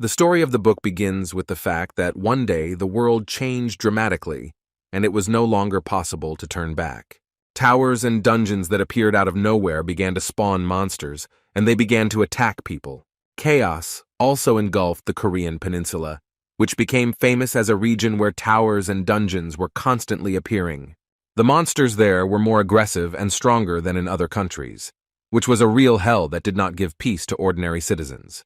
The story of the book begins with the fact that one day the world changed dramatically, and it was no longer possible to turn back. Towers and dungeons that appeared out of nowhere began to spawn monsters, and they began to attack people. Chaos also engulfed the Korean peninsula, which became famous as a region where towers and dungeons were constantly appearing. The monsters there were more aggressive and stronger than in other countries, which was a real hell that did not give peace to ordinary citizens.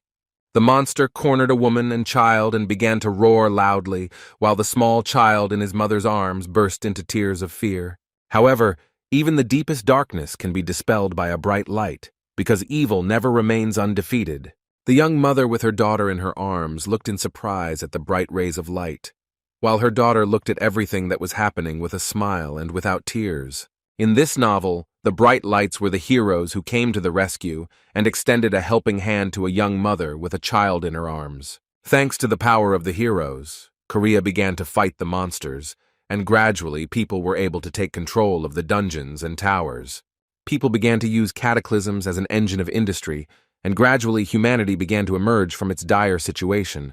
The monster cornered a woman and child and began to roar loudly, while the small child in his mother's arms burst into tears of fear. However, even the deepest darkness can be dispelled by a bright light, because evil never remains undefeated. The young mother with her daughter in her arms looked in surprise at the bright rays of light, while her daughter looked at everything that was happening with a smile and without tears. In this novel, the bright lights were the heroes who came to the rescue and extended a helping hand to a young mother with a child in her arms. Thanks to the power of the heroes, Korea began to fight the monsters, and gradually people were able to take control of the dungeons and towers. People began to use cataclysms as an engine of industry, and gradually humanity began to emerge from its dire situation.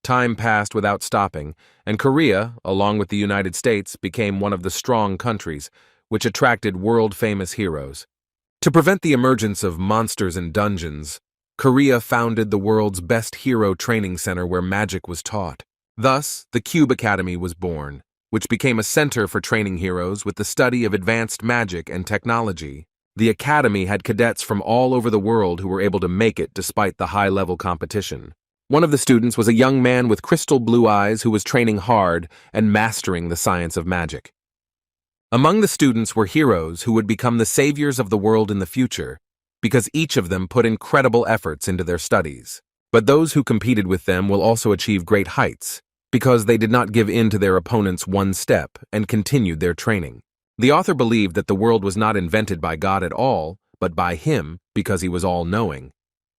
Time passed without stopping, and Korea, along with the United States, became one of the strong countries, which attracted world-famous heroes. To prevent the emergence of monsters and dungeons, Korea founded the world's best hero training center where magic was taught. Thus, the Cube Academy was born, which became a center for training heroes with the study of advanced magic and technology. The academy had cadets from all over the world who were able to make it despite the high-level competition. One of the students was a young man with crystal blue eyes who was training hard and mastering the science of magic. Among the students were heroes who would become the saviors of the world in the future, because each of them put incredible efforts into their studies. But those who competed with them will also achieve great heights, because they did not give in to their opponents one step and continued their training. The author believed that the world was not invented by God at all, but by him, because he was all-knowing.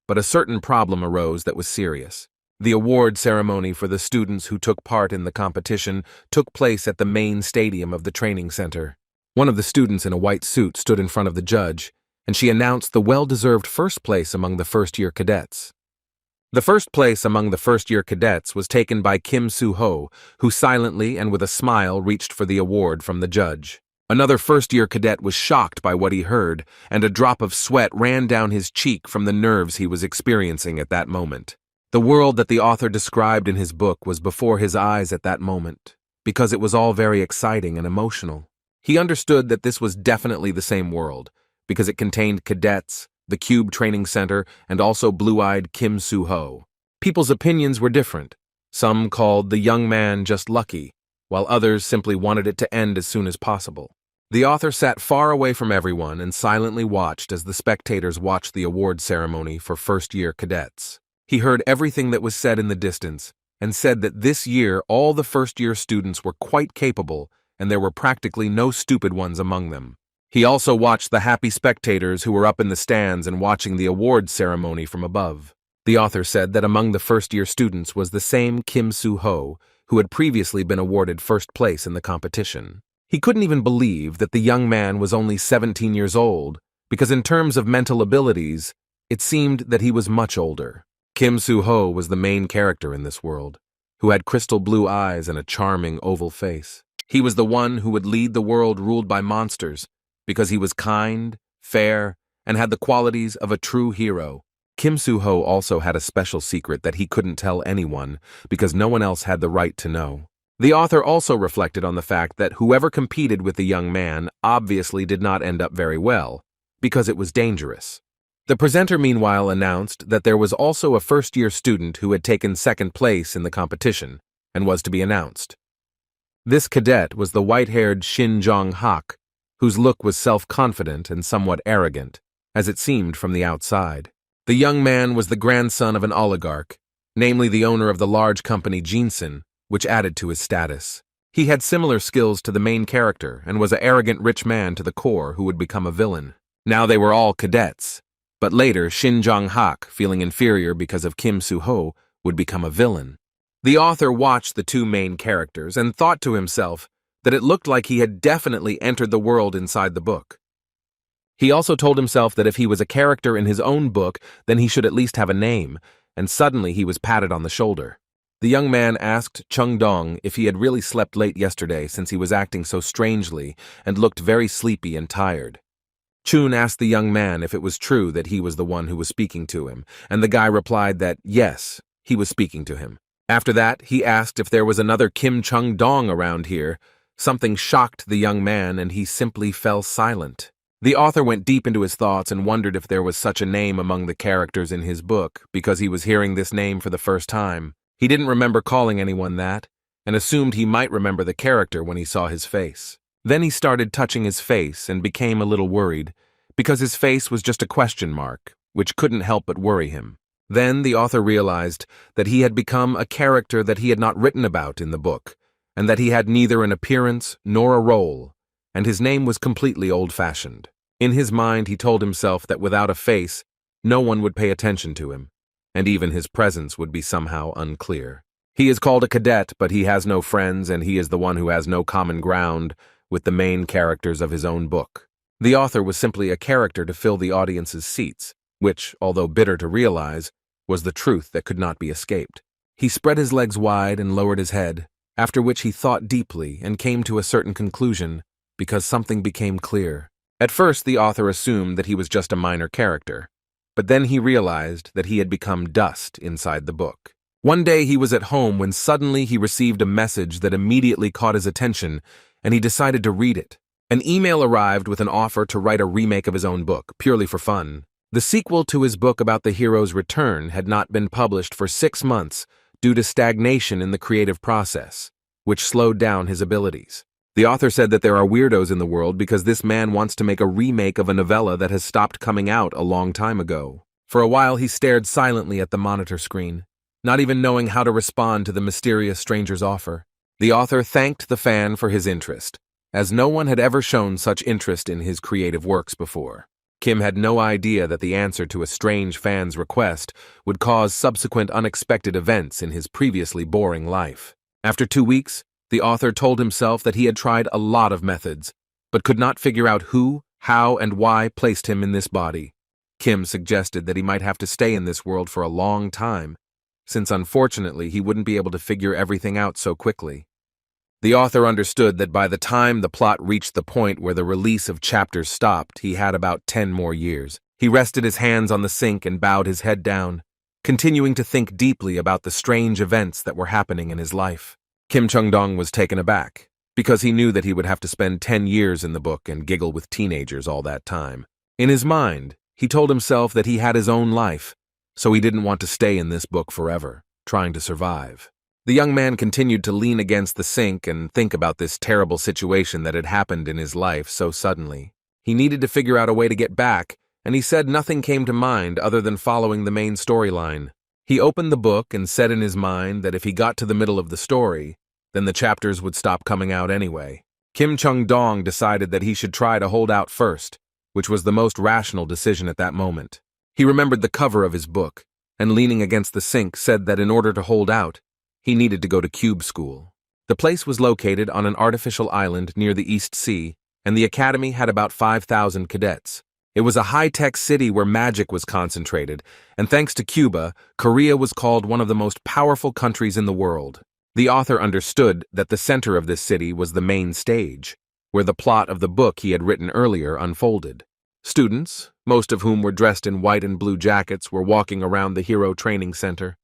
But a certain problem arose that was serious. The award ceremony for the students who took part in the competition took place at the main stadium of the training center. One of the students in a white suit stood in front of the judge, and she announced the well-deserved first place among the first-year cadets. The first place among the first-year cadets was taken by Kim Soo-ho, who silently and with a smile reached for the award from the judge. Another first-year cadet was shocked by what he heard, and a drop of sweat ran down his cheek from the nerves he was experiencing at that moment. The world that the author described in his book was before his eyes at that moment, because it was all very exciting and emotional. He understood that this was definitely the same world, because it contained cadets, the Cube Training Center, and also blue-eyed Kim Soo-ho. People's opinions were different. Some called the young man just lucky, while others simply wanted it to end as soon as possible. The author sat far away from everyone and silently watched as the spectators watched the award ceremony for first-year cadets. He heard everything that was said in the distance and said that this year all the first-year students were quite capable and there were practically no stupid ones among them. He also watched the happy spectators who were up in the stands and watching the awards ceremony from above. The author said that among the first-year students was the same Kim Soo-ho, who had previously been awarded first place in the competition. He couldn't even believe that the young man was only 17 years old, because in terms of mental abilities, it seemed that he was much older. Kim Soo-ho was the main character in this world, who had crystal blue eyes and a charming oval face. He was the one who would lead the world ruled by monsters, because he was kind, fair, and had the qualities of a true hero. Kim Soo-ho also had a special secret that he couldn't tell anyone, because no one else had the right to know. The author also reflected on the fact that whoever competed with the young man obviously did not end up very well, because it was dangerous. The presenter meanwhile announced that there was also a first-year student who had taken second place in the competition and was to be announced. This cadet was the white-haired Shin Jong-hak, whose look was self-confident and somewhat arrogant, as it seemed from the outside. The young man was the grandson of an oligarch, namely the owner of the large company Jinsen, which added to his status. He had similar skills to the main character and was an arrogant rich man to the core who would become a villain. Now they were all cadets. But later, Shin Jong-hak, feeling inferior because of Kim Soo-ho, would become a villain. The author watched the two main characters and thought to himself that it looked like he had definitely entered the world inside the book. He also told himself that if he was a character in his own book, then he should at least have a name, and suddenly he was patted on the shoulder. The young man asked Chung Dong if he had really slept late yesterday since he was acting so strangely and looked very sleepy and tired. Chun asked the young man if it was true that he was the one who was speaking to him, and the guy replied that yes, he was speaking to him. After that, he asked if there was another Kim Chung Dong around here. Something shocked the young man, and he simply fell silent. The author went deep into his thoughts and wondered if there was such a name among the characters in his book, because he was hearing this name for the first time. He didn't remember calling anyone that, and assumed he might remember the character when he saw his face. Then he started touching his face and became a little worried, because his face was just a question mark, which couldn't help but worry him. Then the author realized that he had become a character that he had not written about in the book, and that he had neither an appearance nor a role, and his name was completely old-fashioned. In his mind, he told himself that without a face, no one would pay attention to him, and even his presence would be somehow unclear. He is called a cadet, but he has no friends, and he is the one who has no common ground with the main characters of his own book. The author was simply a character to fill the audience's seats, which, although bitter to realize, was the truth that could not be escaped. He spread his legs wide and lowered his head, after which he thought deeply and came to a certain conclusion, because something became clear. At first, the author assumed that he was just a minor character, but then he realized that he had become dust inside the book. One day he was at home when suddenly he received a message that immediately caught his attention, and he decided to read it. An email arrived with an offer to write a remake of his own book, purely for fun. The sequel to his book about the hero's return had not been published for 6 months due to stagnation in the creative process, which slowed down his abilities. The author said that there are weirdos in the world because this man wants to make a remake of a novella that has stopped coming out a long time ago. For a while he stared silently at the monitor screen, not even knowing how to respond to the mysterious stranger's offer. The author thanked the fan for his interest, as no one had ever shown such interest in his creative works before. Kim had no idea that the answer to a strange fan's request would cause subsequent unexpected events in his previously boring life. After 2 weeks, the author told himself that he had tried a lot of methods, but could not figure out who, how, and why placed him in this body. Kim suggested that he might have to stay in this world for a long time, since unfortunately he wouldn't be able to figure everything out so quickly. The author understood that by the time the plot reached the point where the release of chapters stopped, he had about 10 more years. He rested his hands on the sink and bowed his head down, continuing to think deeply about the strange events that were happening in his life. Kim Chung-dong was taken aback, because he knew that he would have to spend 10 years in the book and giggle with teenagers all that time. In his mind, he told himself that he had his own life, so he didn't want to stay in this book forever, trying to survive. The young man continued to lean against the sink and think about this terrible situation that had happened in his life so suddenly. He needed to figure out a way to get back, and he said nothing came to mind other than following the main storyline. He opened the book and said in his mind that if he got to the middle of the story, then the chapters would stop coming out anyway. Kim Chung-dong decided that he should try to hold out first, which was the most rational decision at that moment. He remembered the cover of his book, and leaning against the sink said that in order to hold out, he needed to go to Cube School. The place was located on an artificial island near the East Sea, and the academy had about 5,000 cadets. It was a high-tech city where magic was concentrated, and thanks to Cuba, Korea was called one of the most powerful countries in the world. The author understood that the center of this city was the main stage, where the plot of the book he had written earlier unfolded. Students, most of whom were dressed in white and blue jackets, were walking around the Hero Training Center.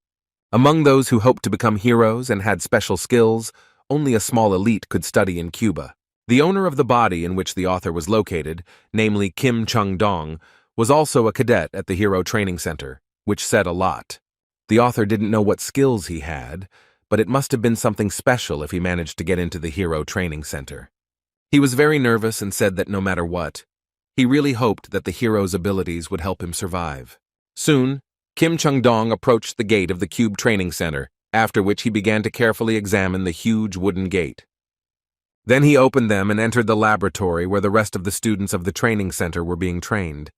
Among those who hoped to become heroes and had special skills, only a small elite could study in Cuba. The owner of the body in which the author was located, namely Kim Chung-dong, was also a cadet at the Hero Training Center, which said a lot. The author didn't know what skills he had, but it must have been something special if he managed to get into the Hero Training Center. He was very nervous and said that no matter what, he really hoped that the hero's abilities would help him survive. Soon, Kim Chung-dong approached the gate of the Cube Training Center, after which he began to carefully examine the huge wooden gate. Then he opened them and entered the laboratory where the rest of the students of the training center were being trained,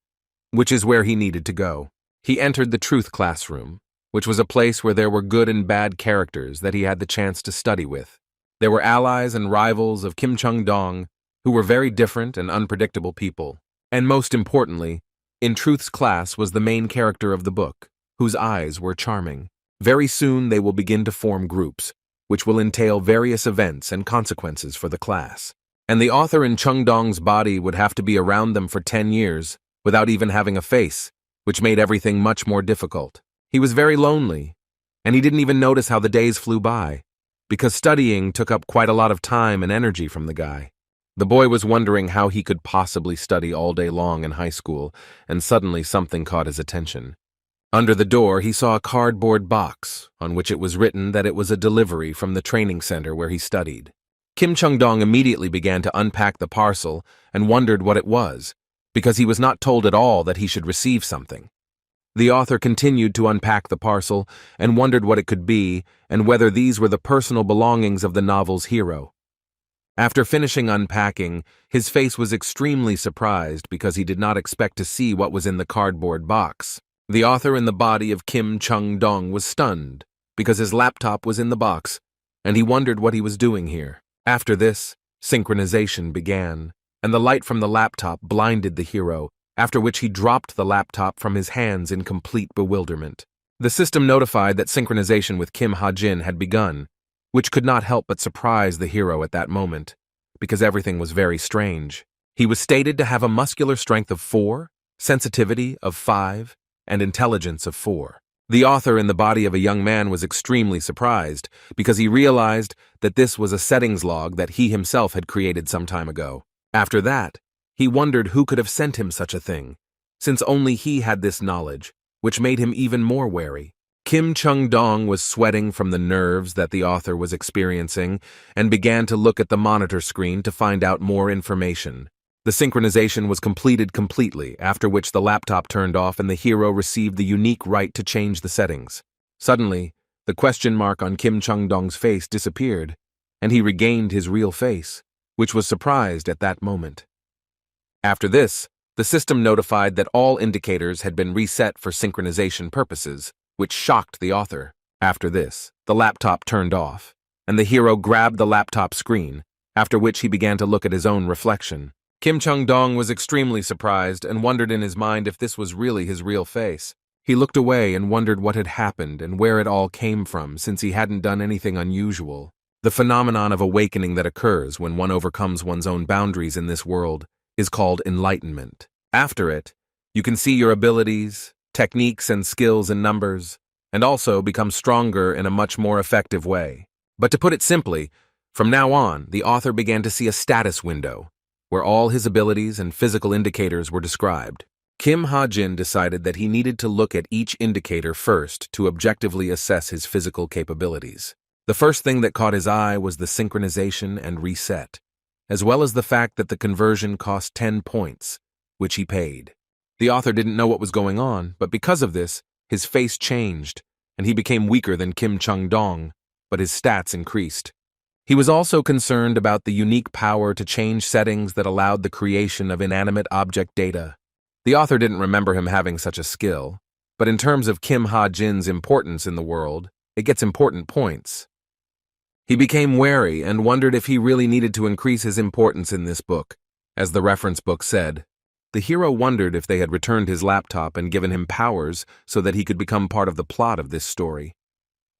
which is where he needed to go. He entered the Truth Classroom, which was a place where there were good and bad characters that he had the chance to study with. There were allies and rivals of Kim Chung-dong, who were very different and unpredictable people. And most importantly, in Truth's class was the main character of the book, whose eyes were charming. Very soon they will begin to form groups, which will entail various events and consequences for the class. And the author in Chung Dong's body would have to be around them for 10 years, without even having a face, which made everything much more difficult. He was very lonely, and he didn't even notice how the days flew by, because studying took up quite a lot of time and energy from the guy. The boy was wondering how he could possibly study all day long in high school, and suddenly something caught his attention. Under the door, he saw a cardboard box, on which it was written that it was a delivery from the training center where he studied. Kim Chung-dong immediately began to unpack the parcel and wondered what it was, because he was not told at all that he should receive something. The author continued to unpack the parcel and wondered what it could be and whether these were the personal belongings of the novel's hero. After finishing unpacking, his face was extremely surprised because he did not expect to see what was in the cardboard box. The author in the body of Kim Chung-dong was stunned because his laptop was in the box, and he wondered what he was doing here. After this, synchronization began, and the light from the laptop blinded the hero, after which he dropped the laptop from his hands in complete bewilderment. The system notified that synchronization with Kim Ha-jin had begun, which could not help but surprise the hero at that moment, because everything was very strange. He was stated to have a muscular strength of 4, sensitivity of 5, and intelligence of 4. The author in the body of a young man was extremely surprised because he realized that this was a settings log that he himself had created some time ago. After that, he wondered who could have sent him such a thing, since only he had this knowledge, which made him even more wary. Kim Chung-dong was sweating from the nerves that the author was experiencing and began to look at the monitor screen to find out more information. The synchronization was completed completely, after which the laptop turned off and the hero received the unique right to change the settings. Suddenly, the question mark on Kim Chung-dong's face disappeared, and he regained his real face, which was surprised at that moment. After this, the system notified that all indicators had been reset for synchronization purposes, which shocked the author. After this, the laptop turned off, and the hero grabbed the laptop screen, after which he began to look at his own reflection. Kim Chung-dong was extremely surprised and wondered in his mind if this was really his real face. He looked away and wondered what had happened and where it all came from, since he hadn't done anything unusual. The phenomenon of awakening that occurs when one overcomes one's own boundaries in this world is called enlightenment. After it, you can see your abilities, techniques and skills in numbers, and also become stronger in a much more effective way. But to put it simply, from now on, the author began to see a status window, where all his abilities and physical indicators were described. Kim Ha-jin decided that he needed to look at each indicator first to objectively assess his physical capabilities. The first thing that caught his eye was the synchronization and reset, as well as the fact that the conversion cost 10 points, which he paid. The author didn't know what was going on, but because of this, his face changed, and he became weaker than Kim Chung-dong, but his stats increased. He was also concerned about the unique power to change settings that allowed the creation of inanimate object data. The author didn't remember him having such a skill, but in terms of Kim Ha-jin's importance in the world, it gets important points. He became wary and wondered if he really needed to increase his importance in this book. As the reference book said, the hero wondered if they had returned his laptop and given him powers so that he could become part of the plot of this story.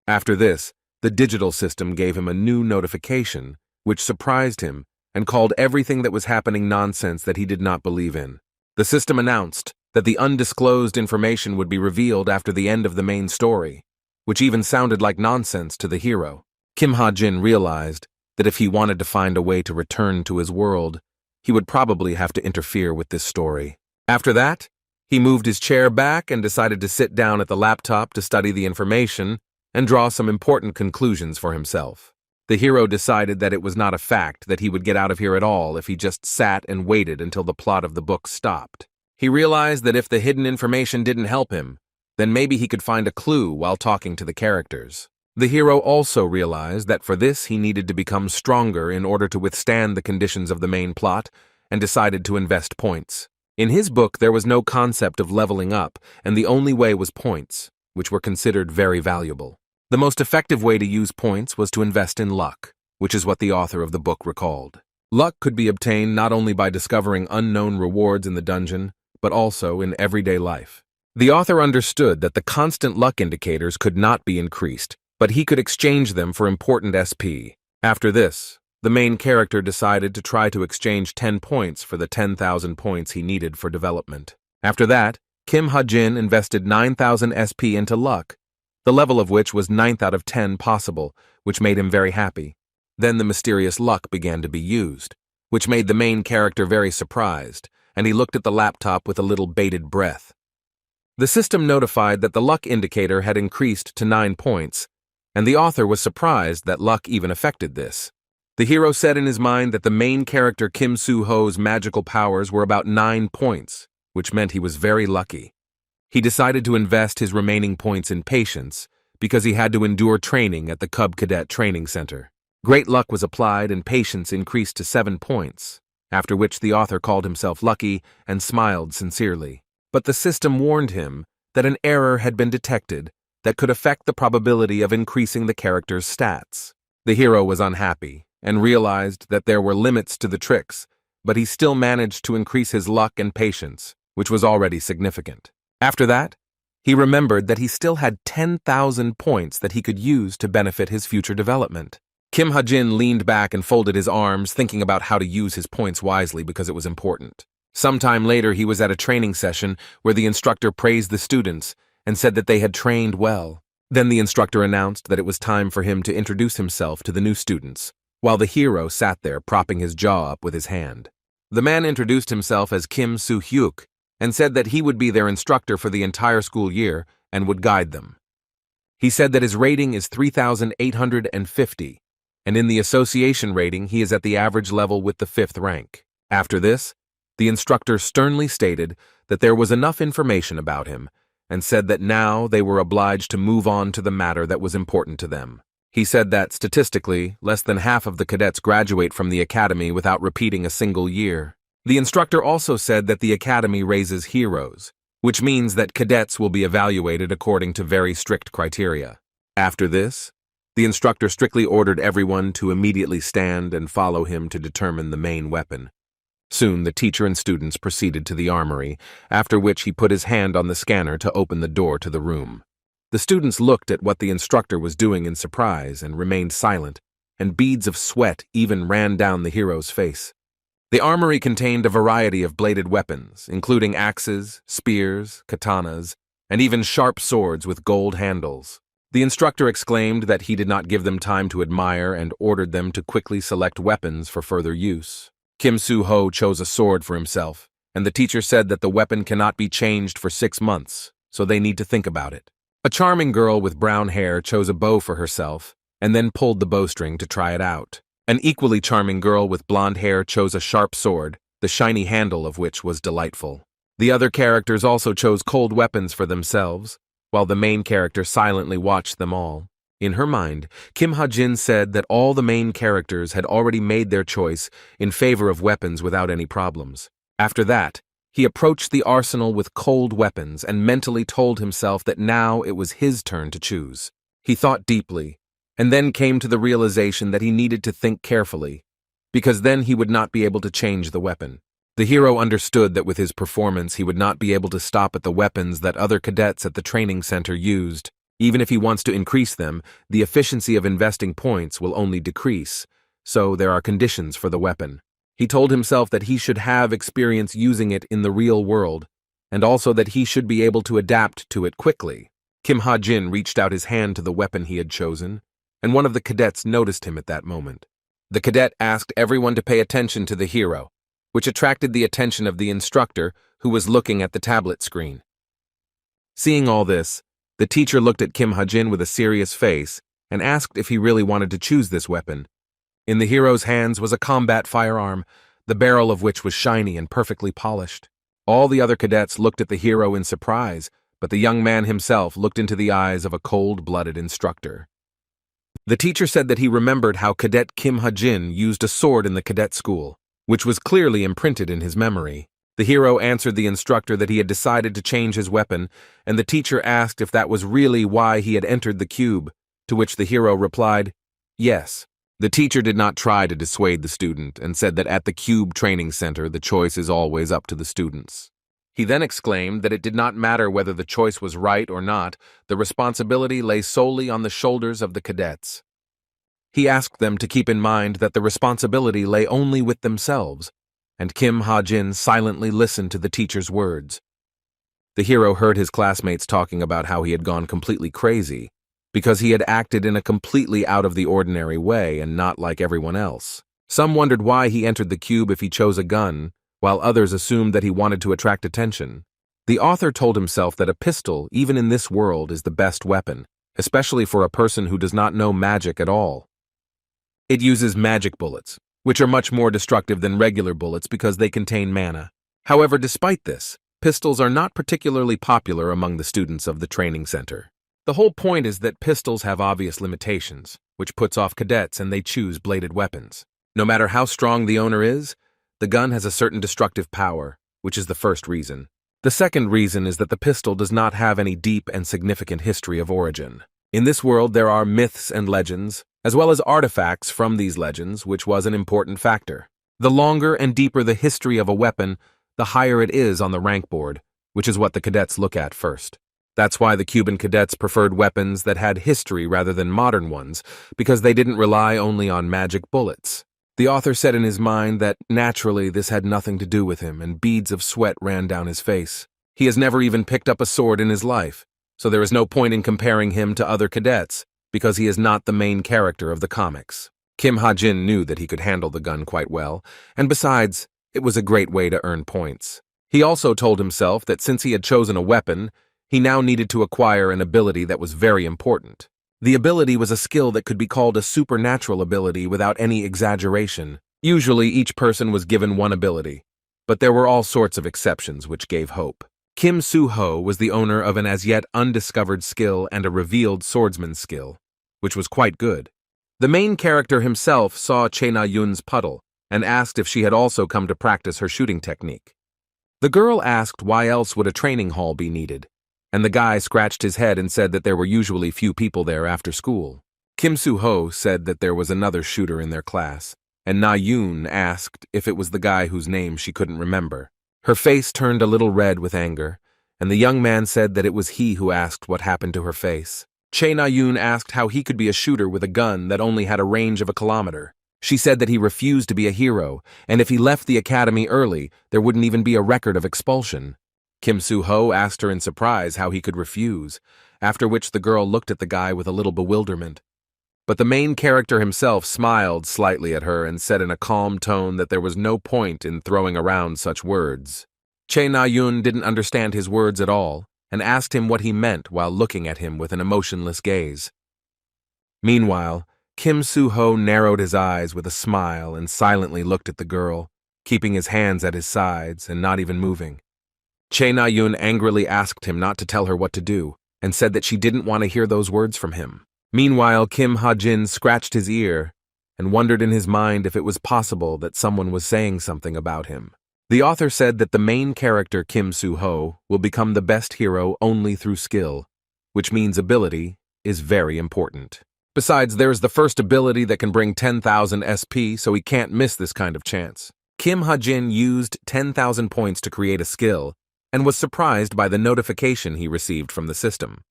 After this, the digital system gave him a new notification, which surprised him and called everything that was happening nonsense that he did not believe in. The system announced that the undisclosed information would be revealed after the end of the main story, which even sounded like nonsense to the hero. Kim Ha-jin realized that if he wanted to find a way to return to his world, he would probably have to interfere with this story. After that, he moved his chair back and decided to sit down at the laptop to study the information and draw some important conclusions for himself. The hero decided that it was not a fact that he would get out of here at all if he just sat and waited until the plot of the book stopped. He realized that if the hidden information didn't help him, then maybe he could find a clue while talking to the characters. The hero also realized that for this he needed to become stronger in order to withstand the conditions of the main plot, and decided to invest points. In his book there was no concept of leveling up, and the only way was points, which were considered very valuable. The most effective way to use points was to invest in luck, which is what the author of the book recalled. Luck could be obtained not only by discovering unknown rewards in the dungeon, but also in everyday life. The author understood that the constant luck indicators could not be increased, but he could exchange them for important SP. After this, the main character decided to try to exchange 10 points for the 10,000 points he needed for development. After that, Kim Ha-jin invested 9,000 SP into luck, the level of which was 9th out of 10 possible, which made him very happy. Then the mysterious luck began to be used, which made the main character very surprised, and he looked at the laptop with a little bated breath. The system notified that the luck indicator had increased to 9 points, and the author was surprised that luck even affected this. The hero said in his mind that the main character Kim Soo-ho's magical powers were about 9 points, which meant he was very lucky. He decided to invest his remaining points in patience because he had to endure training at the Cub Cadet Training Center. Great luck was applied and patience increased to 7 points, after which the author called himself lucky and smiled sincerely. But the system warned him that an error had been detected that could affect the probability of increasing the character's stats. The hero was unhappy and realized that there were limits to the tricks, but he still managed to increase his luck and patience, which was already significant. After that, he remembered that he still had 10,000 points that he could use to benefit his future development. Kim Ha-jin leaned back and folded his arms, thinking about how to use his points wisely because it was important. Sometime later, he was at a training session where the instructor praised the students and said that they had trained well. Then the instructor announced that it was time for him to introduce himself to the new students, while the hero sat there propping his jaw up with his hand. The man introduced himself as Kim Soo-hyuk and said that he would be their instructor for the entire school year and would guide them. He said that his rating is 3,850, and in the association rating he is at the average level with the 5th rank. After this, the instructor sternly stated that there was enough information about him and said that now they were obliged to move on to the matter that was important to them. He said that, statistically, less than half of the cadets graduate from the academy without repeating a single year. The instructor also said that the academy raises heroes, which means that cadets will be evaluated according to very strict criteria. After this, the instructor strictly ordered everyone to immediately stand and follow him to determine the main weapon. Soon the teacher and students proceeded to the armory, after which he put his hand on the scanner to open the door to the room. The students looked at what the instructor was doing in surprise and remained silent, and beads of sweat even ran down the hero's face. The armory contained a variety of bladed weapons, including axes, spears, katanas, and even sharp swords with gold handles. The instructor exclaimed that he did not give them time to admire and ordered them to quickly select weapons for further use. Kim Soo-ho chose a sword for himself, and the teacher said that the weapon cannot be changed for 6 months, so they need to think about it. A charming girl with brown hair chose a bow for herself, and then pulled the bowstring to try it out. An equally charming girl with blonde hair chose a sharp sword, the shiny handle of which was delightful. The other characters also chose cold weapons for themselves, while the main character silently watched them all. In her mind, Kim Ha-jin said that all the main characters had already made their choice in favor of weapons without any problems. After that, he approached the arsenal with cold weapons and mentally told himself that now it was his turn to choose. He thought deeply, and then came to the realization that he needed to think carefully, because then he would not be able to change the weapon. The hero understood that with his performance he would not be able to stop at the weapons that other cadets at the training center used. Even if he wants to increase them, the efficiency of investing points will only decrease, so there are conditions for the weapon. He told himself that he should have experience using it in the real world, and also that he should be able to adapt to it quickly. Kim Ha-jin reached out his hand to the weapon he had chosen, and one of the cadets noticed him at that moment. The cadet asked everyone to pay attention to the hero, which attracted the attention of the instructor, who was looking at the tablet screen. Seeing all this, the teacher looked at Kim Ha-jin with a serious face and asked if he really wanted to choose this weapon. In the hero's hands was a combat firearm, the barrel of which was shiny and perfectly polished. All the other cadets looked at the hero in surprise, but the young man himself looked into the eyes of a cold-blooded instructor. The teacher said that he remembered how Cadet Kim Ha-jin used a sword in the cadet school, which was clearly imprinted in his memory. The hero answered the instructor that he had decided to change his weapon, and the teacher asked if that was really why he had entered the cube, to which the hero replied, yes. The teacher did not try to dissuade the student and said that at the Cube Training Center the choice is always up to the students. He then exclaimed that it did not matter whether the choice was right or not, the responsibility lay solely on the shoulders of the cadets. He asked them to keep in mind that the responsibility lay only with themselves, and Kim Ha-jin silently listened to the teacher's words. The hero heard his classmates talking about how he had gone completely crazy because he had acted in a completely out-of-the-ordinary way and not like everyone else. Some wondered why he entered the cube if he chose a gun, while others assumed that he wanted to attract attention. The author told himself that a pistol, even in this world, is the best weapon, especially for a person who does not know magic at all. It uses magic bullets, which are much more destructive than regular bullets because they contain mana. However, despite this, pistols are not particularly popular among the students of the training center. The whole point is that pistols have obvious limitations, which puts off cadets and they choose bladed weapons. No matter how strong the owner is, the gun has a certain destructive power, which is the first reason. The second reason is that the pistol does not have any deep and significant history of origin. In this world, there are myths and legends, as well as artifacts from these legends, which was an important factor. The longer and deeper the history of a weapon, the higher it is on the rank board, which is what the cadets look at first. That's why the Cuban cadets preferred weapons that had history rather than modern ones, because they didn't rely only on magic bullets. The author said in his mind that naturally this had nothing to do with him, and beads of sweat ran down his face. He has never even picked up a sword in his life, so there is no point in comparing him to other cadets, because he is not the main character of the comics. Kim Ha-jin knew that he could handle the gun quite well, and besides, it was a great way to earn points. He also told himself that since he had chosen a weapon, he now needed to acquire an ability that was very important. The ability was a skill that could be called a supernatural ability without any exaggeration. Usually each person was given one ability, but there were all sorts of exceptions which gave hope. Kim Soo-ho was the owner of an as-yet undiscovered skill and a revealed swordsman's skill, which was quite good. The main character himself saw Che Na-yoon's puddle and asked if she had also come to practice her shooting technique. The girl asked why else would a training hall be needed, and the guy scratched his head and said that there were usually few people there after school. Kim Soo-ho said that there was another shooter in their class, and Na-yoon asked if it was the guy whose name she couldn't remember. Her face turned a little red with anger, and the young man said that it was he who asked what happened to her face. Che Na-yoon asked how he could be a shooter with a gun that only had a range of a kilometer. She said that he refused to be a hero, and if he left the academy early, there wouldn't even be a record of expulsion. Kim Soo-ho asked her in surprise how he could refuse, after which the girl looked at the guy with a little bewilderment. But the main character himself smiled slightly at her and said in a calm tone that there was no point in throwing around such words. Che Na-yoon didn't understand his words at all and asked him what he meant while looking at him with an emotionless gaze. Meanwhile, Kim Soo-ho narrowed his eyes with a smile and silently looked at the girl, keeping his hands at his sides and not even moving. Che Na-yoon angrily asked him not to tell her what to do and said that she didn't want to hear those words from him. Meanwhile, Kim Ha-jin scratched his ear and wondered in his mind if it was possible that someone was saying something about him. The author said that the main character, Kim Soo-ho, will become the best hero only through skill, which means ability is very important. Besides, there's the first ability that can bring 10,000 SP, so he can't miss this kind of chance. Kim Ha-jin used 10,000 points to create a skill and was surprised by the notification he received from the system.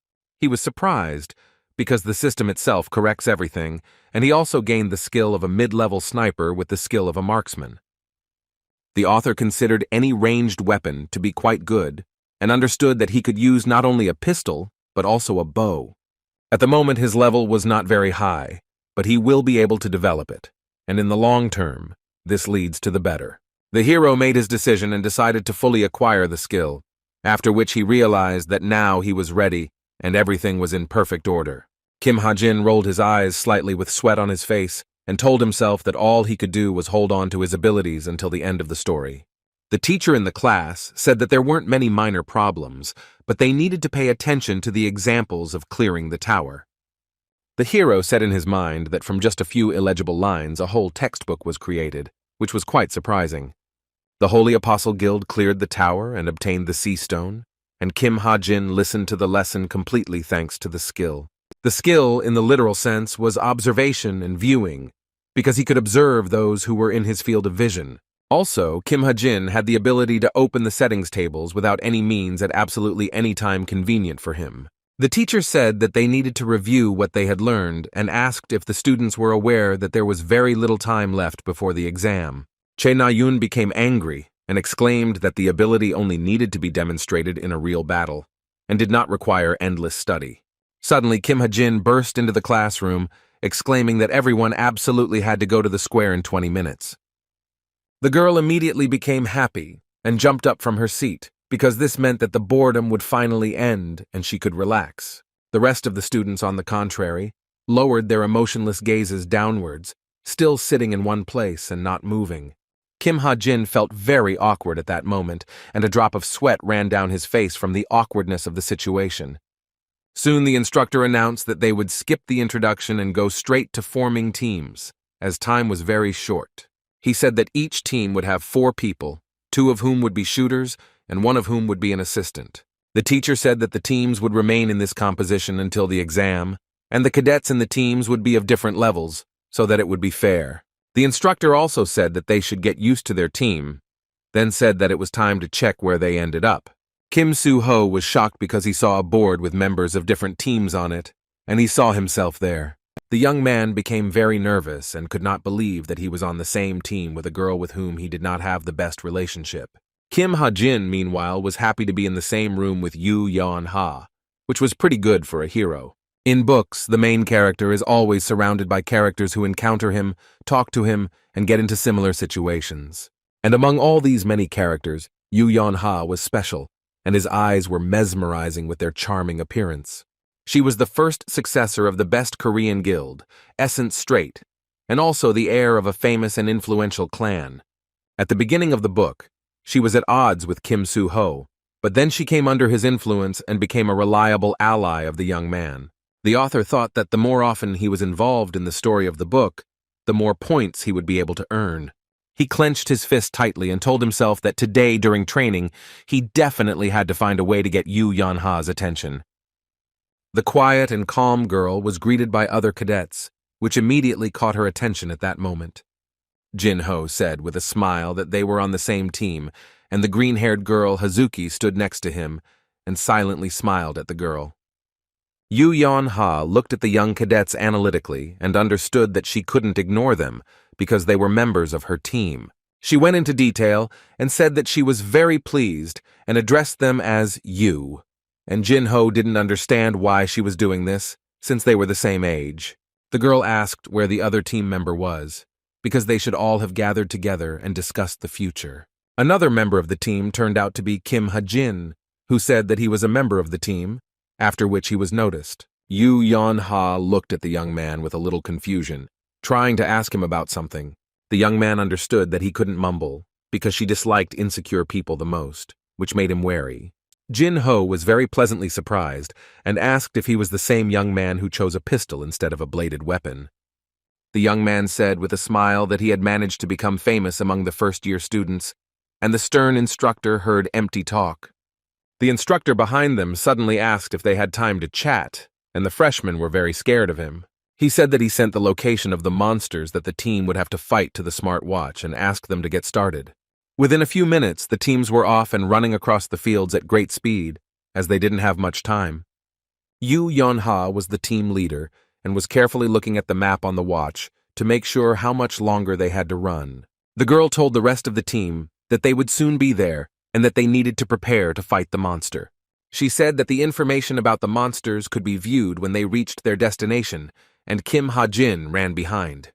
He was surprised because the system itself corrects everything, and he also gained the skill of a mid-level sniper with the skill of a marksman. The author considered any ranged weapon to be quite good and understood that he could use not only a pistol, but also a bow. At the moment, his level was not very high, but he will be able to develop it, and in the long term, this leads to the better. The hero made his decision and decided to fully acquire the skill, after which he realized that now he was ready and everything was in perfect order. Kim Ha-jin rolled his eyes slightly with sweat on his face and told himself that all he could do was hold on to his abilities until the end of the story. The teacher in the class said that there weren't many minor problems, but they needed to pay attention to the examples of clearing the tower. The hero said in his mind that from just a few illegible lines a whole textbook was created, which was quite surprising. The Holy Apostle Guild cleared the tower and obtained the sea stone, and Kim Ha-jin listened to the lesson completely thanks to the skill. The skill, in the literal sense, was observation and viewing, because he could observe those who were in his field of vision. Also, Kim Ha-jin had the ability to open the settings tables without any means at absolutely any time convenient for him. The teacher said that they needed to review what they had learned and asked if the students were aware that there was very little time left before the exam. Che Na-yun became angry and exclaimed that the ability only needed to be demonstrated in a real battle and did not require endless study. Suddenly, Kim Ha-jin burst into the classroom, exclaiming that everyone absolutely had to go to the square in 20 minutes. The girl immediately became happy and jumped up from her seat, because this meant that the boredom would finally end and she could relax. The rest of the students, on the contrary, lowered their emotionless gazes downwards, still sitting in one place and not moving. Kim Ha-jin felt very awkward at that moment, and a drop of sweat ran down his face from the awkwardness of the situation. Soon the instructor announced that they would skip the introduction and go straight to forming teams, as time was very short. He said that each team would have 4 people, 2 of whom would be shooters and 1 of whom would be an assistant. The teacher said that the teams would remain in this composition until the exam, and the cadets in the teams would be of different levels, so that it would be fair. The instructor also said that they should get used to their team, then said that it was time to check where they ended up. Kim Soo-ho was shocked because he saw a board with members of different teams on it, and he saw himself there. The young man became very nervous and could not believe that he was on the same team with a girl with whom he did not have the best relationship. Kim Ha-jin, meanwhile, was happy to be in the same room with Yoo Yeon-ha, which was pretty good for a hero. In books, the main character is always surrounded by characters who encounter him, talk to him, and get into similar situations. And among all these many characters, Yoo Yeon-ha was special, and his eyes were mesmerizing with their charming appearance. She was the first successor of the best Korean guild, Essence Strait, and also the heir of a famous and influential clan. At the beginning of the book, she was at odds with Kim Soo-ho, but then she came under his influence and became a reliable ally of the young man. The author thought that the more often he was involved in the story of the book, the more points he would be able to earn. He clenched his fist tightly and told himself that today, during training, he definitely had to find a way to get Yoo Yeon-ha's attention. The quiet and calm girl was greeted by other cadets, which immediately caught her attention at that moment. Jin-ho said with a smile that they were on the same team, and the green-haired girl Hazuki stood next to him and silently smiled at the girl. Yoo Yeon-ha looked at the young cadets analytically and understood that she couldn't ignore them because they were members of her team. She went into detail and said that she was very pleased and addressed them as you. And Jin-ho didn't understand why she was doing this, since they were the same age. The girl asked where the other team member was, because they should all have gathered together and discussed the future. Another member of the team turned out to be Kim Ha-jin, who said that he was a member of the team, after which he was noticed. Yoo Yeon-ha looked at the young man with a little confusion, trying to ask him about something. The young man understood that he couldn't mumble, because she disliked insecure people the most, which made him wary. Jin-ho was very pleasantly surprised and asked if he was the same young man who chose a pistol instead of a bladed weapon. The young man said with a smile that he had managed to become famous among the first-year students, and the stern instructor heard empty talk. The instructor behind them suddenly asked if they had time to chat, and the freshmen were very scared of him. He said that he sent the location of the monsters that the team would have to fight to the smartwatch and asked them to get started. Within a few minutes, the teams were off and running across the fields at great speed, as they didn't have much time. Yoo Yeon-ha was the team leader and was carefully looking at the map on the watch to make sure how much longer they had to run. The girl told the rest of the team that they would soon be there and that they needed to prepare to fight the monster. She said that the information about the monsters could be viewed when they reached their destination, and Kim Ha-jin ran behind.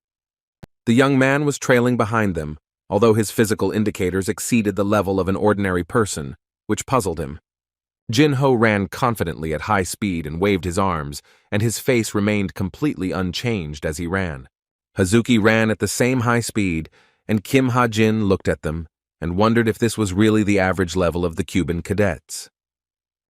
The young man was trailing behind them, although his physical indicators exceeded the level of an ordinary person, which puzzled him. Jin-ho ran confidently at high speed and waved his arms, and his face remained completely unchanged as he ran. Hazuki ran at the same high speed, and Kim Ha-jin looked at them and wondered if this was really the average level of the Cuban cadets.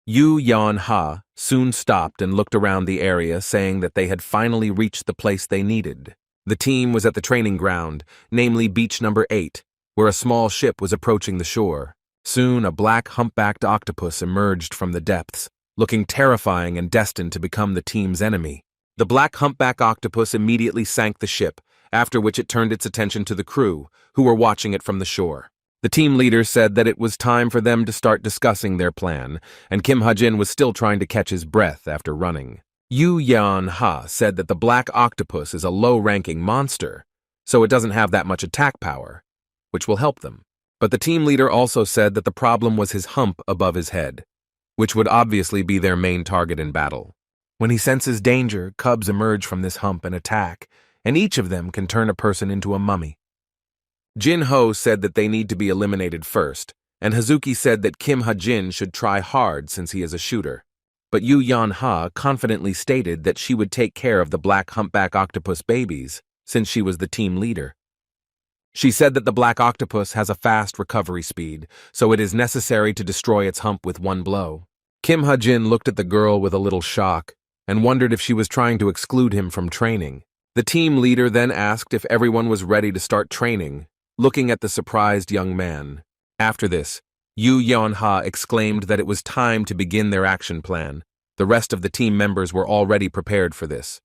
Yoo Yeon-ha soon stopped and looked around the area, saying that they had finally reached the place they needed. The team was at the training ground, namely beach number 8, where a small ship was approaching the shore. Soon a black humpbacked octopus emerged from the depths, looking terrifying and destined to become the team's enemy. The black humpback octopus immediately sank the ship, after which it turned its attention to the crew, who were watching it from the shore. The team leader said that it was time for them to start discussing their plan, and Kim Ha-jin was still trying to catch his breath after running. Yu Yeon-ha said that the black octopus is a low-ranking monster, so it doesn't have that much attack power, which will help them. But the team leader also said that the problem was his hump above his head, which would obviously be their main target in battle. When he senses danger, cubs emerge from this hump and attack, and each of them can turn a person into a mummy. Jin-ho said that they need to be eliminated first, and Hazuki said that Kim Ha-jin should try hard since he is a shooter. But Yu Yeon-ha confidently stated that she would take care of the black humpback octopus babies, since she was the team leader. She said that the black octopus has a fast recovery speed, so it is necessary to destroy its hump with one blow. Kim Ha-jin looked at the girl with a little shock, and wondered if she was trying to exclude him from training. The team leader then asked if everyone was ready to start training, looking at the surprised young man. After this, Yu Yeon-ha exclaimed that it was time to begin their action plan. The rest of the team members were already prepared for this.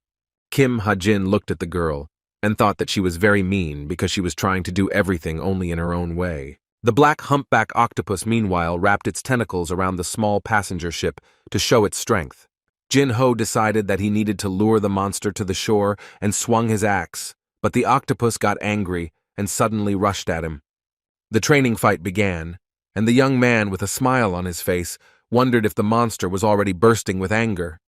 Kim Ha-jin looked at the girl and thought that she was very mean because she was trying to do everything only in her own way. The black humpback octopus, meanwhile, wrapped its tentacles around the small passenger ship to show its strength. Jin-ho decided that he needed to lure the monster to the shore and swung his axe, but the octopus got angry and suddenly rushed at him. The training fight began, and the young man, with a smile on his face, wondered if the monster was already bursting with anger.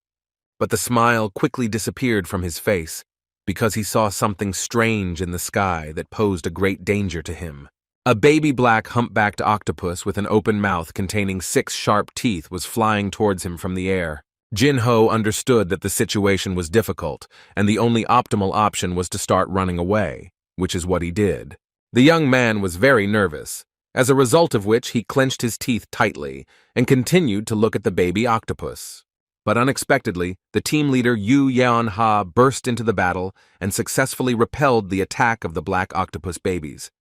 But the smile quickly disappeared from his face, because he saw something strange in the sky that posed a great danger to him. A baby black humpbacked octopus with an open mouth containing 6 sharp teeth was flying towards him from the air. Jin-ho understood that the situation was difficult, and the only optimal option was to start running away, which is what he did. The young man was very nervous, as a result of which he clenched his teeth tightly and continued to look at the baby octopus. But unexpectedly, the team leader Yu Yeon-ha burst into the battle and successfully repelled the attack of the black octopus babies.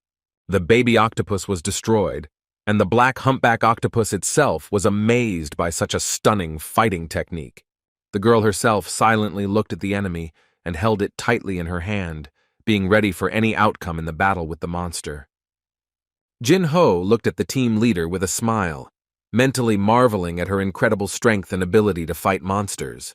The baby octopus was destroyed, and the black humpback octopus itself was amazed by such a stunning fighting technique. The girl herself silently looked at the enemy and held it tightly in her hand, being ready for any outcome in the battle with the monster. Jin-ho looked at the team leader with a smile, mentally marveling at her incredible strength and ability to fight monsters.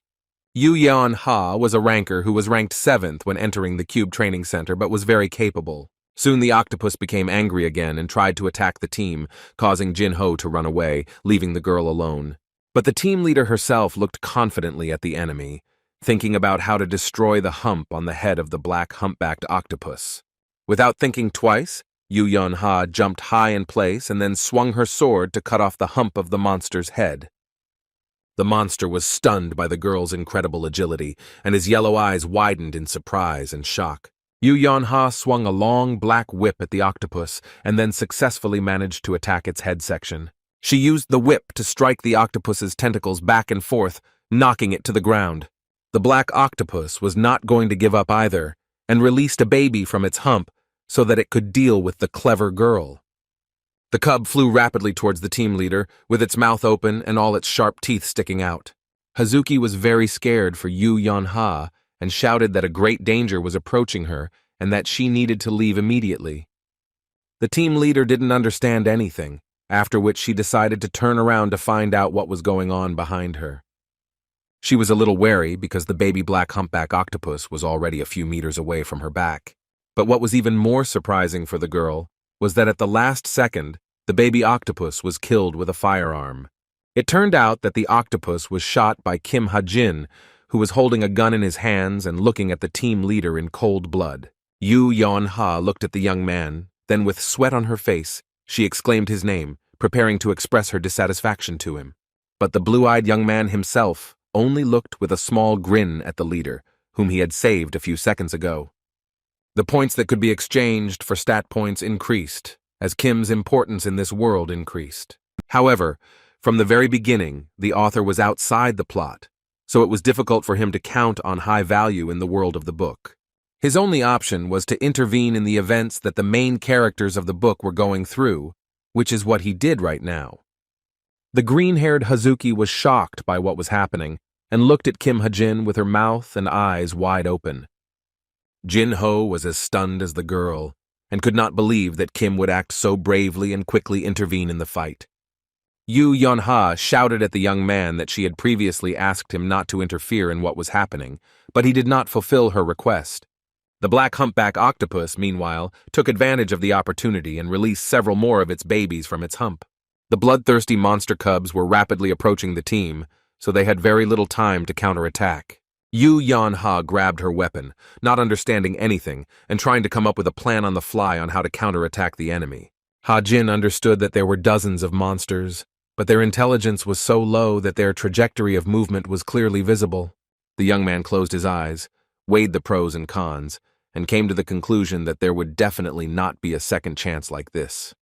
Yu Yeon-ha was a ranker who was ranked 7th when entering the Cube Training Center but was very capable. Soon the octopus became angry again and tried to attack the team, causing Jin-ho to run away, leaving the girl alone. But the team leader herself looked confidently at the enemy, thinking about how to destroy the hump on the head of the black humpbacked octopus. Without thinking twice, Yu Yeon-ha jumped high in place and then swung her sword to cut off the hump of the monster's head. The monster was stunned by the girl's incredible agility, and his yellow eyes widened in surprise and shock. Yu Yeon-ha swung a long black whip at the octopus and then successfully managed to attack its head section. She used the whip to strike the octopus's tentacles back and forth, knocking it to the ground. The black octopus was not going to give up either, and released a baby from its hump so that it could deal with the clever girl. The cub flew rapidly towards the team leader, with its mouth open and all its sharp teeth sticking out. Hazuki was very scared for Yu Yeon-ha and shouted that a great danger was approaching her and that she needed to leave immediately. The team leader didn't understand anything, after which she decided to turn around to find out what was going on behind her. She was a little wary because the baby black humpback octopus was already a few meters away from her back. But what was even more surprising for the girl was that at the last second, the baby octopus was killed with a firearm. It turned out that the octopus was shot by Kim Ha-jin, who was holding a gun in his hands and looking at the team leader in cold blood. Yu Yeon-ha looked at the young man, then with sweat on her face, she exclaimed his name, preparing to express her dissatisfaction to him. But the blue-eyed young man himself only looked with a small grin at the leader, whom he had saved a few seconds ago. The points that could be exchanged for stat points increased, as Kim's importance in this world increased. However, from the very beginning, the author was outside the plot, so it was difficult for him to count on high value in the world of the book. His only option was to intervene in the events that the main characters of the book were going through, which is what he did right now. The green-haired Hazuki was shocked by what was happening and looked at Kim Ha-jin with her mouth and eyes wide open. Jin-ho was as stunned as the girl, and could not believe that Kim would act so bravely and quickly intervene in the fight. Yu Yeon-ha shouted at the young man that she had previously asked him not to interfere in what was happening, but he did not fulfill her request. The black humpback octopus, meanwhile, took advantage of the opportunity and released several more of its babies from its hump. The bloodthirsty monster cubs were rapidly approaching the team, so they had very little time to counterattack. Yu Yeon-ha grabbed her weapon, not understanding anything, and trying to come up with a plan on the fly on how to counterattack the enemy. Ha-jin understood that there were dozens of monsters, but their intelligence was so low that their trajectory of movement was clearly visible. The young man closed his eyes, weighed the pros and cons, and came to the conclusion that there would definitely not be a second chance like this.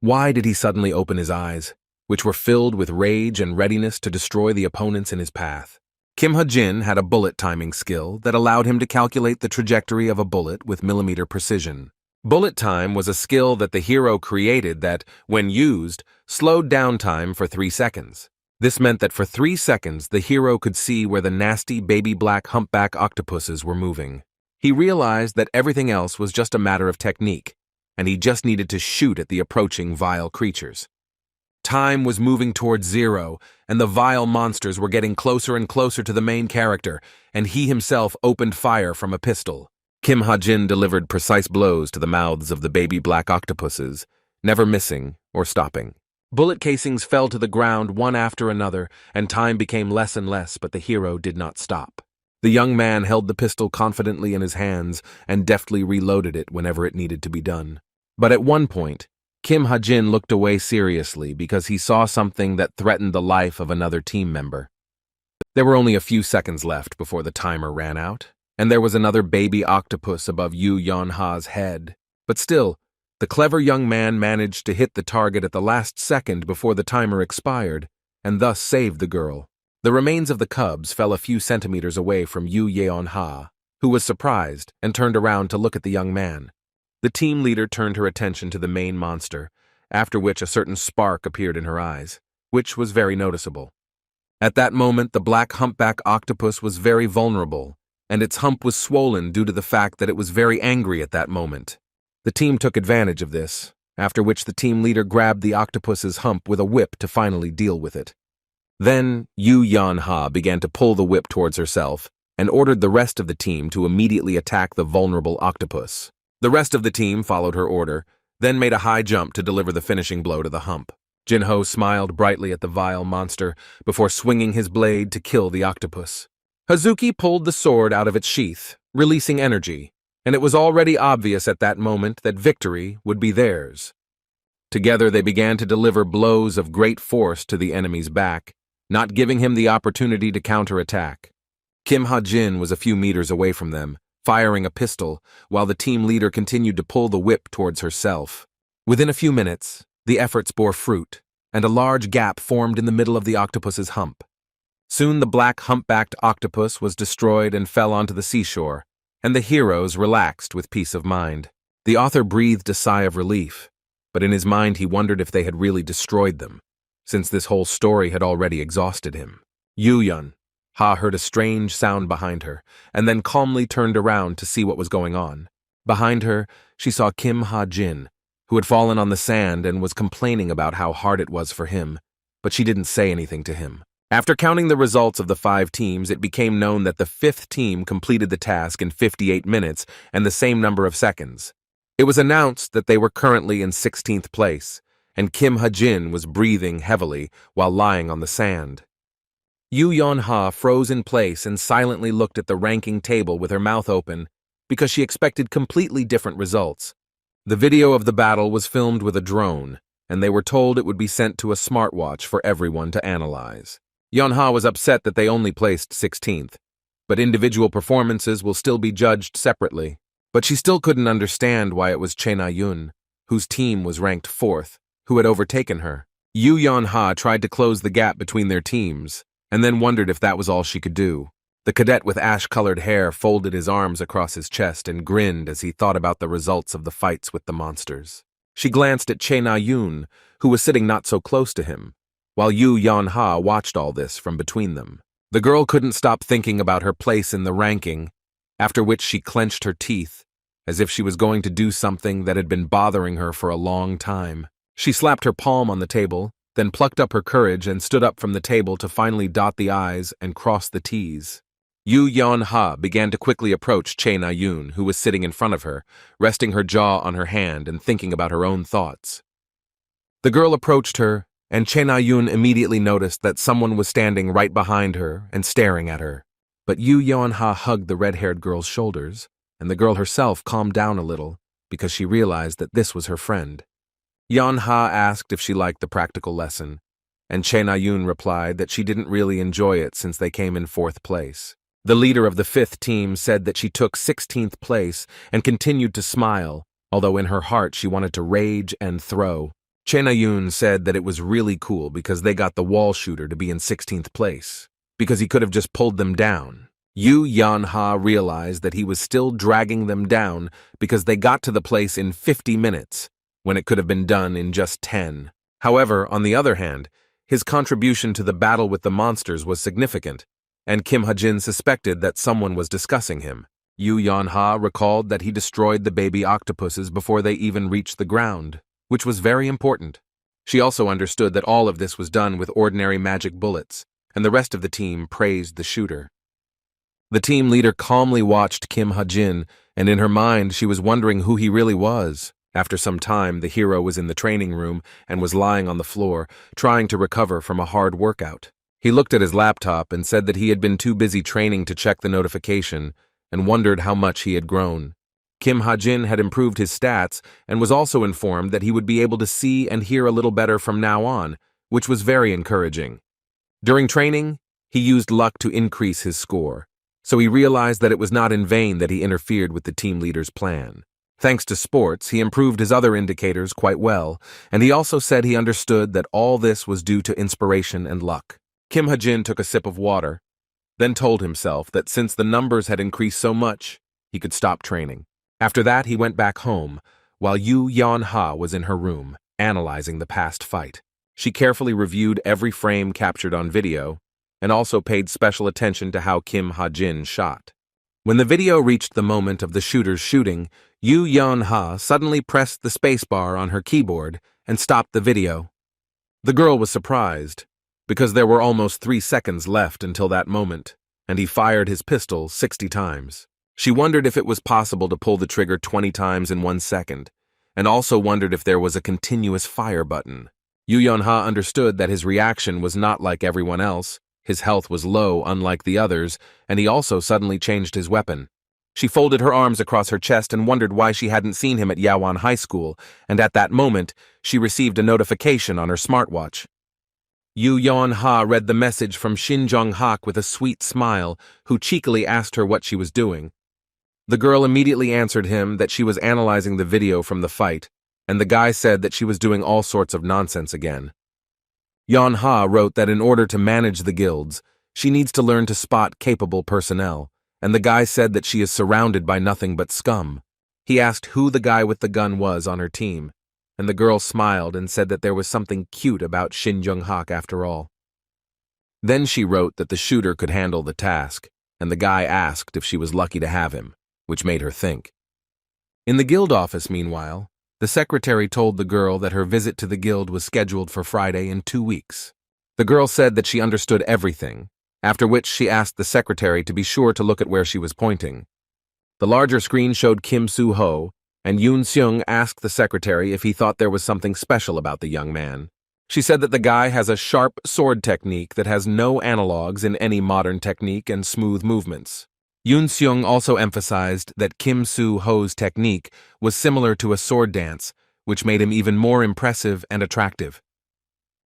Why did he suddenly open his eyes, which were filled with rage and readiness to destroy the opponents in his path? Kim Ha-jin had a bullet timing skill that allowed him to calculate the trajectory of a bullet with millimeter precision. Bullet time was a skill that the hero created that, when used, slowed down time for 3 seconds. This meant that for 3 seconds the hero could see where the nasty baby black humpback octopuses were moving. He realized that everything else was just a matter of technique, and he just needed to shoot at the approaching vile creatures. Time was moving towards zero, and the vile monsters were getting closer and closer to the main character, and he himself opened fire from a pistol. Kim Ha-jin delivered precise blows to the mouths of the baby black octopuses, never missing or stopping. Bullet casings fell to the ground one after another, and time became less and less, but the hero did not stop. The young man held the pistol confidently in his hands and deftly reloaded it whenever it needed to be done. But at one point, Kim Ha-jin looked away seriously because he saw something that threatened the life of another team member. There were only a few seconds left before the timer ran out, and there was another baby octopus above Yu Yeon-ha's head. But still, the clever young man managed to hit the target at the last second before the timer expired, and thus saved the girl. The remains of the cubs fell a few centimeters away from Yu Yeon-ha, who was surprised and turned around to look at the young man. The team leader turned her attention to the main monster, after which a certain spark appeared in her eyes, which was very noticeable. At that moment, the black humpback octopus was very vulnerable, and its hump was swollen due to the fact that it was very angry at that moment. The team took advantage of this, after which the team leader grabbed the octopus's hump with a whip to finally deal with it. Then, Yu Yeon-ha began to pull the whip towards herself and ordered the rest of the team to immediately attack the vulnerable octopus. The rest of the team followed her order, then made a high jump to deliver the finishing blow to the hump. Jin-ho smiled brightly at the vile monster before swinging his blade to kill the octopus. Hazuki pulled the sword out of its sheath, releasing energy, and it was already obvious at that moment that victory would be theirs. Together they began to deliver blows of great force to the enemy's back, not giving him the opportunity to counterattack. Kim Ha-jin was a few meters away from them, firing a pistol, while the team leader continued to pull the whip towards herself. Within a few minutes, the efforts bore fruit, and a large gap formed in the middle of the octopus's hump. Soon the black humpbacked octopus was destroyed and fell onto the seashore, and the heroes relaxed with peace of mind. The author breathed a sigh of relief, but in his mind he wondered if they had really destroyed them, since this whole story had already exhausted him. Yu Yeon-ha heard a strange sound behind her, and then calmly turned around to see what was going on. Behind her, she saw Kim Ha-jin, who had fallen on the sand and was complaining about how hard it was for him, but she didn't say anything to him. After counting the results of the 5 teams, it became known that the 5th team completed the task in 58 minutes and the same number of seconds. It was announced that they were currently in 16th place, and Kim Ha-jin was breathing heavily while lying on the sand. Yu Yeon-ha froze in place and silently looked at the ranking table with her mouth open because she expected completely different results. The video of the battle was filmed with a drone, and they were told it would be sent to a smartwatch for everyone to analyze. Yeon-ha was upset that they only placed 16th, but individual performances will still be judged separately. But she still couldn't understand why it was Che Na-yoon, whose team was ranked 4th, who had overtaken her. Yu Yeon-ha tried to close the gap between their teams, and then wondered if that was all she could do. The cadet with ash-colored hair folded his arms across his chest and grinned as he thought about the results of the fights with the monsters. She glanced at Che Na-yoon, who was sitting not so close to him, while Yu Yeon-ha watched all this from between them. The girl couldn't stop thinking about her place in the ranking, after which she clenched her teeth, as if she was going to do something that had been bothering her for a long time. She slapped her palm on the table, then plucked up her courage and stood up from the table to finally dot the I's and cross the T's. Yu Yeon-ha began to quickly approach Chae Na-yoon, who was sitting in front of her, resting her jaw on her hand and thinking about her own thoughts. The girl approached her, and Chae Na-yoon immediately noticed that someone was standing right behind her and staring at her. But Yu Yeon-ha hugged the red-haired girl's shoulders, and the girl herself calmed down a little because she realized that this was her friend. Yeon-ha asked if she liked the practical lesson, and Chae Na-yoon replied that she didn't really enjoy it since they came in 4th place. The leader of the 5th team said that she took 16th place and continued to smile, although in her heart she wanted to rage and throw. Chae Na-yoon said that it was really cool because they got the wall shooter to be in 16th place, because he could have just pulled them down. Yu Yeon-ha realized that he was still dragging them down because they got to the place in 50 minutes, when it could have been done in just 10. However, on the other hand, his contribution to the battle with the monsters was significant, and Kim Ha-jin suspected that someone was discussing him. Yu Yeon-ha recalled that he destroyed the baby octopuses before they even reached the ground, which was very important. She also understood that all of this was done with ordinary magic bullets, and the rest of the team praised the shooter. The team leader calmly watched Kim Ha-jin, and in her mind she was wondering who he really was. After some time, the hero was in the training room and was lying on the floor, trying to recover from a hard workout. He looked at his laptop and said that he had been too busy training to check the notification and wondered how much he had grown. Kim Ha-jin had improved his stats and was also informed that he would be able to see and hear a little better from now on, which was very encouraging. During training, he used luck to increase his score, so he realized that it was not in vain that he interfered with the team leader's plan. Thanks to sports, he improved his other indicators quite well, and he also said he understood that all this was due to inspiration and luck. Kim Ha-jin took a sip of water, then told himself that since the numbers had increased so much, he could stop training. After that, he went back home, while Yu Yeon-ha was in her room, analyzing the past fight. She carefully reviewed every frame captured on video, and also paid special attention to how Kim Ha-jin shot. When the video reached the moment of the shooter's shooting, Yu Yeon-ha suddenly pressed the spacebar on her keyboard and stopped the video. The girl was surprised, because there were almost 3 seconds left until that moment, and he fired his pistol 60 times. She wondered if it was possible to pull the trigger 20 times in 1 second, and also wondered if there was a continuous fire button. Yu Yeon-ha understood that his reaction was not like everyone else. His health was low, unlike the others, and he also suddenly changed his weapon. She folded her arms across her chest and wondered why she hadn't seen him at Yawan High School, and at that moment, she received a notification on her smartwatch. Yu Yeon-ha read the message from Shin Jong-hak with a sweet smile, who cheekily asked her what she was doing. The girl immediately answered him that she was analyzing the video from the fight, and the guy said that she was doing all sorts of nonsense again. Yeon-ha wrote that in order to manage the guilds, she needs to learn to spot capable personnel, and the guy said that she is surrounded by nothing but scum. He asked who the guy with the gun was on her team, and the girl smiled and said that there was something cute about Shin Jong-hak after all. Then she wrote that the shooter could handle the task, and the guy asked if she was lucky to have him, which made her think. In the guild office, meanwhile, the secretary told the girl that her visit to the guild was scheduled for Friday in 2 weeks. The girl said that she understood everything, after which she asked the secretary to be sure to look at where she was pointing. The larger screen showed Kim Soo-ho, and Yoon Seung asked the secretary if he thought there was something special about the young man. She said that the guy has a sharp sword technique that has no analogs in any modern technique and smooth movements. Yoon Seung also emphasized that Kim Soo-ho's technique was similar to a sword dance, which made him even more impressive and attractive.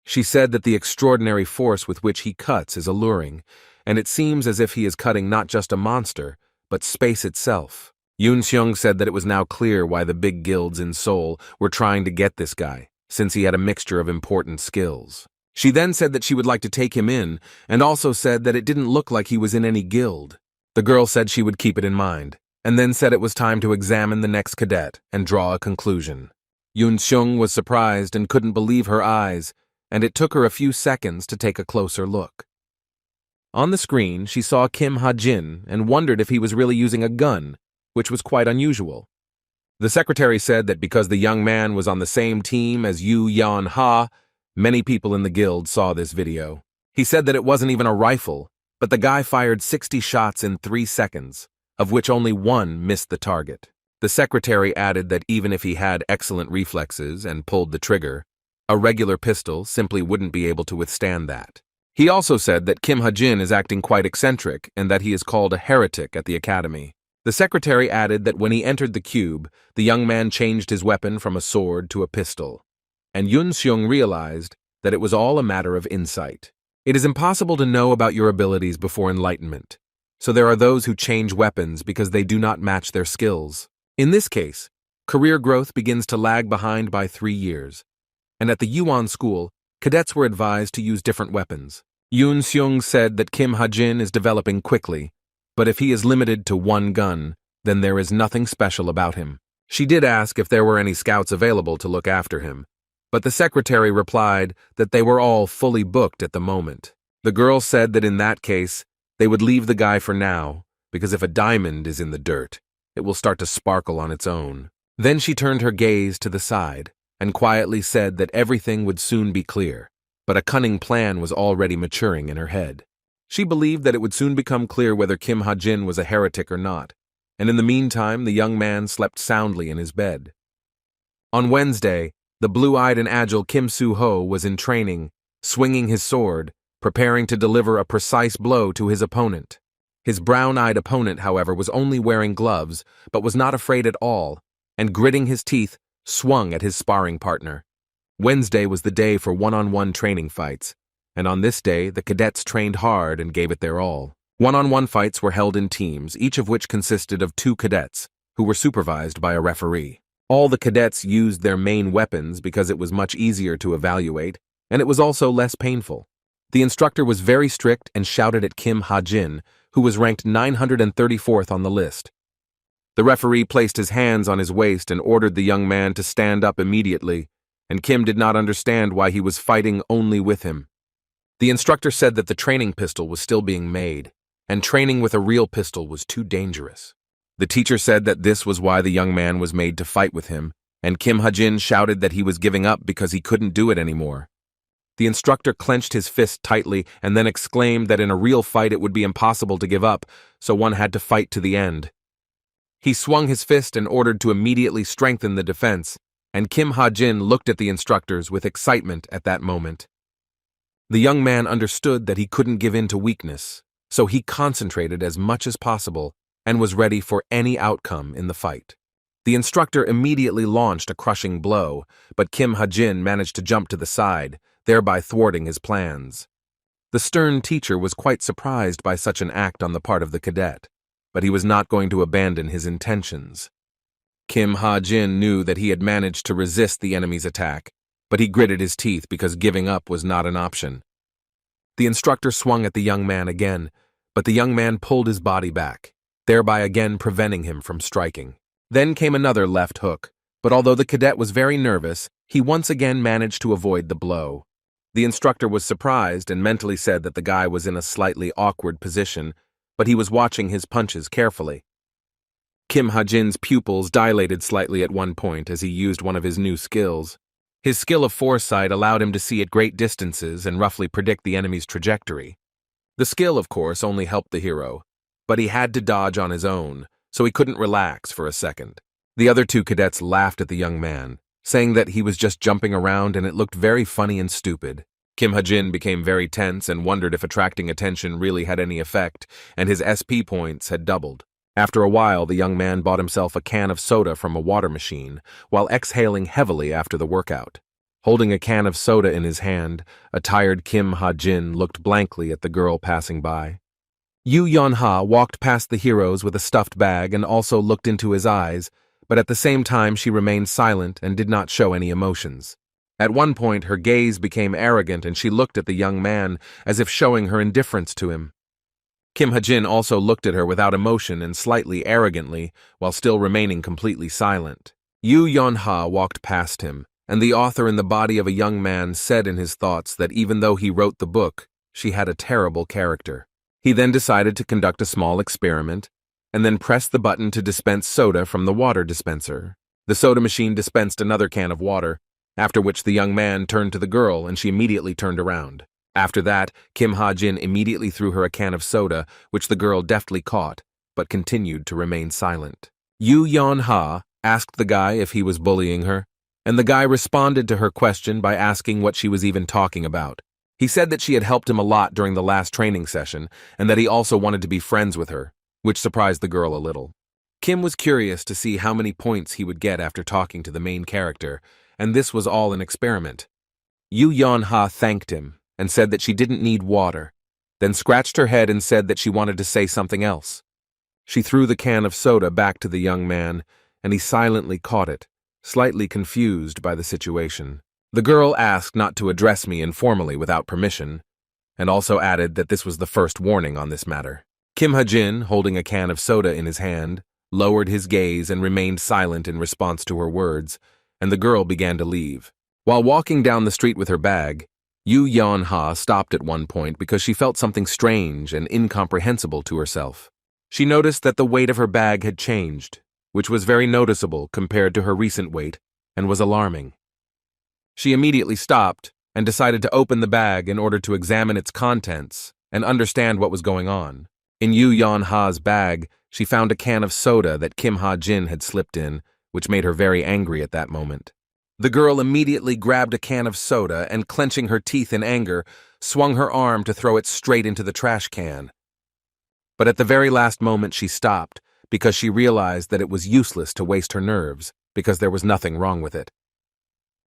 She said that the extraordinary force with which he cuts is alluring, and it seems as if he is cutting not just a monster, but space itself. Yoon Seung said that it was now clear why the big guilds in Seoul were trying to get this guy, since he had a mixture of important skills. She then said that she would like to take him in, and also said that it didn't look like he was in any guild. The girl said she would keep it in mind, and then said it was time to examine the next cadet and draw a conclusion. Yoon Seung was surprised and couldn't believe her eyes, and it took her a few seconds to take a closer look. On the screen, she saw Kim Ha-jin and wondered if he was really using a gun, which was quite unusual. The secretary said that because the young man was on the same team as Yoo Yeon-ha, many people in the guild saw this video. He said that it wasn't even a rifle, but the guy fired 60 shots in 3 seconds, of which only one missed the target. The secretary added that even if he had excellent reflexes and pulled the trigger, a regular pistol simply wouldn't be able to withstand that. He also said that Kim Ha-jin is acting quite eccentric and that he is called a heretic at the academy. The secretary added that when he entered the cube, the young man changed his weapon from a sword to a pistol. And Yoon Seung realized that it was all a matter of insight. It is impossible to know about your abilities before enlightenment, so there are those who change weapons because they do not match their skills. In this case, career growth begins to lag behind by 3 years, and at the Yuan school, cadets were advised to use different weapons. Yoon Seung said that Kim Ha-jin is developing quickly, but if he is limited to one gun, then there is nothing special about him. She did ask if there were any scouts available to look after him, but the secretary replied that they were all fully booked at the moment. The girl said that in that case, they would leave the guy for now, because if a diamond is in the dirt, it will start to sparkle on its own. Then she turned her gaze to the side and quietly said that everything would soon be clear, but a cunning plan was already maturing in her head. She believed that it would soon become clear whether Kim Ha-jin was a heretic or not, and in the meantime the young man slept soundly in his bed. On Wednesday, the blue-eyed and agile Kim Soo-ho was in training, swinging his sword, preparing to deliver a precise blow to his opponent. His brown-eyed opponent, however, was only wearing gloves, but was not afraid at all, and gritting his teeth, swung at his sparring partner. Wednesday was the day for one-on-one training fights, and on this day the cadets trained hard and gave it their all. One-on-one fights were held in teams, each of which consisted of 2 cadets, who were supervised by a referee. All the cadets used their main weapons because it was much easier to evaluate, and it was also less painful. The instructor was very strict and shouted at Kim Ha-jin, who was ranked 934th on the list. The referee placed his hands on his waist and ordered the young man to stand up immediately, and Kim did not understand why he was fighting only with him. The instructor said that the training pistol was still being made, and training with a real pistol was too dangerous. The teacher said that this was why the young man was made to fight with him, and Kim Ha-jin shouted that he was giving up because he couldn't do it anymore. The instructor clenched his fist tightly and then exclaimed that in a real fight it would be impossible to give up, so one had to fight to the end. He swung his fist and ordered to immediately strengthen the defense, and Kim Ha-jin looked at the instructors with excitement at that moment. The young man understood that he couldn't give in to weakness, so he concentrated as much as possible and was ready for any outcome in the fight. The instructor immediately launched a crushing blow, but Kim Ha-jin managed to jump to the side, thereby thwarting his plans. The stern teacher was quite surprised by such an act on the part of the cadet, but he was not going to abandon his intentions. Kim Ha-jin knew that he had managed to resist the enemy's attack, but he gritted his teeth because giving up was not an option. The instructor swung at the young man again, but the young man pulled his body back, thereby again preventing him from striking. Then came another left hook, but although the cadet was very nervous, he once again managed to avoid the blow. The instructor was surprised and mentally said that the guy was in a slightly awkward position, but he was watching his punches carefully. Kim Ha-jin's pupils dilated slightly at one point as he used one of his new skills. His skill of foresight allowed him to see at great distances and roughly predict the enemy's trajectory. The skill, of course, only helped the hero, but he had to dodge on his own, so he couldn't relax for a second. The other 2 cadets laughed at the young man, saying that he was just jumping around and it looked very funny and stupid. Kim Ha-jin became very tense and wondered if attracting attention really had any effect, and his SP points had doubled. After a while, the young man bought himself a can of soda from a water machine, while exhaling heavily after the workout. Holding a can of soda in his hand, a tired Kim Ha-jin looked blankly at the girl passing by. Yoo Yeon-ha walked past the heroes with a stuffed bag and also looked into his eyes, but at the same time she remained silent and did not show any emotions. At one point, her gaze became arrogant and she looked at the young man as if showing her indifference to him. Kim Ha-jin also looked at her without emotion and slightly arrogantly, while still remaining completely silent. Yoo Yeon-ha walked past him, and the author in the body of a young man said in his thoughts that even though he wrote the book, she had a terrible character. He then decided to conduct a small experiment and then pressed the button to dispense soda from the water dispenser. The soda machine dispensed another can of water, after which the young man turned to the girl and she immediately turned around. After that, Kim Ha-jin immediately threw her a can of soda, which the girl deftly caught, but continued to remain silent. Yu Yeon-ha asked the guy if he was bullying her, and the guy responded to her question by asking what she was even talking about. He said that she had helped him a lot during the last training session, and that he also wanted to be friends with her, which surprised the girl a little. Kim was curious to see how many points he would get after talking to the main character, and this was all an experiment. Yu Yeon-ha thanked him and said that she didn't need water, then scratched her head and said that she wanted to say something else. She threw the can of soda back to the young man, and he silently caught it, slightly confused by the situation. The girl asked not to address me informally without permission, and also added that this was the first warning on this matter. Kim Ha-jin, holding a can of soda in his hand, lowered his gaze and remained silent in response to her words, and the girl began to leave. While walking down the street with her bag, Yu Yeon-ha stopped at one point because she felt something strange and incomprehensible to herself. She noticed that the weight of her bag had changed, which was very noticeable compared to her recent weight and was alarming. She immediately stopped and decided to open the bag in order to examine its contents and understand what was going on. In Yu Yeon-ha's bag, she found a can of soda that Kim Ha-jin had slipped in, which made her very angry at that moment. The girl immediately grabbed a can of soda and, clenching her teeth in anger, swung her arm to throw it straight into the trash can. But at the very last moment she stopped because she realized that it was useless to waste her nerves because there was nothing wrong with it.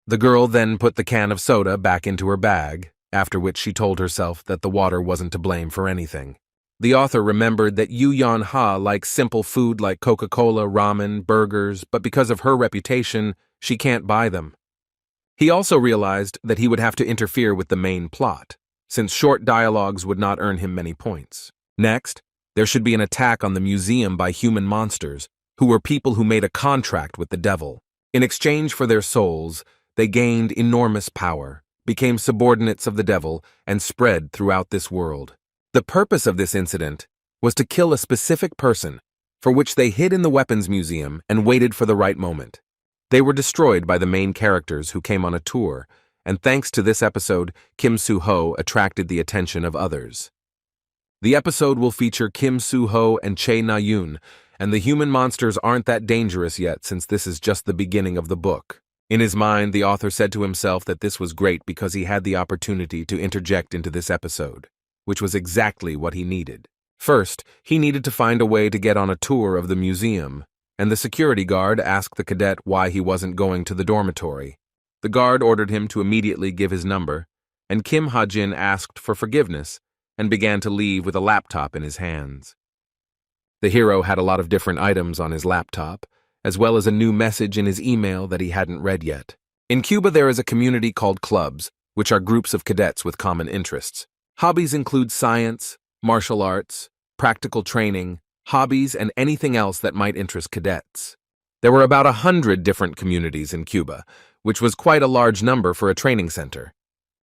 The girl then put the can of soda back into her bag, after which she told herself that the water wasn't to blame for anything. The author remembered that Yu Yeon-ha likes simple food like Coca-Cola, ramen, burgers, but because of her reputation, she can't buy them. He also realized that he would have to interfere with the main plot, since short dialogues would not earn him many points. Next, there should be an attack on the museum by human monsters, who were people who made a contract with the devil. In exchange for their souls, they gained enormous power, became subordinates of the devil, and spread throughout this world. The purpose of this incident was to kill a specific person, for which they hid in the weapons museum and waited for the right moment. They were destroyed by the main characters who came on a tour, and thanks to this episode, Kim Soo-ho attracted the attention of others. The episode will feature Kim Soo-ho and Chae Na-yoon, and the human monsters aren't that dangerous yet since this is just the beginning of the book. In his mind, the author said to himself that this was great because he had the opportunity to interject into this episode, which was exactly what he needed. First, he needed to find a way to get on a tour of the museum, and the security guard asked the cadet why he wasn't going to the dormitory. The guard ordered him to immediately give his number, and Kim Ha-jin asked for forgiveness and began to leave with a laptop in his hands. The hero had a lot of different items on his laptop, as well as a new message in his email that he hadn't read yet. In Cuba, there is a community called clubs, which are groups of cadets with common interests. Hobbies include science, martial arts, practical training, hobbies, and anything else that might interest cadets. There were about 100 different communities in Cuba, which was quite a large number for a training center.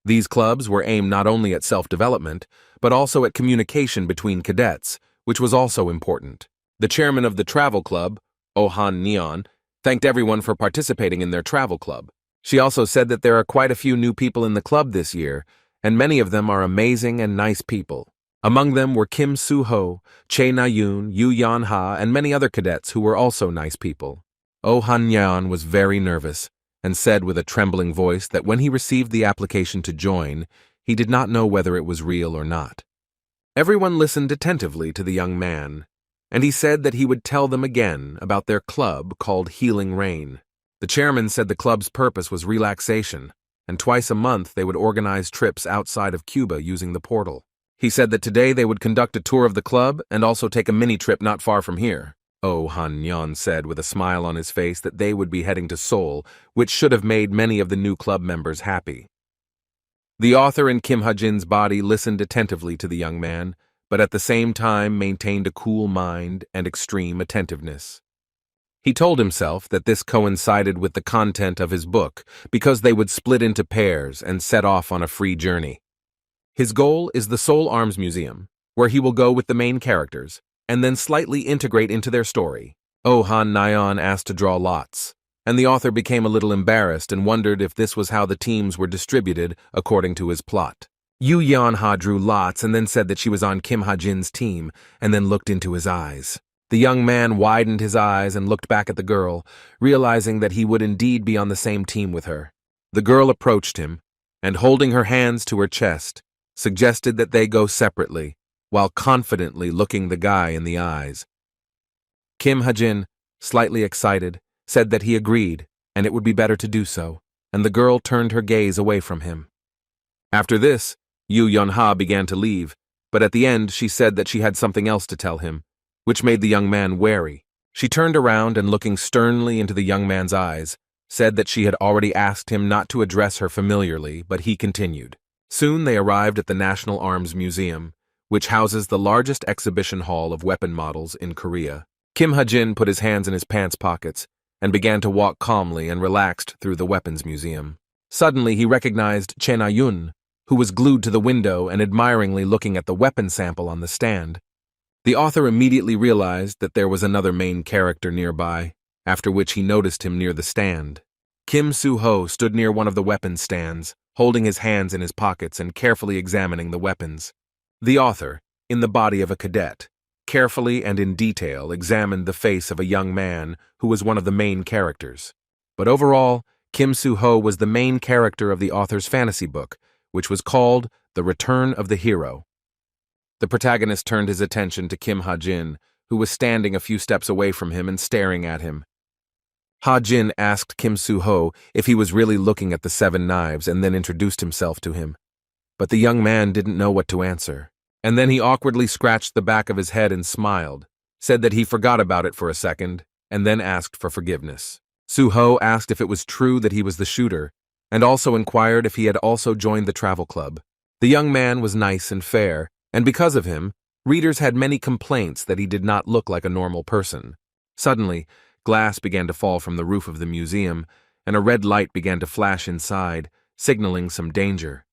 These clubs were aimed not only at self-development, but also at communication between cadets, which was also important. The chairman of the travel club, Oh Han-neon, thanked everyone for participating in their travel club. She also said that there are quite a few new people in the club this year, and many of them are amazing and nice people. Among them were Kim Soo-ho, Chae Na-yoon, Yu Yeon-ha, and many other cadets who were also nice people. Oh Han-neon was very nervous and said with a trembling voice that when he received the application to join, he did not know whether it was real or not. Everyone listened attentively to the young man, and he said that he would tell them again about their club called Healing Rain. The chairman said the club's purpose was relaxation, and twice a month they would organize trips outside of Cuba using the portal. He said that today they would conduct a tour of the club and also take a mini-trip not far from here. Oh Han-neon said with a smile on his face that they would be heading to Seoul, which should have made many of the new club members happy. The author in Kim Ha-jin's body listened attentively to the young man, but at the same time maintained a cool mind and extreme attentiveness. He told himself that this coincided with the content of his book because they would split into pairs and set off on a free journey. His goal is the Seoul Arms Museum, where he will go with the main characters, and then slightly integrate into their story. Oh Han Nyan asked to draw lots, and the author became a little embarrassed and wondered if this was how the teams were distributed according to his plot. Yu Yeonha drew lots and then said that she was on Kim Ha-jin's team, and then looked into his eyes. The young man widened his eyes and looked back at the girl, realizing that he would indeed be on the same team with her. The girl approached him, and holding her hands to her chest, suggested that they go separately, while confidently looking the guy in the eyes. Kim Ha-jin, slightly excited, said that he agreed, and it would be better to do so, and the girl turned her gaze away from him. After this, Yu Yeonha began to leave, but at the end she said that she had something else to tell him, which made the young man wary. She turned around and, looking sternly into the young man's eyes, said that she had already asked him not to address her familiarly, but he continued. Soon they arrived at the National Arms Museum, which houses the largest exhibition hall of weapon models in Korea. Kim Ha-jin put his hands in his pants pockets and began to walk calmly and relaxed through the weapons museum. Suddenly he recognized Che Na-yun, who was glued to the window and admiringly looking at the weapon sample on the stand. The author immediately realized that there was another main character nearby, after which he noticed him near the stand. Kim Soo-ho stood near one of the weapons stands, holding his hands in his pockets and carefully examining the weapons. The author, in the body of a cadet, carefully and in detail examined the face of a young man who was one of the main characters. But overall, Kim Soo-ho was the main character of the author's fantasy book, which was called The Return of the Hero. The protagonist turned his attention to Kim Ha-jin, who was standing a few steps away from him and staring at him. Ha-jin asked Kim Soo-ho if he was really looking at the 7 knives and then introduced himself to him. But the young man didn't know what to answer. And then he awkwardly scratched the back of his head and smiled, said that he forgot about it for a second, and then asked for forgiveness. Soo-ho asked if it was true that he was the shooter, and also inquired if he had also joined the travel club. The young man was nice and fair, and because of him, readers had many complaints that he did not look like a normal person. Suddenly, glass began to fall from the roof of the museum, and a red light began to flash inside, signaling some danger.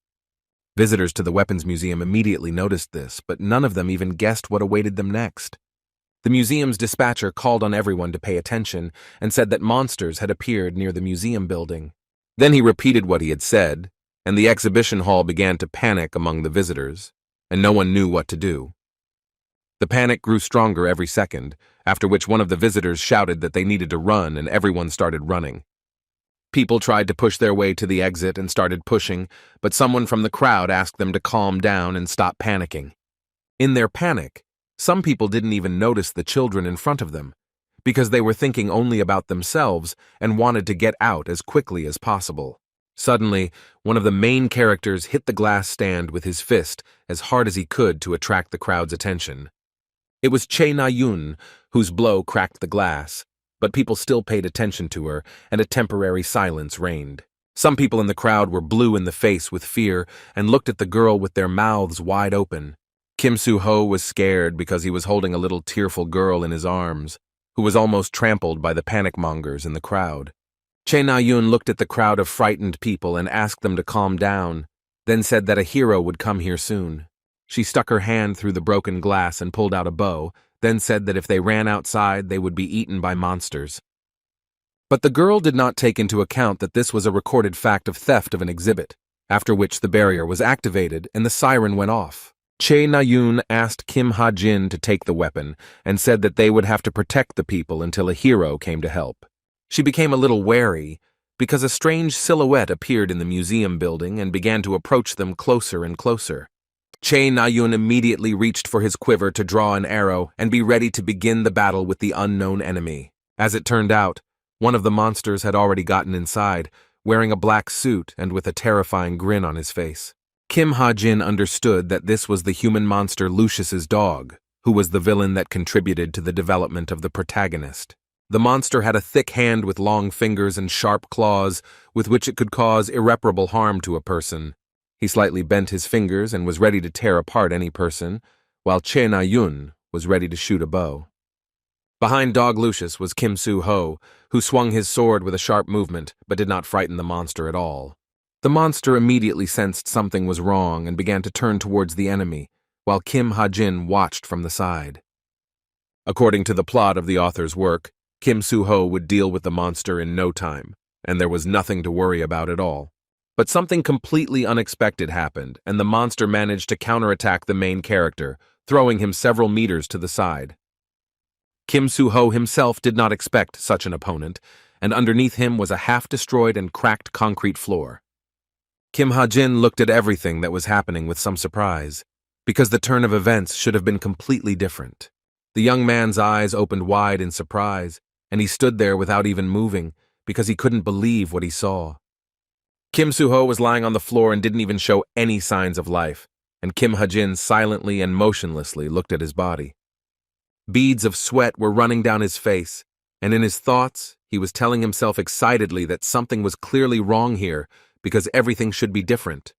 Visitors to the weapons museum immediately noticed this, but none of them even guessed what awaited them next. The museum's dispatcher called on everyone to pay attention and said that monsters had appeared near the museum building. Then he repeated what he had said, and the exhibition hall began to panic among the visitors, and no one knew what to do. The panic grew stronger every second, after which one of the visitors shouted that they needed to run, and everyone started running. People tried to push their way to the exit and started pushing, but someone from the crowd asked them to calm down and stop panicking. In their panic, some people didn't even notice the children in front of them, because they were thinking only about themselves and wanted to get out as quickly as possible. Suddenly, one of the main characters hit the glass stand with his fist as hard as he could to attract the crowd's attention. It was Che Na-yun, whose blow cracked the glass, but people still paid attention to her, and a temporary silence reigned. Some people in the crowd were blue in the face with fear and looked at the girl with their mouths wide open. Kim Soo-ho was scared because he was holding a little tearful girl in his arms, who was almost trampled by the panic-mongers in the crowd. Che Na-yun looked at the crowd of frightened people and asked them to calm down, then said that a hero would come here soon. She stuck her hand through the broken glass and pulled out a bow, then said that if they ran outside, they would be eaten by monsters. But the girl did not take into account that this was a recorded fact of theft of an exhibit, after which the barrier was activated and the siren went off. Che Na-yun asked Kim Ha-jin to take the weapon and said that they would have to protect the people until a hero came to help. She became a little wary because a strange silhouette appeared in the museum building and began to approach them closer and closer. Che Na-yun immediately reached for his quiver to draw an arrow and be ready to begin the battle with the unknown enemy. As it turned out, one of the monsters had already gotten inside, wearing a black suit and with a terrifying grin on his face. Kim Ha-jin understood that this was the human monster Lucius's dog, who was the villain that contributed to the development of the protagonist. The monster had a thick hand with long fingers and sharp claws with which it could cause irreparable harm to a person. He slightly bent his fingers and was ready to tear apart any person, while Che Na-yun was ready to shoot a bow. Behind Dog Lucius was Kim Soo-ho, who swung his sword with a sharp movement but did not frighten the monster at all. The monster immediately sensed something was wrong and began to turn towards the enemy, while Kim Ha-jin watched from the side. According to the plot of the author's work, Kim Soo-ho would deal with the monster in no time, and there was nothing to worry about at all. But something completely unexpected happened, and the monster managed to counterattack the main character, throwing him several meters to the side. Kim Soo-ho himself did not expect such an opponent, and underneath him was a half-destroyed and cracked concrete floor. Kim Ha-jin looked at everything that was happening with some surprise, because the turn of events should have been completely different. The young man's eyes opened wide in surprise, and he stood there without even moving, because he couldn't believe what he saw. Kim Soo-ho was lying on the floor and didn't even show any signs of life, and Kim Ha-jin silently and motionlessly looked at his body. Beads of sweat were running down his face, and in his thoughts, he was telling himself excitedly that something was clearly wrong here, because everything should be different.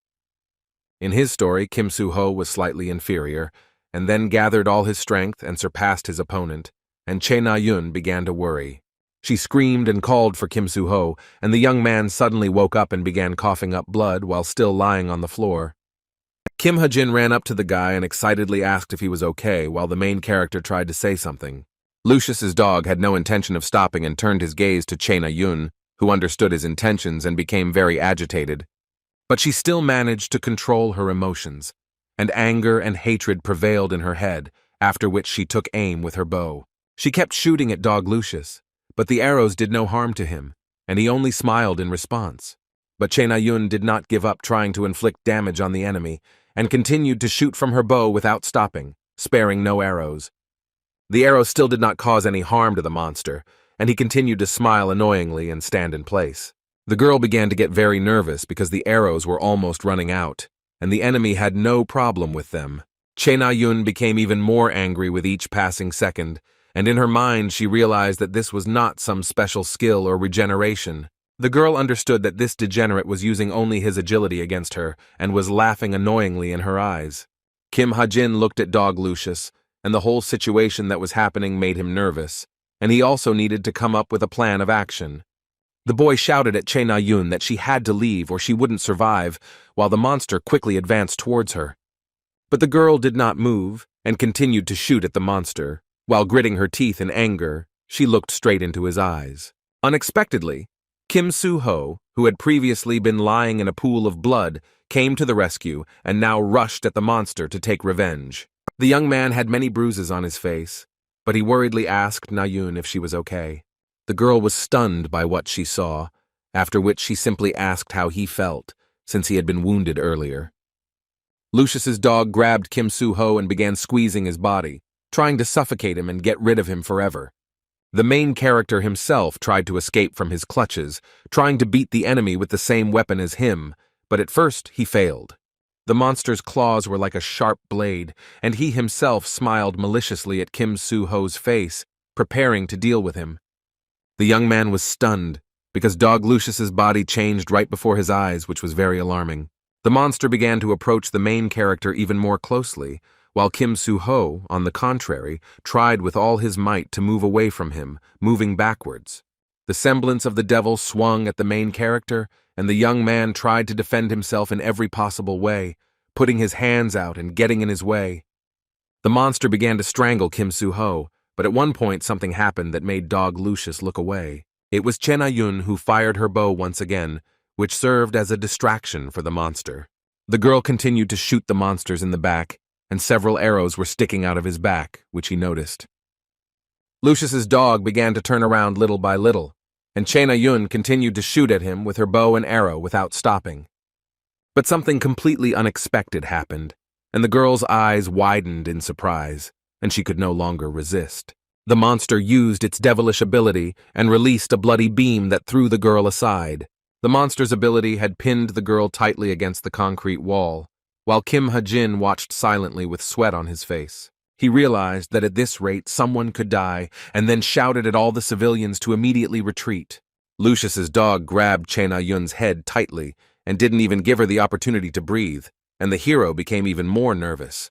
In his story, Kim Soo-ho was slightly inferior, and then gathered all his strength and surpassed his opponent, and Che Na-yun began to worry. She screamed and called for Kim Soo-ho, and the young man suddenly woke up and began coughing up blood while still lying on the floor. Kim Ha-jin ran up to the guy and excitedly asked if he was okay while the main character tried to say something. Lucius's dog had no intention of stopping and turned his gaze to Che Na-yun, who understood his intentions and became very agitated. But she still managed to control her emotions, and anger and hatred prevailed in her head, after which she took aim with her bow. She kept shooting at dog Lucius, but the arrows did no harm to him, and he only smiled in response. But Che Na-yun did not give up trying to inflict damage on the enemy, and continued to shoot from her bow without stopping, sparing no arrows. The arrows still did not cause any harm to the monster, and he continued to smile annoyingly and stand in place. The girl began to get very nervous because the arrows were almost running out, and the enemy had no problem with them. Che Na-yun became even more angry with each passing second, and in her mind she realized that this was not some special skill or regeneration. The girl understood that this degenerate was using only his agility against her, and was laughing annoyingly in her eyes. Kim Ha-jin looked at dog Lucius, and the whole situation that was happening made him nervous, and he also needed to come up with a plan of action. The boy shouted at Che Na-yun that she had to leave or she wouldn't survive, while the monster quickly advanced towards her. But the girl did not move, and continued to shoot at the monster. While gritting her teeth in anger, she looked straight into his eyes. Unexpectedly, Kim Soo-ho, who had previously been lying in a pool of blood, came to the rescue and now rushed at the monster to take revenge. The young man had many bruises on his face, but he worriedly asked Na-yun if she was okay. The girl was stunned by what she saw, after which she simply asked how he felt, since he had been wounded earlier. Lucius's dog grabbed Kim Soo-ho and began squeezing his body, trying to suffocate him and get rid of him forever. The main character himself tried to escape from his clutches, trying to beat the enemy with the same weapon as him, but at first he failed. The monster's claws were like a sharp blade, and he himself smiled maliciously at Kim Soo-ho's face, preparing to deal with him. The young man was stunned, because dog Lucius's body changed right before his eyes, which was very alarming. The monster began to approach the main character even more closely, while Kim Soo-ho, on the contrary, tried with all his might to move away from him, moving backwards. The semblance of the devil swung at the main character, and the young man tried to defend himself in every possible way, putting his hands out and getting in his way. The monster began to strangle Kim Soo-ho, but at one point something happened that made dog Lucius look away. It was Che Na-yun who fired her bow once again, which served as a distraction for the monster. The girl continued to shoot the monsters in the back, and several arrows were sticking out of his back, which he noticed. Lucius's dog began to turn around little by little, and Che Na-yun continued to shoot at him with her bow and arrow without stopping. But something completely unexpected happened, and the girl's eyes widened in surprise, and she could no longer resist. The monster used its devilish ability and released a bloody beam that threw the girl aside. The monster's ability had pinned the girl tightly against the concrete wall, while Kim Ha-jin watched silently with sweat on his face. He realized that at this rate someone could die, and then shouted at all the civilians to immediately retreat. Lucius's dog grabbed Che Na-yun's head tightly and didn't even give her the opportunity to breathe, and the hero became even more nervous.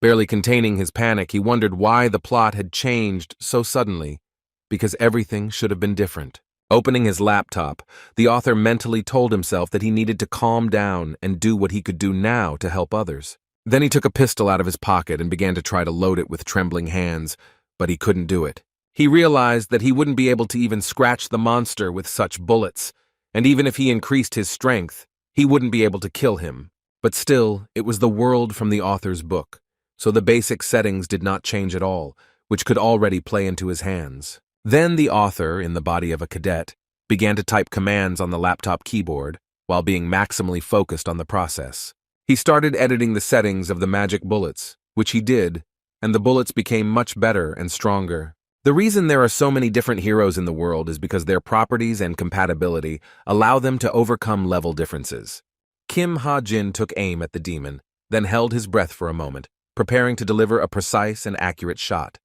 Barely containing his panic, he wondered why the plot had changed so suddenly, because everything should have been different. Opening his laptop, the author mentally told himself that he needed to calm down and do what he could do now to help others. Then he took a pistol out of his pocket and began to try to load it with trembling hands, but he couldn't do it. He realized that he wouldn't be able to even scratch the monster with such bullets, and even if he increased his strength, he wouldn't be able to kill him. But still, it was the world from the author's book, so the basic settings did not change at all, which could already play into his hands. Then the author, in the body of a cadet, began to type commands on the laptop keyboard while being maximally focused on the process. He started editing the settings of the magic bullets, which he did, and the bullets became much better and stronger. The reason there are so many different heroes in the world is because their properties and compatibility allow them to overcome level differences. Kim Ha-jin took aim at the demon, then held his breath for a moment, preparing to deliver a precise and accurate shot.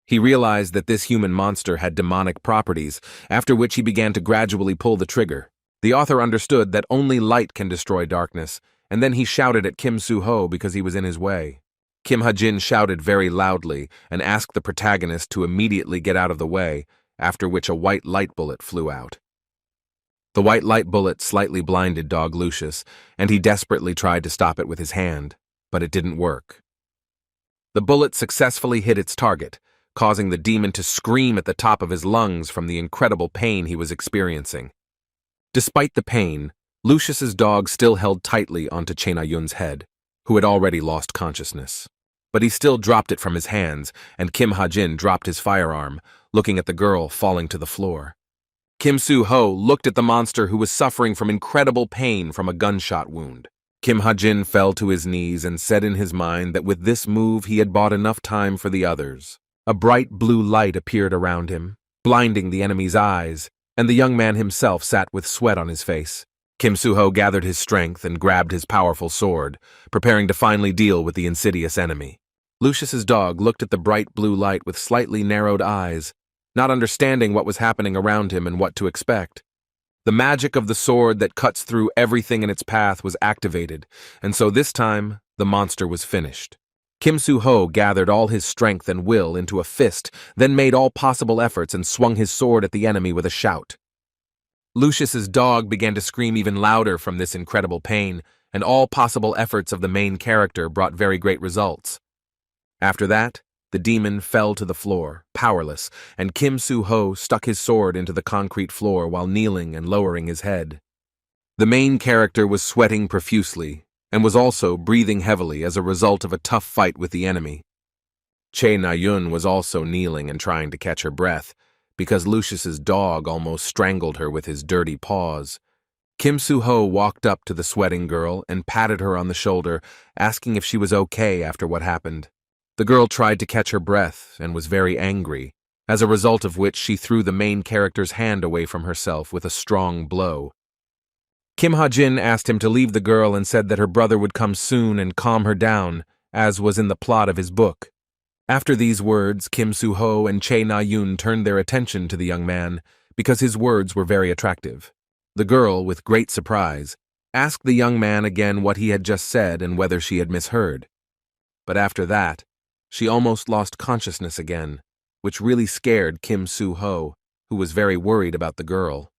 He realized that this human monster had demonic properties, after which he began to gradually pull the trigger. The author understood that only light can destroy darkness, and then he shouted at Kim Soo-ho because he was in his way. Kim Ha-jin shouted very loudly and asked the protagonist to immediately get out of the way, after which a white light bullet flew out. The white light bullet slightly blinded Dog Lucius, and he desperately tried to stop it with his hand, but it didn't work. The bullet successfully hit its target, causing the demon to scream at the top of his lungs from the incredible pain he was experiencing. Despite the pain, Lucius's dog still held tightly onto Chae Na-yun's head, who had already lost consciousness. But he still dropped it from his hands, and Kim Ha-jin dropped his firearm, looking at the girl falling to the floor. Kim Soo-ho looked at the monster who was suffering from incredible pain from a gunshot wound. Kim Ha-jin fell to his knees and said in his mind that with this move he had bought enough time for the others. A bright blue light appeared around him, blinding the enemy's eyes, and the young man himself sat with sweat on his face. Kim Soo-ho gathered his strength and grabbed his powerful sword, preparing to finally deal with the insidious enemy. Lucius's dog looked at the bright blue light with slightly narrowed eyes, not understanding what was happening around him and what to expect. The magic of the sword that cuts through everything in its path was activated, and so this time, the monster was finished. Kim Soo-ho gathered all his strength and will into a fist, then made all possible efforts and swung his sword at the enemy with a shout. Lucius's dog began to scream even louder from this incredible pain, and all possible efforts of the main character brought very great results. After that, the demon fell to the floor, powerless, and Kim Soo-ho stuck his sword into the concrete floor while kneeling and lowering his head. The main character was sweating profusely, and was also breathing heavily as a result of a tough fight with the enemy. Chae Na-yun was also kneeling and trying to catch her breath, because Lucius's dog almost strangled her with his dirty paws. Kim Soo-ho walked up to the sweating girl and patted her on the shoulder, asking if she was okay after what happened. The girl tried to catch her breath and was very angry, as a result of which she threw the main character's hand away from herself with a strong blow. Kim Ha-jin asked him to leave the girl and said that her brother would come soon and calm her down, as was in the plot of his book. After these words, Kim Soo-ho and Chae Na-yun turned their attention to the young man because his words were very attractive. The girl, with great surprise, asked the young man again what he had just said and whether she had misheard. But after that, she almost lost consciousness again, which really scared Kim Soo-ho, who was very worried about the girl.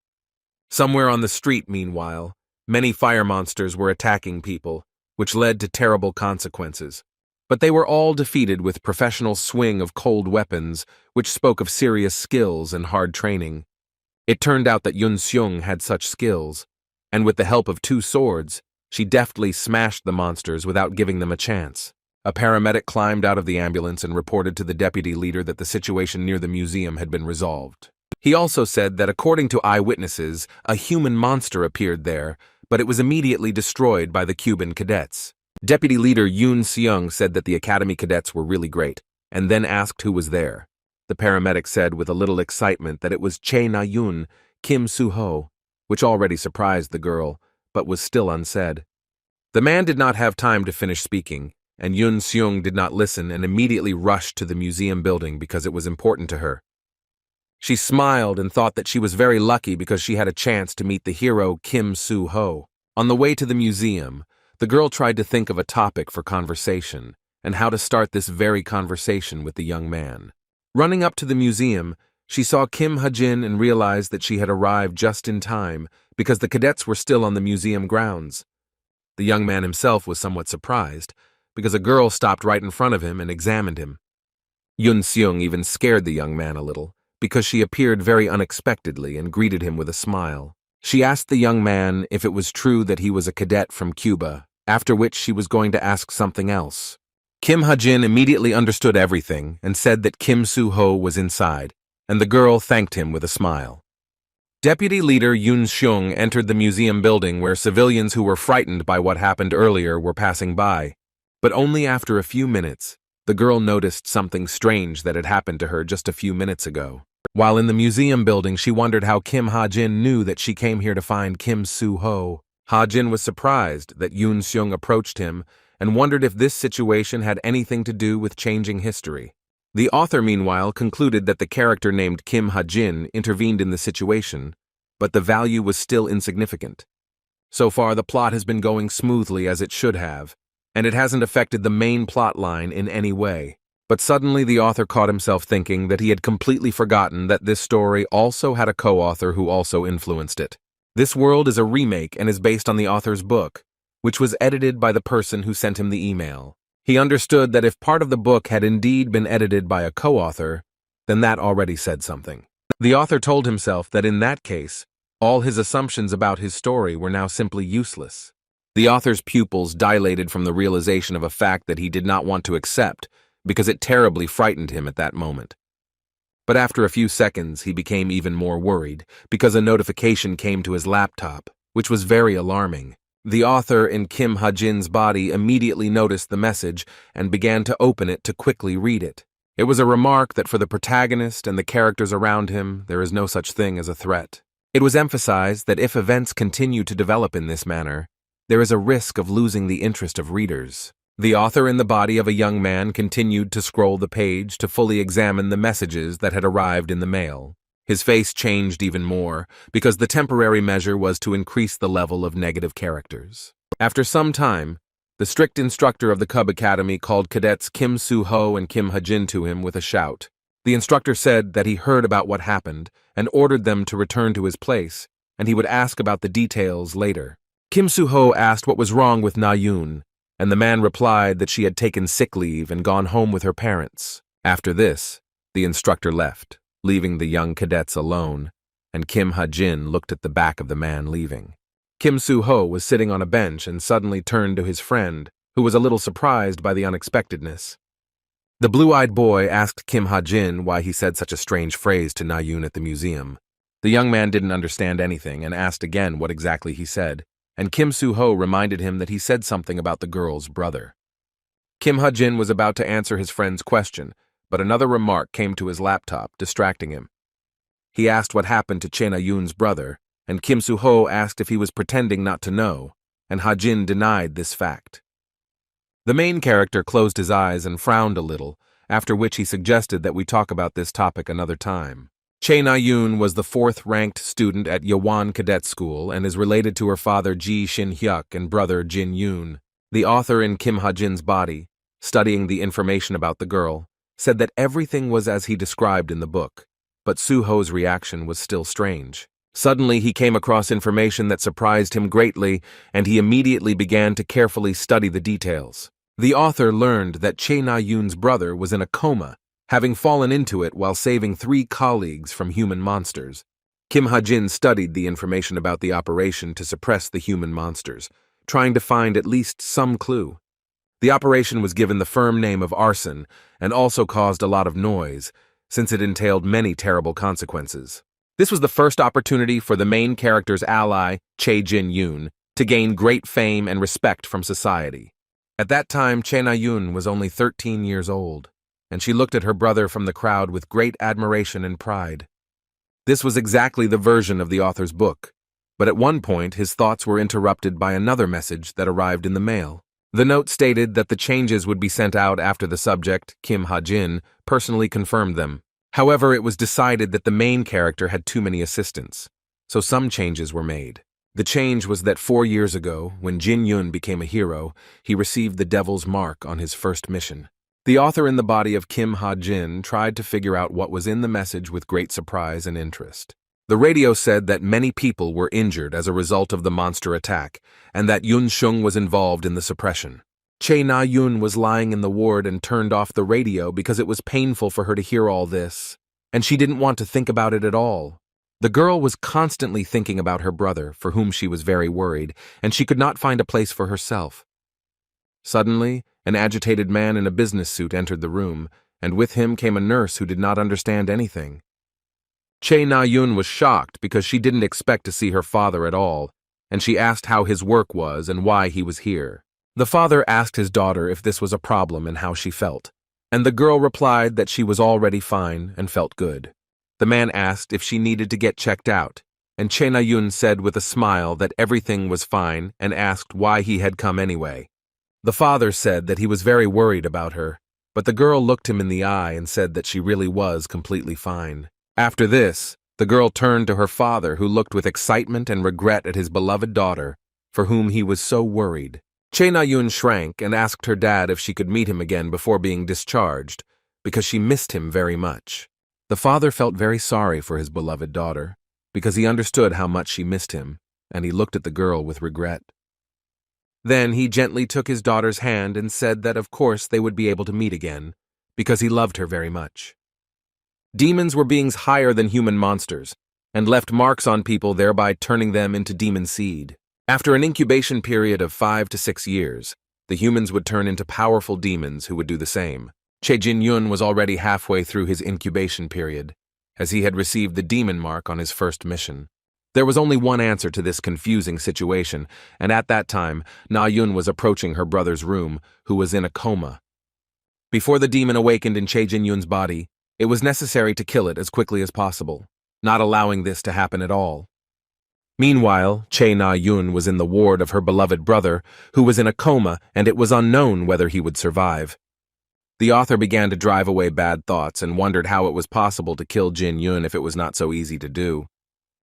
Somewhere on the street, meanwhile, many fire monsters were attacking people, which led to terrible consequences. But they were all defeated with professional swing of cold weapons, which spoke of serious skills and hard training. It turned out that Yun Seung had such skills, and with the help of 2 swords, she deftly smashed the monsters without giving them a chance. A paramedic climbed out of the ambulance and reported to the deputy leader that the situation near the museum had been resolved. He also said that according to eyewitnesses, a human monster appeared there, but it was immediately destroyed by the Cuban cadets. Deputy Leader Yoon Seung said that the Academy cadets were really great, and then asked who was there. The paramedic said with a little excitement that it was Chae Na-yun, Kim Soo-ho, which already surprised the girl, but was still unsaid. The man did not have time to finish speaking, and Yoon Seung did not listen and immediately rushed to the museum building because it was important to her. She smiled and thought that she was very lucky because she had a chance to meet the hero Kim Soo-ho. On the way to the museum, the girl tried to think of a topic for conversation and how to start this very conversation with the young man. Running up to the museum, she saw Kim Ha-jin and realized that she had arrived just in time because the cadets were still on the museum grounds. The young man himself was somewhat surprised, because a girl stopped right in front of him and examined him. Yun Seung even scared the young man a little, because she appeared very unexpectedly and greeted him with a smile. She asked the young man if it was true that he was a cadet from Cuba, after which she was going to ask something else. Kim Ha-jin immediately understood everything and said that Kim Soo-ho was inside, and the girl thanked him with a smile. Deputy Leader Yoon Seung entered the museum building where civilians who were frightened by what happened earlier were passing by, but only after a few minutes, the girl noticed something strange that had happened to her just a few minutes ago. While in the museum building, she wondered how Kim Ha-jin knew that she came here to find Kim Soo-ho. Ha-jin was surprised that Yoon Seung approached him and wondered if this situation had anything to do with changing history. The author, meanwhile, concluded that the character named Kim Ha-jin intervened in the situation, but the value was still insignificant. So far, the plot has been going smoothly as it should have, and it hasn't affected the main plot line in any way. But suddenly the author caught himself thinking that he had completely forgotten that this story also had a co-author who also influenced it. This world is a remake and is based on the author's book, which was edited by the person who sent him the email. He understood that if part of the book had indeed been edited by a co-author, then that already said something. The author told himself that in that case, all his assumptions about his story were now simply useless. The author's pupils dilated from the realization of a fact that he did not want to accept, because it terribly frightened him at that moment. But after a few seconds, he became even more worried, because a notification came to his laptop, which was very alarming. The author in Kim Ha-jin's body immediately noticed the message and began to open it to quickly read it. It was a remark that for the protagonist and the characters around him, there is no such thing as a threat. It was emphasized that if events continue to develop in this manner, there is a risk of losing the interest of readers. The author in the body of a young man continued to scroll the page to fully examine the messages that had arrived in the mail. His face changed even more, because the temporary measure was to increase the level of negative characters. After some time, the strict instructor of the Cub Academy called cadets Kim Soo-ho and Kim Ha-jin to him with a shout. The instructor said that he heard about what happened and ordered them to return to his place, and he would ask about the details later. Kim Soo-ho asked what was wrong with Na-yoon, and the man replied that she had taken sick leave and gone home with her parents. After this, the instructor left, leaving the young cadets alone, and Kim Ha-jin looked at the back of the man leaving. Kim Soo-ho was sitting on a bench and suddenly turned to his friend, who was a little surprised by the unexpectedness. The blue-eyed boy asked Kim Ha-jin why he said such a strange phrase to Na-yoon at the museum. The young man didn't understand anything and asked again what exactly he said, and Kim Soo-ho reminded him that he said something about the girl's brother. Kim Ha-jin was about to answer his friend's question, but another remark came to his laptop, distracting him. He asked what happened to Che Na-yoon's brother, and Kim Soo-ho asked if he was pretending not to know, and Ha-jin denied this fact. The main character closed his eyes and frowned a little, after which he suggested that we talk about this topic another time. Che Na-yoon was the 4th-ranked student at Yeowon Cadet School and is related to her father Ji Shin-hyuk and brother Jin Yoon. The author in Kim Ha-jin's body, studying the information about the girl, said that everything was as he described in the book, but Soo-ho's reaction was still strange. Suddenly he came across information that surprised him greatly, and he immediately began to carefully study the details. The author learned that Che Na-yoon's brother was in a coma, having fallen into it while saving 3 colleagues from human monsters. Kim Ha-jin studied the information about the operation to suppress the human monsters, trying to find at least some clue. The operation was given the firm name of arson and also caused a lot of noise, since it entailed many terrible consequences. This was the first opportunity for the main character's ally, Che Jin-yoon, to gain great fame and respect from society. At that time, Che Na-yoon was only 13 years old, and she looked at her brother from the crowd with great admiration and pride. This was exactly the version of the author's book, but at one point his thoughts were interrupted by another message that arrived in the mail. The note stated that the changes would be sent out after the subject, Kim Ha-jin, personally confirmed them. However, it was decided that the main character had too many assistants, so some changes were made. The change was that 4 years ago, when Jin Yoon became a hero, he received the Devil's Mark on his first mission. The author in the body of Kim Ha-jin tried to figure out what was in the message with great surprise and interest. The radio said that many people were injured as a result of the monster attack, and that Yoon Seung was involved in the suppression. Che Na-yun was lying in the ward and turned off the radio because it was painful for her to hear all this, and she didn't want to think about it at all. The girl was constantly thinking about her brother, for whom she was very worried, and she could not find a place for herself. Suddenly, an agitated man in a business suit entered the room, and with him came a nurse who did not understand anything. Che Na-yun was shocked because she didn't expect to see her father at all, and she asked how his work was and why he was here. The father asked his daughter if this was a problem and how she felt, and the girl replied that she was already fine and felt good. The man asked if she needed to get checked out, and Che Na-yun said with a smile that everything was fine and asked why he had come anyway. The father said that he was very worried about her, but the girl looked him in the eye and said that she really was completely fine. After this, the girl turned to her father, who looked with excitement and regret at his beloved daughter, for whom he was so worried. Che Na-yun shrank and asked her dad if she could meet him again before being discharged, because she missed him very much. The father felt very sorry for his beloved daughter, because he understood how much she missed him, and he looked at the girl with regret. Then he gently took his daughter's hand and said that of course they would be able to meet again, because he loved her very much. Demons were beings higher than human monsters, and left marks on people, thereby turning them into demon seed. After an incubation period of 5 to 6 years, the humans would turn into powerful demons who would do the same. Che Jin-yun was already halfway through his incubation period, as he had received the demon mark on his first mission. There was only one answer to this confusing situation, and at that time, Na-yun was approaching her brother's room, who was in a coma. Before the demon awakened in Che Jin-yun's body, it was necessary to kill it as quickly as possible, not allowing this to happen at all. Meanwhile, Che Na-yun was in the ward of her beloved brother, who was in a coma, and it was unknown whether he would survive. The author began to drive away bad thoughts and wondered how it was possible to kill Jin-yun if it was not so easy to do.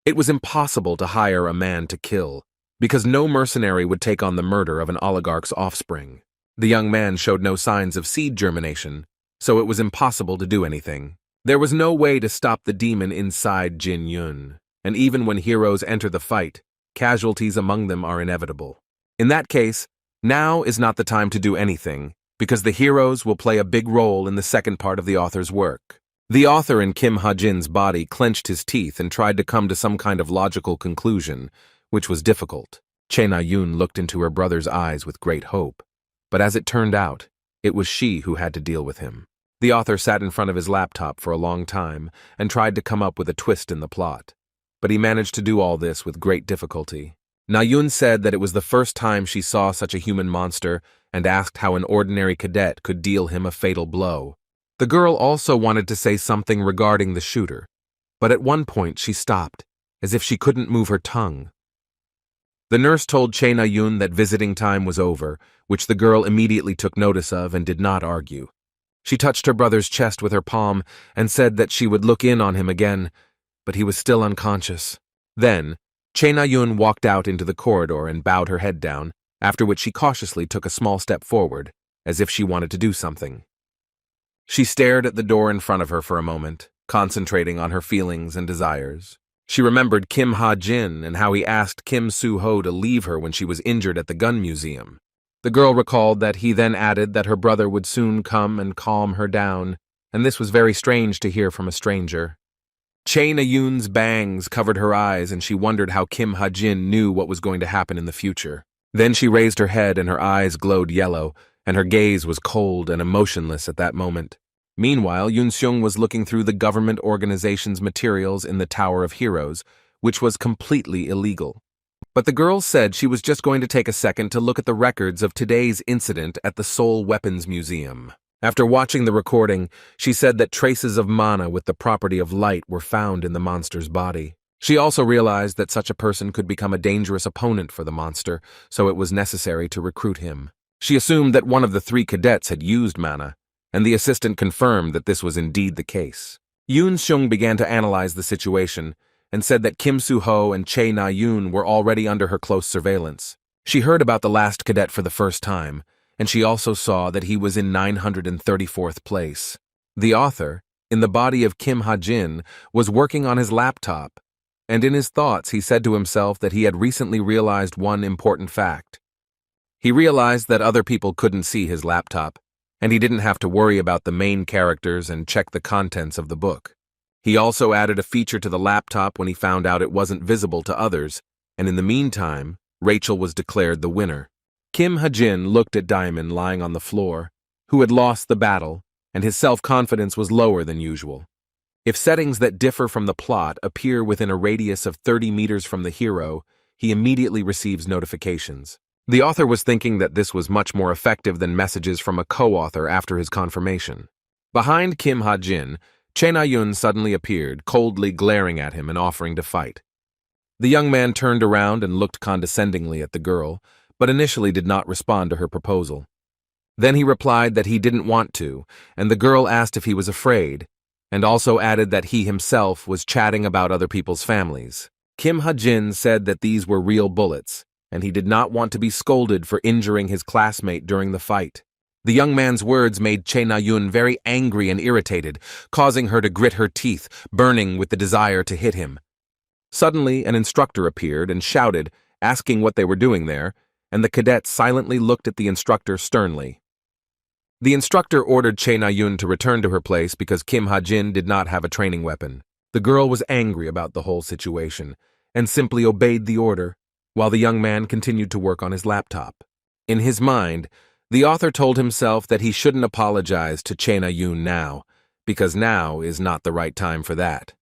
It was impossible to hire a man to kill, because no mercenary would take on the murder of an oligarch's offspring. The young man showed no signs of seed germination, so it was impossible to do anything. There was no way to stop the demon inside Jin-yun, and even when heroes enter the fight, casualties among them are inevitable. In that case, now is not the time to do anything, because the heroes will play a big role in the second part of the author's work. The author in Kim Ha-jin's body clenched his teeth and tried to come to some kind of logical conclusion, which was difficult. Che Na-yun looked into her brother's eyes with great hope, but as it turned out, it was she who had to deal with him. The author sat in front of his laptop for a long time and tried to come up with a twist in the plot, but he managed to do all this with great difficulty. Na-yun said that it was the first time she saw such a human monster and asked how an ordinary cadet could deal him a fatal blow. The girl also wanted to say something regarding the shooter, but at one point she stopped, as if she couldn't move her tongue. The nurse told Che Na-yun that visiting time was over, which the girl immediately took notice of and did not argue. She touched her brother's chest with her palm and said that she would look in on him again, but he was still unconscious. Then, Che Na-yun walked out into the corridor and bowed her head down, after which she cautiously took a small step forward, as if she wanted to do something. She stared at the door in front of her for a moment, concentrating on her feelings and desires. She remembered Kim Ha-jin and how he asked Kim Soo-ho to leave her when she was injured at the gun museum. The girl recalled that he then added that her brother would soon come and calm her down, and this was very strange to hear from a stranger. Che Na-yun's bangs covered her eyes, and she wondered how Kim Ha-jin knew what was going to happen in the future. Then she raised her head and her eyes glowed yellow, and her gaze was cold and emotionless at that moment. Meanwhile, Yoon-seung was looking through the government organization's materials in the Tower of Heroes, which was completely illegal. But the girl said she was just going to take a second to look at the records of today's incident at the Seoul Weapons Museum. After watching the recording, she said that traces of mana with the property of light were found in the monster's body. She also realized that such a person could become a dangerous opponent for the monster, so it was necessary to recruit him. She assumed that one of the 3 cadets had used mana, and the assistant confirmed that this was indeed the case. Yoon-seung began to analyze the situation and said that Kim Soo-ho and Che Na-yun were already under her close surveillance. She heard about the last cadet for the first time, and she also saw that he was in 934th place. The author, in the body of Kim Ha-jin, was working on his laptop, and in his thoughts he said to himself that he had recently realized one important fact. He realized that other people couldn't see his laptop, and he didn't have to worry about the main characters and check the contents of the book. He also added a feature to the laptop when he found out it wasn't visible to others, and in the meantime, Rachel was declared the winner. Kim Ha-jin looked at Diamond lying on the floor, who had lost the battle, and his self-confidence was lower than usual. If settings that differ from the plot appear within a radius of 30 meters from the hero, he immediately receives notifications. The author was thinking that this was much more effective than messages from a co-author after his confirmation. Behind Kim Ha-jin, Chae Na-yoon suddenly appeared, coldly glaring at him and offering to fight. The young man turned around and looked condescendingly at the girl, but initially did not respond to her proposal. Then he replied that he didn't want to, and the girl asked if he was afraid, and also added that he himself was chatting about other people's families. Kim Ha-jin said that these were real bullets, and he did not want to be scolded for injuring his classmate during the fight. The young man's words made Chae Na-yoon very angry and irritated, causing her to grit her teeth, burning with the desire to hit him. Suddenly, an instructor appeared and shouted, asking what they were doing there, and the cadet silently looked at the instructor sternly. The instructor ordered Chae Na-yoon to return to her place because Kim Ha-jin did not have a training weapon. The girl was angry about the whole situation and simply obeyed the order, while the young man continued to work on his laptop. In his mind, the author told himself that he shouldn't apologize to Chae Na-yoon now, because now is not the right time for that.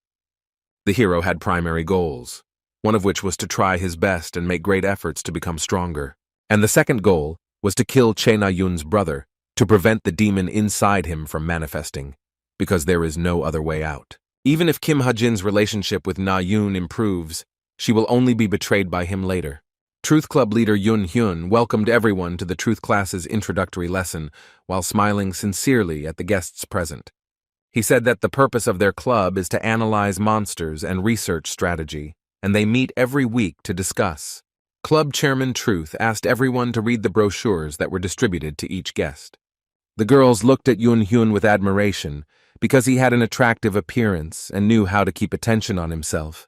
The hero had primary goals, one of which was to try his best and make great efforts to become stronger. And the second goal was to kill Chae Na-yoon's brother, to prevent the demon inside him from manifesting, because there is no other way out. Even if Kim Ha-jin's relationship with Na-yoon improves, she will only be betrayed by him later. Truth Club leader Yoon-hyun welcomed everyone to the Truth class's introductory lesson while smiling sincerely at the guests present. He said that the purpose of their club is to analyze monsters and research strategy, and they meet every week to discuss. Club Chairman Truth asked everyone to read the brochures that were distributed to each guest. The girls looked at Yoon-hyun with admiration because he had an attractive appearance and knew how to keep attention on himself.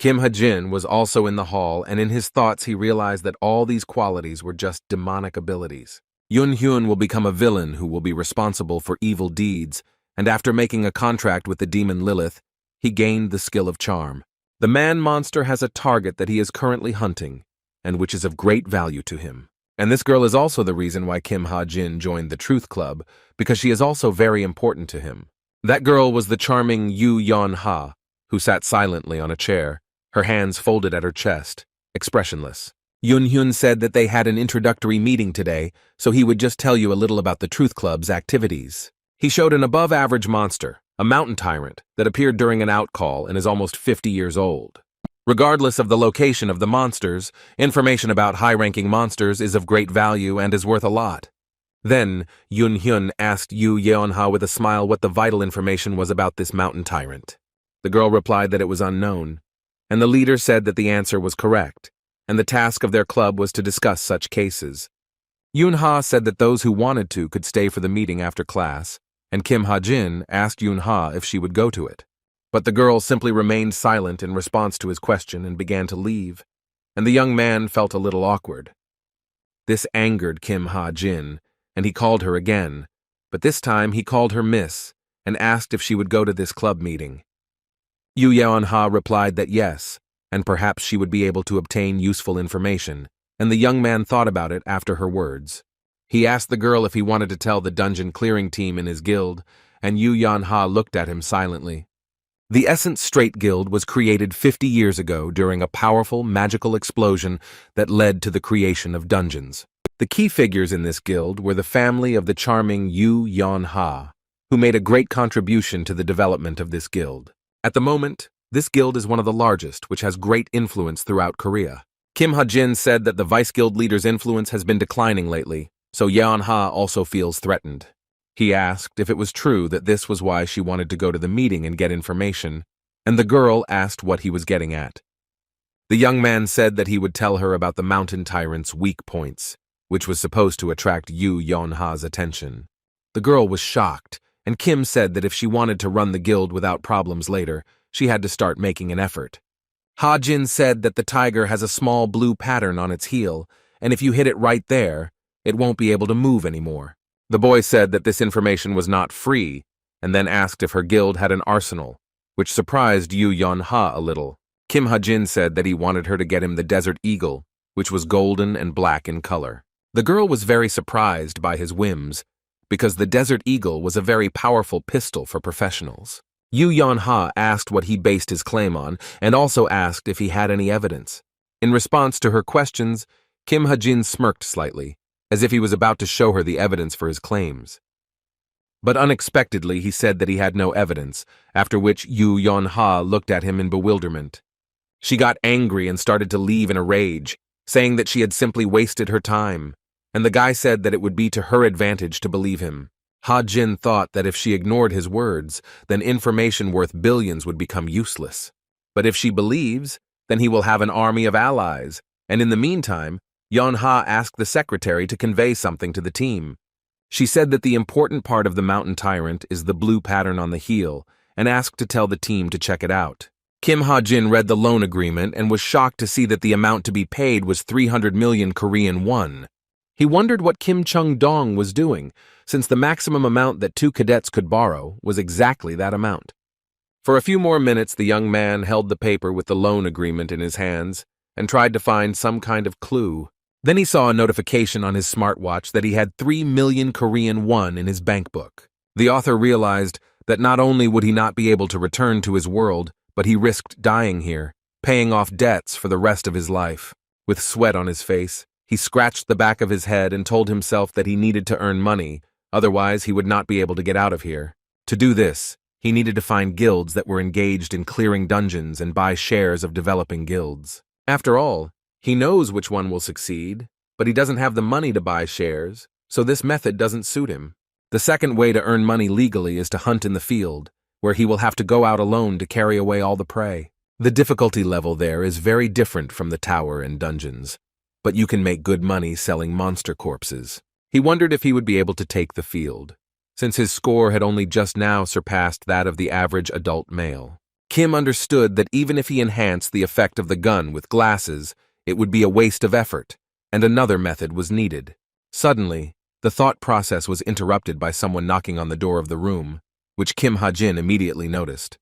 Kim Ha-jin was also in the hall, and in his thoughts he realized that all these qualities were just demonic abilities. Yoon-hyun will become a villain who will be responsible for evil deeds, and after making a contract with the demon Lilith, he gained the skill of charm. The man-monster has a target that he is currently hunting, and which is of great value to him. And this girl is also the reason why Kim Ha-jin joined the Truth Club, because she is also very important to him. That girl was the charming Yoo Yeon-ha, who sat silently on a chair, her hands folded at her chest, expressionless. Yoon-hyun said that they had an introductory meeting today, so he would just tell you a little about the Truth Club's activities. He showed an above-average monster, a mountain tyrant, that appeared during an outcall and is almost 50 years old. Regardless of the location of the monsters, information about high-ranking monsters is of great value and is worth a lot. Then, Yoon-hyun asked Yoo Yeon-ha with a smile what the vital information was about this mountain tyrant. The girl replied that it was unknown, and the leader said that the answer was correct, and the task of their club was to discuss such cases. Yoon-ha said that those who wanted to could stay for the meeting after class, and Kim Ha-jin asked Yoon-ha if she would go to it. But the girl simply remained silent in response to his question and began to leave, and the young man felt a little awkward. This angered Kim Ha-jin, and he called her again, but this time he called her Miss and asked if she would go to this club meeting. Yoo Yeon-ha replied that yes, and perhaps she would be able to obtain useful information, and the young man thought about it after her words. He asked the girl if he wanted to tell the dungeon clearing team in his guild, and Yoo Yeon-ha looked at him silently. The Essence Straight Guild was created 50 years ago during a powerful magical explosion that led to the creation of dungeons. The key figures in this guild were the family of the charming Yoo Yeon-ha, who made a great contribution to the development of this guild. At the moment, this guild is one of the largest, which has great influence throughout Korea. Kim Ha-jin said that the vice guild leader's influence has been declining lately, so Yeon-ha also feels threatened. He asked if it was true that this was why she wanted to go to the meeting and get information, and the girl asked what he was getting at. The young man said that he would tell her about the mountain tyrant's weak points, which was supposed to attract Yoo Yeon-ha's attention. The girl was shocked, and Kim said that if she wanted to run the guild without problems later, she had to start making an effort. Ha-jin said that the tiger has a small blue pattern on its heel, and if you hit it right there, it won't be able to move anymore. The boy said that this information was not free, and then asked if her guild had an arsenal, which surprised Yu Yon-ha a little. Kim Ha-jin said that he wanted her to get him the Desert Eagle, which was golden and black in color. The girl was very surprised by his whims, because the Desert Eagle was a very powerful pistol for professionals. Yu Yon-ha asked what he based his claim on, and also asked if he had any evidence. In response to her questions, Kim Ha-jin smirked slightly, as if he was about to show her the evidence for his claims. But unexpectedly he said that he had no evidence, after which Yu Yon-ha looked at him in bewilderment. She got angry and started to leave in a rage, saying that she had simply wasted her time, and the guy said that it would be to her advantage to believe him. Ha-jin thought that if she ignored his words, then information worth billions would become useless. But if she believes, then he will have an army of allies, and in the meantime, Yon-ha asked the secretary to convey something to the team. She said that the important part of the mountain tyrant is the blue pattern on the heel, and asked to tell the team to check it out. Kim Ha-jin read the loan agreement and was shocked to see that the amount to be paid was 300 million Korean won. He wondered what Kim Chung-dong was doing, since the maximum amount that 2 cadets could borrow was exactly that amount. For a few more minutes, the young man held the paper with the loan agreement in his hands and tried to find some kind of clue. Then he saw a notification on his smartwatch that he had 3 million Korean won in his bank book. The author realized that not only would he not be able to return to his world, but he risked dying here, paying off debts for the rest of his life. With sweat on his face, he scratched the back of his head and told himself that he needed to earn money, otherwise he would not be able to get out of here. To do this, he needed to find guilds that were engaged in clearing dungeons and buy shares of developing guilds. After all, he knows which one will succeed, but he doesn't have the money to buy shares, so this method doesn't suit him. The second way to earn money legally is to hunt in the field, where he will have to go out alone to carry away all the prey. The difficulty level there is very different from the tower and dungeons, but you can make good money selling monster corpses. He wondered if he would be able to take the field, since his score had only just now surpassed that of the average adult male. Kim understood that even if he enhanced the effect of the gun with glasses, it would be a waste of effort, and another method was needed. Suddenly, the thought process was interrupted by someone knocking on the door of the room, which Kim Ha-jin immediately noticed.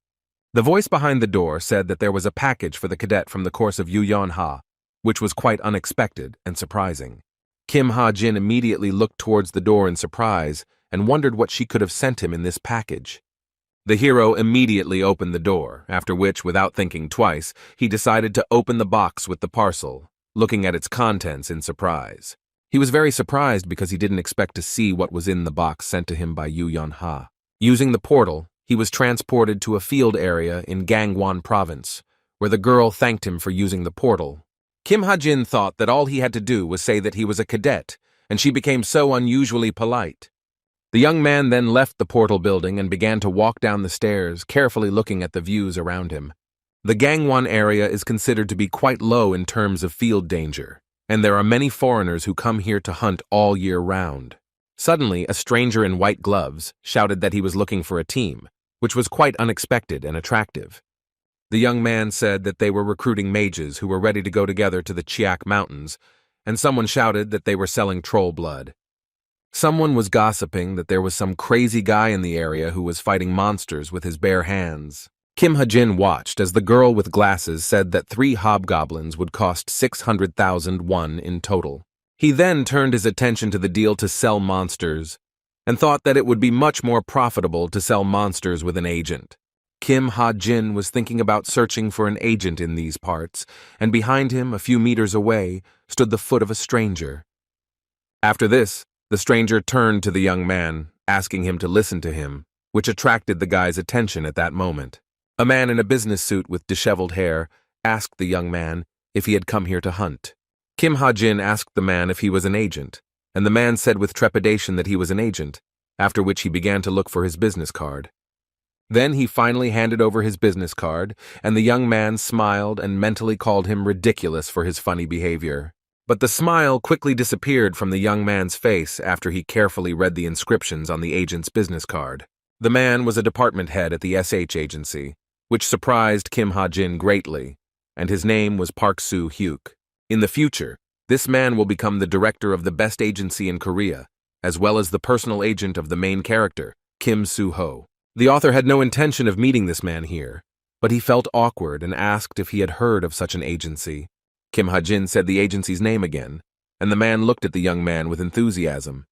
The voice behind the door said that there was a package for the cadet from the course of Yu Yon-ha, which was quite unexpected and surprising. Kim Ha-jin immediately looked towards the door in surprise and wondered what she could have sent him in this package. The hero immediately opened the door, after which, without thinking twice, he decided to open the box with the parcel, looking at its contents in surprise. He was very surprised because he didn't expect to see what was in the box sent to him by Yu Yon-ha. Using the portal, he was transported to a field area in Gangwon Province, where the girl thanked him for using the portal. Kim Ha-jin thought that all he had to do was say that he was a cadet, and she became so unusually polite. The young man then left the portal building and began to walk down the stairs, carefully looking at the views around him. The Gangwon area is considered to be quite low in terms of field danger, and there are many foreigners who come here to hunt all year round. Suddenly, a stranger in white gloves shouted that he was looking for a team, which was quite unexpected and attractive. The young man said that they were recruiting mages who were ready to go together to the Chiak Mountains, and someone shouted that they were selling troll blood. Someone was gossiping that there was some crazy guy in the area who was fighting monsters with his bare hands. Kim Ha-jin watched as the girl with glasses said that 3 hobgoblins would cost 600,000 won in total. He then turned his attention to the deal to sell monsters, and thought that it would be much more profitable to sell monsters with an agent. Kim Ha-jin was thinking about searching for an agent in these parts, and behind him, a few meters away, stood the foot of a stranger. After this, the stranger turned to the young man, asking him to listen to him, which attracted the guy's attention at that moment. A man in a business suit with disheveled hair asked the young man if he had come here to hunt. Kim Ha-jin asked the man if he was an agent, and the man said with trepidation that he was an agent, after which he began to look for his business card. Then he finally handed over his business card, and the young man smiled and mentally called him ridiculous for his funny behavior. But the smile quickly disappeared from the young man's face after he carefully read the inscriptions on the agent's business card. The man was a department head at the SH agency, which surprised Kim Ha-jin greatly, and his name was Park Soo-hyuk. In the future, This man will become the director of the best agency in Korea, as well as the personal agent of the main character, Kim Soo-ho. The author had no intention of meeting this man here, but he felt awkward and asked if he had heard of such an agency. Kim Ha-jin said the agency's name again, and the man looked at the young man with enthusiasm.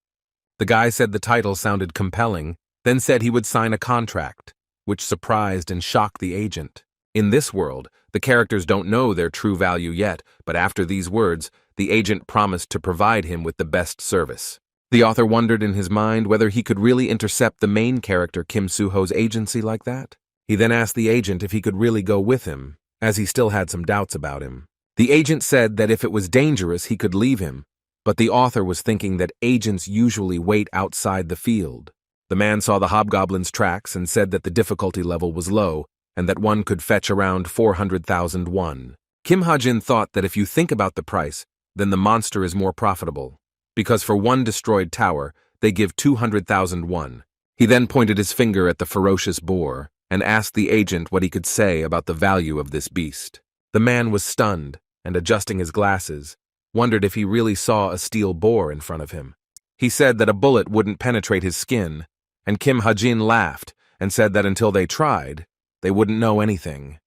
The guy said the title sounded compelling, then said he would sign a contract, which surprised and shocked the agent. In this world, the characters don't know their true value yet, but after these words, the agent promised to provide him with the best service. The author wondered in his mind whether he could really intercept the main character Kim Soo-ho's agency like that. He then asked the agent if he could really go with him, as he still had some doubts about him. The agent said that if it was dangerous, he could leave him, but the author was thinking that agents usually wait outside the field. The man saw the hobgoblin's tracks and said that the difficulty level was low and that one could fetch around 400,000 won. Kim Ha-jin thought that if you think about the price, then the monster is more profitable, because for one destroyed tower, they give 200,000 won. He then pointed his finger at the ferocious boar and asked the agent what he could say about the value of this beast. The man was stunned and, adjusting his glasses, wondered if he really saw a steel boar in front of him. He said that a bullet wouldn't penetrate his skin, and Kim Ha-jin laughed and said that until they tried, they wouldn't know anything.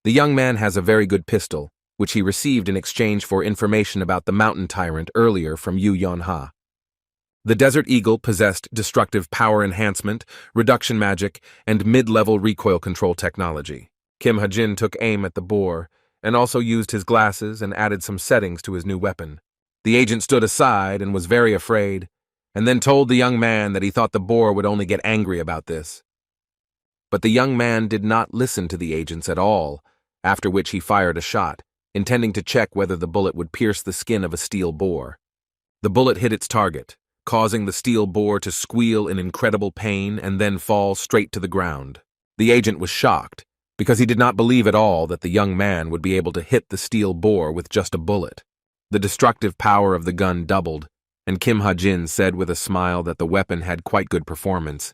The young man has a very good pistol, which he received in exchange for information about the mountain tyrant earlier from Yu Yeon-ha. The Desert Eagle possessed destructive power enhancement, reduction magic, and mid-level recoil control technology. Kim Ha-jin took aim at the boar, and also used his glasses and added some settings to his new weapon. The agent stood aside and was very afraid, and then told the young man that he thought the boar would only get angry about this. But the young man did not listen to the agents at all, after which he fired a shot, intending to check whether the bullet would pierce the skin of a steel boar. The bullet hit its target, causing the steel boar to squeal in incredible pain and then fall straight to the ground. The agent was shocked, because he did not believe at all that the young man would be able to hit the steel boar with just a bullet. The destructive power of the gun doubled, and Kim Ha-jin said with a smile that the weapon had quite good performance.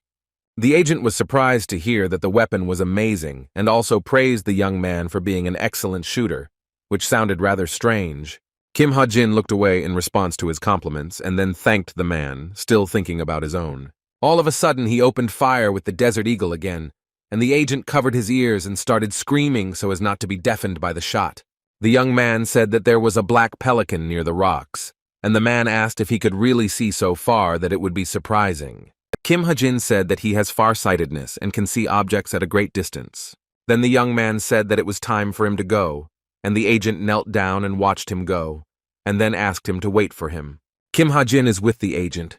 The agent was surprised to hear that the weapon was amazing and also praised the young man for being an excellent shooter, which sounded rather strange. Kim Ha-jin looked away in response to his compliments and then thanked the man, still thinking about his own. All of a sudden, he opened fire with the Desert Eagle again, and the agent covered his ears and started screaming so as not to be deafened by the shot. The young man said that there was a black pelican near the rocks, and the man asked if he could really see so far that it would be surprising. Kim Ha-jin said that he has farsightedness and can see objects at a great distance. Then the young man said that it was time for him to go, and the agent knelt down and watched him go, and then asked him to wait for him. Kim Ha-jin is with the agent.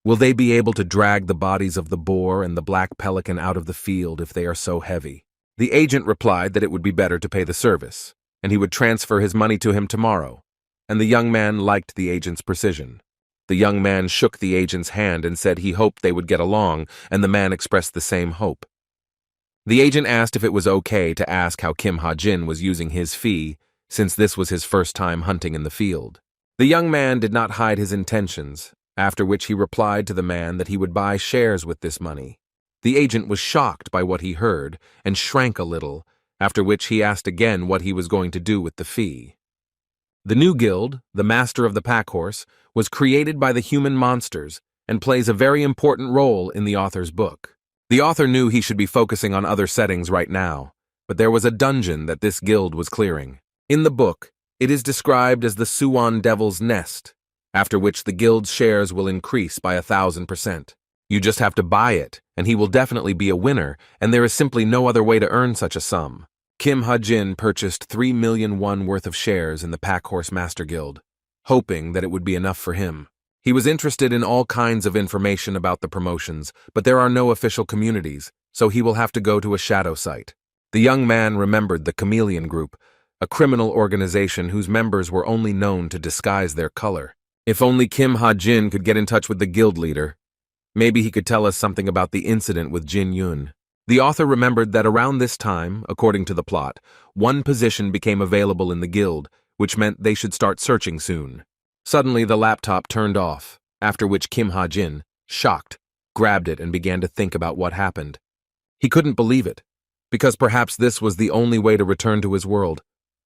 Will they be able to drag the bodies of the boar and the black pelican out of the field if they are so heavy? The agent replied that it would be better to pay the service, and he would transfer his money to him tomorrow, and the young man liked the agent's precision. The young man shook the agent's hand and said he hoped they would get along, and the man expressed the same hope. The agent asked if it was okay to ask how Kim Ha-jin was using his fee, since this was his first time hunting in the field. The young man did not hide his intentions, after which he replied to the man that he would buy shares with this money. The agent was shocked by what he heard and shrank a little, after which he asked again what he was going to do with the fee. The new guild, the Master of the Pack Horse, was created by the human monsters and plays a very important role in the author's book. The author knew he should be focusing on other settings right now, but there was a dungeon that this guild was clearing. In the book, it is described as the Suwon Devil's Nest, after which the guild's shares will increase by 1,000%. You just have to buy it, and he will definitely be a winner, and there is simply no other way to earn such a sum. Kim Ha-jin purchased 3 million won worth of shares in the Pack Horse Master Guild, hoping that it would be enough for him. He was interested in all kinds of information about the promotions, but there are no official communities, so he will have to go to a shadow site. The young man remembered the Chameleon Group, a criminal organization whose members were only known to disguise their color. If only Kim Ha-jin could get in touch with the guild leader. Maybe he could tell us something about the incident with Jin Yun. The author remembered that around this time, according to the plot, one position became available in the guild, which meant they should start searching soon. Suddenly, the laptop turned off, after which Kim Ha-jin, shocked, grabbed it and began to think about what happened. He couldn't believe it, because perhaps this was the only way to return to his world,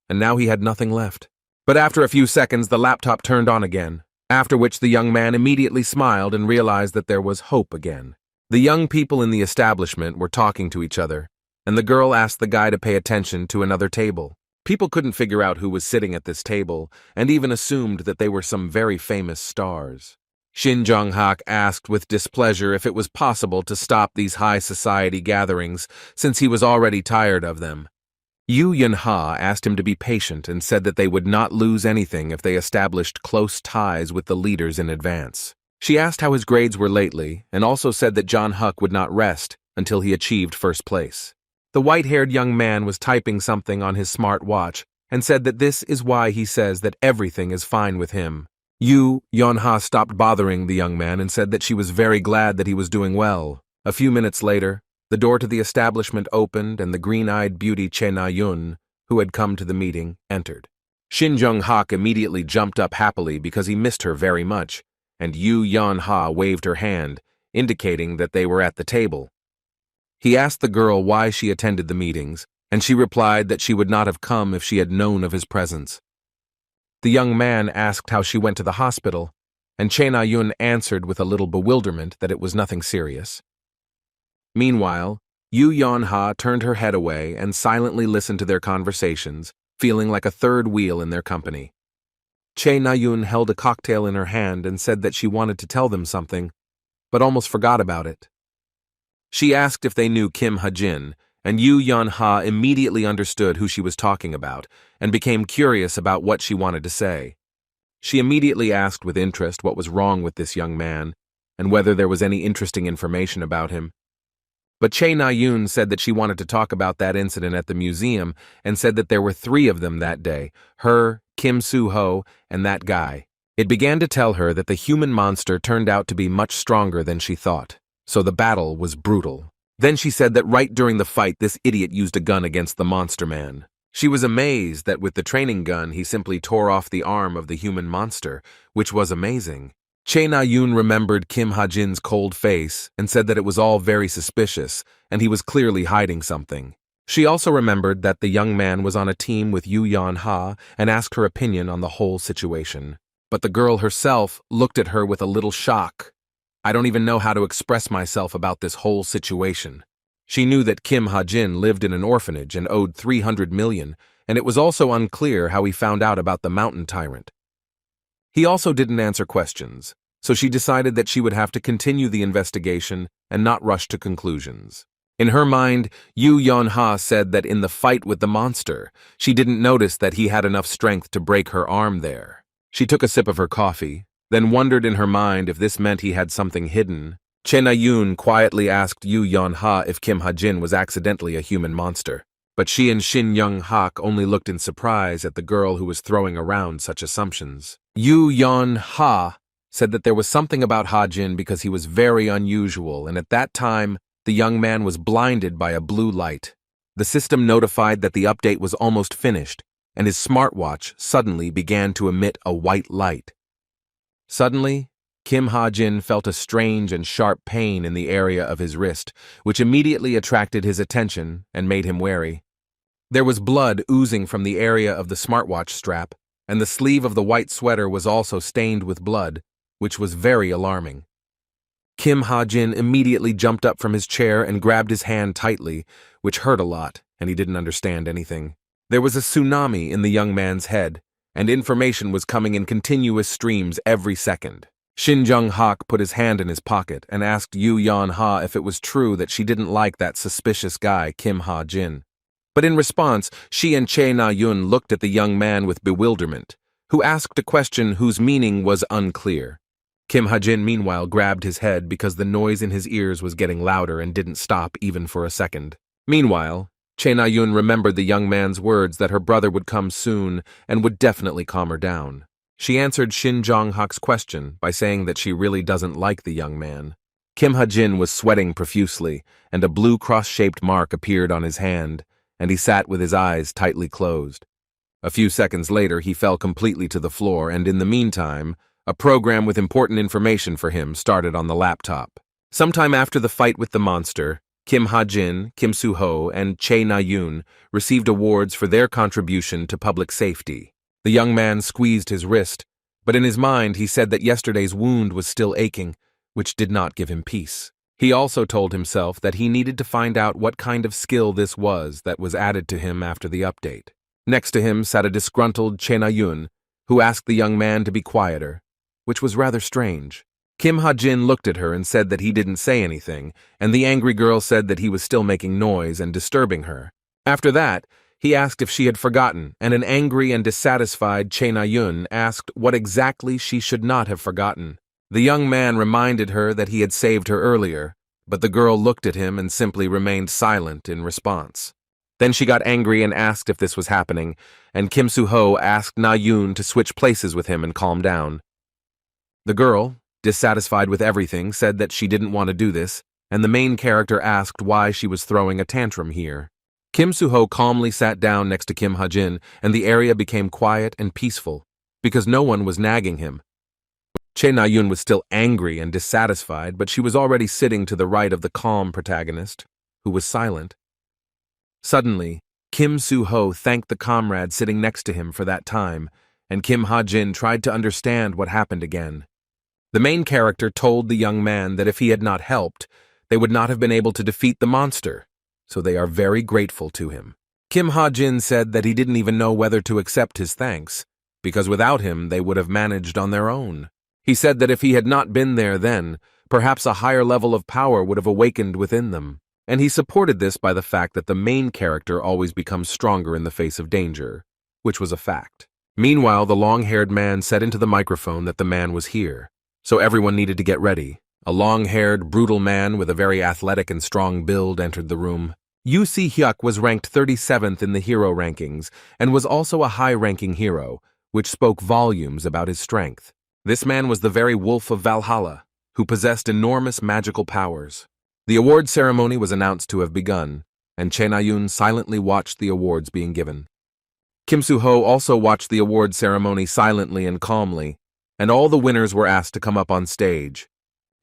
and now he had nothing left. But after a few seconds, the laptop turned on again, after which the young man immediately smiled and realized that there was hope again. The young people in the establishment were talking to each other, and the girl asked the guy to pay attention to another table. People couldn't figure out who was sitting at this table, and even assumed that they were some very famous stars. Shin Jong-hak asked with displeasure if it was possible to stop these high society gatherings, since he was already tired of them. Yoo Yun-ha asked him to be patient and said that they would not lose anything if they established close ties with the leaders in advance. She asked how his grades were lately, and also said that John Huck would not rest until he achieved first place. The white-haired young man was typing something on his smart watch and said that this is why he says that everything is fine with him. Yoo Yun-ha stopped bothering the young man and said that she was very glad that he was doing well. A few minutes later, the door to the establishment opened and the green-eyed beauty Che Na-yun, who had come to the meeting, entered. Shin Jong-hak immediately jumped up happily because he missed her very much, and Yoo Yun-ha waved her hand, indicating that they were at the table. He asked the girl why she attended the meetings, and she replied that she would not have come if she had known of his presence. The young man asked how she went to the hospital, and Che Na-yun answered with a little bewilderment that it was nothing serious. Meanwhile, Yoo Yun-ha turned her head away and silently listened to their conversations, feeling like a third wheel in their company. Che Na-yun held a cocktail in her hand and said that she wanted to tell them something, but almost forgot about it. She asked if they knew Kim Ha-jin, and Yoo Yun-ha immediately understood who she was talking about and became curious about what she wanted to say. She immediately asked with interest what was wrong with this young man and whether there was any interesting information about him. But Che Na-yun said that she wanted to talk about that incident at the museum and said that there were 3 of them that day, her, Kim Soo-ho, and that guy. It began to tell her that the human monster turned out to be much stronger than she thought, so the battle was brutal. Then she said that right during the fight this idiot used a gun against the monster man. She was amazed that with the training gun he simply tore off the arm of the human monster, which was amazing. Che Na-yun remembered Kim Ha-jin's cold face and said that it was all very suspicious and he was clearly hiding something. She also remembered that the young man was on a team with Yoo Yun-ha and asked her opinion on the whole situation. But the girl herself looked at her with a little shock. I don't even know how to express myself about this whole situation. She knew that Kim Ha-jin lived in an orphanage and owed 300 million, and it was also unclear how he found out about the mountain tyrant. He also didn't answer questions, so she decided that she would have to continue the investigation and not rush to conclusions. In her mind, Yoo Yun-ha said that in the fight with the monster, she didn't notice that he had enough strength to break her arm there. She took a sip of her coffee, then wondered in her mind if this meant he had something hidden. Che Na-yun quietly asked Yoo Yun-ha if Kim Ha-jin was accidentally a human monster, but she and Shin Young-hak only looked in surprise at the girl who was throwing around such assumptions. Yoo Yun-ha said that there was something about Ha-jin because he was very unusual, and at that time, the young man was blinded by a blue light. The system notified that the update was almost finished, and his smartwatch suddenly began to emit a white light. Suddenly, Kim Ha-jin felt a strange and sharp pain in the area of his wrist, which immediately attracted his attention and made him wary. There was blood oozing from the area of the smartwatch strap, and the sleeve of the white sweater was also stained with blood, which was very alarming. Kim Ha-jin immediately jumped up from his chair and grabbed his hand tightly, which hurt a lot, and he didn't understand anything. There was a tsunami in the young man's head, and information was coming in continuous streams every second. Shin Jong-hak put his hand in his pocket and asked Yoo Yun-ha if it was true that she didn't like that suspicious guy, Kim Ha-jin. But in response, she and Che Na-yun looked at the young man with bewilderment, who asked a question whose meaning was unclear. Kim Ha-jin meanwhile grabbed his head because the noise in his ears was getting louder and didn't stop even for a second. Meanwhile, Che Na-yun remembered the young man's words that her brother would come soon and would definitely calm her down. She answered Shin Jong-hak's question by saying that she really doesn't like the young man. Kim Ha-jin was sweating profusely, and a blue cross-shaped mark appeared on his hand, and he sat with his eyes tightly closed. A few seconds later, he fell completely to the floor, and in the meantime, a program with important information for him started on the laptop. Sometime after the fight with the monster, Kim Ha-jin, Kim Soo-ho, and Che Na-yun received awards for their contribution to public safety. The young man squeezed his wrist, but in his mind he said that yesterday's wound was still aching, which did not give him peace. He also told himself that he needed to find out what kind of skill this was that was added to him after the update. Next to him sat a disgruntled Che Na-yun, who asked the young man to be quieter, which was rather strange. Kim Ha-jin looked at her and said that he didn't say anything, and the angry girl said that he was still making noise and disturbing her. After that, he asked if she had forgotten, and an angry and dissatisfied Che Na-yun asked what exactly she should not have forgotten. The young man reminded her that he had saved her earlier, but the girl looked at him and simply remained silent in response. Then she got angry and asked if this was happening, and Kim Soo-ho asked Na-yoon to switch places with him and calm down. The girl, dissatisfied with everything, said that she didn't want to do this, and the main character asked why she was throwing a tantrum here. Kim Soo-ho calmly sat down next to Kim Ha-jin, and the area became quiet and peaceful, because no one was nagging him. Che Na-yoon was still angry and dissatisfied, but she was already sitting to the right of the calm protagonist, who was silent. Suddenly, Kim Soo-ho thanked the comrade sitting next to him for that time, and Kim Ha-jin tried to understand what happened again. The main character told the young man that if he had not helped, they would not have been able to defeat the monster, so they are very grateful to him. Kim Ha-jin said that he didn't even know whether to accept his thanks, because without him they would have managed on their own. He said that if he had not been there then, perhaps a higher level of power would have awakened within them, and he supported this by the fact that the main character always becomes stronger in the face of danger, which was a fact. Meanwhile, the long-haired man said into the microphone that the man was here, so everyone needed to get ready. A long-haired, brutal man with a very athletic and strong build entered the room. Yoo Si-hyuk was ranked 37th in the hero rankings, and was also a high-ranking hero, which spoke volumes about his strength. This man was the very Wolf of Valhalla, who possessed enormous magical powers. The award ceremony was announced to have begun, and Che Na-yoon silently watched the awards being given. Kim Soo-ho also watched the award ceremony silently and calmly, and all the winners were asked to come up on stage.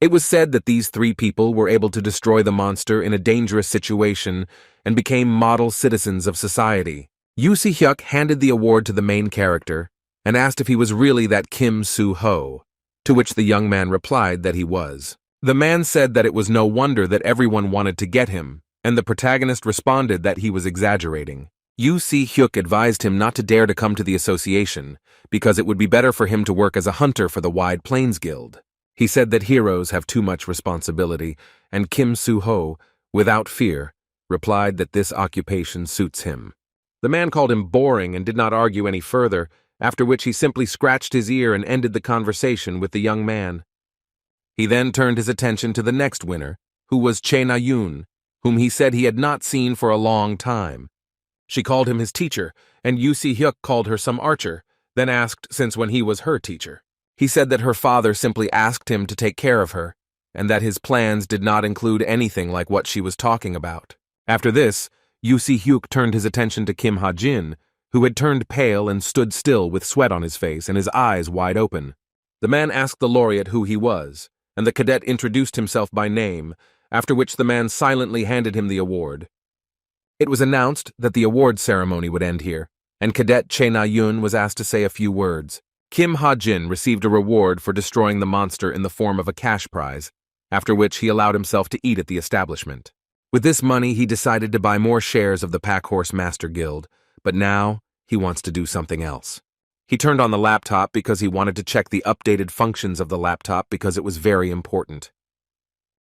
It was said that these three people were able to destroy the monster in a dangerous situation and became model citizens of society. Yoo Si-hyuk handed the award to the main character and asked if he was really that Kim Soo-ho, to which the young man replied that he was. The man said that it was no wonder that everyone wanted to get him, and the protagonist responded that he was exaggerating. Yoo Si-hyuk advised him not to dare to come to the association, because it would be better for him to work as a hunter for the Wide Plains Guild. He said that heroes have too much responsibility, and Kim Soo-ho, without fear, replied that this occupation suits him. The man called him boring and did not argue any further, after which he simply scratched his ear and ended the conversation with the young man. He then turned his attention to the next winner, who was Che Na-yoon, whom he said he had not seen for a long time. She called him his teacher, and Yoo Si-hyuk called her some archer, then asked since when he was her teacher. He said that her father simply asked him to take care of her, and that his plans did not include anything like what she was talking about. After this, Yoo Si-hyuk turned his attention to Kim Ha-jin, who had turned pale and stood still with sweat on his face and his eyes wide open. The man asked the laureate who he was, and the cadet introduced himself by name, after which the man silently handed him the award. It was announced that the award ceremony would end here, and Cadet Che Na-yoon was asked to say a few words. Kim Ha-jin received a reward for destroying the monster in the form of a cash prize, after which he allowed himself to eat at the establishment. With this money, he decided to buy more shares of the Pack Horse Master Guild, but now he wants to do something else. He turned on the laptop because he wanted to check the updated functions of the laptop because it was very important.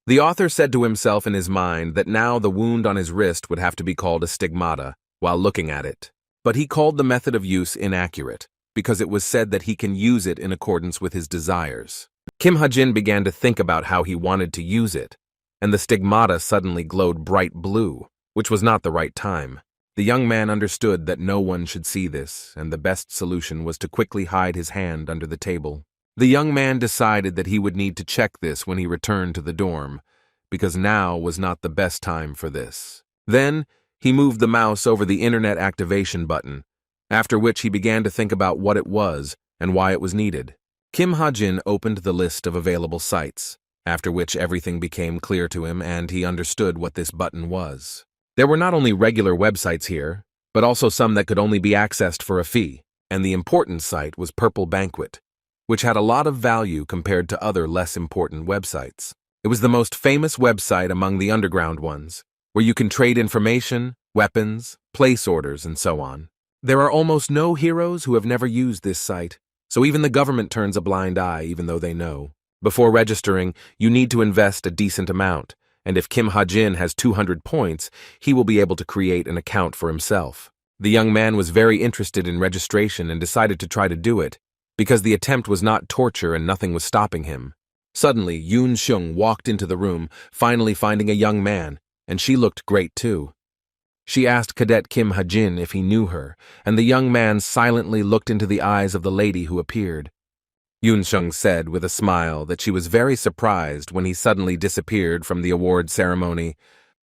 The author said to himself in his mind that now the wound on his wrist would have to be called a stigmata while looking at it, but he called the method of use inaccurate because it was said that he can use it in accordance with his desires. Kim Ha-jin began to think about how he wanted to use it, and the stigmata suddenly glowed bright blue, which was not the right time. The young man understood that no one should see this, and the best solution was to quickly hide his hand under the table. The young man decided that he would need to check this when he returned to the dorm, because now was not the best time for this. Then, he moved the mouse over the internet activation button, after which he began to think about what it was and why it was needed. Kim Ha-jin opened the list of available sites, after which everything became clear to him and he understood what this button was. There were not only regular websites here, but also some that could only be accessed for a fee. and the important site was Purple Banquet, which had a lot of value compared to other less important websites. It was the most famous website among the underground ones, where you can trade information, weapons, place orders, and so on. There are almost no heroes who have never used this site, so even the government turns a blind eye even though they know. Before registering, you need to invest a decent amount, and if Kim Ha-jin has 200 points, he will be able to create an account for himself. The young man was very interested in registration and decided to try to do it, because the attempt was not torture and nothing was stopping him. Suddenly, Yoon Seung walked into the room, finally finding a young man, and she looked great too. She asked Cadet Kim Ha-jin if he knew her, and the young man silently looked into the eyes of the lady who appeared. Yoon Seung said with a smile that she was very surprised when he suddenly disappeared from the award ceremony.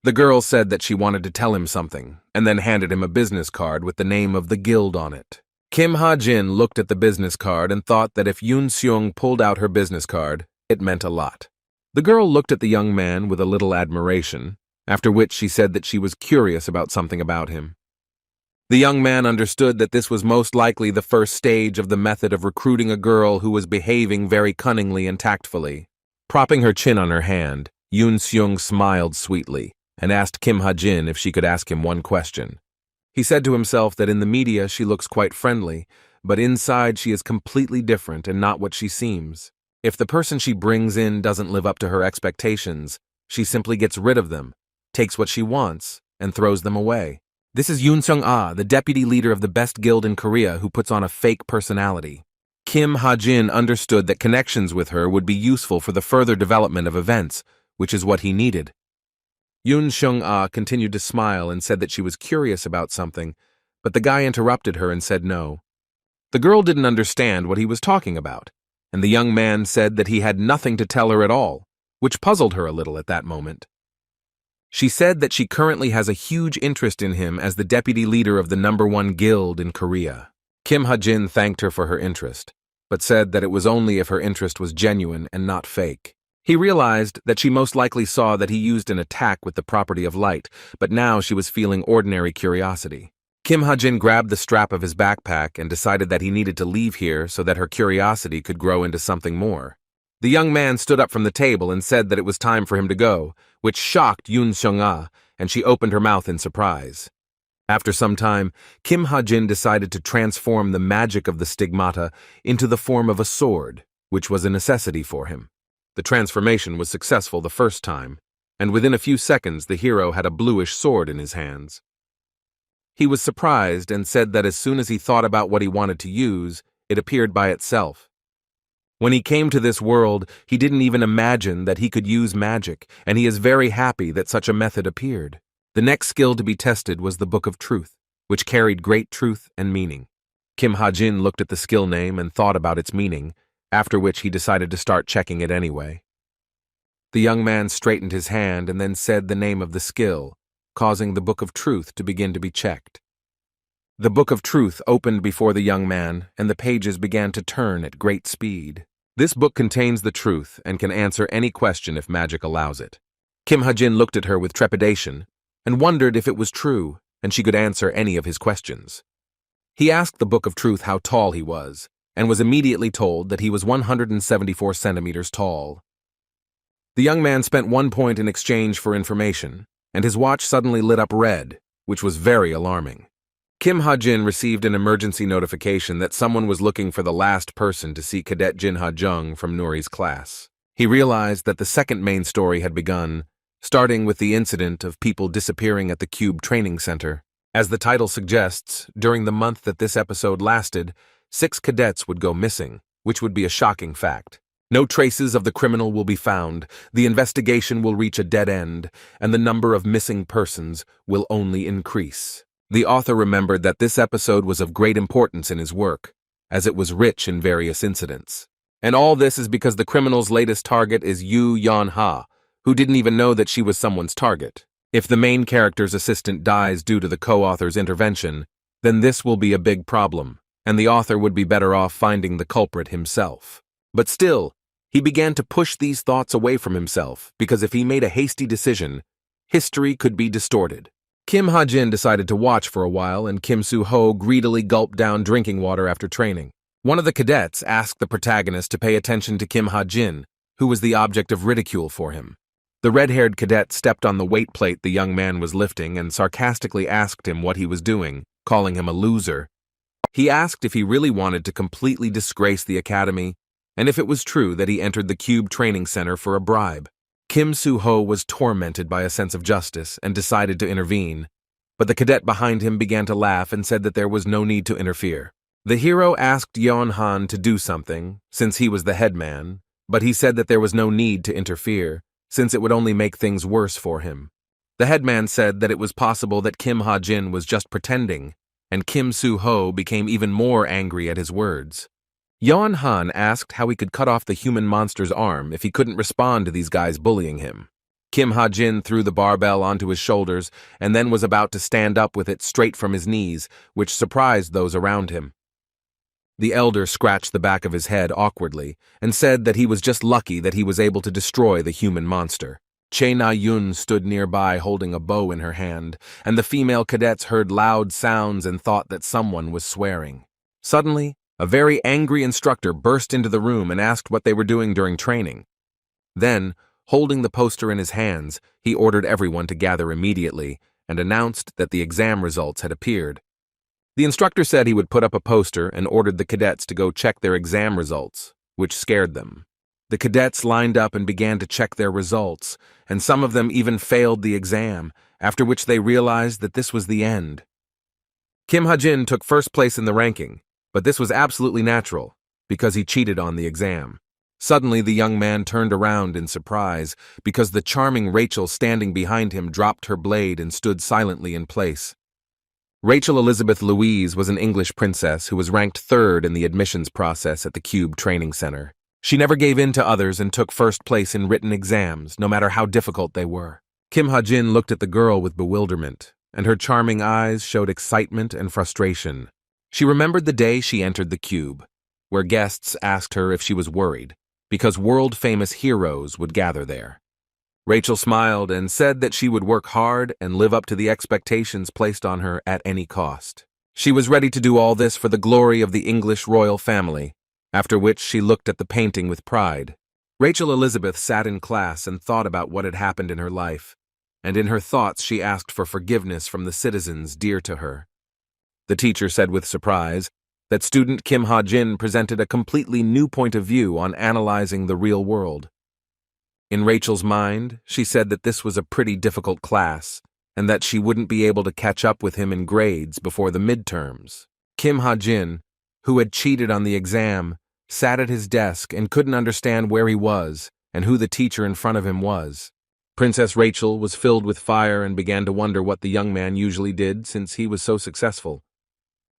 The girl said that she wanted to tell him something, and then handed him a business card with the name of the guild on it. Kim Ha-jin looked at the business card and thought that if Yoon Seung pulled out her business card, it meant a lot. The girl looked at the young man with a little admiration, after which she said that she was curious about something about him. The young man understood that this was most likely the first stage of the method of recruiting a girl who was behaving very cunningly and tactfully. Propping her chin on her hand, Yoon Seung smiled sweetly and asked Kim Ha-jin if she could ask him one question. He said to himself that in the media she looks quite friendly, but inside she is completely different and not what she seems. If the person she brings in doesn't live up to her expectations, she simply gets rid of them, takes what she wants, and throws them away. This is Yoon Seung-ah, the deputy leader of the best guild in Korea who puts on a fake personality. Kim Ha-jin understood that connections with her would be useful for the further development of events, which is what he needed. Yoon Seung-ah continued to smile and said that she was curious about something, but the guy interrupted her and said no. The girl didn't understand what he was talking about, and the young man said that he had nothing to tell her at all, which puzzled her a little at that moment. She said that she currently has a huge interest in him as the deputy leader of the #1 guild in Korea. Kim Ha-jin thanked her for her interest, but said that it was only if her interest was genuine and not fake. He realized that she most likely saw that he used an attack with the property of light, but now she was feeling ordinary curiosity. Kim Ha-jin grabbed the strap of his backpack and decided that he needed to leave here so that her curiosity could grow into something more. The young man stood up from the table and said that it was time for him to go, which shocked Yoon Seung-ah, and she opened her mouth in surprise. After some time, Kim Ha-jin decided to transform the magic of the stigmata into the form of a sword, which was a necessity for him. The transformation was successful the first time, and within a few seconds the hero had a bluish sword in his hands. He was surprised and said that as soon as he thought about what he wanted to use, it appeared by itself. When he came to this world, he didn't even imagine that he could use magic, and he is very happy that such a method appeared. The next skill to be tested was the Book of Truth, which carried great truth and meaning. Kim Ha-jin looked at the skill name and thought about its meaning, after which he decided to start checking it anyway. The young man straightened his hand and then said the name of the skill, causing the Book of Truth to begin to be checked. The Book of Truth opened before the young man, and the pages began to turn at great speed. This book contains the truth and can answer any question if magic allows it. Kim Ha-jin looked at her with trepidation and wondered if it was true and she could answer any of his questions. He asked the Book of Truth how tall he was, and was immediately told that he was 174 centimeters tall. The young man spent 1 point in exchange for information, and his watch suddenly lit up red, which was very alarming. Kim Ha-jin received an emergency notification that someone was looking for the last person to see Cadet Jin Ha-jung from Nuri's class. He realized that the second main story had begun, starting with the incident of people disappearing at the Cube Training Center. As the title suggests, during the month that this episode lasted, 6 cadets would go missing, which would be a shocking fact. No traces of the criminal will be found, the investigation will reach a dead end, and the number of missing persons will only increase. The author remembered that this episode was of great importance in his work, as it was rich in various incidents. And all this is because the criminal's latest target is Yoo Yeon-ha, who didn't even know that she was someone's target. If the main character's assistant dies due to the co-author's intervention, then this will be a big problem, and the author would be better off finding the culprit himself. But still, he began to push these thoughts away from himself, because if he made a hasty decision, history could be distorted. Kim Ha-jin decided to watch for a while, and Kim Soo-ho greedily gulped down drinking water after training. One of the cadets asked the protagonist to pay attention to Kim Ha-jin, who was the object of ridicule for him. The red-haired cadet stepped on the weight plate the young man was lifting and sarcastically asked him what he was doing, calling him a loser. He asked if he really wanted to completely disgrace the academy, and if it was true that he entered the Cube Training Center for a bribe. Kim Soo-ho was tormented by a sense of justice and decided to intervene, but the cadet behind him began to laugh and said that there was no need to interfere. The hero asked Yeon-han to do something, since he was the headman, but he said that there was no need to interfere, since it would only make things worse for him. The headman said that it was possible that Kim Ha-jin was just pretending, and Kim Soo-ho became even more angry at his words. Yeon-han asked how he could cut off the human monster's arm if he couldn't respond to these guys bullying him. Kim Ha-jin threw the barbell onto his shoulders and then was about to stand up with it straight from his knees, which surprised those around him. The elder scratched the back of his head awkwardly and said that he was just lucky that he was able to destroy the human monster. Che Na-yun stood nearby holding a bow in her hand, and the female cadets heard loud sounds and thought that someone was swearing. Suddenly, a very angry instructor burst into the room and asked what they were doing during training. Then, holding the poster in his hands, he ordered everyone to gather immediately and announced that the exam results had appeared. The instructor said he would put up a poster and ordered the cadets to go check their exam results, which scared them. The cadets lined up and began to check their results, and some of them even failed the exam, after which they realized that this was the end. Kim Ha-jin took first place in the ranking, but this was absolutely natural, because he cheated on the exam. Suddenly, the young man turned around in surprise, because the charming Rachel standing behind him dropped her blade and stood silently in place. Rachel Elizabeth Louise was an English princess who was ranked third in the admissions process at the Cube Training Center. She never gave in to others and took first place in written exams, no matter how difficult they were. Kim Ha-jin looked at the girl with bewilderment, and her charming eyes showed excitement and frustration. She remembered the day she entered the Cube, where guests asked her if she was worried, because world-famous heroes would gather there. Rachel smiled and said that she would work hard and live up to the expectations placed on her at any cost. She was ready to do all this for the glory of the English royal family, after which she looked at the painting with pride. Rachel Elizabeth sat in class and thought about what had happened in her life, and in her thoughts she asked for forgiveness from the citizens dear to her. The teacher said with surprise that student Kim Ha-jin presented a completely new point of view on analyzing the real world. In Rachel's mind, she said that this was a pretty difficult class, and that she wouldn't be able to catch up with him in grades before the midterms. Kim Ha-jin, who had cheated on the exam, sat at his desk and couldn't understand where he was and who the teacher in front of him was. Princess Rachel was filled with fire and began to wonder what the young man usually did since he was so successful.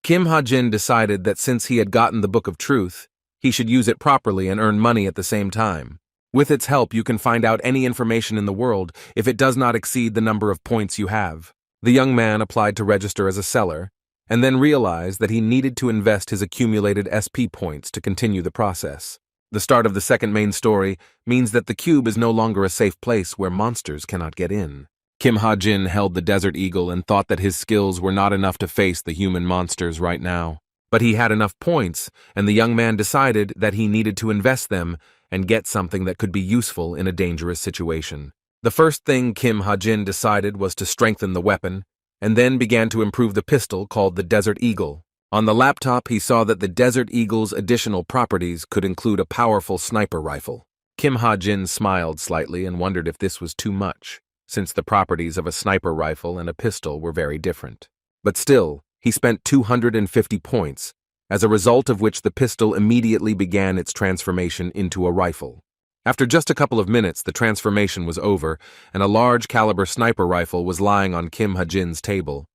Kim Ha-jin decided that since he had gotten the Book of Truth, he should use it properly and earn money at the same time. With its help, you can find out any information in the world if it does not exceed the number of points you have. The young man applied to register as a seller, and then realized that he needed to invest his accumulated SP points to continue the process. The start of the second main story means that the cube is no longer a safe place where monsters cannot get in. Kim Ha-jin held the Desert Eagle and thought that his skills were not enough to face the human monsters right now. But he had enough points, and the young man decided that he needed to invest them and get something that could be useful in a dangerous situation. The first thing Kim Ha-jin decided was to strengthen the weapon, and then began to improve the pistol called the Desert Eagle. On the laptop, he saw that the Desert Eagle's additional properties could include a powerful sniper rifle. Kim Ha-jin smiled slightly and wondered if this was too much, since the properties of a sniper rifle and a pistol were very different. But still, he spent 250 points, as a result of which the pistol immediately began its transformation into a rifle. After just a couple of minutes, the transformation was over, and a large-caliber sniper rifle was lying on Kim Ha-jin's table.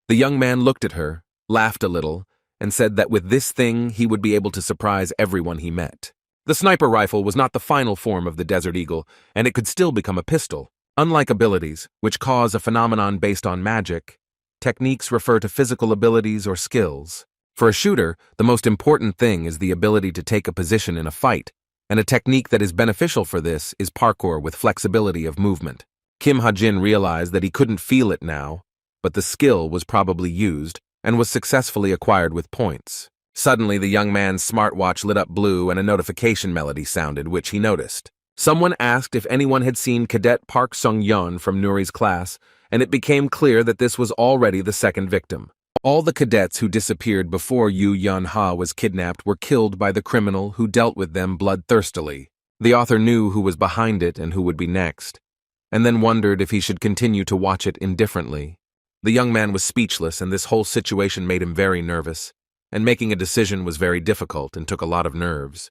The young man looked at her, laughed a little, and said that with this thing he would be able to surprise everyone he met. The sniper rifle was not the final form of the Desert Eagle, and it could still become a pistol. Unlike abilities, which cause a phenomenon based on magic, techniques refer to physical abilities or skills. For a shooter, the most important thing is the ability to take a position in a fight, and a technique that is beneficial for this is parkour with flexibility of movement. Kim Ha-jin realized that he couldn't feel it now, but the skill was probably used and was successfully acquired with points. Suddenly, the young man's smartwatch lit up blue and a notification melody sounded, which he noticed. Someone asked if anyone had seen Cadet Park Sung-yeon from Nuri's class, and it became clear that this was already the second victim. All the cadets who disappeared before Yu Yeon-ha was kidnapped were killed by the criminal who dealt with them bloodthirstily. The author knew who was behind it and who would be next, and then wondered if he should continue to watch it indifferently. The young man was speechless, and this whole situation made him very nervous, and making a decision was very difficult and took a lot of nerves.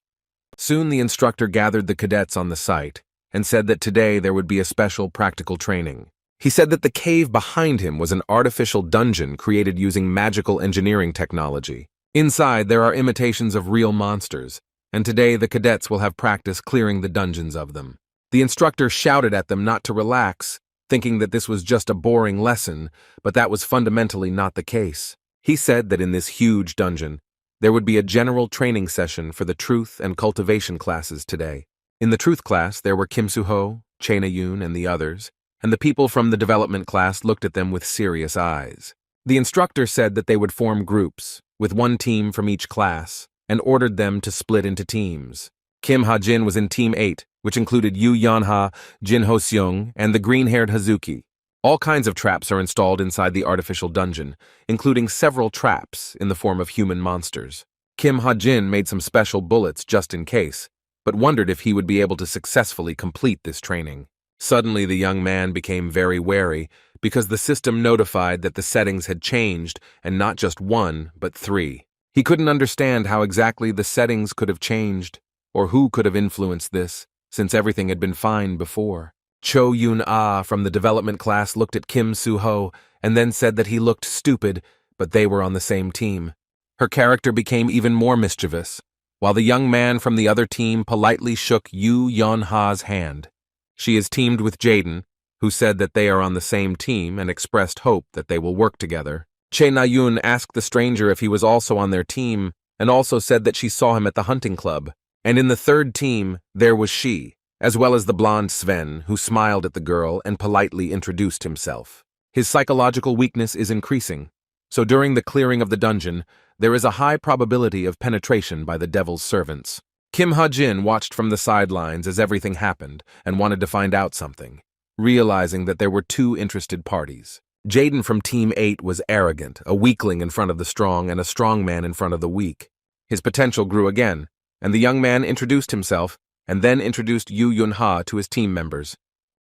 Soon the instructor gathered the cadets on the site and said that today there would be a special practical training. He said that the cave behind him was an artificial dungeon created using magical engineering technology. Inside, there are imitations of real monsters, and today the cadets will have practice clearing the dungeons of them. The instructor shouted at them not to relax, thinking that this was just a boring lesson, but that was fundamentally not the case. He said that in this huge dungeon, there would be a general training session for the truth and cultivation classes today. In the truth class, there were Kim Soo-ho, Chae Na-yoon, and the others, and the people from the development class looked at them with serious eyes. The instructor said that they would form groups, with one team from each class, and ordered them to split into teams. Kim Ha-jin was in Team 8, which included Yu Yeon-ha, Jin Ho-seung, and the green-haired Hazuki. All kinds of traps are installed inside the artificial dungeon, including several traps in the form of human monsters. Kim Ha-jin made some special bullets just in case, but wondered if he would be able to successfully complete this training. Suddenly, the young man became very wary because the system notified that the settings had changed, and not just 1, but 3. He couldn't understand how exactly the settings could have changed, or who could have influenced this, since everything had been fine before. Cho Yoon-ah from the development class looked at Kim Soo-ho and then said that he looked stupid, but they were on the same team. Her character became even more mischievous, while the young man from the other team politely shook Yu Yeon-ha's hand. She is teamed with Jaden, who said that they are on the same team and expressed hope that they will work together. Chae Na-yoon asked the stranger if he was also on their team, and also said that she saw him at the hunting club. And in the third team, there was she, as well as the blonde Sven, who smiled at the girl and politely introduced himself. His psychological weakness is increasing, so during the clearing of the dungeon, there is a high probability of penetration by the devil's servants. Kim Ha-jin watched from the sidelines as everything happened and wanted to find out something, realizing that there were two interested parties. Jaden from Team 8 was arrogant, a weakling in front of the strong and a strong man in front of the weak. His potential grew again, and the young man introduced himself and then introduced Yu Yeon-ha to his team members.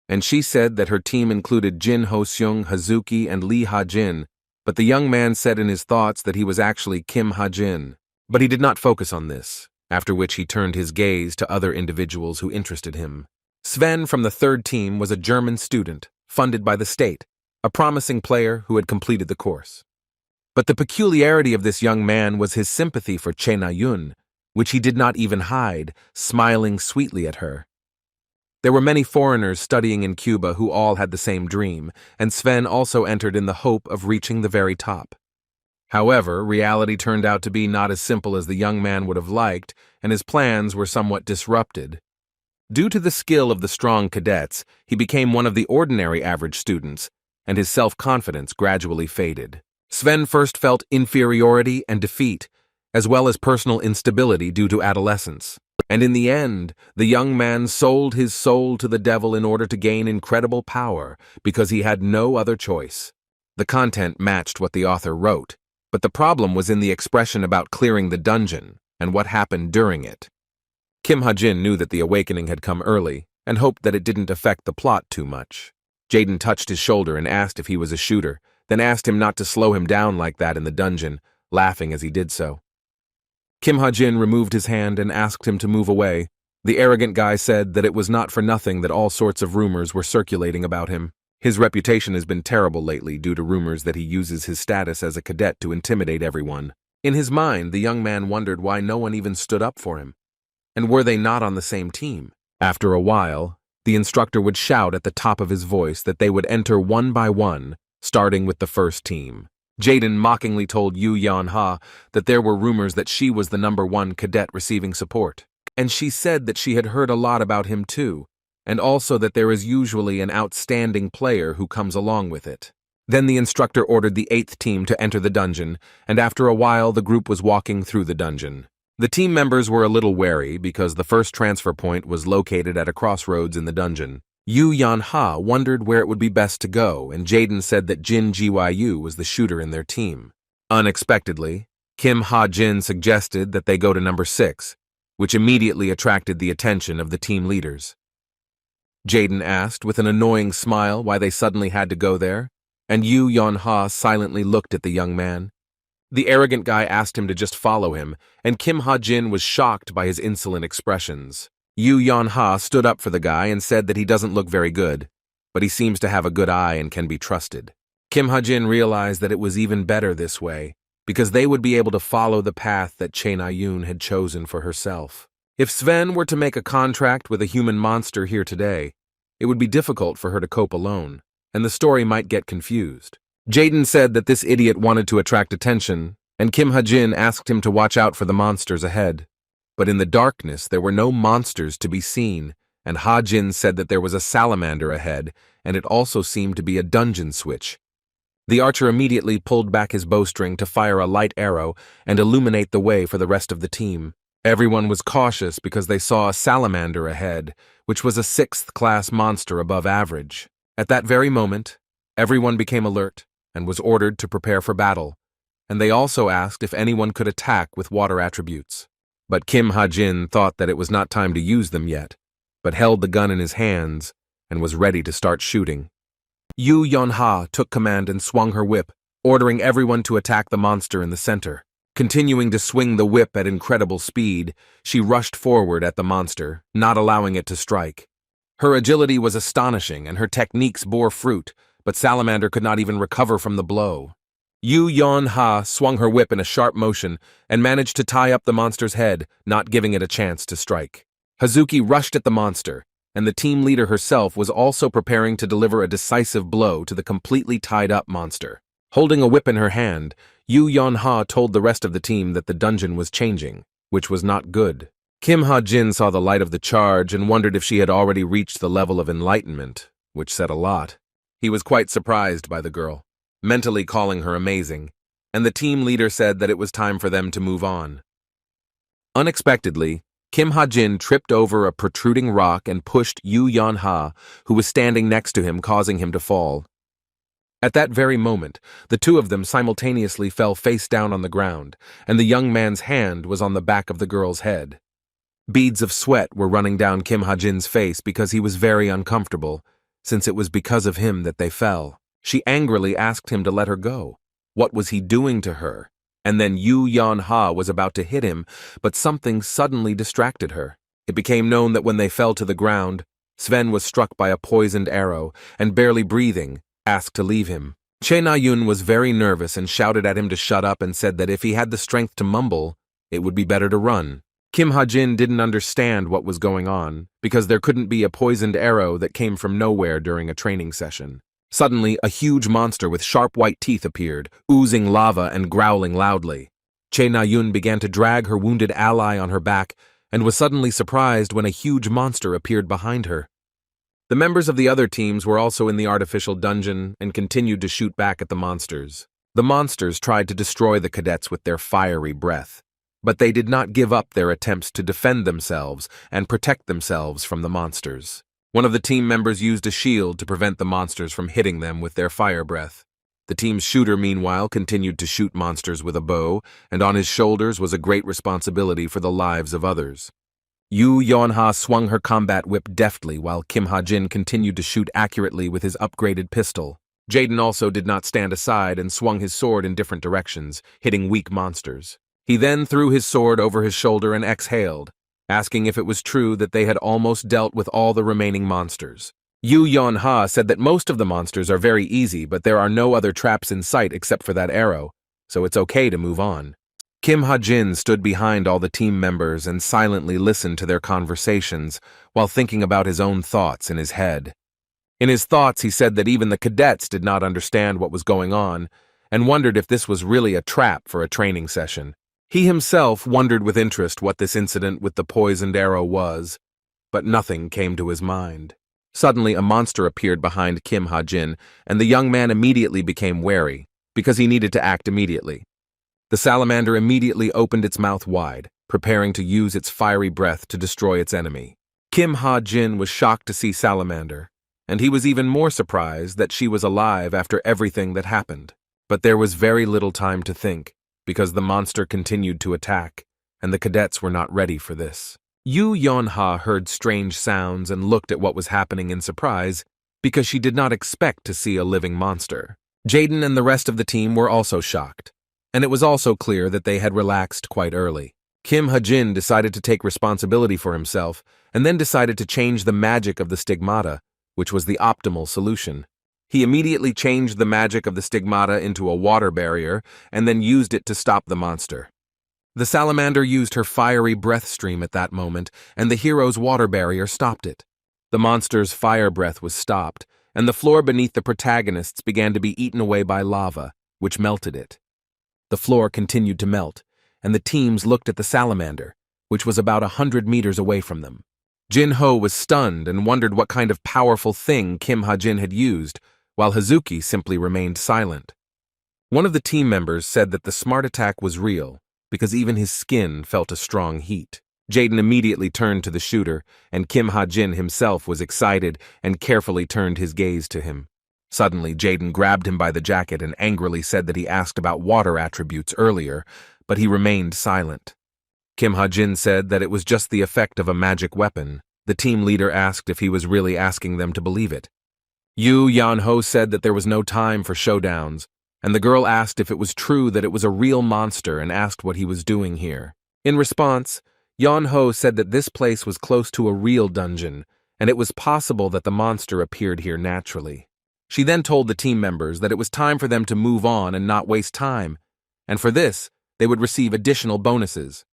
And she said that her team included Jin Ho-seung, Hazuki, and Lee Ha-jin, but the young man said in his thoughts that he was actually Kim Ha-jin. But he did not focus on this, after which he turned his gaze to other individuals who interested him. Sven from the third team was a German student, funded by the state, a promising player who had completed the course. But the peculiarity of this young man was his sympathy for Chae Na-yoon, which he did not even hide, smiling sweetly at her. There were many foreigners studying in Cuba who all had the same dream, and Sven also entered in the hope of reaching the very top. However, reality turned out to be not as simple as the young man would have liked, and his plans were somewhat disrupted. Due to the skill of the strong cadets, he became one of the ordinary average students, and his self-confidence gradually faded. Sven first felt inferiority and defeat, as well as personal instability due to adolescence. And in the end, the young man sold his soul to the devil in order to gain incredible power, because he had no other choice. The content matched what the author wrote, but the problem was in the expression about clearing the dungeon and what happened during it. Kim Ha-jin knew that the awakening had come early and hoped that it didn't affect the plot too much. Jaden touched his shoulder and asked if he was a shooter, then asked him not to slow him down like that in the dungeon, laughing as he did so. Kim Ha-jin removed his hand and asked him to move away. The arrogant guy said that it was not for nothing that all sorts of rumors were circulating about him. His reputation has been terrible lately due to rumors that he uses his status as a cadet to intimidate everyone. In his mind, the young man wondered why no one even stood up for him. And were they not on the same team? After a while, the instructor would shout at the top of his voice that they would enter one by one, starting with the first team. Jaden mockingly told Yu Yeon-ha that there were rumors that she was the #1 cadet receiving support. And she said that she had heard a lot about him too, and also that there is usually an outstanding player who comes along with it. Then the instructor ordered the 8th team to enter the dungeon, and after a while the group was walking through the dungeon. The team members were a little wary because the first transfer point was located at a crossroads in the dungeon. Yu Yan-ha wondered where it would be best to go, and Jaden said that Jin Gyu was the shooter in their team. Unexpectedly, Kim Ha-jin suggested that they go to number 6, which immediately attracted the attention of the team leaders. Jaden asked with an annoying smile why they suddenly had to go there, and Yu Yan-ha silently looked at the young man. The arrogant guy asked him to just follow him, and Kim Ha-jin was shocked by his insolent expressions. Yu Yan-ha stood up for the guy and said that he doesn't look very good, but he seems to have a good eye and can be trusted. Kim Ha-jin realized that it was even better this way, because they would be able to follow the path that Chae Na-yoon had chosen for herself. If Sven were to make a contract with a human monster here today, it would be difficult for her to cope alone, and the story might get confused. Jaden said that this idiot wanted to attract attention, and Kim Ha-jin asked him to watch out for the monsters ahead. But in the darkness, there were no monsters to be seen, and Ha-jin said that there was a salamander ahead, and it also seemed to be a dungeon switch. The archer immediately pulled back his bowstring to fire a light arrow and illuminate the way for the rest of the team. Everyone was cautious because they saw a salamander ahead, which was a 6th-class monster above average. At that very moment, everyone became alert and was ordered to prepare for battle, and they also asked if anyone could attack with water attributes. But Kim Ha-jin thought that it was not time to use them yet, but held the gun in his hands and was ready to start shooting. Yu Yan-ha took command and swung her whip, ordering everyone to attack the monster in the center. Continuing to swing the whip at incredible speed, she rushed forward at the monster, not allowing it to strike. Her agility was astonishing and her techniques bore fruit, but Salamander could not even recover from the blow. Yu Yan-ha swung her whip in a sharp motion and managed to tie up the monster's head, not giving it a chance to strike. Hazuki rushed at the monster, and the team leader herself was also preparing to deliver a decisive blow to the completely tied-up monster. Holding a whip in her hand, Yu Yan-ha told the rest of the team that the dungeon was changing, which was not good. Kim Ha-jin saw the light of the charge and wondered if she had already reached the level of enlightenment, which said a lot. He was quite surprised by the girl, mentally calling her amazing, and the team leader said that it was time for them to move on. Unexpectedly, Kim Ha-jin tripped over a protruding rock and pushed Yu Yan-ha, who was standing next to him, causing him to fall. At that very moment, the two of them simultaneously fell face down on the ground, and the young man's hand was on the back of the girl's head. Beads of sweat were running down Kim Ha-jin's face because he was very uncomfortable, since it was because of him that they fell. She angrily asked him to let her go. What was he doing to her? And then Yu Yan-ha was about to hit him, but something suddenly distracted her. It became known that when they fell to the ground, Sven was struck by a poisoned arrow and, barely breathing, asked to leave him. Chae Na-yoon was very nervous and shouted at him to shut up and said that if he had the strength to mumble, it would be better to run. Kim Ha-jin didn't understand what was going on, because there couldn't be a poisoned arrow that came from nowhere during a training session. Suddenly, a huge monster with sharp white teeth appeared, oozing lava and growling loudly. Chae Na-yoon began to drag her wounded ally on her back and was suddenly surprised when a huge monster appeared behind her. The members of the other teams were also in the artificial dungeon and continued to shoot back at the monsters. The monsters tried to destroy the cadets with their fiery breath, but they did not give up their attempts to defend themselves and protect themselves from the monsters. One of the team members used a shield to prevent the monsters from hitting them with their fire breath. The team's shooter, meanwhile, continued to shoot monsters with a bow, and on his shoulders was a great responsibility for the lives of others. Yu Yan-ha swung her combat whip deftly while Kim Ha-jin continued to shoot accurately with his upgraded pistol. Jaden also did not stand aside and swung his sword in different directions, hitting weak monsters. He then threw his sword over his shoulder and exhaled, asking if it was true that they had almost dealt with all the remaining monsters. Yu Yan-ha said that most of the monsters are very easy, but there are no other traps in sight except for that arrow, so it's okay to move on. Kim Ha-jin stood behind all the team members and silently listened to their conversations while thinking about his own thoughts in his head. In his thoughts, he said that even the cadets did not understand what was going on and wondered if this was really a trap for a training session. He himself wondered with interest what this incident with the poisoned arrow was, but nothing came to his mind. Suddenly, a monster appeared behind Kim Ha-jin, and the young man immediately became wary, because he needed to act immediately. The salamander immediately opened its mouth wide, preparing to use its fiery breath to destroy its enemy. Kim Ha-jin was shocked to see Salamander, and he was even more surprised that she was alive after everything that happened. But there was very little time to think, because the monster continued to attack, and the cadets were not ready for this. Yu Yeon-ha heard strange sounds and looked at what was happening in surprise, because she did not expect to see a living monster. Jaden and the rest of the team were also shocked, and it was also clear that they had relaxed quite early. Kim Ha-jin decided to take responsibility for himself, and then decided to change the magic of the stigmata, which was the optimal solution. He immediately changed the magic of the stigmata into a water barrier, and then used it to stop the monster. The salamander used her fiery breath stream at that moment, and the hero's water barrier stopped it. The monster's fire breath was stopped, and the floor beneath the protagonists began to be eaten away by lava, which melted it. The floor continued to melt, and the teams looked at the salamander, which was about 100 meters away from them. Jin-ho was stunned and wondered what kind of powerful thing Kim Ha-jin had used, while Hazuki simply remained silent. One of the team members said that the smart attack was real, because even his skin felt a strong heat. Jaden immediately turned to the shooter, and Kim Ha-jin himself was excited and carefully turned his gaze to him. Suddenly, Jaden grabbed him by the jacket and angrily said that he asked about water attributes earlier, but he remained silent. Kim Ha-jin said that it was just the effect of a magic weapon. The team leader asked if he was really asking them to believe it. Yu Yeon-ho said that there was no time for showdowns, and the girl asked if it was true that it was a real monster and asked what he was doing here. In response, Yeon-ho said that this place was close to a real dungeon, and it was possible that the monster appeared here naturally. She then told the team members that it was time for them to move on and not waste time, and for this, they would receive additional bonuses.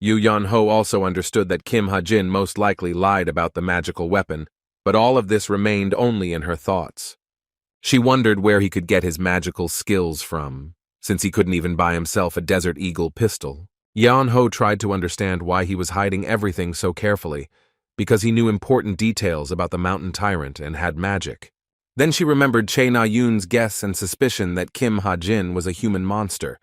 Yu Yeon-ho also understood that Kim Ha-jin most likely lied about the magical weapon, but all of this remained only in her thoughts. She wondered where he could get his magical skills from, since he couldn't even buy himself a Desert Eagle pistol. Yeon-ho tried to understand why he was hiding everything so carefully, because he knew important details about the mountain tyrant and had magic. Then she remembered Chae Na-yoon's guess and suspicion that Kim Ha-jin was a human monster.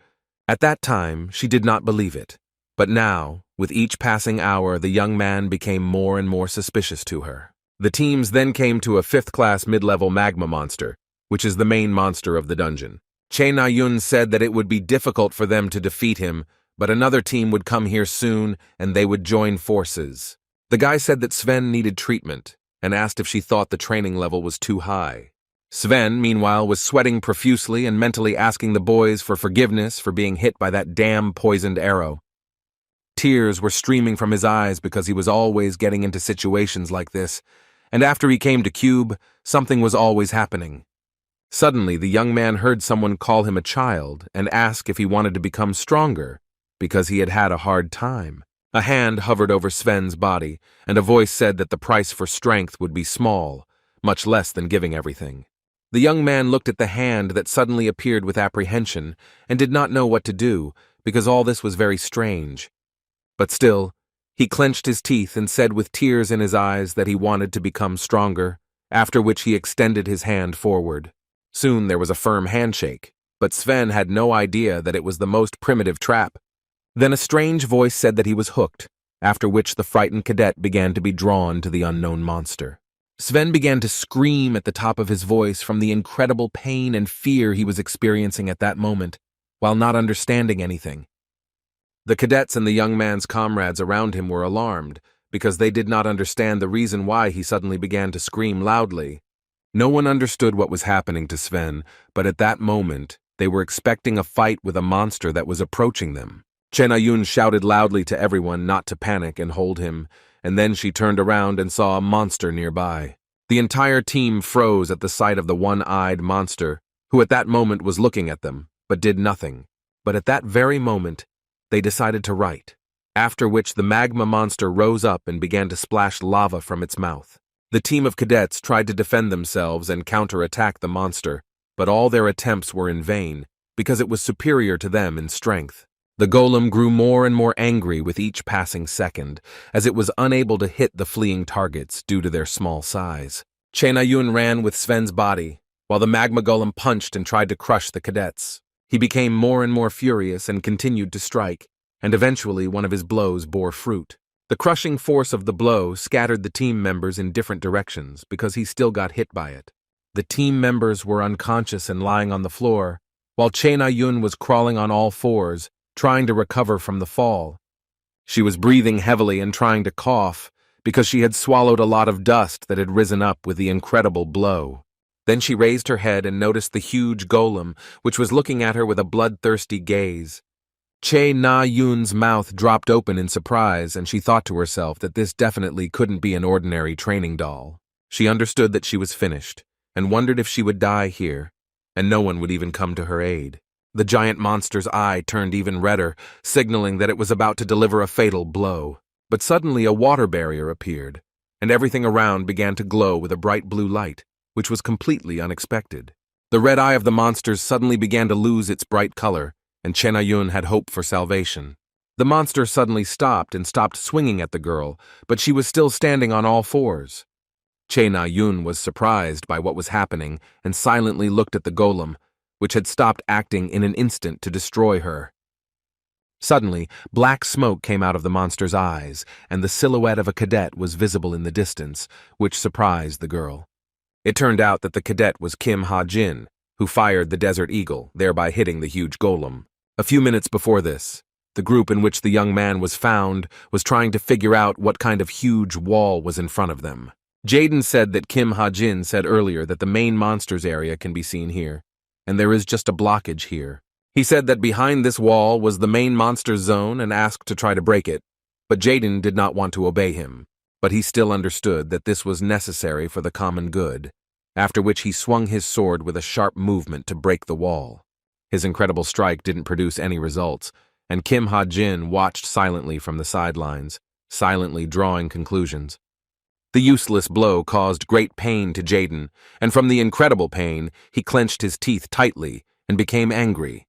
At that time, she did not believe it. But now, with each passing hour, the young man became more and more suspicious to her. The teams then came to a 5th-class mid-level magma monster, which is the main monster of the dungeon. Chae Na-yoon said that it would be difficult for them to defeat him, but another team would come here soon, and they would join forces. The guy said that Sven needed treatment, and asked if she thought the training level was too high. Sven, meanwhile, was sweating profusely and mentally asking the boys for forgiveness for being hit by that damn poisoned arrow. Tears were streaming from his eyes because he was always getting into situations like this, and after he came to Cube, something was always happening. Suddenly, the young man heard someone call him a child and ask if he wanted to become stronger, because he had had a hard time. A hand hovered over Sven's body, and a voice said that the price for strength would be small, much less than giving everything. The young man looked at the hand that suddenly appeared with apprehension and did not know what to do, because all this was very strange. But still, he clenched his teeth and said with tears in his eyes that he wanted to become stronger, after which he extended his hand forward. Soon there was a firm handshake, but Sven had no idea that it was the most primitive trap. Then a strange voice said that he was hooked, after which the frightened cadet began to be drawn to the unknown monster. Sven began to scream at the top of his voice from the incredible pain and fear he was experiencing at that moment, while not understanding anything. The cadets and the young man's comrades around him were alarmed, because they did not understand the reason why he suddenly began to scream loudly. No one understood what was happening to Sven, but at that moment, they were expecting a fight with a monster that was approaching them. Chae Na-yoon shouted loudly to everyone not to panic and hold him, and then she turned around and saw a monster nearby. The entire team froze at the sight of the one-eyed monster, who at that moment was looking at them, but did nothing. But at that very moment, they decided to write, after which the magma monster rose up and began to splash lava from its mouth. The team of cadets tried to defend themselves and counterattack the monster, but all their attempts were in vain, because it was superior to them in strength. The golem grew more and more angry with each passing second, as it was unable to hit the fleeing targets due to their small size. Chae Na-yun ran with Sven's body, while the magma golem punched and tried to crush the cadets. He became more and more furious and continued to strike, and eventually one of his blows bore fruit. The crushing force of the blow scattered the team members in different directions because he still got hit by it. The team members were unconscious and lying on the floor, while Chae Na-yun was crawling on all fours, trying to recover from the fall. She was breathing heavily and trying to cough because she had swallowed a lot of dust that had risen up with the incredible blow. Then she raised her head and noticed the huge golem, which was looking at her with a bloodthirsty gaze. Chae Na-yun's mouth dropped open in surprise, and she thought to herself that this definitely couldn't be an ordinary training doll. She understood that she was finished, and wondered if she would die here, and no one would even come to her aid. The giant monster's eye turned even redder, signaling that it was about to deliver a fatal blow. But suddenly a water barrier appeared, and everything around began to glow with a bright blue light, which was completely unexpected. The red eye of the monsters suddenly began to lose its bright color, and Chae Na-yun had hope for salvation. The monster suddenly stopped and stopped swinging at the girl, but she was still standing on all fours. Chae Na-yun was surprised by what was happening and silently looked at the golem, which had stopped acting in an instant to destroy her. Suddenly, black smoke came out of the monster's eyes, and the silhouette of a cadet was visible in the distance, which surprised the girl. It turned out that the cadet was Kim Ha-jin, who fired the Desert Eagle, thereby hitting the huge golem. A few minutes before this, the group in which the young man was found was trying to figure out what kind of huge wall was in front of them. Jaden said that Kim Ha-jin said earlier that the main monsters area can be seen here, and there is just a blockage here. He said that behind this wall was the main monster zone and asked to try to break it, but Jaden did not want to obey him. But he still understood that this was necessary for the common good, after which he swung his sword with a sharp movement to break the wall. His incredible strike didn't produce any results, and Kim Ha-jin watched silently from the sidelines, silently drawing conclusions. The useless blow caused great pain to Jaden, and from the incredible pain, he clenched his teeth tightly and became angry.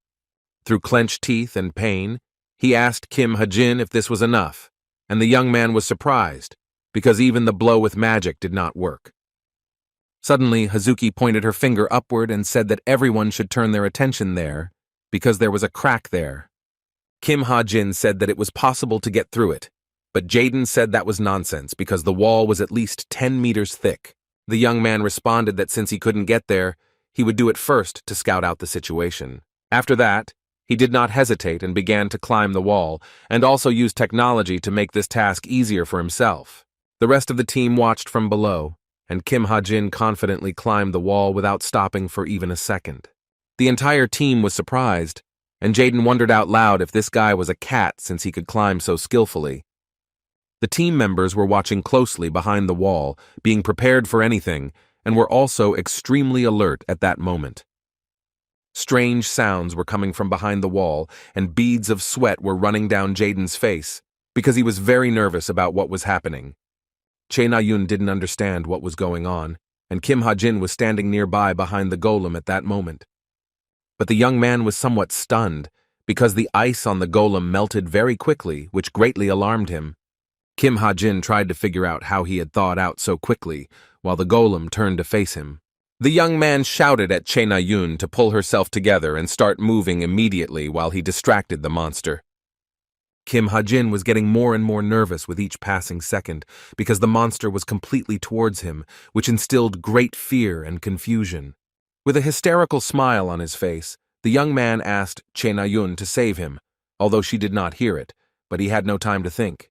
Through clenched teeth and pain, he asked Kim Ha-jin if this was enough, and the young man was surprised, because even the blow with magic did not work. Suddenly, Hazuki pointed her finger upward and said that everyone should turn their attention there, because there was a crack there. Kim Ha-jin said that it was possible to get through it, but Jaden said that was nonsense because the wall was at least 10 meters thick. The young man responded that since he couldn't get there, he would do it first to scout out the situation. After that, he did not hesitate and began to climb the wall, and also used technology to make this task easier for himself. The rest of the team watched from below, and Kim Ha-jin confidently climbed the wall without stopping for even a second. The entire team was surprised, and Jaden wondered out loud if this guy was a cat since he could climb so skillfully. The team members were watching closely behind the wall, being prepared for anything, and were also extremely alert at that moment. Strange sounds were coming from behind the wall, and beads of sweat were running down Jaden's face, because he was very nervous about what was happening. Chae Na-yun didn't understand what was going on, and Kim Ha-jin was standing nearby behind the golem at that moment. But the young man was somewhat stunned, because the ice on the golem melted very quickly, which greatly alarmed him. Kim Ha-jin tried to figure out how he had thawed out so quickly, while the golem turned to face him. The young man shouted at Chae Na-yun to pull herself together and start moving immediately while he distracted the monster. Kim Ha-jin was getting more and more nervous with each passing second because the monster was completely towards him, which instilled great fear and confusion. With a hysterical smile on his face, the young man asked Chae Na-yun to save him, although she did not hear it, but he had no time to think.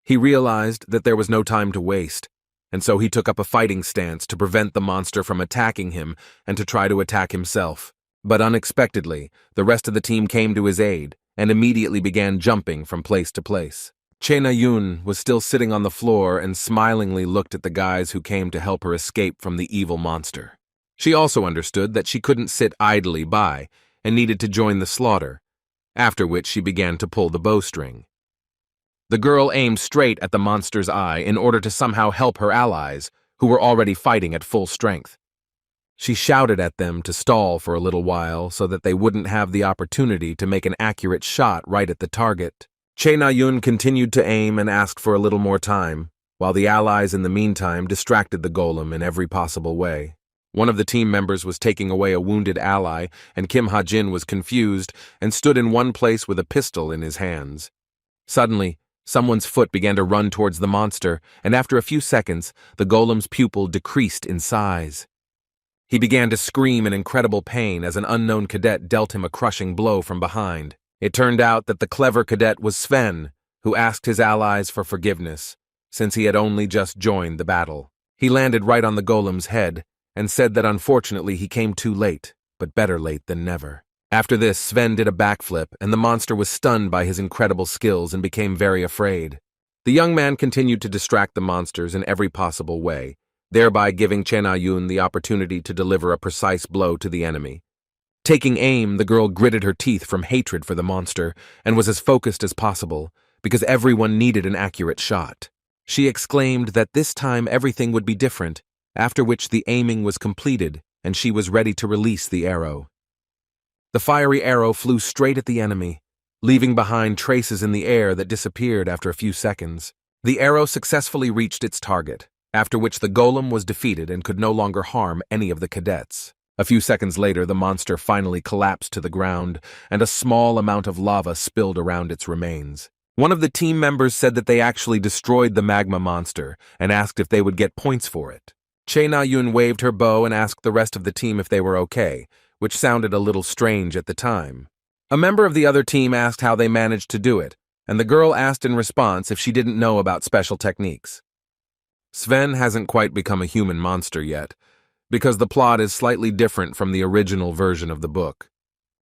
He realized that there was no time to waste, and so he took up a fighting stance to prevent the monster from attacking him and to try to attack himself. But unexpectedly, the rest of the team came to his aid and immediately began jumping from place to place. Chae Na-yun was still sitting on the floor and smilingly looked at the guys who came to help her escape from the evil monster. She also understood that she couldn't sit idly by and needed to join the slaughter, after which she began to pull the bowstring. The girl aimed straight at the monster's eye in order to somehow help her allies, who were already fighting at full strength. She shouted at them to stall for a little while so that they wouldn't have the opportunity to make an accurate shot right at the target. Che Na-yun continued to aim and asked for a little more time, while the allies in the meantime distracted the golem in every possible way. One of the team members was taking away a wounded ally, and Kim Ha-jin was confused and stood in one place with a pistol in his hands. Suddenly, someone's foot began to run towards the monster, and after a few seconds, the golem's pupil decreased in size. He began to scream in incredible pain as an unknown cadet dealt him a crushing blow from behind. It turned out that the clever cadet was Sven, who asked his allies for forgiveness, since he had only just joined the battle. He landed right on the golem's head and said that unfortunately he came too late, but better late than never. After this, Sven did a backflip, and the monster was stunned by his incredible skills and became very afraid. The young man continued to distract the monsters in every possible way, thereby giving Che Na-yun the opportunity to deliver a precise blow to the enemy. Taking aim, the girl gritted her teeth from hatred for the monster and was as focused as possible, because everyone needed an accurate shot. She exclaimed that this time everything would be different, after which the aiming was completed and she was ready to release the arrow. The fiery arrow flew straight at the enemy, leaving behind traces in the air that disappeared after a few seconds. The arrow successfully reached its target, after which the golem was defeated and could no longer harm any of the cadets. A few seconds later, the monster finally collapsed to the ground, and a small amount of lava spilled around its remains. One of the team members said that they actually destroyed the magma monster and asked if they would get points for it. Che Na-yun waved her bow and asked the rest of the team if they were okay, which sounded a little strange at the time. A member of the other team asked how they managed to do it, and the girl asked in response if she didn't know about special techniques. Sven hasn't quite become a human monster yet, because the plot is slightly different from the original version of the book.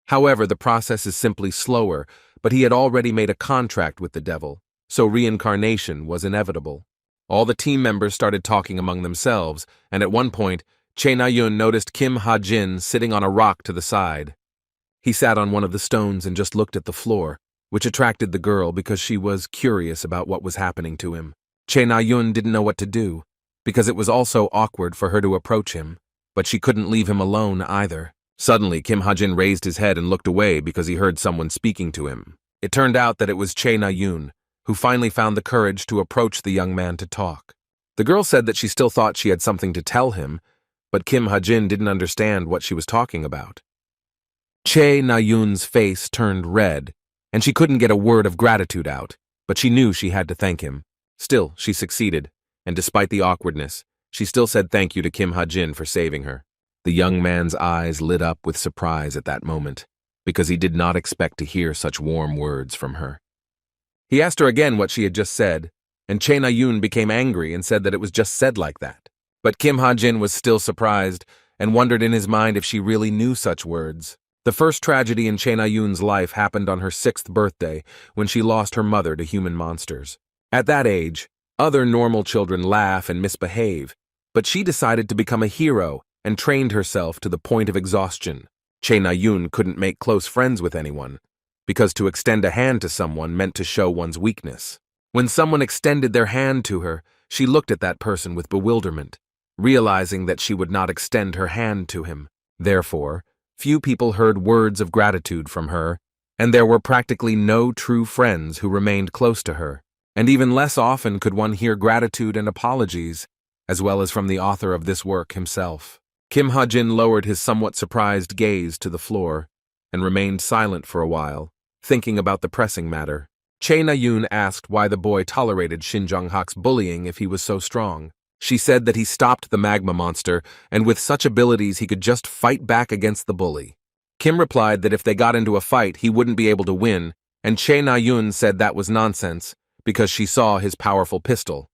However, the process is simply slower, but he had already made a contract with the devil, so reincarnation was inevitable. All the team members started talking among themselves, and at one point, Che Na-yun noticed Kim Ha-jin sitting on a rock to the side. He sat on one of the stones and just looked at the floor, which attracted the girl because she was curious about what was happening to him. Che Na-yun didn't know what to do, because it was also awkward for her to approach him, but she couldn't leave him alone either. Suddenly, Kim Ha-jin raised his head and looked away because he heard someone speaking to him. It turned out that it was Che Na-yun, who finally found the courage to approach the young man to talk. The girl said that she still thought she had something to tell him, but Kim Ha-jin didn't understand what she was talking about. Che Na-yun's face turned red, and she couldn't get a word of gratitude out, but she knew she had to thank him. Still, she succeeded, and despite the awkwardness, she still said thank you to Kim Ha-jin for saving her. The young man's eyes lit up with surprise at that moment, because he did not expect to hear such warm words from her. He asked her again what she had just said, and Che Na-yun became angry and said that it was just said like that. But Kim Ha-jin was still surprised and wondered in his mind if she really knew such words. The first tragedy in Che Na-yun's life happened on her 6th birthday when she lost her mother to human monsters. At that age, other normal children laugh and misbehave, but she decided to become a hero and trained herself to the point of exhaustion. Che Na-yun couldn't make close friends with anyone, because to extend a hand to someone meant to show one's weakness. When someone extended their hand to her, she looked at that person with bewilderment, realizing that she would not extend her hand to him. Therefore, few people heard words of gratitude from her, and there were practically no true friends who remained close to her. And even less often could one hear gratitude and apologies, as well as from the author of this work himself. Kim Ha-jin lowered his somewhat surprised gaze to the floor and remained silent for a while, thinking about the pressing matter. Che Na-yun asked why the boy tolerated Shin Jong-hak's bullying if he was so strong. She said that he stopped the magma monster, and with such abilities he could just fight back against the bully. Kim replied that if they got into a fight he wouldn't be able to win, and Che Na-yun said that was nonsense, because she saw his powerful pistol.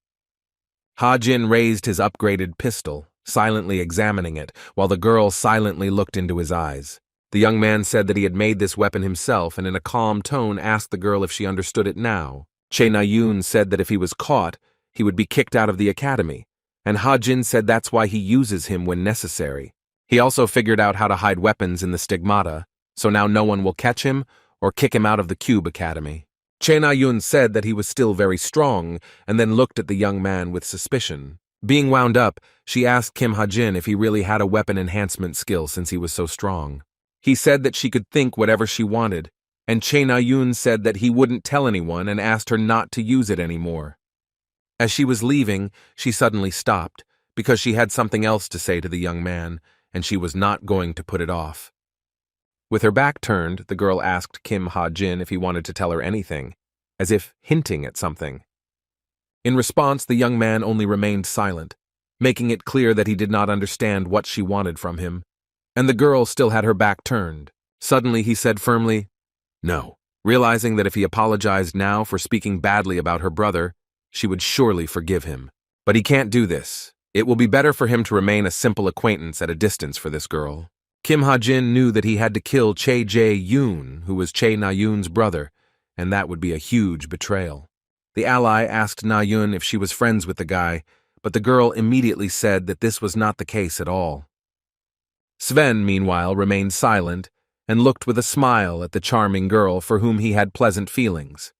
Ha-jin raised his upgraded pistol, silently examining it, while the girl silently looked into his eyes. The young man said that he had made this weapon himself and in a calm tone asked the girl if she understood it now. Che Na-yun said that if he was caught, he would be kicked out of the academy, and Ha-jin said that's why he uses him when necessary. He also figured out how to hide weapons in the stigmata, so now no one will catch him or kick him out of the Cube Academy. Che Na-yun said that he was still very strong, and then looked at the young man with suspicion. Being wound up, she asked Kim Ha-jin if he really had a weapon enhancement skill since he was so strong. He said that she could think whatever she wanted, and Chae Na-yoon said that he wouldn't tell anyone and asked her not to use it anymore. As she was leaving, she suddenly stopped, because she had something else to say to the young man, and she was not going to put it off. With her back turned, the girl asked Kim Ha-jin if he wanted to tell her anything, as if hinting at something. In response, the young man only remained silent, making it clear that he did not understand what she wanted from him, and the girl still had her back turned. Suddenly he said firmly, "No," realizing that if he apologized now for speaking badly about her brother, she would surely forgive him. But he can't do this. It will be better for him to remain a simple acquaintance at a distance for this girl. Kim Ha-jin knew that he had to kill Chae Jae-yoon, who was Chae Na-yoon's brother, and that would be a huge betrayal. The ally asked Na-yoon if she was friends with the guy, but the girl immediately said that this was not the case at all. Sven, meanwhile, remained silent and looked with a smile at the charming girl for whom he had pleasant feelings.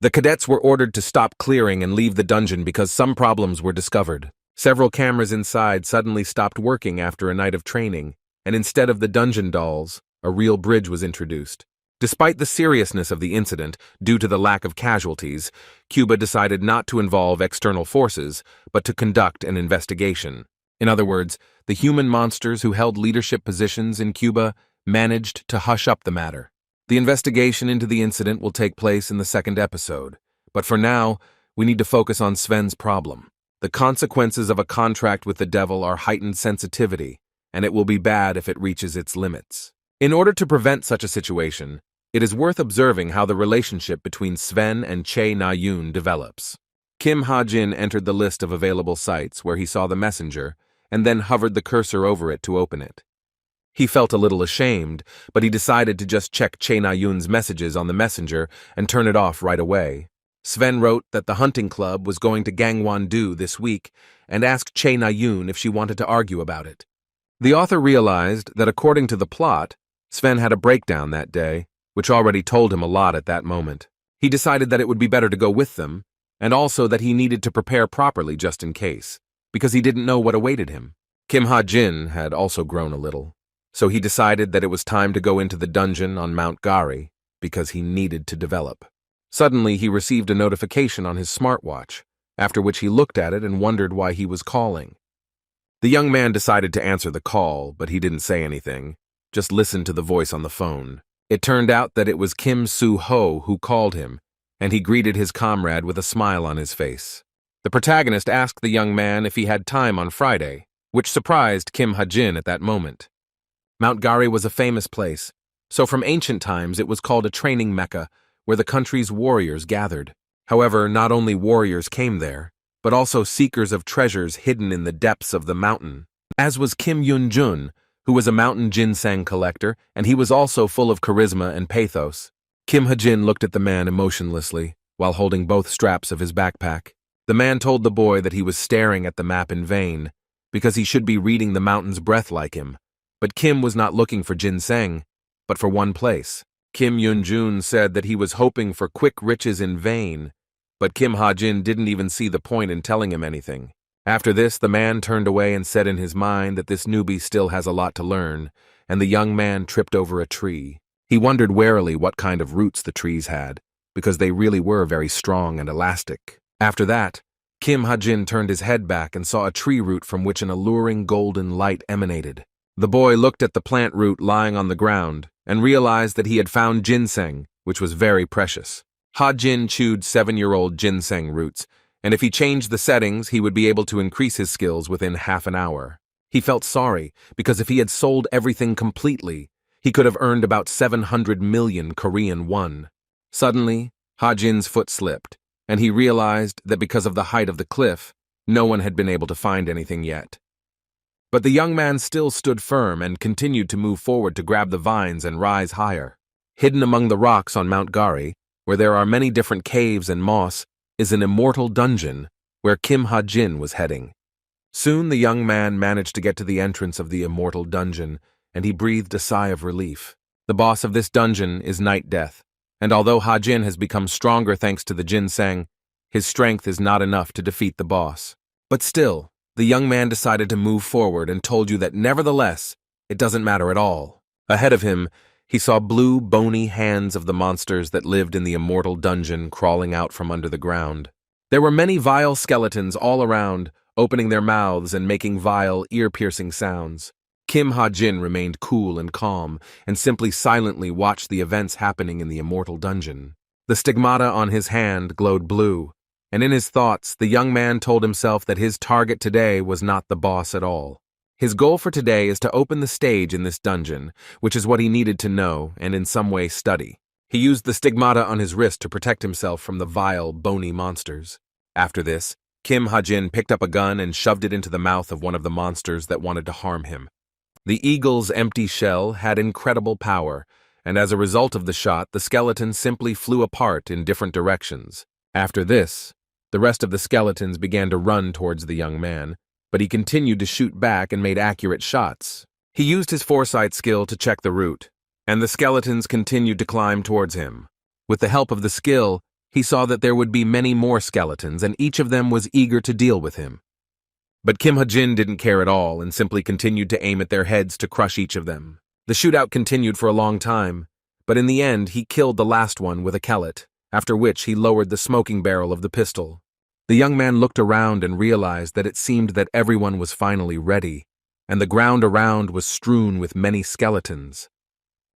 The cadets were ordered to stop clearing and leave the dungeon because some problems were discovered. Several cameras inside suddenly stopped working after a night of training, and instead of the dungeon dolls, a real bridge was introduced. Despite the seriousness of the incident, due to the lack of casualties, Cuba decided not to involve external forces, but to conduct an investigation. In other words, the human monsters who held leadership positions in Cuba managed to hush up the matter. The investigation into the incident will take place in the second episode, but for now, we need to focus on Sven's problem. The consequences of a contract with the devil are heightened sensitivity, and it will be bad if it reaches its limits. In order to prevent such a situation, it is worth observing how the relationship between Sven and Chae Na-yoon develops. Kim Ha-jin entered the list of available sites where he saw the messenger, and then hovered the cursor over it to open it. He felt a little ashamed, but he decided to just check Chae Na-yoon's messages on the messenger and turn it off right away. Sven wrote that the hunting club was going to Gangwon-do this week and asked Chae Na-yoon if she wanted to argue about it. The author realized that according to the plot, Sven had a breakdown that day, which already told him a lot at that moment. He decided that it would be better to go with them, and also that he needed to prepare properly just in case, because he didn't know what awaited him. Kim Ha-jin had also grown a little, so he decided that it was time to go into the dungeon on Mount Gari, because he needed to develop. Suddenly, he received a notification on his smartwatch, after which he looked at it and wondered why he was calling. The young man decided to answer the call, but he didn't say anything, just listened to the voice on the phone. It turned out that it was Kim Soo-ho who called him, and he greeted his comrade with a smile on his face. The protagonist asked the young man if he had time on Friday, which surprised Kim Ha-jin at that moment. Mount Gari was a famous place, so from ancient times it was called a training mecca where the country's warriors gathered. However, not only warriors came there, but also seekers of treasures hidden in the depths of the mountain, as was Kim Yoon-jun, who was a mountain ginseng collector, and he was also full of charisma and pathos. Kim Ha-jin looked at the man emotionlessly, while holding both straps of his backpack. The man told the boy that he was staring at the map in vain, because he should be reading the mountain's breath like him. But Kim was not looking for ginseng, but for one place. Kim Yoon-jun said that he was hoping for quick riches in vain, but Kim Ha-jin didn't even see the point in telling him anything. After this, the man turned away and said in his mind that this newbie still has a lot to learn, and the young man tripped over a tree. He wondered warily what kind of roots the trees had, because they really were very strong and elastic. After that, Kim Ha-jin turned his head back and saw a tree root from which an alluring golden light emanated. The boy looked at the plant root lying on the ground and realized that he had found ginseng, which was very precious. Ha-jin chewed 7-year-old ginseng roots, and if he changed the settings, he would be able to increase his skills within half an hour. He felt sorry, because if he had sold everything completely, he could have earned about 700 million Korean won. Suddenly, Ha-jin's foot slipped, and he realized that because of the height of the cliff, no one had been able to find anything yet. But the young man still stood firm and continued to move forward to grab the vines and rise higher. Hidden among the rocks on Mount Gari, where there are many different caves and moss, is an immortal dungeon where Kim Ha-jin was heading. Soon the young man managed to get to the entrance of the immortal dungeon, and he breathed a sigh of relief. The boss of this dungeon is Night Death, and although Ha-jin has become stronger thanks to the ginseng, his strength is not enough to defeat the boss. But still, the young man decided to move forward and told you that nevertheless, it doesn't matter at all. Ahead of him, he saw blue, bony hands of the monsters that lived in the immortal dungeon crawling out from under the ground. There were many vile skeletons all around, opening their mouths and making vile, ear-piercing sounds. Kim Ha-jin remained cool and calm and simply silently watched the events happening in the immortal dungeon. The stigmata on his hand glowed blue, and in his thoughts, the young man told himself that his target today was not the boss at all. His goal for today is to open the stage in this dungeon, which is what he needed to know and in some way study. He used the stigmata on his wrist to protect himself from the vile, bony monsters. After this, Kim Ha-jin picked up a gun and shoved it into the mouth of one of the monsters that wanted to harm him. The eagle's empty shell had incredible power, and as a result of the shot, the skeleton simply flew apart in different directions. After this, the rest of the skeletons began to run towards the young man, but he continued to shoot back and made accurate shots. He used his foresight skill to check the route, and the skeletons continued to climb towards him. With the help of the skill, he saw that there would be many more skeletons, and each of them was eager to deal with him. But Kim Ha-jin didn't care at all and simply continued to aim at their heads to crush each of them. The shootout continued for a long time, but in the end he killed the last one with a kellet, after which he lowered the smoking barrel of the pistol. The young man looked around and realized that it seemed that everyone was finally ready, and the ground around was strewn with many skeletons.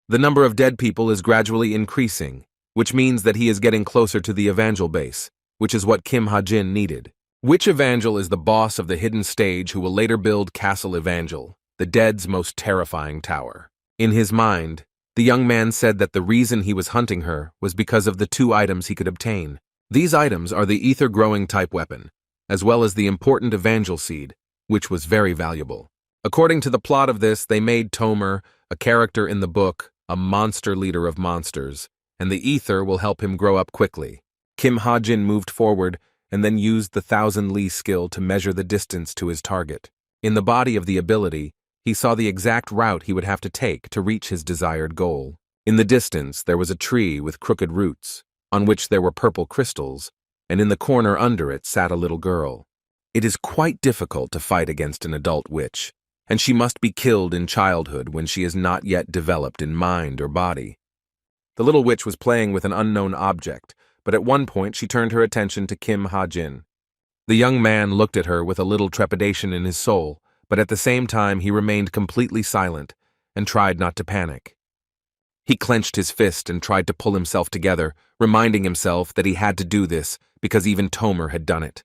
The number of dead people is gradually increasing, which means that he is getting closer to the Evangel base, which is what Kim Ha-jin needed. Which Evangel is the boss of the hidden stage who will later build Castle Evangel, the dead's most terrifying tower? In his mind, the young man said that the reason he was hunting her was because of the two items he could obtain. These items are the ether-growing type weapon, as well as the important Evangel seed, which was very valuable. According to the plot of this, they made Tomer, a character in the book, a monster leader of monsters, and the ether will help him grow up quickly. Kim Ha-jin moved forward and then used the 1,000 Li skill to measure the distance to his target. In the body of the ability, he saw the exact route he would have to take to reach his desired goal. In the distance, there was a tree with crooked roots, on which there were purple crystals, and in the corner under it sat a little girl. It is quite difficult to fight against an adult witch, and she must be killed in childhood when she is not yet developed in mind or body. The little witch was playing with an unknown object, but at one point she turned her attention to Kim Ha-jin. The young man looked at her with a little trepidation in his soul, but at the same time he remained completely silent and tried not to panic. He clenched his fist and tried to pull himself together, reminding himself that he had to do this because even Tomer had done it.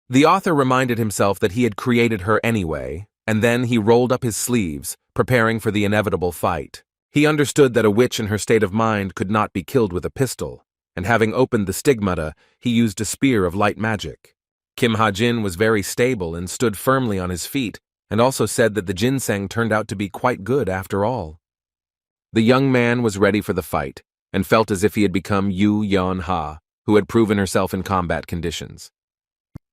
The author reminded himself that he had created her anyway, and then he rolled up his sleeves, preparing for the inevitable fight. He understood that a witch in her state of mind could not be killed with a pistol, and having opened the stigmata, he used a spear of light magic. Kim Ha-jin was very stable and stood firmly on his feet, and also said that the ginseng turned out to be quite good after all. The young man was ready for the fight, and felt as if he had become Yu Yeon-ha, who had proven herself in combat conditions.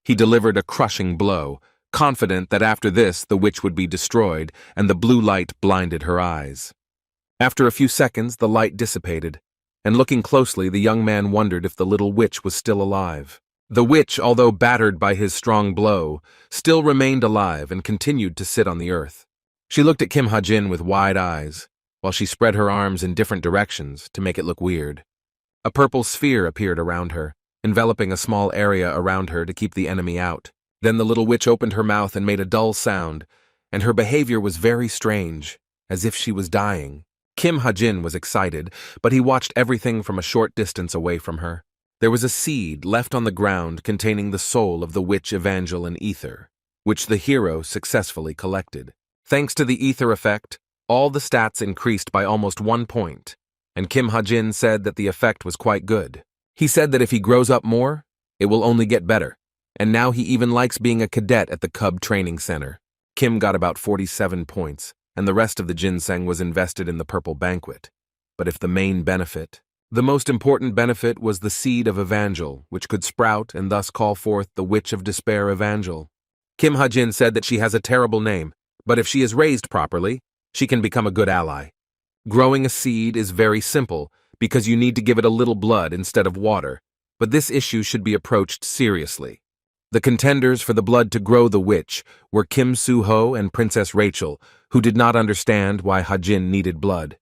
He delivered a crushing blow, confident that after this the witch would be destroyed, and the blue light blinded her eyes. After a few seconds, the light dissipated, and looking closely, the young man wondered if the little witch was still alive. The witch, although battered by his strong blow, still remained alive and continued to sit on the earth. She looked at Kim Ha-jin with wide eyes, while she spread her arms in different directions to make it look weird. A purple sphere appeared around her, enveloping a small area around her to keep the enemy out. Then the little witch opened her mouth and made a dull sound, and her behavior was very strange, as if she was dying. Kim Ha-jin was excited, but he watched everything from a short distance away from her. There was a seed left on the ground containing the soul of the witch Evangel and ether, which the hero successfully collected. Thanks to the ether effect, all the stats increased by almost 1 point, and Kim Ha-jin said that the effect was quite good. He said that if he grows up more, it will only get better, and now he even likes being a cadet at the Cub Training Center. Kim got about 47 points, and the rest of the ginseng was invested in the purple banquet. But if the most important benefit was the seed of Evangel, which could sprout and thus call forth the Witch of Despair Evangel. Kim Ha-jin said that she has a terrible name, but if she is raised properly, she can become a good ally. Growing a seed is very simple because you need to give it a little blood instead of water, but this issue should be approached seriously. The contenders for the blood to grow the witch were Kim Soo-ho and Princess Rachel, who did not understand why Ha-jin needed blood.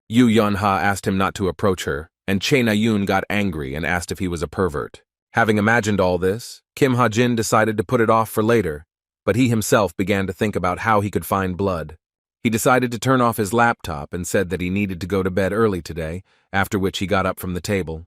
Yoo Yeon-ha asked him not to approach her, and Chae Na-yoon got angry and asked if he was a pervert. Having imagined all this, Kim Ha-jin decided to put it off for later, but he himself began to think about how he could find blood. He decided to turn off his laptop and said that he needed to go to bed early today, after which he got up from the table.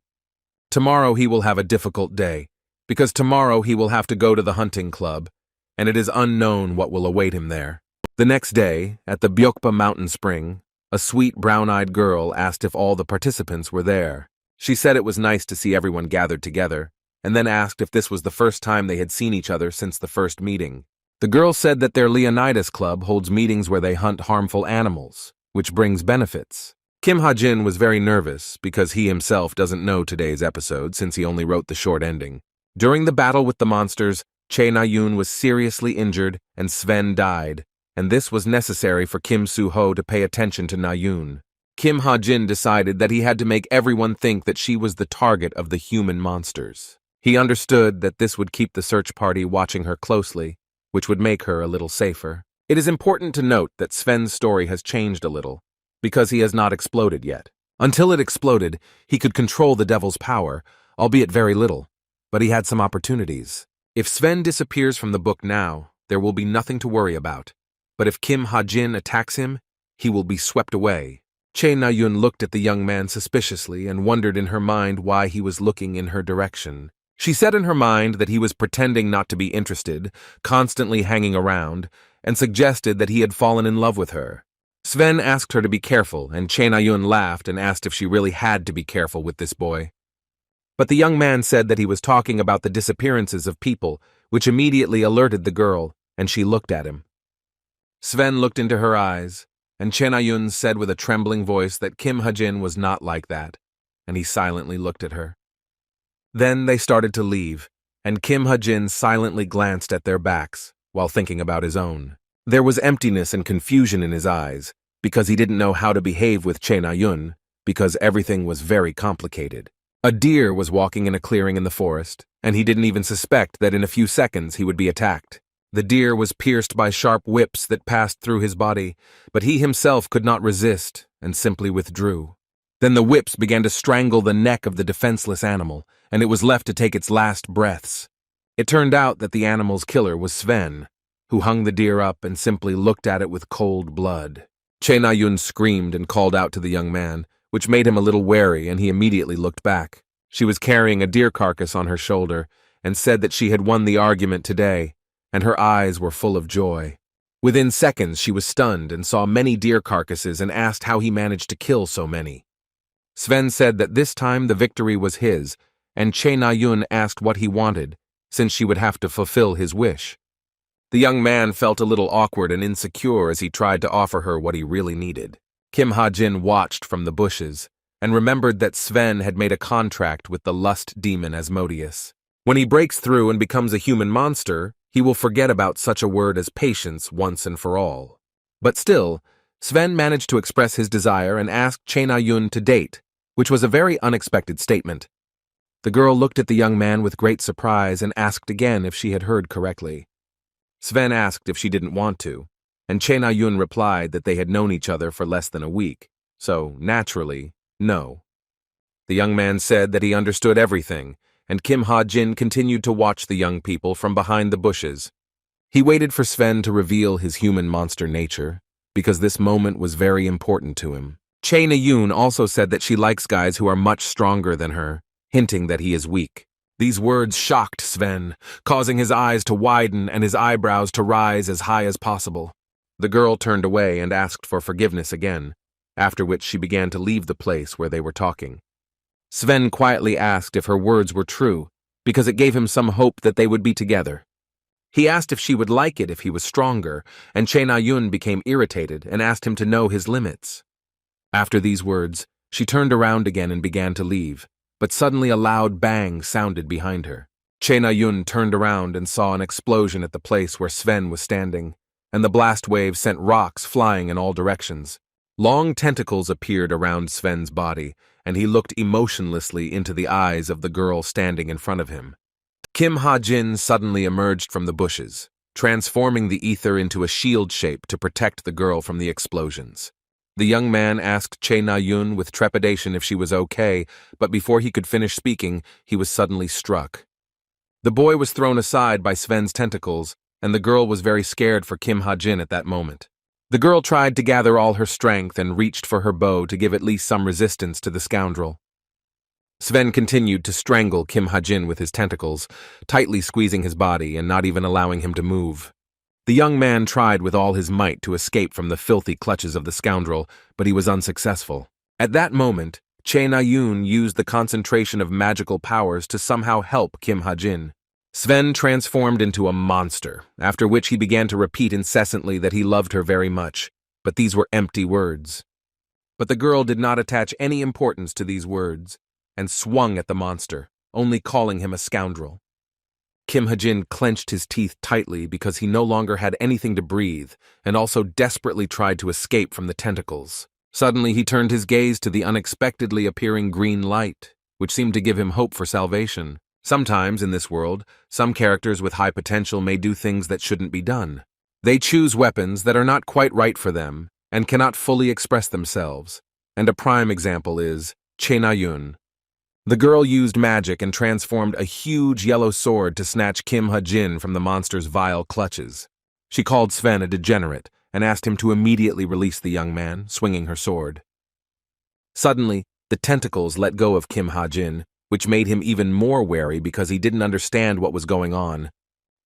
Tomorrow he will have a difficult day, because tomorrow he will have to go to the hunting club, and it is unknown what will await him there. The next day, at the Byokpa mountain spring, a sweet brown-eyed girl asked if all the participants were there. She said it was nice to see everyone gathered together, and then asked if this was the first time they had seen each other since the first meeting. The girl said that their Leonidas Club holds meetings where they hunt harmful animals, which brings benefits. Kim Ha-jin was very nervous because he himself doesn't know today's episode since he only wrote the short ending. During the battle with the monsters, Chae Na-yoon was seriously injured and Sven died, and this was necessary for Kim Soo-ho to pay attention to Na-yoon. Kim Ha-jin decided that he had to make everyone think that she was the target of the human monsters. He understood that this would keep the search party watching her closely, which would make her a little safer. It is important to note that Sven's story has changed a little, because he has not exploded yet. Until it exploded, he could control the devil's power, albeit very little, but he had some opportunities. If Sven disappears from the book now, there will be nothing to worry about, but if Kim Ha-jin attacks him, he will be swept away. Chae Na-yoon looked at the young man suspiciously and wondered in her mind why he was looking in her direction. She said in her mind that he was pretending not to be interested, constantly hanging around, and suggested that he had fallen in love with her. Sven asked her to be careful, and Chae Na-yoon laughed and asked if she really had to be careful with this boy. But the young man said that he was talking about the disappearances of people, which immediately alerted the girl, and she looked at him. Sven looked into her eyes, and Chae Na-yoon said with a trembling voice that Kim Ha-jin was not like that, and he silently looked at her. Then they started to leave, and Kim Ha-jin silently glanced at their backs while thinking about his own. There was emptiness and confusion in his eyes, because he didn't know how to behave with Chae Na-yoon, because everything was very complicated. A deer was walking in a clearing in the forest, and he didn't even suspect that in a few seconds he would be attacked. The deer was pierced by sharp whips that passed through his body, but he himself could not resist and simply withdrew. Then the whips began to strangle the neck of the defenseless animal, and it was left to take its last breaths. It turned out that the animal's killer was Sven, who hung the deer up and simply looked at it with cold blood. Chae Na-yoon screamed and called out to the young man, which made him a little wary, and he immediately looked back. She was carrying a deer carcass on her shoulder and said that she had won the argument today, and her eyes were full of joy. Within seconds, she was stunned and saw many deer carcasses and asked how he managed to kill so many. Sven said that this time the victory was his, and Chae Na-yoon asked what he wanted, since she would have to fulfill his wish. The young man felt a little awkward and insecure as he tried to offer her what he really needed. Kim Ha-jin watched from the bushes and remembered that Sven had made a contract with the lust demon Asmodeus. When he breaks through and becomes a human monster, he will forget about such a word as patience once and for all. But still, Sven managed to express his desire and asked Chae Na-yoon to date, which was a very unexpected statement. The girl looked at the young man with great surprise and asked again if she had heard correctly. Sven asked if she didn't want to, and Chae Na-yoon replied that they had known each other for less than a week, so, naturally, no. The young man said that he understood everything, and Kim Ha-jin continued to watch the young people from behind the bushes. He waited for Sven to reveal his human-monster nature, because this moment was very important to him. Chae Na-yoon also said that she likes guys who are much stronger than her, hinting that he is weak. These words shocked Sven, causing his eyes to widen and his eyebrows to rise as high as possible. The girl turned away and asked for forgiveness again, after which she began to leave the place where they were talking. Sven quietly asked if her words were true, because it gave him some hope that they would be together. He asked if she would like it if he was stronger, and Chae Na-yoon became irritated and asked him to know his limits. After these words, she turned around again and began to leave, but suddenly a loud bang sounded behind her. Chae Na-yoon turned around and saw an explosion at the place where Sven was standing, and the blast wave sent rocks flying in all directions. Long tentacles appeared around Sven's body, and he looked emotionlessly into the eyes of the girl standing in front of him. Kim Ha-jin suddenly emerged from the bushes, transforming the ether into a shield shape to protect the girl from the explosions. The young man asked Che Na-yun with trepidation if she was okay, but before he could finish speaking, he was suddenly struck. The boy was thrown aside by Sven's tentacles, and the girl was very scared for Kim Ha-jin at that moment. The girl tried to gather all her strength and reached for her bow to give at least some resistance to the scoundrel. Sven continued to strangle Kim Ha-jin with his tentacles, tightly squeezing his body and not even allowing him to move. The young man tried with all his might to escape from the filthy clutches of the scoundrel, but he was unsuccessful. At that moment, Che Na-yun used the concentration of magical powers to somehow help Kim Ha-jin. Sven transformed into a monster, after which he began to repeat incessantly that he loved her very much, but these were empty words. But the girl did not attach any importance to these words, and swung at the monster, only calling him a scoundrel. Kim Ha-jin clenched his teeth tightly because he no longer had anything to breathe, and also desperately tried to escape from the tentacles. Suddenly he turned his gaze to the unexpectedly appearing green light, which seemed to give him hope for salvation. Sometimes, in this world, some characters with high potential may do things that shouldn't be done. They choose weapons that are not quite right for them, and cannot fully express themselves. And a prime example is Che Na-yun. The girl used magic and transformed a huge yellow sword to snatch Kim Ha-jin from the monster's vile clutches. She called Sven a degenerate and asked him to immediately release the young man, swinging her sword. Suddenly, the tentacles let go of Kim Ha-jin, which made him even more wary because he didn't understand what was going on.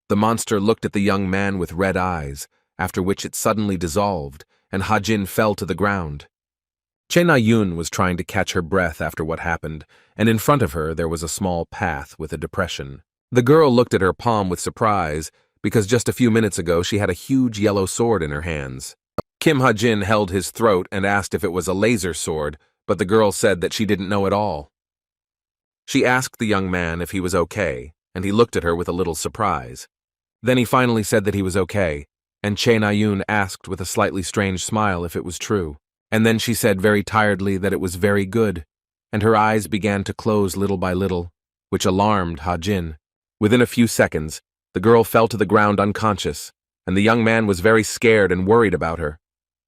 The monster looked at the young man with red eyes, after which it suddenly dissolved, and Ha-jin fell to the ground. Che Na-yun was trying to catch her breath after what happened, and in front of her there was a small path with a depression. The girl looked at her palm with surprise, because just a few minutes ago she had a huge yellow sword in her hands. Kim Ha-jin held his throat and asked if it was a laser sword, but the girl said that she didn't know at all. She asked the young man if he was okay, and he looked at her with a little surprise. Then he finally said that he was okay, and Che Na-yun asked with a slightly strange smile if it was true. And then she said very tiredly that it was very good, and her eyes began to close little by little, which alarmed Ha-jin. Within a few seconds, the girl fell to the ground unconscious, and the young man was very scared and worried about her.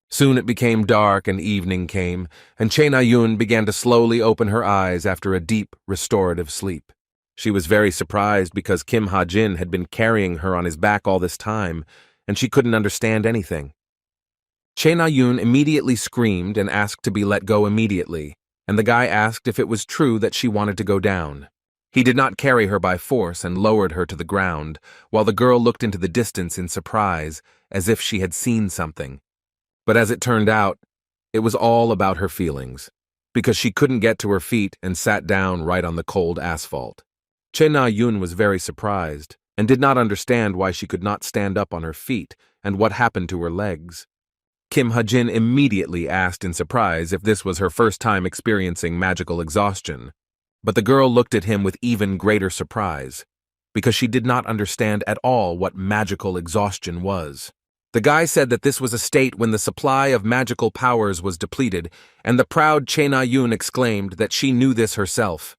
Soon it became dark and evening came, and Che Na-yun began to slowly open her eyes after a deep, restorative sleep. She was very surprised because Kim Ha-jin had been carrying her on his back all this time, and she couldn't understand anything. Che Na-yun immediately screamed and asked to be let go immediately, and the guy asked if it was true that she wanted to go down. He did not carry her by force and lowered her to the ground, while the girl looked into the distance in surprise, as if she had seen something. But as it turned out, it was all about her feelings, because she couldn't get to her feet and sat down right on the cold asphalt. Che Na-yun was very surprised, and did not understand why she could not stand up on her feet and what happened to her legs. Kim Ha-jin immediately asked in surprise if this was her first time experiencing magical exhaustion, but the girl looked at him with even greater surprise, because she did not understand at all what magical exhaustion was. The guy said that this was a state when the supply of magical powers was depleted, and the proud Che Na-yun exclaimed that she knew this herself.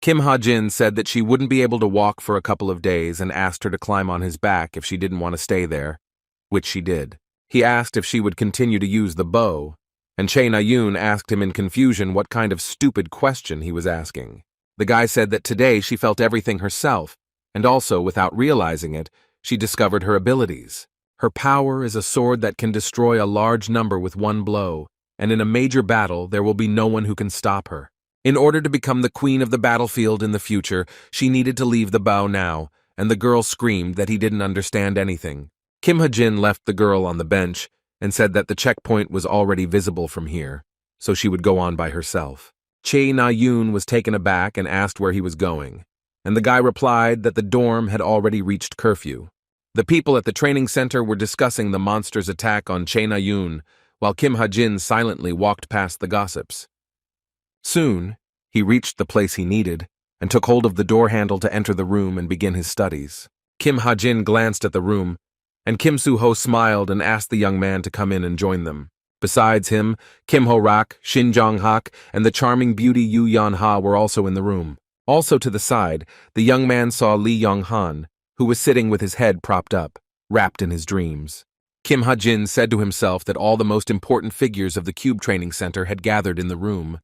Kim Ha-jin said that she wouldn't be able to walk for a couple of days and asked her to climb on his back if she didn't want to stay there, which she did. He asked if she would continue to use the bow, and Che Na-yun asked him in confusion what kind of stupid question he was asking. The guy said that today she felt everything herself, and also, without realizing it, she discovered her abilities. Her power is a sword that can destroy a large number with one blow, and in a major battle there will be no one who can stop her. In order to become the queen of the battlefield in the future, she needed to leave the bow now, and the girl screamed that he didn't understand anything. Kim Ha-jin left the girl on the bench and said that the checkpoint was already visible from here, so she would go on by herself. Che Na-yun was taken aback and asked where he was going, and the guy replied that the dorm had already reached curfew. The people at the training center were discussing the monster's attack on Che Na-yun, while Kim Ha-jin silently walked past the gossips. Soon, he reached the place he needed and took hold of the door handle to enter the room and begin his studies. Kim Ha-jin glanced at the room, and Kim Soo-ho smiled and asked the young man to come in and join them. Besides him, Kim Ho-rak, Shin Jong-hak, and the charming beauty Yoo Yeon-ha were also in the room. Also to the side, the young man saw Lee Yong-han, who was sitting with his head propped up, wrapped in his dreams. Kim Ha-jin said to himself that all the most important figures of the Cube Training Center had gathered in the room.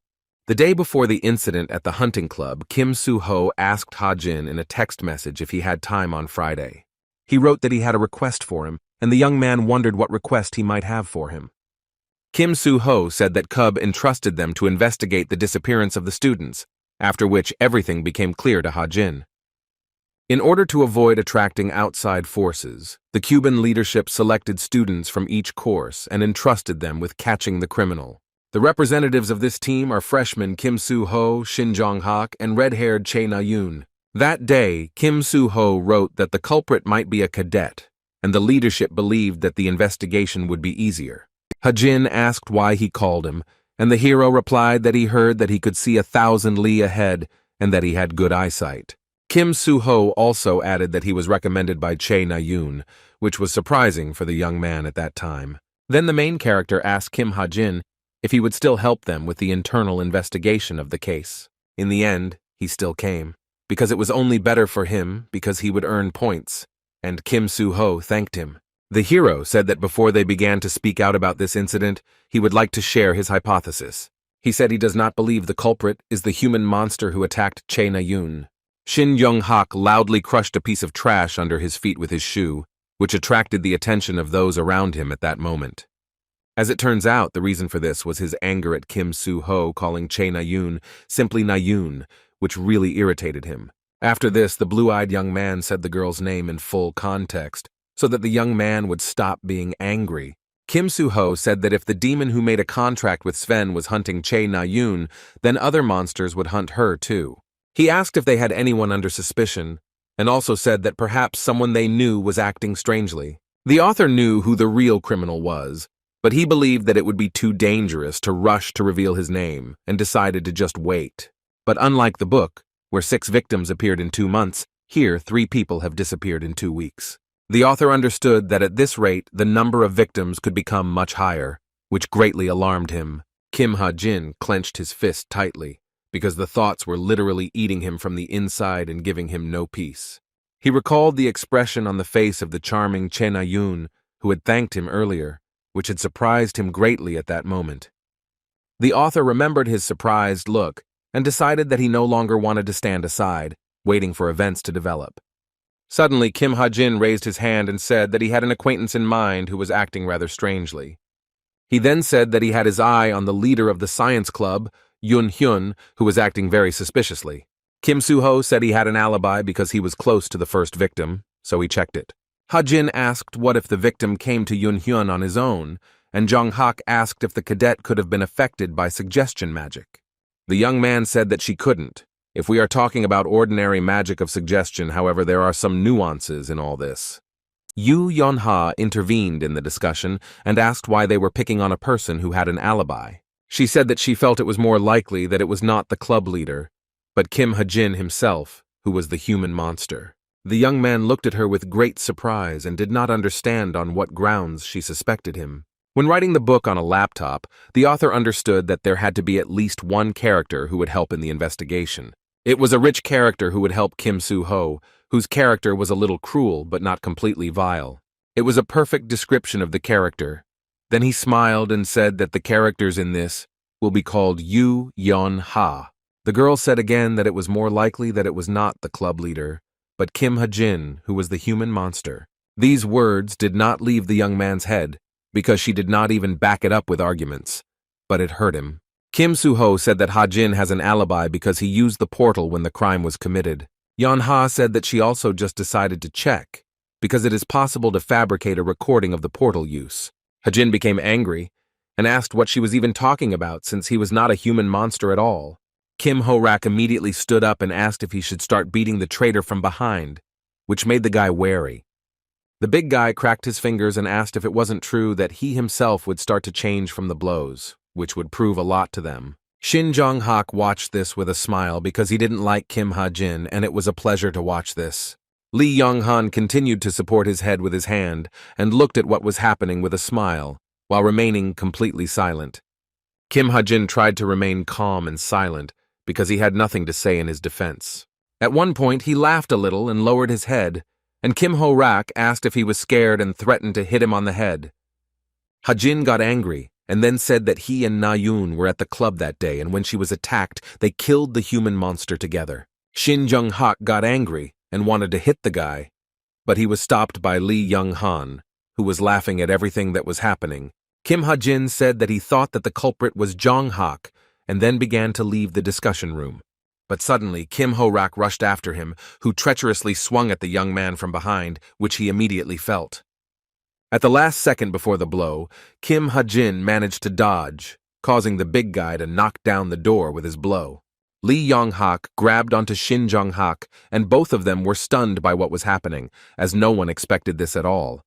The day before the incident at the hunting club, Kim Soo-ho asked Ha-jin in a text message if he had time on Friday. He wrote that he had a request for him, and the young man wondered what request he might have for him. Kim Soo-ho said that Cub entrusted them to investigate the disappearance of the students, after which everything became clear to Ha-jin. In order to avoid attracting outside forces, the Cuban leadership selected students from each course and entrusted them with catching the criminal. The representatives of this team are freshmen Kim Soo-ho, Shin Jong-hak, and red-haired Chae Na-yoon. That day, Kim Soo-ho wrote that the culprit might be a cadet, and the leadership believed that the investigation would be easier. Ha-jin asked why he called him, and the hero replied that he heard that he could see 1,000 li ahead and that he had good eyesight. Kim Soo-ho also added that he was recommended by Chae Na-yoon, which was surprising for the young man at that time. Then the main character asked Kim Ha-jin if he would still help them with the internal investigation of the case. In the end, he still came, because it was only better for him because he would earn points, and Kim Soo-ho thanked him. The hero said that before they began to speak out about this incident, he would like to share his hypothesis. He said he does not believe the culprit is the human monster who attacked Chae Na-yoon. Shin Young-hak loudly crushed a piece of trash under his feet with his shoe, which attracted the attention of those around him at that moment. As it turns out, the reason for this was his anger at Kim Soo-ho calling Chae Na-yoon simply Na-yoon, which really irritated him. After this, the blue-eyed young man said the girl's name in full context, so that the young man would stop being angry. Kim Soo-ho said that if the demon who made a contract with Sven was hunting Chae Na-yoon, then other monsters would hunt her too. He asked if they had anyone under suspicion, and also said that perhaps someone they knew was acting strangely. The author knew who the real criminal was, but he believed that it would be too dangerous to rush to reveal his name, and decided to just wait. But unlike the book, where 6 victims appeared in 2 months, here 3 people have disappeared in 2 weeks. The author understood that at this rate, the number of victims could become much higher, which greatly alarmed him. Kim Ha-jin clenched his fist tightly, because the thoughts were literally eating him from the inside and giving him no peace. He recalled the expression on the face of the charming Chae Na-yoon, who had thanked him earlier, which had surprised him greatly at that moment. The author remembered his surprised look and decided that he no longer wanted to stand aside, waiting for events to develop. Suddenly, Kim Ha-jin raised his hand and said that he had an acquaintance in mind who was acting rather strangely. He then said that he had his eye on the leader of the science club, Yoon Hyun, who was acting very suspiciously. Kim Soo-ho said he had an alibi because he was close to the first victim, so he checked it. Ha-jin asked what if the victim came to Yoon Hyun on his own, and Jong-hak asked if the cadet could have been affected by suggestion magic. The young man said that she couldn't. If we are talking about ordinary magic of suggestion, however, there are some nuances in all this. Yoo Yeon-ha intervened in the discussion and asked why they were picking on a person who had an alibi. She said that she felt it was more likely that it was not the club leader, but Kim Ha-jin himself, who was the human monster. The young man looked at her with great surprise and did not understand on what grounds she suspected him. When writing the book on a laptop, the author understood that there had to be at least one character who would help in the investigation. It was a rich character who would help Kim Soo-ho, whose character was a little cruel but not completely vile. It was a perfect description of the character. Then he smiled and said that the characters in this will be called Yoo Yeon-ha. The girl said again that it was more likely that it was not the club leader, but Kim Ha-jin, who was the human monster. These words did not leave the young man's head, because she did not even back it up with arguments, but it hurt him. Kim Soo-ho said that Ha-jin has an alibi because he used the portal when the crime was committed. Yeon-ha said that she also just decided to check, because it is possible to fabricate a recording of the portal use. Ha-jin became angry and asked what she was even talking about since he was not a human monster at all. Kim Ho-rak immediately stood up and asked if he should start beating the traitor from behind, which made the guy wary. The big guy cracked his fingers and asked if it wasn't true that he himself would start to change from the blows, which would prove a lot to them. Shin Jong-hak watched this with a smile because he didn't like Kim Ha-jin, and it was a pleasure to watch this. Lee Yong-han continued to support his head with his hand and looked at what was happening with a smile, while remaining completely silent. Kim Ha-jin tried to remain calm and silent because he had nothing to say in his defense. At one point, he laughed a little and lowered his head, and Kim Ho-rak asked if he was scared and threatened to hit him on the head. Ha-jin got angry and then said that he and Na-yoon were at the club that day, and when she was attacked, they killed the human monster together. Shin Jung-hak got angry and wanted to hit the guy, but he was stopped by Lee Young-han, who was laughing at everything that was happening. Kim Ha-jin said that he thought that the culprit was Jong-hak and then began to leave the discussion room. But suddenly, Kim Ho-rak rushed after him, who treacherously swung at the young man from behind, which he immediately felt. At the last second before the blow, Kim Ha-jin managed to dodge, causing the big guy to knock down the door with his blow. Lee Yong-hak grabbed onto Shin Jong-hak, and both of them were stunned by what was happening, as no one expected this at all.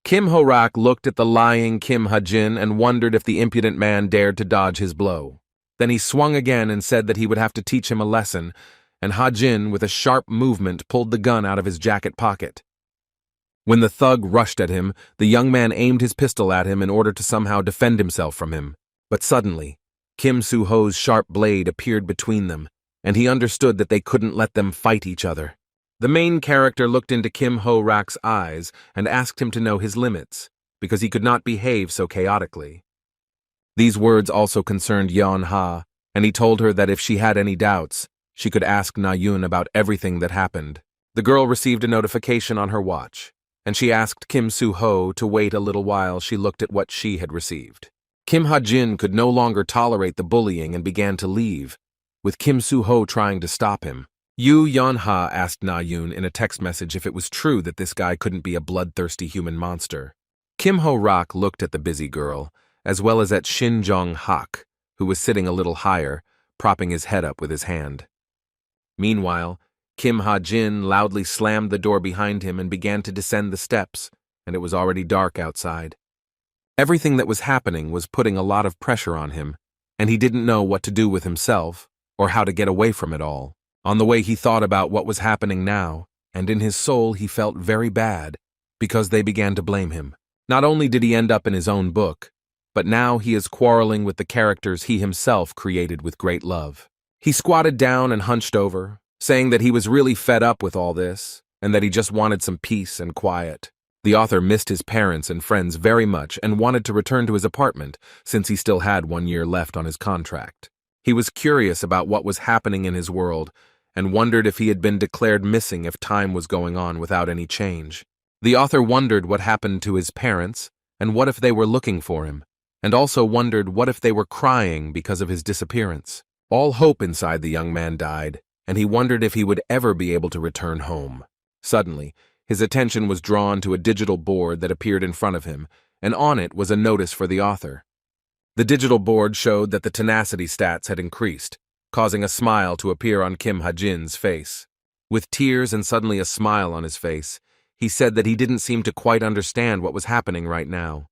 Kim Ho-rak looked at the lying Kim Ha-jin and wondered if the impudent man dared to dodge his blow. Then he swung again and said that he would have to teach him a lesson, and Ha-jin, with a sharp movement, pulled the gun out of his jacket pocket. When the thug rushed at him, the young man aimed his pistol at him in order to somehow defend himself from him. But suddenly, Kim Soo-ho's sharp blade appeared between them, and he understood that they couldn't let them fight each other. The main character looked into Kim Ho-rak's eyes and asked him to know his limits, because he could not behave so chaotically. These words also concerned Yeon-ha, and he told her that if she had any doubts, she could ask Na-yoon about everything that happened. The girl received a notification on her watch, and she asked Kim Soo-ho to wait a little while she looked at what she had received. Kim Ha-jin could no longer tolerate the bullying and began to leave, with Kim Soo-ho trying to stop him. Yoo Yeon-ha asked Na-yoon in a text message if it was true that this guy couldn't be a bloodthirsty human monster. Kim Ho-rak looked at the busy girl, as well as at Shin Jong-hak, who was sitting a little higher, propping his head up with his hand. Meanwhile, Kim Ha-jin loudly slammed the door behind him and began to descend the steps, and it was already dark outside. Everything that was happening was putting a lot of pressure on him, and he didn't know what to do with himself or how to get away from it all. On the way, he thought about what was happening now, and in his soul he felt very bad because they began to blame him. Not only did he end up in his own book, but now he is quarreling with the characters he himself created with great love. He squatted down and hunched over, saying that he was really fed up with all this, and that he just wanted some peace and quiet. The author missed his parents and friends very much and wanted to return to his apartment, since he still had 1 year left on his contract. He was curious about what was happening in his world, and wondered if he had been declared missing if time was going on without any change. The author wondered what happened to his parents, and what if they were looking for him, and also wondered what if they were crying because of his disappearance. All hope inside the young man died, and he wondered if he would ever be able to return home. Suddenly, his attention was drawn to a digital board that appeared in front of him, and on it was a notice for the author. The digital board showed that the tenacity stats had increased, causing a smile to appear on Kim Ha-jin's face. With tears and suddenly a smile on his face, he said that he didn't seem to quite understand what was happening right now.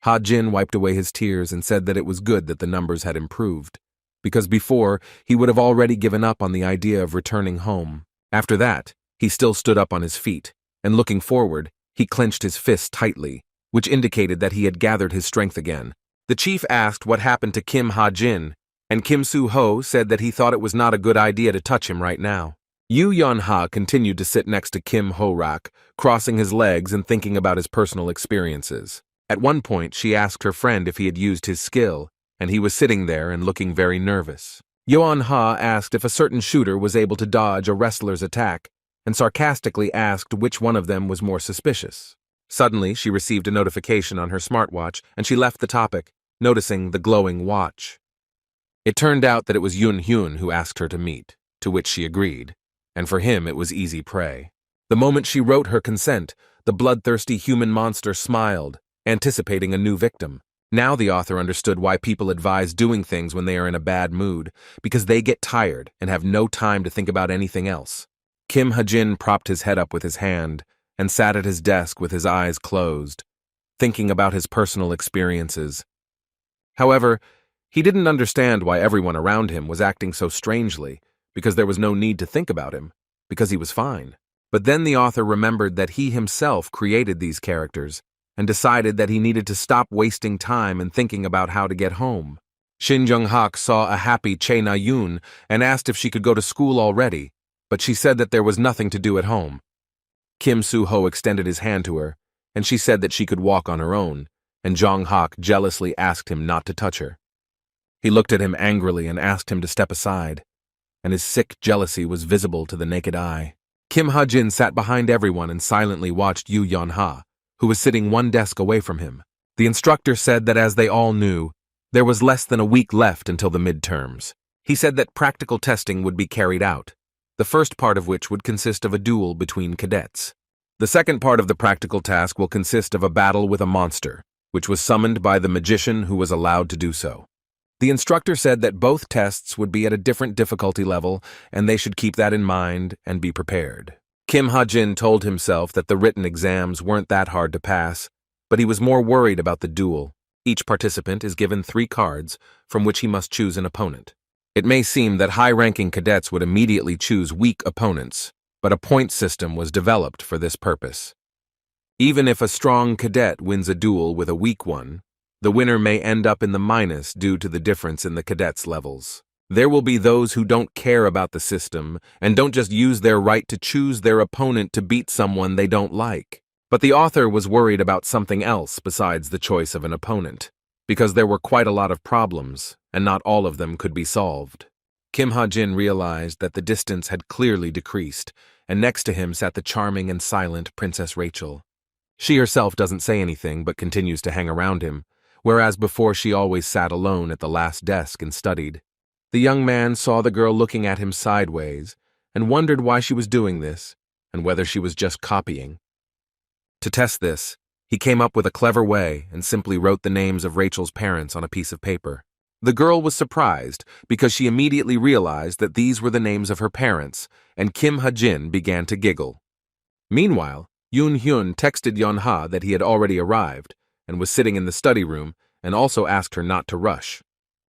Ha-jin wiped away his tears and said that it was good that the numbers had improved, because before, he would have already given up on the idea of returning home. After that, he still stood up on his feet, and looking forward, he clenched his fist tightly, which indicated that he had gathered his strength again. The chief asked what happened to Kim Ha-jin, and Kim Soo-ho said that he thought it was not a good idea to touch him right now. Yoo Yeon-ha continued to sit next to Kim Ho-rak, crossing his legs and thinking about his personal experiences. At one point, she asked her friend if he had used his skill, and he was sitting there and looking very nervous. Yeon-ha asked if a certain shooter was able to dodge a wrestler's attack, and sarcastically asked which one of them was more suspicious. Suddenly, she received a notification on her smartwatch, and she left the topic, noticing the glowing watch. It turned out that it was Yoon-hyun who asked her to meet, to which she agreed, and for him it was easy prey. The moment she wrote her consent, the bloodthirsty human monster smiled, anticipating a new victim. Now the author understood why people advise doing things when they are in a bad mood, because they get tired and have no time to think about anything else. Kim Ha-jin propped his head up with his hand and sat at his desk with his eyes closed, thinking about his personal experiences. However, he didn't understand why everyone around him was acting so strangely, because there was no need to think about him, because he was fine. But then the author remembered that he himself created these characters, and decided that he needed to stop wasting time and thinking about how to get home. Shin Jung-hak saw a happy Che Na-yoon and asked if she could go to school already, but she said that there was nothing to do at home. Kim Soo-ho extended his hand to her, and she said that she could walk on her own, and Jong-hak jealously asked him not to touch her. He looked at him angrily and asked him to step aside, and his sick jealousy was visible to the naked eye. Kim Ha-jin sat behind everyone and silently watched Yoo Yeon-ha, who was sitting one desk away from him. The instructor said that as they all knew, there was less than a week left until the midterms. He said that practical testing would be carried out, the first part of which would consist of a duel between cadets. The second part of the practical task will consist of a battle with a monster, which was summoned by the magician who was allowed to do so. The instructor said that both tests would be at a different difficulty level, and they should keep that in mind and be prepared. Kim Ha-jin told himself that the written exams weren't that hard to pass, but he was more worried about the duel. Each participant is given 3 cards from which he must choose an opponent. It may seem that high-ranking cadets would immediately choose weak opponents, but a point system was developed for this purpose. Even if a strong cadet wins a duel with a weak one, the winner may end up in the minus due to the difference in the cadets' levels. There will be those who don't care about the system and don't just use their right to choose their opponent to beat someone they don't like. But the author was worried about something else besides the choice of an opponent, because there were quite a lot of problems, and not all of them could be solved. Kim Ha-jin realized that the distance had clearly decreased, and next to him sat the charming and silent Princess Rachel. She herself doesn't say anything but continues to hang around him, whereas before she always sat alone at the last desk and studied. The young man saw the girl looking at him sideways and wondered why she was doing this and whether she was just copying. To test this, he came up with a clever way and simply wrote the names of Rachel's parents on a piece of paper. The girl was surprised because she immediately realized that these were the names of her parents, and Kim Ha-jin began to giggle. Meanwhile, Yoon Hyun texted Yeon-ha that he had already arrived and was sitting in the study room and also asked her not to rush.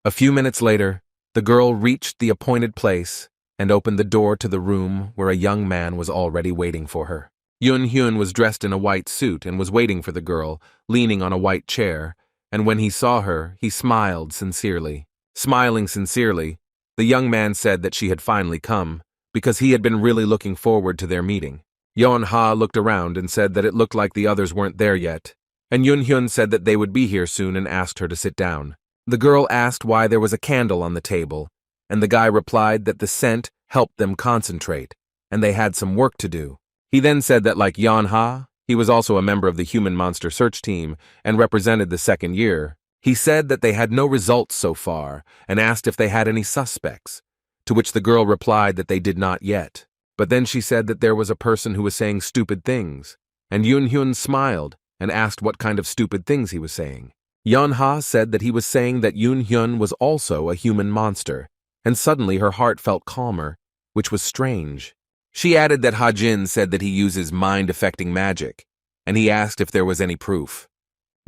A few minutes later, the girl reached the appointed place and opened the door to the room where a young man was already waiting for her. Yoon Hyun was dressed in a white suit and was waiting for the girl, leaning on a white chair, and when he saw her, he smiled sincerely. Smiling sincerely, the young man said that she had finally come, because he had been really looking forward to their meeting. Yeon-ha looked around and said that it looked like the others weren't there yet, and Yoon Hyun said that they would be here soon and asked her to sit down. The girl asked why there was a candle on the table, and the guy replied that the scent helped them concentrate, and they had some work to do. He then said that like Yeon-ha, he was also a member of the Human Monster Search Team and represented the second year. He said that they had no results so far and asked if they had any suspects, to which the girl replied that they did not yet. But then she said that there was a person who was saying stupid things, and Yoon Hyun smiled and asked what kind of stupid things he was saying. Yeon-ha said that he was saying that Yoon Hyun was also a human monster, and suddenly her heart felt calmer, which was strange. She added that Ha-jin said that he uses mind-affecting magic, and he asked if there was any proof.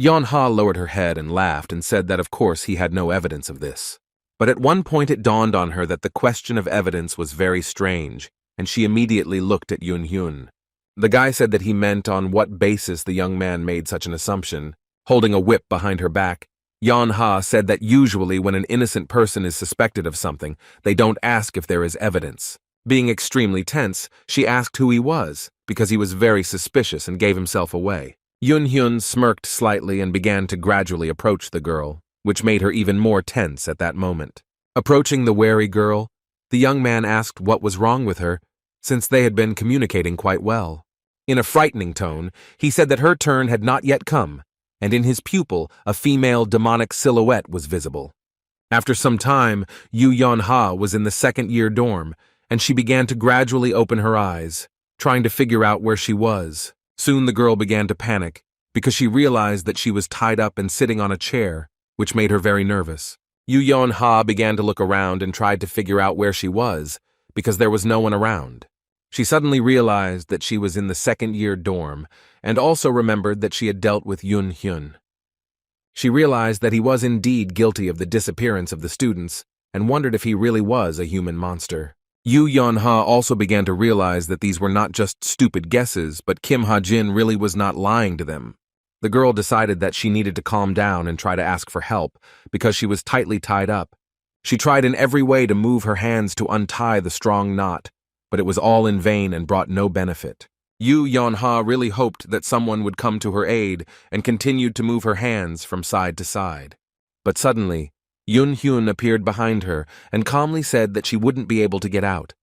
Yeon-ha lowered her head and laughed and said that of course he had no evidence of this. But at one point it dawned on her that the question of evidence was very strange, and she immediately looked at Yoon Hyun. The guy said that he meant on what basis the young man made such an assumption. Holding a whip behind her back, Yeon-ha said that usually when an innocent person is suspected of something, they don't ask if there is evidence. Being extremely tense, she asked who he was, because he was very suspicious and gave himself away. Yoon Hyun smirked slightly and began to gradually approach the girl, which made her even more tense at that moment. Approaching the wary girl, the young man asked what was wrong with her, since they had been communicating quite well. In a frightening tone, he said that her turn had not yet come, and in his pupil a female demonic silhouette was visible. After some time, Yoo Yeon-ha was in the second-year dorm, and she began to gradually open her eyes, trying to figure out where she was. Soon the girl began to panic, because she realized that she was tied up and sitting on a chair, which made her very nervous. Yoo Yeon-ha began to look around and tried to figure out where she was, because there was no one around. She suddenly realized that she was in the second-year dorm, and also remembered that she had dealt with Yoon Hyun. She realized that he was indeed guilty of the disappearance of the students, and wondered if he really was a human monster. Yoo Yeon-ha also began to realize that these were not just stupid guesses, but Kim Ha-jin really was not lying to them. The girl decided that she needed to calm down and try to ask for help because she was tightly tied up. She tried in every way to move her hands to untie the strong knot, but it was all in vain and brought no benefit. Yu Yonha really hoped that someone would come to her aid and continued to move her hands from side to side. But suddenly, Yun Hyun appeared behind her and calmly said that she wouldn't be able to get out.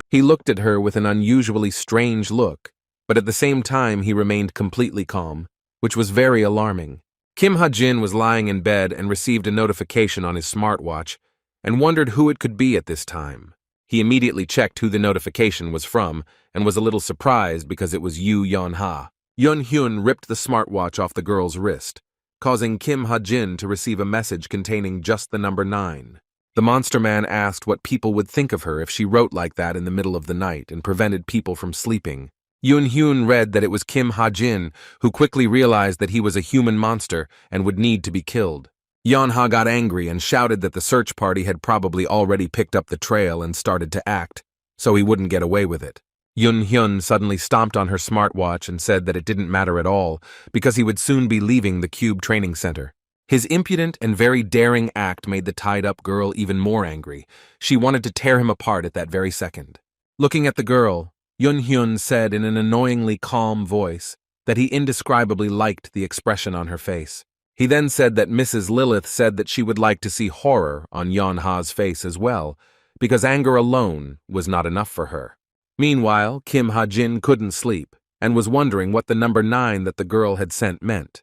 He looked at her with an unusually strange look, but at the same time he remained completely calm, which was very alarming. Kim Ha-jin was lying in bed and received a notification on his smartwatch and wondered who it could be at this time. He immediately checked who the notification was from and was a little surprised because it was Yu Yonha. Yun Hyun ripped the smartwatch off the girl's wrist, causing Kim Ha-jin to receive a message containing just the number 9. The monster man asked what people would think of her if she wrote like that in the middle of the night and prevented people from sleeping. Yun Hyun read that it was Kim Ha-jin, who quickly realized that he was a human monster and would need to be killed. Yonha got angry and shouted that the search party had probably already picked up the trail and started to act, so he wouldn't get away with it. Yun Hyun suddenly stomped on her smartwatch and said that it didn't matter at all because he would soon be leaving the Cube Training Center. His impudent and very daring act made the tied-up girl even more angry. She wanted to tear him apart at that very second. Looking at the girl, Yun Hyun said in an annoyingly calm voice that he indescribably liked the expression on her face. He then said that Mrs. Lilith said that she would like to see horror on Yonha's face as well, because anger alone was not enough for her. Meanwhile, Kim Ha-jin couldn't sleep and was wondering what the number 9 that the girl had sent meant.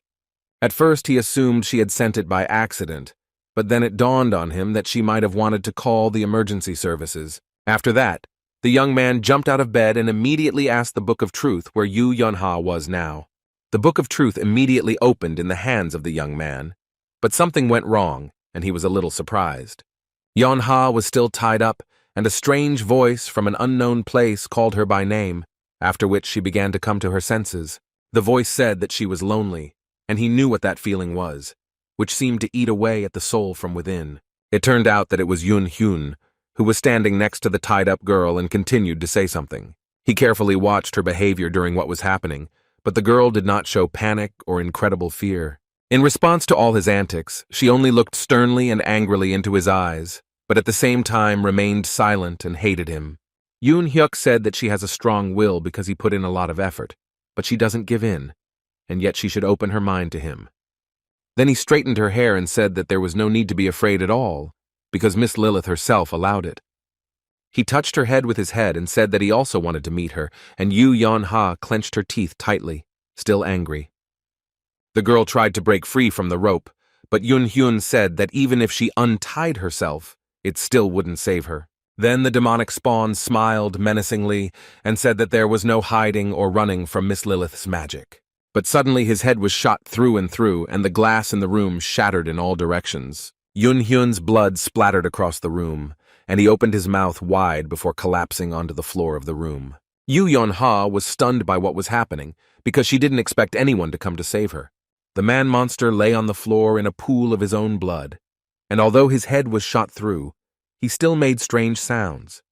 At first he assumed she had sent it by accident, but then it dawned on him that she might have wanted to call the emergency services. After that, the young man jumped out of bed and immediately asked the Book of Truth where Yu Yonha was now. The Book of Truth immediately opened in the hands of the young man, but something went wrong, and he was a little surprised. Yonha was still tied up, and a strange voice from an unknown place called her by name, after which she began to come to her senses. The voice said that she was lonely, and he knew what that feeling was, which seemed to eat away at the soul from within. It turned out that it was Yun Hyun, who was standing next to the tied-up girl and continued to say something. He carefully watched her behavior during what was happening, but the girl did not show panic or incredible fear. In response to all his antics, she only looked sternly and angrily into his eyes, but at the same time remained silent and hated him. Yoon Hyuk said that she has a strong will because he put in a lot of effort, but she doesn't give in, and yet she should open her mind to him. Then he straightened her hair and said that there was no need to be afraid at all, because Miss Lilith herself allowed it. He touched her head with his head and said that he also wanted to meet her, and Yu Yonha clenched her teeth tightly, still angry. The girl tried to break free from the rope, but Yun Hyun said that even if she untied herself, it still wouldn't save her. Then the demonic spawn smiled menacingly and said that there was no hiding or running from Miss Lilith's magic. But suddenly his head was shot through and through, and the glass in the room shattered in all directions. Yun Hyun's blood splattered across the room, and he opened his mouth wide before collapsing onto the floor of the room. Yu Yonha was stunned by what was happening, because she didn't expect anyone to come to save her. The man-monster lay on the floor in a pool of his own blood, and although his head was shot through, he still made strange sounds.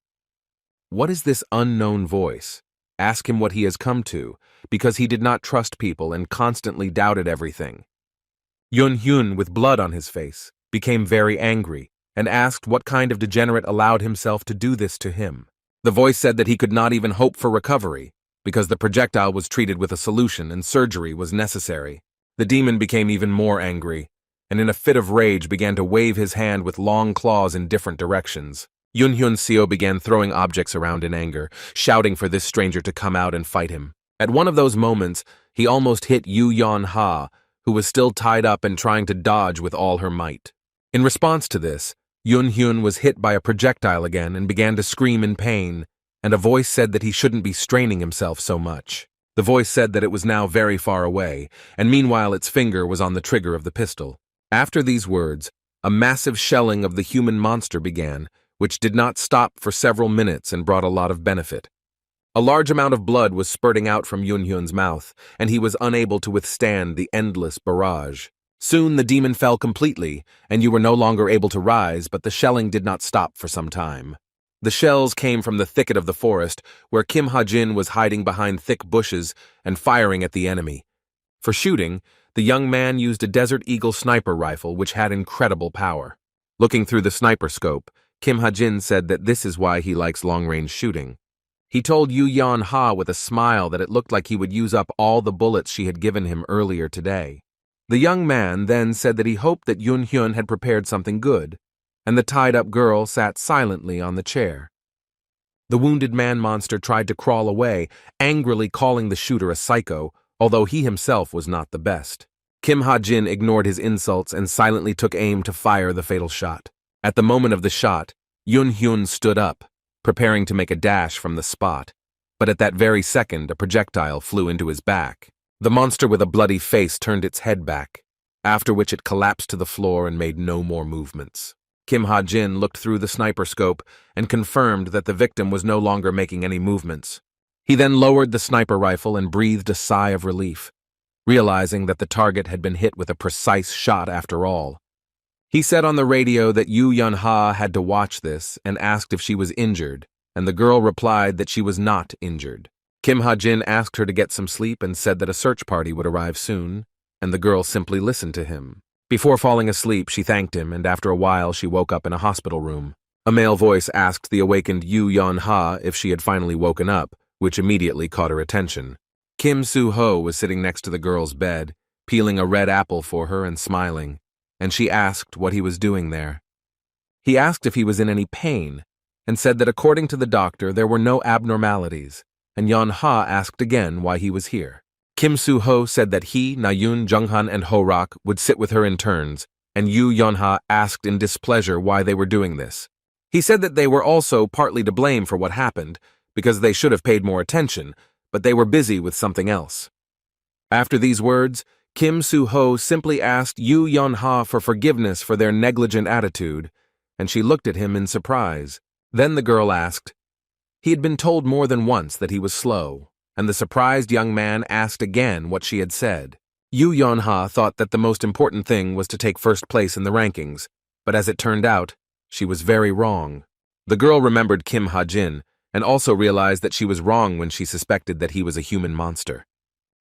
What is this unknown voice? Ask him what he has come to, because he did not trust people and constantly doubted everything. Yun Hyun, with blood on his face, became very angry and asked what kind of degenerate allowed himself to do this to him. The voice said that he could not even hope for recovery, because the projectile was treated with a solution and surgery was necessary. The demon became even more angry, and in a fit of rage began to wave his hand with long claws in different directions. Yun Hyun Seo began throwing objects around in anger, shouting for this stranger to come out and fight him. At one of those moments, he almost hit Yu Yonha, who was still tied up and trying to dodge with all her might. In response to this, Yun Hyun was hit by a projectile again and began to scream in pain, and a voice said that he shouldn't be straining himself so much. The voice said that it was now very far away, and meanwhile its finger was on the trigger of the pistol. After these words, a massive shelling of the human monster began, which did not stop for several minutes and brought a lot of benefit. A large amount of blood was spurting out from Yun Hyun's mouth, and he was unable to withstand the endless barrage. Soon the demon fell completely, and you were no longer able to rise, but the shelling did not stop for some time. The shells came from the thicket of the forest, where Kim Ha-jin was hiding behind thick bushes and firing at the enemy. For shooting, the young man used a Desert Eagle sniper rifle which had incredible power. Looking through the sniper scope, Kim Ha-jin said that this is why he likes long-range shooting. He told Yu Yan-ha with a smile that it looked like he would use up all the bullets she had given him earlier today. The young man then said that he hoped that Yun-hyun had prepared something good, and the tied-up girl sat silently on the chair. The wounded man-monster tried to crawl away, angrily calling the shooter a psycho, although he himself was not the best. Kim Ha-jin ignored his insults and silently took aim to fire the fatal shot. At the moment of the shot, Yun-hyun stood up, preparing to make a dash from the spot, but at that very second a projectile flew into his back. The monster with a bloody face turned its head back, after which it collapsed to the floor and made no more movements. Kim Ha-jin looked through the sniper scope and confirmed that the victim was no longer making any movements. He then lowered the sniper rifle and breathed a sigh of relief, realizing that the target had been hit with a precise shot after all. He said on the radio that Yu Yun-ha had to watch this and asked if she was injured, and the girl replied that she was not injured. Kim Ha-jin asked her to get some sleep and said that a search party would arrive soon, and the girl simply listened to him. Before falling asleep, she thanked him, and after a while she woke up in a hospital room. A male voice asked the awakened Yu Yan-ha if she had finally woken up, which immediately caught her attention. Kim Soo-ho was sitting next to the girl's bed, peeling a red apple for her and smiling, and she asked what he was doing there. He asked if he was in any pain, and said that according to the doctor there were no abnormalities, and Yan-ha asked again why he was here. Kim Soo-ho said that he, Na-yoon, Jung-han, and Ho-rak would sit with her in turns, and Yu Yan-ha asked in displeasure why they were doing this. He said that they were also partly to blame for what happened, because they should have paid more attention, but they were busy with something else. After these words, Kim Soo-ho simply asked Yu Yan-ha for forgiveness for their negligent attitude, and she looked at him in surprise. Then the girl asked. He had been told more than once that he was slow, and the surprised young man asked again what she had said. Yu Yan-ha thought that the most important thing was to take first place in the rankings, but as it turned out, she was very wrong. The girl remembered Kim Ha-jin, and also realized that she was wrong when she suspected that he was a human monster.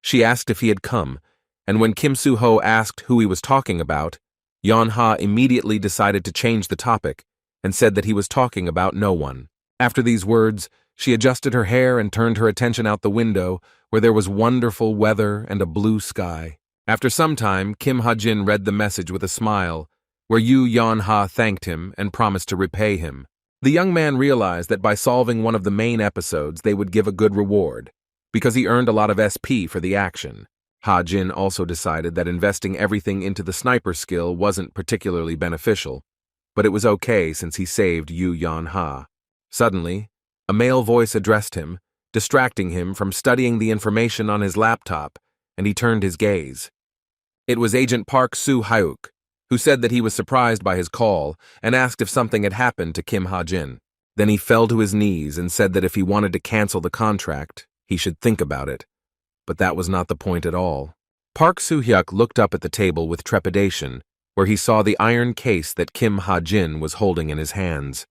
She asked if he had come, and when Kim Soo-ho asked who he was talking about, Yan-ha immediately decided to change the topic and said that he was talking about no one. After these words, she adjusted her hair and turned her attention out the window, where there was wonderful weather and a blue sky. After some time, Kim Ha-jin read the message with a smile, where Yu Yan-ha thanked him and promised to repay him. The young man realized that by solving one of the main episodes, they would give a good reward, because he earned a lot of SP for the action. Ha-jin also decided that investing everything into the sniper skill wasn't particularly beneficial, but it was okay since he saved Yu Yan-ha. Suddenly, a male voice addressed him, distracting him from studying the information on his laptop, and he turned his gaze. It was Agent Park Soo-hyuk, who said that he was surprised by his call and asked if something had happened to Kim Ha-jin. Then he fell to his knees and said that if he wanted to cancel the contract, he should think about it. But that was not the point at all. Park Soo-hyuk looked up at the table with trepidation, where he saw the iron case that Kim Ha-jin was holding in his hands.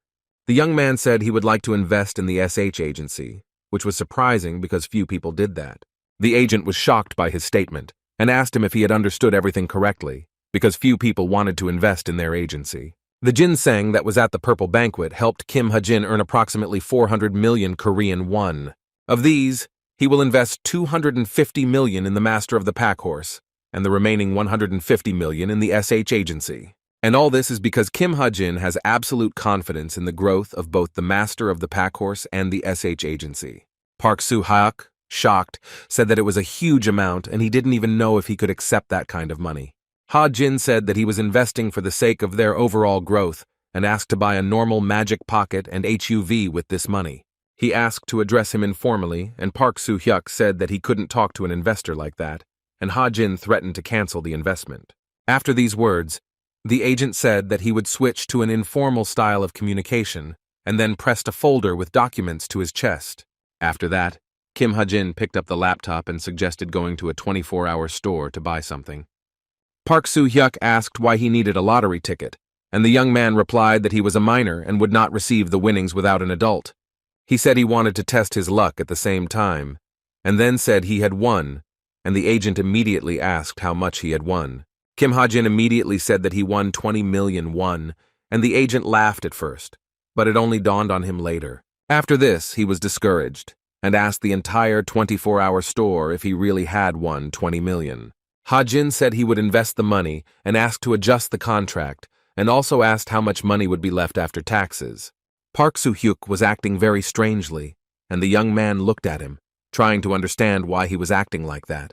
The young man said he would like to invest in the SH agency, which was surprising because few people did that. The agent was shocked by his statement and asked him if he had understood everything correctly, because few people wanted to invest in their agency. The ginseng that was at the Purple Banquet helped Kim Ha-jin earn approximately 400 million Korean won. Of these, he will invest 250 million in the Master of the Pack Horse, and the remaining 150 million in the SH agency. And all this is because Kim Ha-jin has absolute confidence in the growth of both the Master of the Pack Horse and the SH agency. Park Soo-hyuk, shocked, said that it was a huge amount and he didn't even know if he could accept that kind of money. Ha-jin said that he was investing for the sake of their overall growth and asked to buy a normal magic pocket and HUV with this money. He asked to address him informally, and Park Soo-hyuk said that he couldn't talk to an investor like that, and Ha-jin threatened to cancel the investment. After these words, the agent said that he would switch to an informal style of communication and then pressed a folder with documents to his chest. After that, Kim Ha-jin picked up the laptop and suggested going to a 24-hour store to buy something. Park Soo-hyuk asked why he needed a lottery ticket, and the young man replied that he was a minor and would not receive the winnings without an adult. He said he wanted to test his luck at the same time, and then said he had won, and the agent immediately asked how much he had won. Kim Ha-jin immediately said that he won 20 million won, and the agent laughed at first, but it only dawned on him later. After this, he was discouraged, and asked the entire 24-hour store if he really had won 20 million. Ha-jin said he would invest the money and asked to adjust the contract, and also asked how much money would be left after taxes. Park Soo-hyuk was acting very strangely, and the young man looked at him, trying to understand why he was acting like that.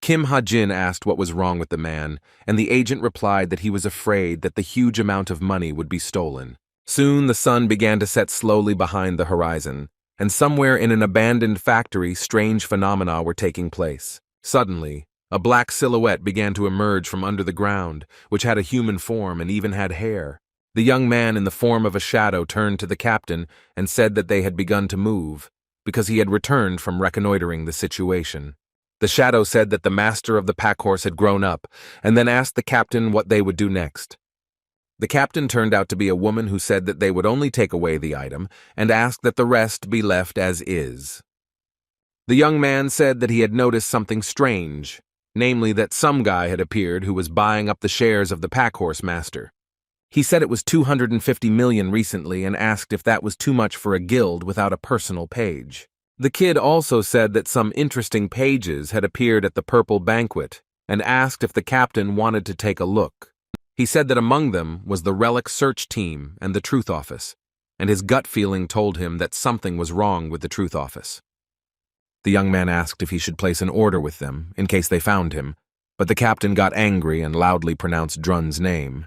Kim Ha-jin asked what was wrong with the man, and the agent replied that he was afraid that the huge amount of money would be stolen. Soon the sun began to set slowly behind the horizon, and somewhere in an abandoned factory strange phenomena were taking place. Suddenly, a black silhouette began to emerge from under the ground, which had a human form and even had hair. The young man in the form of a shadow turned to the captain and said that they had begun to move, because he had returned from reconnoitering the situation. The shadow said that the master of the pack horse had grown up, and then asked the captain what they would do next. The captain turned out to be a woman who said that they would only take away the item and asked that the rest be left as is. The young man said that he had noticed something strange, namely that some guy had appeared who was buying up the shares of the pack horse master. He said it was 250 million recently and asked if that was too much for a guild without a personal page. The kid also said that some interesting pages had appeared at the Purple Banquet and asked if the captain wanted to take a look. He said that among them was the Relic Search Team and the Truth Office, and his gut feeling told him that something was wrong with the Truth Office. The young man asked if he should place an order with them in case they found him, but the captain got angry and loudly pronounced Drun's name.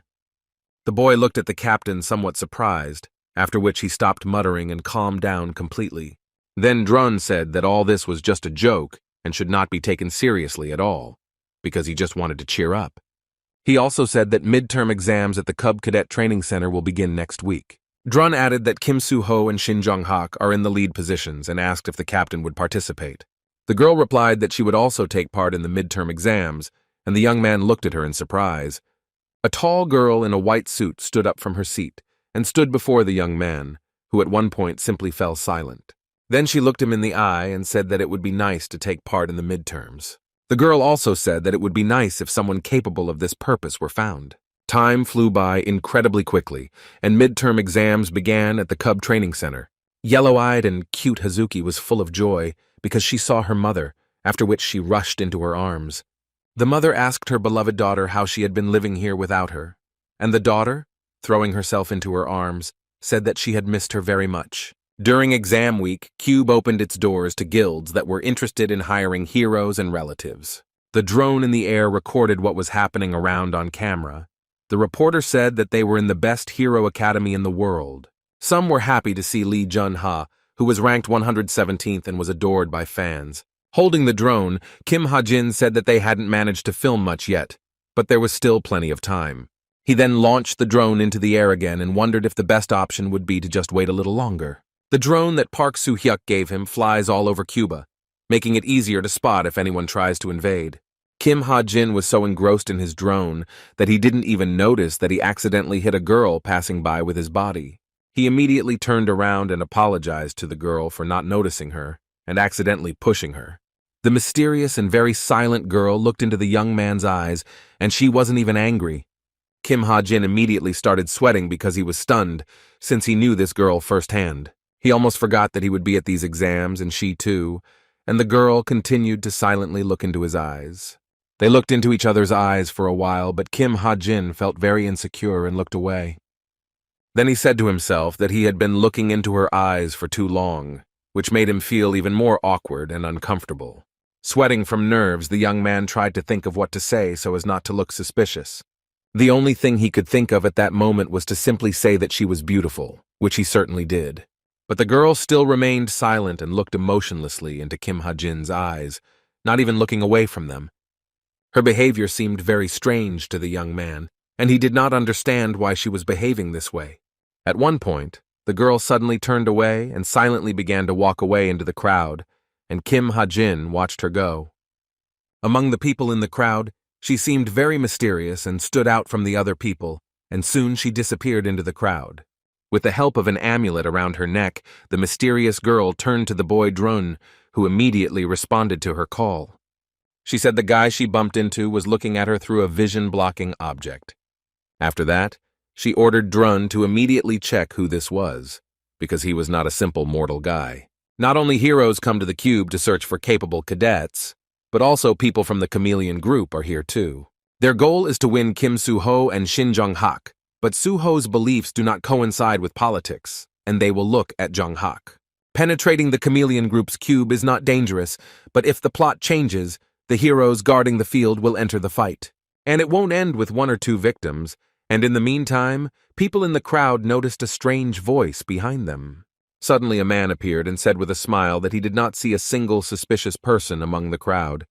The boy looked at the captain somewhat surprised, after which he stopped muttering and calmed down completely. Then Drun said that all this was just a joke and should not be taken seriously at all, because he just wanted to cheer up. He also said that midterm exams at the Cub Cadet Training Center will begin next week. Drun added that Kim Soo-ho and Shin Jung-hak are in the lead positions and asked if the captain would participate. The girl replied that she would also take part in the midterm exams, and the young man looked at her in surprise. A tall girl in a white suit stood up from her seat and stood before the young man, who at one point simply fell silent. Then she looked him in the eye and said that it would be nice to take part in the midterms. The girl also said that it would be nice if someone capable of this purpose were found. Time flew by incredibly quickly, and midterm exams began at the Cub Training Center. Yellow-eyed and cute Hazuki was full of joy because she saw her mother, after which she rushed into her arms. The mother asked her beloved daughter how she had been living here without her, and the daughter, throwing herself into her arms, said that she had missed her very much. During exam week, Cube opened its doors to guilds that were interested in hiring heroes and relatives. The drone in the air recorded what was happening around on camera. The reporter said that they were in the best hero academy in the world. Some were happy to see Lee Jun-ha, who was ranked 117th and was adored by fans. Holding the drone, Kim Ha-jin said that they hadn't managed to film much yet, but there was still plenty of time. He then launched the drone into the air again and wondered if the best option would be to just wait a little longer. The drone that Park Soo-hyuk gave him flies all over Cuba, making it easier to spot if anyone tries to invade. Kim Ha-jin was so engrossed in his drone that he didn't even notice that he accidentally hit a girl passing by with his body. He immediately turned around and apologized to the girl for not noticing her and accidentally pushing her. The mysterious and very silent girl looked into the young man's eyes, and she wasn't even angry. Kim Ha-jin immediately started sweating because he was stunned, since he knew this girl firsthand. He almost forgot that he would be at these exams, and she too, and the girl continued to silently look into his eyes. They looked into each other's eyes for a while, but Kim Ha-jin felt very insecure and looked away. Then he said to himself that he had been looking into her eyes for too long, which made him feel even more awkward and uncomfortable. Sweating from nerves, the young man tried to think of what to say so as not to look suspicious. The only thing he could think of at that moment was to simply say that she was beautiful, which he certainly did. But the girl still remained silent and looked emotionlessly into Kim Ha-jin's eyes, not even looking away from them. Her behavior seemed very strange to the young man, and he did not understand why she was behaving this way. At one point, the girl suddenly turned away and silently began to walk away into the crowd, and Kim Ha-jin watched her go. Among the people in the crowd, she seemed very mysterious and stood out from the other people, and soon she disappeared into the crowd. With the help of an amulet around her neck, the mysterious girl turned to the boy Drun, who immediately responded to her call. She said the guy she bumped into was looking at her through a vision-blocking object. After that, she ordered Drun to immediately check who this was, because he was not a simple mortal guy. Not only heroes come to the cube to search for capable cadets, but also people from the Chameleon group are here too. Their goal is to win Kim Soo-ho and Shin Jung-hak, but Soo-ho's beliefs do not coincide with politics, and they will look at Jung-hak. Penetrating the Chameleon group's cube is not dangerous, but if the plot changes, the heroes guarding the field will enter the fight. And it won't end with 1 or 2 victims, and in the meantime, people in the crowd noticed a strange voice behind them. Suddenly a man appeared and said with a smile that he did not see a single suspicious person among the crowd.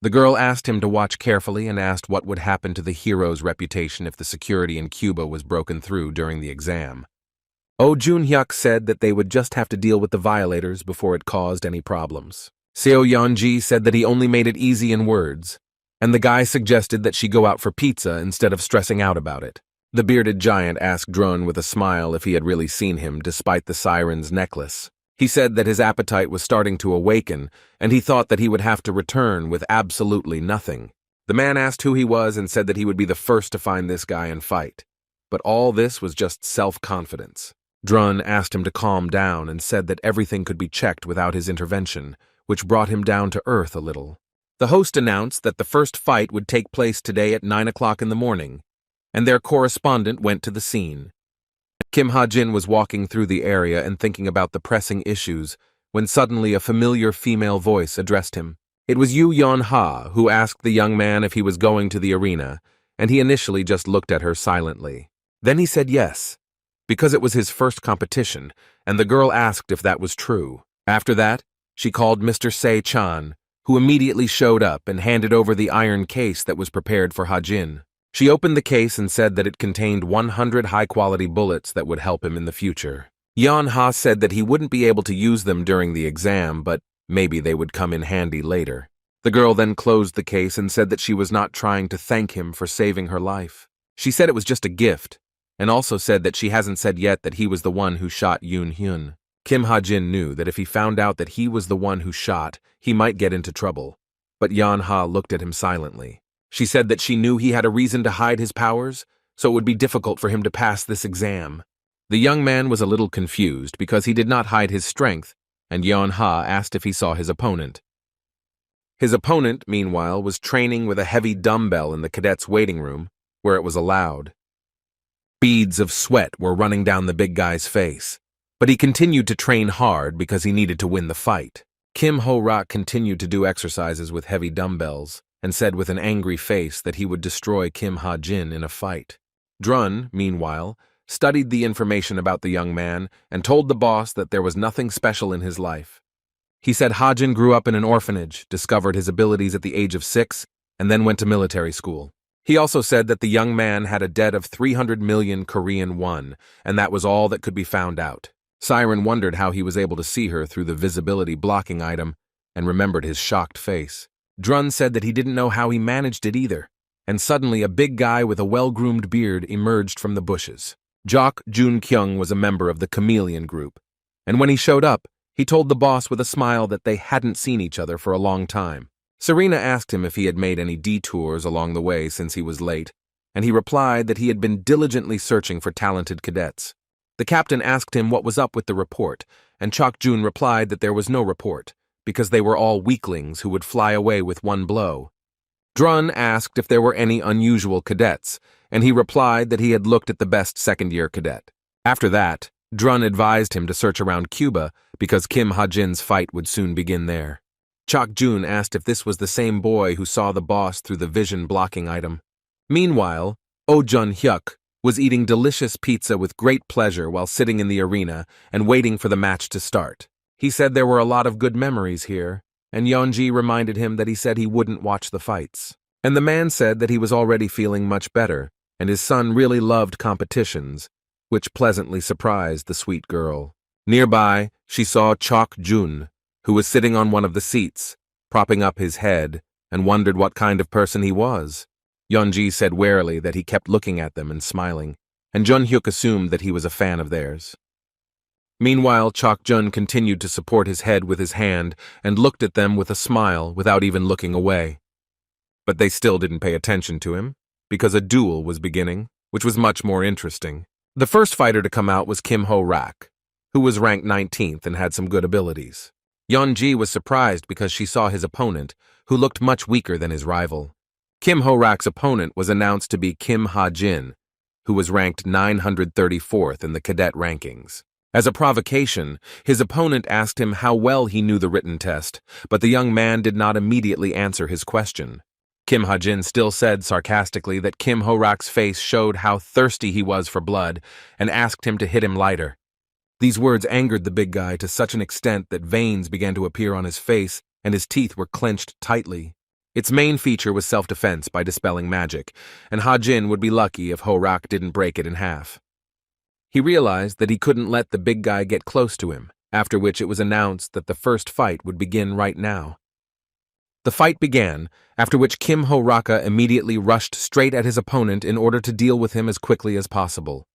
The girl asked him to watch carefully and asked what would happen to the hero's reputation if the security in Cuba was broken through during the exam. Oh Jun-hyuk said that they would just have to deal with the violators before it caused any problems. Seo Yeon-ji said that he only made it easy in words, and the guy suggested that she go out for pizza instead of stressing out about it. The bearded giant asked Drun with a smile if he had really seen him despite the siren's necklace. He said that his appetite was starting to awaken, and he thought that he would have to return with absolutely nothing. The man asked who he was and said that he would be the first to find this guy and fight. But all this was just self-confidence. Drun asked him to calm down and said that everything could be checked without his intervention, which brought him down to earth a little. The host announced that the first fight would take place today at 9 o'clock in the morning, and their correspondent went to the scene. Kim Ha-jin was walking through the area and thinking about the pressing issues when suddenly a familiar female voice addressed him. It was Yoo Yeon-ha who asked the young man if he was going to the arena, and he initially just looked at her silently. Then he said yes, because it was his first competition, and the girl asked if that was true. After that, she called Mr. Se-chan, who immediately showed up and handed over the iron case that was prepared for Ha-jin. She opened the case and said that it contained 100 high-quality bullets that would help him in the future. Yeon-ha said that he wouldn't be able to use them during the exam, but maybe they would come in handy later. The girl then closed the case and said that she was not trying to thank him for saving her life. She said it was just a gift, and also said that she hasn't said yet that he was the one who shot Yoon Hyun. Kim Ha-jin knew that if he found out that he was the one who shot, he might get into trouble, but Yeon-ha looked at him silently. She said that she knew he had a reason to hide his powers, so it would be difficult for him to pass this exam. The young man was a little confused because he did not hide his strength, and Yeon-ha asked if he saw his opponent. His opponent, meanwhile, was training with a heavy dumbbell in the cadets' waiting room, where it was allowed. Beads of sweat were running down the big guy's face, but he continued to train hard because he needed to win the fight. Kim Ho-rak continued to do exercises with heavy dumbbells, and said with an angry face that he would destroy Kim Ha-jin in a fight. Drun, meanwhile, studied the information about the young man and told the boss that there was nothing special in his life. He said Ha-jin grew up in an orphanage, discovered his abilities at the age of 6, and then went to military school. He also said that the young man had a debt of 300 million Korean won, and that was all that could be found out. Siren wondered how he was able to see her through the visibility blocking item and remembered his shocked face. Drun said that he didn't know how he managed it either, and suddenly a big guy with a well-groomed beard emerged from the bushes. Jok Jun-kyung was a member of the Chameleon group, and when he showed up, he told the boss with a smile that they hadn't seen each other for a long time. Serena asked him if he had made any detours along the way since he was late, and he replied that he had been diligently searching for talented cadets. The captain asked him what was up with the report, and Chok Jun replied that there was no report, because they were all weaklings who would fly away with one blow. Drun asked if there were any unusual cadets, and he replied that he had looked at the best second-year cadet. After that, Drun advised him to search around Cuba because Kim Ha-jin's fight would soon begin there. Chok Jun asked if this was the same boy who saw the boss through the vision-blocking item. Meanwhile, Oh Jun-hyuk was eating delicious pizza with great pleasure while sitting in the arena and waiting for the match to start. He said there were a lot of good memories here, and Yeonji reminded him that he said he wouldn't watch the fights. And the man said that he was already feeling much better, and his son really loved competitions, which pleasantly surprised the sweet girl. Nearby, she saw Chok Jun, who was sitting on one of the seats, propping up his head, and wondered what kind of person he was. Yeonji said warily that he kept looking at them and smiling, and Jun-hyuk assumed that he was a fan of theirs. Meanwhile, Chok-jun continued to support his head with his hand and looked at them with a smile without even looking away. But they still didn't pay attention to him, because a duel was beginning, which was much more interesting. The first fighter to come out was Kim Ho-rak, who was ranked 19th and had some good abilities. Yeon-ji was surprised because she saw his opponent, who looked much weaker than his rival. Kim Ho-rak's opponent was announced to be Kim Ha-jin, who was ranked 934th in the cadet rankings. As a provocation, his opponent asked him how well he knew the written test, but the young man did not immediately answer his question. Kim Ha-jin still said sarcastically that Kim Ho-rak's face showed how thirsty he was for blood and asked him to hit him lighter. These words angered the big guy to such an extent that veins began to appear on his face and his teeth were clenched tightly. Its main feature was self-defense by dispelling magic, and Ha-jin would be lucky if Ho-rak didn't break it in half. He realized that he couldn't let the big guy get close to him, after which it was announced that the first fight would begin right now. The fight began, after which Kim Ho-raka immediately rushed straight at his opponent in order to deal with him as quickly as possible.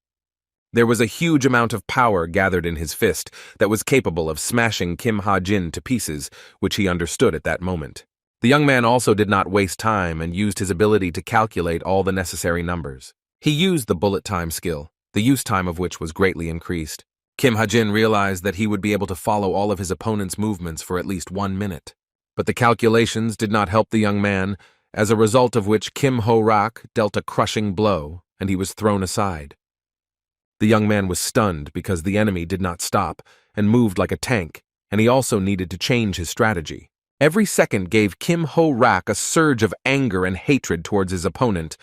There was a huge amount of power gathered in his fist that was capable of smashing Kim Ha-jin to pieces, which he understood at that moment. The young man also did not waste time and used his ability to calculate all the necessary numbers. He used the bullet time skill, the use time of which was greatly increased. Kim Ha-jin realized that he would be able to follow all of his opponent's movements for at least 1 minute. But the calculations did not help the young man, as a result of which Kim Ho-rak dealt a crushing blow, and he was thrown aside. The young man was stunned because the enemy did not stop and moved like a tank, and he also needed to change his strategy. Every second gave Kim Ho-rak a surge of anger and hatred towards his opponent,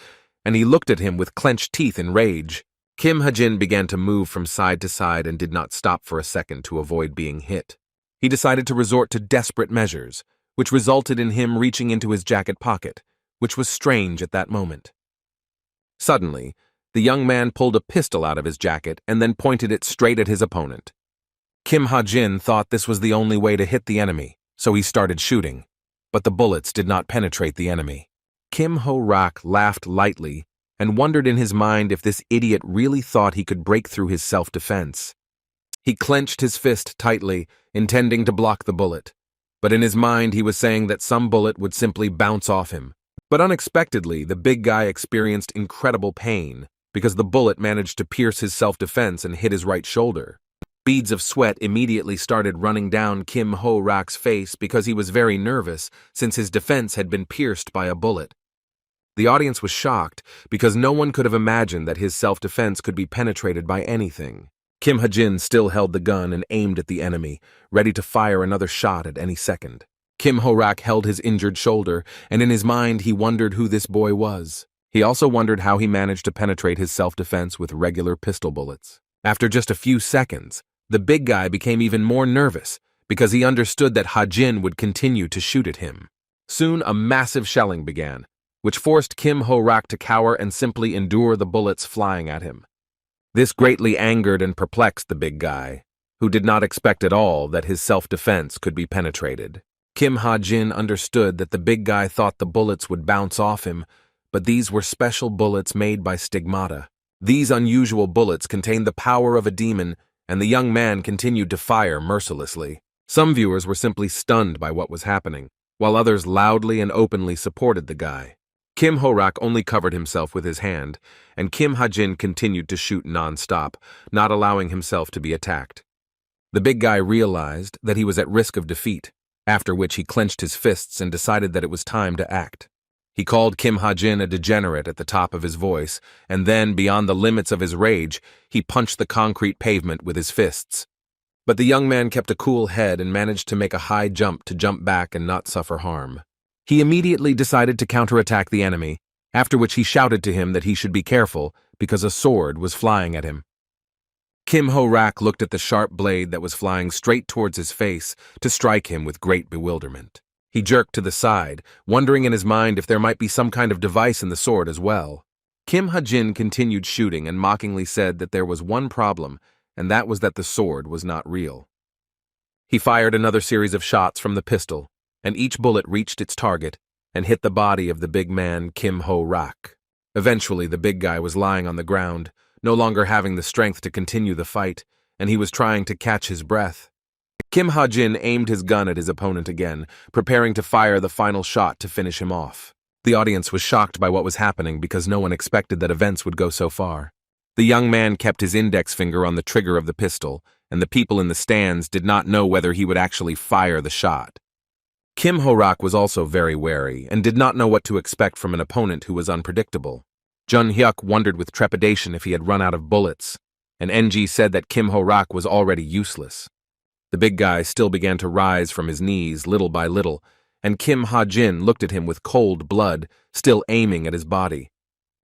and he looked at him with clenched teeth in rage. Kim Ha-jin began to move from side to side and did not stop for a second to avoid being hit. He decided to resort to desperate measures, which resulted in him reaching into his jacket pocket, which was strange at that moment. Suddenly, the young man pulled a pistol out of his jacket and then pointed it straight at his opponent. Kim Ha-jin thought this was the only way to hit the enemy, so he started shooting, but the bullets did not penetrate the enemy. Kim Ho-rak laughed lightly and wondered in his mind if this idiot really thought he could break through his self-defense. He clenched his fist tightly, intending to block the bullet, but in his mind he was saying that some bullet would simply bounce off him. But unexpectedly, the big guy experienced incredible pain because the bullet managed to pierce his self-defense and hit his right shoulder. Beads of sweat immediately started running down Kim Ho-rak's face because he was very nervous since his defense had been pierced by a bullet. The audience was shocked because no one could have imagined that his self-defense could be penetrated by anything. Kim Ha-jin still held the gun and aimed at the enemy, ready to fire another shot at any second. Kim Ho-rak held his injured shoulder, and in his mind he wondered who this boy was. He also wondered how he managed to penetrate his self-defense with regular pistol bullets. After just a few seconds, the big guy became even more nervous because he understood that Ha-jin would continue to shoot at him. Soon a massive shelling began, which forced Kim Ho-rak to cower and simply endure the bullets flying at him. This greatly angered and perplexed the big guy, who did not expect at all that his self-defense could be penetrated. Kim Ha-jin understood that the big guy thought the bullets would bounce off him, but these were special bullets made by stigmata. These unusual bullets contained the power of a demon, and the young man continued to fire mercilessly. Some viewers were simply stunned by what was happening, while others loudly and openly supported the guy. Kim Ho-rak only covered himself with his hand, and Kim Ha-jin continued to shoot non-stop, not allowing himself to be attacked. The big guy realized that he was at risk of defeat, after which he clenched his fists and decided that it was time to act. He called Kim Ha-jin a degenerate at the top of his voice, and then, beyond the limits of his rage, he punched the concrete pavement with his fists. But the young man kept a cool head and managed to make a high jump to jump back and not suffer harm. He immediately decided to counterattack the enemy, after which he shouted to him that he should be careful because a sword was flying at him. Kim Ho-rak looked at the sharp blade that was flying straight towards his face to strike him with great bewilderment. He jerked to the side, wondering in his mind if there might be some kind of device in the sword as well. Kim Ha-jin continued shooting and mockingly said that there was one problem, and that was that the sword was not real. He fired another series of shots from the pistol, and each bullet reached its target and hit the body of the big man Kim Ho-rak. Eventually, the big guy was lying on the ground, no longer having the strength to continue the fight, and he was trying to catch his breath. Kim Ha-jin aimed his gun at his opponent again, preparing to fire the final shot to finish him off. The audience was shocked by what was happening because no one expected that events would go so far. The young man kept his index finger on the trigger of the pistol, and the people in the stands did not know whether he would actually fire the shot. Kim Ho-rak was also very wary and did not know what to expect from an opponent who was unpredictable. Jun-hyuk wondered with trepidation if he had run out of bullets, and NG said that Kim Ho-rak was already useless. The big guy still began to rise from his knees little by little, and Kim Ha-jin looked at him with cold blood, still aiming at his body.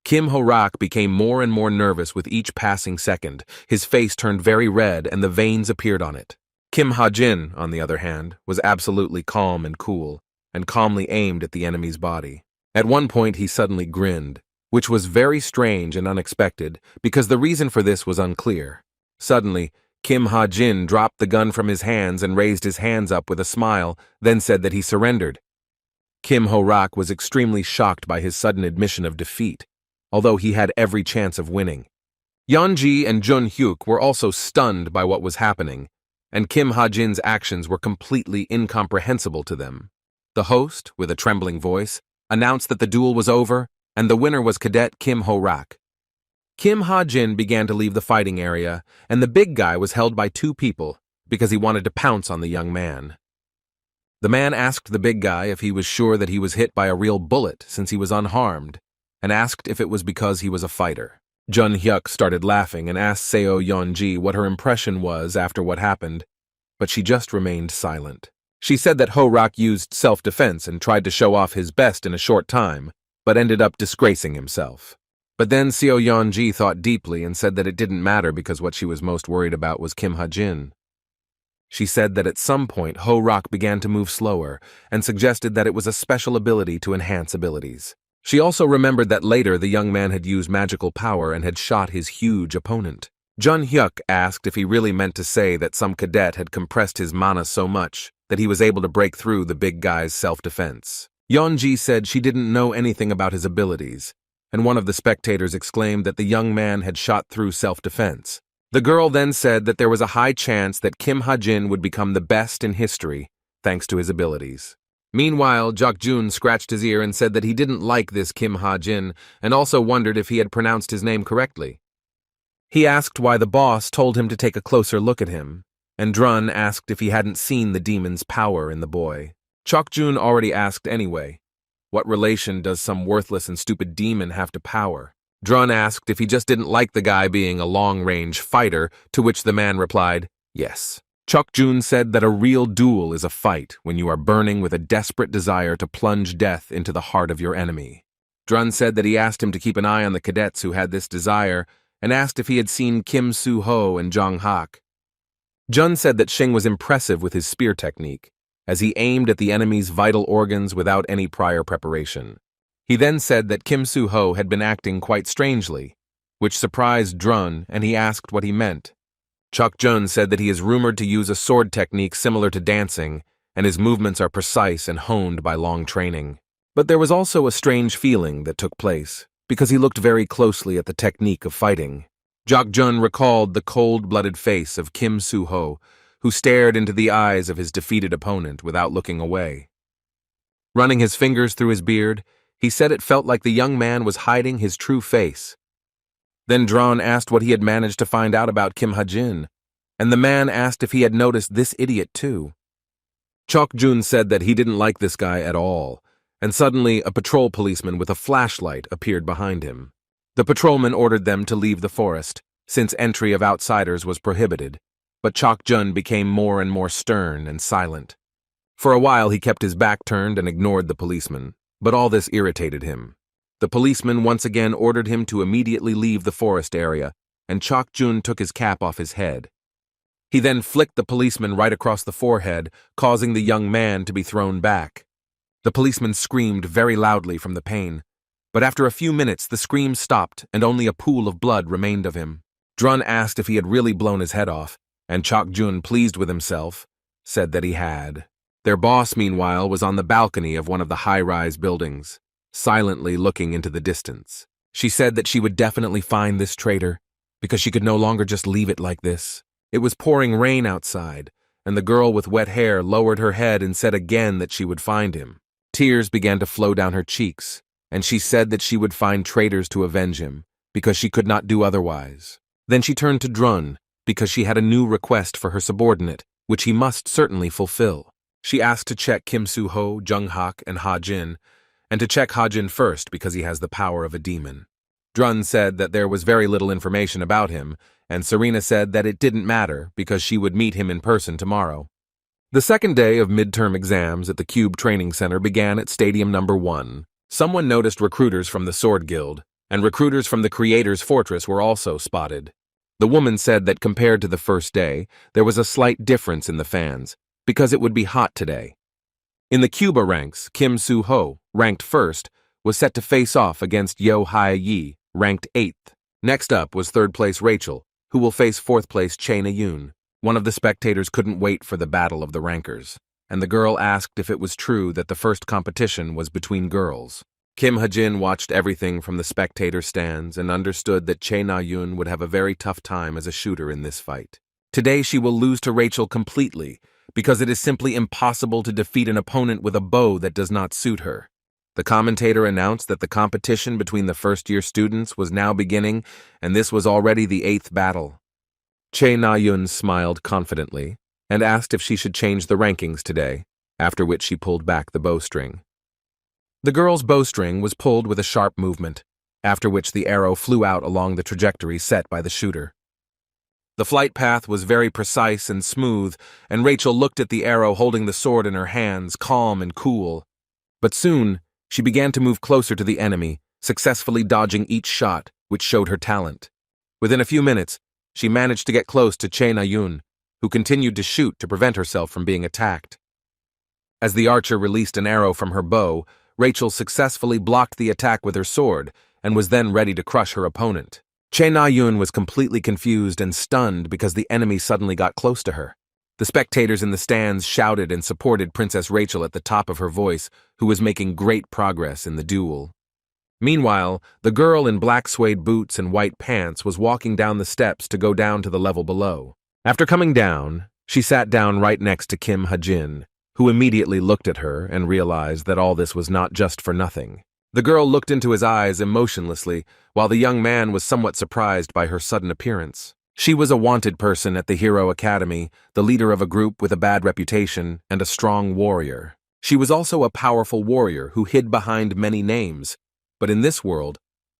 Kim Ho-rak became more and more nervous with each passing second. His face turned very red and the veins appeared on it. Kim Ha-jin, on the other hand, was absolutely calm and cool, and calmly aimed at the enemy's body. At one point he suddenly grinned, which was very strange and unexpected because the reason for this was unclear. Suddenly, Kim Ha-jin dropped the gun from his hands and raised his hands up with a smile, then said that he surrendered. Kim Ho-rak was extremely shocked by his sudden admission of defeat, although he had every chance of winning. Yeonji and Jun-hyuk were also stunned by what was happening, and Kim Ha-jin's actions were completely incomprehensible to them. The host, with a trembling voice, announced that the duel was over, and the winner was Cadet Kim Ho-rak. Kim Ha-jin began to leave the fighting area, and the big guy was held by two people because he wanted to pounce on the young man. The man asked the big guy if he was sure that he was hit by a real bullet since he was unharmed, and asked if it was because he was a fighter. Jun-hyuk started laughing and asked Seo Yeonji what her impression was after what happened, but she just remained silent. She said that Ho-rak used self-defense and tried to show off his best in a short time, but ended up disgracing himself. But then Seo Yeonji thought deeply and said that it didn't matter because what she was most worried about was Kim Ha-jin. She said that at some point Ho-rak began to move slower and suggested that it was a special ability to enhance abilities. She also remembered that later the young man had used magical power and had shot his huge opponent. Jun-hyuk asked if he really meant to say that some cadet had compressed his mana so much that he was able to break through the big guy's self-defense. Yeonji said she didn't know anything about his abilities, and one of the spectators exclaimed that the young man had shot through self-defense. The girl then said that there was a high chance that Kim Ha-jin would become the best in history, thanks to his abilities. Meanwhile, Jok-jun scratched his ear and said that he didn't like this Kim Ha-jin and also wondered if he had pronounced his name correctly. He asked why the boss told him to take a closer look at him, and Drun asked if he hadn't seen the demon's power in the boy. Jok-jun already asked anyway. What relation does some worthless and stupid demon have to power? Drun asked if he just didn't like the guy being a long-range fighter, to which the man replied, yes. Jok-jun said that a real duel is a fight when you are burning with a desperate desire to plunge death into the heart of your enemy. Drun said that he asked him to keep an eye on the cadets who had this desire, and asked if he had seen Kim Soo-ho and Jong Hak. Jun said that Shing was impressive with his spear technique, as he aimed at the enemy's vital organs without any prior preparation. He then said that Kim Soo-ho had been acting quite strangely, which surprised Drun, and he asked what he meant. Jun said that he is rumored to use a sword technique similar to dancing, and his movements are precise and honed by long training. But there was also a strange feeling that took place, because he looked very closely at the technique of fighting. Jun recalled the cold-blooded face of Kim Soo-ho, who stared into the eyes of his defeated opponent without looking away. Running his fingers through his beard, he said it felt like the young man was hiding his true face. Then Drun asked what he had managed to find out about Kim Ha-jin, and the man asked if he had noticed this idiot too. Jun said that he didn't like this guy at all, and suddenly a patrol policeman with a flashlight appeared behind him. The patrolman ordered them to leave the forest, since entry of outsiders was prohibited, but Jun became more and more stern and silent. For a while he kept his back turned and ignored the policeman, but all this irritated him. The policeman once again ordered him to immediately leave the forest area, and Jun took his cap off his head. He then flicked the policeman right across the forehead, causing the young man to be thrown back. The policeman screamed very loudly from the pain, but after a few minutes the scream stopped and only a pool of blood remained of him. Drun asked if he had really blown his head off, and Jun, pleased with himself, said that he had. Their boss, meanwhile, was on the balcony of one of the high-rise buildings, silently looking into the distance. She said that she would definitely find this traitor, because she could no longer just leave it like this. It was pouring rain outside, and the girl with wet hair lowered her head and said again that she would find him. Tears began to flow down her cheeks, and she said that she would find traitors to avenge him, because she could not do otherwise. Then she turned to Drun, because she had a new request for her subordinate, which he must certainly fulfill. She asked to check Kim Soo-ho, Jung-hak, and Ha-jin, and to check Ha-jin first because he has the power of a demon. Drun said that there was very little information about him, and Serena said that it didn't matter because she would meet him in person tomorrow. The second day of midterm exams at the Cube Training Center began at Stadium Number 1. Someone noticed recruiters from the Sword Guild, and recruiters from the Creator's Fortress were also spotted. The woman said that compared to the first day, there was a slight difference in the fans, because it would be hot today. In the Cuba ranks, Kim Soo-ho, ranked 1st, was set to face off against Yo Hae-yi, ranked 8th. Next up was 3rd place Rachel, who will face 4th place Chae Na-yoon. One of the spectators couldn't wait for the battle of the rankers, and the girl asked if it was true that the first competition was between girls. Kim Ha-jin watched everything from the spectator stands and understood that Chae Na-yoon would have a very tough time as a shooter in this fight. Today she will lose to Rachel completely, because it is simply impossible to defeat an opponent with a bow that does not suit her. The commentator announced that the competition between the first-year students was now beginning, and this was already the 8th battle. Chae Na-yoon smiled confidently and asked if she should change the rankings today, after which she pulled back the bowstring. The girl's bowstring was pulled with a sharp movement, after which the arrow flew out along the trajectory set by the shooter. The flight path was very precise and smooth, and Rachel looked at the arrow holding the sword in her hands, calm and cool. But soon, she began to move closer to the enemy, successfully dodging each shot, which showed her talent. Within a few minutes, she managed to get close to Chae Na-yoon, who continued to shoot to prevent herself from being attacked. As the archer released an arrow from her bow, Rachel successfully blocked the attack with her sword and was then ready to crush her opponent. Chae Na-yoon was completely confused and stunned because the enemy suddenly got close to her. The spectators in the stands shouted and supported Princess Rachel at the top of her voice, who was making great progress in the duel. Meanwhile, the girl in black suede boots and white pants was walking down the steps to go down to the level below. After coming down, she sat down right next to Kim Ha-jin, who immediately looked at her and realized that all this was not just for nothing. The girl looked into his eyes emotionlessly, while the young man was somewhat surprised by her sudden appearance. She was a wanted person at the Hero Academy, the leader of a group with a bad reputation, and a strong warrior. She was also a powerful warrior who hid behind many names, but in this world,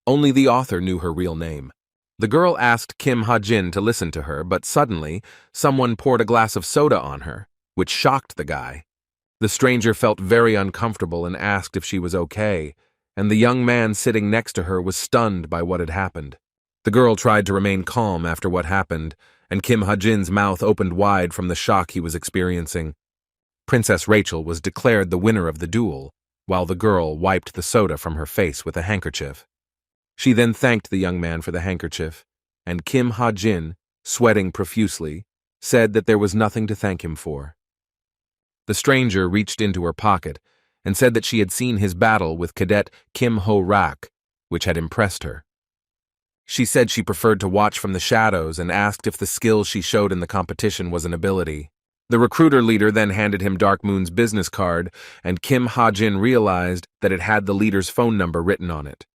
only the author knew her real name. The girl asked Kim Ha-jin to listen to her, but suddenly, someone poured a glass of soda on her, which shocked the guy. The stranger felt very uncomfortable and asked if she was okay, and the young man sitting next to her was stunned by what had happened. The girl tried to remain calm after what happened, and Kim Ha-jin's mouth opened wide from the shock he was experiencing. Princess Rachel was declared the winner of the duel, while the girl wiped the soda from her face with a handkerchief. She then thanked the young man for the handkerchief, and Kim Ha-jin, sweating profusely, said that there was nothing to thank him for. The stranger reached into her pocket and said that she had seen his battle with Cadet Kim Ho-rak, which had impressed her. She said she preferred to watch from the shadows and asked if the skill she showed in the competition was an ability. The recruiter leader then handed him Dark Moon's business card, and Kim Ha-jin realized that it had the leader's phone number written on it.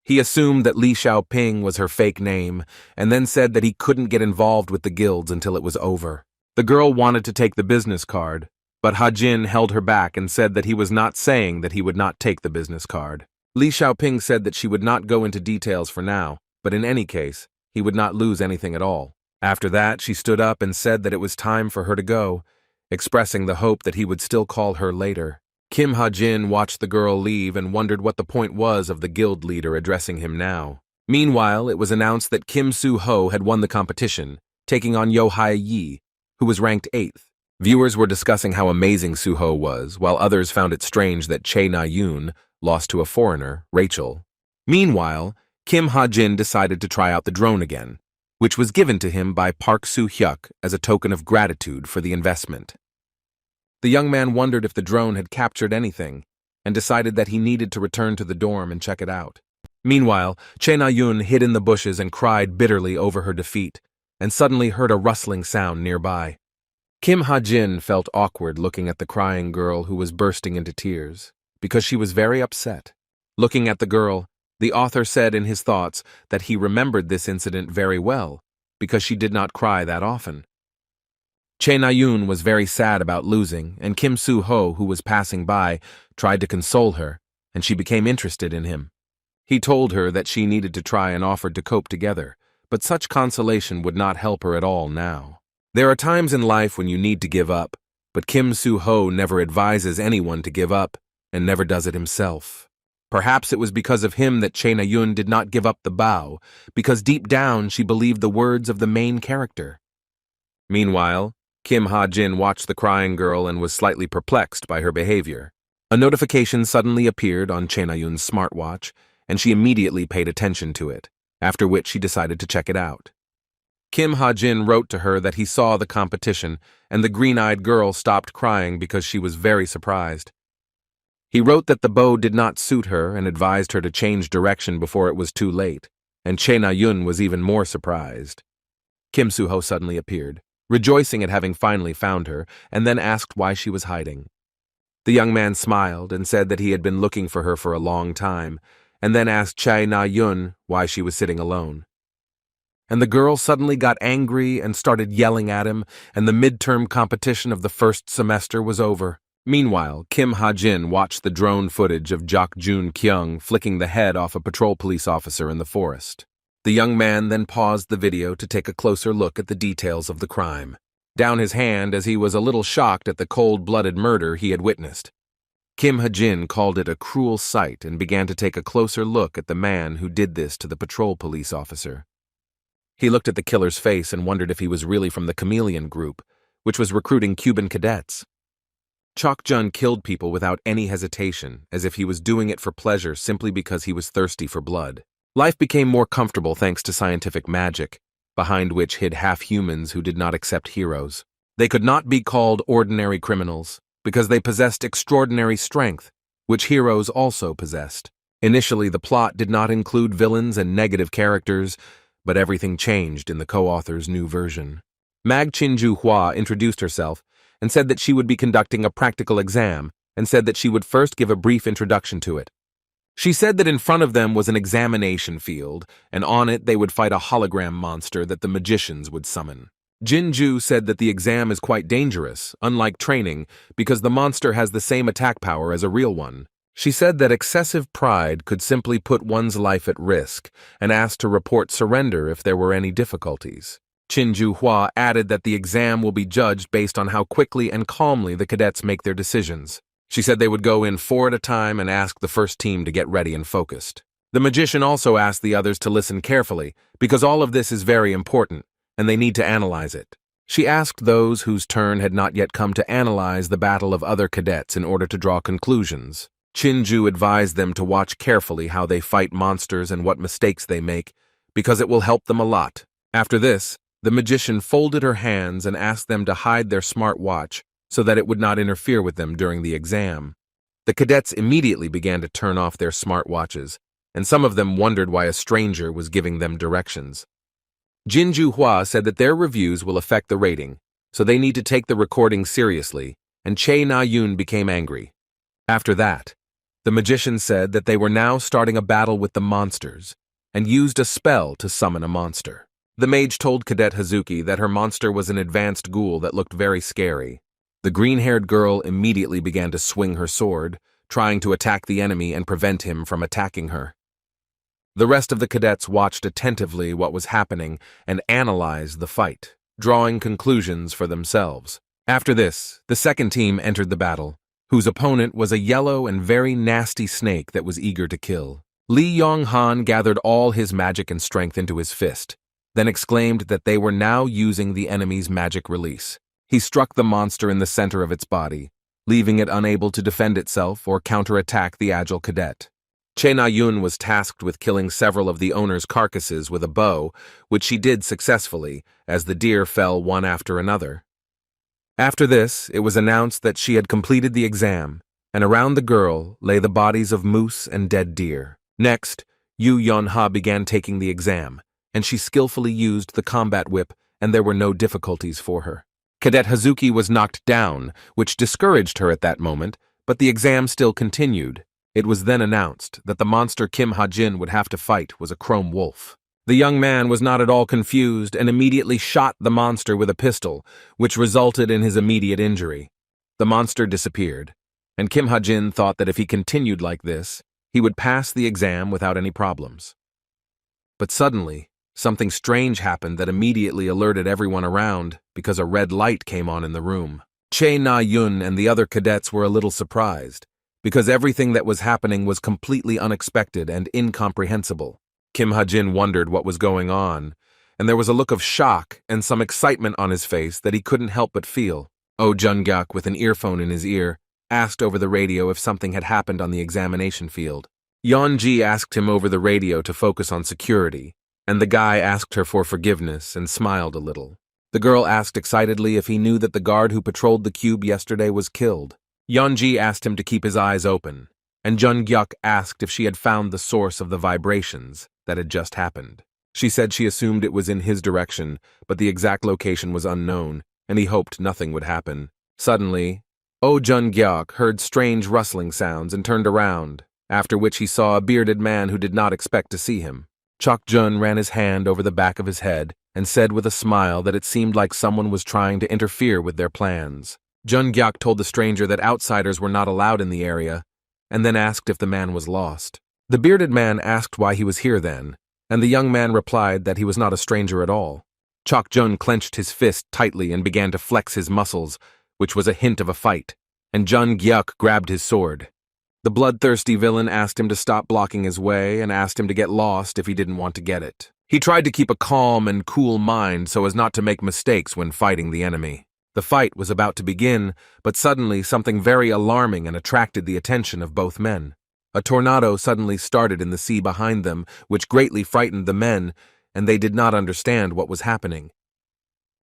He assumed that Li Xiaoping was her fake name, and then said that he couldn't get involved with the guilds until it was over. The girl wanted to take the business card, but Ha-jin held her back and said that he was not saying that he would not take the business card. Li Xiaoping said that she would not go into details for now, but in any case, he would not lose anything at all. After that, she stood up and said that it was time for her to go, expressing the hope that he would still call her later. Kim Ha-jin watched the girl leave and wondered what the point was of the guild leader addressing him now. Meanwhile, it was announced that Kim Soo-ho had won the competition, taking on Yo Hae-yi, who was ranked 8th. Viewers were discussing how amazing Soo-ho was, while others found it strange that Chae Na-yoon lost to a foreigner, Rachel. Meanwhile, Kim Ha-jin decided to try out the drone again, which was given to him by Park Soo-hyuk as a token of gratitude for the investment. The young man wondered if the drone had captured anything, and decided that he needed to return to the dorm and check it out. Meanwhile, Chae Na-yoon hid in the bushes and cried bitterly over her defeat, and suddenly heard a rustling sound nearby. Kim Ha-jin felt awkward looking at the crying girl who was bursting into tears, because she was very upset. Looking at the girl, the author said in his thoughts that he remembered this incident very well, because she did not cry that often. Chae Na-yoon was very sad about losing, and Kim Soo-ho, who was passing by, tried to console her, and she became interested in him. He told her that she needed to try and offered to cope together, but such consolation would not help her at all now. There are times in life when you need to give up, but Kim Soo-ho never advises anyone to give up, and never does it himself. Perhaps it was because of him that Chae Na-yoon did not give up the bow, because deep down she believed the words of the main character. Meanwhile, Kim Ha-jin watched the crying girl and was slightly perplexed by her behavior. A notification suddenly appeared on Chae Na-yoon's smartwatch, and she immediately paid attention to it, after which she decided to check it out. Kim Ha-jin wrote to her that he saw the competition, and the green-eyed girl stopped crying because she was very surprised. He wrote that the bow did not suit her and advised her to change direction before it was too late, and Chae Na-yoon was even more surprised. Kim Soo-ho suddenly appeared, rejoicing at having finally found her, and then asked why she was hiding. The young man smiled and said that he had been looking for her for a long time, and then asked Chae Na-yoon why she was sitting alone. And the girl suddenly got angry and started yelling at him, and the midterm competition of the first semester was over. Meanwhile, Kim Ha-jin watched the drone footage of Jak Jun-kyung flicking the head off a patrol police officer in the forest. The young man then paused the video to take a closer look at the details of the crime, down his hand as he was a little shocked at the cold-blooded murder he had witnessed. Kim Ha-jin called it a cruel sight and began to take a closer look at the man who did this to the patrol police officer. He looked at the killer's face and wondered if he was really from the Chameleon Group, which was recruiting Cuban cadets. Chok-jun killed people without any hesitation, as if he was doing it for pleasure simply because he was thirsty for blood. Life became more comfortable thanks to scientific magic, behind which hid half-humans who did not accept heroes. They could not be called ordinary criminals, because they possessed extraordinary strength, which heroes also possessed. Initially, the plot did not include villains and negative characters, but everything changed in the co-author's new version. Mag Chin-ju Hwa introduced herself and said that she would be conducting a practical exam, and said that she would first give a brief introduction to it. She said that in front of them was an examination field, and on it they would fight a hologram monster that the magicians would summon. Jin-ju said that the exam is quite dangerous, unlike training, because the monster has the same attack power as a real one. She said that excessive pride could simply put one's life at risk, and asked to report surrender if there were any difficulties. Chin-ju Hwa added that the exam will be judged based on how quickly and calmly the cadets make their decisions. She said they would go in 4 at a time and ask the first team to get ready and focused. The magician also asked the others to listen carefully, because all of this is very important, and they need to analyze it. She asked those whose turn had not yet come to analyze the battle of other cadets in order to draw conclusions. Chin-ju advised them to watch carefully how they fight monsters and what mistakes they make, because it will help them a lot. After this, the magician folded her hands and asked them to hide their smartwatch so that it would not interfere with them during the exam. The cadets immediately began to turn off their smartwatches, and some of them wondered why a stranger was giving them directions. Jin-ju Hwa said that their reviews will affect the rating, so they need to take the recording seriously, and Chae Na-yoon became angry. After that, the magician said that they were now starting a battle with the monsters, and used a spell to summon a monster. The mage told Cadet Hazuki that her monster was an advanced ghoul that looked very scary. The green-haired girl immediately began to swing her sword, trying to attack the enemy and prevent him from attacking her. The rest of the cadets watched attentively what was happening and analyzed the fight, drawing conclusions for themselves. After this, the second team entered the battle, whose opponent was a yellow and very nasty snake that was eager to kill. Lee Yong-han gathered all his magic and strength into his fist, then exclaimed that they were now using the enemy's magic release. He struck the monster in the center of its body, leaving it unable to defend itself or counterattack the agile cadet. Chae Na-yoon was tasked with killing several of the owner's carcasses with a bow, which she did successfully, as the deer fell one after another. After this, it was announced that she had completed the exam, and around the girl lay the bodies of moose and dead deer. Next, Yu Yeon-ha began taking the exam, and she skillfully used the combat whip and there were no difficulties for her. Cadet Hazuki was knocked down, which discouraged her at that moment, but the exam still continued. It was then announced that the monster Kim Ha-jin would have to fight was a chrome wolf. The young man was not at all confused and immediately shot the monster with a pistol, which resulted in his immediate injury. The monster disappeared, and Kim Ha-jin thought that if he continued like this, he would pass the exam without any problems. But suddenly, something strange happened that immediately alerted everyone around because a red light came on in the room. Che Na-yun and the other cadets were a little surprised, because everything that was happening was completely unexpected and incomprehensible. Kim Ha-jin wondered what was going on, and there was a look of shock and some excitement on his face that he couldn't help but feel. Oh Jung-gyuk, with an earphone in his ear, asked over the radio if something had happened on the examination field. Yeon-ji asked him over the radio to focus on security, and the guy asked her for forgiveness and smiled a little. The girl asked excitedly if he knew that the guard who patrolled the cube yesterday was killed. Yeon-ji asked him to keep his eyes open, and Jung-gyuk asked if she had found the source of the vibrations that had just happened. She said she assumed it was in his direction, but the exact location was unknown, and he hoped nothing would happen. Suddenly, Oh Jung-gyuk heard strange rustling sounds and turned around, after which he saw a bearded man who did not expect to see him. Chok-jun ran his hand over the back of his head and said with a smile that it seemed like someone was trying to interfere with their plans. Jung-gyuk told the stranger that outsiders were not allowed in the area, and then asked if the man was lost. The bearded man asked why he was here then, and the young man replied that he was not a stranger at all. Chok-jun clenched his fist tightly and began to flex his muscles, which was a hint of a fight, and Jung-gyuk grabbed his sword. The bloodthirsty villain asked him to stop blocking his way and asked him to get lost if he didn't want to get it. He tried to keep a calm and cool mind so as not to make mistakes when fighting the enemy. The fight was about to begin, but suddenly something very alarming and attracted the attention of both men. A tornado suddenly started in the sea behind them, which greatly frightened the men, and they did not understand what was happening.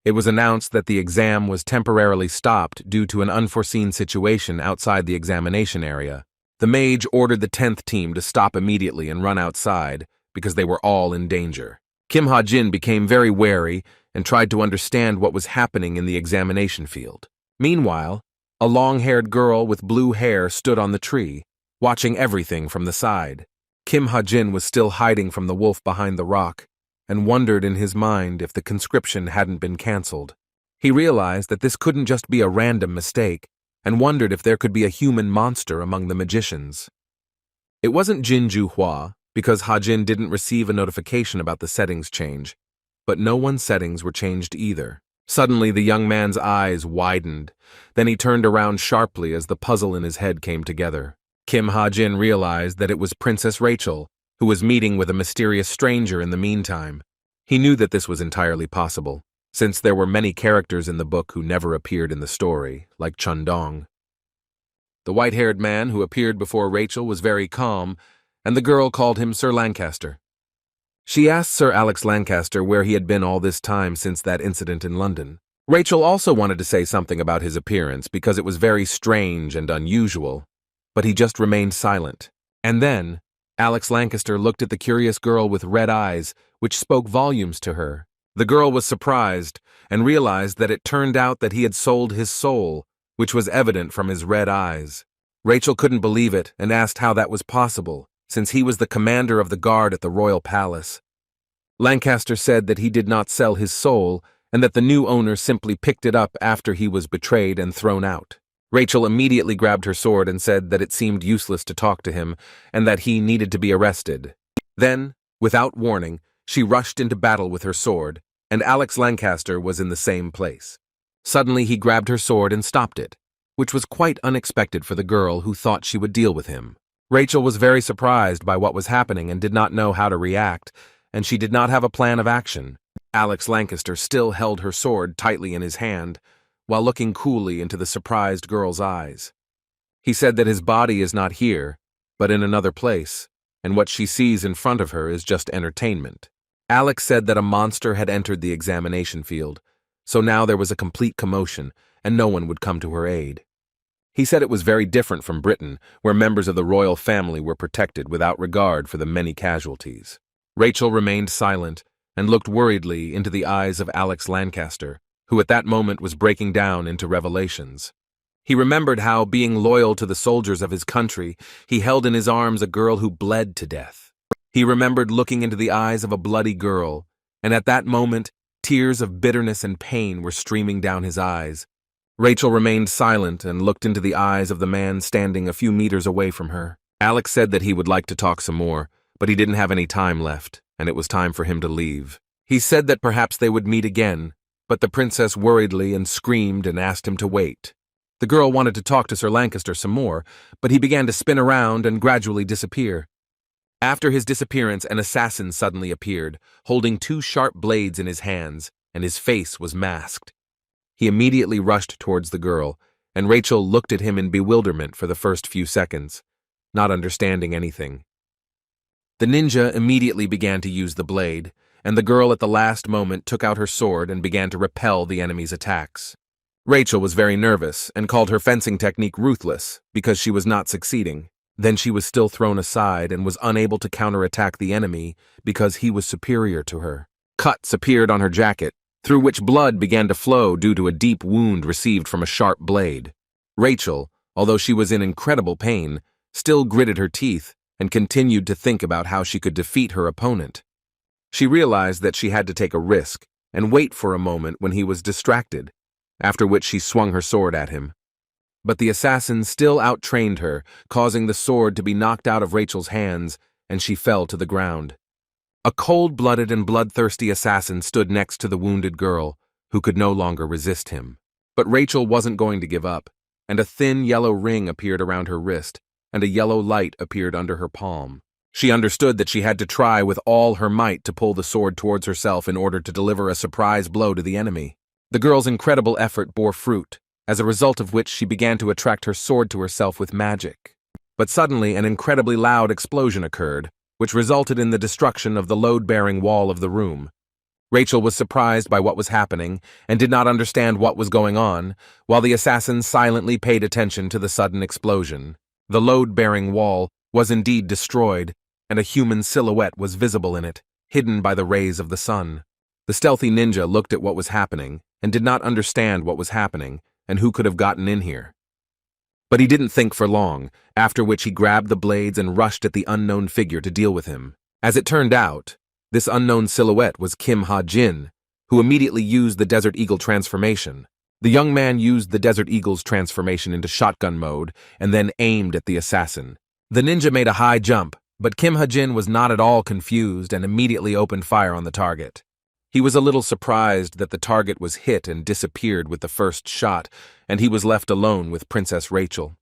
It was announced that the exam was temporarily stopped due to an unforeseen situation outside the examination area. The mage ordered the 10th team to stop immediately and run outside, because they were all in danger. Kim Ha-jin became very wary and tried to understand what was happening in the examination field. Meanwhile, a long-haired girl with blue hair stood on the tree, watching everything from the side. Kim Ha-jin was still hiding from the wolf behind the rock, and wondered in his mind if the conscription hadn't been cancelled. He realized that this couldn't just be a random mistake, and wondered if there could be a human monster among the magicians. It wasn't Jinju Hua, because Ha-jin didn't receive a notification about the settings change, but no one's settings were changed either. Suddenly the young man's eyes widened, then he turned around sharply as the puzzle in his head came together. Kim Ha-jin realized that it was Princess Rachel, who was meeting with a mysterious stranger in the meantime. He knew that this was entirely possible, since there were many characters in the book who never appeared in the story, like Chun-dong. The white-haired man who appeared before Rachel was very calm, and the girl called him Sir Lancaster. She asked Sir Alex Lancaster where he had been all this time since that incident in London. Rachel also wanted to say something about his appearance because it was very strange and unusual, but he just remained silent. And then, Alex Lancaster looked at the curious girl with red eyes, which spoke volumes to her. The girl was surprised and realized that it turned out that he had sold his soul, which was evident from his red eyes. Rachel couldn't believe it and asked how that was possible, since he was the commander of the guard at the royal palace. Lancaster said that he did not sell his soul and that the new owner simply picked it up after he was betrayed and thrown out. Rachel immediately grabbed her sword and said that it seemed useless to talk to him and that he needed to be arrested. Then, without warning, she rushed into battle with her sword, and Alex Lancaster was in the same place. Suddenly he grabbed her sword and stopped it, which was quite unexpected for the girl who thought she would deal with him. Rachel was very surprised by what was happening and did not know how to react, and she did not have a plan of action. Alex Lancaster still held her sword tightly in his hand, while looking coolly into the surprised girl's eyes. He said that his body is not here, but in another place, and what she sees in front of her is just entertainment. Alex said that a monster had entered the examination field, so now there was a complete commotion, and no one would come to her aid. He said it was very different from Britain, where members of the royal family were protected without regard for the many casualties. Rachel remained silent, and looked worriedly into the eyes of Alex Lancaster, who at that moment was breaking down into revelations. He remembered how, being loyal to the soldiers of his country, he held in his arms a girl who bled to death. He remembered looking into the eyes of a bloody girl, and at that moment, tears of bitterness and pain were streaming down his eyes. Rachel remained silent and looked into the eyes of the man standing a few meters away from her. Alex said that he would like to talk some more, but he didn't have any time left, and it was time for him to leave. He said that perhaps they would meet again, but the princess worriedly and screamed and asked him to wait. The girl wanted to talk to Sir Lancaster some more, but he began to spin around and gradually disappear. After his disappearance, an assassin suddenly appeared, holding 2 sharp blades in his hands, and his face was masked. He immediately rushed towards the girl, and Rachel looked at him in bewilderment for the first few seconds, not understanding anything. The ninja immediately began to use the blade, and the girl at the last moment took out her sword and began to repel the enemy's attacks. Rachel was very nervous and called her fencing technique ruthless because she was not succeeding. Then she was still thrown aside and was unable to counterattack the enemy because he was superior to her. Cuts appeared on her jacket, through which blood began to flow due to a deep wound received from a sharp blade. Rachel, although she was in incredible pain, still gritted her teeth and continued to think about how she could defeat her opponent. She realized that she had to take a risk and wait for a moment when he was distracted, after which she swung her sword at him. But the assassin still outtrained her, causing the sword to be knocked out of Rachel's hands, and she fell to the ground. A cold-blooded and bloodthirsty assassin stood next to the wounded girl, who could no longer resist him. But Rachel wasn't going to give up, and a thin yellow ring appeared around her wrist, and a yellow light appeared under her palm. She understood that she had to try with all her might to pull the sword towards herself in order to deliver a surprise blow to the enemy. The girl's incredible effort bore fruit, as a result of which she began to attract her sword to herself with magic. But suddenly an incredibly loud explosion occurred, which resulted in the destruction of the load-bearing wall of the room. Rachel was surprised by what was happening and did not understand what was going on, while the assassin silently paid attention to the sudden explosion. The load-bearing wall was indeed destroyed, and a human silhouette was visible in it, hidden by the rays of the sun. The stealthy ninja looked at what was happening and did not understand what was happening and who could have gotten in here. But he didn't think for long, after which he grabbed the blades and rushed at the unknown figure to deal with him. As it turned out, this unknown silhouette was Kim Ha-jin, who immediately used the Desert Eagle transformation. The young man used the Desert Eagle's transformation into shotgun mode and then aimed at the assassin. The ninja made a high jump, but Kim Ha-jin was not at all confused and immediately opened fire on the target. He was a little surprised that the target was hit and disappeared with the first shot, and he was left alone with Princess Rachel.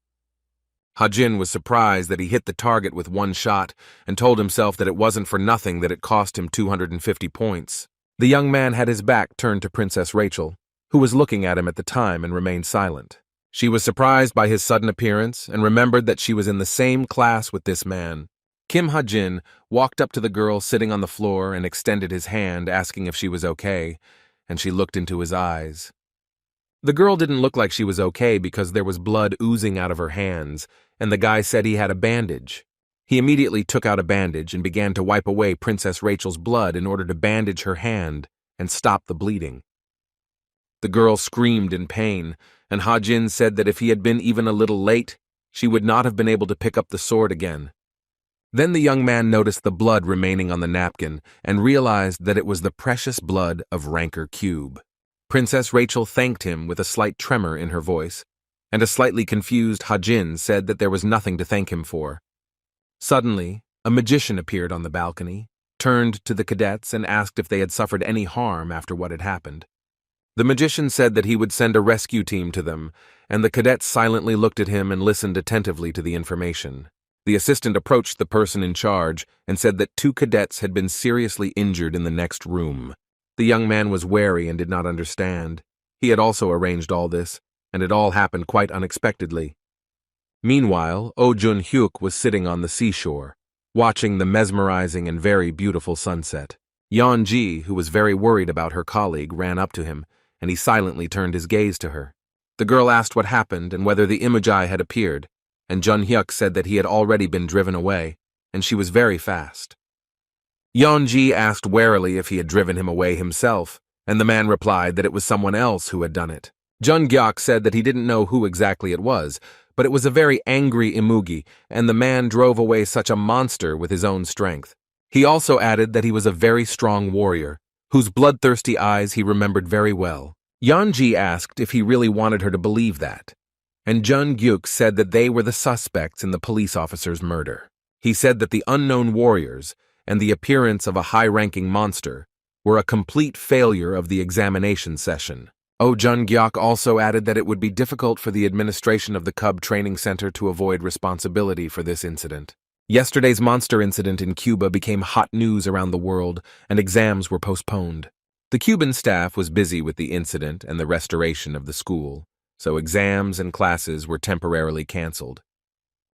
Ha-jin was surprised that he hit the target with one shot and told himself that it wasn't for nothing that it cost him 250 points. The young man had his back turned to Princess Rachel, who was looking at him at the time and remained silent. She was surprised by his sudden appearance and remembered that she was in the same class with this man. Kim Ha-jin walked up to the girl sitting on the floor and extended his hand, asking if she was okay, and she looked into his eyes. The girl didn't look like she was okay because there was blood oozing out of her hands, and the guy said he had a bandage. He immediately took out a bandage and began to wipe away Princess Rachel's blood in order to bandage her hand and stop the bleeding. The girl screamed in pain, and Ha-jin said that if he had been even a little late, she would not have been able to pick up the sword again. Then the young man noticed the blood remaining on the napkin and realized that it was the precious blood of Ranker Cube. Princess Rachel thanked him with a slight tremor in her voice, and a slightly confused Ha-jin said that there was nothing to thank him for. Suddenly, a magician appeared on the balcony, turned to the cadets and asked if they had suffered any harm after what had happened. The magician said that he would send a rescue team to them, and the cadets silently looked at him and listened attentively to the information. The assistant approached the person in charge and said that 2 cadets had been seriously injured in the next room. The young man was wary and did not understand. He had also arranged all this, and it all happened quite unexpectedly. Meanwhile, Oh Jun-hyuk was sitting on the seashore, watching the mesmerizing and very beautiful sunset. Yeon-ji, who was very worried about her colleague, ran up to him, and he silently turned his gaze to her. The girl asked what happened and whether the Imagi had appeared, and Jun-hyuk said that he had already been driven away, and she was very fast. Yeonji asked warily if he had driven him away himself, and the man replied that it was someone else who had done it. Jung-gyok said that he didn't know who exactly it was, but it was a very angry Imugi, and the man drove away such a monster with his own strength. He also added that he was a very strong warrior, whose bloodthirsty eyes he remembered very well. Yeonji asked if he really wanted her to believe that, and Jung-gyuk said that they were the suspects in the police officer's murder. He said that the unknown warriors and the appearance of a high-ranking monster were a complete failure of the examination session. Jung-gyok also added that it would be difficult for the administration of the Cub Training Center to avoid responsibility for this incident. Yesterday's monster incident in Cuba became hot news around the world, and exams were postponed. The Cuban staff was busy with the incident and the restoration of the school, so exams and classes were temporarily canceled.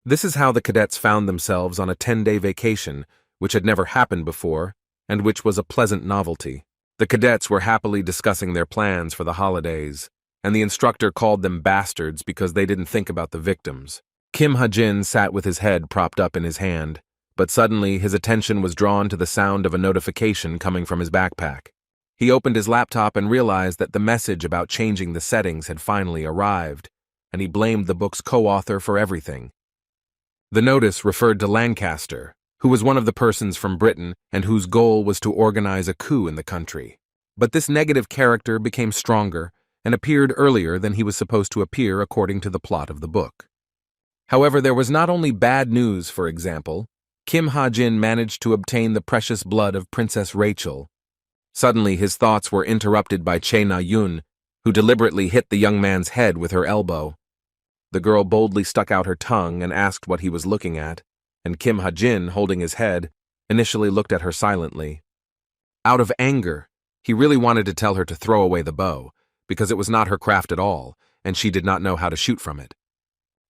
This is how the cadets found themselves on a 10-day vacation, which had never happened before, and which was a pleasant novelty. The cadets were happily discussing their plans for the holidays, and the instructor called them bastards because they didn't think about the victims. Kim Ha-jin sat with his head propped up in his hand, but suddenly his attention was drawn to the sound of a notification coming from his backpack. He opened his laptop and realized that the message about changing the settings had finally arrived, and he blamed the book's co-author for everything. The notice referred to Lancaster, who was one of the persons from Britain and whose goal was to organize a coup in the country. But this negative character became stronger and appeared earlier than he was supposed to appear according to the plot of the book. However, there was not only bad news. For example, Kim Ha-jin managed to obtain the precious blood of Princess Rachel. Suddenly, his thoughts were interrupted by Che Na-yun, who deliberately hit the young man's head with her elbow. The girl boldly stuck out her tongue and asked what he was looking at, and Kim Ha-jin, holding his head, initially looked at her silently. Out of anger, he really wanted to tell her to throw away the bow, because it was not her craft at all, and she did not know how to shoot from it.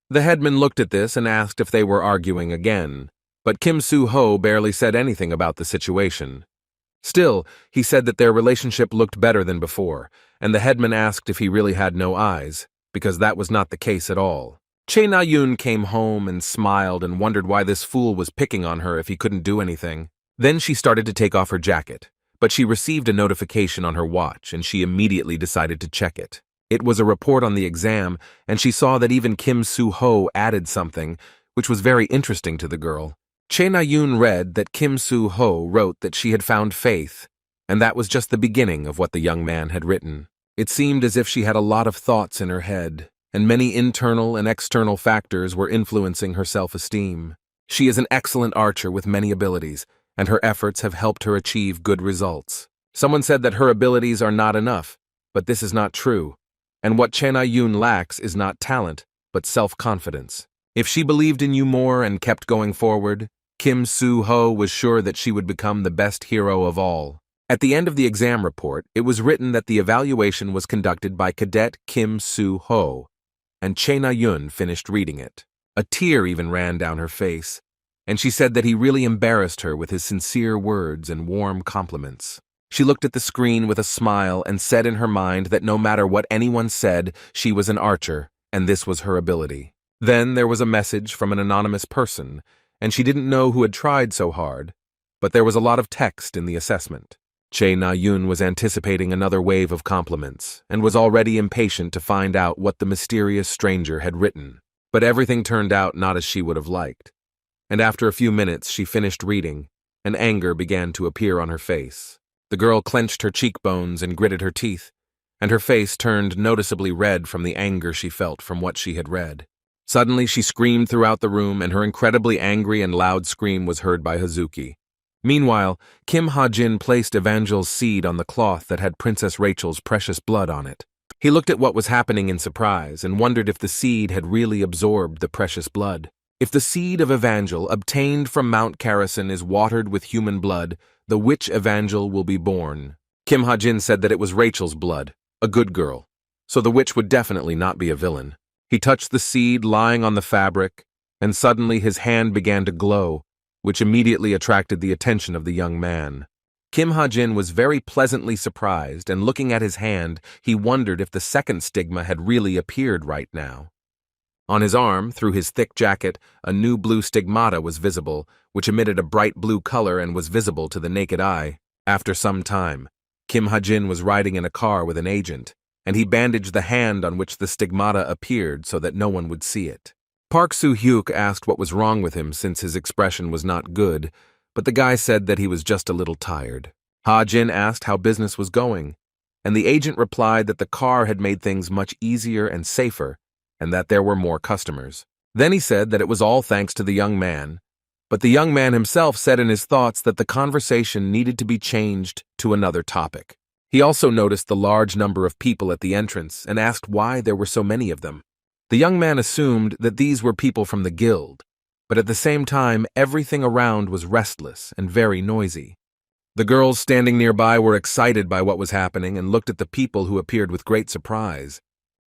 The headman looked at this and asked if they were arguing again, but Kim Soo-ho barely said anything about the situation. Still, he said that their relationship looked better than before, and the headman asked if he really had no eyes, because that was not the case at all. Che Na-yun came home and smiled and wondered why this fool was picking on her if he couldn't do anything. Then she started to take off her jacket, but she received a notification on her watch and she immediately decided to check it. It was a report on the exam, and she saw that even Kim Soo-ho added something, which was very interesting to the girl. Che Na-yun read that Kim Soo-ho wrote that she had found faith, and that was just the beginning of what the young man had written. It seemed as if she had a lot of thoughts in her head, and many internal and external factors were influencing her self-esteem. She is an excellent archer with many abilities, and her efforts have helped her achieve good results. Someone said that her abilities are not enough, but this is not true, and what Che Na-yun lacks is not talent, but self-confidence. If she believed in you more and kept going forward, Kim Soo-ho was sure that she would become the best hero of all. At the end of the exam report, it was written that the evaluation was conducted by Cadet Kim Soo-ho, and Che Na-yun finished reading it. A tear even ran down her face, and she said that he really embarrassed her with his sincere words and warm compliments. She looked at the screen with a smile and said in her mind that no matter what anyone said, she was an archer, and this was her ability. Then there was a message from an anonymous person, and she didn't know who had tried so hard, but there was a lot of text in the assessment. Che Na-yun was anticipating another wave of compliments, and was already impatient to find out what the mysterious stranger had written. But everything turned out not as she would have liked, and after a few minutes she finished reading, and anger began to appear on her face. The girl clenched her cheekbones and gritted her teeth, and her face turned noticeably red from the anger she felt from what she had read. Suddenly she screamed throughout the room, and her incredibly angry and loud scream was heard by Hazuki. Meanwhile, Kim Ha-jin placed Evangel's seed on the cloth that had Princess Rachel's precious blood on it. He looked at what was happening in surprise and wondered if the seed had really absorbed the precious blood. If the seed of Evangel obtained from Mount Karison is watered with human blood, the witch Evangel will be born. Kim Ha-jin said that it was Rachel's blood, a good girl, so the witch would definitely not be a villain. He touched the seed lying on the fabric, and suddenly his hand began to glow, which immediately attracted the attention of the young man. Kim Ha-jin was very pleasantly surprised, and looking at his hand, he wondered if the second stigma had really appeared right now. On his arm, through his thick jacket, a new blue stigmata was visible, which emitted a bright blue color and was visible to the naked eye. After some time, Kim Ha-jin was riding in a car with an agent, and he bandaged the hand on which the stigmata appeared so that no one would see it. Park Soo-hyuk asked what was wrong with him since his expression was not good, but the guy said that he was just a little tired. Ha-jin asked how business was going, and the agent replied that the car had made things much easier and safer, and that there were more customers. Then he said that it was all thanks to the young man, but the young man himself said in his thoughts that the conversation needed to be changed to another topic. He also noticed the large number of people at the entrance and asked why there were so many of them. The young man assumed that these were people from the guild, but at the same time everything around was restless and very noisy. The girls standing nearby were excited by what was happening and looked at the people who appeared with great surprise.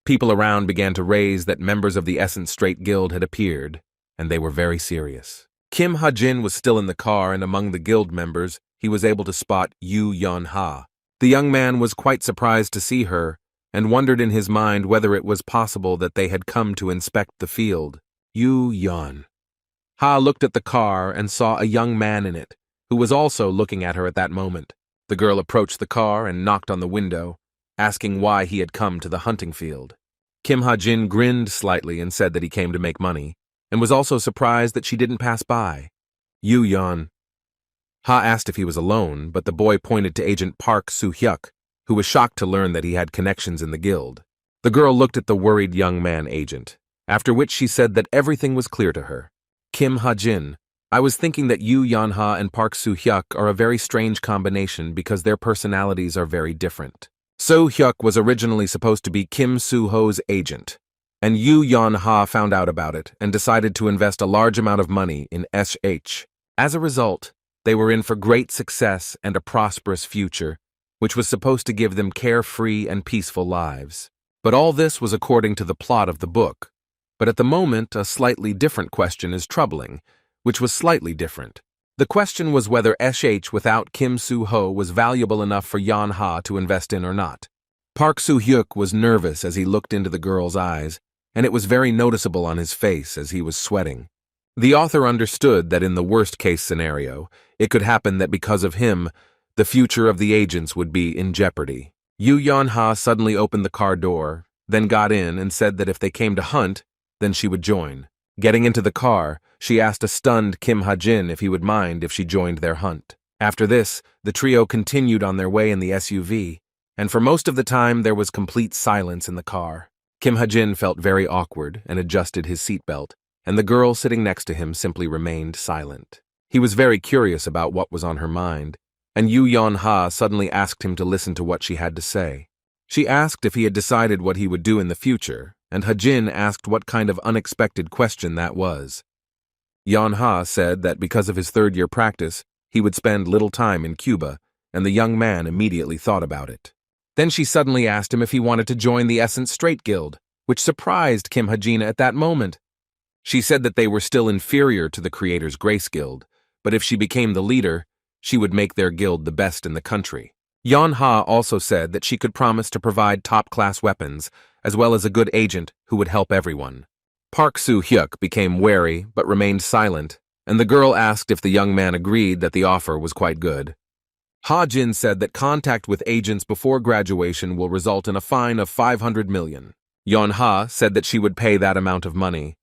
People around began to raise that members of the SS-Rank Guild had appeared, and they were very serious. Kim Ha-jin was still in the car, and among the guild members, he was able to spot Yoo Yeon-ha. The young man was quite surprised to see her, and wondered in his mind whether it was possible that they had come to inspect the field. Yoo Yeon-ha looked at the car and saw a young man in it, who was also looking at her at that moment. The girl approached the car and knocked on the window, asking why he had come to the hunting field. Kim Ha-jin grinned slightly and said that he came to make money, and was also surprised that she didn't pass by. Yoo Yeon-ha asked if he was alone, but the boy pointed to Agent Park Soo-hyuk, who was shocked to learn that he had connections in the guild. The girl looked at the worried young man agent, after which she said that everything was clear to her. Kim Ha-jin, I was thinking that Yoo Yeon-ha and Park Soo-hyuk are a very strange combination because their personalities are very different. Soo-hyuk was originally supposed to be Kim Soo-ho's agent, and Yoo Yeon-ha found out about it and decided to invest a large amount of money in SH. As a result, they were in for great success and a prosperous future, which was supposed to give them carefree and peaceful lives. But all this was according to the plot of the book. But at the moment, a slightly different question is troubling, which was slightly different. The question was whether SH without Kim Soo-ho was valuable enough for Yeon-ha to invest in or not. Park Soo-hyuk was nervous as he looked into the girl's eyes, and it was very noticeable on his face as he was sweating. The author understood that in the worst-case scenario, it could happen that because of him, the future of the agents would be in jeopardy. Yoo Yeon-ha suddenly opened the car door, then got in and said that if they came to hunt, then she would join. Getting into the car, she asked a stunned Kim Ha-jin if he would mind if she joined their hunt. After this, the trio continued on their way in the SUV, and for most of the time there was complete silence in the car. Kim Ha-jin felt very awkward and adjusted his seatbelt, and the girl sitting next to him simply remained silent. He was very curious about what was on her mind, and Yoo Yeon-ha suddenly asked him to listen to what she had to say. She asked if he had decided what he would do in the future, and Ha-jin asked what kind of unexpected question that was. Yeon-ha said that because of his third-year practice, he would spend little time in Cuba, and the young man immediately thought about it. Then she suddenly asked him if he wanted to join the SS-Rank Guild, which surprised Kim Ha-jin at that moment. She said that they were still inferior to the Creator's Grace Guild, but if she became the leader, she would make their guild the best in the country. Yeon-ha also said that she could promise to provide top-class weapons, as well as a good agent who would help everyone. Park Soo-hyuk became wary but remained silent, and the girl asked if the young man agreed that the offer was quite good. Ha-jin said that contact with agents before graduation will result in a fine of 500 million. Yeon-ha said that she would pay that amount of money,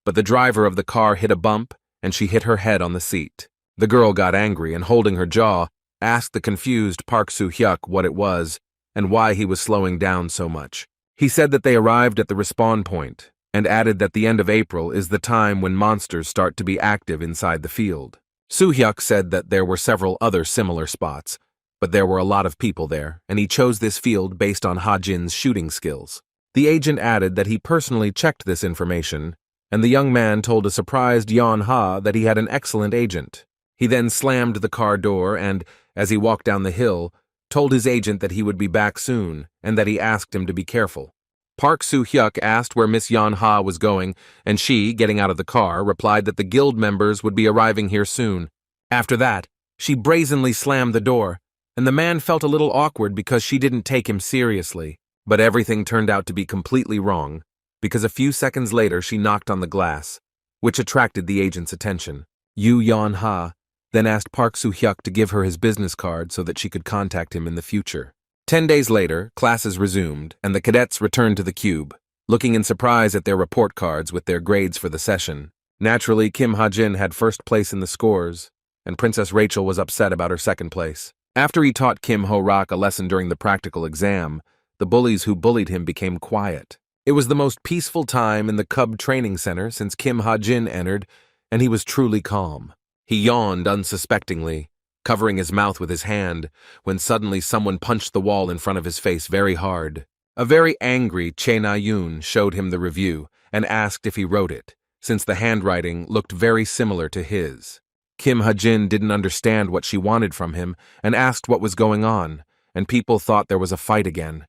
but the driver of the car hit a bump and she hit her head on the seat. The girl got angry and, holding her jaw, asked the confused Park Soo-hyuk what it was and why he was slowing down so much. He said that they arrived at the respawn point and added that the end of April is the time when monsters start to be active inside the field. Soo-hyuk said that there were several other similar spots, but there were a lot of people there, and he chose this field based on Ha-jin's shooting skills. The agent added that he personally checked this information, and the young man told a surprised Yeon-ha that he had an excellent agent. He then slammed the car door and, as he walked down the hill, told his agent that he would be back soon and that he asked him to be careful. Park Soo-hyuk asked where Miss Yeon-ha was going, and she, getting out of the car, replied that the guild members would be arriving here soon. After that, she brazenly slammed the door, and the man felt a little awkward because she didn't take him seriously. But everything turned out to be completely wrong, because a few seconds later she knocked on the glass, which attracted the agent's attention. Yu Yan-ha then asked Park Soo-hyuk to give her his business card so that she could contact him in the future. 10 days later, classes resumed, and the cadets returned to the cube, looking in surprise at their report cards with their grades for the session. Naturally, Kim Ha-jin had first place in the scores, and Princess Rachel was upset about her second place. After he taught Kim Ho-rak a lesson during the practical exam, the bullies who bullied him became quiet. It was the most peaceful time in the Cub Training Center since Kim Ha-jin entered, and he was truly calm. He yawned unsuspectingly, covering his mouth with his hand, when suddenly someone punched the wall in front of his face very hard. A very angry Che Na-yoon showed him the review and asked if he wrote it, since the handwriting looked very similar to his. Kim Ha-jin didn't understand what she wanted from him and asked what was going on, and people thought there was a fight again.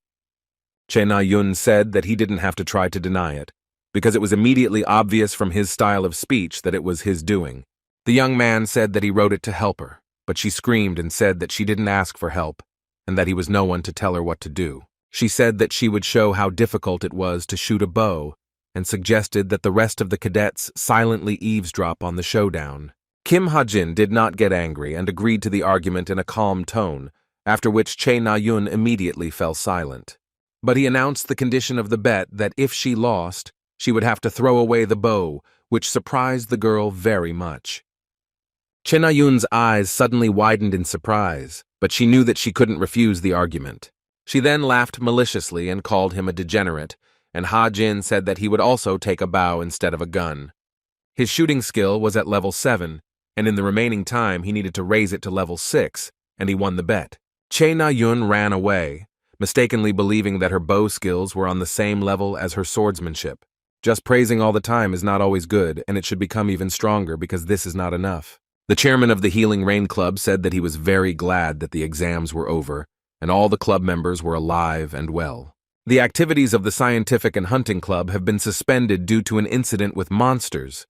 Che Na-yoon said that he didn't have to try to deny it, because it was immediately obvious from his style of speech that it was his doing. The young man said that he wrote it to help her, but she screamed and said that she didn't ask for help, and that he was no one to tell her what to do. She said that she would show how difficult it was to shoot a bow, and suggested that the rest of the cadets silently eavesdrop on the showdown. Kim Ha-jin did not get angry and agreed to the argument in a calm tone, after which Che Na-yoon immediately fell silent. But he announced the condition of the bet that if she lost, she would have to throw away the bow, which surprised the girl very much. Che Na-yoon's eyes suddenly widened in surprise, but she knew that she couldn't refuse the argument. She then laughed maliciously and called him a degenerate, and Ha-jin said that he would also take a bow instead of a gun. His shooting skill was at level 7, and in the remaining time he needed to raise it to level 6, and he won the bet. Che Na-yoon ran away, mistakenly believing that her bow skills were on the same level as her swordsmanship. Just praising all the time is not always good, and it should become even stronger because this is not enough. The chairman of the Healing Rain Club said that he was very glad that the exams were over, and all the club members were alive and well. The activities of the Scientific and Hunting Club have been suspended due to an incident with monsters,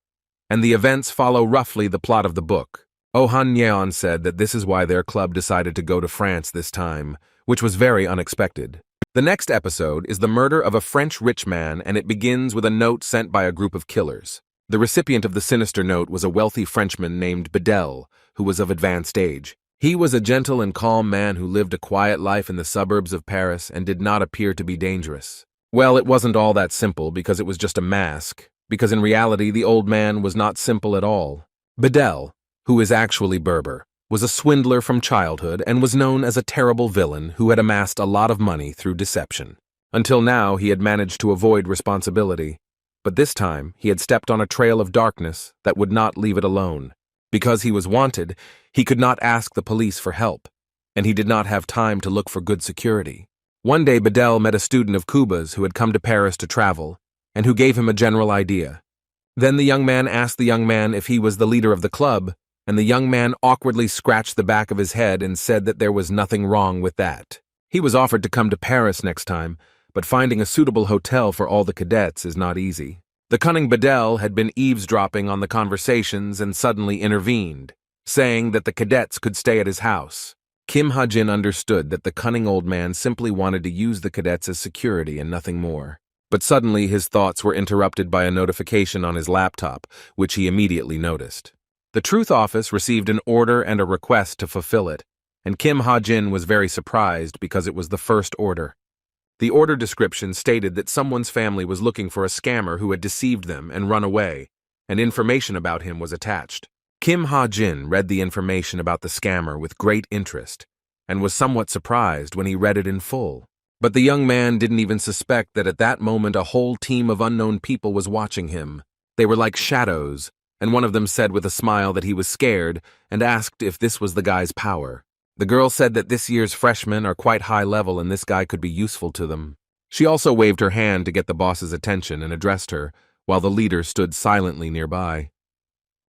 and the events follow roughly the plot of the book. Oh Han-yeon said that this is why their club decided to go to France this time, which was very unexpected. The next episode is the murder of a French rich man, and it begins with a note sent by a group of killers. The recipient of the sinister note was a wealthy Frenchman named Bedell, who was of advanced age. He was a gentle and calm man who lived a quiet life in the suburbs of Paris and did not appear to be dangerous. Well, it wasn't all that simple because it was just a mask, because in reality the old man was not simple at all. Bedell, who is actually Berber, was a swindler from childhood and was known as a terrible villain who had amassed a lot of money through deception. Until now, he had managed to avoid responsibility. But this time, he had stepped on a trail of darkness that would not leave it alone. Because he was wanted, he could not ask the police for help, and he did not have time to look for good security. One day, Bedell met a student of Kuba's who had come to Paris to travel, and who gave him a general idea. Then the young man asked the young man if he was the leader of the club, and the young man awkwardly scratched the back of his head and said that there was nothing wrong with that. He was offered to come to Paris next time, but finding a suitable hotel for all the cadets is not easy. The cunning Bedell had been eavesdropping on the conversations and suddenly intervened, saying that the cadets could stay at his house. Kim Ha-jin understood that the cunning old man simply wanted to use the cadets as security and nothing more. But suddenly his thoughts were interrupted by a notification on his laptop, which he immediately noticed. The Truth Office received an order and a request to fulfill it, and Kim Ha-jin was very surprised because it was the first order. The order description stated that someone's family was looking for a scammer who had deceived them and run away, and information about him was attached. Kim Ha-jin read the information about the scammer with great interest, and was somewhat surprised when he read it in full. But the young man didn't even suspect that at that moment a whole team of unknown people was watching him. They were like shadows, and one of them said with a smile that he was scared and asked if this was the guy's power. The girl said that this year's freshmen are quite high level and this guy could be useful to them. She also waved her hand to get the boss's attention and addressed her, while the leader stood silently nearby.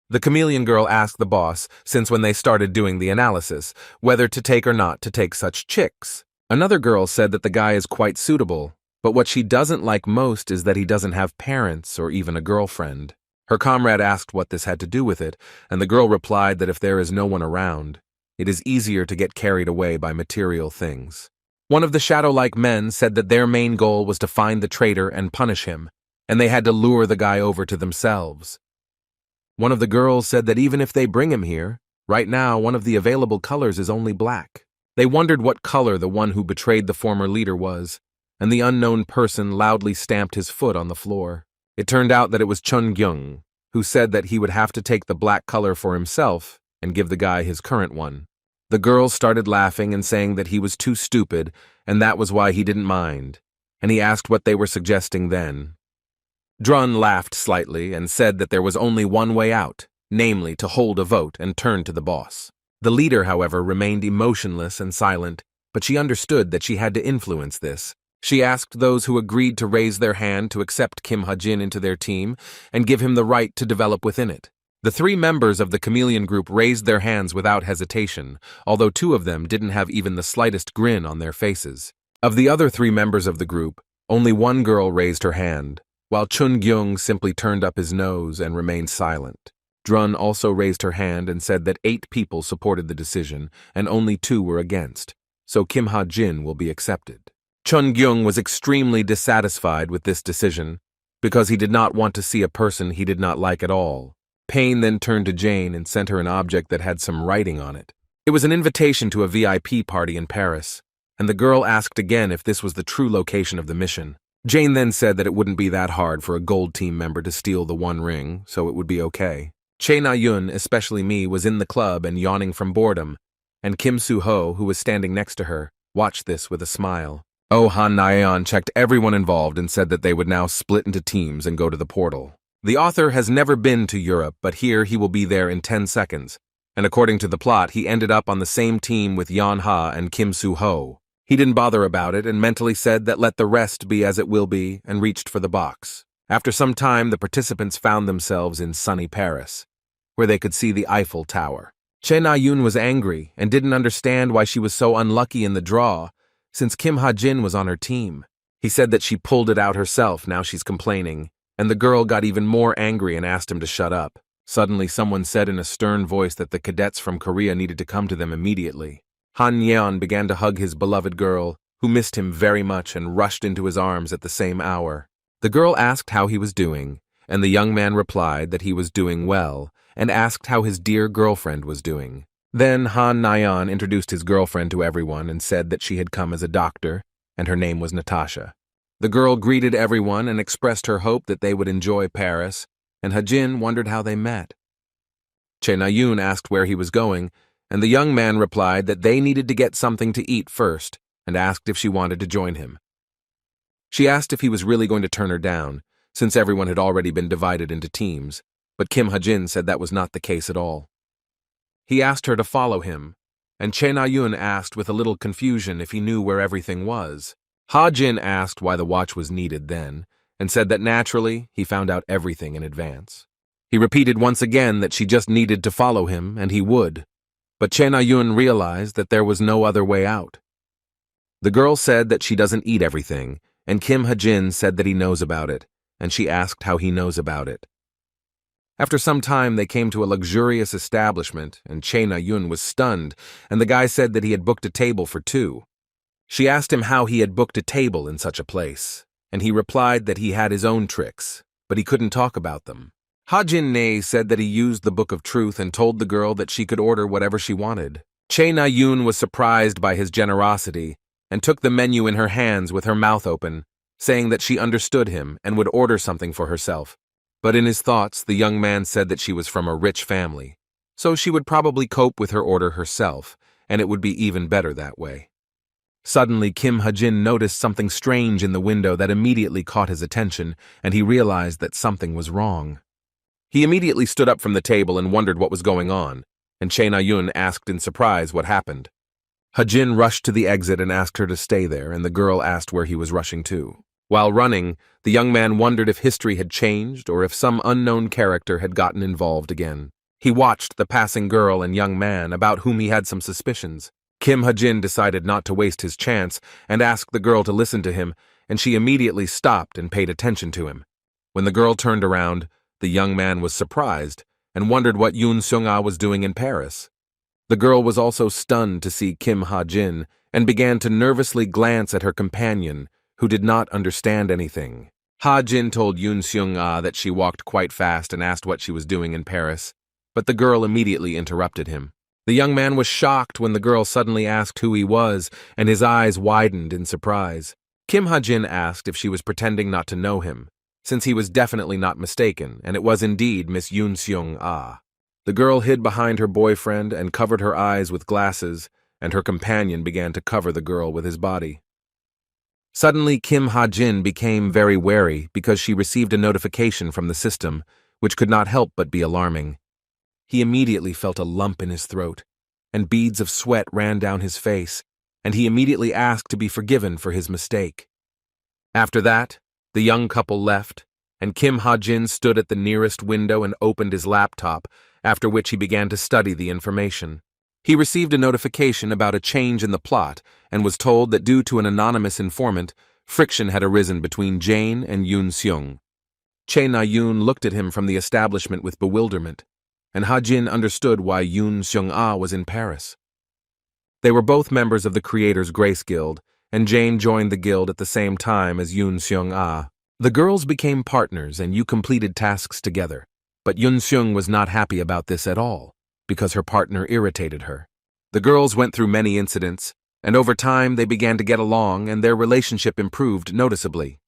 The chameleon girl asked the boss, since when they started doing the analysis, whether to take or not to take such chicks. Another girl said that the guy is quite suitable, but what she doesn't like most is that he doesn't have parents or even a girlfriend. Her comrade asked what this had to do with it, and the girl replied that if there is no one around, it is easier to get carried away by material things. One of the shadow-like men said that their main goal was to find the traitor and punish him, and they had to lure the guy over to themselves. One of the girls said that even if they bring him here, right now one of the available colors is only black. They wondered what color the one who betrayed the former leader was, and the unknown person loudly stamped his foot on the floor. It turned out that it was Chun Gyung, who said that he would have to take the black color for himself and give the guy his current one. The girls started laughing and saying that he was too stupid, and that was why he didn't mind, and he asked what they were suggesting then. Drun laughed slightly and said that there was only one way out, namely to hold a vote and turn to the boss. The leader, however, remained emotionless and silent, but she understood that she had to influence this. She asked those who agreed to raise their hand to accept Kim Ha-jin into their team and give him the right to develop within it. The 3 members of the chameleon group raised their hands without hesitation, although 2 of them didn't have even the slightest grin on their faces. Of the other 3 members of the group, only one girl raised her hand, while Chun Gyung simply turned up his nose and remained silent. Drun also raised her hand and said that 8 people supported the decision and only 2 were against, so Kim Ha-jin will be accepted. Chun Gyung was extremely dissatisfied with this decision because he did not want to see a person he did not like at all. Payne then turned to Jane and sent her an object that had some writing on it. It was an invitation to a VIP party in Paris, and the girl asked again if this was the true location of the mission. Jane then said that it wouldn't be that hard for a gold team member to steal the 1 ring, so it would be okay. Che Na-yun, especially me, was in the club and yawning from boredom, and Kim Soo-ho, who was standing next to her, watched this with a smile. Oh Han Na-yeon checked everyone involved and said that they would now split into teams and go to the portal. The author has never been to Europe, but here he will be there in 10 seconds, and according to the plot, he ended up on the same team with Yeon Ha and Kim Soo-ho. He didn't bother about it and mentally said that let the rest be as it will be and reached for the box. After some time, the participants found themselves in sunny Paris, where they could see the Eiffel Tower. Che Na-yun was angry and didn't understand why she was so unlucky in the draw, since Kim Ha-jin was on her team. He said that she pulled it out herself, now she's complaining, and the girl got even more angry and asked him to shut up. Suddenly someone said in a stern voice that the cadets from Korea needed to come to them immediately. Han Yeon began to hug his beloved girl, who missed him very much and rushed into his arms at the same hour. The girl asked how he was doing, and the young man replied that he was doing well, and asked how his dear girlfriend was doing. Then Han Na-yeon introduced his girlfriend to everyone and said that she had come as a doctor, and her name was Natasha. The girl greeted everyone and expressed her hope that they would enjoy Paris, and Ha-jin wondered how they met. Che Na-yun asked where he was going, and the young man replied that they needed to get something to eat first, and asked if she wanted to join him. She asked if he was really going to turn her down, since everyone had already been divided into teams, but Kim Ha-jin said that was not the case at all. He asked her to follow him, and Che Na-yun asked with a little confusion if he knew where everything was. Ha-jin asked why the watch was needed then, and said that naturally he found out everything in advance. He repeated once again that she just needed to follow him, and he would. But Che Na-yun realized that there was no other way out. The girl said that she doesn't eat everything, and Kim Ha-jin said that he knows about it, and she asked how he knows about it. After some time, they came to a luxurious establishment, and Che Na-yun was stunned, and the guy said that he had booked a table for 2. She asked him how he had booked a table in such a place, and he replied that he had his own tricks, but he couldn't talk about them. Ha-jin-nae said that he used the Book of Truth and told the girl that she could order whatever she wanted. Che Na-yun was surprised by his generosity and took the menu in her hands with her mouth open, saying that she understood him and would order something for herself. But in his thoughts, the young man said that she was from a rich family, so she would probably cope with her order herself, and it would be even better that way. Suddenly, Kim Ha-jin noticed something strange in the window that immediately caught his attention, and he realized that something was wrong. He immediately stood up from the table and wondered what was going on, and Che Na-yun asked in surprise what happened. Ha-jin rushed to the exit and asked her to stay there, and the girl asked where he was rushing to. While running, the young man wondered if history had changed or if some unknown character had gotten involved again. He watched the passing girl and young man about whom he had some suspicions. Kim Ha-jin decided not to waste his chance and asked the girl to listen to him, and she immediately stopped and paid attention to him. When the girl turned around, the young man was surprised and wondered what Yoon Seung-ah was doing in Paris. The girl was also stunned to see Kim Ha-jin and began to nervously glance at her companion, who did not understand anything. Ha Jin told Yoon Seung-ah that she walked quite fast and asked what she was doing in Paris, but the girl immediately interrupted him. The young man was shocked when the girl suddenly asked who he was, and his eyes widened in surprise. Kim Ha-jin asked if she was pretending not to know him, since he was definitely not mistaken, and it was indeed Miss Yoon Seung-ah. The girl hid behind her boyfriend and covered her eyes with glasses, and her companion began to cover the girl with his body. Suddenly, Kim Ha-jin became very wary because she received a notification from the system, which could not help but be alarming. He immediately felt a lump in his throat, and beads of sweat ran down his face, and he immediately asked to be forgiven for his mistake. After that, the young couple left, and Kim Ha-jin stood at the nearest window and opened his laptop, after which he began to study the information. He received a notification about a change in the plot and was told that due to an anonymous informant, friction had arisen between Jane and Yoon Seung. Chae Na-yoon looked at him from the establishment with bewilderment, and Ha-jin understood why Yoon Seung-ah was in Paris. They were both members of the Creators' Grace Guild, and Jane joined the guild at the same time as Yoon Seung-ah. The girls became partners and you completed tasks together, but Yoon Seung was not happy about this at all, because her partner irritated her. The girls went through many incidents, and over time they began to get along and their relationship improved noticeably.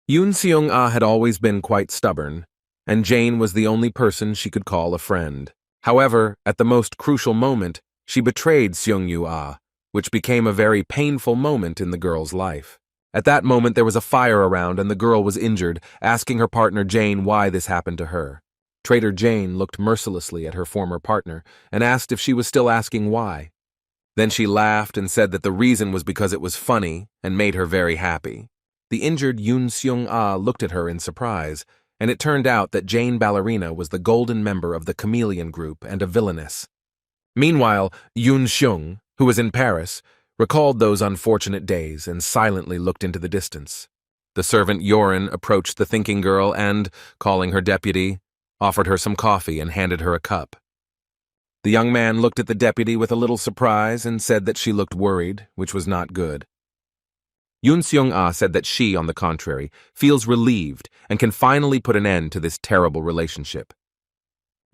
Yoon Seung-ah had always been quite stubborn, and Jane was the only person she could call a friend. However, at the most crucial moment, she betrayed Seung-ah, which became a very painful moment in the girl's life. At that moment, there was a fire around and the girl was injured, asking her partner Jane why this happened to her. Traitor Jane looked mercilessly at her former partner and asked if she was still asking why. Then she laughed and said that the reason was because it was funny and made her very happy. The injured Yoon Seung-ah looked at her in surprise, and it turned out that Jane Ballerina was the golden member of the Chameleon Group and a villainess. Meanwhile, Yoon Seung, who was in Paris, recalled those unfortunate days and silently looked into the distance. The servant Yorin approached the thinking girl and, calling her deputy, offered her some coffee and handed her a cup. The young man looked at the deputy with a little surprise and said that she looked worried, which was not good. Yoon Seung-ah said that she, on the contrary, feels relieved and can finally put an end to this terrible relationship.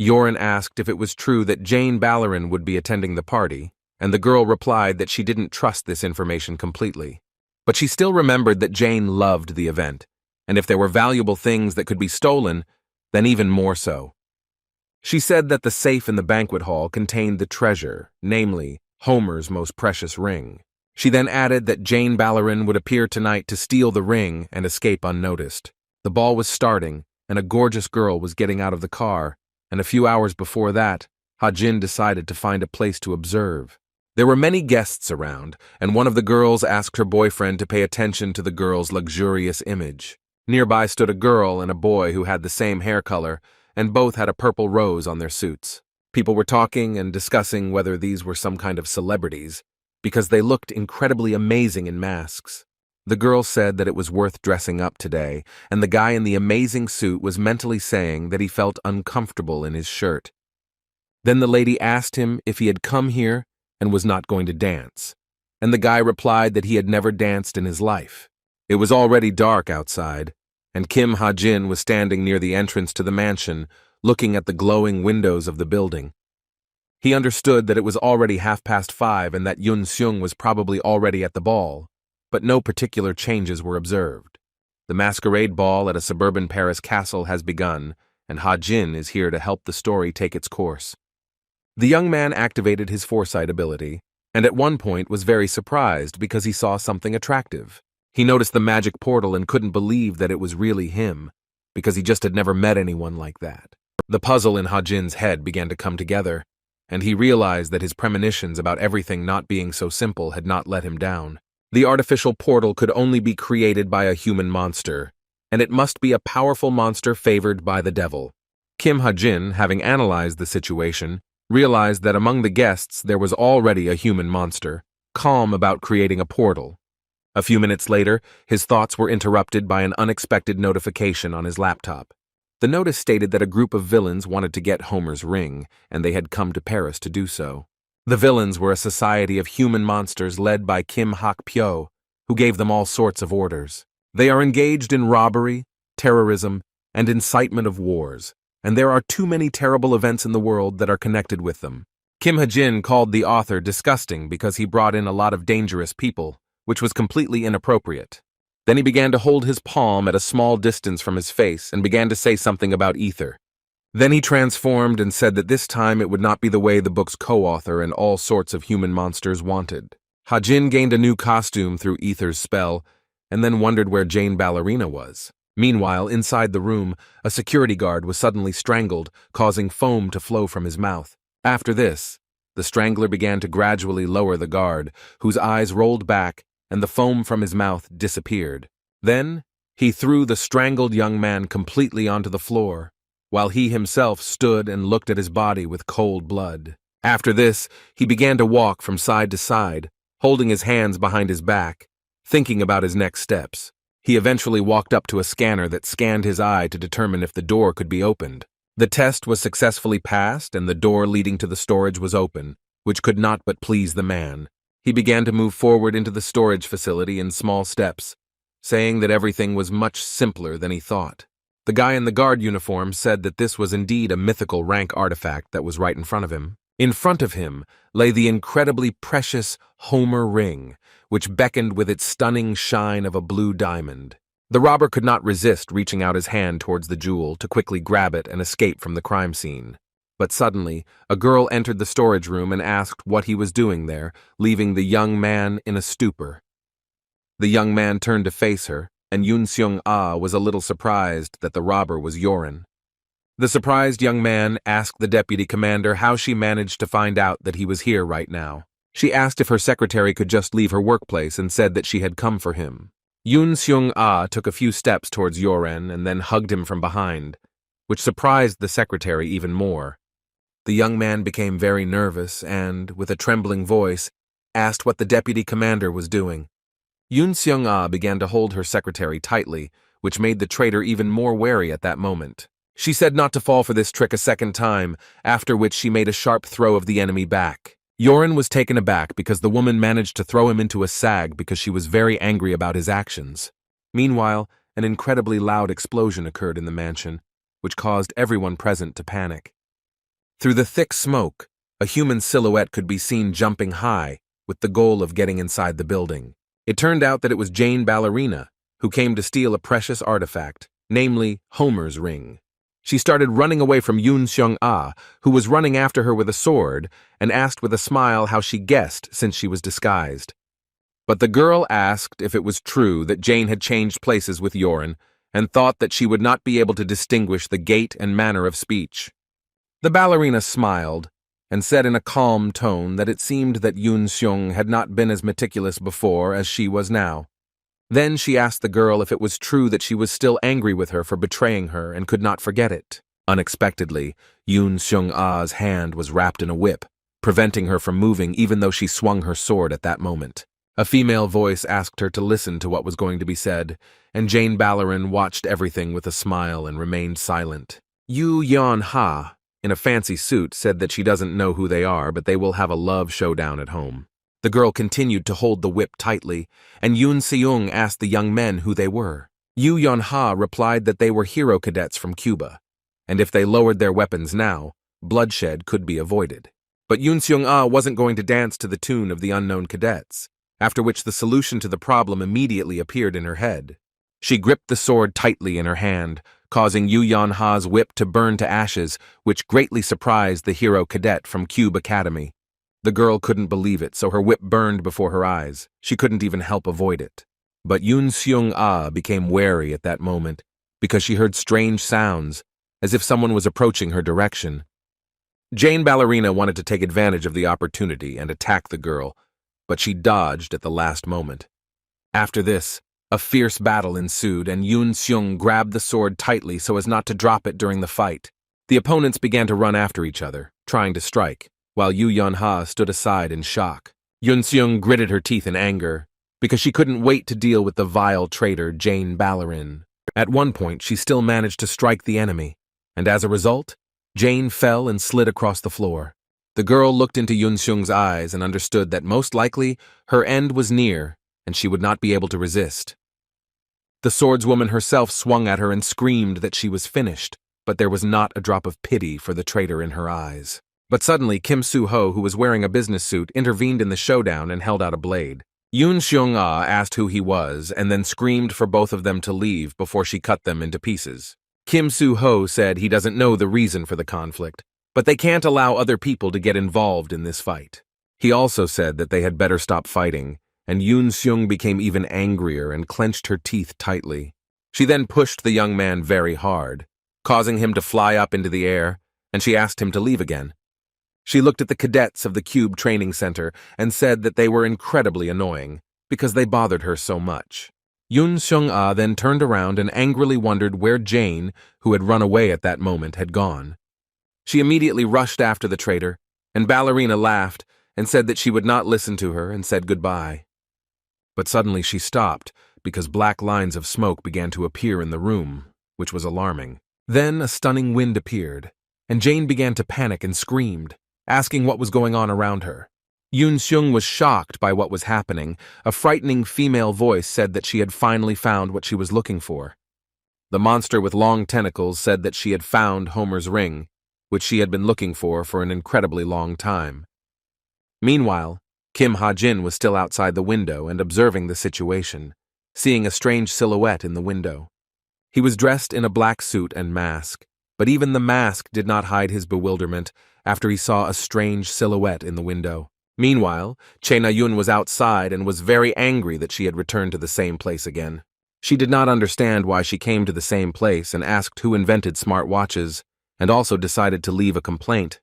Yorin asked if it was true that Jane Ballerin would be attending the party, and the girl replied that she didn't trust this information completely. But she still remembered that Jane loved the event, and if there were valuable things that could be stolen, then even more so. She said that the safe in the banquet hall contained the treasure, namely, Homer's most precious ring. She then added that Jane Ballerin would appear tonight to steal the ring and escape unnoticed. The ball was starting, and a gorgeous girl was getting out of the car, and a few hours before that, Ha-jin decided to find a place to observe. There were many guests around, and one of the girls asked her boyfriend to pay attention to the girl's luxurious image. Nearby stood a girl and a boy who had the same hair color, and both had a purple rose on their suits. People were talking and discussing whether these were some kind of celebrities, because they looked incredibly amazing in masks. The girl said that it was worth dressing up today, and the guy in the amazing suit was mentally saying that he felt uncomfortable in his shirt. Then the lady asked him if he had come here and was not going to dance, and the guy replied that he had never danced in his life. It was already dark outside, and Kim Ha-jin was standing near the entrance to the mansion, looking at the glowing windows of the building. He understood that it was already 5:30 and that Yoon Seung was probably already at the ball, but no particular changes were observed. The masquerade ball at a suburban Paris castle has begun, and Ha-jin is here to help the story take its course. The young man activated his foresight ability, and at one point was very surprised because he saw something attractive. He noticed the magic portal and couldn't believe that it was really him, because he just had never met anyone like that. The puzzle in Ha-jin's head began to come together, and he realized that his premonitions about everything not being so simple had not let him down. The artificial portal could only be created by a human monster, and it must be a powerful monster favored by the devil. Kim Ha-jin, having analyzed the situation, realized that among the guests there was already a human monster, calm about creating a portal. A few minutes later, his thoughts were interrupted by an unexpected notification on his laptop. The notice stated that a group of villains wanted to get Homer's ring, and they had come to Paris to do so. The villains were a society of human monsters led by Kim Hak-pyo, who gave them all sorts of orders. They are engaged in robbery, terrorism, and incitement of wars, and there are too many terrible events in the world that are connected with them. Kim Ha-jin called the author disgusting because he brought in a lot of dangerous people, which was completely inappropriate. Then he began to hold his palm at a small distance from his face and began to say something about ether. Then he transformed and said that this time it would not be the way the book's co-author and all sorts of human monsters wanted. Ha-jin gained a new costume through ether's spell, and then wondered where Jane Ballerina was. Meanwhile, inside the room, a security guard was suddenly strangled, causing foam to flow from his mouth. After this, the strangler began to gradually lower the guard, whose eyes rolled back and the foam from his mouth disappeared. Then, he threw the strangled young man completely onto the floor, while he himself stood and looked at his body with cold blood. After this, he began to walk from side to side, holding his hands behind his back, thinking about his next steps. He eventually walked up to a scanner that scanned his eye to determine if the door could be opened. The test was successfully passed, and the door leading to the storage was open, which could not but please the man. He began to move forward into the storage facility in small steps, saying that everything was much simpler than he thought. The guy in the guard uniform said that this was indeed a mythical rank artifact that was right in front of him. In front of him lay the incredibly precious Homer ring, which beckoned with its stunning shine of a blue diamond. The robber could not resist reaching out his hand towards the jewel to quickly grab it and escape from the crime scene. But suddenly, a girl entered the storage room and asked what he was doing there, leaving the young man in a stupor. The young man turned to face her, and Yoon Seung-ah was a little surprised that the robber was Yoren. The surprised young man asked the deputy commander how she managed to find out that he was here right now. She asked if her secretary could just leave her workplace and said that she had come for him. Yoon Seung-ah took a few steps towards Yoren and then hugged him from behind, which surprised the secretary even more. The young man became very nervous and, with a trembling voice, asked what the deputy commander was doing. Yoon Seung-ah began to hold her secretary tightly, which made the traitor even more wary at that moment. She said not to fall for this trick a second time, after which she made a sharp throw of the enemy back. Yoren was taken aback because the woman managed to throw him into a sag because she was very angry about his actions. Meanwhile, an incredibly loud explosion occurred in the mansion, which caused everyone present to panic. Through the thick smoke, a human silhouette could be seen jumping high, with the goal of getting inside the building. It turned out that it was Jane Ballerina, who came to steal a precious artifact, namely Homer's ring. She started running away from Yoon Seung-ah, who was running after her with a sword, and asked with a smile how she guessed since she was disguised. But the girl asked if it was true that Jane had changed places with Yoren, and thought that she would not be able to distinguish the gait and manner of speech. The ballerina smiled, and said in a calm tone that it seemed that Yoon Seung had not been as meticulous before as she was now. Then she asked the girl if it was true that she was still angry with her for betraying her and could not forget it. Unexpectedly, Yoon Seung-ah's hand was wrapped in a whip, preventing her from moving even though she swung her sword at that moment. A female voice asked her to listen to what was going to be said, and Jane Ballerin watched everything with a smile and remained silent. Yu Yeon-ha, in a fancy suit, said that she doesn't know who they are, but they will have a love showdown at home. The girl continued to hold the whip tightly, and Yoon Seung asked the young men who they were. Yu Yeon-ha replied that they were hero cadets from Cuba, and if they lowered their weapons now, bloodshed could be avoided. But Yoon Seung-ah wasn't going to dance to the tune of the unknown cadets, after which the solution to the problem immediately appeared in her head. She gripped the sword tightly in her hand, causing Yu Yeon-ha's whip to burn to ashes, which greatly surprised the hero cadet from Cube Academy. The girl couldn't believe it, so her whip burned before her eyes. She couldn't even help avoid it. But Yoon Seung-ah became wary at that moment because she heard strange sounds, as if someone was approaching her direction. Jane Ballerina wanted to take advantage of the opportunity and attack the girl, but she dodged at the last moment. After this, a fierce battle ensued, and Yoon Seung grabbed the sword tightly so as not to drop it during the fight. The opponents began to run after each other, trying to strike, while Yu Yeon-ha stood aside in shock. Yoon Seung gritted her teeth in anger, because she couldn't wait to deal with the vile traitor Jane Ballerin. At one point, she still managed to strike the enemy, and as a result, Jane fell and slid across the floor. The girl looked into Yoon Seung's eyes and understood that most likely her end was near, and she would not be able to resist. The swordswoman herself swung at her and screamed that she was finished, but there was not a drop of pity for the traitor in her eyes. But suddenly, Kim Soo-ho, who was wearing a business suit, intervened in the showdown and held out a blade. Yoon Seung-ah asked who he was and then screamed for both of them to leave before she cut them into pieces. Kim Soo-ho said he doesn't know the reason for the conflict, but they can't allow other people to get involved in this fight. He also said that they had better stop fighting, and Yoon Seung became even angrier and clenched her teeth tightly. She then pushed the young man very hard, causing him to fly up into the air, and she asked him to leave again. She looked at the cadets of the Cube Training Center and said that they were incredibly annoying because they bothered her so much. Yoon Seung-ah then turned around and angrily wondered where Jane, who had run away at that moment, had gone. She immediately rushed after the traitor, and Ballerina laughed and said that she would not listen to her and said goodbye. But suddenly she stopped because black lines of smoke began to appear in the room, which was alarming. Then a stunning wind appeared, and Jane began to panic and screamed, asking what was going on around her. Yoon Seung was shocked by what was happening. A frightening female voice said that she had finally found what she was looking for. The monster with long tentacles said that she had found Homer's ring, which she had been looking for an incredibly long time. Meanwhile, Kim Ha-jin was still outside the window and observing the situation, seeing a strange silhouette in the window. He was dressed in a black suit and mask, but even the mask did not hide his bewilderment after he saw a strange silhouette in the window. Meanwhile, Chae Na-yoon was outside and was very angry that she had returned to the same place again. She did not understand why she came to the same place and asked who invented smart watches, and also decided to leave a complaint.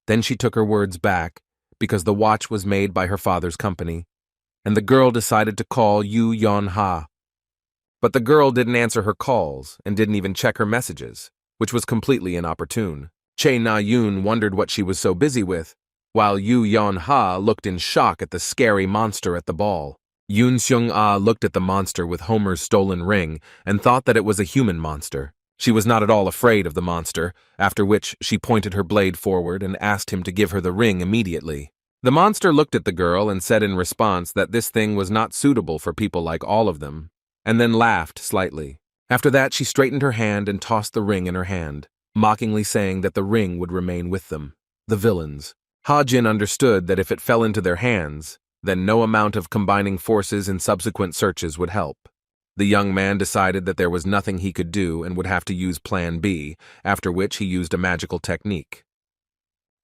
Then she took her words back, because the watch was made by her father's company, and the girl decided to call Yoo Yeon-ha. But the girl didn't answer her calls and didn't even check her messages, which was completely inopportune. Chae Na-yoon wondered what she was so busy with, while Yoo Yeon-ha looked in shock at the scary monster at the ball. Yoon Seung-ah looked at the monster with Homer's stolen ring and thought that it was a human monster. She was not at all afraid of the monster, after which she pointed her blade forward and asked him to give her the ring immediately. The monster looked at the girl and said in response that this thing was not suitable for people like all of them, and then laughed slightly. After that, she straightened her hand and tossed the ring in her hand, mockingly saying that the ring would remain with them, the villains. Ha-jin understood that if it fell into their hands, then no amount of combining forces in subsequent searches would help. The young man decided that there was nothing he could do and would have to use Plan B, after which he used a magical technique.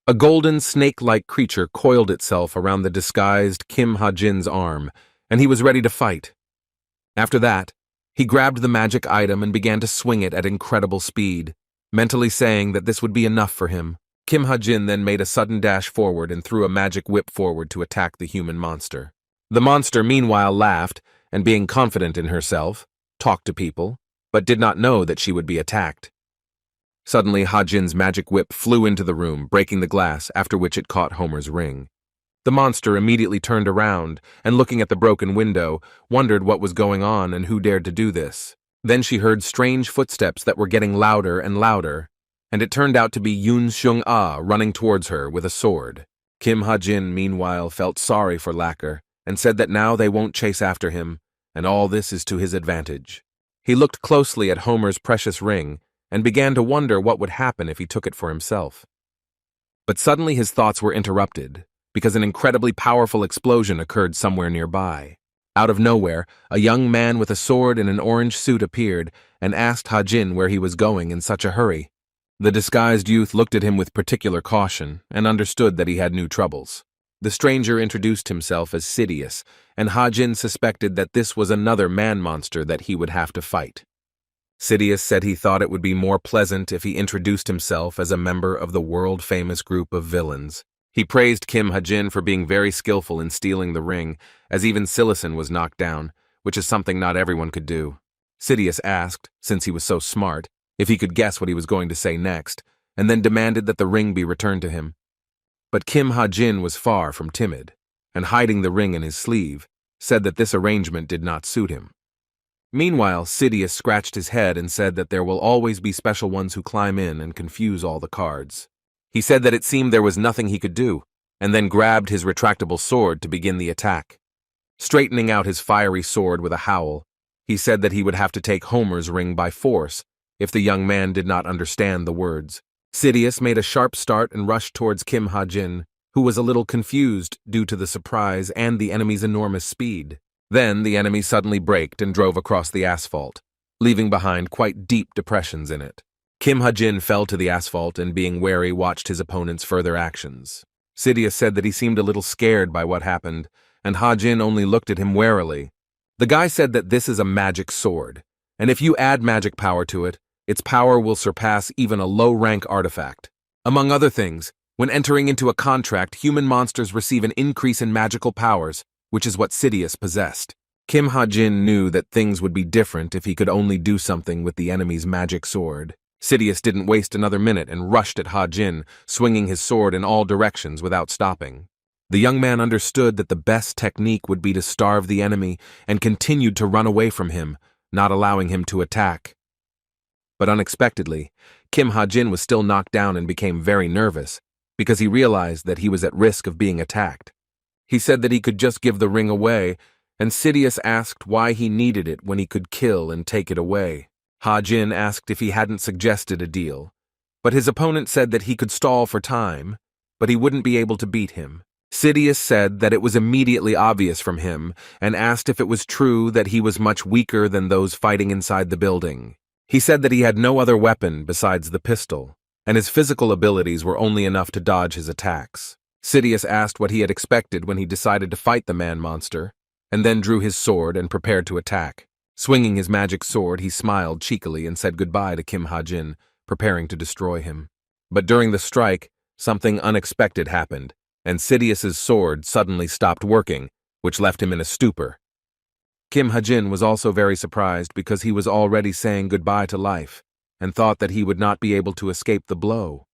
A golden snake-like creature coiled itself around the disguised Kim Ha-jin's arm, and he was ready to fight. After that, he grabbed the magic item and began to swing it at incredible speed, mentally saying that this would be enough for him. Kim Ha-jin then made a sudden dash forward and threw a magic whip forward to attack the human monster. The monster meanwhile laughed, and being confident in herself, talked to people, but did not know that she would be attacked. Suddenly, Ha-jin's magic whip flew into the room, breaking the glass, after which it caught Homer's ring. The monster immediately turned around, and looking at the broken window, wondered what was going on and who dared to do this. Then she heard strange footsteps that were getting louder and louder, and it turned out to be Yoon Seung-ah running towards her with a sword. Kim Ha-jin, meanwhile, felt sorry for Lacquer, and said that now they won't chase after him, and all this is to his advantage. He looked closely at Homer's precious ring, and began to wonder what would happen if he took it for himself. But suddenly his thoughts were interrupted, because an incredibly powerful explosion occurred somewhere nearby. Out of nowhere, a young man with a sword and an orange suit appeared and asked Ha-jin where he was going in such a hurry. The disguised youth looked at him with particular caution and understood that he had new troubles. The stranger introduced himself as Sidious, and Ha-jin suspected that this was another man-monster that he would have to fight. Sidious said he thought it would be more pleasant if he introduced himself as a member of the world-famous group of villains. He praised Kim Ha-jin for being very skillful in stealing the ring, as even Silison was knocked down, which is something not everyone could do. Sidious asked, since he was so smart, if he could guess what he was going to say next, and then demanded that the ring be returned to him. But Kim Ha-jin was far from timid, and hiding the ring in his sleeve, said that this arrangement did not suit him. Meanwhile, Sidious scratched his head and said that there will always be special ones who climb in and confuse all the cards. He said that it seemed there was nothing he could do, and then grabbed his retractable sword to begin the attack. Straightening out his fiery sword with a howl, He said that he would have to take Homer's ring by force if the young man did not understand the words. Sidious made a sharp start and rushed towards Kim Ha-jin, who was a little confused due to the surprise and the enemy's enormous speed. Then the enemy suddenly braked and drove across the asphalt, leaving behind quite deep depressions in it. Kim Ha-jin fell to the asphalt and, being wary, watched his opponent's further actions. Sidious said that he seemed a little scared by what happened, and Ha-jin only looked at him warily. The guy said that this is a magic sword, and if you add magic power to it, its power will surpass even a low-rank artifact. Among other things, when entering into a contract, human monsters receive an increase in magical powers, which is what Sidious possessed. Kim Ha-jin knew that things would be different if he could only do something with the enemy's magic sword. Sidious didn't waste another minute and rushed at Ha-jin, swinging his sword in all directions without stopping. The young man understood that the best technique would be to starve the enemy and continued to run away from him, not allowing him to attack. But unexpectedly, Kim Ha-jin was still knocked down and became very nervous, because he realized that he was at risk of being attacked. He said that he could just give the ring away, and Sidious asked why he needed it when he could kill and take it away. Ha-jin asked if he hadn't suggested a deal, but his opponent said that he could stall for time, but he wouldn't be able to beat him. Sidious said that it was immediately obvious from him and asked if it was true that he was much weaker than those fighting inside the building. He said that he had no other weapon besides the pistol, and his physical abilities were only enough to dodge his attacks. Sidious asked what he had expected when he decided to fight the man-monster, and then drew his sword and prepared to attack. Swinging his magic sword, he smiled cheekily and said goodbye to Kim Ha-jin, preparing to destroy him. But during the strike, something unexpected happened, and Sidious's sword suddenly stopped working, which left him in a stupor. Kim Ha-jin was also very surprised because he was already saying goodbye to life, and thought that he would not be able to escape the blow.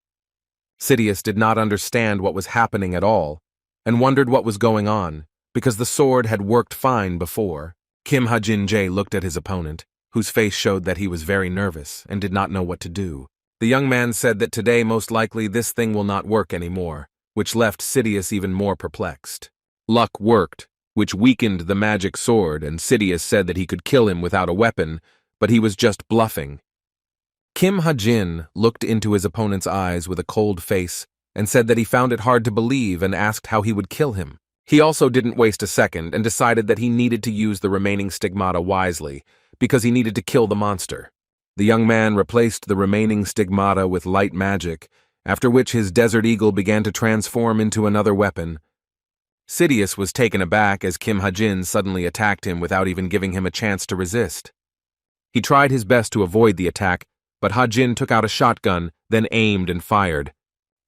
Sidious did not understand what was happening at all, and wondered what was going on, because the sword had worked fine before. Kim Ha-jin looked at his opponent, whose face showed that he was very nervous and did not know what to do. The young man said that today most likely this thing will not work anymore, which left Sidious even more perplexed. Luck worked, which weakened the magic sword, and Sidious said that he could kill him without a weapon, but he was just bluffing. Kim Ha-jin looked into his opponent's eyes with a cold face and said that he found it hard to believe and asked how he would kill him. He also didn't waste a second and decided that he needed to use the remaining stigmata wisely because he needed to kill the monster. The young man replaced the remaining stigmata with light magic, after which his Desert Eagle began to transform into another weapon. Sidious was taken aback as Kim Ha-jin suddenly attacked him without even giving him a chance to resist. He tried his best to avoid the attack, but Ha-jin took out a shotgun, then aimed and fired.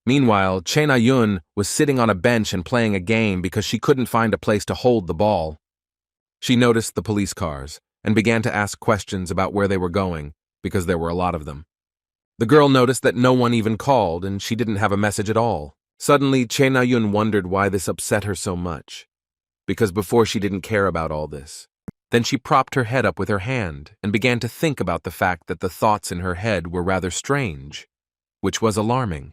Meanwhile, Che Na-yun was sitting on a bench and playing a game because she couldn't find a place to hold the ball. She noticed the police cars and began to ask questions about where they were going, because there were a lot of them. The girl noticed that no one even called and she didn't have a message at all. Suddenly, Che Na-yun wondered why this upset her so much, because before she didn't care about all this. Then she propped her head up with her hand and began to think about the fact that the thoughts in her head were rather strange, which was alarming.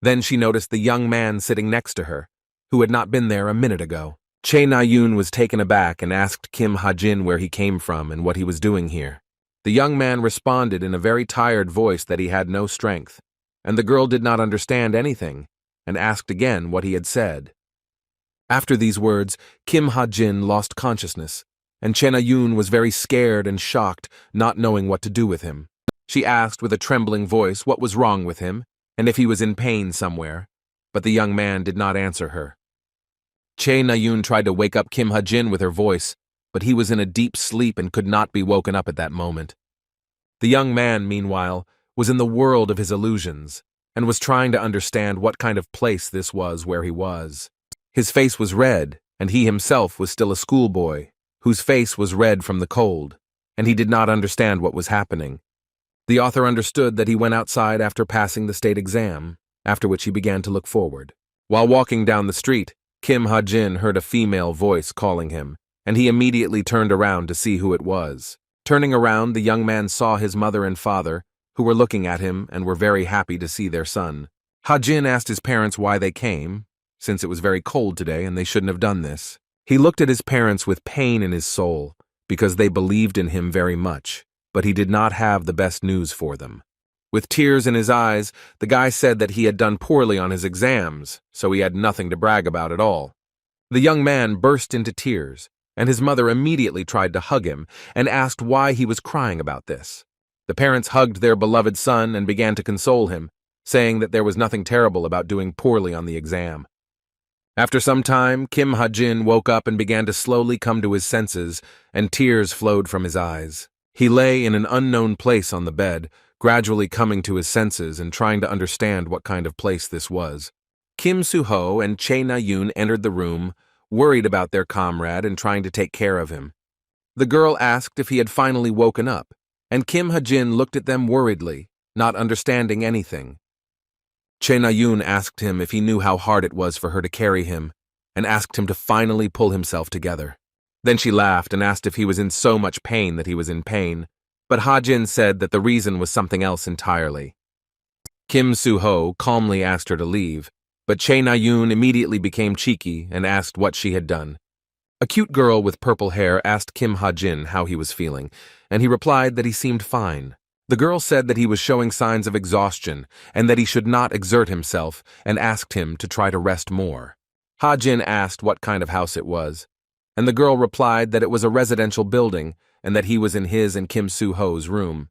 Then she noticed the young man sitting next to her, who had not been there a minute ago. Che Na-yun was taken aback and asked Kim Ha-jin where he came from and what he was doing here. The young man responded in a very tired voice that he had no strength, and the girl did not understand anything and asked again what he had said. After these words, Kim Ha-jin lost consciousness, and Che Na-yun was very scared and shocked, not knowing what to do with him. She asked with a trembling voice what was wrong with him, and if he was in pain somewhere, but the young man did not answer her. Che Na-yun tried to wake up Kim Ha-jin with her voice, but he was in a deep sleep and could not be woken up at that moment. The young man, meanwhile, was in the world of his illusions, and was trying to understand what kind of place this was where he was. His face was red, and he himself was still a schoolboy, whose face was red from the cold, and he did not understand what was happening. The author understood that he went outside after passing the state exam, after which he began to look forward. While walking down the street, Kim Ha-jin heard a female voice calling him, and he immediately turned around to see who it was. Turning around, the young man saw his mother and father, who were looking at him and were very happy to see their son. Ha-jin asked his parents why they came, since it was very cold today and they shouldn't have done this. He looked at his parents with pain in his soul, because they believed in him very much, but he did not have the best news for them. With tears in his eyes, the guy said that he had done poorly on his exams, so he had nothing to brag about at all. The young man burst into tears, and his mother immediately tried to hug him and asked why he was crying about this. The parents hugged their beloved son and began to console him, saying that there was nothing terrible about doing poorly on the exam. After some time, Kim Ha-jin woke up and began to slowly come to his senses, and tears flowed from his eyes. He lay in an unknown place on the bed, gradually coming to his senses and trying to understand what kind of place this was. Kim Soo-ho and Chae Na-yoon entered the room, worried about their comrade and trying to take care of him. The girl asked if he had finally woken up, and Kim Ha-jin looked at them worriedly, not understanding anything. Chae Na-yoon asked him if he knew how hard it was for her to carry him, and asked him to finally pull himself together. Then she laughed and asked if he was in so much pain that he was in pain, but Ha-jin said that the reason was something else entirely. Kim Soo-ho calmly asked her to leave, but Chae Na-yoon immediately became cheeky and asked what she had done. A cute girl with purple hair asked Kim Ha-jin how he was feeling, and he replied that he seemed fine. The girl said that he was showing signs of exhaustion and that he should not exert himself and asked him to try to rest more. Ha-jin asked what kind of house it was, and the girl replied that it was a residential building and that he was in his and Kim Soo-ho's room.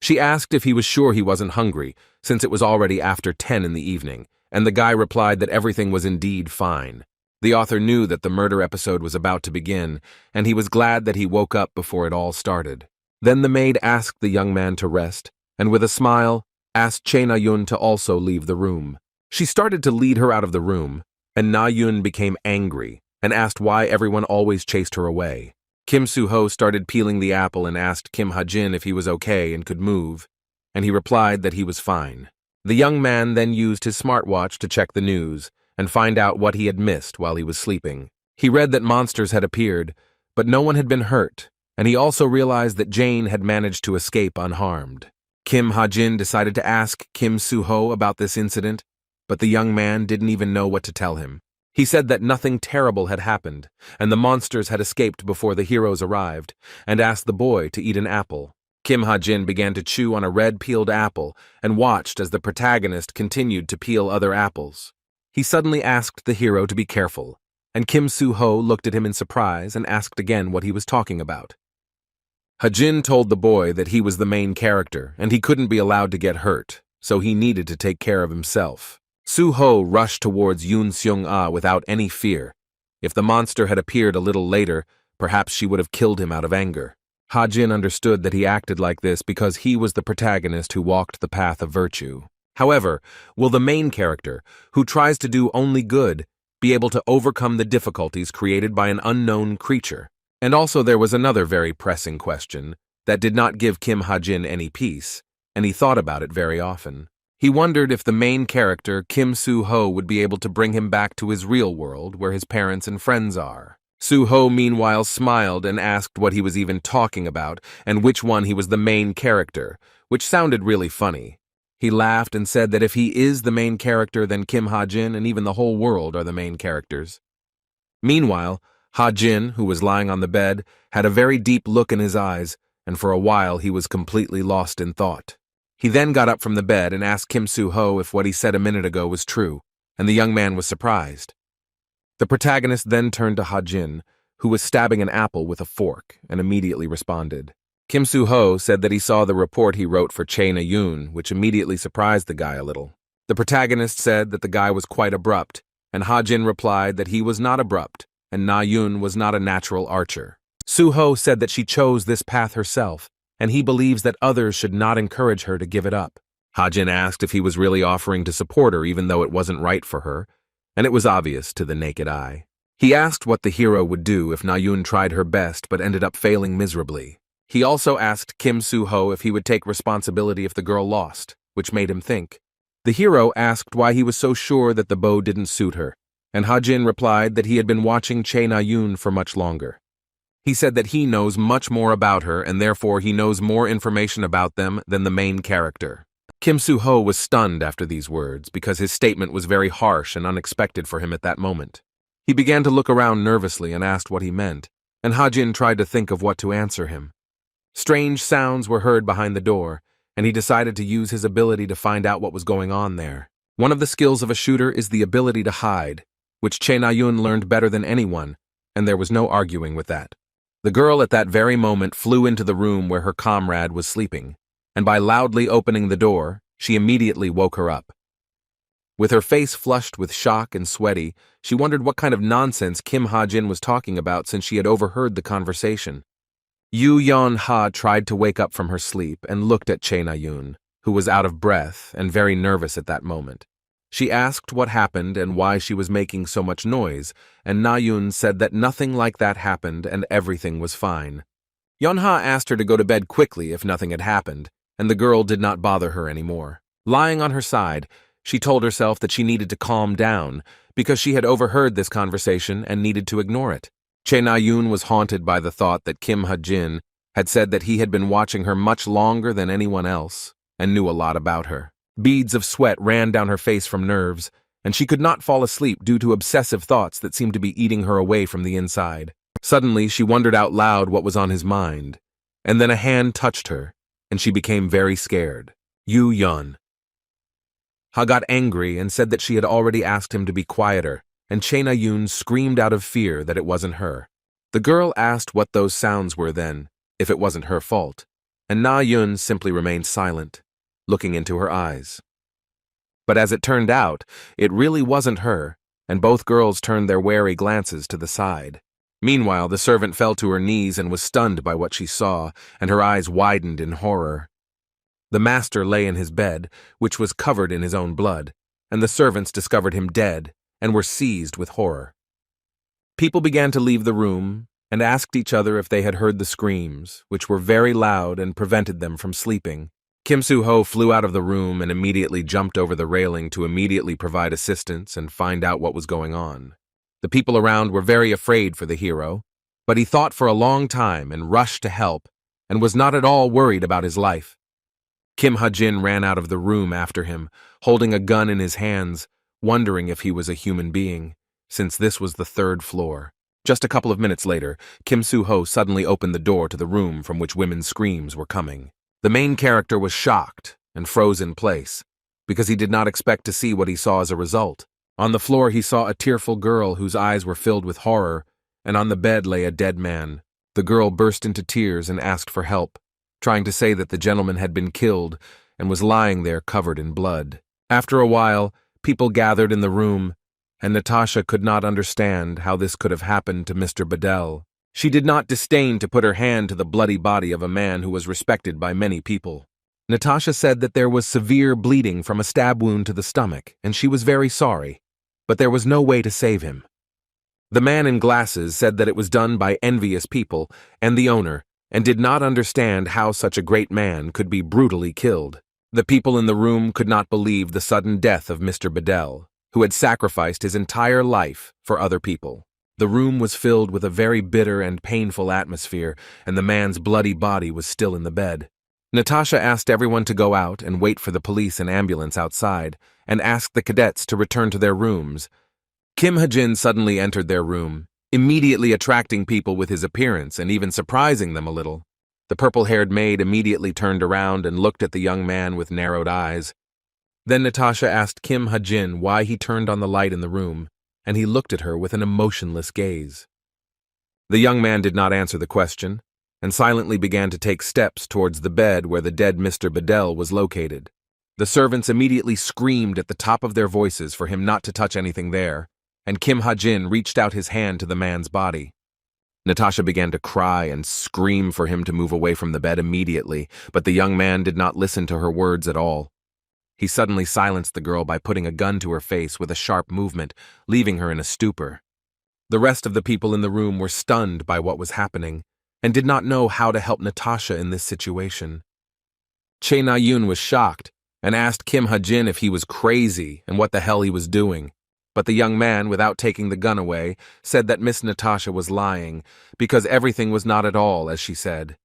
She asked if he was sure he wasn't hungry, since it was already after 10 in the evening, and the guy replied that everything was indeed fine. The author knew that the murder episode was about to begin, and he was glad that he woke up before it all started. Then the maid asked the young man to rest, and with a smile, asked Chae Na-yoon to also leave the room. She started to lead her out of the room, and Na-yoon became angry and asked why everyone always chased her away. Kim Soo-ho started peeling the apple and asked Kim Ha-jin if he was okay and could move, and he replied that he was fine. The young man then used his smartwatch to check the news and find out what he had missed while he was sleeping. He read that monsters had appeared, but no one had been hurt, and he also realized that Jane had managed to escape unharmed. Kim Ha-jin decided to ask Kim Soo-ho about this incident, but the young man didn't even know what to tell him. He said that nothing terrible had happened, and the monsters had escaped before the heroes arrived, and asked the boy to eat an apple. Kim Ha-jin began to chew on a red-peeled apple and watched as the protagonist continued to peel other apples. He suddenly asked the hero to be careful, and Kim Soo-ho looked at him in surprise and asked again what he was talking about. Ha-jin told the boy that he was the main character and he couldn't be allowed to get hurt, so he needed to take care of himself. Soo-ho rushed towards Yoon Seung-ah without any fear. If the monster had appeared a little later, perhaps she would have killed him out of anger. Ha-jin understood that he acted like this because he was the protagonist who walked the path of virtue. However, will the main character, who tries to do only good, be able to overcome the difficulties created by an unknown creature? And also there was another very pressing question that did not give Kim Ha-jin any peace, and he thought about it very often. He wondered if the main character, Kim Soo-ho, would be able to bring him back to his real world where his parents and friends are. Soo-ho meanwhile smiled and asked what he was even talking about and which one he was the main character, which sounded really funny. He laughed and said that if he is the main character, then Kim Ha-jin and even the whole world are the main characters. Meanwhile, Ha-jin, who was lying on the bed, had a very deep look in his eyes, and for a while he was completely lost in thought. He then got up from the bed and asked Kim Soo-ho if what he said a minute ago was true, and the young man was surprised. The protagonist then turned to Ha-jin, who was stabbing an apple with a fork, and immediately responded. Kim Soo-ho said that he saw the report he wrote for Chae Na-yoon, which immediately surprised the guy a little. The protagonist said that the guy was quite abrupt, and Ha-jin replied that he was not abrupt, and Na-yoon was not a natural archer. Soo-ho said that she chose this path herself, and he believes that others should not encourage her to give it up. Ha-jin asked if he was really offering to support her even though it wasn't right for her, and it was obvious to the naked eye. He asked what the hero would do if Na-yoon tried her best but ended up failing miserably. He also asked Kim Soo-ho if he would take responsibility if the girl lost, which made him think. The hero asked why he was so sure that the bow didn't suit her, and Ha-jin replied that he had been watching Chae Na-yoon for much longer. He said that he knows much more about her and therefore he knows more information about them than the main character. Kim Soo-ho was stunned after these words because his statement was very harsh and unexpected for him at that moment. He began to look around nervously and asked what he meant, and Hajin tried to think of what to answer him. Strange sounds were heard behind the door, and he decided to use his ability to find out what was going on there. One of the skills of a shooter is the ability to hide, which Che Na-yun learned better than anyone, and there was no arguing with that. The girl at that very moment flew into the room where her comrade was sleeping, and by loudly opening the door, she immediately woke her up. With her face flushed with shock and sweaty, she wondered what kind of nonsense Kim Ha-jin was talking about since she had overheard the conversation. Yu Yeon-ha tried to wake up from her sleep and looked at Che Na-yun, who was out of breath and very nervous at that moment. She asked what happened and why she was making so much noise, and Na-yun said that nothing like that happened and everything was fine. Yeon-ha asked her to go to bed quickly if nothing had happened, and the girl did not bother her anymore. Lying on her side, she told herself that she needed to calm down because she had overheard this conversation and needed to ignore it. Che Na-yun was haunted by the thought that Kim Ha-jin had said that he had been watching her much longer than anyone else and knew a lot about her. Beads of sweat ran down her face from nerves, and she could not fall asleep due to obsessive thoughts that seemed to be eating her away from the inside. Suddenly, she wondered out loud what was on his mind, and then a hand touched her, and she became very scared. Yu Yeon-ha got angry and said that she had already asked him to be quieter, and Che Na-yun screamed out of fear that it wasn't her. The girl asked what those sounds were then, if it wasn't her fault, and Na-yun simply remained silent, looking into her eyes. But as it turned out, it really wasn't her, and both girls turned their wary glances to the side. Meanwhile, the servant fell to her knees and was stunned by what she saw, and her eyes widened in horror. The master lay in his bed, which was covered in his own blood, and the servants discovered him dead and were seized with horror. People began to leave the room and asked each other if they had heard the screams, which were very loud and prevented them from sleeping. Kim Soo-ho flew out of the room and immediately jumped over the railing to immediately provide assistance and find out what was going on. The people around were very afraid for the hero, but he thought for a long time and rushed to help and was not at all worried about his life. Kim Ha-jin ran out of the room after him, holding a gun in his hands, wondering if he was a human being, since this was the 3rd floor. Just a couple of minutes later, Kim Soo-ho suddenly opened the door to the room from which women's screams were coming. The main character was shocked and froze in place, because he did not expect to see what he saw as a result. On the floor he saw a tearful girl whose eyes were filled with horror, and on the bed lay a dead man. The girl burst into tears and asked for help, trying to say that the gentleman had been killed and was lying there covered in blood. After a while, people gathered in the room, and Natasha could not understand how this could have happened to Mr. Bedell. She did not disdain to put her hand to the bloody body of a man who was respected by many people. Natasha said that there was severe bleeding from a stab wound to the stomach, and she was very sorry, but there was no way to save him. The man in glasses said that it was done by envious people and the owner, and did not understand how such a great man could be brutally killed. The people in the room could not believe the sudden death of Mr. Bedell, who had sacrificed his entire life for other people. The room was filled with a very bitter and painful atmosphere, and the man's bloody body was still in the bed. Natasha asked everyone to go out and wait for the police and ambulance outside, and asked the cadets to return to their rooms. Kim Ha-jin suddenly entered their room, immediately attracting people with his appearance and even surprising them a little. The purple-haired maid immediately turned around and looked at the young man with narrowed eyes. Then Natasha asked Kim Ha-jin why he turned on the light in the room, and he looked at her with an emotionless gaze. The young man did not answer the question, and silently began to take steps towards the bed where the dead Mr. Bedell was located. The servants immediately screamed at the top of their voices for him not to touch anything there, and Kim Ha-jin reached out his hand to the man's body. Natasha began to cry and scream for him to move away from the bed immediately, but the young man did not listen to her words at all. He suddenly silenced the girl by putting a gun to her face with a sharp movement, leaving her in a stupor. The rest of the people in the room were stunned by what was happening, and did not know how to help Natasha in this situation. Che Na-yun was shocked, and asked Kim Ha-jin if he was crazy and what the hell he was doing. But the young man, without taking the gun away, said that Miss Natasha was lying, because everything was not at all as she said.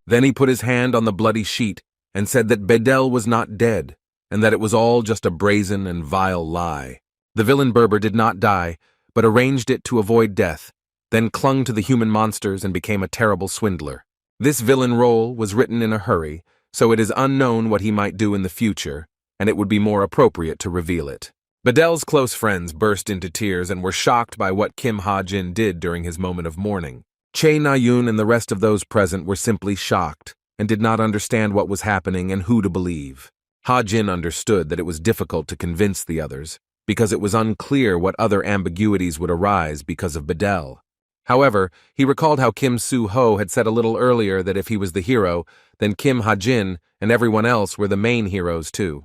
Then he put his hand on the bloody sheet, and said that Bedell was not dead, and that it was all just a brazen and vile lie. The villain Berber did not die, but arranged it to avoid death, then clung to the human monsters and became a terrible swindler. This villain role was written in a hurry, so it is unknown what he might do in the future, and it would be more appropriate to reveal it. Badel's close friends burst into tears and were shocked by what Kim Ha-jin did during his moment of mourning. Chae Na-yoon and the rest of those present were simply shocked and did not understand what was happening and who to believe. Ha-jin understood that it was difficult to convince the others, because it was unclear what other ambiguities would arise because of Badel. However, he recalled how Kim Soo-ho had said a little earlier that if he was the hero, then Kim Ha-jin and everyone else were the main heroes too.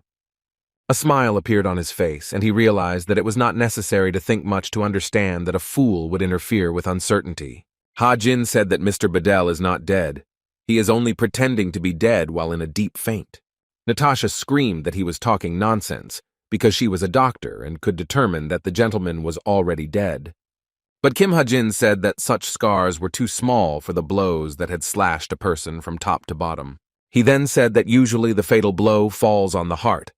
A smile appeared on his face, and he realized that it was not necessary to think much to understand that a fool would interfere with uncertainty. Ha-jin said that Mr. Badel is not dead. He is only pretending to be dead while in a deep faint. Natasha screamed that he was talking nonsense, because she was a doctor and could determine that the gentleman was already dead. But Kim Ha-jin said that such scars were too small for the blows that had slashed a person from top to bottom. He then said that usually the fatal blow falls on the heart,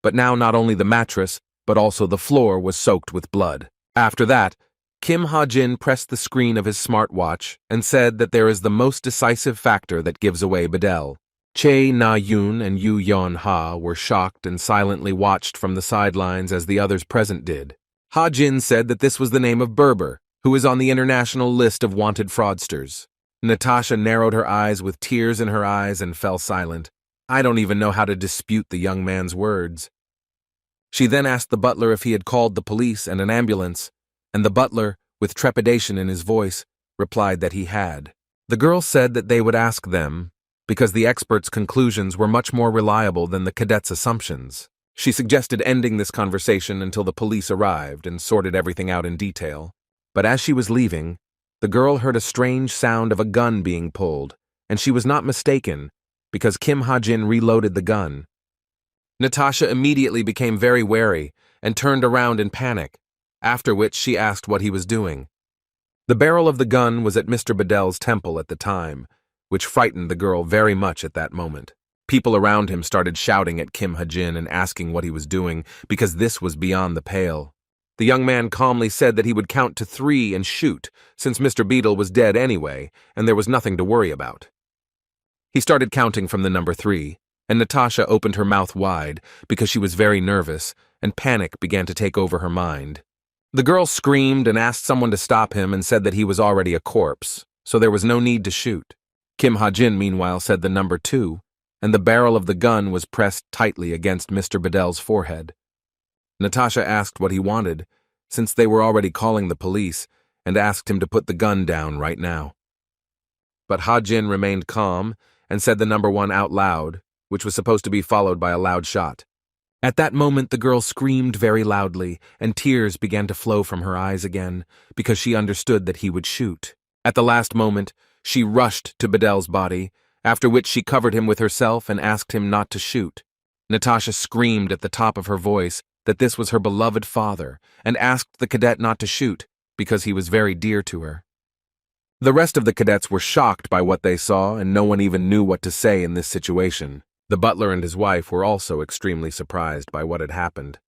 but now not only the mattress, but also the floor was soaked with blood. After that, Kim Ha-jin pressed the screen of his smartwatch and said that there is the most decisive factor that gives away Badel. Chae Na-yoon and Yoo Yeon-ha were shocked and silently watched from the sidelines as the others present did. Ha-jin said that this was the name of Berber, who is on the international list of wanted fraudsters. Natasha narrowed her eyes with tears in her eyes and fell silent. I don't even know how to dispute the young man's words. She then asked the butler if he had called the police and an ambulance, and the butler, with trepidation in his voice, replied that he had. The girl said that they would ask them, because the experts' conclusions were much more reliable than the cadets' assumptions. She suggested ending this conversation until the police arrived and sorted everything out in detail. But as she was leaving, the girl heard a strange sound of a gun being pulled, and she was not mistaken, because Kim Ha-jin reloaded the gun. Natasha immediately became very wary and turned around in panic, after which she asked what he was doing. The barrel of the gun was at Mr. Badel's temple at the time, which frightened the girl very much at that moment. People around him started shouting at Kim Ha-jin and asking what he was doing, because this was beyond the pale. The young man calmly said that he would count to 3 and shoot, since Mr. Beadle was dead anyway, and there was nothing to worry about. He started counting from the number 3, and Natasha opened her mouth wide because she was very nervous, and panic began to take over her mind. The girl screamed and asked someone to stop him and said that he was already a corpse, so there was no need to shoot. Kim Ha-jin, meanwhile, said the number 2, and the barrel of the gun was pressed tightly against Mr. Badel's forehead. Natasha asked what he wanted, since they were already calling the police, and asked him to put the gun down right now. But Ha-jin remained calm and said the number 1 out loud, which was supposed to be followed by a loud shot. At that moment, the girl screamed very loudly, and tears began to flow from her eyes again, because she understood that he would shoot. At the last moment, she rushed to Badel's body, after which she covered him with herself and asked him not to shoot. Natasha screamed at the top of her voice that this was her beloved father, and asked the cadet not to shoot, because he was very dear to her. The rest of the cadets were shocked by what they saw, and no one even knew what to say in this situation. The butler and his wife were also extremely surprised by what had happened,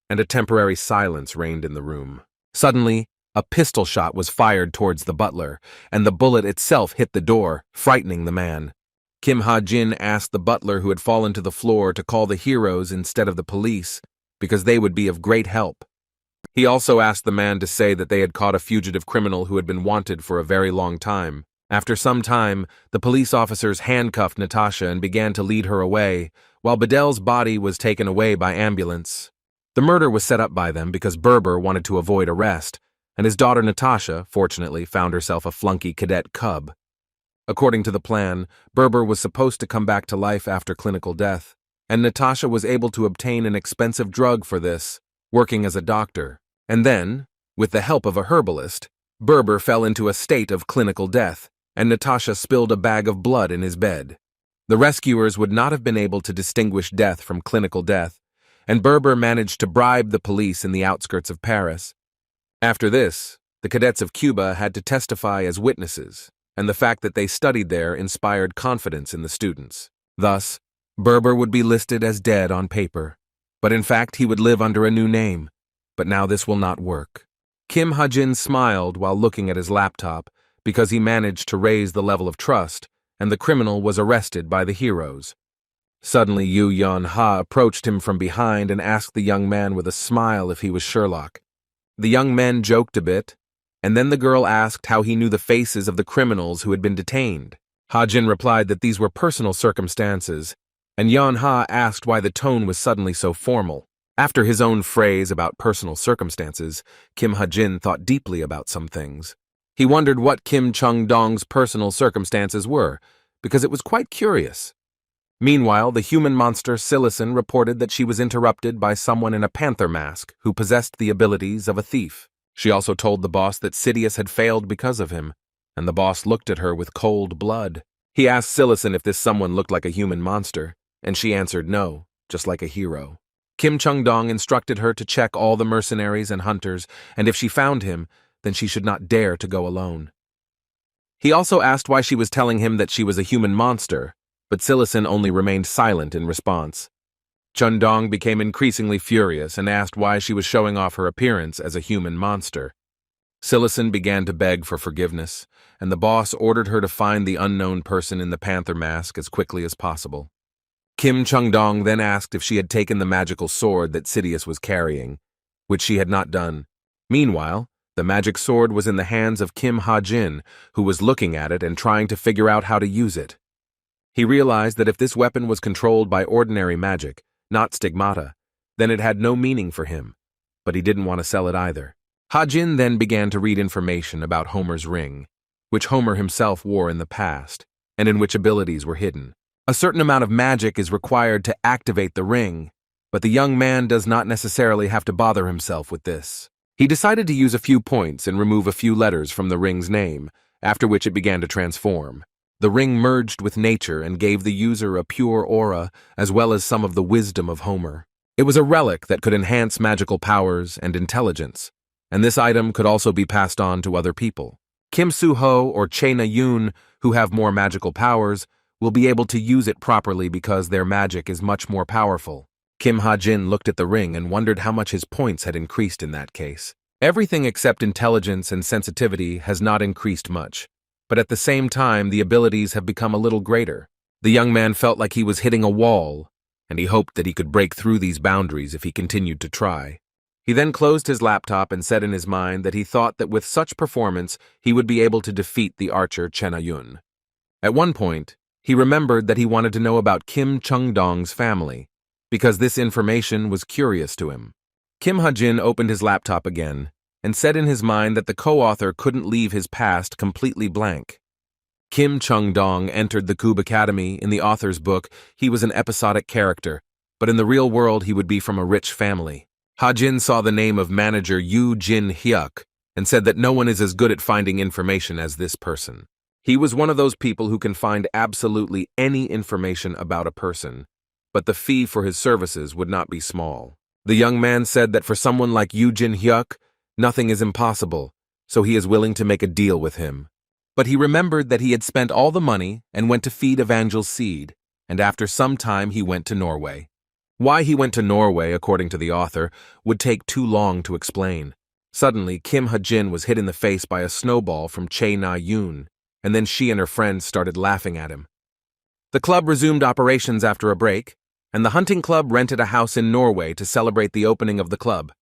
and a temporary silence reigned in the room. Suddenly, a pistol shot was fired towards the butler, and the bullet itself hit the door, frightening the man. Kim Ha-jin asked the butler who had fallen to the floor to call the heroes instead of the police, because they would be of great help. He also asked the man to say that they had caught a fugitive criminal who had been wanted for a very long time. After some time, the police officers handcuffed Natasha and began to lead her away, while Badel's body was taken away by ambulance. The murder was set up by them because Berber wanted to avoid arrest, and his daughter Natasha, fortunately, found herself a flunky cadet cub. According to the plan, Berber was supposed to come back to life after clinical death, and Natasha was able to obtain an expensive drug for this, working as a doctor. And then, with the help of a herbalist, Berber fell into a state of clinical death, and Natasha spilled a bag of blood in his bed. The rescuers would not have been able to distinguish death from clinical death, and Berber managed to bribe the police in the outskirts of Paris. After this, the cadets of Cuba had to testify as witnesses, and the fact that they studied there inspired confidence in the students. Thus, Berber would be listed as dead on paper, but in fact he would live under a new name. But now this will not work. Kim Ha-jin smiled while looking at his laptop because he managed to raise the level of trust, and the criminal was arrested by the heroes. Suddenly, Yu Yeon-ha approached him from behind and asked the young man with a smile if he was Sherlock. The young men joked a bit, and then the girl asked how he knew the faces of the criminals who had been detained. Ha-jin replied that these were personal circumstances, and Yeon-ha asked why the tone was suddenly so formal. After his own phrase about personal circumstances, Kim Ha-jin thought deeply about some things. He wondered what Kim Chung-dong's personal circumstances were, because it was quite curious. Meanwhile, the human monster Silison reported that she was interrupted by someone in a panther mask who possessed the abilities of a thief. She also told the boss that Sidious had failed because of him, and the boss looked at her with cold blood. He asked Silison if this someone looked like a human monster, and she answered no, just like a hero. Kim Chung-dong instructed her to check all the mercenaries and hunters, and if she found him, then she should not dare to go alone. He also asked why she was telling him that she was a human monster, but Silison only remained silent in response. Chung-dong became increasingly furious and asked why she was showing off her appearance as a human monster. Silison began to beg for forgiveness, and the boss ordered her to find the unknown person in the panther mask as quickly as possible. Kim Chung-dong then asked if she had taken the magical sword that Sidious was carrying, which she had not done. Meanwhile, the magic sword was in the hands of Kim Ha-jin, who was looking at it and trying to figure out how to use it. He realized that if this weapon was controlled by ordinary magic, not stigmata, then it had no meaning for him, but he didn't want to sell it either. Ha-jin then began to read information about Homer's ring, which Homer himself wore in the past, and in which abilities were hidden. A certain amount of magic is required to activate the ring, but the young man does not necessarily have to bother himself with this. He decided to use a few points and remove a few letters from the ring's name, after which it began to transform. The ring merged with nature and gave the user a pure aura as well as some of the wisdom of Homer. It was a relic that could enhance magical powers and intelligence, and this item could also be passed on to other people. Kim Soo-ho or Chae Na-yoon, who have more magical powers, will be able to use it properly because their magic is much more powerful. Kim Ha-jin looked at the ring and wondered how much his points had increased in that case. Everything except intelligence and sensitivity has not increased much, but at the same time the abilities have become a little greater. The young man felt like he was hitting a wall, and he hoped that he could break through these boundaries if he continued to try. He then closed his laptop and said in his mind that he thought that with such performance he would be able to defeat the archer Chae Na-yoon. At one point, he remembered that he wanted to know about Kim Chung-dong's family, because this information was curious to him. Kim Ha-jin opened his laptop again and said in his mind that the co-author couldn't leave his past completely blank. Kim Chung-dong entered the Koob Academy. In the author's book, he was an episodic character, but in the real world he would be from a rich family. Ha-jin saw the name of manager Yoo Jin-hyuk and said that no one is as good at finding information as this person. He was one of those people who can find absolutely any information about a person, but the fee for his services would not be small. The young man said that for someone like Yoo Jin-hyuk, nothing is impossible, so he is willing to make a deal with him. But he remembered that he had spent all the money and went to feed Evangel's seed, and after some time he went to Norway. Why he went to Norway, according to the author, would take too long to explain. Suddenly, Kim Ha-jin was hit in the face by a snowball from Chae Na-yoon, and then she and her friends started laughing at him. The club resumed operations after a break, and the hunting club rented a house in Norway to celebrate the opening of the club.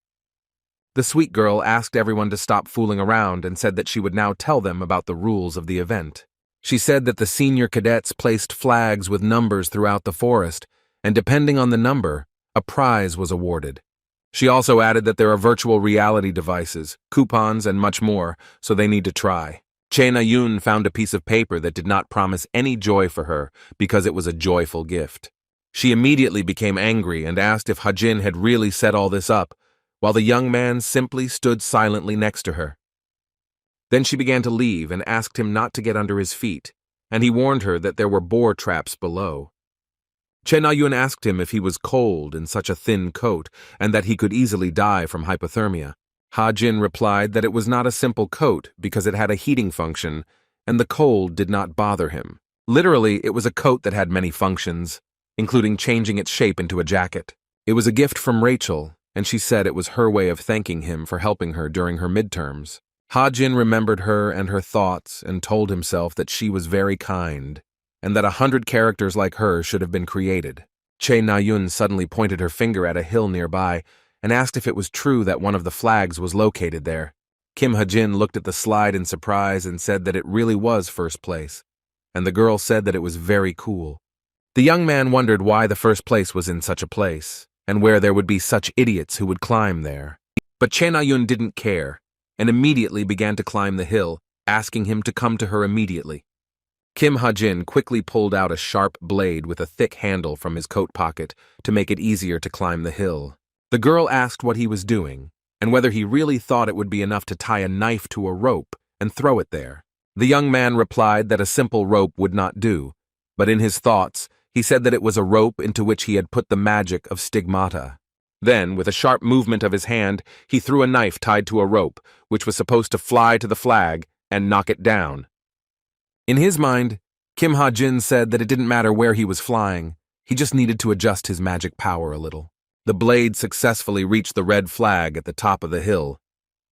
The sweet girl asked everyone to stop fooling around and said that she would now tell them about the rules of the event. She said that the senior cadets placed flags with numbers throughout the forest, and depending on the number, a prize was awarded. She also added that there are virtual reality devices, coupons, and much more, so they need to try. Chae Na-yoon found a piece of paper that did not promise any joy for her because it was a joyful gift. She immediately became angry and asked if Ha-jin had really set all this up, while the young man simply stood silently next to her. Then she began to leave and asked him not to get under his feet, and he warned her that there were boar traps below. Chae Na-yoon asked him if he was cold in such a thin coat and that he could easily die from hypothermia. Ha-jin replied that it was not a simple coat because it had a heating function, and the cold did not bother him. Literally, it was a coat that had many functions, including changing its shape into a jacket. It was a gift from Rachel, and she said it was her way of thanking him for helping her during her midterms. Ha-jin remembered her and her thoughts and told himself that she was very kind, and that 100 characters like her should have been created. Che Na-yun suddenly pointed her finger at a hill nearby and asked if it was true that one of the flags was located there. Kim Ha-jin looked at the slide in surprise and said that it really was first place, and the girl said that it was very cool. The young man wondered why the first place was in such a place, and where there would be such idiots who would climb there. But Che Na-yun didn't care, and immediately began to climb the hill, asking him to come to her immediately. Kim Ha-jin quickly pulled out a sharp blade with a thick handle from his coat pocket to make it easier to climb the hill. The girl asked what he was doing, and whether he really thought it would be enough to tie a knife to a rope and throw it there. The young man replied that a simple rope would not do, but in his thoughts, he said that it was a rope into which he had put the magic of stigmata. Then, with a sharp movement of his hand, he threw a knife tied to a rope, which was supposed to fly to the flag and knock it down. In his mind, Kim Ha-jin said that it didn't matter where he was flying, he just needed to adjust his magic power a little. The blade successfully reached the red flag at the top of the hill,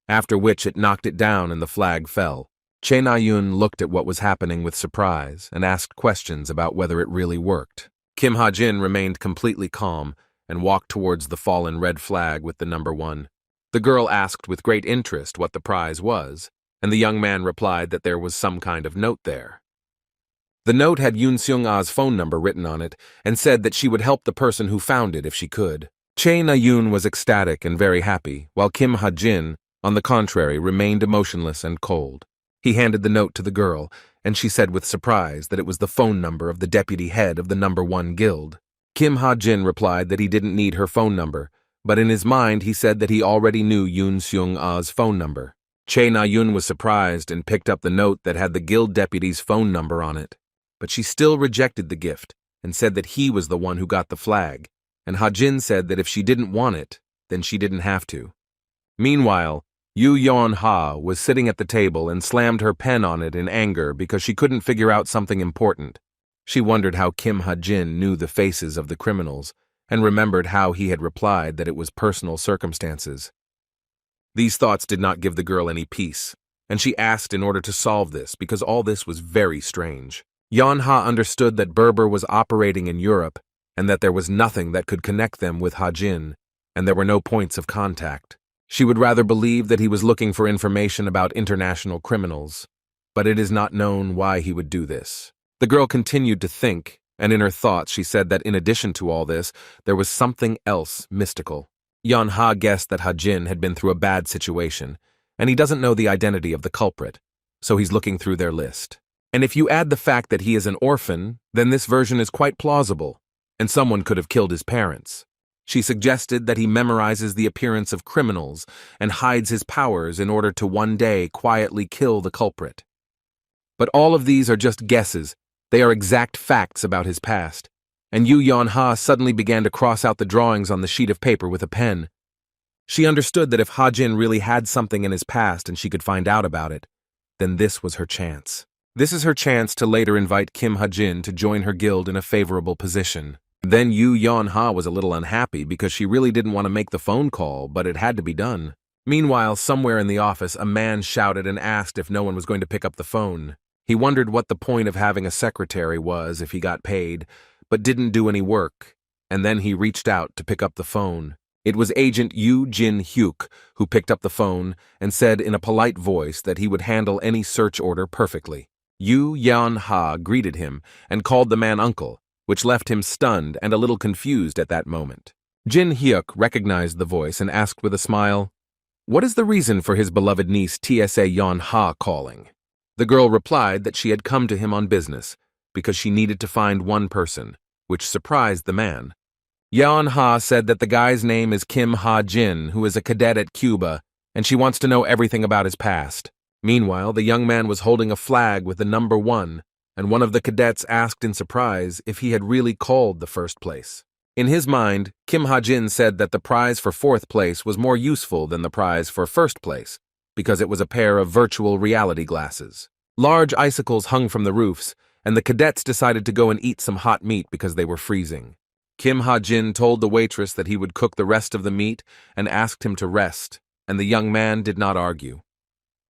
after which it knocked it down and the flag fell. Che Na-yun looked at what was happening with surprise and asked questions about whether it really worked. Kim Ha-jin remained completely calm and walked towards the fallen red flag with the number 1. The girl asked with great interest what the prize was, and the young man replied that there was some kind of note there. The note had Yoon Seung-ah's phone number written on it and said that she would help the person who found it if she could. Che Na-yun was ecstatic and very happy, while Kim Ha-jin, on the contrary, remained emotionless and cold. He handed the note to the girl, and she said with surprise that it was the phone number of the deputy head of the number 1 guild. Kim Ha-jin replied that he didn't need her phone number, but in his mind he said that he already knew Yoon Seung-ah's phone number. Che Na-yun was surprised and picked up the note that had the guild deputy's phone number on it, but she still rejected the gift and said that he was the one who got the flag, and Ha-jin said that if she didn't want it, then she didn't have to. Meanwhile, Yu Yeon-ha was sitting at the table and slammed her pen on it in anger because she couldn't figure out something important. She wondered how Kim Ha-jin knew the faces of the criminals and remembered how he had replied that it was personal circumstances. These thoughts did not give the girl any peace, and she asked in order to solve this because all this was very strange. Yeon-ha understood that Berber was operating in Europe and that there was nothing that could connect them with Ha-jin, and there were no points of contact. She would rather believe that he was looking for information about international criminals, but it is not known why he would do this. The girl continued to think, and in her thoughts she said that in addition to all this, there was something else mystical. Yeon-ha guessed that Ha-jin had been through a bad situation, and he doesn't know the identity of the culprit, so he's looking through their list. And if you add the fact that he is an orphan, then this version is quite plausible, and someone could have killed his parents. She suggested that he memorizes the appearance of criminals and hides his powers in order to one day quietly kill the culprit. But all of these are just guesses. They are exact facts about his past, and Yu Yeon-ha suddenly began to cross out the drawings on the sheet of paper with a pen. She understood that if Ha-jin really had something in his past and she could find out about it, then this was her chance. This is her chance to later invite Kim Ha-jin to join her guild in a favorable position. Then Yu Yeon-ha was a little unhappy because she really didn't want to make the phone call, but it had to be done. Meanwhile, somewhere in the office, a man shouted and asked if no one was going to pick up the phone. He wondered what the point of having a secretary was if he got paid, but didn't do any work, and then he reached out to pick up the phone. It was Agent Yoo Jin-hyuk who picked up the phone and said in a polite voice that he would handle any search order perfectly. Yu Yeon-ha greeted him and called the man uncle, which left him stunned and a little confused at that moment. Jin-hyuk recognized the voice and asked with a smile, "What is the reason for his beloved niece Tsa Yeon-ha calling?" The girl replied that she had come to him on business, because she needed to find one person, which surprised the man. Yeon-ha said that the guy's name is Kim Ha-jin, who is a cadet at Cuba, and she wants to know everything about his past. Meanwhile, the young man was holding a flag with the number 1, and one of the cadets asked in surprise if he had really called the first place. In his mind, Kim Ha-jin said that the prize for 4th place was more useful than the prize for 1st place, because it was a pair of virtual reality glasses. Large icicles hung from the roofs, and the cadets decided to go and eat some hot meat because they were freezing. Kim Ha-jin told the waitress that he would cook the rest of the meat and asked him to rest, and the young man did not argue.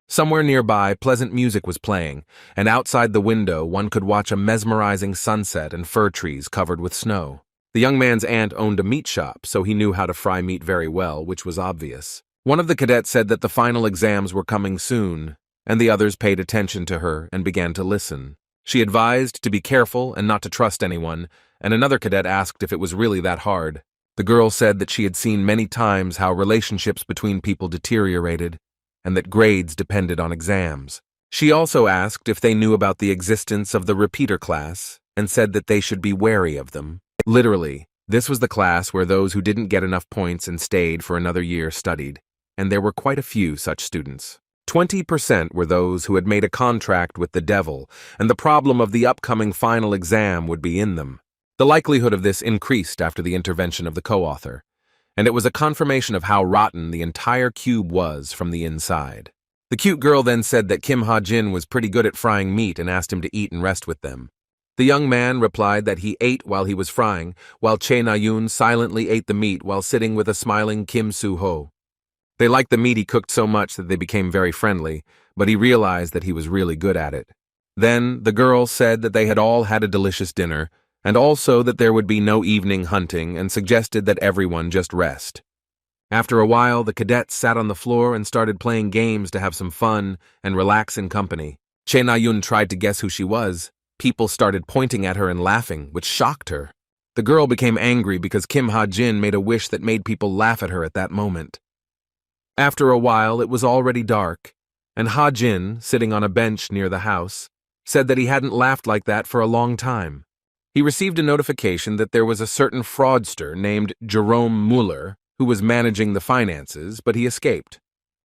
Somewhere nearby, pleasant music was playing, and outside the window one could watch a mesmerizing sunset and fir trees covered with snow. The young man's aunt owned a meat shop, so he knew how to fry meat very well, which was obvious. One of the cadets said that the final exams were coming soon, and the others paid attention to her and began to listen. She advised to be careful and not to trust anyone, and another cadet asked if it was really that hard. The girl said that she had seen many times how relationships between people deteriorated, and that grades depended on exams. She also asked if they knew about the existence of the repeater class, and said that they should be wary of them. Literally, this was the class where those who didn't get enough points and stayed for another year studied, and there were quite a few such students. 20% were those who had made a contract with the devil, and the problem of the upcoming final exam would be in them. The likelihood of this increased after the intervention of the co-author, and it was a confirmation of how rotten the entire cube was from the inside. The cute girl then said that Kim Ha-jin was pretty good at frying meat and asked him to eat and rest with them. The young man replied that he ate while he was frying, while Che Na-yoon silently ate the meat while sitting with a smiling Kim Soo-ho. They liked the meat he cooked so much that they became very friendly, but he realized that he was really good at it. Then the girl said that they had all had a delicious dinner, and also that there would be no evening hunting, and suggested that everyone just rest. After a while, the cadets sat on the floor and started playing games to have some fun and relax in company. Che Na-yoon tried to guess who she was. People started pointing at her and laughing, which shocked her. The girl became angry because Kim Ha-jin made a wish that made people laugh at her at that moment. After a while, it was already dark, and Ha-jin, sitting on a bench near the house, said that he hadn't laughed like that for a long time. He received a notification that there was a certain fraudster named Jerome Mueller who was managing the finances, but he escaped.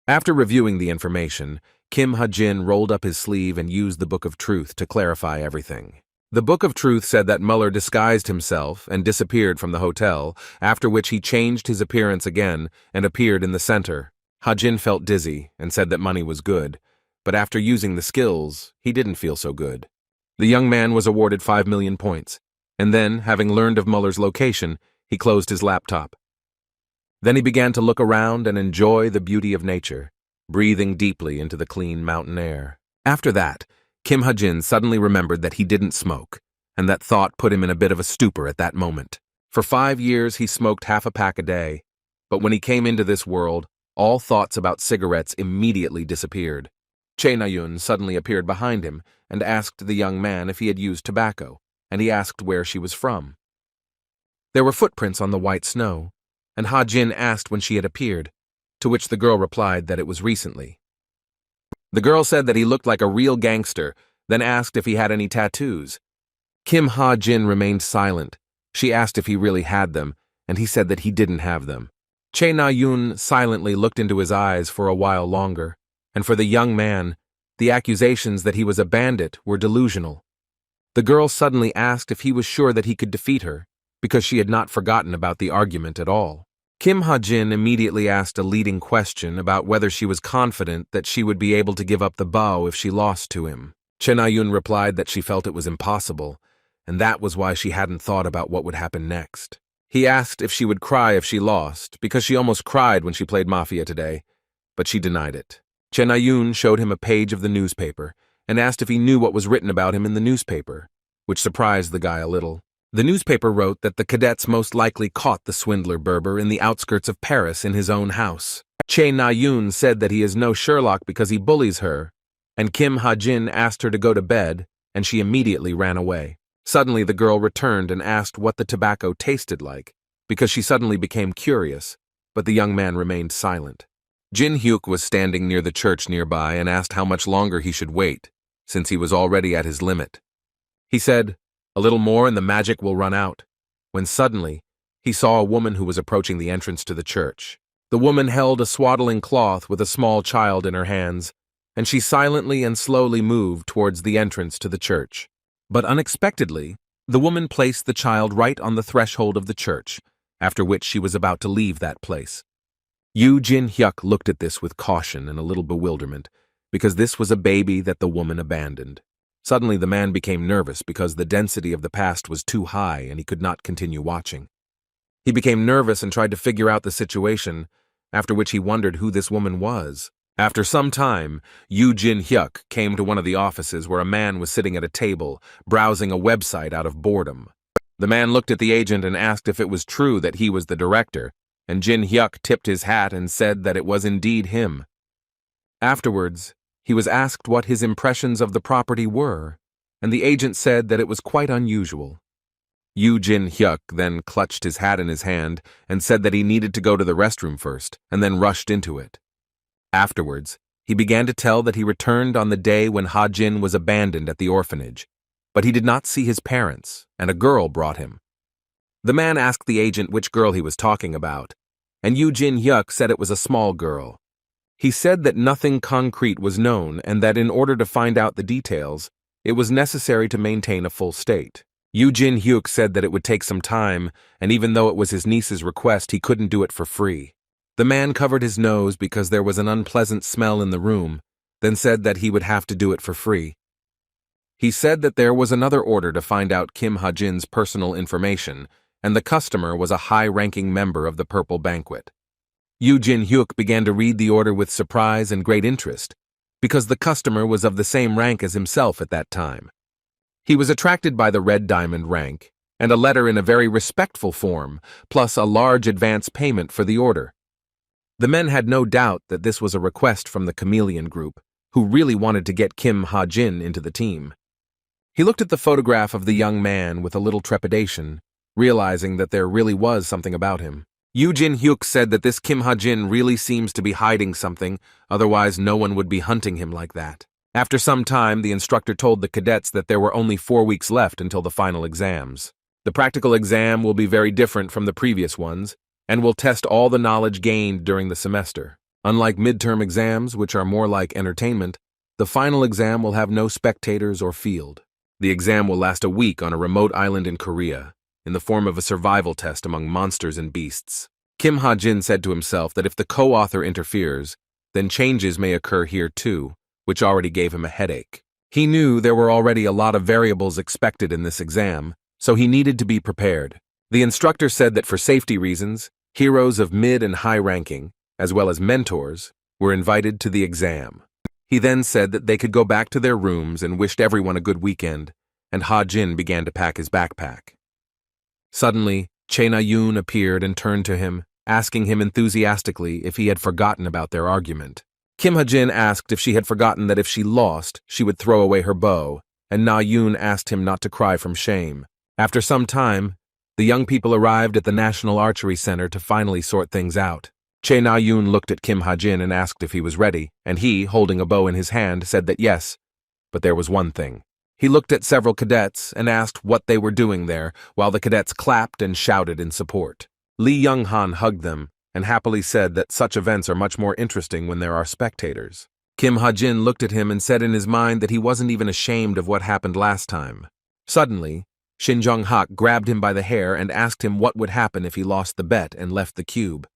After reviewing the information, Kim Ha-jin rolled up his sleeve and used the Book of Truth to clarify everything. The Book of Truth said that Mueller disguised himself and disappeared from the hotel, after which he changed his appearance again and appeared in the center. Ha-jin felt dizzy and said that money was good, but after using the skills, he didn't feel so good. The young man was awarded 5 million points, and then, having learned of Mueller's location, he closed his laptop. Then he began to look around and enjoy the beauty of nature, breathing deeply into the clean mountain air. After that, Kim Ha-jin suddenly remembered that he didn't smoke, and that thought put him in a bit of a stupor at that moment. For 5 years he smoked half a pack a day, but when he came into this world, all thoughts about cigarettes immediately disappeared. Che Na-yoon suddenly appeared behind him and asked the young man if he had used tobacco, and he asked where she was from. There were footprints on the white snow, and Ha-jin asked when she had appeared, to which the girl replied that it was recently. The girl said that he looked like a real gangster, then asked if he had any tattoos. Kim Ha-jin remained silent. She asked if he really had them, and he said that he didn't have them. Che Na-yoon silently looked into his eyes for a while longer, and for the young man, the accusations that he was a bandit were delusional. The girl suddenly asked if he was sure that he could defeat her, because she had not forgotten about the argument at all. Kim Ha-jin immediately asked a leading question about whether she was confident that she would be able to give up the bow if she lost to him. Che Na-yoon replied that she felt it was impossible, and that was why she hadn't thought about what would happen next. He asked if she would cry if she lost, because she almost cried when she played Mafia today, but she denied it. Che Na-yoon showed him a page of the newspaper and asked if he knew what was written about him in the newspaper, which surprised the guy a little. The newspaper wrote that the cadets most likely caught the swindler Berber in the outskirts of Paris in his own house. Che Na-yoon said that he is no Sherlock because he bullies her, and Kim Ha-jin asked her to go to bed, and she immediately ran away. Suddenly the girl returned and asked what the tobacco tasted like, because she suddenly became curious, but the young man remained silent. Jin Hyuk was standing near the church nearby and asked how much longer he should wait, since he was already at his limit. He said, "A little more and the magic will run out," when suddenly he saw a woman who was approaching the entrance to the church. The woman held a swaddling cloth with a small child in her hands, and she silently and slowly moved towards the entrance to the church. But unexpectedly, the woman placed the child right on the threshold of the church, after which she was about to leave that place. Jin Hyuk looked at this with caution and a little bewilderment, because this was a baby that the woman abandoned. Suddenly the man became nervous because the density of the past was too high and he could not continue watching. He became nervous and tried to figure out the situation, after which he wondered who this woman was. After some time, Yoo Jin-hyuk came to one of the offices where a man was sitting at a table, browsing a website out of boredom. The man looked at the agent and asked if it was true that he was the director, and Jin-hyuk tipped his hat and said that it was indeed him. Afterwards, he was asked what his impressions of the property were, and the agent said that it was quite unusual. Yoo Jin-hyuk then clutched his hat in his hand and said that he needed to go to the restroom first, and then rushed into it. Afterwards, he began to tell that he returned on the day when Ha-jin was abandoned at the orphanage, but he did not see his parents, and a girl brought him. The man asked the agent which girl he was talking about, and Yoo Jin-hyuk said it was a small girl. He said that nothing concrete was known and that in order to find out the details, it was necessary to maintain a full state. Yoo Jin-hyuk said that it would take some time, and even though it was his niece's request, he couldn't do it for free. The man covered his nose because there was an unpleasant smell in the room, then said that he would have to do it for free. He said that there was another order to find out Kim Ha-jin's personal information, and the customer was a high-ranking member of the Purple Banquet. Yoo Jin-hyuk began to read the order with surprise and great interest, because the customer was of the same rank as himself at that time. He was attracted by the red diamond rank, and a letter in a very respectful form, plus a large advance payment for the order. The men had no doubt that this was a request from the Chameleon Group, who really wanted to get Kim Ha-jin into the team. He looked at the photograph of the young man with a little trepidation, realizing that there really was something about him. Yoo Jin-hyuk said that this Kim Ha-jin really seems to be hiding something, otherwise no one would be hunting him like that. After some time, the instructor told the cadets that there were only 4 weeks left until the final exams. The practical exam will be very different from the previous ones, and will test all the knowledge gained during the semester. Unlike midterm exams, which are more like entertainment, the final exam will have no spectators or field. The exam will last a week on a remote island in Korea, in the form of a survival test among monsters and beasts. Kim Ha-jin said to himself that if the co-author interferes, then changes may occur here too, which already gave him a headache. He knew there were already a lot of variables expected in this exam, so he needed to be prepared. The instructor said that for safety reasons, heroes of mid and high ranking, as well as mentors, were invited to the exam. He then said that they could go back to their rooms and wished everyone a good weekend, and Ha-jin began to pack his backpack. Suddenly, Chae Na-yoon appeared and turned to him, asking him enthusiastically if he had forgotten about their argument. Kim Ha-jin asked if she had forgotten that if she lost, she would throw away her bow, and Na-yoon asked him not to cry from shame. After some time, the young people arrived at the National Archery Center to finally sort things out. Chae Na-yoon looked at Kim Ha-jin and asked if he was ready, and he, holding a bow in his hand, said that yes, but there was one thing. He looked at several cadets and asked what they were doing there, while the cadets clapped and shouted in support. Lee Young-han hugged them and happily said that such events are much more interesting when there are spectators. Kim Ha-jin looked at him and said in his mind that he wasn't even ashamed of what happened last time. Suddenly, Shin Jong-hak grabbed him by the hair and asked him what would happen if he lost the bet and left the cube.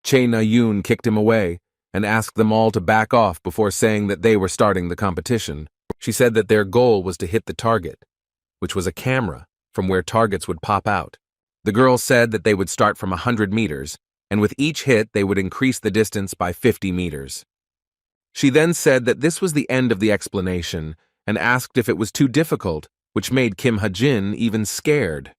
Chae Na-yoon kicked him away and asked them all to back off before saying that they were starting the competition. She said that their goal was to hit the target, which was a camera from where targets would pop out. The girls said that they would start from 100 meters, and with each hit they would increase the distance by 50 meters. She then said that this was the end of the explanation and asked if it was too difficult, which made Kim Ha-jin even scared.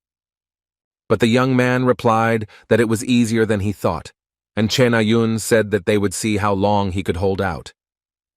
But the young man replied that it was easier than he thought, and Chae Na-yoon said that they would see how long he could hold out.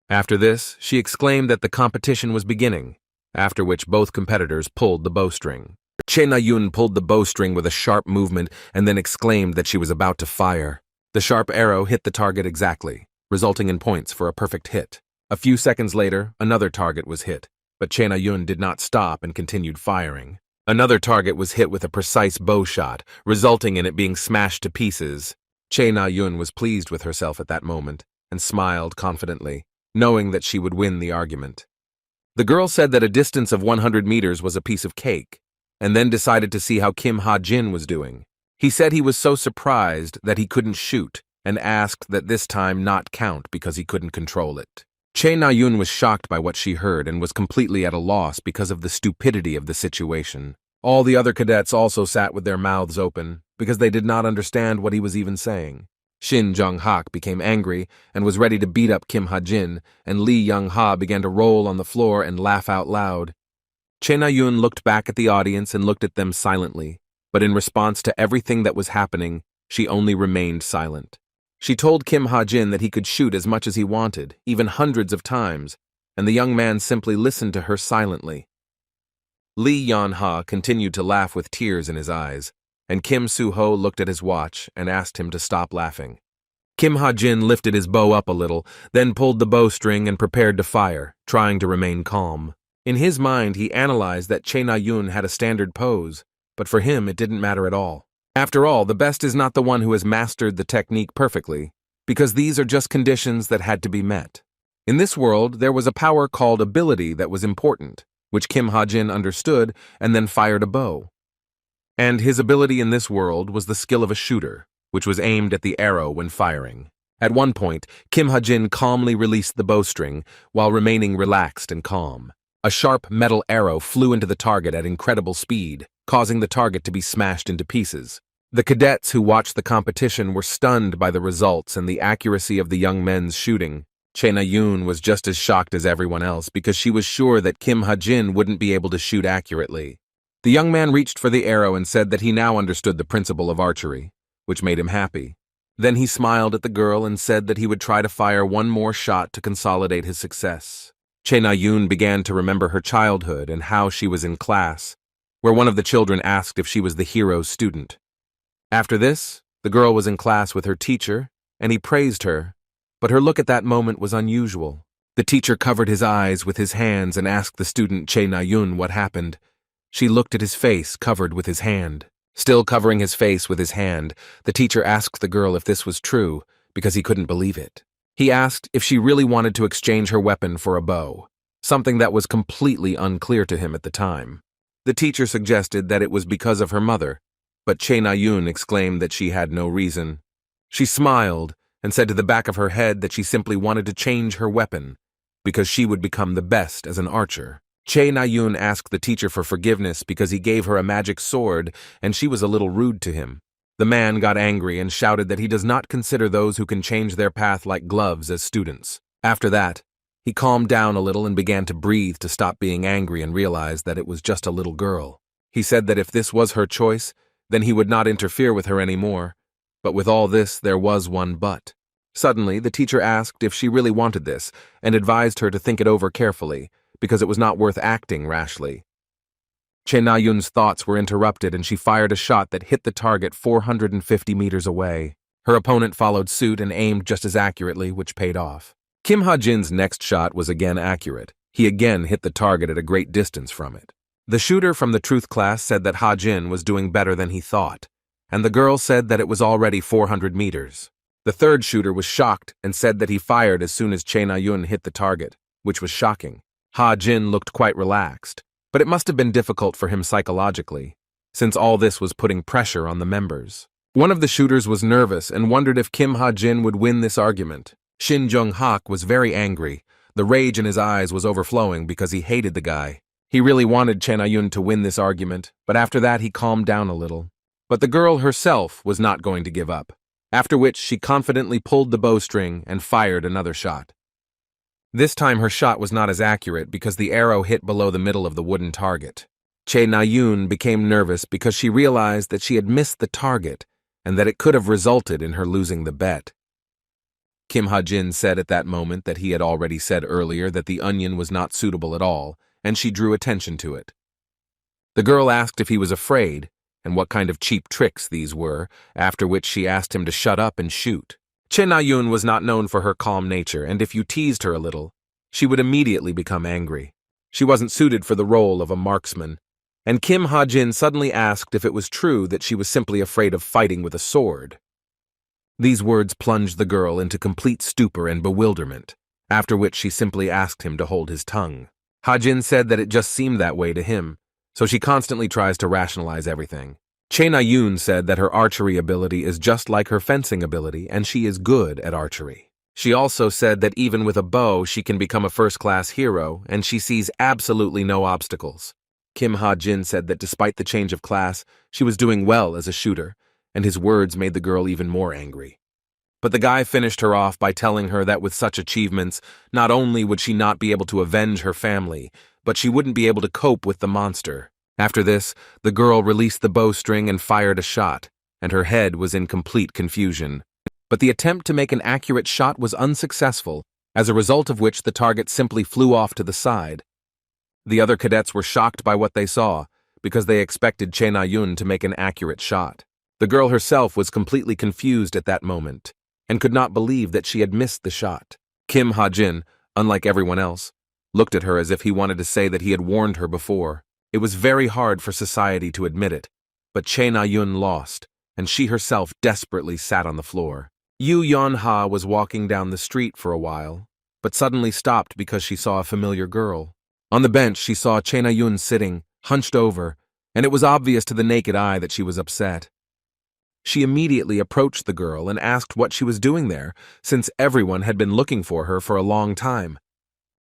After this, she exclaimed that the competition was beginning, after which both competitors pulled the bowstring. Chae Na-yoon pulled the bowstring with a sharp movement and then exclaimed that she was about to fire. The sharp arrow hit the target exactly, resulting in points for a perfect hit. A few seconds later, another target was hit, but Chae Na-yoon did not stop and continued firing. Another target was hit with a precise bow shot, resulting in it being smashed to pieces. Chae Na-yoon was pleased with herself at that moment and smiled confidently, knowing that she would win the argument. The girl said that a distance of 100 meters was a piece of cake, and then decided to see how Kim Ha-jin was doing. He said he was so surprised that he couldn't shoot and asked that this time not count because he couldn't control it. Chae Na-yoon was shocked by what she heard and was completely at a loss because of the stupidity of the situation. All the other cadets also sat with their mouths open, because they did not understand what he was even saying. Shin Jung-hak became angry and was ready to beat up Kim Ha-jin, and Lee Young-ha began to roll on the floor and laugh out loud. Che Na-yoon looked back at the audience and looked at them silently, but in response to everything that was happening, she only remained silent. She told Kim Ha-jin that he could shoot as much as he wanted, even hundreds of times, and the young man simply listened to her silently. Lee Yan-ha continued to laugh with tears in his eyes, and Kim Soo-ho looked at his watch and asked him to stop laughing. Kim Ha-jin lifted his bow up a little, then pulled the bowstring and prepared to fire, trying to remain calm. In his mind, he analyzed that Che Na-yoon had a standard pose, but for him it didn't matter at all. After all, the best is not the one who has mastered the technique perfectly, because these are just conditions that had to be met. In this world, there was a power called ability that was important, which Kim Ha-jin understood and then fired a bow. And his ability in this world was the skill of a shooter, which was aimed at the arrow when firing. At one point, Kim Ha-jin calmly released the bowstring while remaining relaxed and calm. A sharp metal arrow flew into the target at incredible speed, causing the target to be smashed into pieces. The cadets who watched the competition were stunned by the results and the accuracy of the young men's shooting. Che Na-yoon was just as shocked as everyone else because she was sure that Kim Ha-jin wouldn't be able to shoot accurately. The young man reached for the arrow and said that he now understood the principle of archery, which made him happy. Then he smiled at the girl and said that he would try to fire one more shot to consolidate his success. Che Na-yoon began to remember her childhood and how she was in class, where one of the children asked if she was the hero's student. After this, the girl was in class with her teacher, and he praised her, but her look at that moment was unusual. The teacher covered his eyes with his hands and asked the student Che Na-yoon what happened. She looked at his face covered with his hand. Still covering his face with his hand, the teacher asked the girl if this was true, because he couldn't believe it. He asked if she really wanted to exchange her weapon for a bow, something that was completely unclear to him at the time. The teacher suggested that it was because of her mother, but Che Na-yoon exclaimed that she had no reason. She smiled and said to the back of her head that she simply wanted to change her weapon, because she would become the best as an archer. Che Na-yoon asked the teacher for forgiveness because he gave her a magic sword and she was a little rude to him. The man got angry and shouted that he does not consider those who can change their path like gloves as students. After that, he calmed down a little and began to breathe to stop being angry and realized that it was just a little girl. He said that if this was her choice, then he would not interfere with her anymore. But with all this, there was one but. Suddenly, the teacher asked if she really wanted this and advised her to think it over carefully, because it was not worth acting rashly. Che Na-yoon's thoughts were interrupted and she fired a shot that hit the target 450 meters away. Her opponent followed suit and aimed just as accurately, which paid off. Kim Ha-jin's next shot was again accurate. He again hit the target at a great distance from it. The shooter from the truth class said that Ha-jin was doing better than he thought, and the girl said that it was already 400 meters. The third shooter was shocked and said that he fired as soon as Che Na-yoon hit the target, which was shocking. Ha-jin looked quite relaxed, but it must have been difficult for him psychologically, since all this was putting pressure on the members. One of the shooters was nervous and wondered if Kim Ha-jin would win this argument. Shin Jung-hak was very angry. The rage in his eyes was overflowing because he hated the guy. He really wanted Che Na-yoon to win this argument, but after that he calmed down a little. But the girl herself was not going to give up, after which she confidently pulled the bowstring and fired another shot. This time her shot was not as accurate because the arrow hit below the middle of the wooden target. Che Na-yoon became nervous because she realized that she had missed the target and that it could have resulted in her losing the bet. Kim Ha-jin said at that moment that he had already said earlier that the onion was not suitable at all, and she drew attention to it. The girl asked if he was afraid, and what kind of cheap tricks these were, after which she asked him to shut up and shoot. Che Na-yoon was not known for her calm nature, and if you teased her a little, she would immediately become angry. She wasn't suited for the role of a marksman, and Kim Ha-jin suddenly asked if it was true that she was simply afraid of fighting with a sword. These words plunged the girl into complete stupor and bewilderment, after which she simply asked him to hold his tongue. Ha-jin said that it just seemed that way to him, so she constantly tries to rationalize everything. Che Na-yoon said that her archery ability is just like her fencing ability and she is good at archery. She also said that even with a bow she can become a first-class hero and she sees absolutely no obstacles. Kim Ha-jin said that despite the change of class, she was doing well as a shooter, and his words made the girl even more angry. But the guy finished her off by telling her that with such achievements, not only would she not be able to avenge her family, but she wouldn't be able to cope with the monster. After this, the girl released the bowstring and fired a shot, and her head was in complete confusion. But the attempt to make an accurate shot was unsuccessful, as a result of which the target simply flew off to the side. The other cadets were shocked by what they saw, because they expected Che Na-yun to make an accurate shot. The girl herself was completely confused at that moment, and could not believe that she had missed the shot. Kim Ha-jin, unlike everyone else, looked at her as if he wanted to say that he had warned her before. It was very hard for society to admit it, but Che Na-yun lost, and she herself desperately sat on the floor. Yu Yeon-ha was walking down the street for a while, but suddenly stopped because she saw a familiar girl. On the bench, she saw Che Na-yun sitting, hunched over, and it was obvious to the naked eye that she was upset. She immediately approached the girl and asked what she was doing there, since everyone had been looking for her for a long time.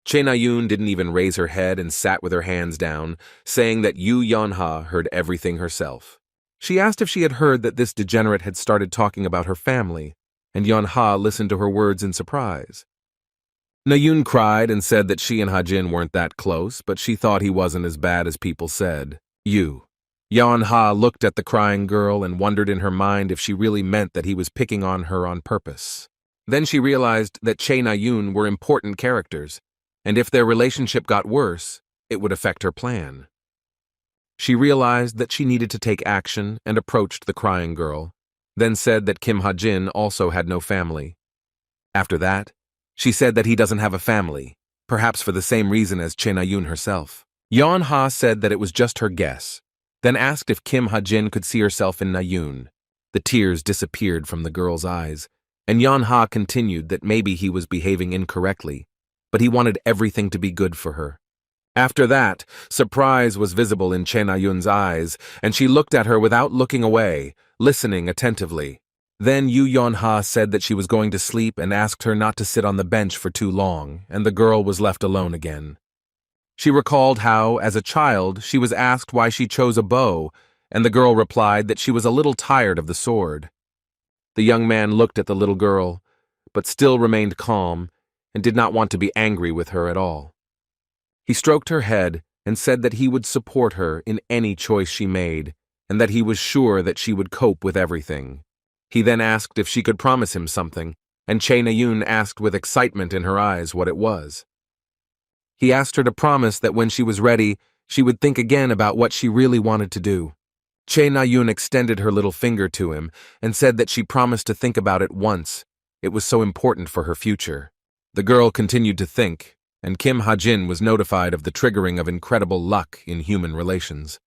Che Na-yun didn't even raise her head and sat with her hands down, saying that Yu Yeon-ha heard everything herself. She asked if she had heard that this degenerate had started talking about her family, and Yeon-ha listened to her words in surprise. Na-yun cried and said that she and Ha-jin weren't that close, but she thought he wasn't as bad as people said. Yeon-ha looked at the crying girl and wondered in her mind if she really meant that he was picking on her on purpose. Then she realized that Che Na-yun were important characters, and if their relationship got worse, it would affect her plan. She realized that she needed to take action and approached the crying girl, then said that Kim Ha-jin also had no family. After that, she said that he doesn't have a family, perhaps for the same reason as Che Na-yun herself. Yeon-ha said that it was just her guess, then asked if Kim Ha-jin could see herself in Na-yun. The tears disappeared from the girl's eyes, and Yeon-ha continued that maybe he was behaving incorrectly, but he wanted everything to be good for her. After that, surprise was visible in Che Na-yun's eyes, and she looked at her without looking away, listening attentively. Then Yu Yeon-ha said that she was going to sleep and asked her not to sit on the bench for too long, and the girl was left alone again. She recalled how, as a child, she was asked why she chose a bow, and the girl replied that she was a little tired of the sword. The young man looked at the little girl, but still remained calm and did not want to be angry with her at all. He stroked her head and said that he would support her in any choice she made, and that he was sure that she would cope with everything. He then asked if she could promise him something, and Che Na-yun asked with excitement in her eyes what it was. He asked her to promise that when she was ready, she would think again about what she really wanted to do. Che Na-yun extended her little finger to him and said that she promised to think about it once. It was so important for her future. The girl continued to think, and Kim Ha-jin was notified of the triggering of incredible luck in human relations.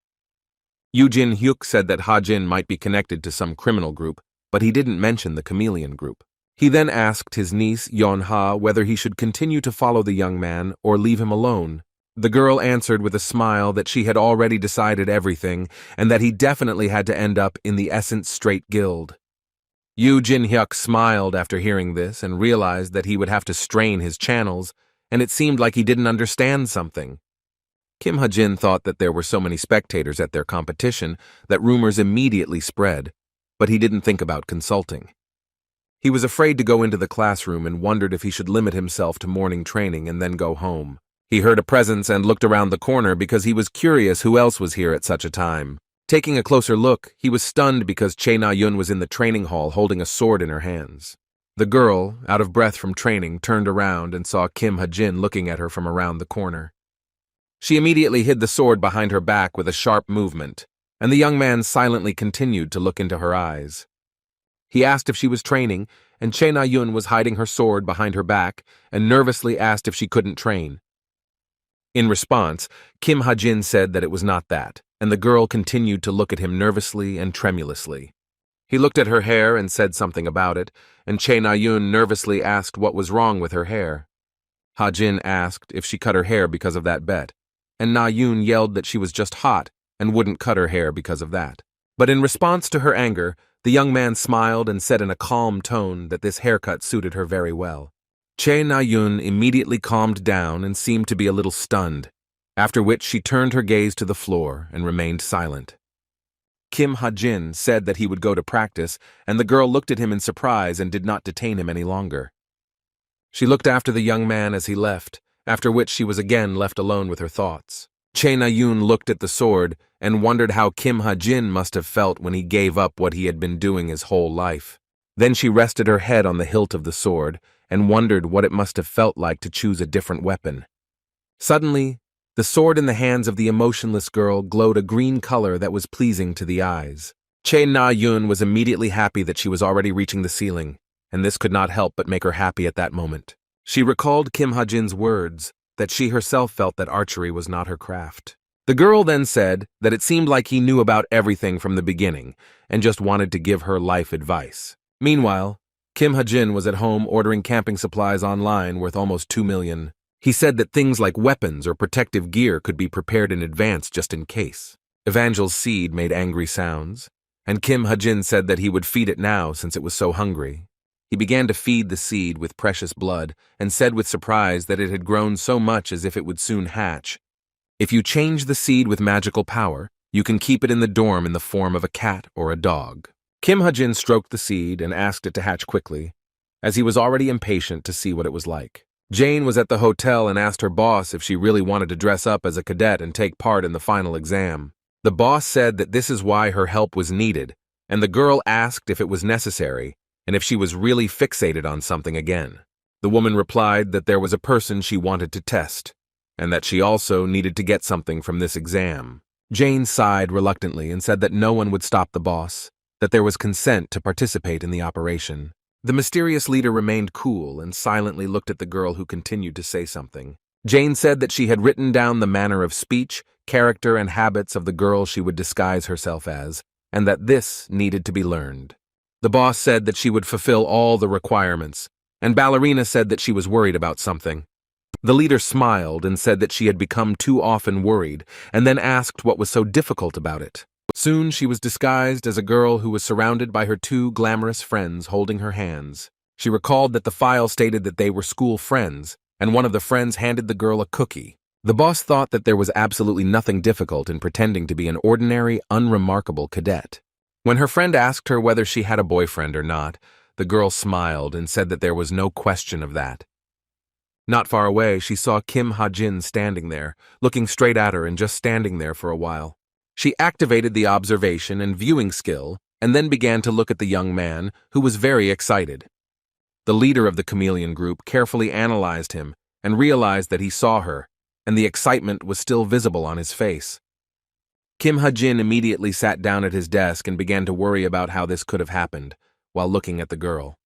Yoo Jin-hyuk said that Ha-jin might be connected to some criminal group, but he didn't mention the chameleon group. He then asked his niece, Yeon-ha, whether he should continue to follow the young man or leave him alone. The girl answered with a smile that she had already decided everything and that he definitely had to end up in the Essence Straight Guild. Yoo Jin-hyuk smiled after hearing this and realized that he would have to strain his channels, and it seemed like he didn't understand something. Kim Ha-jin thought that there were so many spectators at their competition that rumors immediately spread, but he didn't think about consulting. He was afraid to go into the classroom and wondered if he should limit himself to morning training and then go home. He heard a presence and looked around the corner because he was curious who else was here at such a time. Taking a closer look, he was stunned because Che Na-yun was in the training hall holding a sword in her hands. The girl, out of breath from training, turned around and saw Kim Ha-jin looking at her from around the corner. She immediately hid the sword behind her back with a sharp movement, and the young man silently continued to look into her eyes. He asked if she was training, and Che Na-yun was hiding her sword behind her back and nervously asked if she couldn't train. In response, Kim Ha-jin said that it was not that, and the girl continued to look at him nervously and tremulously. He looked at her hair and said something about it, and Che Na-yun nervously asked what was wrong with her hair. Ha-jin asked if she cut her hair because of that bet, and Na-yun yelled that she was just hot and wouldn't cut her hair because of that. But in response to her anger, the young man smiled and said in a calm tone that this haircut suited her very well. Che Na-yun immediately calmed down and seemed to be a little stunned. after which she turned her gaze to the floor and remained silent. Kim Ha-jin said that he would go to practice, and the girl looked at him in surprise and did not detain him any longer. She looked after the young man as he left, after which she was again left alone with her thoughts. Chae Na-yoon looked at the sword and wondered how Kim Ha-jin must have felt when he gave up what he had been doing his whole life. Then she rested her head on the hilt of the sword and wondered what it must have felt like to choose a different weapon. Suddenly, the sword in the hands of the emotionless girl glowed a green color that was pleasing to the eyes. Chae Na-yoon was immediately happy that she was already reaching the ceiling, and this could not help but make her happy at that moment. She recalled Kim Ha-jin's words, that she herself felt that archery was not her craft. The girl then said that it seemed like he knew about everything from the beginning and just wanted to give her life advice. Meanwhile, Kim Ha-jin was at home ordering camping supplies online worth almost 2 million. He said that things like weapons or protective gear could be prepared in advance just in case. Evangel's seed made angry sounds, and Kim Ha-jin said that he would feed it now since it was so hungry. He began to feed the seed with precious blood and said with surprise that it had grown so much as if it would soon hatch. If you change the seed with magical power, you can keep it in the dorm in the form of a cat or a dog. Kim Ha-jin stroked the seed and asked it to hatch quickly, as he was already impatient to see what it was like. Jane was at the hotel and asked her boss if she really wanted to dress up as a cadet and take part in the final exam. The boss said that this is why her help was needed, and the girl asked if it was necessary and if she was really fixated on something again. The woman replied that there was a person she wanted to test, and that she also needed to get something from this exam. Jane sighed reluctantly and said that no one would stop the boss, that there was consent to participate in the operation. The mysterious leader remained cool and silently looked at the girl who continued to say something. Jane said that she had written down the manner of speech, character, and habits of the girl she would disguise herself as, and that this needed to be learned. The boss said that she would fulfill all the requirements, and Ballerina said that she was worried about something. The leader smiled and said that she had become too often worried, and then asked what was so difficult about it. Soon she was disguised as a girl who was surrounded by her 2 glamorous friends holding her hands. She recalled that the file stated that they were school friends, and one of the friends handed the girl a cookie. The boss thought that there was absolutely nothing difficult in pretending to be an ordinary, unremarkable cadet. When her friend asked her whether she had a boyfriend or not, the girl smiled and said that there was no question of that. Not far away, she saw Kim Ha-jin standing there, looking straight at her and just standing there for a while. She activated the observation and viewing skill and then began to look at the young man, who was very excited. The leader of the chameleon group carefully analyzed him and realized that he saw her, and the excitement was still visible on his face. Kim Ha-jin immediately sat down at his desk and began to worry about how this could have happened, while looking at the girl.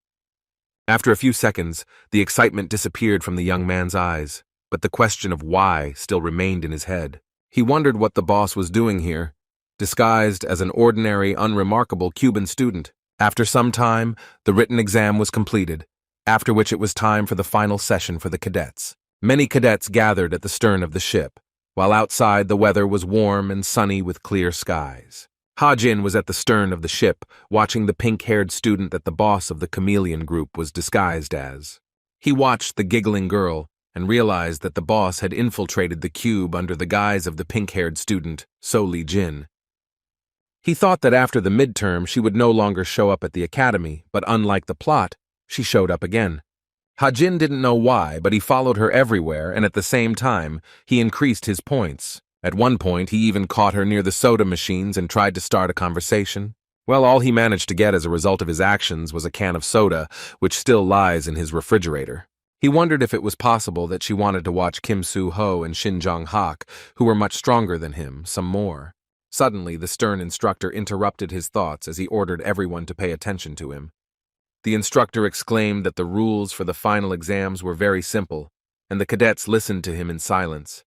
After a few seconds, the excitement disappeared from the young man's eyes, but the question of why still remained in his head. He wondered what the boss was doing here, disguised as an ordinary, unremarkable Cuban student. After some time, the written exam was completed, after which it was time for the final session for the cadets. Many cadets gathered at the stern of the ship, while outside the weather was warm and sunny with clear skies. Ha-jin was at the stern of the ship, watching the pink-haired student that the boss of the chameleon group was disguised as. He watched the giggling girl and realized that the boss had infiltrated the cube under the guise of the pink-haired student, So Lee-jin. He thought that after the midterm she would no longer show up at the academy, but unlike the plot, she showed up again. Ha-jin didn't know why, but he followed her everywhere, and at the same time, he increased his points. At one point, he even caught her near the soda machines and tried to start a conversation. Well, all he managed to get as a result of his actions was a can of soda, which still lies in his refrigerator. He wondered if it was possible that she wanted to watch Kim Soo-ho and Shin Jong-hak, who were much stronger than him, some more. Suddenly, the stern instructor interrupted his thoughts as he ordered everyone to pay attention to him. The instructor exclaimed that the rules for the final exams were very simple, and the cadets listened to him in silence.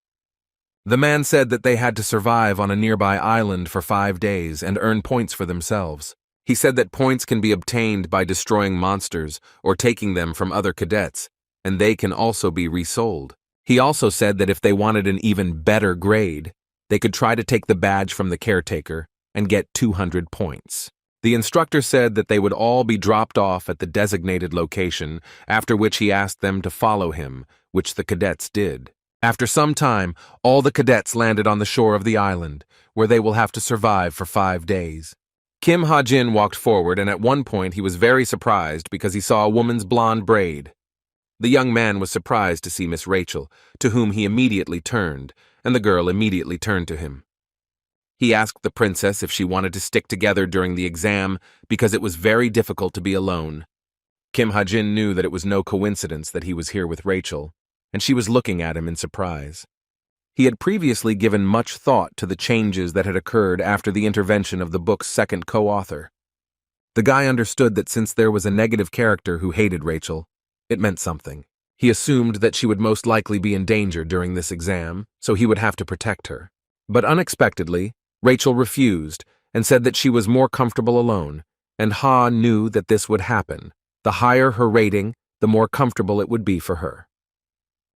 The man said that they had to survive on a nearby island for 5 days and earn points for themselves. He said that points can be obtained by destroying monsters or taking them from other cadets, and they can also be resold. He also said that if they wanted an even better grade, they could try to take the badge from the caretaker and get 200 points. The instructor said that they would all be dropped off at the designated location, after which he asked them to follow him, which the cadets did. After some time, all the cadets landed on the shore of the island, where they will have to survive for 5 days. Kim Ha-jin walked forward, and at one point he was very surprised because he saw a woman's blonde braid. The young man was surprised to see Miss Rachel, to whom he immediately turned, and the girl immediately turned to him. He asked the princess if she wanted to stick together during the exam because it was very difficult to be alone. Kim Ha-jin knew that it was no coincidence that he was here with Rachel, and she was looking at him in surprise. He had previously given much thought to the changes that had occurred after the intervention of the book's second co-author. The guy understood that since there was a negative character who hated Rachel, it meant something. He assumed that she would most likely be in danger during this exam, so he would have to protect her. But unexpectedly, Rachel refused and said that she was more comfortable alone, and Ha knew that this would happen. The higher her rating, the more comfortable it would be for her.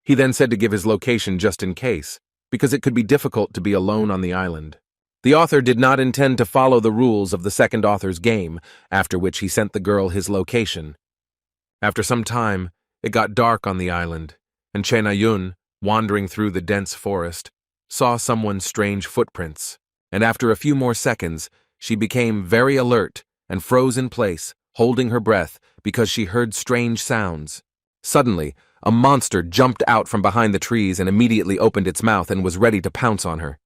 He then said to give his location just in case, because it could be difficult to be alone on the island. The author did not intend to follow the rules of the second author's game, after which he sent the girl his location. After some time, it got dark on the island, and Che Na-yun, wandering through the dense forest, saw someone's strange footprints, and after a few more seconds, she became very alert and froze in place, holding her breath because she heard strange sounds. Suddenly, a monster jumped out from behind the trees and immediately opened its mouth and was ready to pounce on her.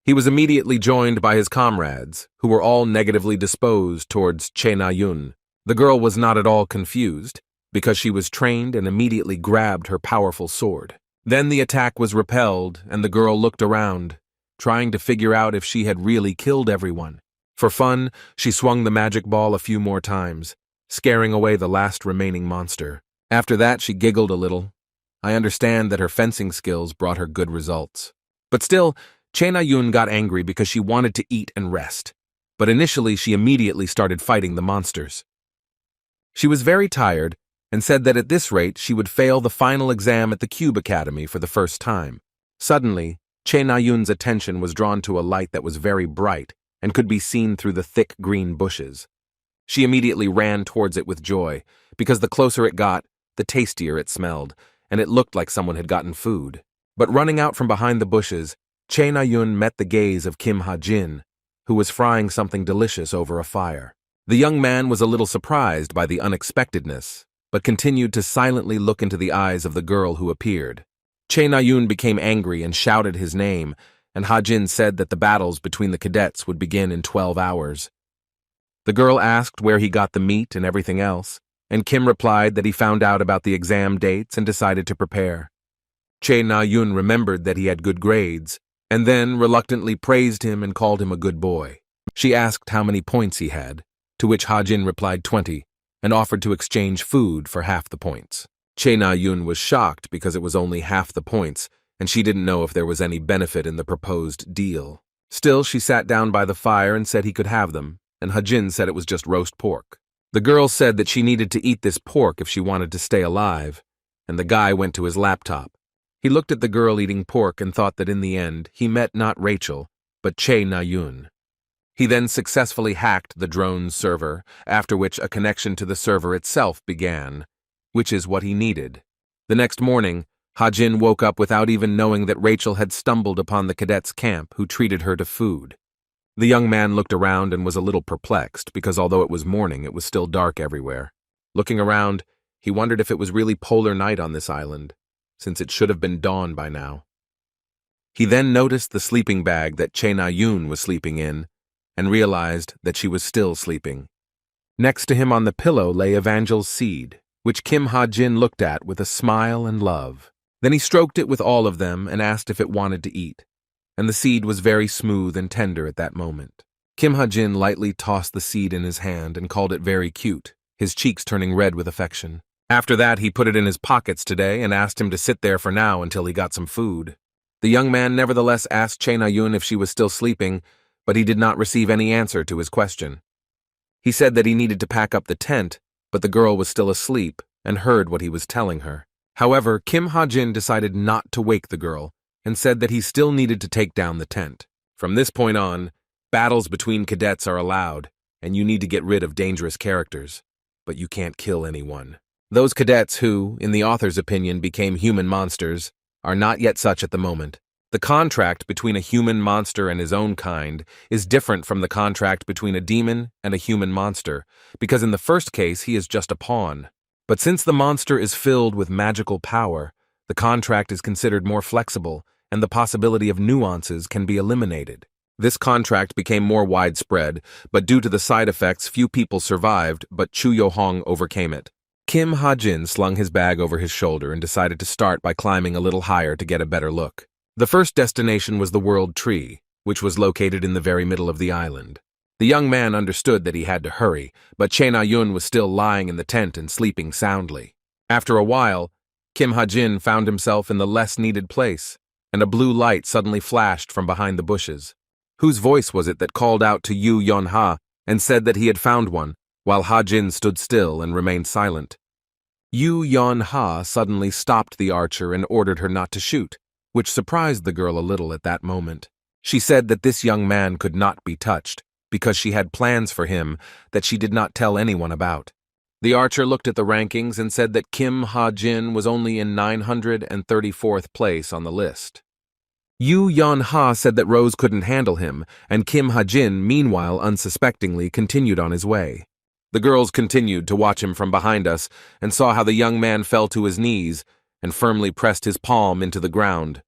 He was immediately joined by his comrades, who were all negatively disposed towards Che Na-yun. The girl was not at all confused, because she was trained and immediately grabbed her powerful sword. Then the attack was repelled, and the girl looked around, trying to figure out if she had really killed everyone. For fun, she swung the magic ball a few more times, scaring away the last remaining monster. After that, she giggled a little. I understand that her fencing skills brought her good results. But still, Che Na-yun got angry because she wanted to eat and rest. But initially, she immediately started fighting the monsters. She was very tired and said that at this rate, she would fail the final exam at the Cube Academy for the first time. Suddenly, Che Na-yun's attention was drawn to a light that was very bright and could be seen through the thick green bushes. She immediately ran towards it with joy, because the closer it got, the tastier it smelled, and it looked like someone had gotten food. But running out from behind the bushes, Che Na-yun met the gaze of Kim Ha-jin, who was frying something delicious over a fire. The young man was a little surprised by the unexpectedness, but continued to silently look into the eyes of the girl who appeared. Che Na-yun became angry and shouted his name, and Ha-jin said that the battles between the cadets would begin in 12 hours. The girl asked where he got the meat and everything else, and Kim replied that he found out about the exam dates and decided to prepare. Che Na-yun remembered that he had good grades, and then reluctantly praised him and called him a good boy. She asked how many points he had, to which Ha-jin replied 20, and offered to exchange food for half the points. Che Na-yun was shocked because it was only half the points, and she didn't know if there was any benefit in the proposed deal. Still, she sat down by the fire and said he could have them, and Ha-jin said it was just roast pork. The girl said that she needed to eat this pork if she wanted to stay alive, and the guy went to his laptop. He looked at the girl eating pork and thought that in the end, he met not Rachel, but Che Na-yun. He then successfully hacked the drone's server, after which a connection to the server itself began, which is what he needed. The next morning, Ha-jin woke up without even knowing that Rachel had stumbled upon the cadets' camp who treated her to food. The young man looked around and was a little perplexed because although it was morning, it was still dark everywhere. Looking around, he wondered if it was really polar night on this island, since it should have been dawn by now. He then noticed the sleeping bag that Che Na-yun was sleeping in and realized that she was still sleeping. Next to him on the pillow lay Evangel's seed, which Kim Ha-jin looked at with a smile and love. Then he stroked it with all of them and asked if it wanted to eat, and the seed was very smooth and tender at that moment. Kim Ha-jin lightly tossed the seed in his hand and called it very cute, his cheeks turning red with affection. After that, he put it in his pockets today and asked him to sit there for now until he got some food. The young man nevertheless asked Che Na-yun if she was still sleeping, but he did not receive any answer to his question. He said that he needed to pack up the tent, but the girl was still asleep and heard what he was telling her. However, Kim Ha-jin decided not to wake the girl and said that he still needed to take down the tent. From this point on, battles between cadets are allowed, and you need to get rid of dangerous characters, but you can't kill anyone. Those cadets who, in the author's opinion, became human monsters are not yet such at the moment. The contract between a human monster and his own kind is different from the contract between a demon and a human monster, because in the first case he is just a pawn. But since the monster is filled with magical power, the contract is considered more flexible, and the possibility of nuances can be eliminated. This contract became more widespread, but due to the side effects, few people survived, but Chu Yo-hong overcame it. Kim Ha-jin slung his bag over his shoulder and decided to start by climbing a little higher to get a better look. The first destination was the World Tree, which was located in the very middle of the island. The young man understood that he had to hurry, but Che Na-yun was still lying in the tent and sleeping soundly. After a while, Kim Ha-jin found himself in the less needed place, and a blue light suddenly flashed from behind the bushes. Whose voice was it that called out to Yu Yon-ha and said that he had found one, while Ha-jin stood still and remained silent? Yu Yon-ha suddenly stopped the archer and ordered her not to shoot, which surprised the girl a little at that moment. She said that this young man could not be touched, because she had plans for him that she did not tell anyone about. The archer looked at the rankings and said that Kim Ha-jin was only in 934th place on the list. Yu Yon-ha said that Rose couldn't handle him, and Kim Ha-jin, meanwhile unsuspectingly, continued on his way. The girls continued to watch him from behind us and saw how the young man fell to his knees and firmly pressed his palm into the ground.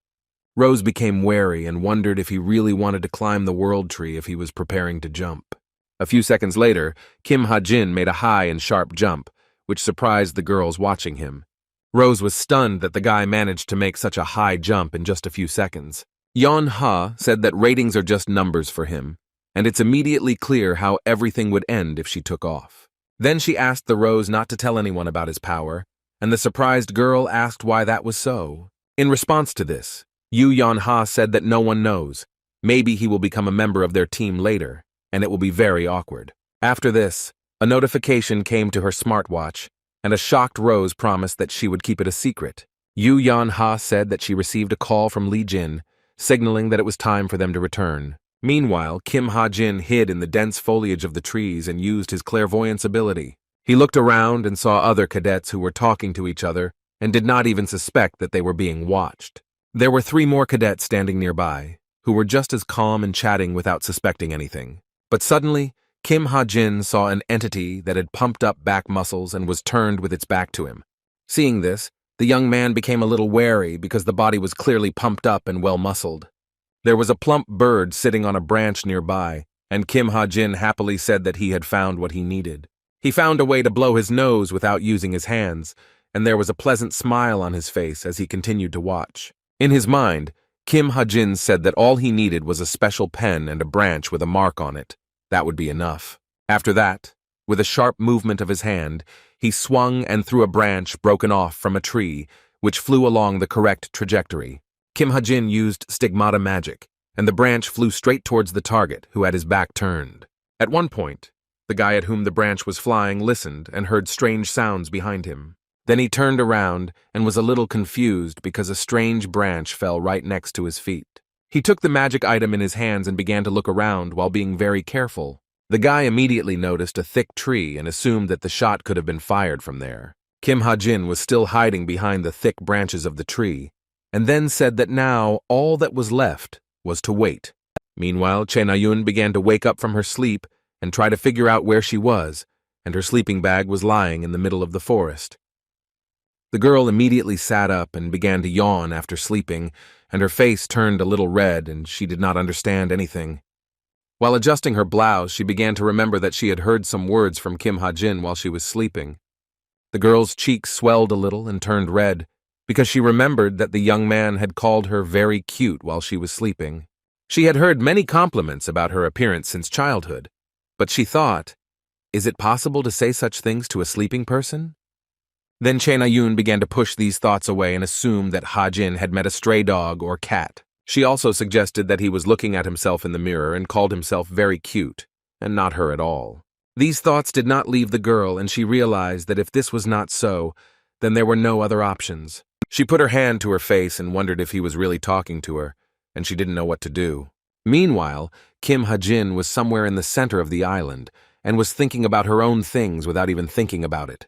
Rose became wary and wondered if he really wanted to climb the World Tree if he was preparing to jump. A few seconds later, Kim Ha-jin made a high and sharp jump, which surprised the girls watching him. Rose was stunned that the guy managed to make such a high jump in just a few seconds. Yon-ha said that ratings are just numbers for him, and it's immediately clear how everything would end if she took off. Then she asked the Rose not to tell anyone about his power, and the surprised girl asked why that was so. In response to this, Yu Yon-ha said that no one knows. Maybe he will become a member of their team later, and it will be very awkward. After this, a notification came to her smartwatch, and a shocked Rose promised that she would keep it a secret. Yu Yon-ha said that she received a call from Lee Jin, signaling that it was time for them to return. Meanwhile, Kim Ha-jin hid in the dense foliage of the trees and used his clairvoyance ability. He looked around and saw other cadets who were talking to each other and did not even suspect that they were being watched. There were 3 more cadets standing nearby, who were just as calm and chatting without suspecting anything. But suddenly, Kim Ha-jin saw an entity that had pumped up back muscles and was turned with its back to him. Seeing this, the young man became a little wary because the body was clearly pumped up and well-muscled. There was a plump bird sitting on a branch nearby, and Kim Ha-jin happily said that he had found what he needed. He found a way to blow his nose without using his hands, and there was a pleasant smile on his face as he continued to watch. In his mind, Kim Ha-jin said that all he needed was a special pen and a branch with a mark on it. That would be enough. After that, with a sharp movement of his hand, he swung and threw a branch broken off from a tree, which flew along the correct trajectory. Kim Ha-jin used stigmata magic, and the branch flew straight towards the target, who had his back turned. At one point, the guy at whom the branch was flying listened and heard strange sounds behind him. Then he turned around and was a little confused because a strange branch fell right next to his feet. He took the magic item in his hands and began to look around while being very careful. The guy immediately noticed a thick tree and assumed that the shot could have been fired from there. Kim Ha-jin was still hiding behind the thick branches of the tree, and then said that now all that was left was to wait. Meanwhile, Che Na-yun began to wake up from her sleep and try to figure out where she was, and her sleeping bag was lying in the middle of the forest. The girl immediately sat up and began to yawn after sleeping, and her face turned a little red and she did not understand anything. While adjusting her blouse, she began to remember that she had heard some words from Kim Ha-jin while she was sleeping. The girl's cheeks swelled a little and turned red, because she remembered that the young man had called her very cute while she was sleeping. She had heard many compliments about her appearance since childhood, but she thought, is it possible to say such things to a sleeping person? Then Che Na-yun began to push these thoughts away and assume that Ha-jin had met a stray dog or cat. She also suggested that he was looking at himself in the mirror and called himself very cute, and not her at all. These thoughts did not leave the girl, and she realized that if this was not so, then there were no other options. She put her hand to her face and wondered if he was really talking to her, and she didn't know what to do. Meanwhile, Kim Ha-jin was somewhere in the center of the island and was thinking about her own things without even thinking about it.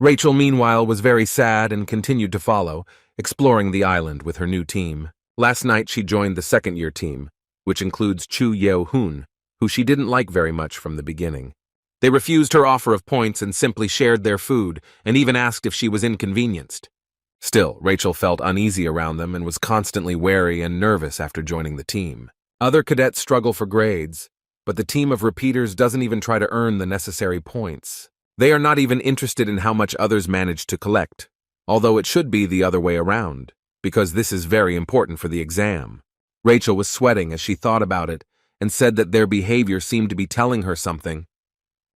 Rachel, meanwhile, was very sad and continued to follow, exploring the island with her new team. Last night she joined the second-year team, which includes Chu Yeo-hoon, who she didn't like very much from the beginning. They refused her offer of points and simply shared their food, and even asked if she was inconvenienced. Still, Rachel felt uneasy around them and was constantly wary and nervous after joining the team. Other cadets struggle for grades, but the team of repeaters doesn't even try to earn the necessary points. They are not even interested in how much others manage to collect, although it should be the other way around, because this is very important for the exam. Rachel was sweating as she thought about it and said that their behavior seemed to be telling her something.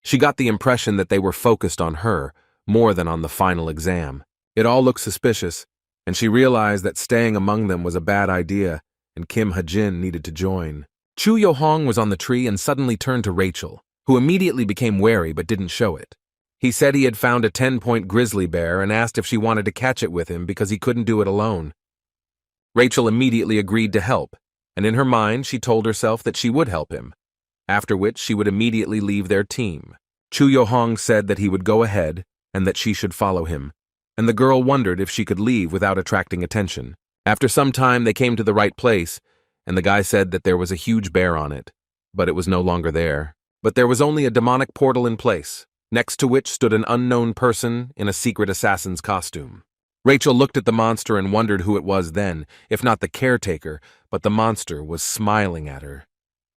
She got the impression that they were focused on her more than on the final exam. It all looked suspicious, and she realized that staying among them was a bad idea, and Kim Ha-jin needed to join. Chu Yo-hong was on the tree and suddenly turned to Rachel, who immediately became wary but didn't show it. He said he had found a 10-point grizzly bear and asked if she wanted to catch it with him because he couldn't do it alone. Rachel immediately agreed to help, and in her mind she told herself that she would help him, after which she would immediately leave their team. Chu Yo-hong said that he would go ahead and that she should follow him, and the girl wondered if she could leave without attracting attention. After some time they came to the right place, and the guy said that there was a huge bear on it, but it was no longer there. But there was only a demonic portal in place, next to which stood an unknown person in a secret assassin's costume. Rachel looked at the monster and wondered who it was then, if not the caretaker, but the monster was smiling at her.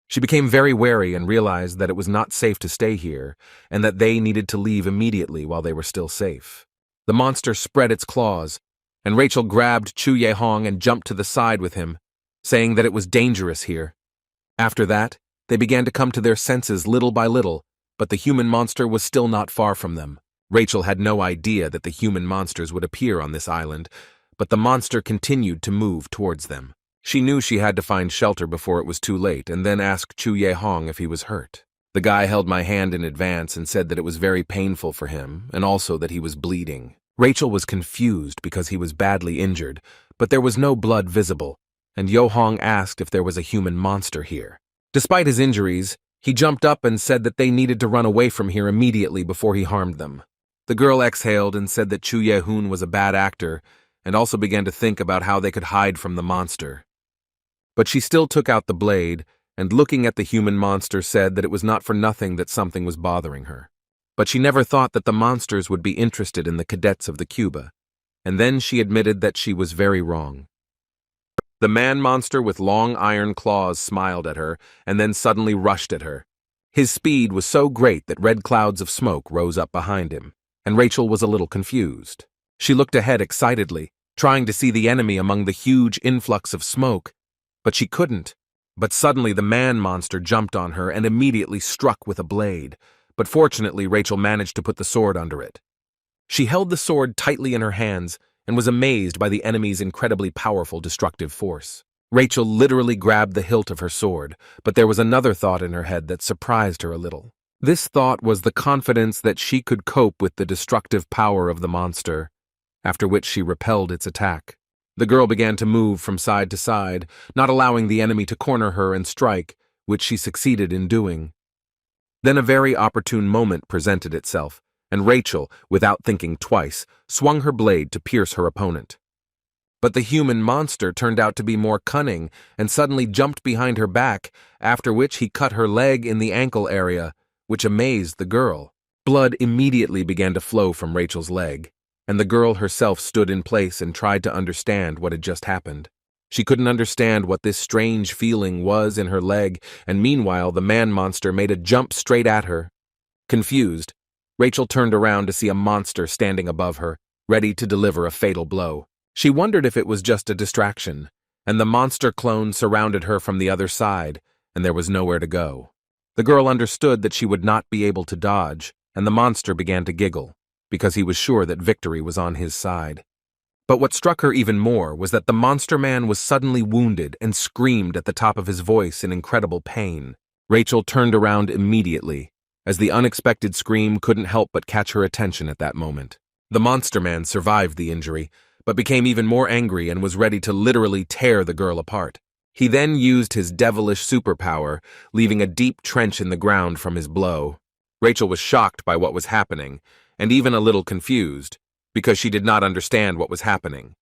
She became very wary and realized that it was not safe to stay here, and that they needed to leave immediately while they were still safe. The monster spread its claws, and Rachel grabbed Chu Ye-hong and jumped to the side with him, saying that it was dangerous here. After that, they began to come to their senses little by little, but the human monster was still not far from them. Rachel had no idea that the human monsters would appear on this island, but the monster continued to move towards them. She knew she had to find shelter before it was too late, and then asked Chu Ye-hong if he was hurt. The guy held my hand in advance and said that it was very painful for him, and also that he was bleeding. Rachel was confused because he was badly injured, but there was no blood visible, and Yo-hong asked if there was a human monster here. Despite his injuries, he jumped up and said that they needed to run away from here immediately before he harmed them. The girl exhaled and said that Chu Ye-hoon was a bad actor, and also began to think about how they could hide from the monster. But she still took out the blade, and looking at the human monster said that it was not for nothing that something was bothering her. But she never thought that the monsters would be interested in the cadets of the Cuba, and then she admitted that she was very wrong. The man-monster with long iron claws smiled at her, and then suddenly rushed at her. His speed was so great that red clouds of smoke rose up behind him, and Rachel was a little confused. She looked ahead excitedly, trying to see the enemy among the huge influx of smoke, but she couldn't. But suddenly the man-monster jumped on her and immediately struck with a blade, but fortunately Rachel managed to put the sword under it. She held the sword tightly in her hands and was amazed by the enemy's incredibly powerful destructive force. Rachel literally grabbed the hilt of her sword, but there was another thought in her head that surprised her a little. This thought was the confidence that she could cope with the destructive power of the monster, after which she repelled its attack. The girl began to move from side to side, not allowing the enemy to corner her and strike, which she succeeded in doing. Then a very opportune moment presented itself, and Rachel, without thinking twice, swung her blade to pierce her opponent. But the human monster turned out to be more cunning and suddenly jumped behind her back, after which he cut her leg in the ankle area, which amazed the girl. Blood immediately began to flow from Rachel's leg, and the girl herself stood in place and tried to understand what had just happened. She couldn't understand what this strange feeling was in her leg, and meanwhile the man-monster made a jump straight at her. Confused, Rachel turned around to see a monster standing above her, ready to deliver a fatal blow. She wondered if it was just a distraction, and the monster clone surrounded her from the other side, and there was nowhere to go. The girl understood that she would not be able to dodge, and the monster began to giggle, because he was sure that victory was on his side. But what struck her even more was that the monster man was suddenly wounded and screamed at the top of his voice in incredible pain. Rachel turned around immediately, as the unexpected scream couldn't help but catch her attention at that moment. The monster man survived the injury, but became even more angry and was ready to literally tear the girl apart. He then used his devilish superpower, leaving a deep trench in the ground from his blow. Rachel was shocked by what was happening, and even a little confused, because she did not understand what was happening.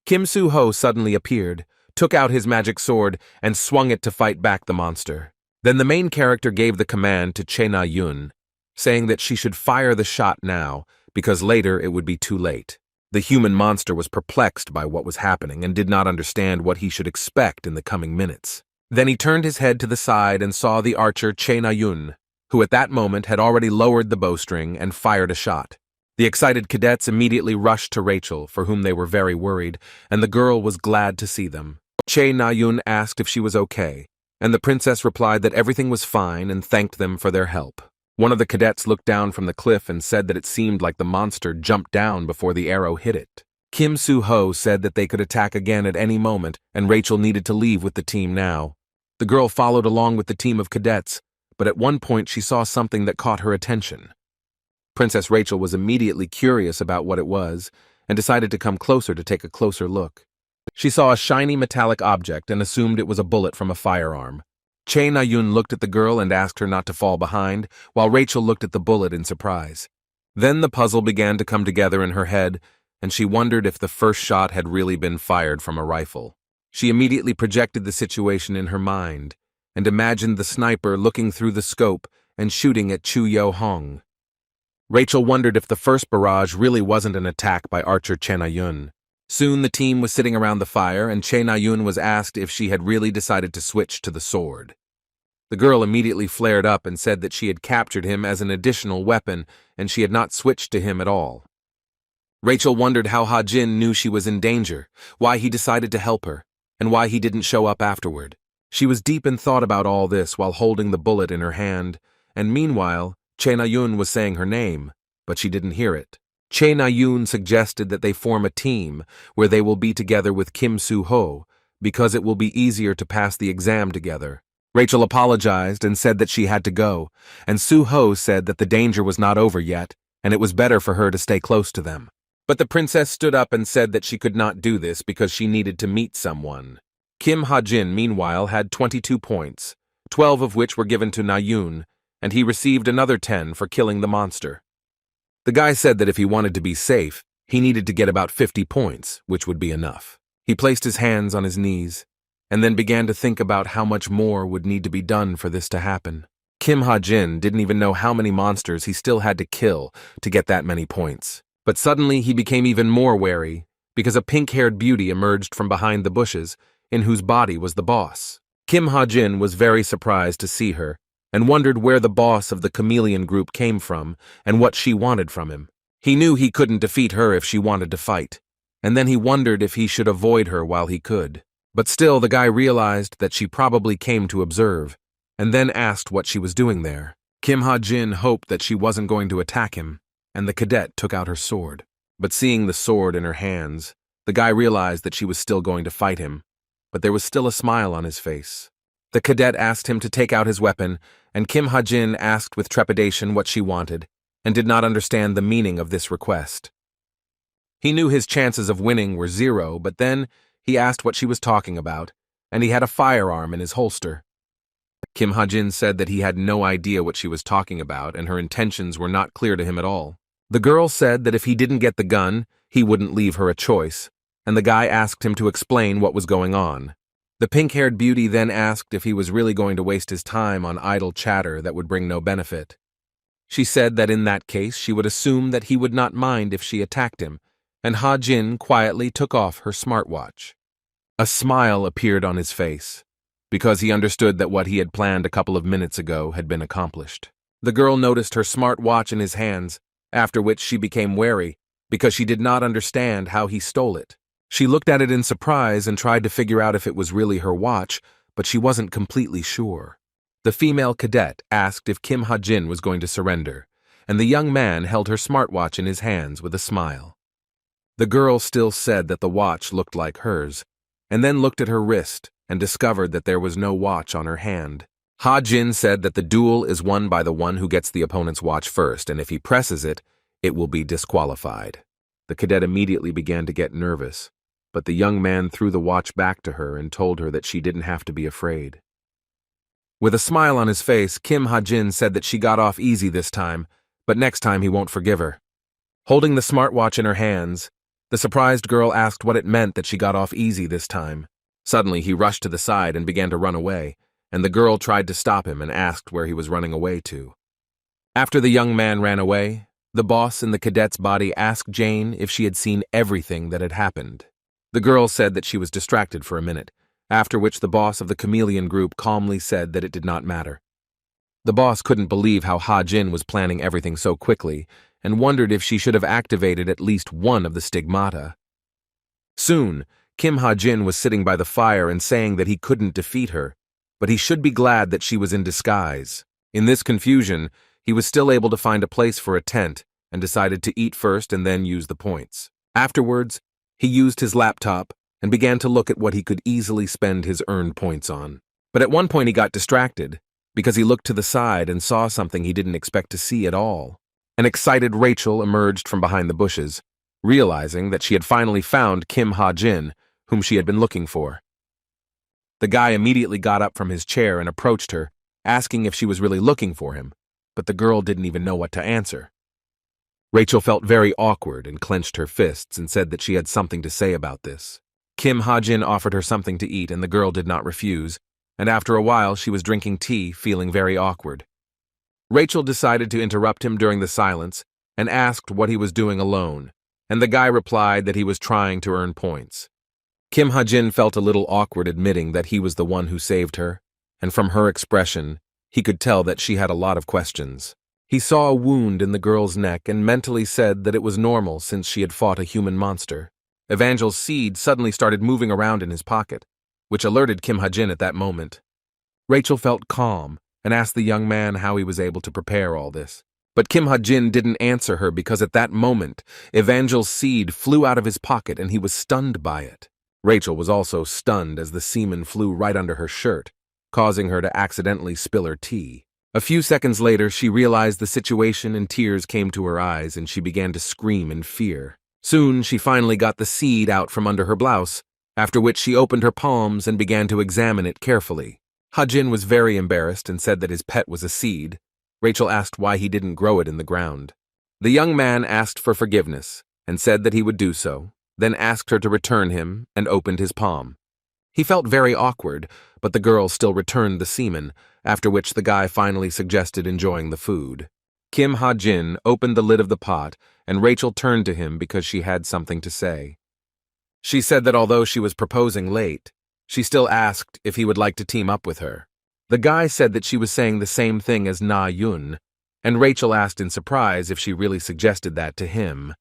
Kim Soo-ho suddenly appeared, took out his magic sword, and swung it to fight back the monster. Then the main character gave the command to Che Na-yun, saying that she should fire the shot now, because later it would be too late. The human monster was perplexed by what was happening and did not understand what he should expect in the coming minutes. Then he turned his head to the side and saw the archer Che Na-yun, who at that moment had already lowered the bowstring and fired a shot. The excited cadets immediately rushed to Rachel, for whom they were very worried, and the girl was glad to see them. Che Na-yun asked if she was okay, and the princess replied that everything was fine and thanked them for their help. One of the cadets looked down from the cliff and said that it seemed like the monster jumped down before the arrow hit it. Kim Soo-ho said that they could attack again at any moment, and Rachel needed to leave with the team now. The girl followed along with the team of cadets, but at one point she saw something that caught her attention. Princess Rachel was immediately curious about what it was and decided to come closer to take a closer look. She saw a shiny metallic object and assumed it was a bullet from a firearm. Che Na-yun looked at the girl and asked her not to fall behind, while Rachel looked at the bullet in surprise. Then the puzzle began to come together in her head, and she wondered if the first shot had really been fired from a rifle. She immediately projected the situation in her mind and imagined the sniper looking through the scope and shooting at Chu Yo-hong. Rachel wondered if the first barrage really wasn't an attack by archer Che Na-yun. Soon the team was sitting around the fire, and Che Na-yun was asked if she had really decided to switch to the sword. The girl immediately flared up and said that she had captured him as an additional weapon and she had not switched to him at all. Rachel wondered how Ha-jin knew she was in danger, why he decided to help her, and why he didn't show up afterward. She was deep in thought about all this while holding the bullet in her hand, and meanwhile, Che Na-yun was saying her name, but she didn't hear it. Che Na-yun suggested that they form a team where they will be together with Kim Soo-ho because it will be easier to pass the exam together. Rachel apologized and said that she had to go, and Soo-ho said that the danger was not over yet and it was better for her to stay close to them. But the princess stood up and said that she could not do this because she needed to meet someone. Kim Ha-jin, meanwhile, had 22 points, 12 of which were given to Na-yun, and he received another 10 for killing the monster. The guy said that if he wanted to be safe, he needed to get about 50 points, which would be enough. He placed his hands on his knees, and then began to think about how much more would need to be done for this to happen. Kim Ha-jin didn't even know how many monsters he still had to kill to get that many points. But suddenly he became even more wary, because a pink-haired beauty emerged from behind the bushes, in whose body was the boss. Kim Ha-jin was very surprised to see her, and wondered where the boss of the chameleon group came from and what she wanted from him. He knew he couldn't defeat her if she wanted to fight, and then he wondered if he should avoid her while he could. But still the guy realized that she probably came to observe, and then asked what she was doing there. Kim Ha-jin hoped that she wasn't going to attack him, and the cadet took out her sword. But seeing the sword in her hands, the guy realized that she was still going to fight him, but there was still a smile on his face. The cadet asked him to take out his weapon, and Kim Ha-jin asked with trepidation what she wanted, and did not understand the meaning of this request. He knew his chances of winning were 0, but then he asked what she was talking about, and he had a firearm in his holster. Kim Ha-jin said that he had no idea what she was talking about, and her intentions were not clear to him at all. The girl said that if he didn't get the gun, he wouldn't leave her a choice, and the guy asked him to explain what was going on. The pink-haired beauty then asked if he was really going to waste his time on idle chatter that would bring no benefit. She said that in that case she would assume that he would not mind if she attacked him, and Ha-jin quietly took off her smartwatch. A smile appeared on his face, because he understood that what he had planned a couple of minutes ago had been accomplished. The girl noticed her smartwatch in his hands, after which she became wary, because she did not understand how he stole it. She looked at it in surprise and tried to figure out if it was really her watch, but she wasn't completely sure. The female cadet asked if Kim Ha-jin was going to surrender, and the young man held her smartwatch in his hands with a smile. The girl still said that the watch looked like hers, and then looked at her wrist and discovered that there was no watch on her hand. Ha-jin said that the duel is won by the one who gets the opponent's watch first, and if he presses it, it will be disqualified. The cadet immediately began to get nervous, but the young man threw the watch back to her and told her that she didn't have to be afraid. With a smile on his face, Kim Ha-jin said that she got off easy this time, but next time he won't forgive her. Holding the smartwatch in her hands, The surprised girl asked what it meant that she got off easy this time. Suddenly, he rushed to the side and began to run away, and the girl tried to stop him and asked where he was running away to. After the young man ran away, the boss in the cadet's body asked Jane if she had seen everything that had happened. The girl said that she was distracted for a minute, after which the boss of the chameleon group calmly said that it did not matter. The boss couldn't believe how Ha-jin was planning everything so quickly and wondered if she should have activated at least one of the stigmata. Soon, Kim Ha-jin was sitting by the fire and saying that he couldn't defeat her, but he should be glad that she was in disguise. In this confusion, he was still able to find a place for a tent and decided to eat first and then use the points. Afterwards, he used his laptop and began to look at what he could easily spend his earned points on. But at one point he got distracted because he looked to the side and saw something he didn't expect to see at all. An excited Rachel emerged from behind the bushes, realizing that she had finally found Kim Ha-jin, whom she had been looking for. The guy immediately got up from his chair and approached her, asking if she was really looking for him, but the girl didn't even know what to answer. Rachel felt very awkward and clenched her fists and said that she had something to say about this. Kim Ha-jin offered her something to eat and the girl did not refuse, and after a while she was drinking tea, feeling very awkward. Rachel decided to interrupt him during the silence and asked what he was doing alone, and the guy replied that he was trying to earn points. Kim Ha-jin felt a little awkward admitting that he was the one who saved her, and from her expression, he could tell that she had a lot of questions. He saw a wound in the girl's neck and mentally said that it was normal since she had fought a human monster. Evangel's seed suddenly started moving around in his pocket, which alerted Kim Ha-jin at that moment. Rachel felt calm and asked the young man how he was able to prepare all this. But Kim Ha-jin didn't answer her because at that moment, Evangel's seed flew out of his pocket and he was stunned by it. Rachel was also stunned as the semen flew right under her shirt, causing her to accidentally spill her tea. A few seconds later, she realized the situation and tears came to her eyes and she began to scream in fear. Soon, she finally got the seed out from under her blouse, after which she opened her palms and began to examine it carefully. Ha-jin was very embarrassed and said that his pet was a seed. Rachel asked why he didn't grow it in the ground. The young man asked for forgiveness and said that he would do so, then asked her to return him and opened his palm. He felt very awkward, but the girl still returned the semen, after which the guy finally suggested enjoying the food. Kim Ha-jin opened the lid of the pot, and Rachel turned to him because she had something to say. She said that although she was proposing late, she still asked if he would like to team up with her. The guy said that she was saying the same thing as Na-yun, and Rachel asked in surprise if she really suggested that to him.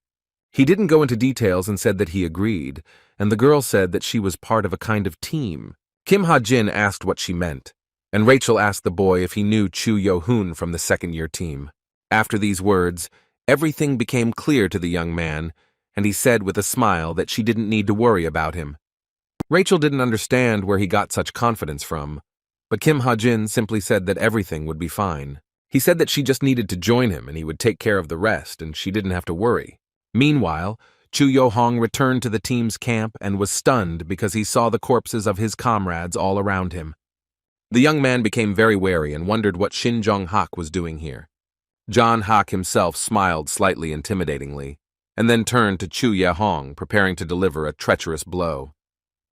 He didn't go into details and said that he agreed, and the girl said that she was part of a kind of team. Kim Ha-jin asked what she meant, and Rachel asked the boy if he knew Chu Yo-hoon from the second-year team. After these words, everything became clear to the young man, and he said with a smile that she didn't need to worry about him. Rachel didn't understand where he got such confidence from, but Kim Ha-jin simply said that everything would be fine. He said that she just needed to join him and he would take care of the rest, and she didn't have to worry. Meanwhile, Chu Yo-hong returned to the team's camp and was stunned because he saw the corpses of his comrades all around him. The young man became very wary and wondered what Shin Jong-hak was doing here. John Hak himself smiled slightly intimidatingly, and then turned to Chu Ye-hong, preparing to deliver a treacherous blow.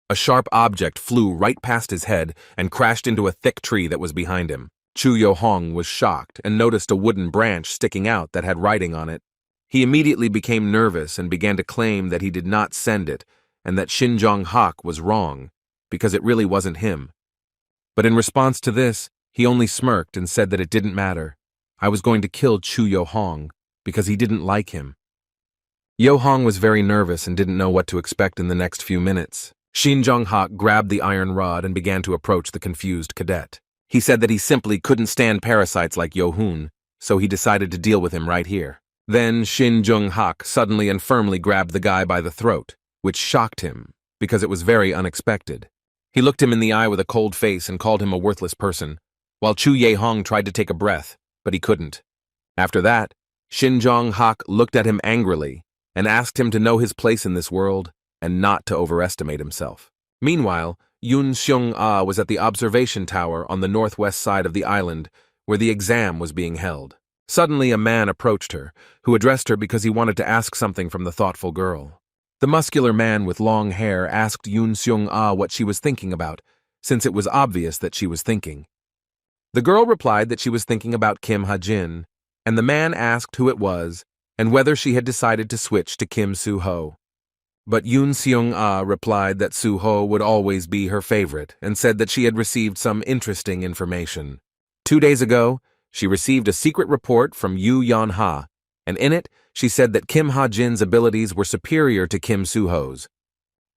A sharp object flew right past his head and crashed into a thick tree that was behind him. Chu Yo-hong was shocked and noticed a wooden branch sticking out that had writing on it. He immediately became nervous and began to claim that he did not send it and that Shin Jong-hak was wrong, because it really wasn't him. But in response to this, he only smirked and said that it didn't matter. I was going to kill Chu Yo-hong because he didn't like him. Yo-hong was very nervous and didn't know what to expect in the next few minutes. Shin Jong-hak grabbed the iron rod and began to approach the confused cadet. He said that he simply couldn't stand parasites like Yo-hoon, so he decided to deal with him right here. Then Shin Jong-hak suddenly and firmly grabbed the guy by the throat, which shocked him because it was very unexpected. He looked him in the eye with a cold face and called him a worthless person, while Chu Ye-hong tried to take a breath, but he couldn't. After that, Shin Jong-hak looked at him angrily and asked him to know his place in this world and not to overestimate himself. Meanwhile, Yoon Seung-ah was at the observation tower on the northwest side of the island where the exam was being held. Suddenly, a man approached her, who addressed her because he wanted to ask something from the thoughtful girl. The muscular man with long hair asked Yoon Seung-ah what she was thinking about, since it was obvious that she was thinking. The girl replied that she was thinking about Kim Ha-jin, and the man asked who it was and whether she had decided to switch to Kim Soo-ho. But Yoon Seung-ah replied that Soo-ho would always be her favorite and said that she had received some interesting information. 2 days ago, she received a secret report from Yoo Yeon-ha, and in it, she said that Kim Ha-jin's abilities were superior to Kim Soo-ho's.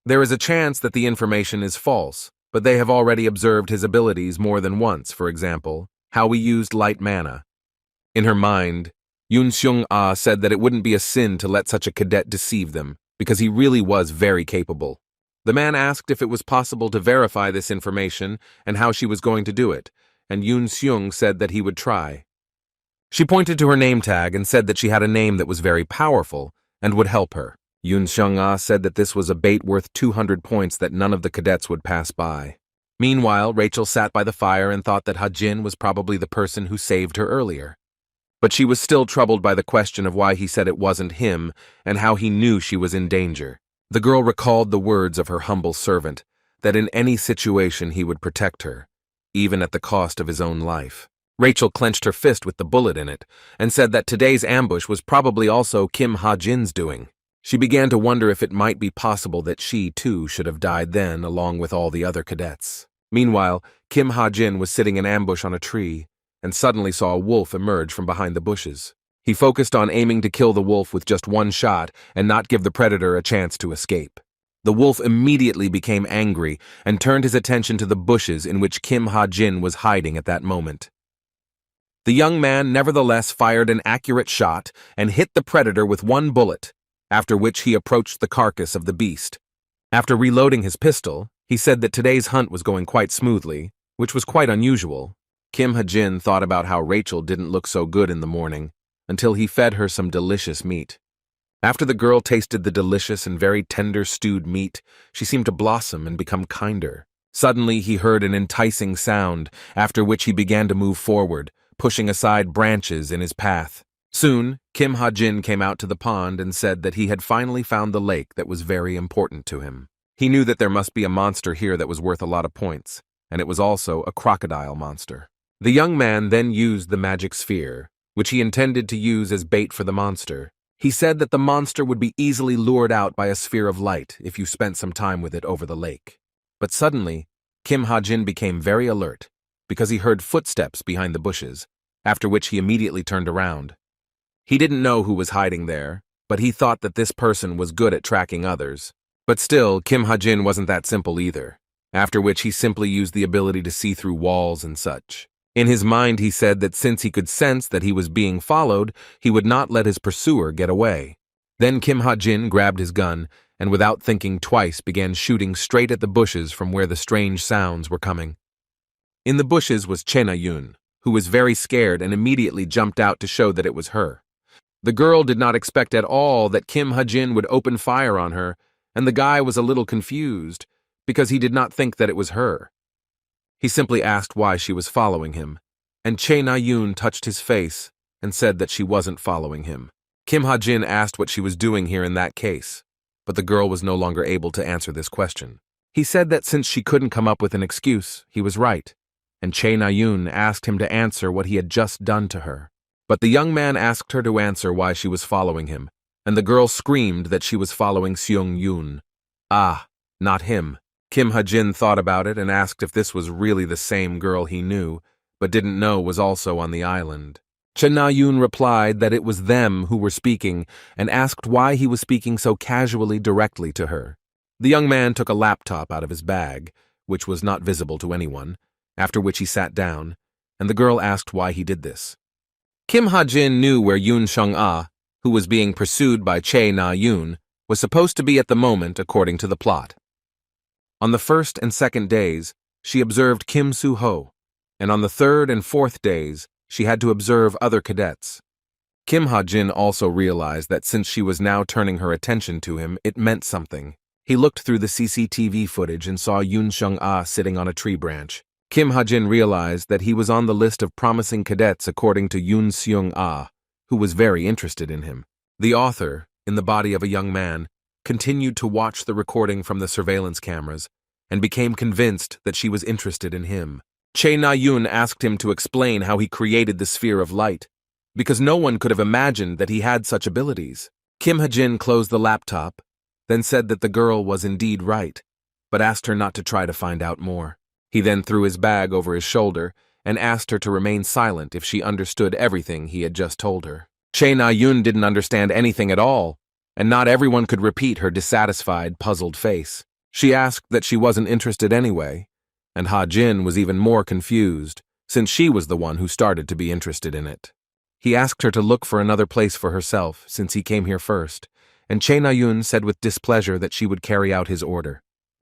There is a chance that the information is false, but they have already observed his abilities more than once, for example, how he used light mana. In her mind, Yoon Seung-ah said that it wouldn't be a sin to let such a cadet deceive them, because he really was very capable. The man asked if it was possible to verify this information and how she was going to do it, and Yoon Seung said that he would try. She pointed to her name tag and said that she had a name that was very powerful and would help her. Yoon Seung-ah said that this was a bait worth 200 points that none of the cadets would pass by. Meanwhile, Rachel sat by the fire and thought that Ha-jin was probably the person who saved her earlier. But she was still troubled by the question of why he said it wasn't him and how he knew she was in danger. The girl recalled the words of her humble servant, that in any situation he would protect her, even at the cost of his own life. Rachel clenched her fist with the bullet in it and said that today's ambush was probably also Kim Ha-jin's doing. She began to wonder if it might be possible that she, too, should have died then along with all the other cadets. Meanwhile, Kim Ha-jin was sitting in ambush on a tree and suddenly saw a wolf emerge from behind the bushes. He focused on aiming to kill the wolf with just one shot and not give the predator a chance to escape. The wolf immediately became angry and turned his attention to the bushes in which Kim Ha-jin was hiding at that moment. The young man nevertheless fired an accurate shot and hit the predator with one bullet, after which he approached the carcass of the beast. After reloading his pistol, he said that today's hunt was going quite smoothly, which was quite unusual. Kim Ha-jin thought about how Rachel didn't look so good in the morning, until he fed her some delicious meat. After the girl tasted the delicious and very tender stewed meat, she seemed to blossom and become kinder. Suddenly he heard an enticing sound, after which he began to move forward, pushing aside branches in his path. Soon, Kim Ha-jin came out to the pond and said that he had finally found the lake that was very important to him. He knew that there must be a monster here that was worth a lot of points, and it was also a crocodile monster. The young man then used the magic sphere, which he intended to use as bait for the monster. He said that the monster would be easily lured out by a sphere of light if you spent some time with it over the lake. But suddenly, Kim Ha-jin became very alert, because he heard footsteps behind the bushes, after which he immediately turned around. He didn't know who was hiding there, but he thought that this person was good at tracking others. But still, Kim Ha-jin wasn't that simple either, after which he simply used the ability to see through walls and such. In his mind, he said that since he could sense that he was being followed, he would not let his pursuer get away. Then Kim Ha-jin grabbed his gun and without thinking twice began shooting straight at the bushes from where the strange sounds were coming. In the bushes was Che Na-yoon, who was very scared and immediately jumped out to show that it was her. The girl did not expect at all that Kim Ha-jin would open fire on her, and the guy was a little confused, because he did not think that it was her. He simply asked why she was following him, and Che Na-yoon touched his face and said that she wasn't following him. Kim Ha-jin asked what she was doing here in that case, but the girl was no longer able to answer this question. He said that since she couldn't come up with an excuse, he was right, and Che Na-yoon asked him to answer what he had just done to her. But the young man asked her to answer why she was following him, and the girl screamed that she was following Seung-yoon. Ah, not him. Kim Ha-jin thought about it and asked if this was really the same girl he knew, but didn't know was also on the island. Che Na-yoon replied that it was them who were speaking and asked why he was speaking so casually directly to her. The young man took a laptop out of his bag, which was not visible to anyone, after which he sat down, and the girl asked why he did this. Kim Ha-jin knew where Yoon Seung-ah, who was being pursued by Che Na-yoon, was supposed to be at the moment according to the plot. On the first and second days, she observed Kim Soo-ho, and on the third and fourth days, she had to observe other cadets. Kim Ha-jin also realized that since she was now turning her attention to him, it meant something. He looked through the CCTV footage and saw Yoon Seung-ah sitting on a tree branch. Kim Ha-jin realized that he was on the list of promising cadets according to Yoon Seung-ah, who was very interested in him. The author, in the body of a young man, continued to watch the recording from the surveillance cameras, and became convinced that she was interested in him. Che Na-yun asked him to explain how he created the sphere of light, because no one could have imagined that he had such abilities. Kim Ha-jin closed the laptop, then said that the girl was indeed right, but asked her not to try to find out more. He then threw his bag over his shoulder and asked her to remain silent if she understood everything he had just told her. Che Na-yun didn't understand anything at all, and not everyone could repeat her dissatisfied, puzzled face. She asked that she wasn't interested anyway, and Ha-jin was even more confused, since she was the one who started to be interested in it. He asked her to look for another place for herself, since he came here first, and Che Na-yun said with displeasure that she would carry out his order.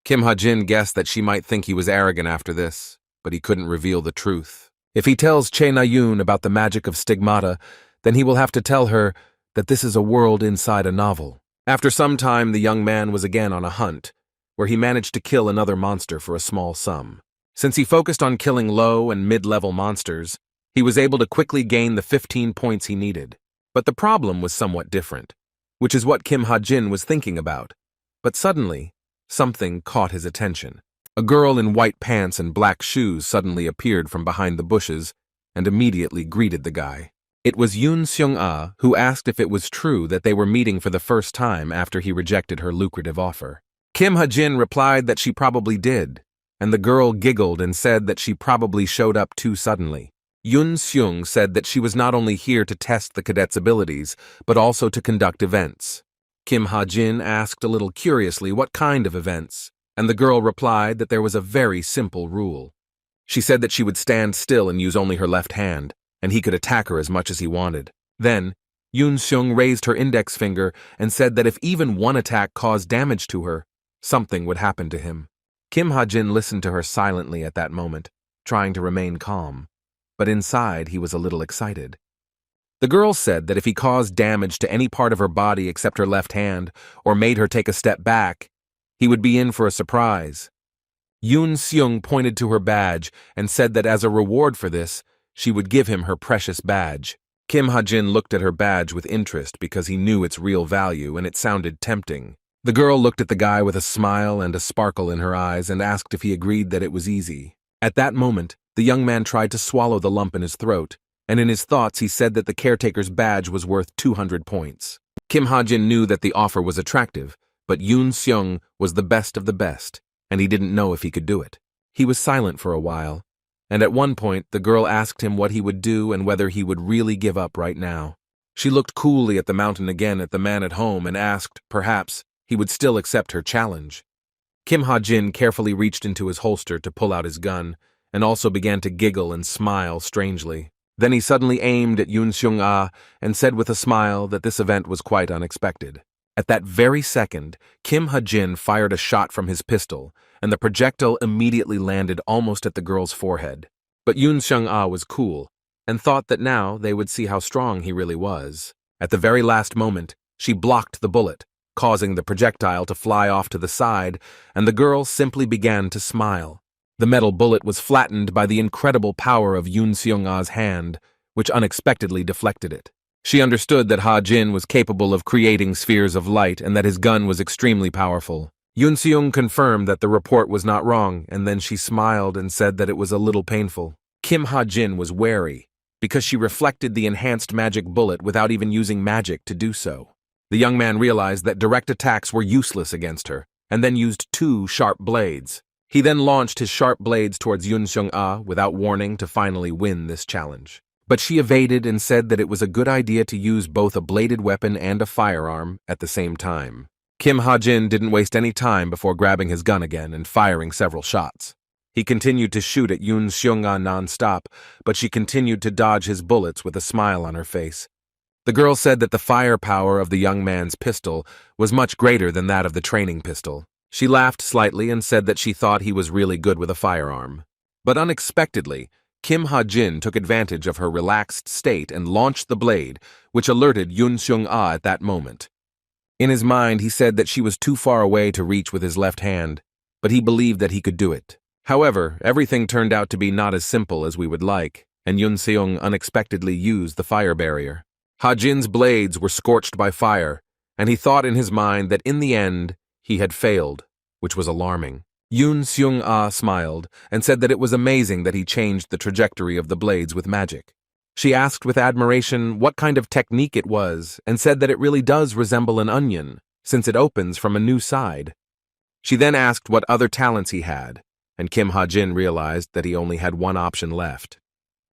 Kim Ha-jin guessed that she might think he was arrogant after this, but he couldn't reveal the truth. If he tells Che Na-yun about the magic of stigmata, then he will have to tell her that this is a world inside a novel. After some time, the young man was again on a hunt, where he managed to kill another monster for a small sum. Since he focused on killing low and mid-level monsters, he was able to quickly gain the 15 points he needed. But the problem was somewhat different, which is what Kim Ha-jin was thinking about. But suddenly, something caught his attention. A girl in white pants and black shoes suddenly appeared from behind the bushes and immediately greeted the guy. It was Yoon Seung-ah, who asked if it was true that they were meeting for the first time after he rejected her lucrative offer. Kim Ha-jin replied that she probably did, and the girl giggled and said that she probably showed up too suddenly. Yoon Seung said that she was not only here to test the cadet's abilities, but also to conduct events. Kim Ha-jin asked a little curiously what kind of events, and the girl replied that there was a very simple rule. She said that she would stand still and use only her left hand, and he could attack her as much as he wanted. Then, Yoon Seung raised her index finger and said that if even one attack caused damage to her, something would happen to him. Kim Ha-jin listened to her silently at that moment, trying to remain calm, but inside he was a little excited. The girl said that if he caused damage to any part of her body except her left hand, or made her take a step back, he would be in for a surprise. Yoon Seung pointed to her badge and said that as a reward for this, she would give him her precious badge. Kim Ha-jin looked at her badge with interest because he knew its real value and it sounded tempting. The girl looked at the guy with a smile and a sparkle in her eyes and asked if he agreed that it was easy. At that moment, the young man tried to swallow the lump in his throat, and in his thoughts he said that the caretaker's badge was worth 200 points. Kim Ha-jin knew that the offer was attractive, but Yoon Seung was the best of the best, and he didn't know if he could do it. He was silent for a while, and at one point the girl asked him what he would do and whether he would really give up right now. She looked coolly at the mountain again at the man at home and asked, perhaps, he would still accept her challenge. Kim Ha-jin carefully reached into his holster to pull out his gun, and also began to giggle and smile strangely. Then he suddenly aimed at Yoon Seung-ah and said with a smile that this event was quite unexpected. At that very second, Kim Ha-jin fired a shot from his pistol, and the projectile immediately landed almost at the girl's forehead. But Yoon Seung-ah was cool, and thought that now they would see how strong he really was. At the very last moment, she blocked the bullet, causing the projectile to fly off to the side, and the girl simply began to smile. The metal bullet was flattened by the incredible power of Yoon Seung-ah's hand, which unexpectedly deflected it. She understood that Ha-jin was capable of creating spheres of light and that his gun was extremely powerful. Yoon Seung confirmed that the report was not wrong, and then she smiled and said that it was a little painful. Kim Ha-jin was wary, because she reflected the enhanced magic bullet without even using magic to do so. The young man realized that direct attacks were useless against her, and then used 2 sharp blades. He then launched his sharp blades towards Yoon Seung-ah without warning to finally win this challenge. But she evaded and said that it was a good idea to use both a bladed weapon and a firearm at the same time. Kim Ha-jin didn't waste any time before grabbing his gun again and firing several shots. He continued to shoot at Yoon Seung-ah non-stop, but she continued to dodge his bullets with a smile on her face. The girl said that the firepower of the young man's pistol was much greater than that of the training pistol. She laughed slightly and said that she thought he was really good with a firearm. But unexpectedly, Kim Ha-jin took advantage of her relaxed state and launched the blade, which alerted Yoon Seung-ah at that moment. In his mind, he said that she was too far away to reach with his left hand, but he believed that he could do it. However, everything turned out to be not as simple as we would like, and Yoon Seung unexpectedly used the fire barrier. Ha-jin's blades were scorched by fire, and he thought in his mind that in the end he had failed, which was alarming. Yoon Seung-ah smiled and said that it was amazing that he changed the trajectory of the blades with magic. She asked with admiration what kind of technique it was and said that it really does resemble an onion, since it opens from a new side. She then asked what other talents he had, and Kim Ha-jin realized that he only had one option left.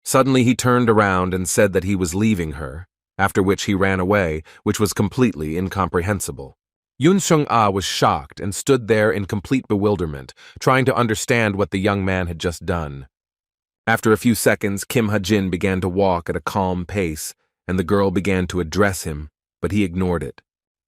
Suddenly he turned around and said that he was leaving her, after which he ran away, which was completely incomprehensible. Yoon Seung-ah was shocked and stood there in complete bewilderment, trying to understand what the young man had just done. After a few seconds, Kim Ha-jin began to walk at a calm pace, and the girl began to address him, but he ignored it.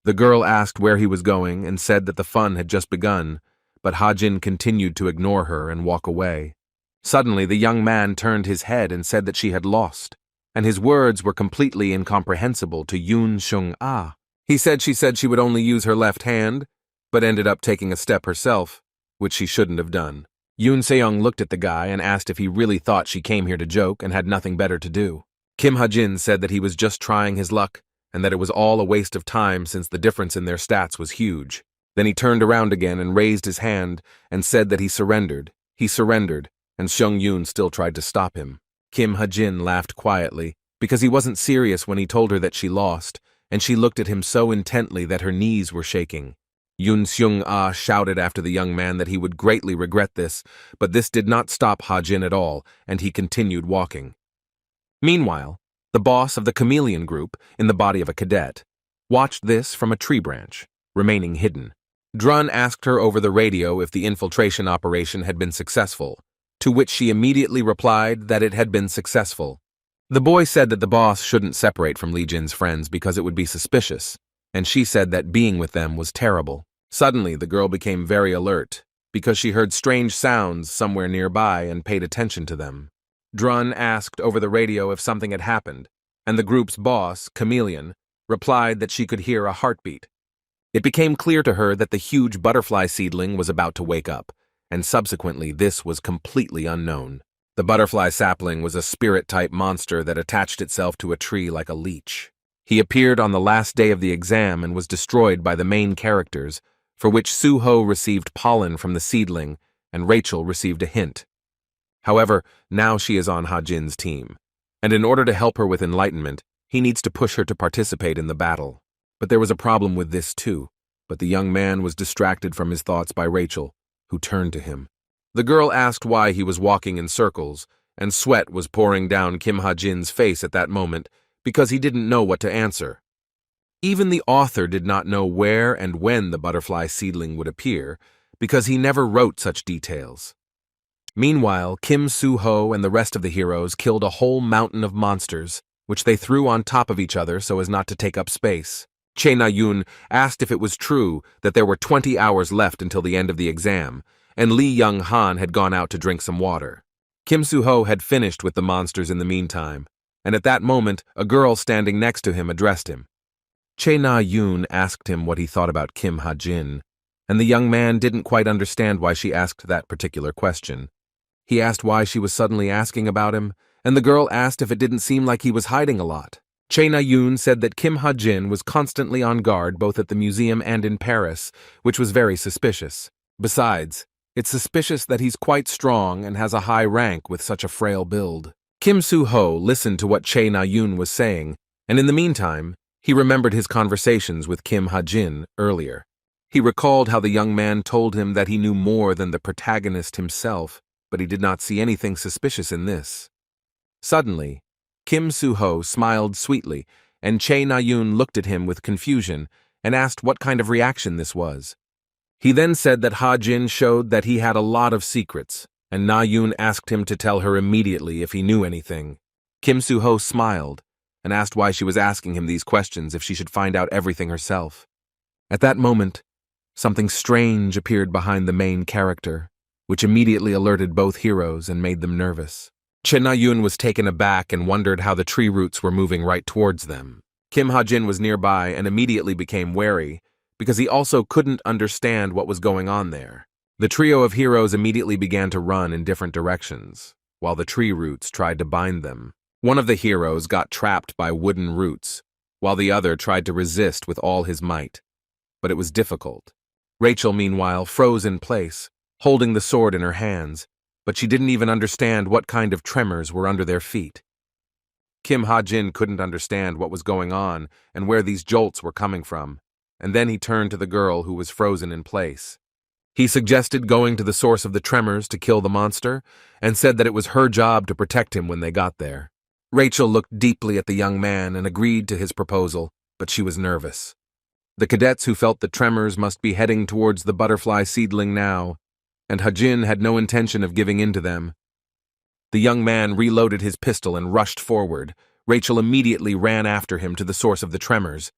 The girl asked where he was going and said that the fun had just begun, but Ha-jin continued to ignore her and walk away. Suddenly, the young man turned his head and said that she had lost, and his words were completely incomprehensible to Yoon Seung-ah. He said she would only use her left hand, but ended up taking a step herself, which she shouldn't have done. Yoon Seung looked at the guy and asked if he really thought she came here to joke and had nothing better to do. Kim Ha-jin said that he was just trying his luck, and that it was all a waste of time since the difference in their stats was huge. Then he turned around again and raised his hand and said that he surrendered, and Seung Yoon still tried to stop him. Kim Ha-jin laughed quietly, because he wasn't serious when he told her that she lost, and she looked at him so intently that her knees were shaking. Yoon Seung-ah shouted after the young man that he would greatly regret this, but this did not stop Ha-jin at all, and he continued walking. Meanwhile, the boss of the chameleon group, in the body of a cadet, watched this from a tree branch, remaining hidden. Drun asked her over the radio if the infiltration operation had been successful, to which she immediately replied that it had been successful. The boy said that the boss shouldn't separate from Lee Jin's friends because it would be suspicious, and she said that being with them was terrible. Suddenly, the girl became very alert, because she heard strange sounds somewhere nearby and paid attention to them. Drun asked over the radio if something had happened, and the group's boss, Chameleon, replied that she could hear a heartbeat. It became clear to her that the huge butterfly seedling was about to wake up, and subsequently this was completely unknown. The butterfly sapling was a spirit-type monster that attached itself to a tree like a leech. He appeared on the last day of the exam and was destroyed by the main characters, for which Suho received pollen from the seedling and Rachel received a hint. However, now she is on Ha-jin's team, and in order to help her with enlightenment, he needs to push her to participate in the battle. But there was a problem with this too, but the young man was distracted from his thoughts by Rachel, who turned to him. The girl asked why he was walking in circles, and sweat was pouring down Kim Ha-jin's face at that moment because he didn't know what to answer. Even the author did not know where and when the butterfly seedling would appear, because he never wrote such details. Meanwhile, Kim Soo-ho and the rest of the heroes killed a whole mountain of monsters, which they threw on top of each other so as not to take up space. Che Na-yoon asked if it was true that there were 20 hours left until the end of the exam, and Lee Young-han had gone out to drink some water. Kim Soo-ho had finished with the monsters in the meantime, and at that moment, a girl standing next to him addressed him. Che Na-yoon asked him what he thought about Kim Ha-jin, and the young man didn't quite understand why she asked that particular question. He asked why she was suddenly asking about him, and the girl asked if it didn't seem like he was hiding a lot. Che Na-yoon said that Kim Ha-jin was constantly on guard both at the museum and in Paris, which was very suspicious. Besides, it's suspicious that he's quite strong and has a high rank with such a frail build. Kim Soo-ho listened to what Che Na-yoon was saying, and in the meantime, he remembered his conversations with Kim Ha-jin earlier. He recalled how the young man told him that he knew more than the protagonist himself, but he did not see anything suspicious in this. Suddenly, Kim Soo-ho smiled sweetly, and Che Na-yoon looked at him with confusion and asked what kind of reaction this was. He then said that Ha-jin showed that he had a lot of secrets, and Na-yoon asked him to tell her immediately if he knew anything. Kim Soo-ho smiled and asked why she was asking him these questions if she should find out everything herself. At that moment, something strange appeared behind the main character, which immediately alerted both heroes and made them nervous. Che Na-yoon was taken aback and wondered how the tree roots were moving right towards them. Kim Ha-jin was nearby and immediately became wary, because he also couldn't understand what was going on there. The trio of heroes immediately began to run in different directions, while the tree roots tried to bind them. One of the heroes got trapped by wooden roots, while the other tried to resist with all his might. But it was difficult. Rachel, meanwhile, froze in place, holding the sword in her hands, but she didn't even understand what kind of tremors were under their feet. Kim Ha-jin couldn't understand what was going on and where these jolts were coming from, and then he turned to the girl who was frozen in place. He suggested going to the source of the tremors to kill the monster, and said that it was her job to protect him when they got there. Rachel looked deeply at the young man and agreed to his proposal, but she was nervous. The cadets who felt the tremors must be heading towards the butterfly seedling now, and Ha-jin had no intention of giving in to them. The young man reloaded his pistol and rushed forward. Rachel immediately ran after him to the source of the tremors.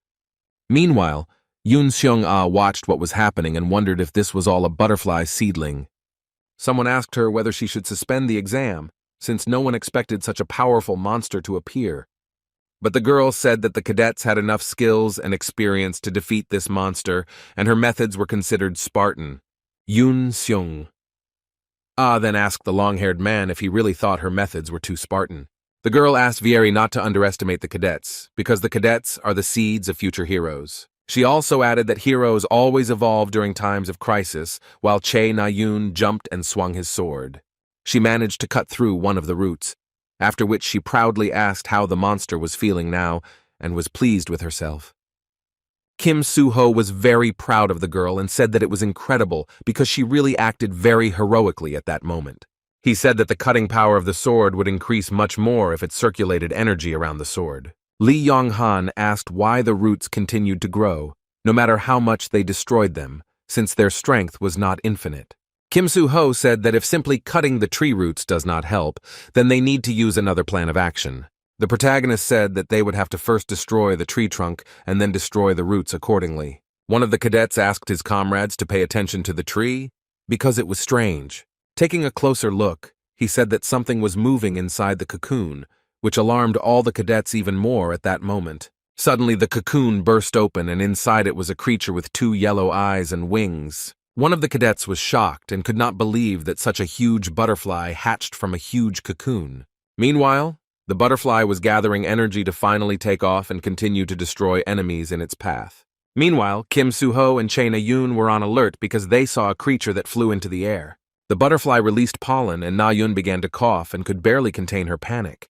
Meanwhile, Yoon Seung-ah watched what was happening and wondered if this was all a butterfly seedling. Someone asked her whether she should suspend the exam, since no one expected such a powerful monster to appear. But the girl said that the cadets had enough skills and experience to defeat this monster, and her methods were considered Spartan. Yoon Seung-ah then asked the long-haired man if he really thought her methods were too Spartan. The girl asked Vieri not to underestimate the cadets, because the cadets are the seeds of future heroes. She also added that heroes always evolve during times of crisis, while Che Na-yoon jumped and swung his sword. She managed to cut through one of the roots, after which she proudly asked how the monster was feeling now, and was pleased with herself. Kim Soo-ho was very proud of the girl and said that it was incredible because she really acted very heroically at that moment. He said that the cutting power of the sword would increase much more if it circulated energy around the sword. Lee Yong-han asked why the roots continued to grow, no matter how much they destroyed them, since their strength was not infinite. Kim Soo-ho said that if simply cutting the tree roots does not help, then they need to use another plan of action. The protagonist said that they would have to first destroy the tree trunk and then destroy the roots accordingly. One of the cadets asked his comrades to pay attention to the tree because it was strange. Taking a closer look, he said that something was moving inside the cocoon, which alarmed all the cadets even more at that moment. Suddenly the cocoon burst open and inside it was a creature with 2 yellow eyes and wings. One of the cadets was shocked and could not believe that such a huge butterfly hatched from a huge cocoon. Meanwhile, the butterfly was gathering energy to finally take off and continue to destroy enemies in its path. Meanwhile, Kim Soo-ho and Che Na-yoon were on alert because they saw a creature that flew into the air. The butterfly released pollen and Na-yoon began to cough and could barely contain her panic,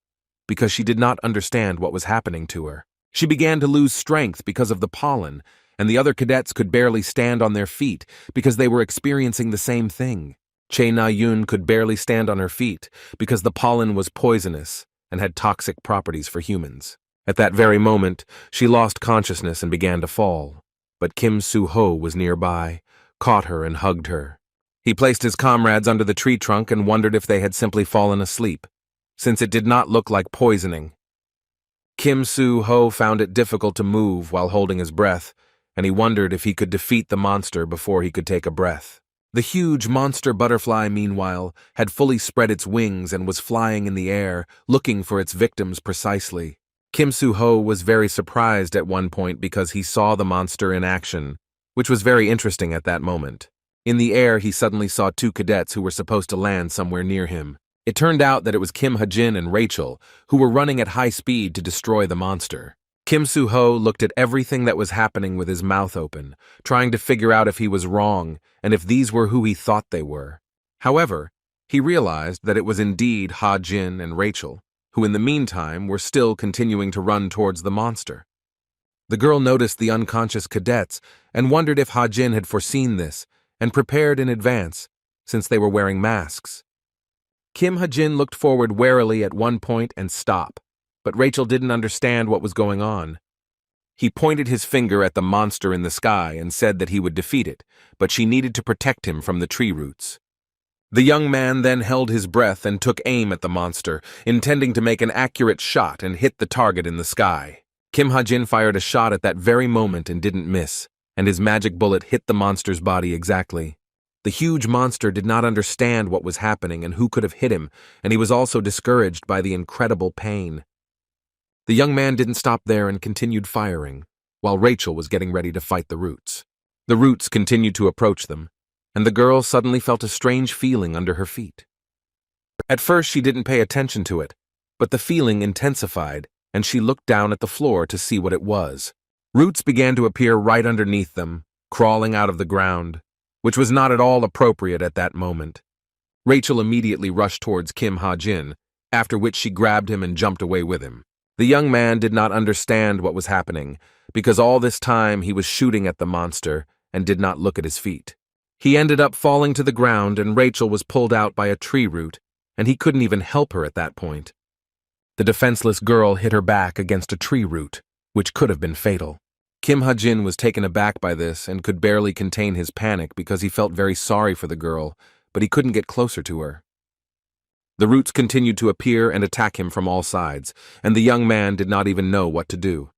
because she did not understand what was happening to her. She began to lose strength because of the pollen, and the other cadets could barely stand on their feet because they were experiencing the same thing. Che Na-yoon could barely stand on her feet because the pollen was poisonous and had toxic properties for humans. At that very moment, she lost consciousness and began to fall. But Kim Soo-ho was nearby, caught her and hugged her. He placed his comrades under the tree trunk and wondered if they had simply fallen asleep, since it did not look like poisoning. Kim Soo-ho found it difficult to move while holding his breath, and he wondered if he could defeat the monster before he could take a breath. The huge monster butterfly, meanwhile, had fully spread its wings and was flying in the air, looking for its victims precisely. Kim Soo-ho was very surprised at one point because he saw the monster in action, which was very interesting at that moment. In the air, he suddenly saw 2 cadets who were supposed to land somewhere near him. It turned out that it was Kim Ha-jin and Rachel, who were running at high speed to destroy the monster. Kim Soo-ho looked at everything that was happening with his mouth open, trying to figure out if he was wrong and if these were who he thought they were. However, he realized that it was indeed Ha-jin and Rachel, who in the meantime were still continuing to run towards the monster. The girl noticed the unconscious cadets and wondered if Ha-jin had foreseen this and prepared in advance, since they were wearing masks. Kim Ha-jin looked forward warily at one point and stopped, but Rachel didn't understand what was going on. He pointed his finger at the monster in the sky and said that he would defeat it, but she needed to protect him from the tree roots. The young man then held his breath and took aim at the monster, intending to make an accurate shot and hit the target in the sky. Kim Ha-jin fired a shot at that very moment and didn't miss, and his magic bullet hit the monster's body exactly. The huge monster did not understand what was happening and who could have hit him, and he was also discouraged by the incredible pain. The young man didn't stop there and continued firing, while Rachel was getting ready to fight the roots. The roots continued to approach them, and the girl suddenly felt a strange feeling under her feet. At first she didn't pay attention to it, but the feeling intensified, and she looked down at the floor to see what it was. Roots began to appear right underneath them, crawling out of the ground, which was not at all appropriate at that moment. Rachel immediately rushed towards Kim Ha-jin, after which she grabbed him and jumped away with him. The young man did not understand what was happening, because all this time he was shooting at the monster and did not look at his feet. He ended up falling to the ground, and Rachel was pulled out by a tree root, and he couldn't even help her at that point. The defenseless girl hit her back against a tree root, which could have been fatal. Kim Ha-jin was taken aback by this and could barely contain his panic because he felt very sorry for the girl, but he couldn't get closer to her. The roots continued to appear and attack him from all sides, and the young man did not even know what to do.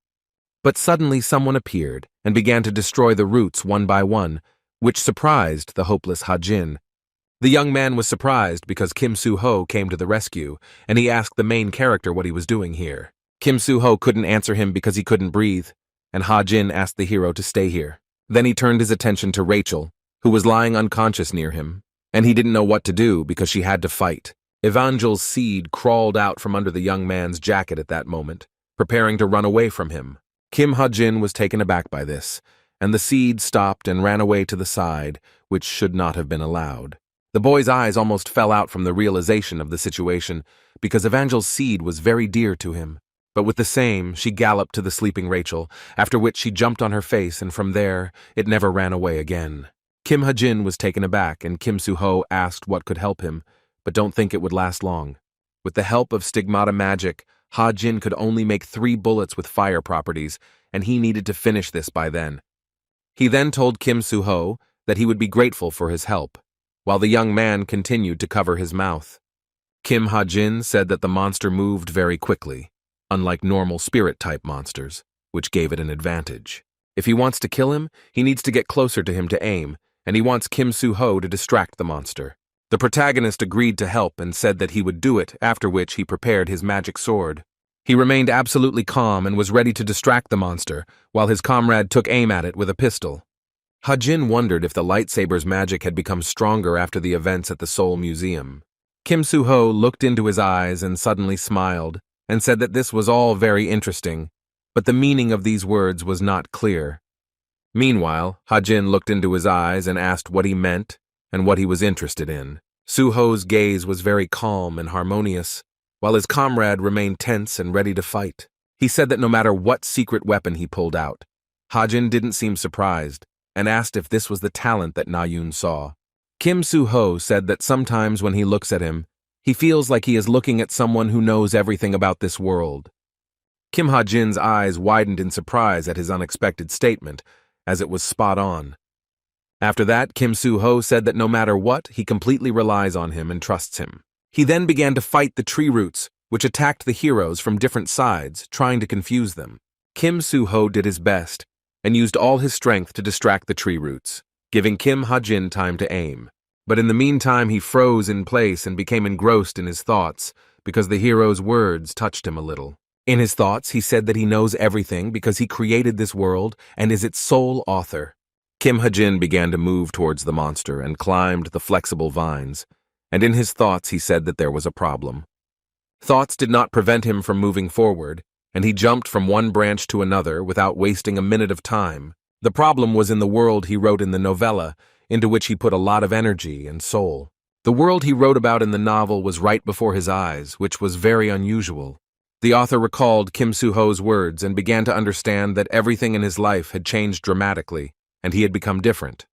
But suddenly someone appeared and began to destroy the roots one by one, which surprised the hopeless Ha-jin. The young man was surprised because Kim Soo-ho came to the rescue, and he asked the main character what he was doing here. Kim Soo-ho couldn't answer him because he couldn't breathe, and Ha-jin asked the hero to stay here. Then he turned his attention to Rachel, who was lying unconscious near him, and he didn't know what to do because she had to fight. Evangel's seed crawled out from under the young man's jacket at that moment, preparing to run away from him. Kim Ha-jin was taken aback by this, and the seed stopped and ran away to the side, which should not have been allowed. The boy's eyes almost fell out from the realization of the situation, because Evangel's seed was very dear to him. But with the same, she galloped to the sleeping Rachel, after which she jumped on her face, and from there, it never ran away again. Kim Ha-jin was taken aback, and Kim Soo-ho asked what could help him, but don't think it would last long. With the help of stigmata magic, Ha-jin could only make 3 bullets with fire properties, and he needed to finish this by then. He then told Kim Soo-ho that he would be grateful for his help, while the young man continued to cover his mouth. Kim Ha-jin said that the monster moved very quickly, unlike normal spirit-type monsters, which gave it an advantage. If he wants to kill him, he needs to get closer to him to aim, and he wants Kim Soo-ho to distract the monster. The protagonist agreed to help and said that he would do it, after which he prepared his magic sword. He remained absolutely calm and was ready to distract the monster, while his comrade took aim at it with a pistol. Ha-jin wondered if the lightsaber's magic had become stronger after the events at the Seoul Museum. Kim Soo-ho looked into his eyes and suddenly smiled, and said that this was all very interesting, but the meaning of these words was not clear. Meanwhile, Ha-jin looked into his eyes and asked what he meant and what he was interested in. Soo-ho's gaze was very calm and harmonious, while his comrade remained tense and ready to fight. He said that no matter what secret weapon he pulled out, Ha-jin didn't seem surprised, and asked if this was the talent that Na-yoon saw. Kim Soo-ho said that sometimes when he looks at him, he feels like he is looking at someone who knows everything about this world. Kim Ha-jin's eyes widened in surprise at his unexpected statement, as it was spot on. After that, Kim Soo-ho said that no matter what, he completely relies on him and trusts him. He then began to fight the tree roots, which attacked the heroes from different sides, trying to confuse them. Kim Soo-ho did his best, and used all his strength to distract the tree roots, giving Kim Ha-jin time to aim. But in the meantime, he froze in place and became engrossed in his thoughts, because the hero's words touched him a little. In his thoughts, he said that he knows everything because he created this world and is its sole author. Kim Ha-jin began to move towards the monster and climbed the flexible vines, and in his thoughts he said that there was a problem. Thoughts did not prevent him from moving forward, and he jumped from one branch to another without wasting a minute of time. The problem was in the world he wrote in the novella, into which he put a lot of energy and soul. The world he wrote about in the novel was right before his eyes, which was very unusual. The author recalled Kim Soo-ho's words and began to understand that everything in his life had changed dramatically, and he had become different.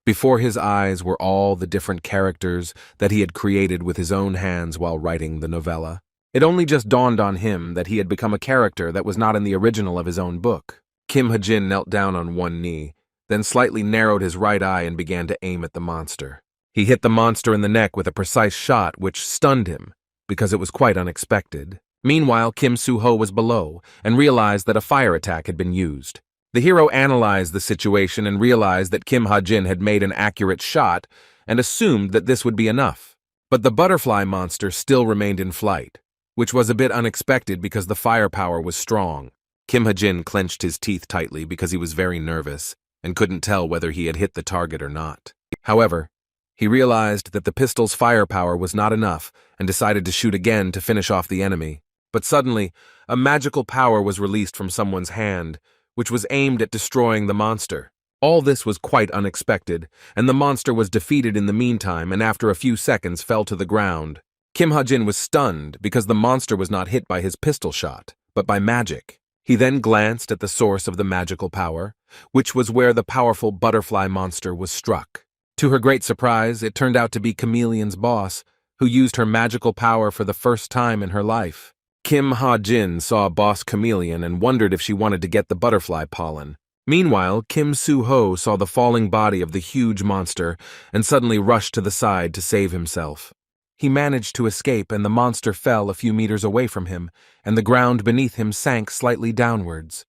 Before his eyes were all the different characters that he had created with his own hands while writing the novella. It only just dawned on him that he had become a character that was not in the original of his own book. Kim Ha-jin knelt down on one knee, then slightly narrowed his right eye and began to aim at the monster. He hit the monster in the neck with a precise shot which stunned him, because it was quite unexpected. Meanwhile, Kim Soo-ho was below and realized that a fire attack had been used. The hero analyzed the situation and realized that Kim Ha-jin had made an accurate shot and assumed that this would be enough. But the butterfly monster still remained in flight, which was a bit unexpected because the firepower was strong. Kim Ha-jin clenched his teeth tightly because he was very nervous and couldn't tell whether he had hit the target or not. However, he realized that the pistol's firepower was not enough and decided to shoot again to finish off the enemy. But suddenly, a magical power was released from someone's hand, which was aimed at destroying the monster. All this was quite unexpected, and the monster was defeated in the meantime and after a few seconds fell to the ground. Kim Ha-jin was stunned because the monster was not hit by his pistol shot, but by magic. He then glanced at the source of the magical power, which was where the powerful butterfly monster was struck. To her great surprise, it turned out to be Chameleon's boss, who used her magical power for the first time in her life. Kim Ha-jin saw Boss Chameleon and wondered if she wanted to get the butterfly pollen. Meanwhile, Kim Soo-ho saw the falling body of the huge monster and suddenly rushed to the side to save himself. He managed to escape, and the monster fell a few meters away from him, and the ground beneath him sank slightly downwards.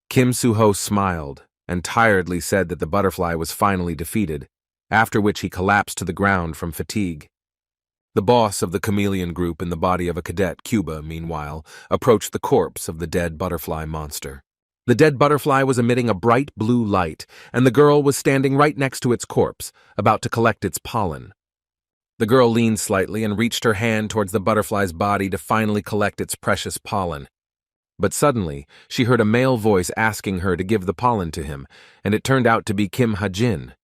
Kim Soo-ho smiled and tiredly said that the butterfly was finally defeated, after which he collapsed to the ground from fatigue. The boss of the chameleon group in the body of a cadet, Cuba, meanwhile, approached the corpse of the dead butterfly monster. The dead butterfly was emitting a bright blue light, and the girl was standing right next to its corpse, about to collect its pollen. The girl leaned slightly and reached her hand towards the butterfly's body to finally collect its precious pollen. But suddenly, she heard a male voice asking her to give the pollen to him, and it turned out to be Kim Ha-jin.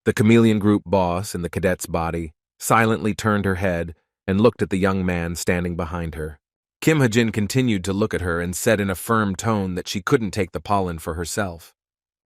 The chameleon group boss in the cadet's body silently turned her head and looked at the young man standing behind her. Kim Ha-jin continued to look at her and said in a firm tone that she couldn't take the pollen for herself.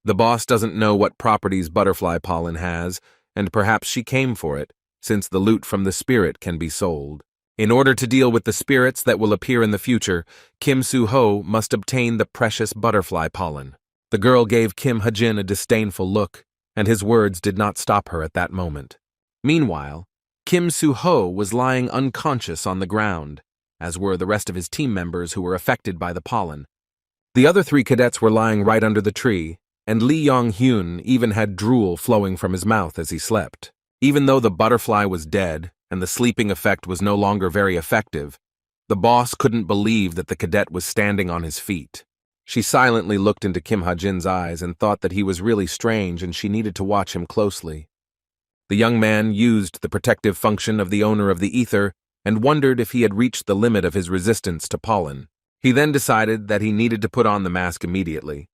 The boss doesn't know what properties butterfly pollen has, and perhaps she came for it, since the loot from the spirit can be sold. In order to deal with the spirits that will appear in the future, Kim Soo-ho must obtain the precious butterfly pollen. The girl gave Kim Ha-jin a disdainful look, and his words did not stop her at that moment. Meanwhile, Kim Soo-ho was lying unconscious on the ground, as were the rest of his team members who were affected by the pollen. The other 3 cadets were lying right under the tree, and Lee Yong-hyun even had drool flowing from his mouth as he slept. Even though the butterfly was dead, and the sleeping effect was no longer very effective, the boss couldn't believe that the cadet was standing on his feet. She silently looked into Kim Ha-jin's eyes and thought that he was really strange and she needed to watch him closely. The young man used the protective function of the owner of the ether and wondered if he had reached the limit of his resistance to pollen. He then decided that he needed to put on the mask immediately,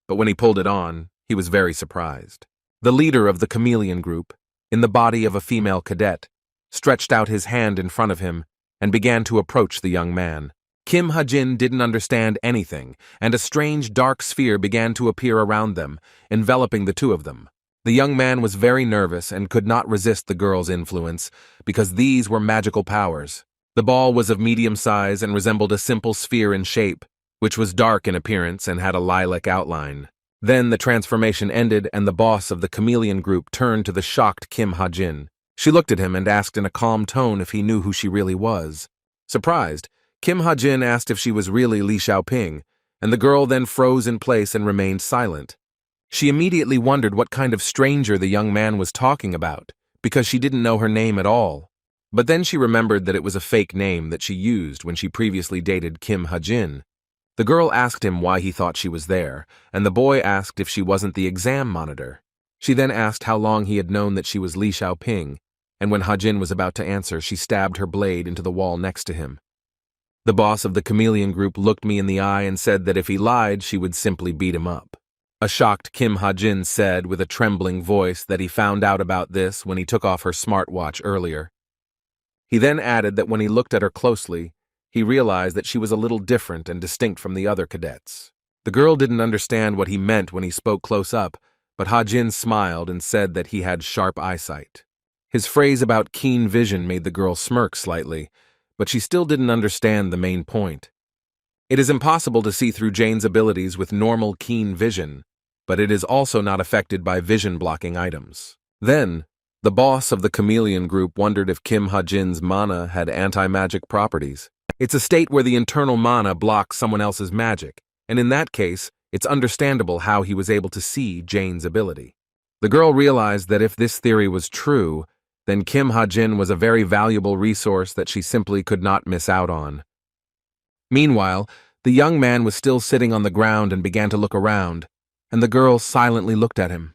but when he pulled it on, he was very surprised. The leader of the chameleon group, in the body of a female cadet, stretched out his hand in front of him and began to approach the young man. Kim Ha-jin didn't understand anything, and a strange dark sphere began to appear around them, enveloping the 2 of them. The young man was very nervous and could not resist the girl's influence, because these were magical powers. The ball was of medium size and resembled a simple sphere in shape, which was dark in appearance and had a lilac outline. Then the transformation ended and the boss of the chameleon group turned to the shocked Kim Ha-jin. She looked at him and asked in a calm tone if he knew who she really was. Surprised, Kim Ha-jin asked if she was really Li Xiaoping, and the girl then froze in place and remained silent. She immediately wondered what kind of stranger the young man was talking about, because she didn't know her name at all. But then she remembered that it was a fake name that she used when she previously dated Kim Ha-jin. The girl asked him why he thought she was there, and the boy asked if she wasn't the exam monitor. She then asked how long he had known that she was Li Xiaoping, and when Ha-jin was about to answer, she stabbed her blade into the wall next to him. The boss of the chameleon group looked me in the eye and said that if he lied, she would simply beat him up. A shocked Kim Ha-jin said with a trembling voice that he found out about this when he took off her smartwatch earlier. He then added that when he looked at her closely, he realized that she was a little different and distinct from the other cadets. The girl didn't understand what he meant when he spoke close up, but Ha-jin smiled and said that he had sharp eyesight. His phrase about keen vision made the girl smirk slightly, but she still didn't understand the main point. It is impossible to see through Jane's abilities with normal keen vision, but it is also not affected by vision-blocking items. Then, the boss of the chameleon group wondered if Kim Ha-jin's mana had anti-magic properties. It's a state where the internal mana blocks someone else's magic, and in that case, it's understandable how he was able to see Jane's ability. The girl realized that if this theory was true, then Kim Ha-jin was a very valuable resource that she simply could not miss out on. Meanwhile, the young man was still sitting on the ground and began to look around, and the girl silently looked at him.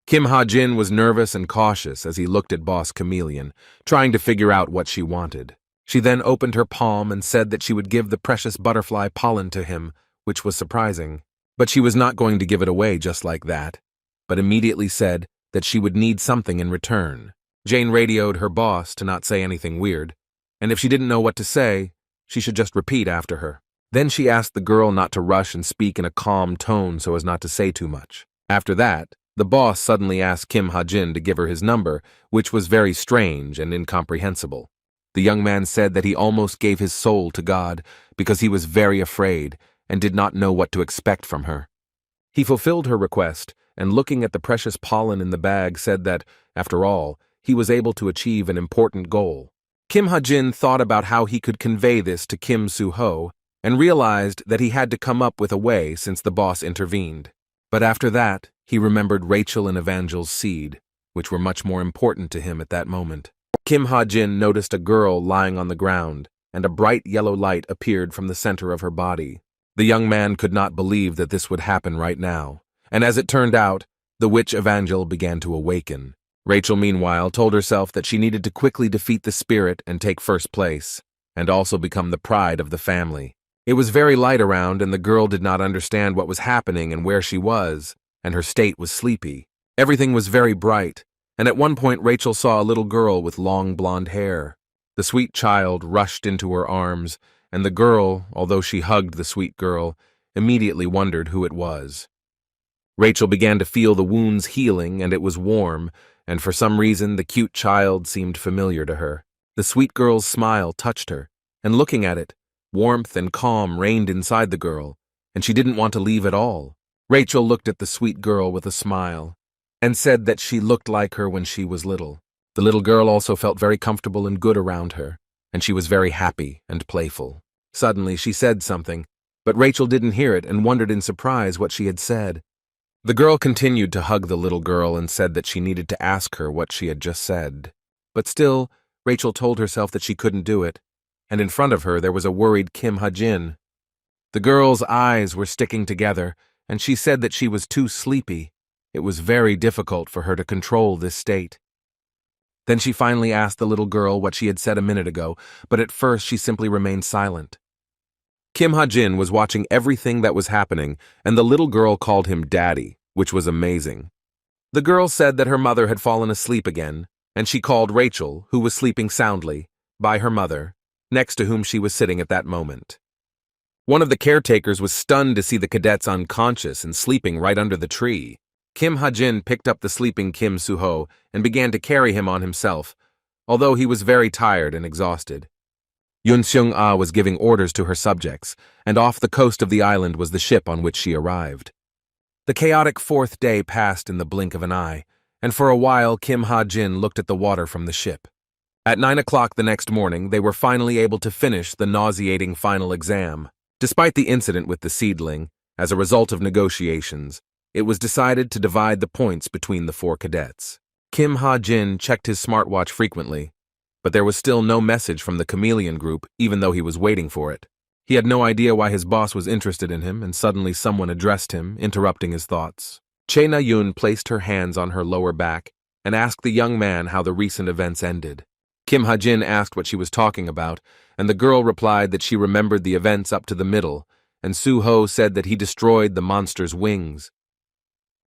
Kim Ha-jin was nervous and cautious as he looked at Boss Chameleon, trying to figure out what she wanted. She then opened her palm and said that she would give the precious butterfly pollen to him, which was surprising. But she was not going to give it away just like that, but immediately said that she would need something in return. Jane radioed her boss to not say anything weird, and if she didn't know what to say, she should just repeat after her. Then she asked the girl not to rush and speak in a calm tone so as not to say too much. After that, the boss suddenly asked Kim Ha-jin to give her his number, which was very strange and incomprehensible. The young man said that he almost gave his soul to God because he was very afraid and did not know what to expect from her. He fulfilled her request, and looking at the precious pollen in the bag said that, after all, he was able to achieve an important goal. Kim Ha-jin thought about how he could convey this to Kim Soo-ho and realized that he had to come up with a way since the boss intervened. But after that, he remembered Rachel and Evangel's seed, which were much more important to him at that moment. Kim Ha-jin noticed a girl lying on the ground, and a bright yellow light appeared from the center of her body. The young man could not believe that this would happen right now, and as it turned out, the witch Evangel began to awaken. Rachel, meanwhile, told herself that she needed to quickly defeat the spirit and take first place, and also become the pride of the family. It was very light around, and the girl did not understand what was happening and where she was, and her state was sleepy. Everything was very bright, and at one point Rachel saw a little girl with long blonde hair. The sweet child rushed into her arms, and the girl, although she hugged the sweet girl, immediately wondered who it was. Rachel began to feel the wounds healing, and it was warm, and for some reason the cute child seemed familiar to her. The sweet girl's smile touched her, and looking at it, warmth and calm reigned inside the girl, and she didn't want to leave at all. Rachel looked at the sweet girl with a smile, and said that she looked like her when she was little. The little girl also felt very comfortable and good around her, and she was very happy and playful. Suddenly she said something, but Rachel didn't hear it and wondered in surprise what she had said. The girl continued to hug the little girl and said that she needed to ask her what she had just said. But still, Rachel told herself that she couldn't do it, and in front of her there was a worried Kim Ha-jin. The girl's eyes were sticking together, and she said that she was too sleepy. It was very difficult for her to control this state. Then she finally asked the little girl what she had said a minute ago, but at first she simply remained silent. Kim Ha-jin was watching everything that was happening, and the little girl called him Daddy, which was amazing. The girl said that her mother had fallen asleep again, and she called Rachel, who was sleeping soundly, by her mother, next to whom she was sitting at that moment. One of the caretakers was stunned to see the cadets unconscious and sleeping right under the tree. Kim Ha-jin picked up the sleeping Kim Soo-ho and began to carry him on himself, although he was very tired and exhausted. Yoon Seung-ah was giving orders to her subjects, and off the coast of the island was the ship on which she arrived. The chaotic fourth day passed in the blink of an eye, and for a while Kim Ha-jin looked at the water from the ship. At 9 o'clock the next morning, they were finally able to finish the nauseating final exam. Despite the incident with the seedling, as a result of negotiations, it was decided to divide the points between the 4 cadets. Kim Ha-jin checked his smartwatch frequently, but there was still no message from the chameleon group, even though he was waiting for it. He had no idea why his boss was interested in him, and suddenly someone addressed him, interrupting his thoughts. Chae Na-yoon placed her hands on her lower back and asked the young man how the recent events ended. Kim Ha-jin asked what she was talking about, and the girl replied that she remembered the events up to the middle, and Soo-ho said that he destroyed the monster's wings.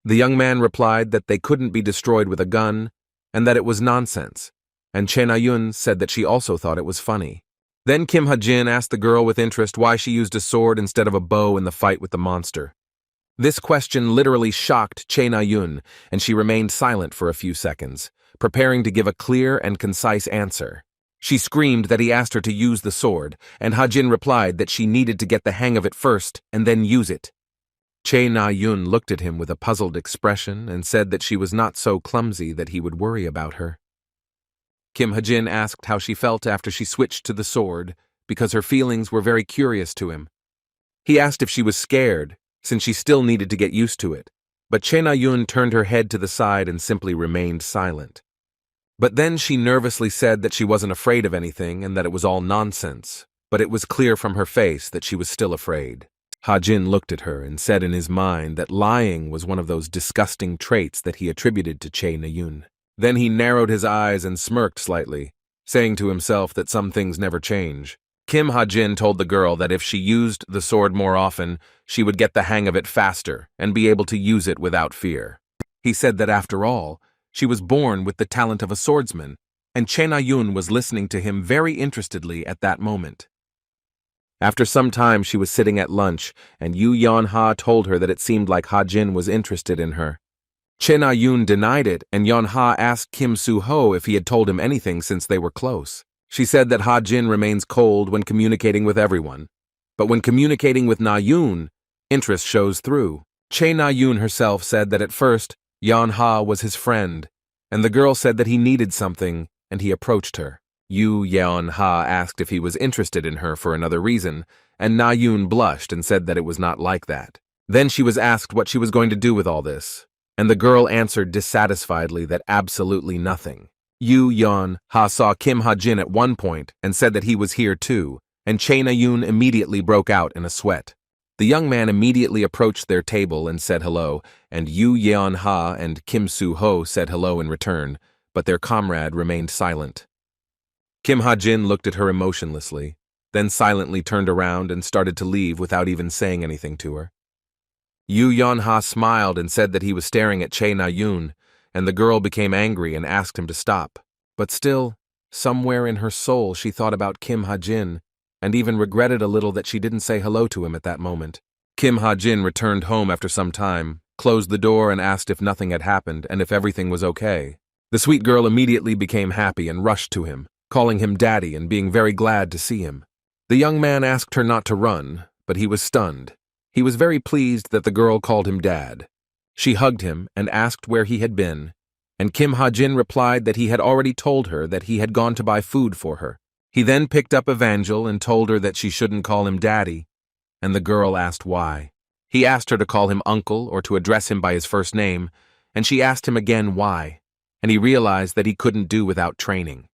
The young man replied that they couldn't be destroyed with a gun, and that it was nonsense, and Chae Na-yoon said that she also thought it was funny. Then Kim Ha-jin asked the girl with interest why she used a sword instead of a bow in the fight with the monster. This question literally shocked Chae Na-yoon, and she remained silent for a few seconds, preparing to give a clear and concise answer. She screamed that he asked her to use the sword, and Ha-jin replied that she needed to get the hang of it first and then use it. Chae Na-yoon looked at him with a puzzled expression and said that she was not so clumsy that he would worry about her. Kim Ha-jin asked how she felt after she switched to the sword, because her feelings were very curious to him. He asked if she was scared, since she still needed to get used to it, but Chae Na-yoon turned her head to the side and simply remained silent. But then she nervously said that she wasn't afraid of anything and that it was all nonsense, but it was clear from her face that she was still afraid. Ha-jin looked at her and said in his mind that lying was one of those disgusting traits that he attributed to Chae Na-yoon. Then he narrowed his eyes and smirked slightly, saying to himself that some things never change. Kim Ha-jin told the girl that if she used the sword more often, she would get the hang of it faster and be able to use it without fear. He said that after all, she was born with the talent of a swordsman, and Che Na-yun was listening to him very interestedly at that moment. After some time, she was sitting at lunch, and Yu Yeon-ha told her that it seemed like Ha-jin was interested in her. Che Na-yun denied it, and Yeon-ha asked Kim Soo-ho if he had told him anything since they were close. She said that Ha-jin remains cold when communicating with everyone, but when communicating with Na-yun, interest shows through. Che Na-yun herself said that at first, Yeon-ha was his friend, and the girl said that he needed something, and he approached her. Yu Yeon-ha asked if he was interested in her for another reason, and Na-yun blushed and said that it was not like that. Then she was asked what she was going to do with all this, and the girl answered dissatisfiedly that absolutely nothing. Yu Yeon-ha saw Kim Ha-jin at one point and said that he was here too, and Che Na-yun immediately broke out in a sweat. The young man immediately approached their table and said hello, and Yu Yeon-ha and Kim Soo-ho said hello in return, but their comrade remained silent. Kim Ha-jin looked at her emotionlessly, then silently turned around and started to leave without even saying anything to her. Yu Yeon-ha smiled and said that he was staring at Che Na-yun, and the girl became angry and asked him to stop. But still, somewhere in her soul she thought about Kim Ha-jin, and even regretted a little that she didn't say hello to him at that moment. Kim Ha-jin returned home after some time, closed the door and asked if nothing had happened and if everything was okay. The sweet girl immediately became happy and rushed to him, calling him daddy and being very glad to see him. The young man asked her not to run, but he was stunned. He was very pleased that the girl called him dad. She hugged him and asked where he had been, and Kim Ha-jin replied that he had already told her that he had gone to buy food for her. He then picked up Evangel and told her that she shouldn't call him daddy, and the girl asked why. He asked her to call him uncle or to address him by his first name, and she asked him again why, and he realized that he couldn't do without training.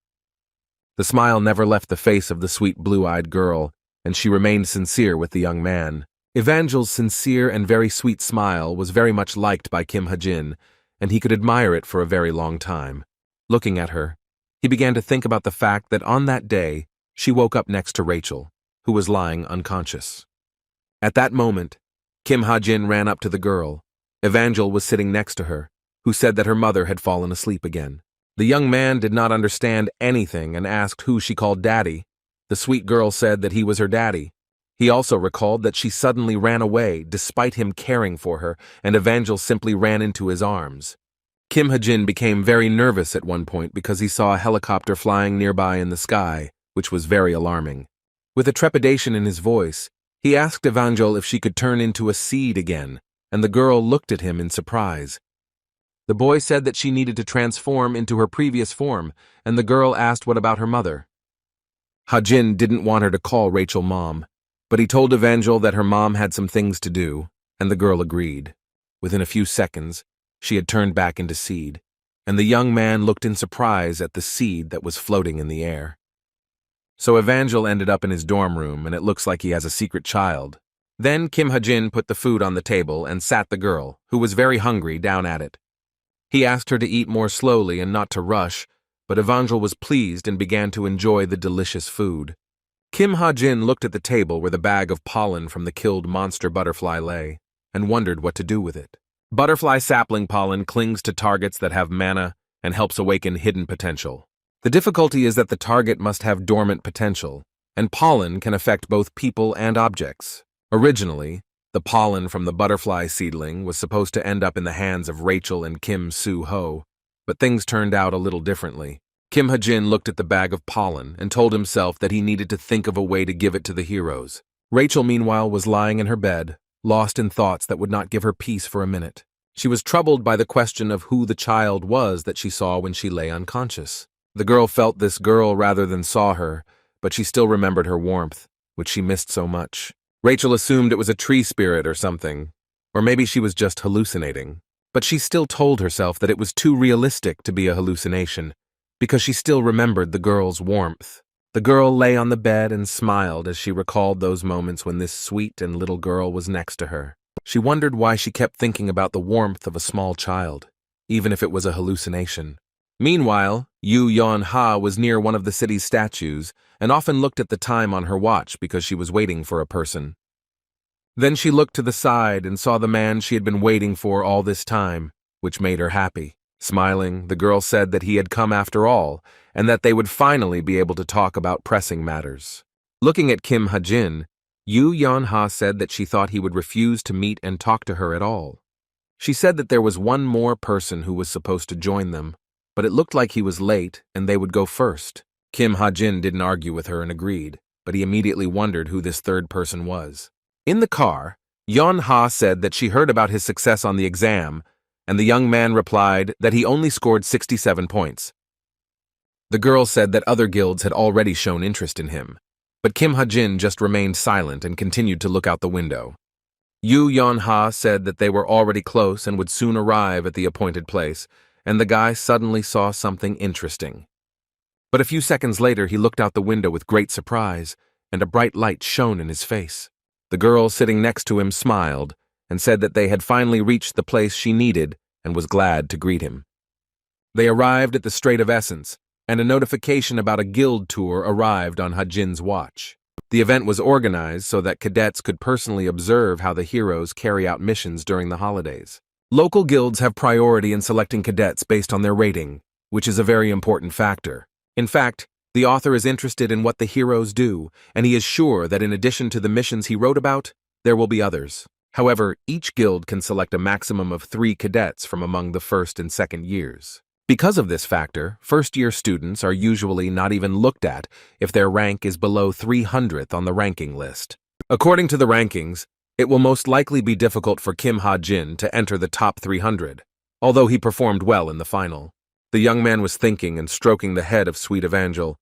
The smile never left the face of the sweet blue-eyed girl, and she remained sincere with the young man. Evangel's sincere and very sweet smile was very much liked by Kim Ha-jin, and he could admire it for a very long time. Looking at her, he began to think about the fact that on that day, she woke up next to Rachel, who was lying unconscious. At that moment, Kim Ha-jin ran up to the girl. Evangel was sitting next to her, who said that her mother had fallen asleep again. The young man did not understand anything and asked who she called daddy. The sweet girl said that he was her daddy. He also recalled that she suddenly ran away despite him caring for her, and Evangel simply ran into his arms. Kim Ha-jin became very nervous at one point because he saw a helicopter flying nearby in the sky, which was very alarming. With a trepidation in his voice, he asked Evangel if she could turn into a seed again, and the girl looked at him in surprise. The boy said that she needed to transform into her previous form, and the girl asked what about her mother. Ha-jin didn't want her to call Rachel mom, but he told Evangel that her mom had some things to do, and the girl agreed. Within a few seconds, she had turned back into seed, and the young man looked in surprise at the seed that was floating in the air. So Evangel ended up in his dorm room, and it looks like he has a secret child. Then Kim Ha-jin put the food on the table and sat the girl, who was very hungry, down at it. He asked her to eat more slowly and not to rush, but Evangel was pleased and began to enjoy the delicious food. Kim Ha-jin looked at the table where the bag of pollen from the killed monster butterfly lay, and wondered what to do with it. Butterfly sapling pollen clings to targets that have mana and helps awaken hidden potential. The difficulty is that the target must have dormant potential, and pollen can affect both people and objects. Originally, the pollen from the butterfly seedling was supposed to end up in the hands of Rachel and Kim Soo-ho, but things turned out a little differently. Kim Ha-jin looked at the bag of pollen and told himself that he needed to think of a way to give it to the heroes. Rachel, meanwhile, was lying in her bed, lost in thoughts that would not give her peace for a minute. She was troubled by the question of who the child was that she saw when she lay unconscious. The girl felt this girl rather than saw her, but she still remembered her warmth, which she missed so much. Rachel assumed it was a tree spirit or something, or maybe she was just hallucinating. But she still told herself that it was too realistic to be a hallucination, because she still remembered the girl's warmth. The girl lay on the bed and smiled as she recalled those moments when this sweet and little girl was next to her. She wondered why she kept thinking about the warmth of a small child, even if it was a hallucination. Meanwhile, Yu Yon-ha was near one of the city's statues and often looked at the time on her watch because she was waiting for a person. Then she looked to the side and saw the man she had been waiting for all this time, which made her happy. Smiling, the girl said that he had come after all, and that they would finally be able to talk about pressing matters. Looking at Kim Ha-jin, Yu Yon-ha said that she thought he would refuse to meet and talk to her at all. She said that there was one more person who was supposed to join them, but it looked like he was late and they would go first. Kim Ha-jin didn't argue with her and agreed, but he immediately wondered who this third person was. In the car, Yon-ha said that she heard about his success on the exam, and the young man replied that he only scored 67 points. The girl said that other guilds had already shown interest in him, but Kim Ha-jin just remained silent and continued to look out the window. Yu Yon-ha said that they were already close and would soon arrive at the appointed place, and the guy suddenly saw something interesting. But a few seconds later, he looked out the window with great surprise, and a bright light shone in his face. The girl sitting next to him smiled and said that they had finally reached the place she needed and was glad to greet him. They arrived at the Strait of Essence, and a notification about a guild tour arrived on Ha-jin's watch. The event was organized so that cadets could personally observe how the heroes carry out missions during the holidays. Local guilds have priority in selecting cadets based on their rating, which is a very important factor. In fact, the author is interested in what the heroes do, and he is sure that in addition to the missions he wrote about, there will be others. However, each guild can select a maximum of 3 cadets from among the first and second years. Because of this factor, first-year students are usually not even looked at if their rank is below 300th on the ranking list. According to the rankings, it will most likely be difficult for Kim Ha-jin to enter the top 300, although he performed well in the final. The young man was thinking and stroking the head of Sweet Evangel,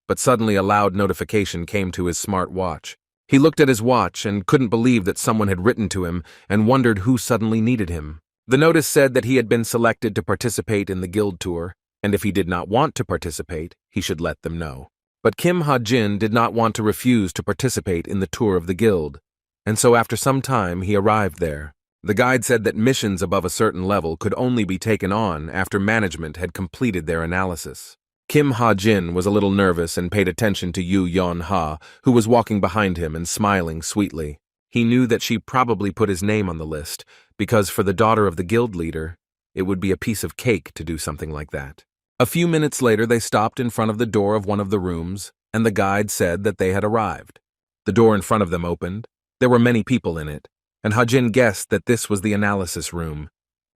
but suddenly a loud notification came to his smart watch. He looked at his watch and couldn't believe that someone had written to him and wondered who suddenly needed him. The notice said that he had been selected to participate in the guild tour, and if he did not want to participate, he should let them know. But Kim Ha-jin did not want to refuse to participate in the tour of the guild, and so after some time he arrived there. The guide said that missions above a certain level could only be taken on after management had completed their analysis. Kim Ha-jin was a little nervous and paid attention to Yu Yon-ha, who was walking behind him and smiling sweetly. He knew that she probably put his name on the list, because for the daughter of the guild leader, it would be a piece of cake to do something like that. A few minutes later, they stopped in front of the door of one of the rooms, and the guide said that they had arrived. The door in front of them opened. There were many people in it, and Ha-jin guessed that this was the analysis room.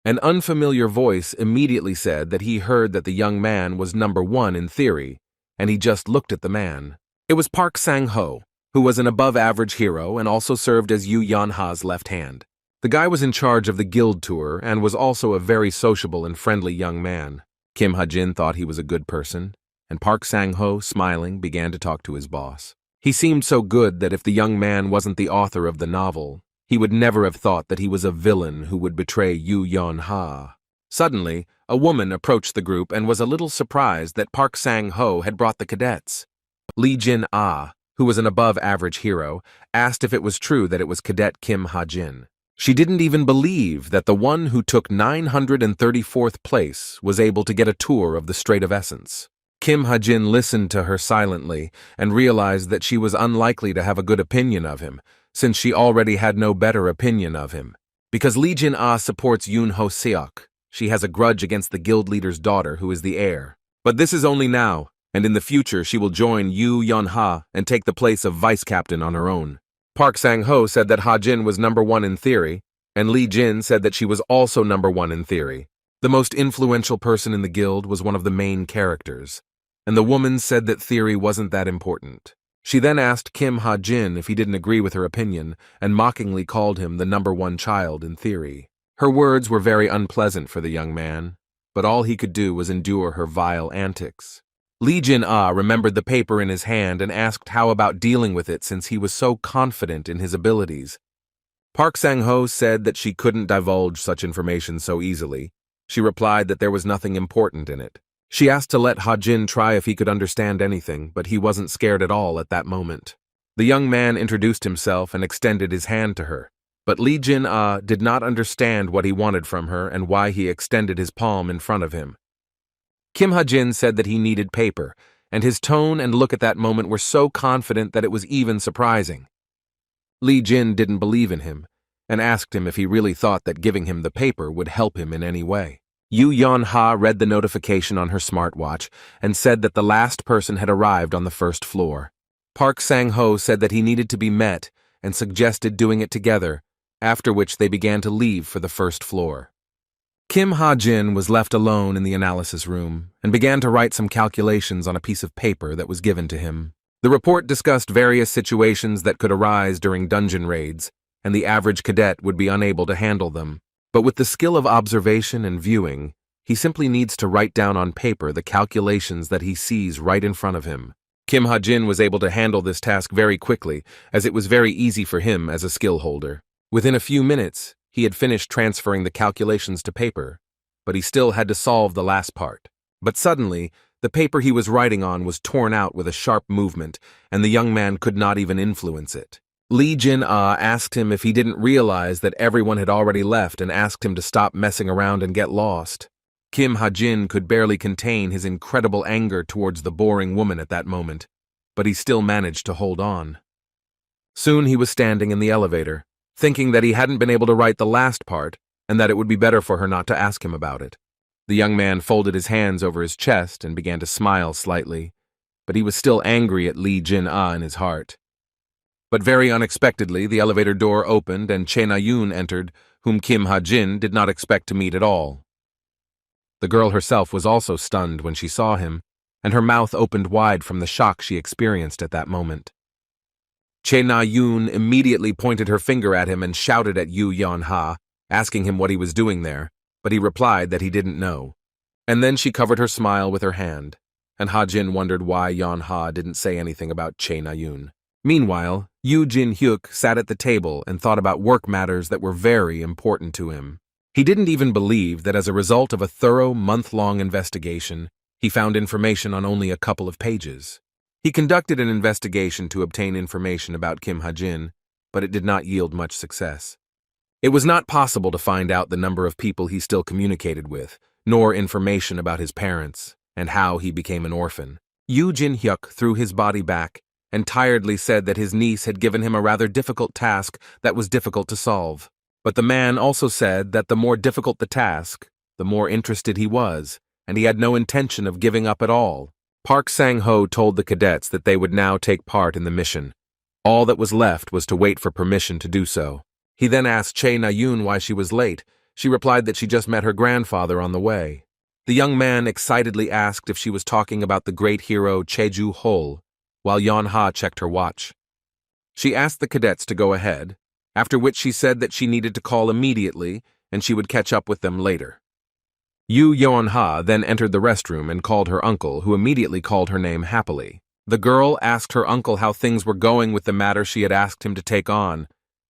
An unfamiliar voice immediately said that he heard that the young man was number 1 in theory, and he just looked at the man. It was Park Sang-ho, who was an above-average hero and also served as Yu Yon-ha's left hand. The guy was in charge of the guild tour and was also a very sociable and friendly young man. Kim Ha-jin thought he was a good person, and Park Sang-ho, smiling, began to talk to his boss. He seemed so good that if the young man wasn't the author of the novel, he would never have thought that he was a villain who would betray Yu Yon-ha. Suddenly, a woman approached the group and was a little surprised that Park Sang-ho had brought the cadets. Lee Jin-ah, who was an above-average hero, asked if it was true that it was Cadet Kim Ha-jin. She didn't even believe that the one who took 934th place was able to get a tour of the Strait of Essence. Kim Ha-jin listened to her silently and realized that she was unlikely to have a good opinion of him, since she already had no better opinion of him. Because Lee Jin-ah supports Yoon Ho-seok, she has a grudge against the guild leader's daughter, who is the heir. But this is only now, and in the future she will join Yu Yon-ha and take the place of vice captain on her own. Park Sang-ho said that Ha-jin was number 1 in theory, and Lee Jin said that she was also number 1 in theory. The most influential person in the guild was one of the main characters, and the woman said that theory wasn't that important. She then asked Kim Ha-jin if he didn't agree with her opinion and mockingly called him the number 1 child in theory. Her words were very unpleasant for the young man, but all he could do was endure her vile antics. Lee Jin-ah remembered the paper in his hand and asked how about dealing with it since he was so confident in his abilities. Park Sang-ho said that she couldn't divulge such information so easily. She replied that there was nothing important in it. She asked to let Ha-jin try if he could understand anything, but he wasn't scared at all at that moment. The young man introduced himself and extended his hand to her, but Lee Jin-ah did not understand what he wanted from her and why he extended his palm in front of him. Kim Ha-jin said that he needed paper, and his tone and look at that moment were so confident that it was even surprising. Lee Jin didn't believe in him, and asked him if he really thought that giving him the paper would help him in any way. Yoo Yeon-ha read the notification on her smartwatch and said that the last person had arrived on the first floor. Park Sang-ho said that he needed to be met and suggested doing it together, after which they began to leave for the first floor. Kim Ha-jin was left alone in the analysis room and began to write some calculations on a piece of paper that was given to him. The report discussed various situations that could arise during dungeon raids, and the average cadet would be unable to handle them. But with the skill of observation and viewing, he simply needs to write down on paper the calculations that he sees right in front of him. Kim Ha-jin was able to handle this task very quickly, as it was very easy for him as a skill holder. Within a few minutes, he had finished transferring the calculations to paper, but he still had to solve the last part. But suddenly, the paper he was writing on was torn out with a sharp movement, and the young man could not even influence it. Lee Jin-ah asked him if he didn't realize that everyone had already left and asked him to stop messing around and get lost. Kim Ha-jin could barely contain his incredible anger towards the boring woman at that moment, but he still managed to hold on. Soon he was standing in the elevator, thinking that he hadn't been able to write the last part and that it would be better for her not to ask him about it. The young man folded his hands over his chest and began to smile slightly, but he was still angry at Lee Jin-ah in his heart. But very unexpectedly, the elevator door opened and Chae Na-yoon entered, whom Kim Ha-jin did not expect to meet at all. The girl herself was also stunned when she saw him, and her mouth opened wide from the shock she experienced at that moment. Chae Na-yoon immediately pointed her finger at him and shouted at Yoo Yeon-ha, asking him what he was doing there, but he replied that he didn't know. And then she covered her smile with her hand, and Ha-jin wondered why Yeon-ha didn't say anything about Chae Na-yoon. Meanwhile, Yoo Jin-hyuk sat at the table and thought about work matters that were very important to him. He didn't even believe that as a result of a thorough month-long investigation, he found information on only a couple of pages. He conducted an investigation to obtain information about Kim Ha-jin, but it did not yield much success. It was not possible to find out the number of people he still communicated with, nor information about his parents and how he became an orphan. Yoo Jin-hyuk threw his body back and tiredly said that his niece had given him a rather difficult task that was difficult to solve. But the man also said that the more difficult the task, the more interested he was, and he had no intention of giving up at all. Park Sang-ho told the cadets that they would now take part in the mission. All that was left was to wait for permission to do so. He then asked Chae Na-yoon why she was late. She replied that she just met her grandfather on the way. The young man excitedly asked if she was talking about the great hero Cheju-hol, while Yeon-ha checked her watch. She asked the cadets to go ahead, after which she said that she needed to call immediately and she would catch up with them later. Yoo Yeon-ha then entered the restroom and called her uncle, who immediately called her name happily. The girl asked her uncle how things were going with the matter she had asked him to take on,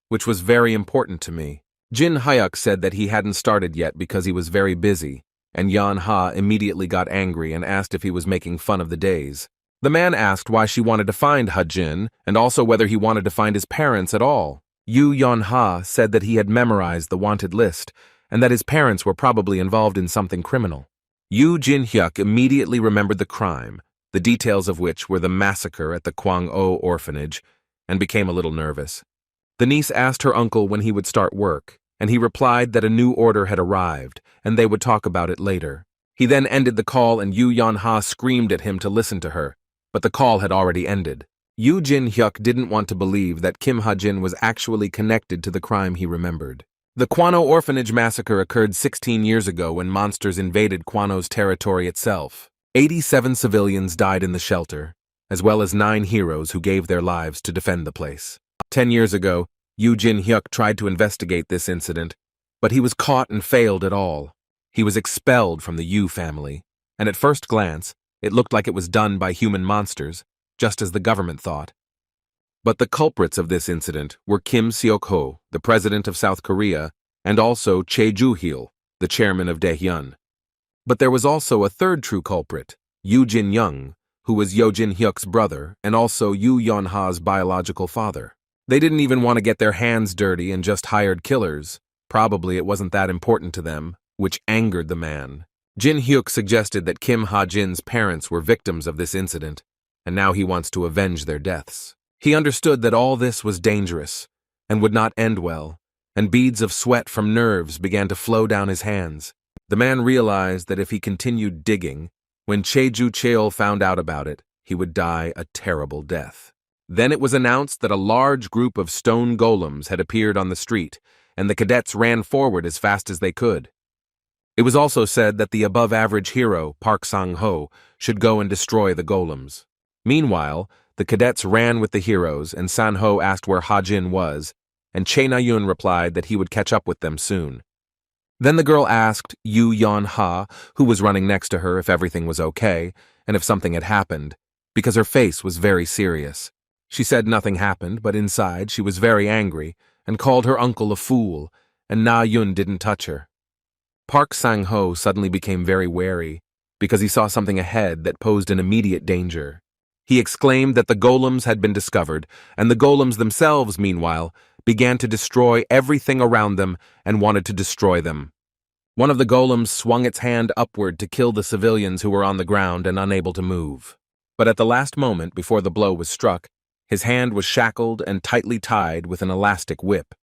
which was very important to me. Jin Hyuk said that he hadn't started yet because he was very busy, and Yeon-ha immediately got angry and asked if he was making fun of the days. The man asked why she wanted to find Ha-jin and also whether he wanted to find his parents at all. Yoo Yeon-ha said that he had memorized the wanted list and that his parents were probably involved in something criminal. Yoo Jin-hyuk immediately remembered the crime, the details of which were the massacre at the Kwang-o orphanage, and became a little nervous. The niece asked her uncle when he would start work, and he replied that a new order had arrived and they would talk about it later. He then ended the call and Yoo Yeon-ha screamed at him to listen to her, but the call had already ended. Yoo Jin-hyuk didn't want to believe that Kim Ha-jin was actually connected to the crime he remembered. The Kwang-o orphanage massacre occurred 16 years ago when monsters invaded Kwang-o's territory itself. 87 civilians died in the shelter, as well as 9 heroes who gave their lives to defend the place. 10 years ago, Yoo Jin-hyuk tried to investigate this incident, but he was caught and failed at all. He was expelled from the Yoo family, and at first glance, it looked like it was done by human monsters, just as the government thought. But the culprits of this incident were Kim Seok-ho, the president of South Korea, and also Chae Ju-hil, the chairman of Daehyun. But there was also a third true culprit, Yoo Jin-young, who was Yoo Jin-hyuk's brother and also Yoo Yeon-ha's biological father. They didn't even want to get their hands dirty and just hired killers. Probably it wasn't that important to them, which angered the man. Jin Hyuk suggested that Kim Ha-jin's parents were victims of this incident, and now he wants to avenge their deaths. He understood that all this was dangerous and would not end well, and beads of sweat from nerves began to flow down his hands. The man realized that if he continued digging, when Cheju Cheol found out about it, he would die a terrible death. Then it was announced that a large group of stone golems had appeared on the street, and the cadets ran forward as fast as they could. It was also said that the above-average hero, Park Sang-ho, should go and destroy the golems. Meanwhile, the cadets ran with the heroes, and San-ho asked where Ha-jin was, and Che Na-yun replied that he would catch up with them soon. Then the girl asked Yu Yeon-ha, who was running next to her, if everything was okay, and if something had happened, because her face was very serious. She said nothing happened, but inside she was very angry, and called her uncle a fool, and Na-yun didn't touch her. Park Sang-ho suddenly became very wary, because he saw something ahead that posed an immediate danger. He exclaimed that the golems had been discovered, and the golems themselves, meanwhile, began to destroy everything around them and wanted to destroy them. One of the golems swung its hand upward to kill the civilians who were on the ground and unable to move. But at the last moment before the blow was struck, his hand was shackled and tightly tied with an elastic whip.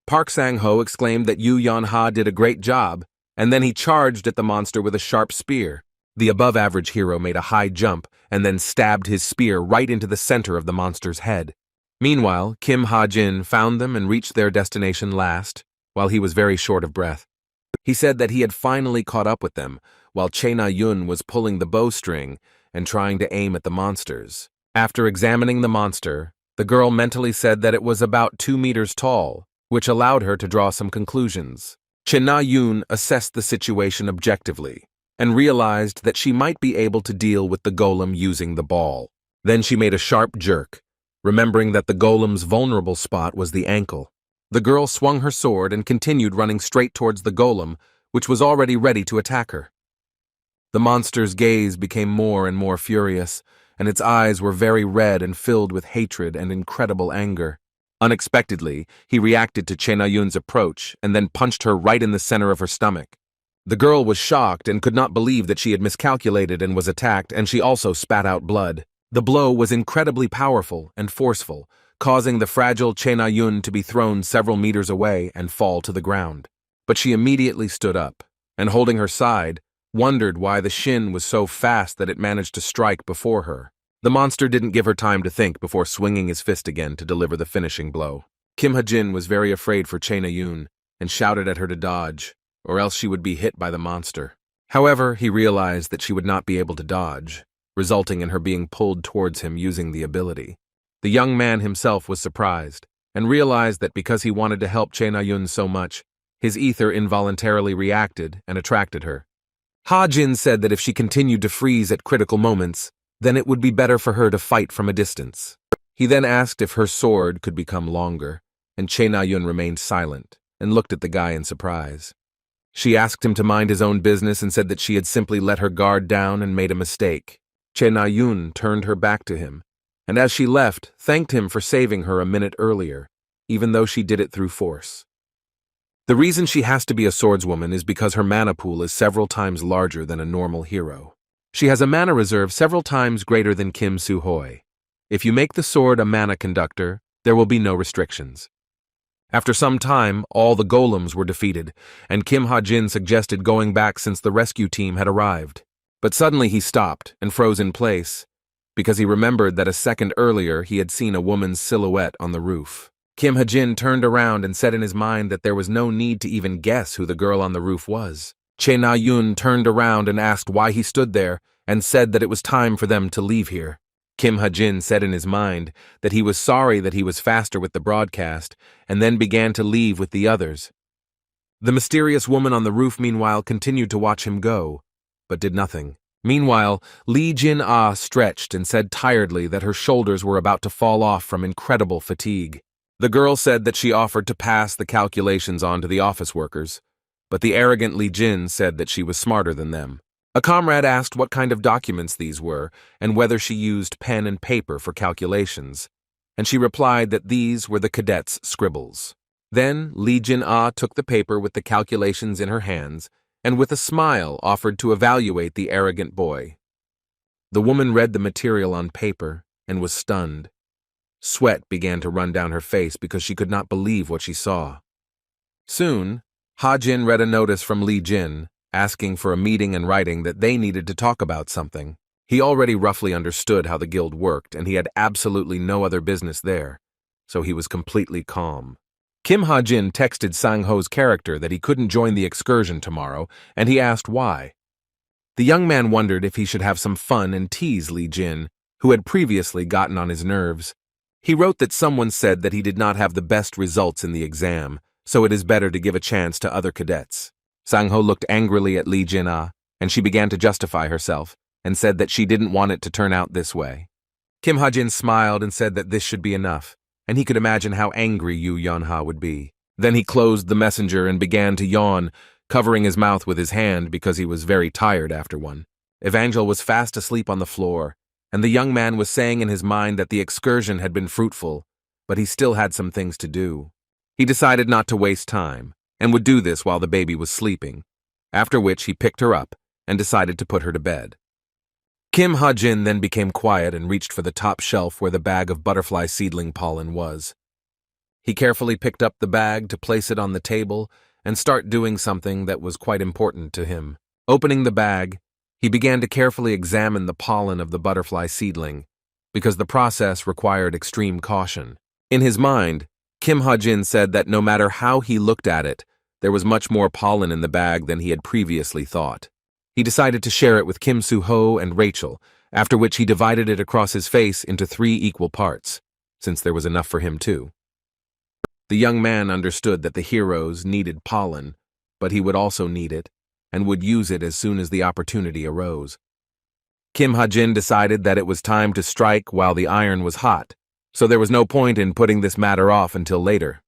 Park Sang-ho exclaimed that Yu Yeon-ha did a great job, and then he charged at the monster with a sharp spear. The above-average hero made a high jump and then stabbed his spear right into the center of the monster's head. Meanwhile, Kim Ha-jin found them and reached their destination last, while he was very short of breath. He said that he had finally caught up with them, while Che Na-yun was pulling the bowstring and trying to aim at the monsters. After examining the monster, the girl mentally said that it was about 2 meters tall, which allowed her to draw some conclusions. Che Na-yun assessed the situation objectively and realized that she might be able to deal with the golem using the ball. Then she made a sharp jerk, remembering that the golem's vulnerable spot was the ankle. The girl swung her sword and continued running straight towards the golem, which was already ready to attack her. The monster's gaze became more and more furious, and its eyes were very red and filled with hatred and incredible anger. Unexpectedly, he reacted to Che Na-yun's approach and then punched her right in the center of her stomach. The girl was shocked and could not believe that she had miscalculated and was attacked, and she also spat out blood. The blow was incredibly powerful and forceful, causing the fragile Che Na-yun to be thrown several meters away and fall to the ground. But she immediately stood up, and holding her side, wondered why the shin was so fast that it managed to strike before her. The monster didn't give her time to think before swinging his fist again to deliver the finishing blow. Kim Ha-jin was very afraid for Che Na-yun and shouted at her to dodge, or else she would be hit by the monster. However, he realized that she would not be able to dodge, resulting in her being pulled towards him using the ability. The young man himself was surprised, and realized that because he wanted to help Che Na-yun so much, his ether involuntarily reacted and attracted her. Ha-jin said that if she continued to freeze at critical moments, then it would be better for her to fight from a distance. He then asked if her sword could become longer, and Che Na-yun remained silent and looked at the guy in surprise. She asked him to mind his own business and said that she had simply let her guard down and made a mistake. Che Na-yun turned her back to him, and as she left, thanked him for saving her a minute earlier, even though she did it through force. The reason she has to be a swordswoman is because her mana pool is several times larger than a normal hero. She has a mana reserve several times greater than Kim Soo-hoi. If you make the sword a mana conductor, there will be no restrictions. After some time, all the golems were defeated, and Kim Ha-jin suggested going back since the rescue team had arrived. But suddenly he stopped and froze in place, because he remembered that a second earlier he had seen a woman's silhouette on the roof. Kim Ha-jin turned around and said in his mind that there was no need to even guess who the girl on the roof was. Che Na-yun turned around and asked why he stood there, and said that it was time for them to leave here. Kim Ha-jin said in his mind that he was sorry that he was faster with the broadcast, and then began to leave with the others. The mysterious woman on the roof, meanwhile, continued to watch him go, but did nothing. Meanwhile, Lee Jin-ah stretched and said tiredly that her shoulders were about to fall off from incredible fatigue. The girl said that she offered to pass the calculations on to the office workers, but the arrogant Lee Jin said that she was smarter than them. A comrade asked what kind of documents these were and whether she used pen and paper for calculations, and she replied that these were the cadets' scribbles. Then Lee Jin-ah took the paper with the calculations in her hands and with a smile offered to evaluate the arrogant boy. The woman read the material on paper and was stunned. Sweat began to run down her face because she could not believe what she saw. Soon, Ha-jin read a notice from Lee Jin, asking for a meeting and writing that they needed to talk about something. He already roughly understood how the guild worked, and he had absolutely no other business there, so he was completely calm. Kim Ha-jin texted Sang-ho's character that he couldn't join the excursion tomorrow, and he asked why. The young man wondered if he should have some fun and tease Lee Jin, who had previously gotten on his nerves. He wrote that someone said that he did not have the best results in the exam, so it is better to give a chance to other cadets. Sang-ho looked angrily at Lee Jin-ah, and she began to justify herself, and said that she didn't want it to turn out this way. Kim Ha-jin smiled and said that this should be enough, and he could imagine how angry Yu Yeon-ha would be. Then he closed the messenger and began to yawn, covering his mouth with his hand because he was very tired after one. Evangel was fast asleep on the floor, and the young man was saying in his mind that the excursion had been fruitful, but he still had some things to do. He decided not to waste time, and would do this while the baby was sleeping, after which he picked her up and decided to put her to bed. Kim Ha-jin then became quiet and reached for the top shelf where the bag of butterfly seedling pollen was. He carefully picked up the bag to place it on the table and start doing something that was quite important to him. Opening the bag, he began to carefully examine the pollen of the butterfly seedling, because the process required extreme caution. In his mind, Kim Ha-jin said that no matter how he looked at it, there was much more pollen in the bag than he had previously thought. He decided to share it with Kim Soo-ho and Rachel, after which he divided it across his face into 3 equal parts, since there was enough for him too. The young man understood that the heroes needed pollen, but he would also need it, and would use it as soon as the opportunity arose. Kim Ha-jin decided that it was time to strike while the iron was hot, so there was no point in putting this matter off until later.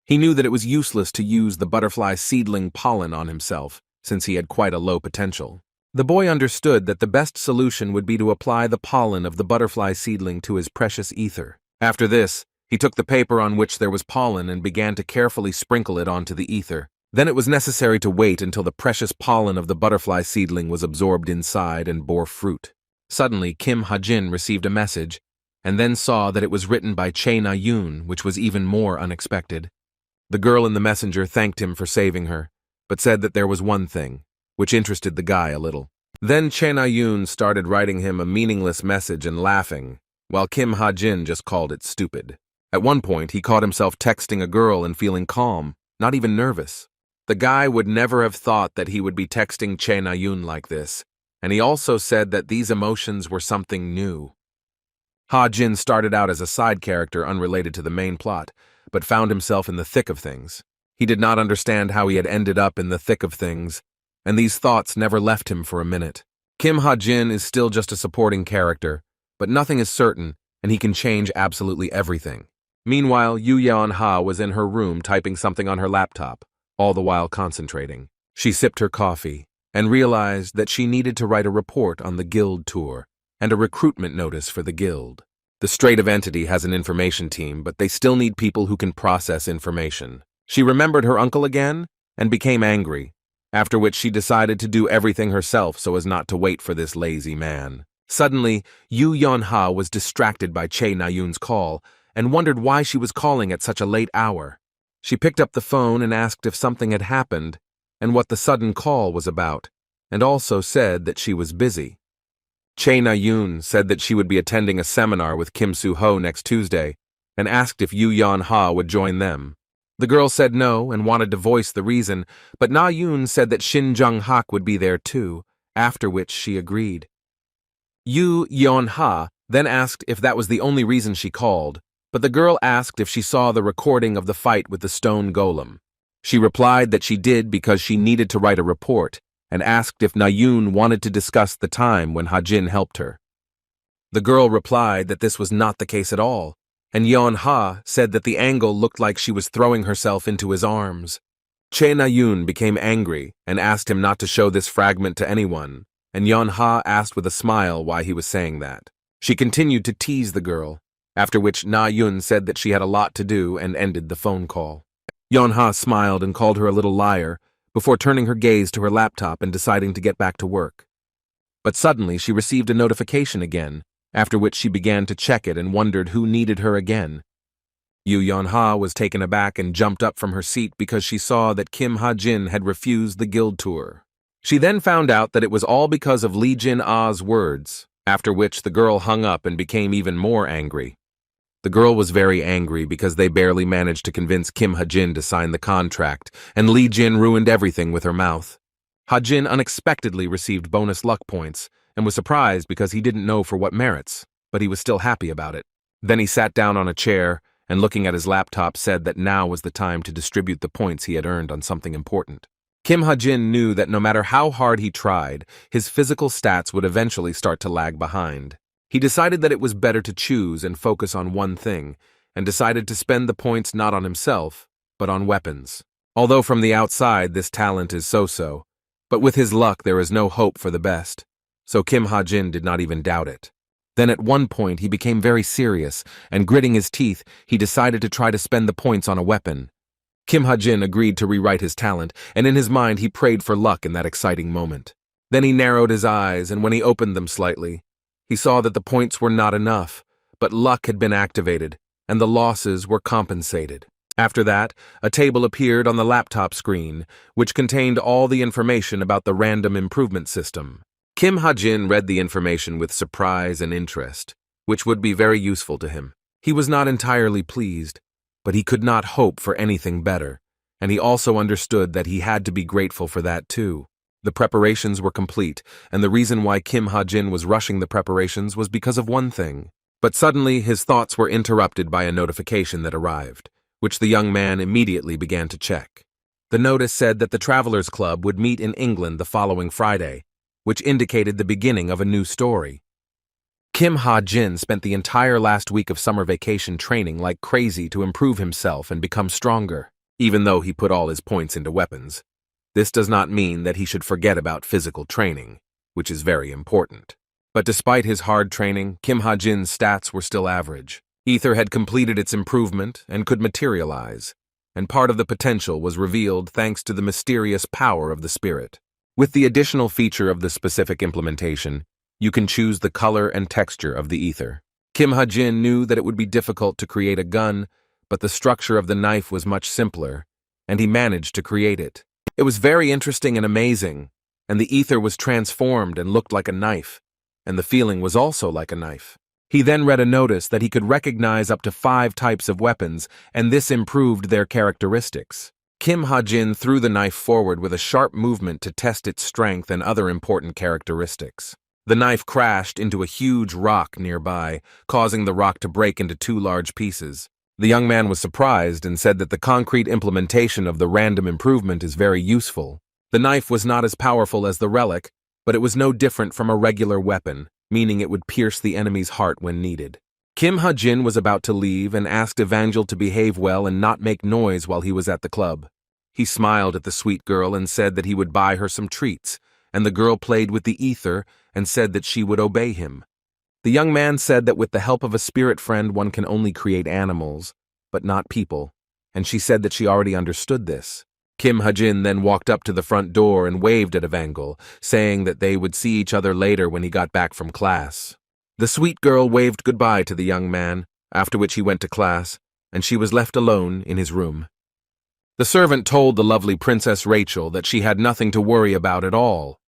He knew that it was useless to use the butterfly seedling pollen on himself, since he had quite a low potential. The boy understood that the best solution would be to apply the pollen of the butterfly seedling to his precious ether. After this, he took the paper on which there was pollen and began to carefully sprinkle it onto the ether. Then it was necessary to wait until the precious pollen of the butterfly seedling was absorbed inside and bore fruit. Suddenly, Kim Ha-jin received a message, and then saw that it was written by Chae Na-yoon, which was even more unexpected. The girl in the messenger thanked him for saving her, but said that there was one thing, which interested the guy a little. Then Chae Na-yoon started writing him a meaningless message and laughing, while Kim Ha-jin just called it stupid. At one point, he caught himself texting a girl and feeling calm, not even nervous. The guy would never have thought that he would be texting Chae Na-yoon like this, and he also said that these emotions were something new. Ha-jin started out as a side character unrelated to the main plot, but found himself in the thick of things. He did not understand how he had ended up in the thick of things, and these thoughts never left him for a minute. Kim Ha-jin is still just a supporting character, but nothing is certain, and he can change absolutely everything. Meanwhile, Yu Yeon-ha was in her room typing something on her laptop, all the while concentrating. She sipped her coffee and realized that she needed to write a report on the guild tour and a recruitment notice for the guild. The Strait of Entity has an information team, but they still need people who can process information. She remembered her uncle again and became angry, after which she decided to do everything herself so as not to wait for this lazy man. Suddenly, Yu Yeon-ha was distracted by Chae Na-yoon's call and wondered why she was calling at such a late hour. She picked up the phone and asked if something had happened and what the sudden call was about, and also said that she was busy. Chae Na-yoon said that she would be attending a seminar with Kim Soo-ho next Tuesday and asked if Yu Yeon-ha would join them. The girl said no and wanted to voice the reason, but Na-yoon said that Shin Jung-hak would be there too, after which she agreed. Yu Yeon-ha then asked if that was the only reason she called, but the girl asked if she saw the recording of the fight with the stone golem. She replied that she did because she needed to write a report, and asked if Na-yoon wanted to discuss the time when Ha-jin helped her. The girl replied that this was not the case at all, and Yeon-ha said that the angle looked like she was throwing herself into his arms. Chae Na-yoon became angry and asked him not to show this fragment to anyone, and Yeon-ha asked with a smile why he was saying that. She continued to tease the girl, after which Na-yoon said that she had a lot to do and ended the phone call. Yeon-ha smiled and called her a little liar, before turning her gaze to her laptop and deciding to get back to work. But suddenly she received a notification again, after which she began to check it and wondered who needed her again. Yu Yeon-ha was taken aback and jumped up from her seat because she saw that Kim Ha-jin had refused the guild tour. She then found out that it was all because of Lee Jin-ah's words, after which the girl hung up and became even more angry. The girl was very angry because they barely managed to convince Kim Ha-jin to sign the contract, and Lee Jin ruined everything with her mouth. Ha-jin unexpectedly received bonus luck points and was surprised because he didn't know for what merits, but he was still happy about it. Then he sat down on a chair and, looking at his laptop, said that now was the time to distribute the points he had earned on something important. Kim Ha-jin knew that no matter how hard he tried, his physical stats would eventually start to lag behind. He decided that it was better to choose and focus on one thing, and decided to spend the points not on himself, but on weapons. Although from the outside this talent is so-so, but with his luck there is no hope for the best, so Kim Ha-jin did not even doubt it. Then at one point he became very serious, and gritting his teeth, he decided to try to spend the points on a weapon. Kim Ha-jin agreed to rewrite his talent, and in his mind he prayed for luck in that exciting moment. Then he narrowed his eyes, and when he opened them slightly, he saw that the points were not enough, but luck had been activated, and the losses were compensated. After that, a table appeared on the laptop screen, which contained all the information about the random improvement system. Kim Ha-jin read the information with surprise and interest, which would be very useful to him. He was not entirely pleased, but he could not hope for anything better, and he also understood that he had to be grateful for that too. The preparations were complete, and the reason why Kim Ha-jin was rushing the preparations was because of one thing. But suddenly his thoughts were interrupted by a notification that arrived, which the young man immediately began to check. The notice said that the Travelers Club would meet in England the following Friday, which indicated the beginning of a new story. Kim Ha-jin spent the entire last week of summer vacation training like crazy to improve himself and become stronger, even though he put all his points into weapons. This does not mean that he should forget about physical training, which is very important. But despite his hard training, Kim Ha-jin's stats were still average. Ether had completed its improvement and could materialize, and part of the potential was revealed thanks to the mysterious power of the spirit. With the additional feature of the specific implementation, you can choose the color and texture of the ether. Kim Ha-jin knew that it would be difficult to create a gun, but the structure of the knife was much simpler, and he managed to create it. It was very interesting and amazing, and the ether was transformed and looked like a knife, and the feeling was also like a knife. He then read a notice that he could recognize up to 5 types of weapons, and this improved their characteristics. Kim Ha-jin threw the knife forward with a sharp movement to test its strength and other important characteristics. The knife crashed into a huge rock nearby, causing the rock to break into 2 large pieces. The young man was surprised and said that the concrete implementation of the random improvement is very useful. The knife was not as powerful as the relic, but it was no different from a regular weapon, meaning it would pierce the enemy's heart when needed. Kim Ha-jin was about to leave and asked Evangel to behave well and not make noise while he was at the club. He smiled at the sweet girl and said that he would buy her some treats, and the girl played with the ether and said that she would obey him. The young man said that with the help of a spirit friend one can only create animals, but not people, and she said that she already understood this. Kim Ha-jin then walked up to the front door and waved at Evangel, saying that they would see each other later when he got back from class. The sweet girl waved goodbye to the young man, after which he went to class, and she was left alone in his room. The servant told the lovely Princess Rachel that she had nothing to worry about at all,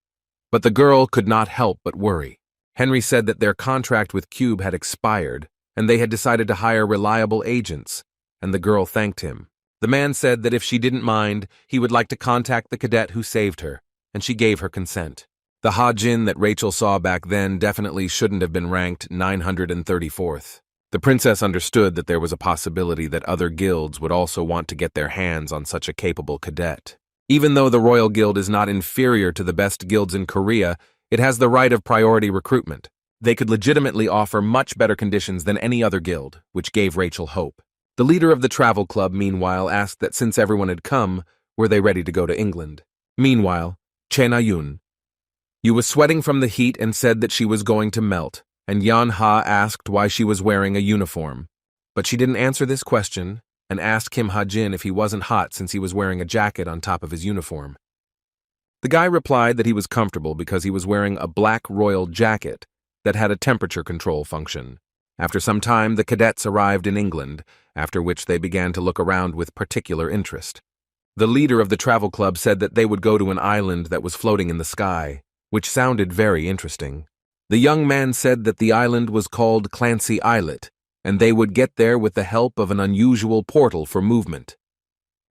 but the girl could not help but worry. Henry said that their contract with Cube had expired, and they had decided to hire reliable agents, and the girl thanked him. The man said that if she didn't mind, he would like to contact the cadet who saved her, and she gave her consent. The Ha-jin that Rachel saw back then definitely shouldn't have been ranked 934th. The princess understood that there was a possibility that other guilds would also want to get their hands on such a capable cadet. Even though the Royal Guild is not inferior to the best guilds in Korea, it has the right of priority recruitment. They could legitimately offer much better conditions than any other guild, which gave Rachel hope. The leader of the travel club, meanwhile, asked that since everyone had come, were they ready to go to England. Meanwhile, Che Na-yoon. Yu was sweating from the heat and said that she was going to melt, and Yeon-ha asked why she was wearing a uniform. But she didn't answer this question, and asked Kim Ha-jin if he wasn't hot since he was wearing a jacket on top of his uniform. The guy replied that he was comfortable because he was wearing a black royal jacket that had a temperature control function. After some time, the cadets arrived in England, after which they began to look around with particular interest. The leader of the travel club said that they would go to an island that was floating in the sky, which sounded very interesting. The young man said that the island was called Clancy Islet, and they would get there with the help of an unusual portal for movement.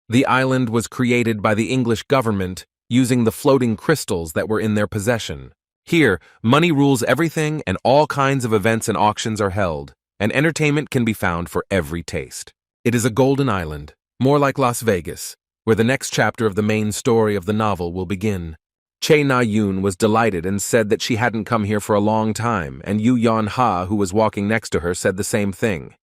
The island was created by the English government using the floating crystals that were in their possession. Here, money rules everything and all kinds of events and auctions are held, and entertainment can be found for every taste. It is a golden island, more like Las Vegas, where the next chapter of the main story of the novel will begin. Che Na-yoon was delighted and said that she hadn't come here for a long time, and Yu Yon-ha, who was walking next to her, said the same thing.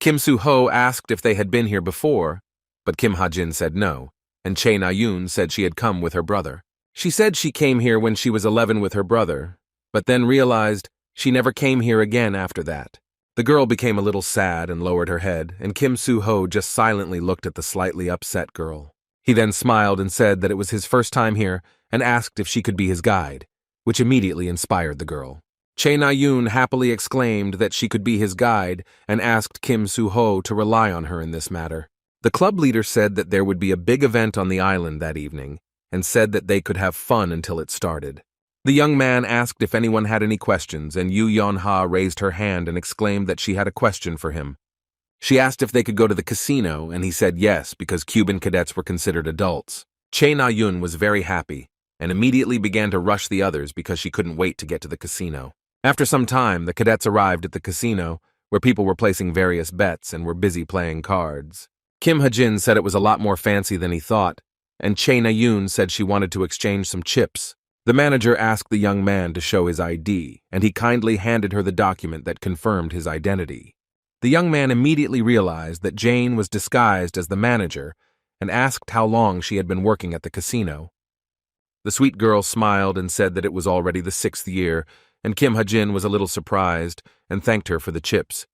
Kim Soo-ho asked if they had been here before, but Kim Ha-jin said no, and Che Na-yoon said she had come with her brother. She said she came here when she was 11 with her brother, but then realized she never came here again after that. The girl became a little sad and lowered her head, and Kim Soo-ho just silently looked at the slightly upset girl. He then smiled and said that it was his first time here and asked if she could be his guide, which immediately inspired the girl. Che Na-yoon happily exclaimed that she could be his guide and asked Kim Soo-ho to rely on her in this matter. The club leader said that there would be a big event on the island that evening and said that they could have fun until it started. The young man asked if anyone had any questions, and Yu Yon-ha raised her hand and exclaimed that she had a question for him. She asked if they could go to the casino, and he said yes because Cuban cadets were considered adults. Che Na-yoon was very happy and immediately began to rush the others because she couldn't wait to get to the casino. After some time, the cadets arrived at the casino, where people were placing various bets and were busy playing cards. Kim Ha-jin said it was a lot more fancy than he thought, and Che Na-yoon said she wanted to exchange some chips. The manager asked the young man to show his ID, and he kindly handed her the document that confirmed his identity. The young man immediately realized that Jane was disguised as the manager and asked how long she had been working at the casino. The sweet girl smiled and said that it was already the 6th year, and Kim Ha-jin was a little surprised and thanked her for the chips.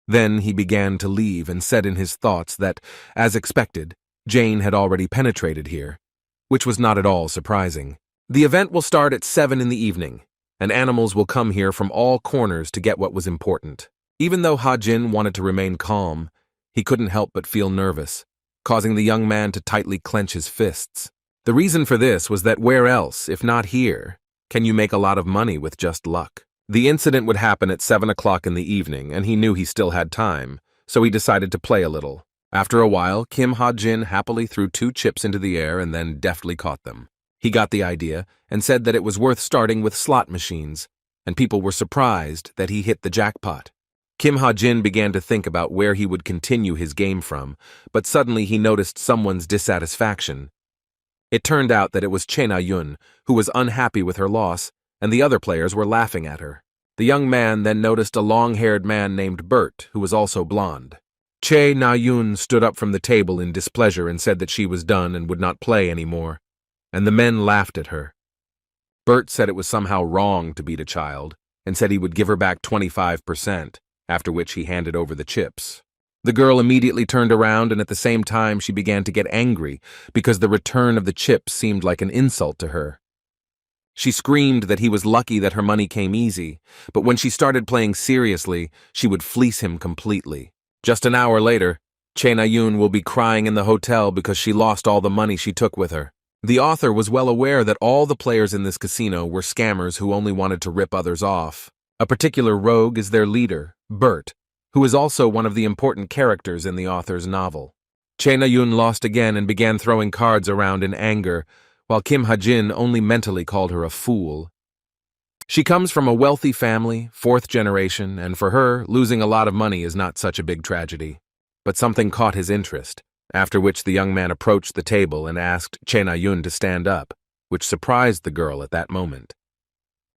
Then he began to leave and said in his thoughts that, as expected, Jane had already penetrated here, which was not at all surprising. The event will start at 7 in the evening, and animals will come here from all corners to get what was important. Even though Ha-jin wanted to remain calm, he couldn't help but feel nervous, causing the young man to tightly clench his fists. The reason for this was that where else, if not here, can you make a lot of money with just luck? The incident would happen at 7 o'clock in the evening, and he knew he still had time, so he decided to play a little. After a while, Kim Ha-jin happily threw 2 chips into the air and then deftly caught them. He got the idea and said that it was worth starting with slot machines, and people were surprised that he hit the jackpot. Kim Ha-jin began to think about where he would continue his game from, but suddenly he noticed someone's dissatisfaction. It turned out that it was Che Na-yoon, who was unhappy with her loss, and the other players were laughing at her. The young man then noticed a long-haired man named Bert, who was also blonde. Che Na-yoon stood up from the table in displeasure and said that she was done and would not play anymore, and the men laughed at her. Bert said it was somehow wrong to beat a child, and said he would give her back 25%, after which he handed over the chips. The girl immediately turned around, and at the same time she began to get angry because the return of the chips seemed like an insult to her. She screamed that he was lucky that her money came easy, but when she started playing seriously, she would fleece him completely. Just an hour later, Che Na-yoon will be crying in the hotel because she lost all the money she took with her. The author was well aware that all the players in this casino were scammers who only wanted to rip others off. A particular rogue is their leader, Bert, who is also one of the important characters in the author's novel. Che Na-yoon lost again and began throwing cards around in anger, while Kim Ha-jin only mentally called her a fool. She comes from a wealthy family, 4th generation, and for her, losing a lot of money is not such a big tragedy. But something caught his interest, after which the young man approached the table and asked Che Na-yoon to stand up, which surprised the girl at that moment.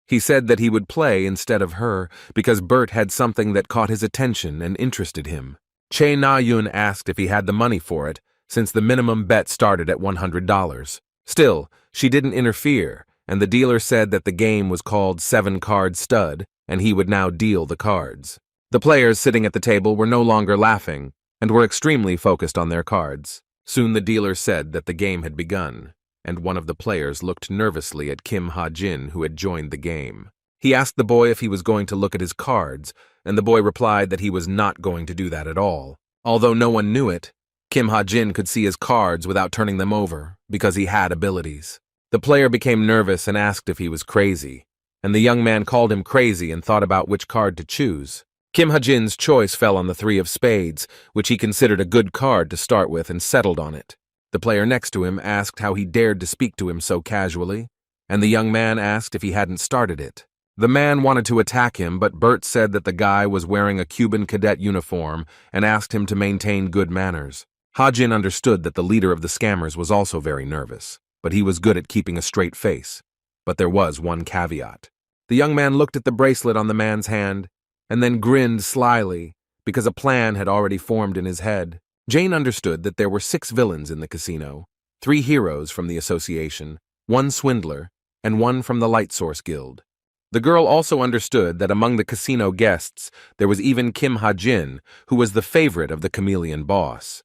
He said that he would play instead of her because Bert had something that caught his attention and interested him. Che Na-yoon asked if he had the money for it, since the minimum bet started at $100. Still, she didn't interfere, and the dealer said that the game was called 7-card stud, and he would now deal the cards. The players sitting at the table were no longer laughing, and were extremely focused on their cards. Soon the dealer said that the game had begun. and one of the players looked nervously at Kim Ha-jin, who had joined the game. He asked the boy if he was going to look at his cards, and the boy replied that he was not going to do that at all. Although no one knew it, Kim Ha-jin could see his cards without turning them over, because he had abilities. The player became nervous and asked if he was crazy, and the young man called him crazy and thought about which card to choose. Kim Ha-jin's choice fell on the 3 of spades, which he considered a good card to start with, and settled on it. The player next to him asked how he dared to speak to him so casually, and the young man asked if he hadn't started it. The man wanted to attack him, but Bert said that the guy was wearing a Cuban cadet uniform and asked him to maintain good manners. Ha-jin understood that the leader of the scammers was also very nervous, but he was good at keeping a straight face. But there was one caveat. The young man looked at the bracelet on the man's hand and then grinned slyly because a plan had already formed in his head. Jane understood that there were 6 villains in the casino, 3 heroes from the association, 1 swindler, and 1 from the Light Source Guild. The girl also understood that among the casino guests there was even Kim Ha-jin, who was the favorite of the chameleon boss.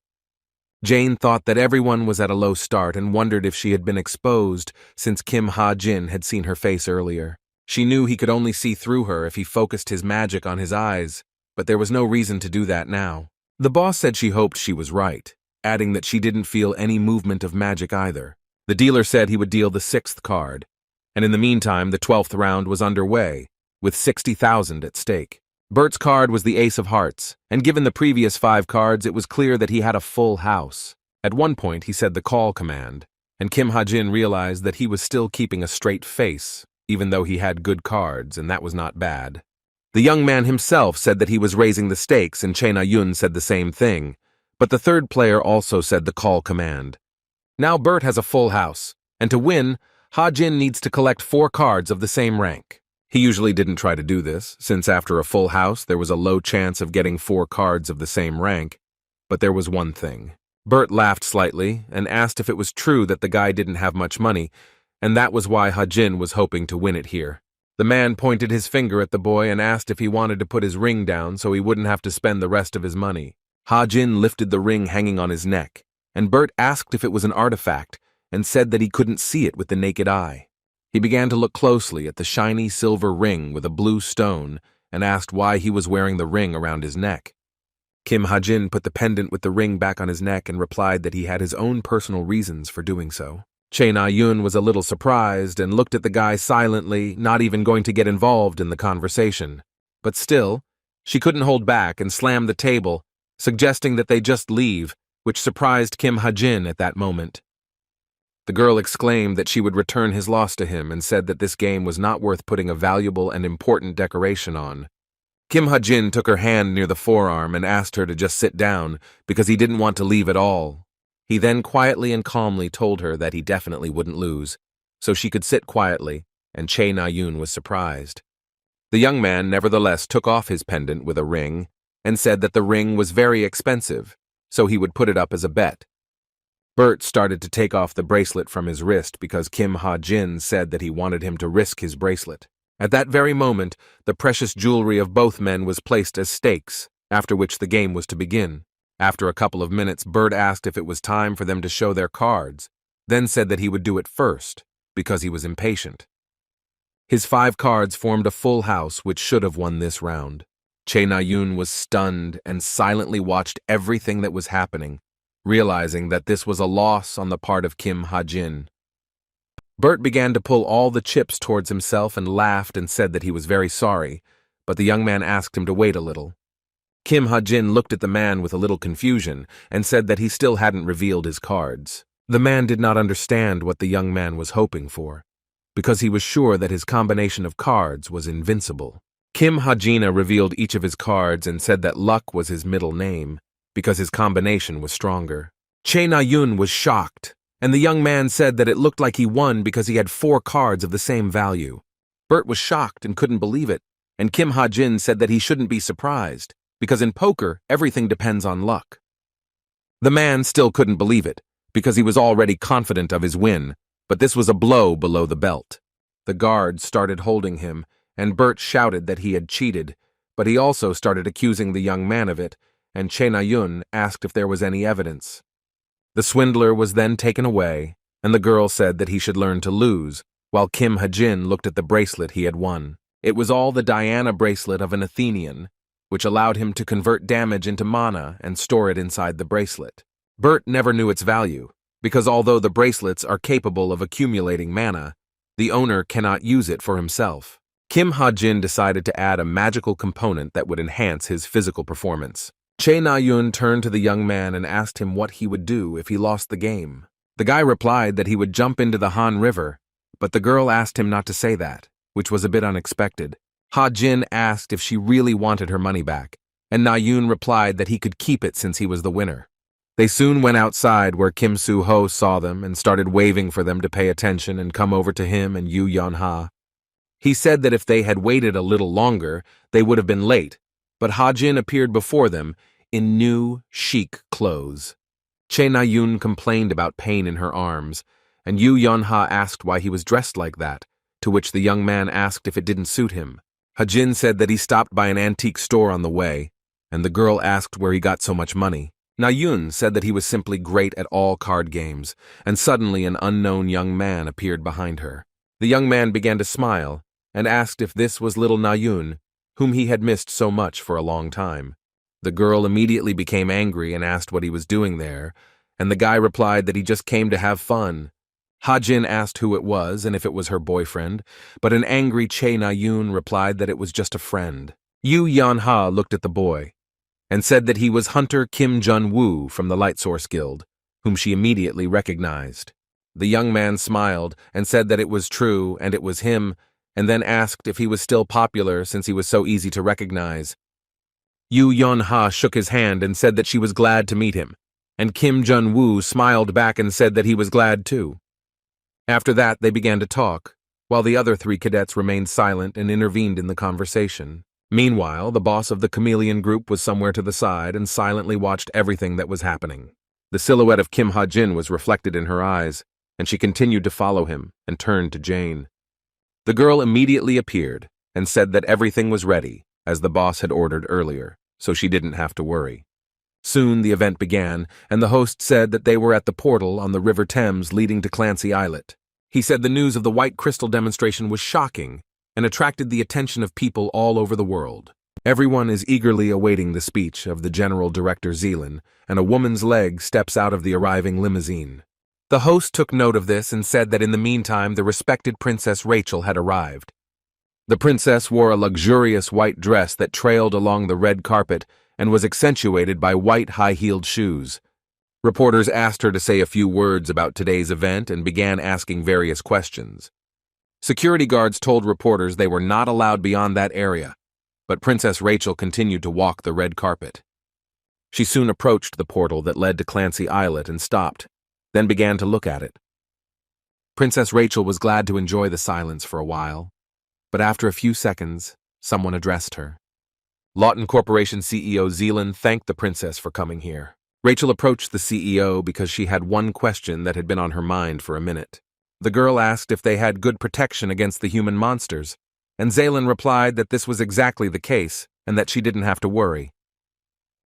Jane thought that everyone was at a low start and wondered if she had been exposed since Kim Ha-jin had seen her face earlier. She knew he could only see through her if he focused his magic on his eyes, but there was no reason to do that now. The boss said she hoped she was right, adding that she didn't feel any movement of magic either. The dealer said he would deal the 6th card, and in the meantime the 12th round was underway, with 60,000 at stake. Bert's card was the Ace of Hearts, and given the previous 5 cards, it was clear that he had a full house. At one point, he said the call command, and Kim Ha-jin realized that he was still keeping a straight face, even though he had good cards, and that was not bad. The young man himself said that he was raising the stakes, and Chae Na-yun said the same thing, but the 3rd player also said the call command. Now Bert has a full house, and to win, Ha-jin needs to collect 4 cards of the same rank. He usually didn't try to do this, since after a full house there was a low chance of getting 4 cards of the same rank, but there was one thing. Bert laughed slightly and asked if it was true that the guy didn't have much money, and that was why Ha-jin was hoping to win it here. The man pointed his finger at the boy and asked if he wanted to put his ring down so he wouldn't have to spend the rest of his money. Ha-jin lifted the ring hanging on his neck, and Bert asked if it was an artifact and said that he couldn't see it with the naked eye. He began to look closely at the shiny silver ring with a blue stone and asked why he was wearing the ring around his neck. Kim Ha-jin put the pendant with the ring back on his neck and replied that he had his own personal reasons for doing so. Chae Na-yun was a little surprised and looked at the guy silently, not even going to get involved in the conversation. But still, she couldn't hold back and slammed the table, suggesting that they just leave, which surprised Kim Ha-jin at that moment. The girl exclaimed that she would return his loss to him and said that this game was not worth putting a valuable and important decoration on. Kim Ha-jin took her hand near the forearm and asked her to just sit down because he didn't want to leave at all. He then quietly and calmly told her that he definitely wouldn't lose, so she could sit quietly, and Chae Na-yun was surprised. The young man nevertheless took off his pendant with a ring and said that the ring was very expensive, so he would put it up as a bet. Bert started to take off the bracelet from his wrist because Kim Ha-jin said that he wanted him to risk his bracelet. At that very moment, the precious jewelry of both men was placed as stakes, after which the game was to begin. After a couple of minutes, Bert asked if it was time for them to show their cards, then said that he would do it first, because he was impatient. His 5 cards formed a full house which should have won this round. Chae Na-yun was stunned and silently watched everything that was happening, realizing that this was a loss on the part of Kim Ha-jin. Bert began to pull all the chips towards himself and laughed and said that he was very sorry, but the young man asked him to wait a little. Kim Ha-jin looked at the man with a little confusion and said that he still hadn't revealed his cards. The man did not understand what the young man was hoping for, because he was sure that his combination of cards was invincible. Kim Ha-jin revealed each of his cards and said that luck was his middle name, because his combination was stronger. Chae Na-yun was shocked, and the young man said that it looked like he won because he had 4 cards of the same value. Bert was shocked and couldn't believe it, and Kim Ha-jin said that he shouldn't be surprised, because in poker, everything depends on luck. The man still couldn't believe it, because he was already confident of his win, but this was a blow below the belt. The guards started holding him, and Bert shouted that he had cheated, but he also started accusing the young man of it, and Chae Na-yun asked if there was any evidence. The swindler was then taken away, and the girl said that he should learn to lose, while Kim Ha-jin looked at the bracelet he had won. It was all the Diana bracelet of an Athenian, which allowed him to convert damage into mana and store it inside the bracelet. Bert never knew its value, because although the bracelets are capable of accumulating mana, the owner cannot use it for himself. Kim Ha-jin decided to add a magical component that would enhance his physical performance. Che Na-yun turned to the young man and asked him what he would do if he lost the game. The guy replied that he would jump into the Han River, but the girl asked him not to say that, which was a bit unexpected. Ha-jin asked if she really wanted her money back, and Na-yun replied that he could keep it since he was the winner. They soon went outside where Kim Soo-ho saw them and started waving for them to pay attention and come over to him and Yoo Yeon-ha. He said that if they had waited a little longer, they would have been late, but Ha-jin appeared before them in new, chic clothes. Che Na-yun complained about pain in her arms, and Yoo Yeon-ha asked why he was dressed like that, to which the young man asked if it didn't suit him. Ha-jin said that he stopped by an antique store on the way, and the girl asked where he got so much money. Na-yun said that he was simply great at all card games, and suddenly an unknown young man appeared behind her. The young man began to smile, and asked if this was little Na-yun, whom he had missed so much for a long time. The girl immediately became angry and asked what he was doing there, and the guy replied that he just came to have fun. Ha-jin asked who it was and if it was her boyfriend, but an angry Che Na-yun replied that it was just a friend. Yoo Yeon-ha looked at the boy and said that he was Hunter Kim Jun-woo from the Light Source Guild, whom she immediately recognized. The young man smiled and said that it was true and it was him, and then asked if he was still popular since he was so easy to recognize. Yoo Yeon-ha shook his hand and said that she was glad to meet him, and Kim Jun-woo smiled back and said that he was glad too. After that, they began to talk, while the other three cadets remained silent and intervened in the conversation. Meanwhile, the boss of the chameleon group was somewhere to the side and silently watched everything that was happening. The silhouette of Kim Ha-jin was reflected in her eyes, and she continued to follow him and turned to Jane. The girl immediately appeared and said that everything was ready, as the boss had ordered earlier, so she didn't have to worry. Soon the event began, and the host said that they were at the portal on the River Thames leading to Clancy Islet. He said the news of the white crystal demonstration was shocking and attracted the attention of people all over the world. Everyone is eagerly awaiting the speech of the General Director Zealand, and a woman's leg steps out of the arriving limousine. The host took note of this and said that in the meantime the respected Princess Rachel had arrived. The princess wore a luxurious white dress that trailed along the red carpet and was accentuated by white high-heeled shoes. Reporters asked her to say a few words about today's event and began asking various questions. Security guards told reporters they were not allowed beyond that area, but Princess Rachel continued to walk the red carpet. She soon approached the portal that led to Clancy Islet and stopped, then began to look at it. Princess Rachel was glad to enjoy the silence for a while, but after a few seconds, someone addressed her. Lawton Corporation CEO Zealand thanked the princess for coming here. Rachel approached the CEO because she had one question that had been on her mind for a minute. The girl asked if they had good protection against the human monsters, and Zealand replied that this was exactly the case and that she didn't have to worry.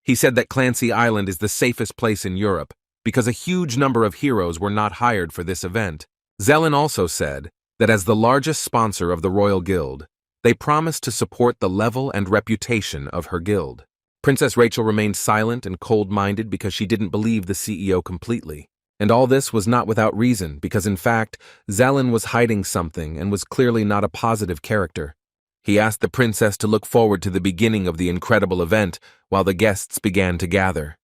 He said that Clancy Island is the safest place in Europe because a huge number of heroes were not hired for this event. Zealand also said that as the largest sponsor of the Royal Guild, they promised to support the level and reputation of her guild. Princess Rachel remained silent and cold-minded because she didn't believe the CEO completely. And all this was not without reason, because in fact, Zealand was hiding something and was clearly not a positive character. He asked the princess to look forward to the beginning of the incredible event while the guests began to gather.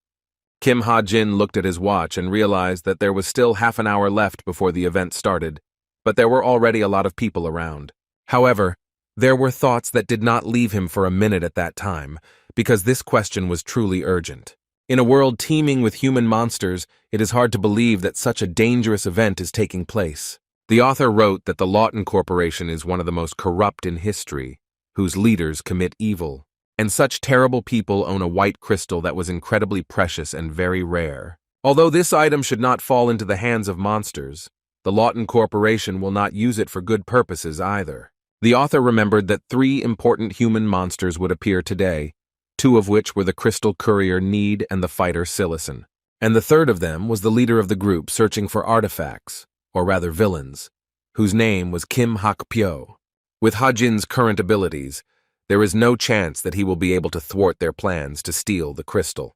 Kim Ha-jin looked at his watch and realized that there was still half an hour left before the event started, but there were already a lot of people around. However, there were thoughts that did not leave him for a minute at that time, because this question was truly urgent. In a world teeming with human monsters, it is hard to believe that such a dangerous event is taking place. The author wrote that the Lawton Corporation is one of the most corrupt in history, whose leaders commit evil. And such terrible people own a white crystal that was incredibly precious and very rare. Although this item should not fall into the hands of monsters, the Lawton Corporation will not use it for good purposes either. The author remembered that 3 important human monsters would appear today, 2 of which were the crystal courier Need and the fighter Silison. And the third of them was the leader of the group searching for artifacts, or rather villains, whose name was Kim Hak-pyo. With Ha-jin's current abilities, there is no chance that he will be able to thwart their plans to steal the crystal.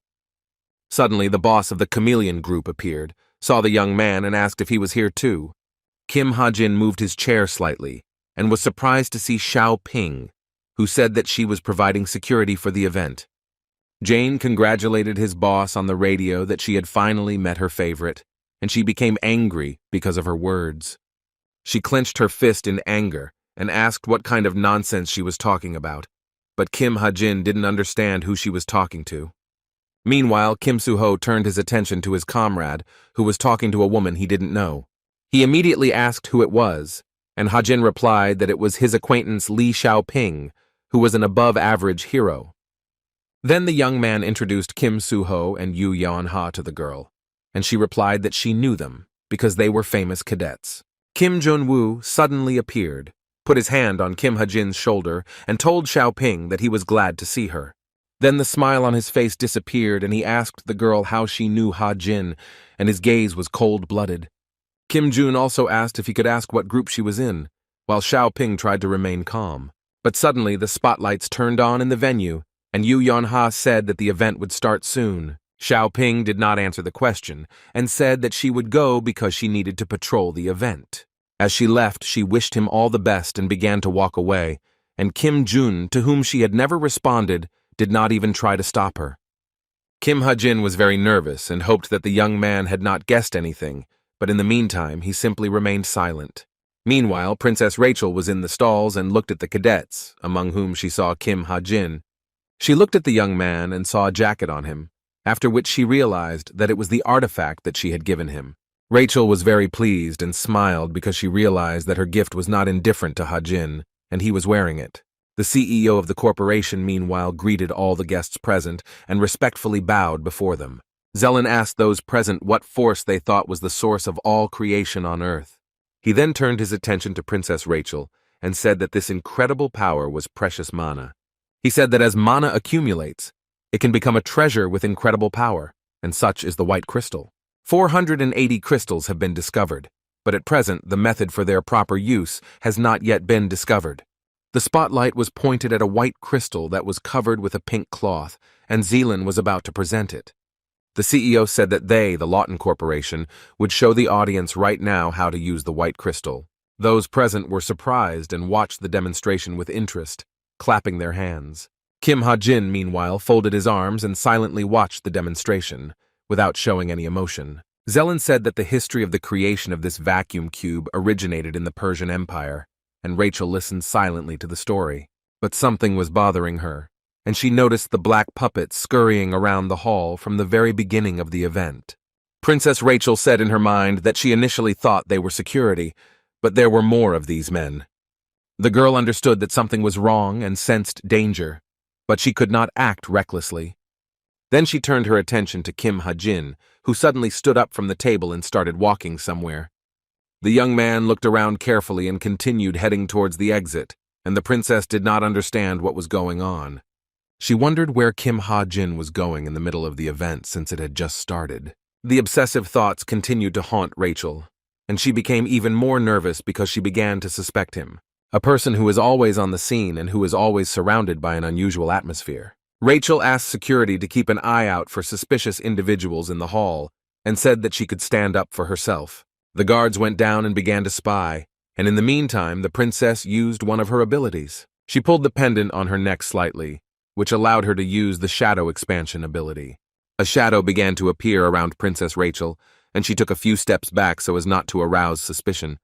Suddenly, the boss of the chameleon group appeared, saw the young man, and asked if he was here too. Kim Ha-jin moved his chair slightly and was surprised to see Xiao Ping, who said that she was providing security for the event. Jane congratulated his boss on the radio that she had finally met her favorite, and she became angry because of her words. She clenched her fist in anger and asked what kind of nonsense she was talking about, but Kim Ha-jin didn't understand who she was talking to. Meanwhile, Kim Soo-ho turned his attention to his comrade, who was talking to a woman he didn't know. He immediately asked who it was, and Ha-jin replied that it was his acquaintance Li Xiaoping, who was an above-average hero. Then the young man introduced Kim Soo-ho and Yu Yeon-ha to the girl, and she replied that she knew them because they were famous cadets. Kim Jun-woo suddenly appeared, put his hand on Kim Ha-jin's shoulder, and told Xiaoping that he was glad to see her. Then the smile on his face disappeared, and he asked the girl how she knew Ha-jin, and his gaze was cold-blooded. Kim Jun also asked if he could ask what group she was in, while Xiaoping tried to remain calm. But suddenly the spotlights turned on in the venue, and Yu Yeon-ha said that the event would start soon. Xiaoping did not answer the question, and said that she would go because she needed to patrol the event. As she left, she wished him all the best and began to walk away, and Kim Jun, to whom she had never responded, did not even try to stop her. Kim Ha-jin was very nervous and hoped that the young man had not guessed anything, but in the meantime he simply remained silent. Meanwhile, Princess Rachel was in the stalls and looked at the cadets, among whom she saw Kim Ha-jin. She looked at the young man and saw a jacket on him, after which she realized that it was the artifact that she had given him. Rachel was very pleased and smiled because she realized that her gift was not indifferent to Ha-jin, and he was wearing it. The CEO of the corporation, meanwhile, greeted all the guests present and respectfully bowed before them. Zelen asked those present what force they thought was the source of all creation on Earth. He then turned his attention to Princess Rachel and said that this incredible power was precious mana. He said that as mana accumulates, it can become a treasure with incredible power, and such is the white crystal. 480 crystals have been discovered, but at present the method for their proper use has not yet been discovered. The spotlight was pointed at a white crystal that was covered with a pink cloth, and Zelen was about to present it. The CEO said that they, the Lawton Corporation, would show the audience right now how to use the white crystal. Those present were surprised and watched the demonstration with interest, clapping their hands. Kim Ha-jin, meanwhile, folded his arms and silently watched the demonstration, without showing any emotion. Zelen said that the history of the creation of this vacuum cube originated in the Persian Empire, and Rachel listened silently to the story. But something was bothering her, and she noticed the black puppets scurrying around the hall from the very beginning of the event. Princess Rachel said in her mind that she initially thought they were security, but there were more of these men. The girl understood that something was wrong and sensed danger, but she could not act recklessly. Then she turned her attention to Kim Ha-jin, who suddenly stood up from the table and started walking somewhere. The young man looked around carefully and continued heading towards the exit, and the princess did not understand what was going on. She wondered where Kim Ha-jin was going in the middle of the event since it had just started. The obsessive thoughts continued to haunt Rachel, and she became even more nervous because she began to suspect him, a person who is always on the scene and who is always surrounded by an unusual atmosphere. Rachel asked security to keep an eye out for suspicious individuals in the hall and said that she could stand up for herself. The guards went down and began to spy, and in the meantime the princess used one of her abilities. She pulled the pendant on her neck slightly, which allowed her to use the shadow expansion ability. A shadow began to appear around Princess Rachel, and she took a few steps back so as not to arouse suspicion.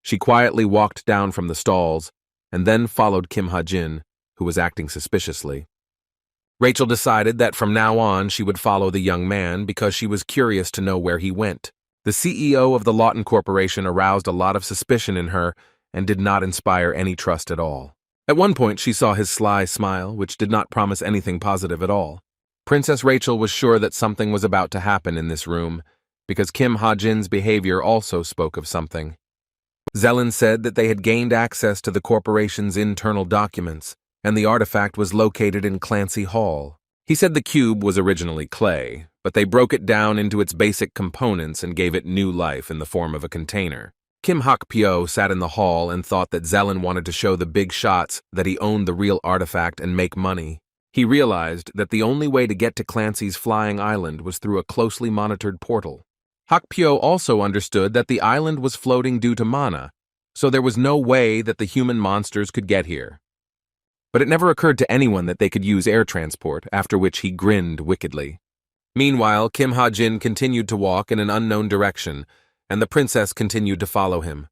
She quietly walked down from the stalls, and then followed Kim Ha-jin, who was acting suspiciously. Rachel decided that from now on she would follow the young man because she was curious to know where he went. The CEO of the Lawton Corporation aroused a lot of suspicion in her and did not inspire any trust at all. At one point she saw his sly smile, which did not promise anything positive at all. Princess Rachel was sure that something was about to happen in this room, because Kim Ha-jin's behavior also spoke of something. Zelen said that they had gained access to the corporation's internal documents, and the artifact was located in Clancy Hall. He said the cube was originally clay, but they broke it down into its basic components and gave it new life in the form of a container. Kim Hak-pyo sat in the hall and thought that Zelen wanted to show the big shots that he owned the real artifact and make money. He realized that the only way to get to Clancy's flying island was through a closely monitored portal. Hak-pyo also understood that the island was floating due to mana, so there was no way that the human monsters could get here. But it never occurred to anyone that they could use air transport, after which he grinned wickedly. Meanwhile, Kim Ha-jin continued to walk in an unknown direction, and the princess continued to follow him.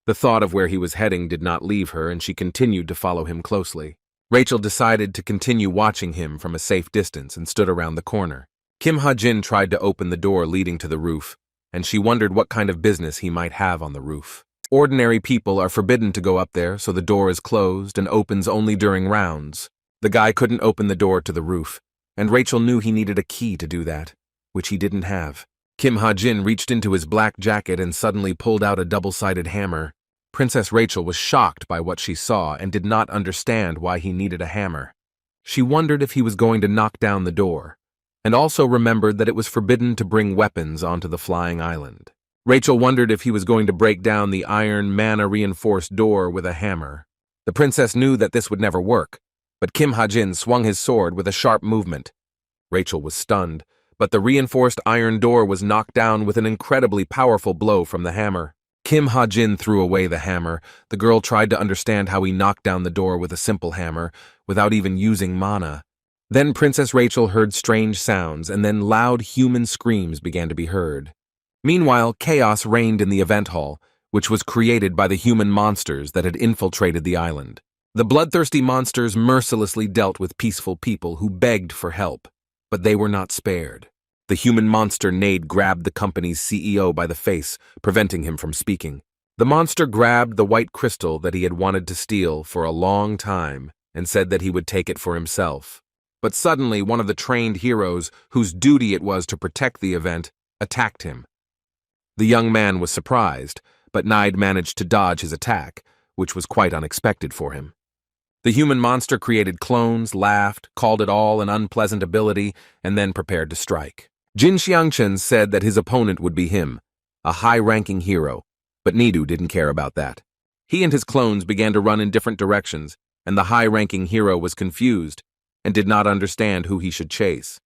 The thought of where he was heading did not leave her, and she continued to follow him closely. Rachel decided to continue watching him from a safe distance and stood around the corner. Kim Ha-jin tried to open the door leading to the roof, and she wondered what kind of business he might have on the roof. Ordinary people are forbidden to go up there, so the door is closed and opens only during rounds. The guy couldn't open the door to the roof, and Rachel knew he needed a key to do that, which he didn't have. Kim Ha-jin reached into his black jacket and suddenly pulled out a double-sided hammer. Princess Rachel was shocked by what she saw and did not understand why he needed a hammer. She wondered if he was going to knock down the door, and also remembered that it was forbidden to bring weapons onto the flying island. Rachel wondered if he was going to break down the iron mana-reinforced door with a hammer. The princess knew that this would never work, but Kim Ha-jin swung his sword with a sharp movement. Rachel was stunned, but the reinforced iron door was knocked down with an incredibly powerful blow from the hammer. Kim Ha-jin threw away the hammer. The girl tried to understand how he knocked down the door with a simple hammer, without even using mana. Then Princess Rachel heard strange sounds, and then loud human screams began to be heard. Meanwhile, chaos reigned in the event hall, which was created by the human monsters that had infiltrated the island. The bloodthirsty monsters mercilessly dealt with peaceful people who begged for help, but they were not spared. The human monster Nade grabbed the company's CEO by the face, preventing him from speaking. The monster grabbed the white crystal that he had wanted to steal for a long time and said that he would take it for himself. But suddenly, one of the trained heroes, whose duty it was to protect the event, attacked him. The young man was surprised, but Nade managed to dodge his attack, which was quite unexpected for him. The human monster created clones, laughed, called it all an unpleasant ability, and then prepared to strike. Jin Xiangchen said that his opponent would be him, a high-ranking hero, but Nidu didn't care about that. He and his clones began to run in different directions, and the high-ranking hero was confused and did not understand who he should chase.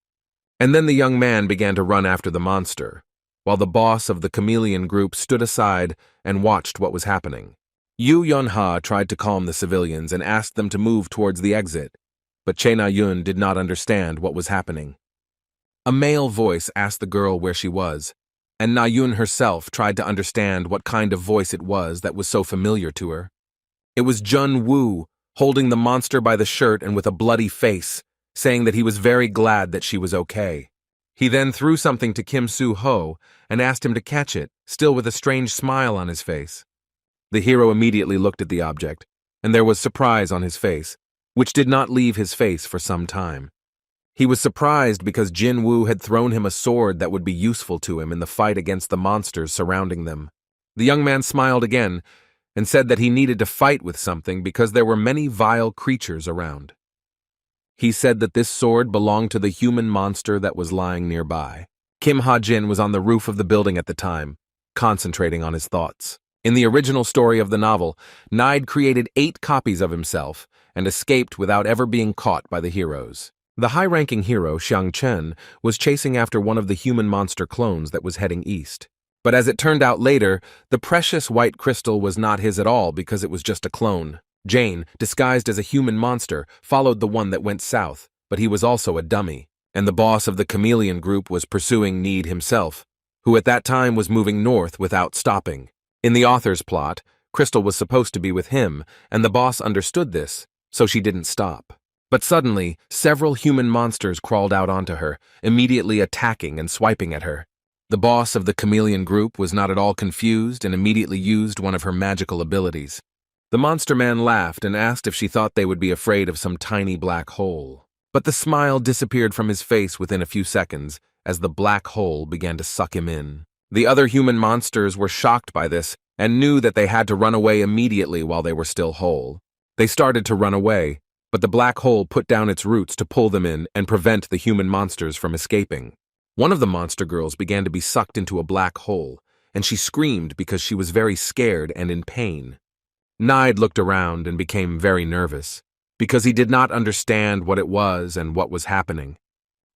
And then the young man began to run after the monster, while the boss of the chameleon group stood aside and watched what was happening. Yu Yunha tried to calm the civilians and asked them to move towards the exit, but Che Na-yun did not understand what was happening. A male voice asked the girl where she was, and Na-yun herself tried to understand what kind of voice it was that was so familiar to her. It was Jun Woo, holding the monster by the shirt and with a bloody face, saying that he was very glad that she was okay. He then threw something to Kim Soo-ho and asked him to catch it, still with a strange smile on his face. The hero immediately looked at the object, and there was surprise on his face, which did not leave his face for some time. He was surprised because Jin Woo had thrown him a sword that would be useful to him in the fight against the monsters surrounding them. The young man smiled again and said that he needed to fight with something because there were many vile creatures around. He said that this sword belonged to the human monster that was lying nearby. Kim Ha-jin was on the roof of the building at the time, concentrating on his thoughts. In the original story of the novel, Nide created 8 copies of himself and escaped without ever being caught by the heroes. The high-ranking hero, Xiang Chen, was chasing after one of the human monster clones that was heading east. But as it turned out later, the precious white crystal was not his at all because it was just a clone. Jane, disguised as a human monster, followed the one that went south, but he was also a dummy, and the boss of the chameleon group was pursuing Need himself, who at that time was moving north without stopping. In the author's plot, Crystal was supposed to be with him, and the boss understood this, so she didn't stop. But suddenly, several human monsters crawled out onto her, immediately attacking and swiping at her. The boss of the chameleon group was not at all confused and immediately used one of her magical abilities. The monster man laughed and asked if she thought they would be afraid of some tiny black hole. But the smile disappeared from his face within a few seconds as the black hole began to suck him in. The other human monsters were shocked by this and knew that they had to run away immediately while they were still whole. They started to run away, but the black hole put down its roots to pull them in and prevent the human monsters from escaping. One of the monster girls began to be sucked into a black hole, and she screamed because she was very scared and in pain. Nide looked around and became very nervous, because he did not understand what it was and what was happening.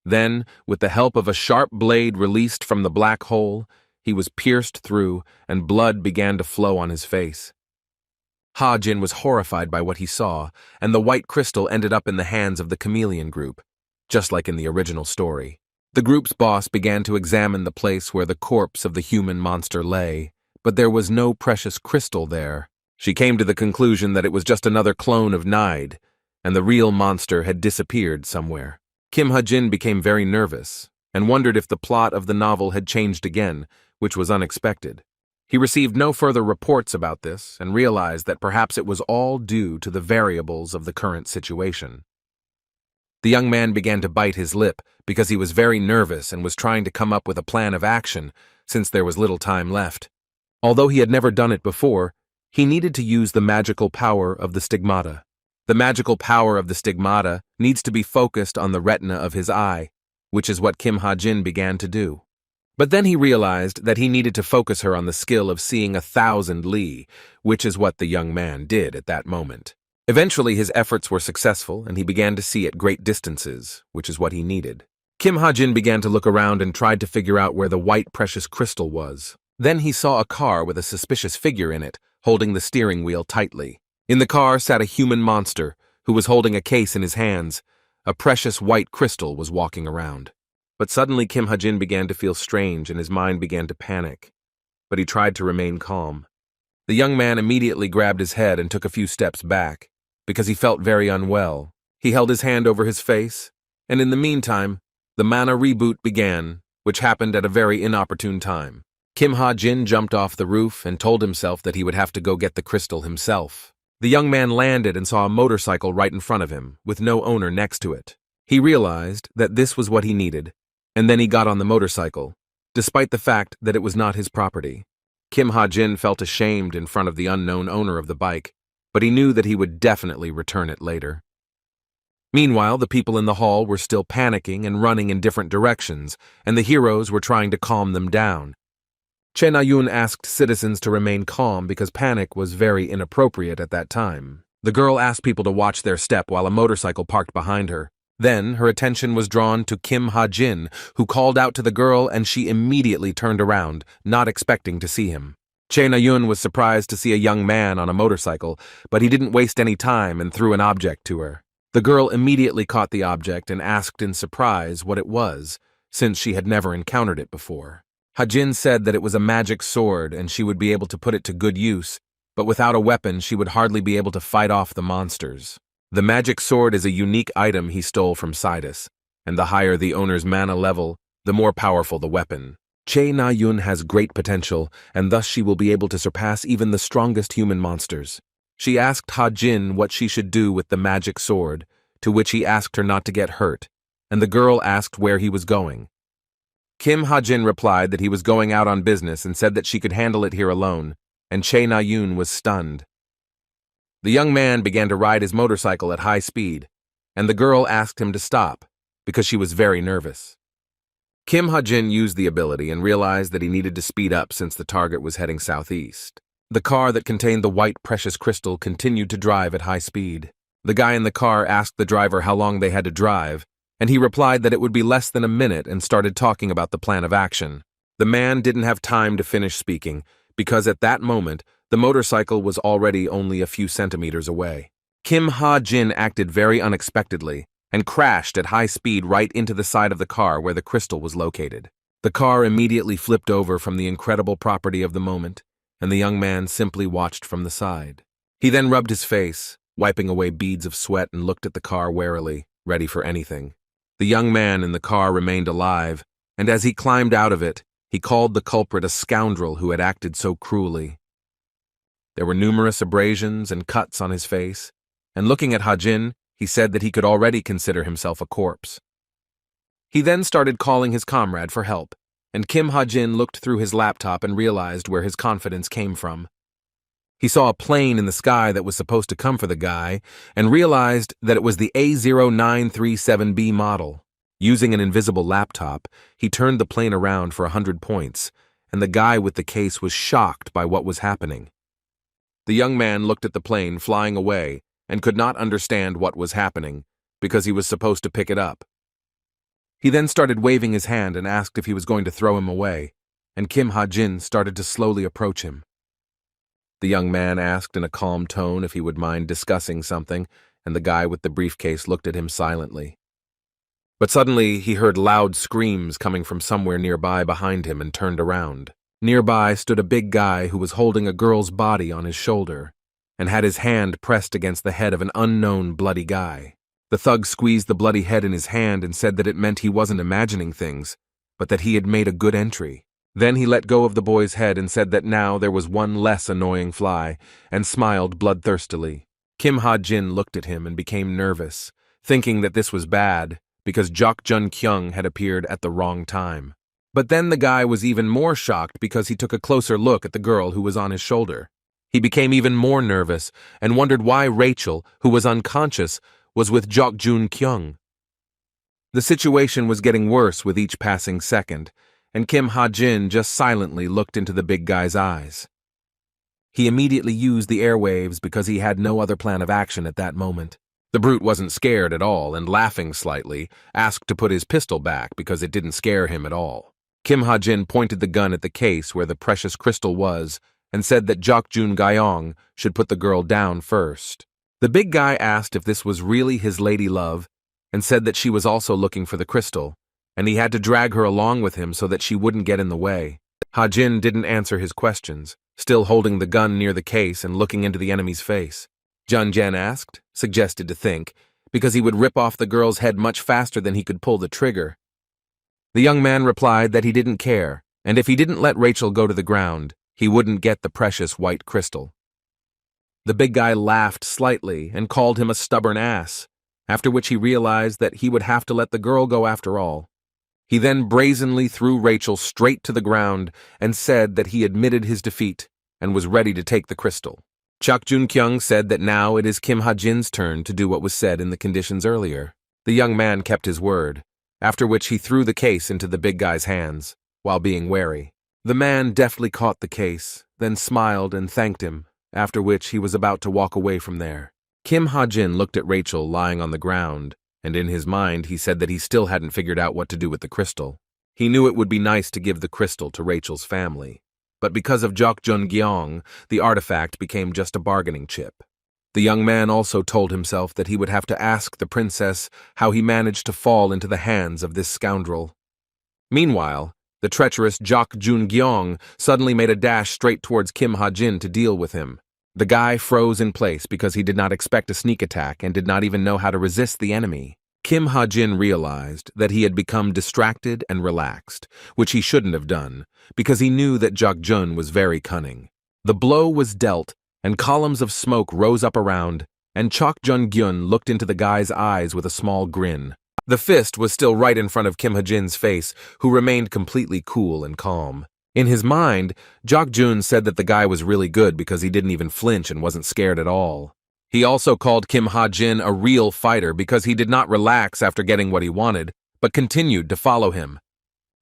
Then, with the help of a sharp blade released from the black hole, he was pierced through, and blood began to flow on his face. Ha-Jin was horrified by what he saw, and the white crystal ended up in the hands of the chameleon group, just like in the original story. The group's boss began to examine the place where the corpse of the human monster lay, but there was no precious crystal there. She came to the conclusion that it was just another clone of Nide, and the real monster had disappeared somewhere. Kim Ha-Jin became very nervous, and wondered if the plot of the novel had changed again, which was unexpected. He received no further reports about this, and realized that perhaps it was all due to the variables of the current situation. The young man began to bite his lip because he was very nervous and was trying to come up with a plan of action, since there was little time left. Although he had never done it before, he needed to use the magical power of the stigmata. The magical power of the stigmata needs to be focused on the retina of his eye, which is what Kim Ha-Jin began to do. But then he realized that he needed to focus her on the skill of seeing 1,000 li, which is what the young man did at that moment. Eventually his efforts were successful, and he began to see at great distances, which is what he needed. Kim Ha-Jin began to look around and tried to figure out where the white precious crystal was. Then he saw a car with a suspicious figure in it, holding the steering wheel tightly. In the car sat a human monster, who was holding a case in his hands. A precious white crystal was walking around. But suddenly Kim Ha-Jin began to feel strange and his mind began to panic. But he tried to remain calm. The young man immediately grabbed his head and took a few steps back, because he felt very unwell. He held his hand over his face, and in the meantime, the mana reboot began, which happened at a very inopportune time. Kim Ha-Jin jumped off the roof and told himself that he would have to go get the crystal himself. The young man landed and saw a motorcycle right in front of him, with no owner next to it. He realized that this was what he needed, and then he got on the motorcycle, despite the fact that it was not his property. Kim Ha-Jin felt ashamed in front of the unknown owner of the bike, but he knew that he would definitely return it later. Meanwhile, the people in the hall were still panicking and running in different directions, and the heroes were trying to calm them down. Che Na-yun asked citizens to remain calm because panic was very inappropriate at that time. The girl asked people to watch their step while a motorcycle parked behind her. Then her attention was drawn to Kim Ha-Jin, who called out to the girl, and she immediately turned around, not expecting to see him. Che Na-yun was surprised to see a young man on a motorcycle, but he didn't waste any time and threw an object to her. The girl immediately caught the object and asked in surprise what it was, since she had never encountered it before. Ha-Jin said that it was a magic sword and she would be able to put it to good use, but without a weapon she would hardly be able to fight off the monsters. The magic sword is a unique item he stole from Sidus, and the higher the owner's mana level, the more powerful the weapon. Che Na-yun has great potential, and thus she will be able to surpass even the strongest human monsters. She asked Ha-Jin what she should do with the magic sword, to which he asked her not to get hurt, and the girl asked where he was going. Kim Ha-Jin replied that he was going out on business and said that she could handle it here alone, and Che Na-yun was stunned. The young man began to ride his motorcycle at high speed, and the girl asked him to stop, because she was very nervous. Kim Ha-Jin used the ability and realized that he needed to speed up since the target was heading southeast. The car that contained the white precious crystal continued to drive at high speed. The guy in the car asked the driver how long they had to drive, and he replied that it would be less than a minute and started talking about the plan of action. The man didn't have time to finish speaking, because at that moment, the motorcycle was already only a few centimeters away. Kim Ha-Jin acted very unexpectedly and crashed at high speed right into the side of the car where the crystal was located. The car immediately flipped over from the incredible property of the moment, and the young man simply watched from the side. He then rubbed his face, wiping away beads of sweat, and looked at the car warily, ready for anything. The young man in the car remained alive, and as he climbed out of it, he called the culprit a scoundrel who had acted so cruelly. There were numerous abrasions and cuts on his face, and looking at Ha-Jin, he said that he could already consider himself a corpse. He then started calling his comrade for help, and Kim Ha-Jin looked through his laptop and realized where his confidence came from. He saw a plane in the sky that was supposed to come for the guy, and realized that it was the A0937B model. Using an invisible laptop, he turned the plane around for 100 points, and the guy with the case was shocked by what was happening. The young man looked at the plane flying away and could not understand what was happening because he was supposed to pick it up. He then started waving his hand and asked if he was going to throw him away, and Kim Ha-jin started to slowly approach him. The young man asked in a calm tone if he would mind discussing something, and the guy with the briefcase looked at him silently. But suddenly he heard loud screams coming from somewhere nearby behind him and turned around. Nearby stood a big guy who was holding a girl's body on his shoulder and had his hand pressed against the head of an unknown bloody guy. The thug squeezed the bloody head in his hand and said that it meant he wasn't imagining things, but that he had made a good entry. Then he let go of the boy's head and said that now there was one less annoying fly, and smiled bloodthirstily. Kim Ha-jin looked at him and became nervous, thinking that this was bad, because Jok Jun-kyung had appeared at the wrong time. But then the guy was even more shocked because he took a closer look at the girl who was on his shoulder. He became even more nervous and wondered why Rachel, who was unconscious, was with Jok Jun-kyung. The situation was getting worse with each passing second, and Kim Ha-jin just silently looked into the big guy's eyes. He immediately used the airwaves because he had no other plan of action at that moment. The brute wasn't scared at all and, laughing slightly, asked to put his pistol back because it didn't scare him at all. Kim Ha-jin pointed the gun at the case where the precious crystal was and said that Jok Jun-gyong should put the girl down first. The big guy asked if this was really his lady love and said that she was also looking for the crystal, and he had to drag her along with him so that she wouldn't get in the way. Ha-jin didn't answer his questions, still holding the gun near the case and looking into the enemy's face. Jun-jen asked, suggested to think, because he would rip off the girl's head much faster than he could pull the trigger. The young man replied that he didn't care, and if he didn't let Rachel go to the ground, he wouldn't get the precious white crystal. The big guy laughed slightly and called him a stubborn ass, after which he realized that he would have to let the girl go after all. He then brazenly threw Rachel straight to the ground and said that he admitted his defeat and was ready to take the crystal. Jok Jun-kyung said that now it is Kim Ha-jin's turn to do what was said in the conditions earlier. The young man kept his word, after which he threw the case into the big guy's hands, while being wary. The man deftly caught the case, then smiled and thanked him, after which he was about to walk away from there. Kim Ha-jin looked at Rachel lying on the ground, and in his mind he said that he still hadn't figured out what to do with the crystal. He knew it would be nice to give the crystal to Rachel's family, but because of Jok Jun-gyong, the artifact became just a bargaining chip. The young man also told himself that he would have to ask the princess how he managed to fall into the hands of this scoundrel. Meanwhile, the treacherous Jok Jun-gyong suddenly made a dash straight towards Kim Ha-jin to deal with him. The guy froze in place because he did not expect a sneak attack and did not even know how to resist the enemy. Kim Ha-jin realized that he had become distracted and relaxed, which he shouldn't have done, because he knew that Jok Jun was very cunning. The blow was dealt, and columns of smoke rose up around, and Jok Jun-gyun looked into the guy's eyes with a small grin. The fist was still right in front of Kim Ha-jin's face, who remained completely cool and calm. In his mind, Jok Jun said that the guy was really good because he didn't even flinch and wasn't scared at all. He also called Kim Ha-jin a real fighter because he did not relax after getting what he wanted, but continued to follow him.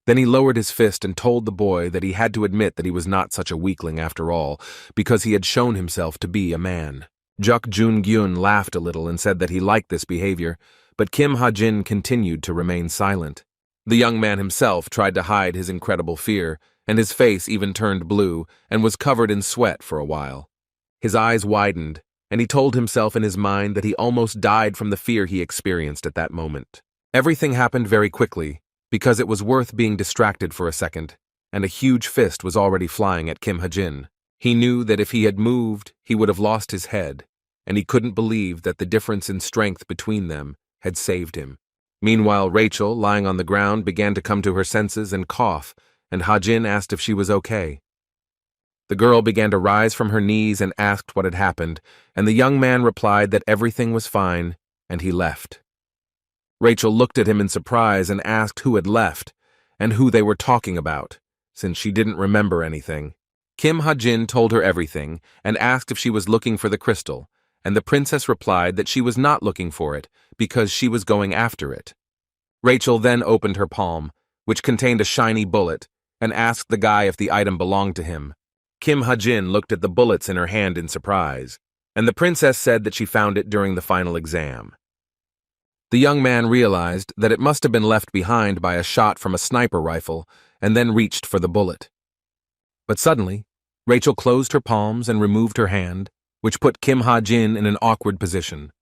Then he lowered his fist and told the boy that he had to admit that he was not such a weakling after all, because he had shown himself to be a man. Jok Jun-gyun laughed a little and said that he liked this behavior, but Kim Ha-jin continued to remain silent. The young man himself tried to hide his incredible fear, and his face even turned blue and was covered in sweat for a while. His eyes widened, and he told himself in his mind that he almost died from the fear he experienced at that moment. Everything happened very quickly, because it was worth being distracted for a second, and a huge fist was already flying at Kim Ha-jin. He knew that if he had moved, he would have lost his head, and he couldn't believe that the difference in strength between them had saved him. Meanwhile, Rachel, lying on the ground, began to come to her senses and cough, and Ha-jin asked if she was okay. The girl began to rise from her knees and asked what had happened, and the young man replied that everything was fine, and he left. Rachel looked at him in surprise and asked who had left, and who they were talking about, since she didn't remember anything. Kim Ha-jin told her everything, and asked if she was looking for the crystal, and the princess replied that she was not looking for it, because she was going after it. Rachel then opened her palm, which contained a shiny bullet, and asked the guy if the item belonged to him. Kim Ha-jin looked at the bullets in her hand in surprise, and the princess said that she found it during the final exam. The young man realized that it must have been left behind by a shot from a sniper rifle and then reached for the bullet. But suddenly, Rachel closed her palms and removed her hand, which put Kim Ha-jin in an awkward position.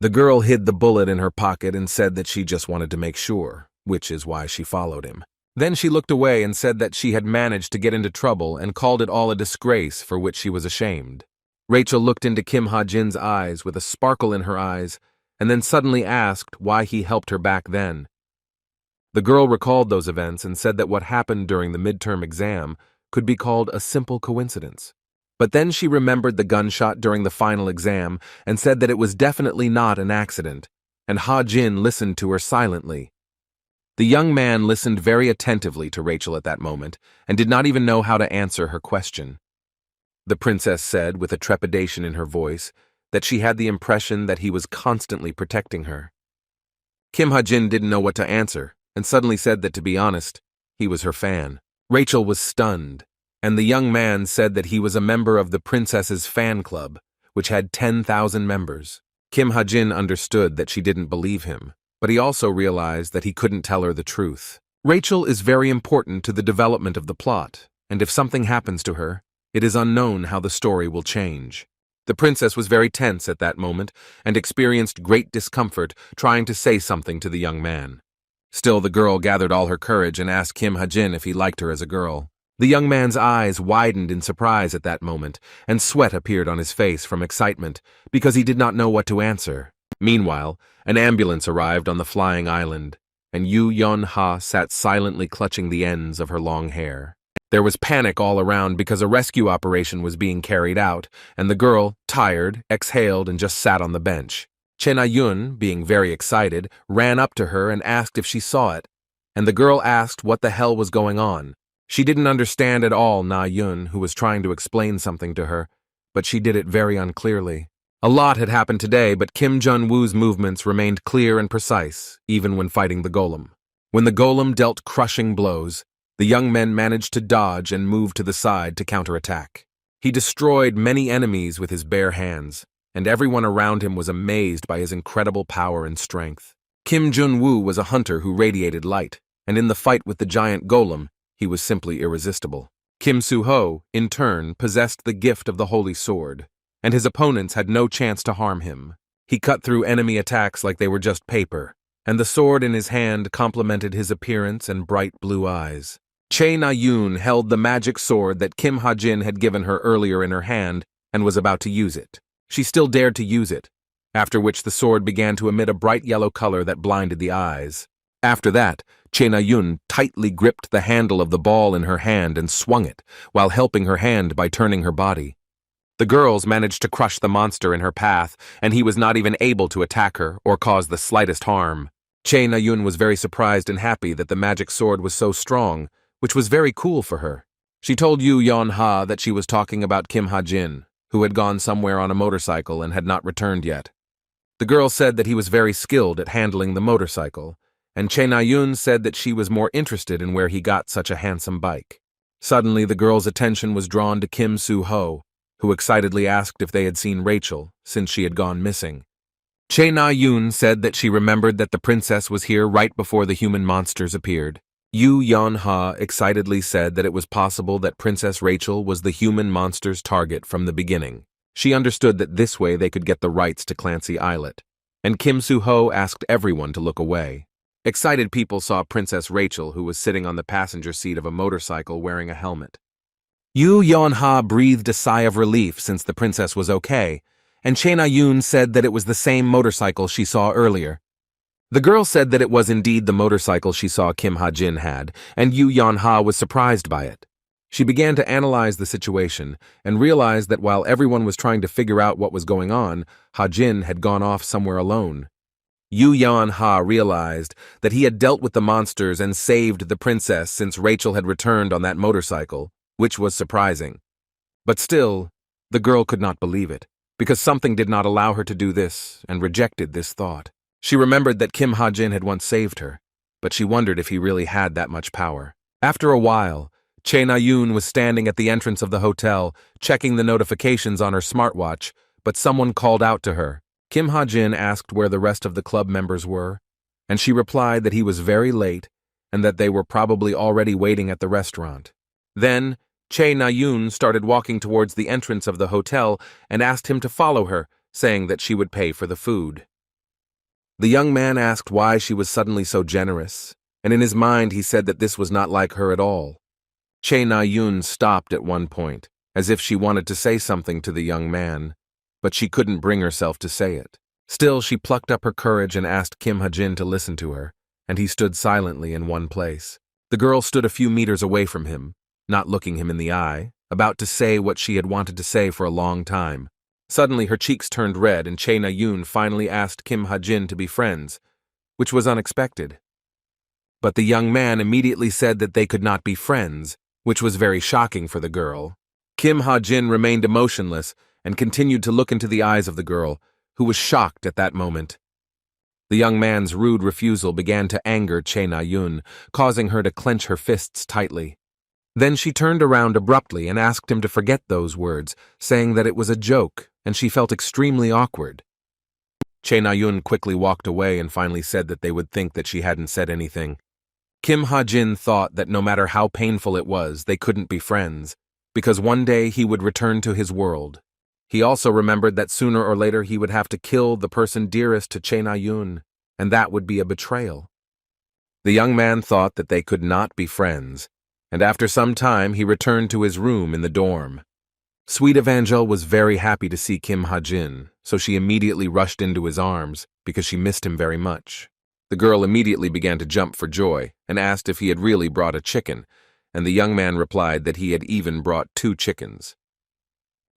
The girl hid the bullet in her pocket and said that she just wanted to make sure, which is why she followed him. Then she looked away and said that she had managed to get into trouble and called it all a disgrace for which she was ashamed. Rachel looked into Kim Ha-jin's eyes with a sparkle in her eyes and then suddenly asked why he helped her back then. The girl recalled those events and said that what happened during the midterm exam could be called a simple coincidence. But then she remembered the gunshot during the final exam and said that it was definitely not an accident, and Ha-jin listened to her silently. The young man listened very attentively to Rachel at that moment and did not even know how to answer her question. The princess said, with a trepidation in her voice, that she had the impression that he was constantly protecting her. Kim Ha-jin didn't know what to answer and suddenly said that, to be honest, he was her fan. Rachel was stunned, and the young man said that he was a member of the princess's fan club, which had 10,000 members. Kim Ha-jin understood that she didn't believe him, but he also realized that he couldn't tell her the truth. Rachel is very important to the development of the plot, and if something happens to her, it is unknown how the story will change. The princess was very tense at that moment and experienced great discomfort trying to say something to the young man. Still, the girl gathered all her courage and asked Kim Ha-jin if he liked her as a girl. The young man's eyes widened in surprise at that moment, and sweat appeared on his face from excitement because he did not know what to answer. Meanwhile, an ambulance arrived on the flying island, and Yu Yeon-ha sat silently clutching the ends of her long hair. There was panic all around because a rescue operation was being carried out, and the girl, tired, exhaled and just sat on the bench. Che Na-yun, being very excited, ran up to her and asked if she saw it, and the girl asked what the hell was going on. She didn't understand at all Na-yun, who was trying to explain something to her, but she did it very unclearly. A lot had happened today, but Kim Jun-woo's movements remained clear and precise, even when fighting the golem. When the golem dealt crushing blows, the young men managed to dodge and move to the side to counterattack. He destroyed many enemies with his bare hands, and everyone around him was amazed by his incredible power and strength. Kim Jun-woo was a hunter who radiated light, and in the fight with the giant golem, he was simply irresistible. Kim Soo-ho, in turn, possessed the gift of the holy sword, and his opponents had no chance to harm him. He cut through enemy attacks like they were just paper, and the sword in his hand complemented his appearance and bright blue eyes. Che Na-yun held the magic sword that Kim Ha-jin had given her earlier in her hand and was about to use it. She still dared to use it, after which the sword began to emit a bright yellow color that blinded the eyes. After that, Che Na-yun tightly gripped the handle of the ball in her hand and swung it, while helping her hand by turning her body. The girls managed to crush the monster in her path, and he was not even able to attack her or cause the slightest harm. Che Na-yun was very surprised and happy that the magic sword was so strong, which was very cool for her. She told Yu Yeon-ha that she was talking about Kim Ha-jin, who had gone somewhere on a motorcycle and had not returned yet. The girl said that he was very skilled at handling the motorcycle, and Che Na-yun said that she was more interested in where he got such a handsome bike. Suddenly, the girl's attention was drawn to Kim Soo-ho, who excitedly asked if they had seen Rachel, since she had gone missing. Che Na-yun said that she remembered that the princess was here right before the human monsters appeared. Yu Yeon-ha excitedly said that it was possible that Princess Rachel was the human monster's target from the beginning. She understood that this way they could get the rights to Clancy Islet, and Kim Soo-ho asked everyone to look away. Excited people saw Princess Rachel, who was sitting on the passenger seat of a motorcycle wearing a helmet. Yu Yeon-ha breathed a sigh of relief since the princess was okay, and Che Na-yun said that it was the same motorcycle she saw earlier. The girl said that it was indeed the motorcycle she saw Kim Ha-jin had, and Yu Yeon-ha was surprised by it. She began to analyze the situation and realized that while everyone was trying to figure out what was going on, Ha-jin had gone off somewhere alone. Yu Yeon-ha realized that he had dealt with the monsters and saved the princess since Rachel had returned on that motorcycle, which was surprising. But still, the girl could not believe it, because something did not allow her to do this and rejected this thought. She remembered that Kim Ha-jin had once saved her, but she wondered if he really had that much power. After a while, Che Na-yoon was standing at the entrance of the hotel, checking the notifications on her smartwatch, but someone called out to her. Kim Ha-jin asked where the rest of the club members were, and she replied that he was very late and that they were probably already waiting at the restaurant. Then, Che Na-yoon started walking towards the entrance of the hotel and asked him to follow her, saying that she would pay for the food. The young man asked why she was suddenly so generous, and in his mind he said that this was not like her at all. Che Na-yoon stopped at one point, as if she wanted to say something to the young man, but she couldn't bring herself to say it. Still, she plucked up her courage and asked Kim Ha-jin to listen to her, and he stood silently in one place. The girl stood a few meters away from him, not looking him in the eye, about to say what she had wanted to say for a long time. Suddenly her cheeks turned red and Che Na-yoon finally asked Kim Ha-jin to be friends, which was unexpected. But the young man immediately said that they could not be friends, which was very shocking for the girl. Kim Ha-jin remained emotionless and continued to look into the eyes of the girl, who was shocked at that moment. The young man's rude refusal began to anger Che Na-yoon, causing her to clench her fists tightly. Then she turned around abruptly and asked him to forget those words, saying that it was a joke, and she felt extremely awkward. Che Na-yoon quickly walked away and finally said that they would think that she hadn't said anything. Kim Ha-jin thought that no matter how painful it was, they couldn't be friends, because one day he would return to his world. He also remembered that sooner or later he would have to kill the person dearest to Che Na-yoon, and that would be a betrayal. The young man thought that they could not be friends, and after some time he returned to his room in the dorm. Sweet Evangel was very happy to see Kim Ha-jin, so she immediately rushed into his arms because she missed him very much. The girl immediately began to jump for joy and asked if he had really brought a chicken, and the young man replied that he had even brought 2 chickens.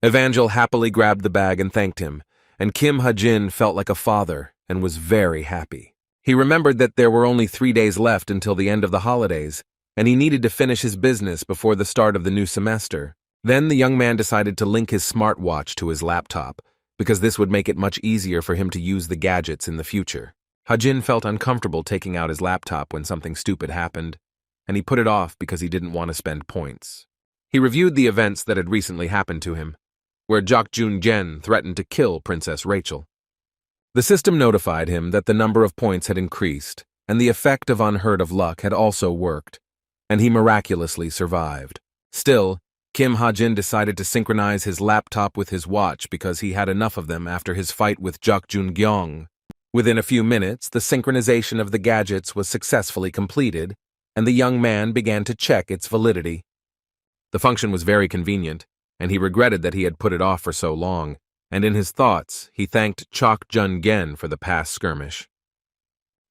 Evangel happily grabbed the bag and thanked him, and Kim Ha-jin felt like a father and was very happy. He remembered that there were only 3 days left until the end of the holidays, and he needed to finish his business before the start of the new semester. Then the young man decided to link his smartwatch to his laptop, because this would make it much easier for him to use the gadgets in the future. Ha-jin felt uncomfortable taking out his laptop when something stupid happened, and he put it off because he didn't want to spend points. He reviewed the events that had recently happened to him, where Jok Jun-gen threatened to kill Princess Rachel. The system notified him that the number of points had increased, and the effect of unheard of luck had also worked, and he miraculously survived. Still, Kim Ha-jin decided to synchronize his laptop with his watch because he had enough of them after his fight with Jok Jun-gyong. Within a few minutes, the synchronization of the gadgets was successfully completed, and the young man began to check its validity. The function was very convenient, and he regretted that he had put it off for so long, and in his thoughts, he thanked Chok Jun-gen for the past skirmish.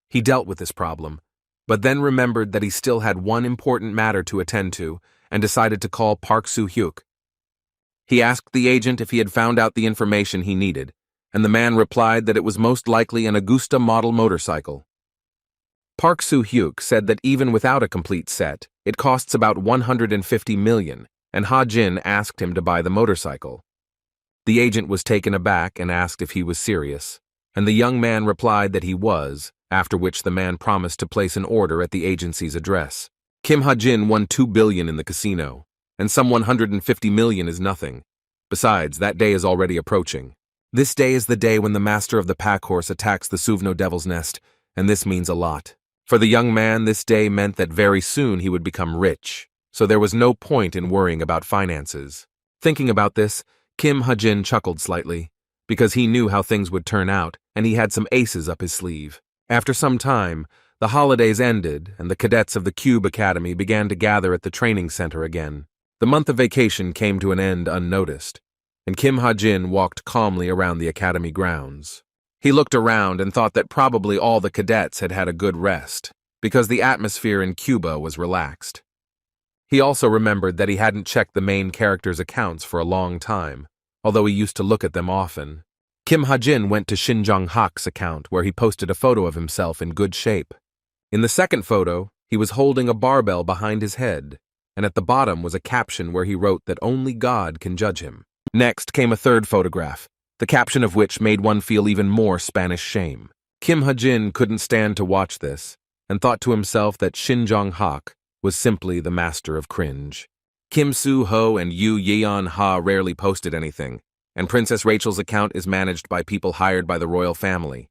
He dealt with this problem, but then remembered that he still had one important matter to attend to, and decided to call Park Soo-hyuk. He asked the agent if he had found out the information he needed, and the man replied that it was most likely an Augusta model motorcycle. Park Soo-hyuk said that even without a complete set, it costs about 150 million, and Ha-jin asked him to buy the motorcycle. The agent was taken aback and asked if he was serious, and the young man replied that he was, after which the man promised to place an order at the agency's address. Kim Ha-jin won 2 billion in the casino, and some 150 million is nothing. Besides, that day is already approaching. This day is the day when the master of the pack horse attacks the Suvno Devil's Nest, and this means a lot. For the young man, this day meant that very soon he would become rich, so there was no point in worrying about finances. Thinking about this, Kim Ha-jin chuckled slightly, because he knew how things would turn out, and he had some aces up his sleeve. After some time, the holidays ended, and the cadets of the Cube Academy began to gather at the training center again. The month of vacation came to an end unnoticed, and Kim Ha-jin walked calmly around the academy grounds. He looked around and thought that probably all the cadets had had a good rest, because the atmosphere in Cuba was relaxed. He also remembered that he hadn't checked the main characters' accounts for a long time, although he used to look at them often. Kim Ha-jin went to Shin Jong-hak's account, where he posted a photo of himself in good shape. In the second photo, he was holding a barbell behind his head, and at the bottom was a caption where he wrote that only God can judge him. Next came a third photograph, the caption of which made one feel even more Spanish shame. Kim Ha-jin couldn't stand to watch this, and thought to himself that Shin Jong-hak was simply the master of cringe. Kim Soo-ho and Yoo Yeon-ha rarely posted anything, and Princess Rachel's account is managed by people hired by the royal family.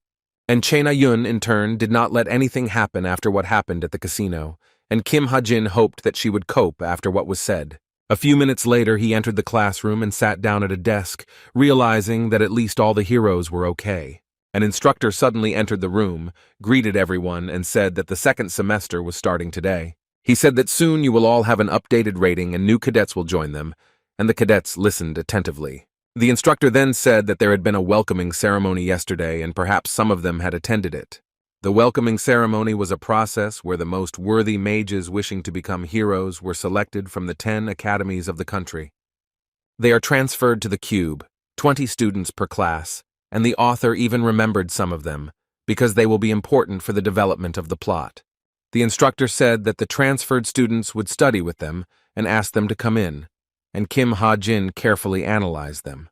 And Chae Na-yoon, in turn, did not let anything happen after what happened at the casino, and Kim Ha-jin hoped that she would cope after what was said. A few minutes later, he entered the classroom and sat down at a desk, realizing that at least all the heroes were okay. An instructor suddenly entered the room, greeted everyone, and said that the second semester was starting today. He said that soon you will all have an updated rating and new cadets will join them, and the cadets listened attentively. The instructor then said that there had been a welcoming ceremony yesterday and perhaps some of them had attended it. The welcoming ceremony was a process where the most worthy mages wishing to become heroes were selected from the 10 academies of the country. They are transferred to the cube, 20 students per class, and the author even remembered some of them, because they will be important for the development of the plot. The instructor said that the transferred students would study with them and ask them to come in, and Kim Ha-jin carefully analyzed them.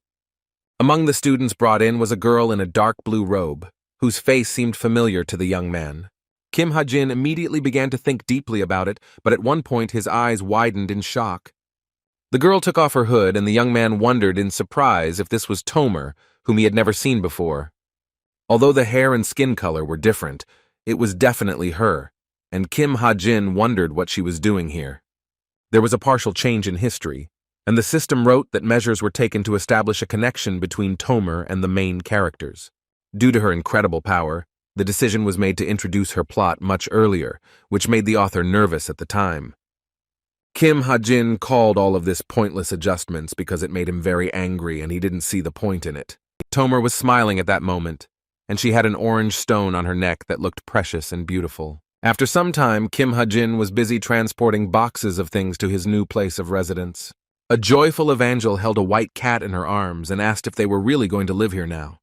Among the students brought in was a girl in a dark blue robe, whose face seemed familiar to the young man. Kim Ha-jin immediately began to think deeply about it, but at one point his eyes widened in shock. The girl took off her hood, and the young man wondered in surprise if this was Tomer, whom he had never seen before. Although the hair and skin color were different, it was definitely her, and Kim Ha-jin wondered what she was doing here. There was a partial change in history, and the system wrote that measures were taken to establish a connection between Tomer and the main characters. Due to her incredible power, the decision was made to introduce her plot much earlier, which made the author nervous at the time. Kim Ha-jin called all of this pointless adjustments because it made him very angry and he didn't see the point in it. Tomer was smiling at that moment, and she had an orange stone on her neck that looked precious and beautiful. After some time, Kim Ha-jin was busy transporting boxes of things to his new place of residence. A joyful evangel held a white cat in her arms and asked if they were really going to live here now.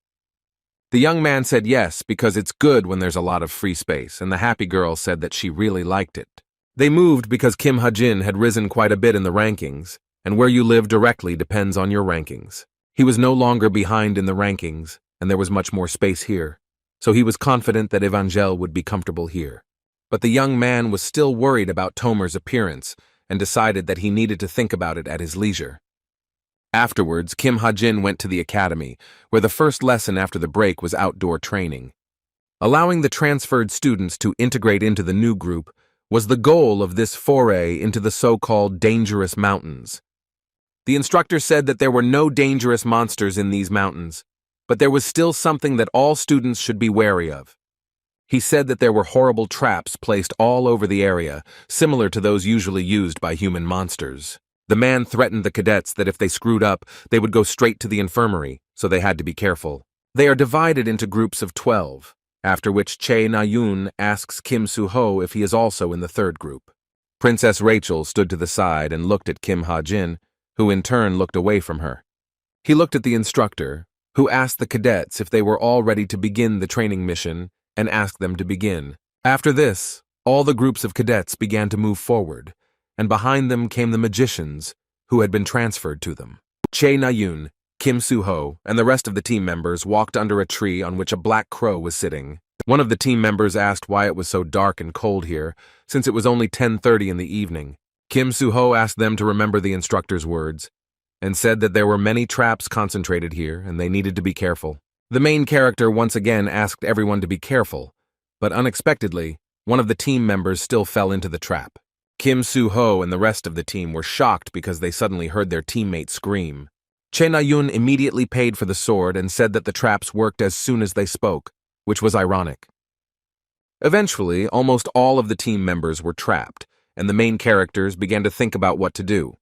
The young man said yes, because it's good when there's a lot of free space, and the happy girl said that she really liked it. They moved because Kim Ha-jin had risen quite a bit in the rankings, and where you live directly depends on your rankings. He was no longer behind in the rankings, and there was much more space here, so he was confident that Evangel would be comfortable here. But the young man was still worried about Tomer's appearance, and decided that he needed to think about it at his leisure. Afterwards, Kim Ha-jin went to the academy, where the first lesson after the break was outdoor training. Allowing the transferred students to integrate into the new group was the goal of this foray into the so-called dangerous mountains. The instructor said that there were no dangerous monsters in these mountains, but there was still something that all students should be wary of. He said that there were horrible traps placed all over the area, similar to those usually used by human monsters. The man threatened the cadets that if they screwed up, they would go straight to the infirmary, so they had to be careful. They are divided into groups of 12, after which Chae Na-yoon asks Kim Soo-ho if he is also in the third group. Princess Rachel stood to the side and looked at Kim Ha-jin, who in turn looked away from her. He looked at the instructor, who asked the cadets if they were all ready to begin the training mission, and asked them to begin. After this, all the groups of cadets began to move forward, and behind them came the magicians, who had been transferred to them. Chae Na-yoon, Kim Soo-ho, and the rest of the team members walked under a tree on which a black crow was sitting. One of the team members asked why it was so dark and cold here, since it was only 10:30 in the evening. Kim Soo-ho asked them to remember the instructor's words, and said that there were many traps concentrated here and they needed to be careful. The main character once again asked everyone to be careful, but unexpectedly, one of the team members still fell into the trap. Kim Soo-ho and the rest of the team were shocked because they suddenly heard their teammate scream. Chae Na-yoon immediately paid for the sword and said that the traps worked as soon as they spoke, which was ironic. Eventually, almost all of the team members were trapped, and the main characters began to think about what to do.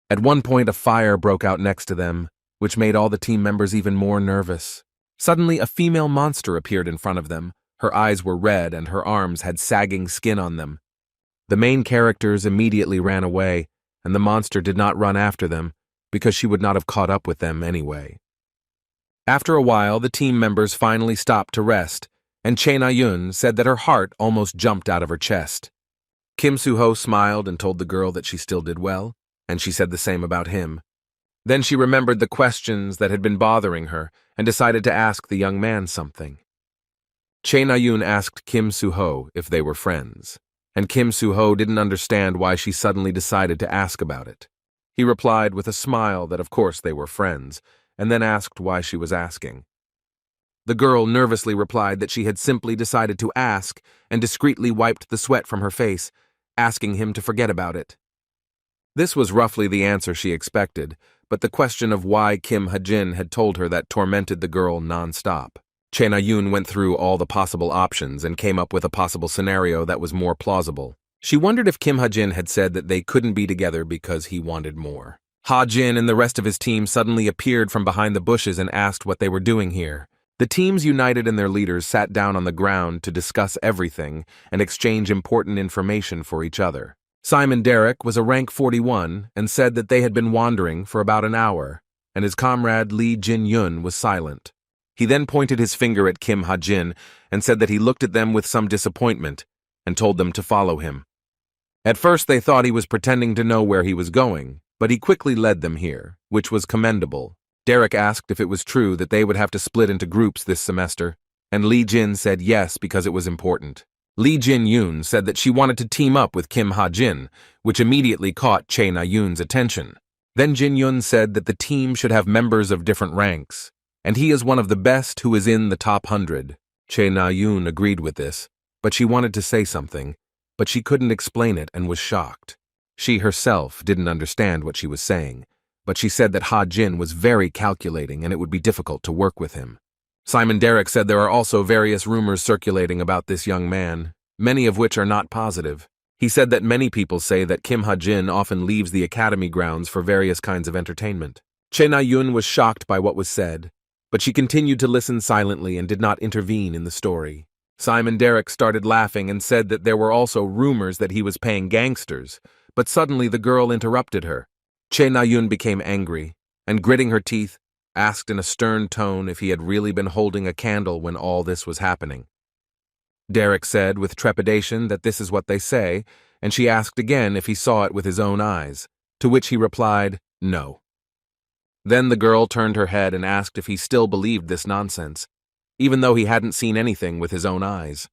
At one point, a fire broke out next to them, which made all the team members even more nervous. Suddenly, a female monster appeared in front of them. Her eyes were red and her arms had sagging skin on them. The main characters immediately ran away, and the monster did not run after them, because she would not have caught up with them anyway. After a while, the team members finally stopped to rest, and Chae Na-yoon said that her heart almost jumped out of her chest. Kim Soo-ho smiled and told the girl that she still did well, and she said the same about him. Then she remembered the questions that had been bothering her and decided to ask the young man something. Che Na-yoon asked Kim Soo-ho if they were friends, and Kim Soo-ho didn't understand why she suddenly decided to ask about it. He replied with a smile that of course they were friends, and then asked why she was asking. The girl nervously replied that she had simply decided to ask and discreetly wiped the sweat from her face, asking him to forget about it. This was roughly the answer she expected, but the question of why Kim Ha-jin had told her that tormented the girl non-stop. Che Na-yoon went through all the possible options and came up with a possible scenario that was more plausible. She wondered if Kim Ha-jin had said that they couldn't be together because he wanted more. Ha-jin and the rest of his team suddenly appeared from behind the bushes and asked what they were doing here. The teams united and their leaders sat down on the ground to discuss everything and exchange important information for each other. Simon Derek was a rank 41 and said that they had been wandering for about an hour, and his comrade Lee Jin-yun was silent. He then pointed his finger at Kim Ha-jin and said that he looked at them with some disappointment and told them to follow him. At first they thought he was pretending to know where he was going, but he quickly led them here, which was commendable. Derek asked if it was true that they would have to split into groups this semester, and Lee Jin said yes because it was important. Lee Jin-yoon said that she wanted to team up with Kim Ha-jin, which immediately caught Che Na-yoon's attention. Then Jin-yoon said that the team should have members of different ranks, and he is one of the best who is in the top 100. Che Na-yoon agreed with this, but she wanted to say something, but she couldn't explain it and was shocked. She herself didn't understand what she was saying, but she said that Ha-jin was very calculating and it would be difficult to work with him. Simon Derek said there are also various rumors circulating about this young man, many of which are not positive. He said that many people say that Kim Ha-jin often leaves the academy grounds for various kinds of entertainment. Che Na-yoon was shocked by what was said, but she continued to listen silently and did not intervene in the story. Simon Derek started laughing and said that there were also rumors that he was paying gangsters, but suddenly the girl interrupted her. Che Na-yoon became angry, and gritting her teeth, asked in a stern tone if he had really been holding a candle when all this was happening. Derek said with trepidation that this is what they say, and she asked again if he saw it with his own eyes, to which he replied, no. Then the girl turned her head and asked if he still believed this nonsense, even though he hadn't seen anything with his own eyes.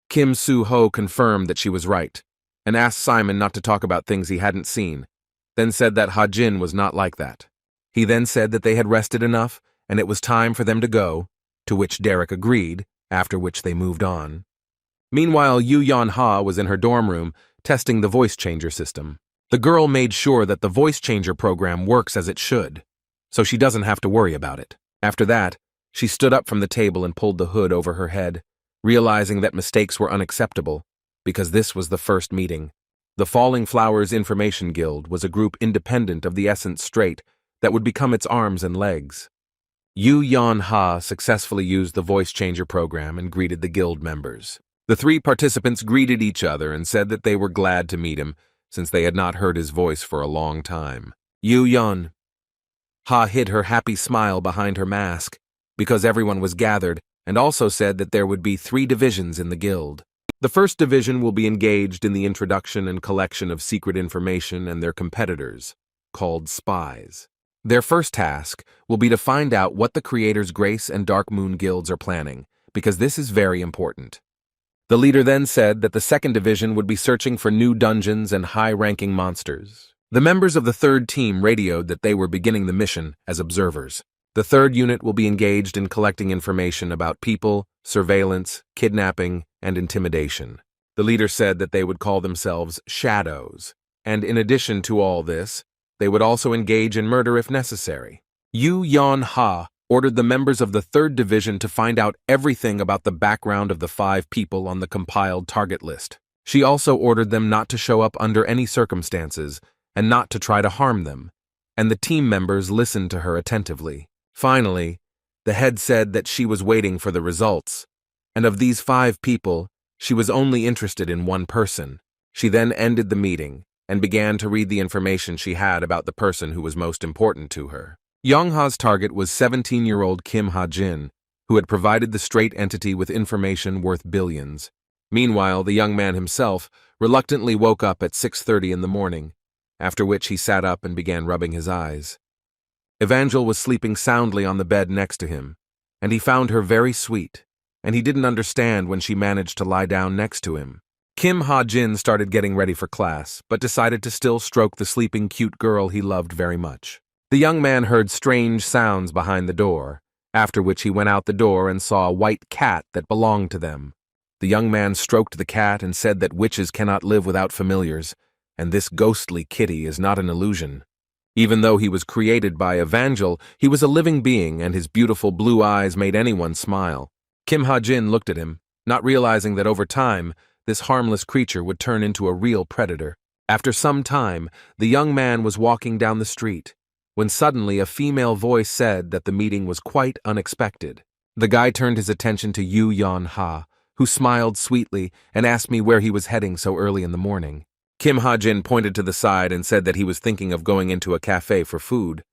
Kim Soo-ho confirmed that she was right, and asked Simon not to talk about things he hadn't seen, then said that Ha-jin was not like that. He then said that they had rested enough and it was time for them to go, to which Derek agreed, after which they moved on. Meanwhile, Yoo Yeon-ha was in her dorm room testing the voice changer system. The girl made sure that the voice changer program works as it should, so she doesn't have to worry about it. After that, she stood up from the table and pulled the hood over her head, realizing that mistakes were unacceptable, because this was the first meeting. The Falling Flowers Information Guild was a group independent of the Essence Strait that would become its arms and legs. Yoo Yeon-ha successfully used the voice changer program and greeted the guild members. The three participants greeted each other and said that they were glad to meet him, since they had not heard his voice for a long time. Yoo Yeon-ha hid her happy smile behind her mask, because everyone was gathered, and also said that there would be 3 divisions in the guild. The first division will be engaged in the introduction and collection of secret information and their competitors, called spies. Their first task will be to find out what the Creator's Grace and Dark Moon guilds are planning, because this is very important. The leader then said that the second division would be searching for new dungeons and high-ranking monsters. The members of the third team radioed that they were beginning the mission as observers. The third unit will be engaged in collecting information about people, surveillance, kidnapping, and intimidation. The leader said that they would call themselves Shadows, and in addition to all this, they would also engage in murder if necessary. Yoo Yeon-ha ordered the members of the 3rd Division to find out everything about the background of the 5 people on the compiled target list. She also ordered them not to show up under any circumstances and not to try to harm them, and the team members listened to her attentively. Finally, the head said that she was waiting for the results, and of these 5 people, she was only interested in one person. She then ended the meeting and began to read the information she had about the person who was most important to her. Young-ha's target was 17-year-old Kim Ha-jin, who had provided the straight entity with information worth billions. Meanwhile, the young man himself reluctantly woke up at 6:30 in the morning, after which he sat up and began rubbing his eyes. Evangel was sleeping soundly on the bed next to him, and he found her very sweet, and he didn't understand when she managed to lie down next to him. Kim Ha-jin started getting ready for class, but decided to still stroke the sleeping cute girl he loved very much. The young man heard strange sounds behind the door, after which he went out the door and saw a white cat that belonged to them. The young man stroked the cat and said that witches cannot live without familiars, and this ghostly kitty is not an illusion. Even though he was created by Evangel, he was a living being, and his beautiful blue eyes made anyone smile. Kim Ha-jin looked at him, not realizing that over time, this harmless creature would turn into a real predator. After some time, the young man was walking down the street, when suddenly a female voice said that the meeting was quite unexpected. The guy turned his attention to Yu Yon-ha, who smiled sweetly and asked me where he was heading so early in the morning. Kim Ha-jin pointed to the side and said that he was thinking of going into a cafe for food,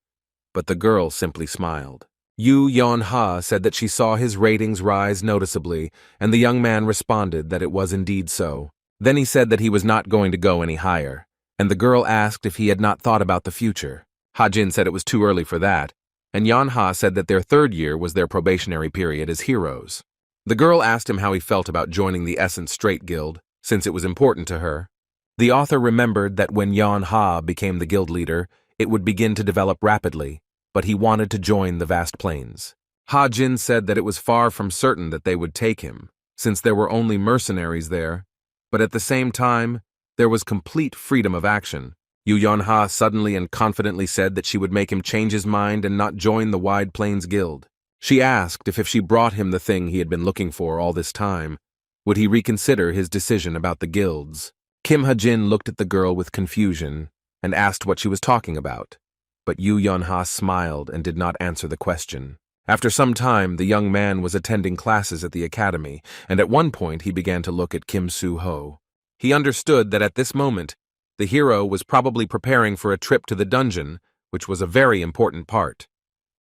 but the girl simply smiled. Yu Yon-ha said that she saw his ratings rise noticeably, and the young man responded that it was indeed so. Then he said that he was not going to go any higher, and the girl asked if he had not thought about the future. Ha-jin said it was too early for that, and Yon-ha said that their third year was their probationary period as heroes. The girl asked him how he felt about joining the Essence Straight Guild, since it was important to her. The author remembered that when Yon-ha became the guild leader, it would begin to develop rapidly, but he wanted to join the vast plains. Ha-jin said that it was far from certain that they would take him, since there were only mercenaries there, but at the same time, there was complete freedom of action. Yu Yon-ha suddenly and confidently said that she would make him change his mind and not join the Wide Plains Guild. She asked if she brought him the thing he had been looking for all this time, would he reconsider his decision about the guilds? Kim Ha-jin looked at the girl with confusion and asked what she was talking about, but Yu Yon-ha smiled and did not answer the question. After some time, the young man was attending classes at the academy, and at one point he began to look at Kim Soo-ho. He understood that at this moment, the hero was probably preparing for a trip to the dungeon, which was a very important part.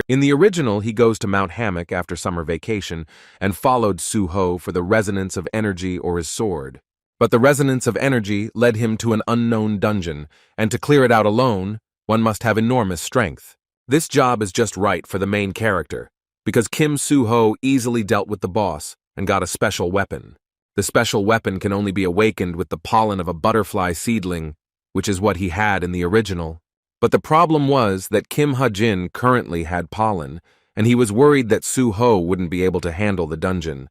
In the original, he goes to Mount Hammock after summer vacation and followed Soo-ho for the resonance of energy or his sword. But the resonance of energy led him to an unknown dungeon, and to clear it out alone, one must have enormous strength. This job is just right for the main character, because Kim Soo-ho easily dealt with the boss and got a special weapon. The special weapon can only be awakened with the pollen of a butterfly seedling, which is what he had in the original. But the problem was that Kim Ha-jin currently had pollen, and he was worried that Soo-ho wouldn't be able to handle the dungeon.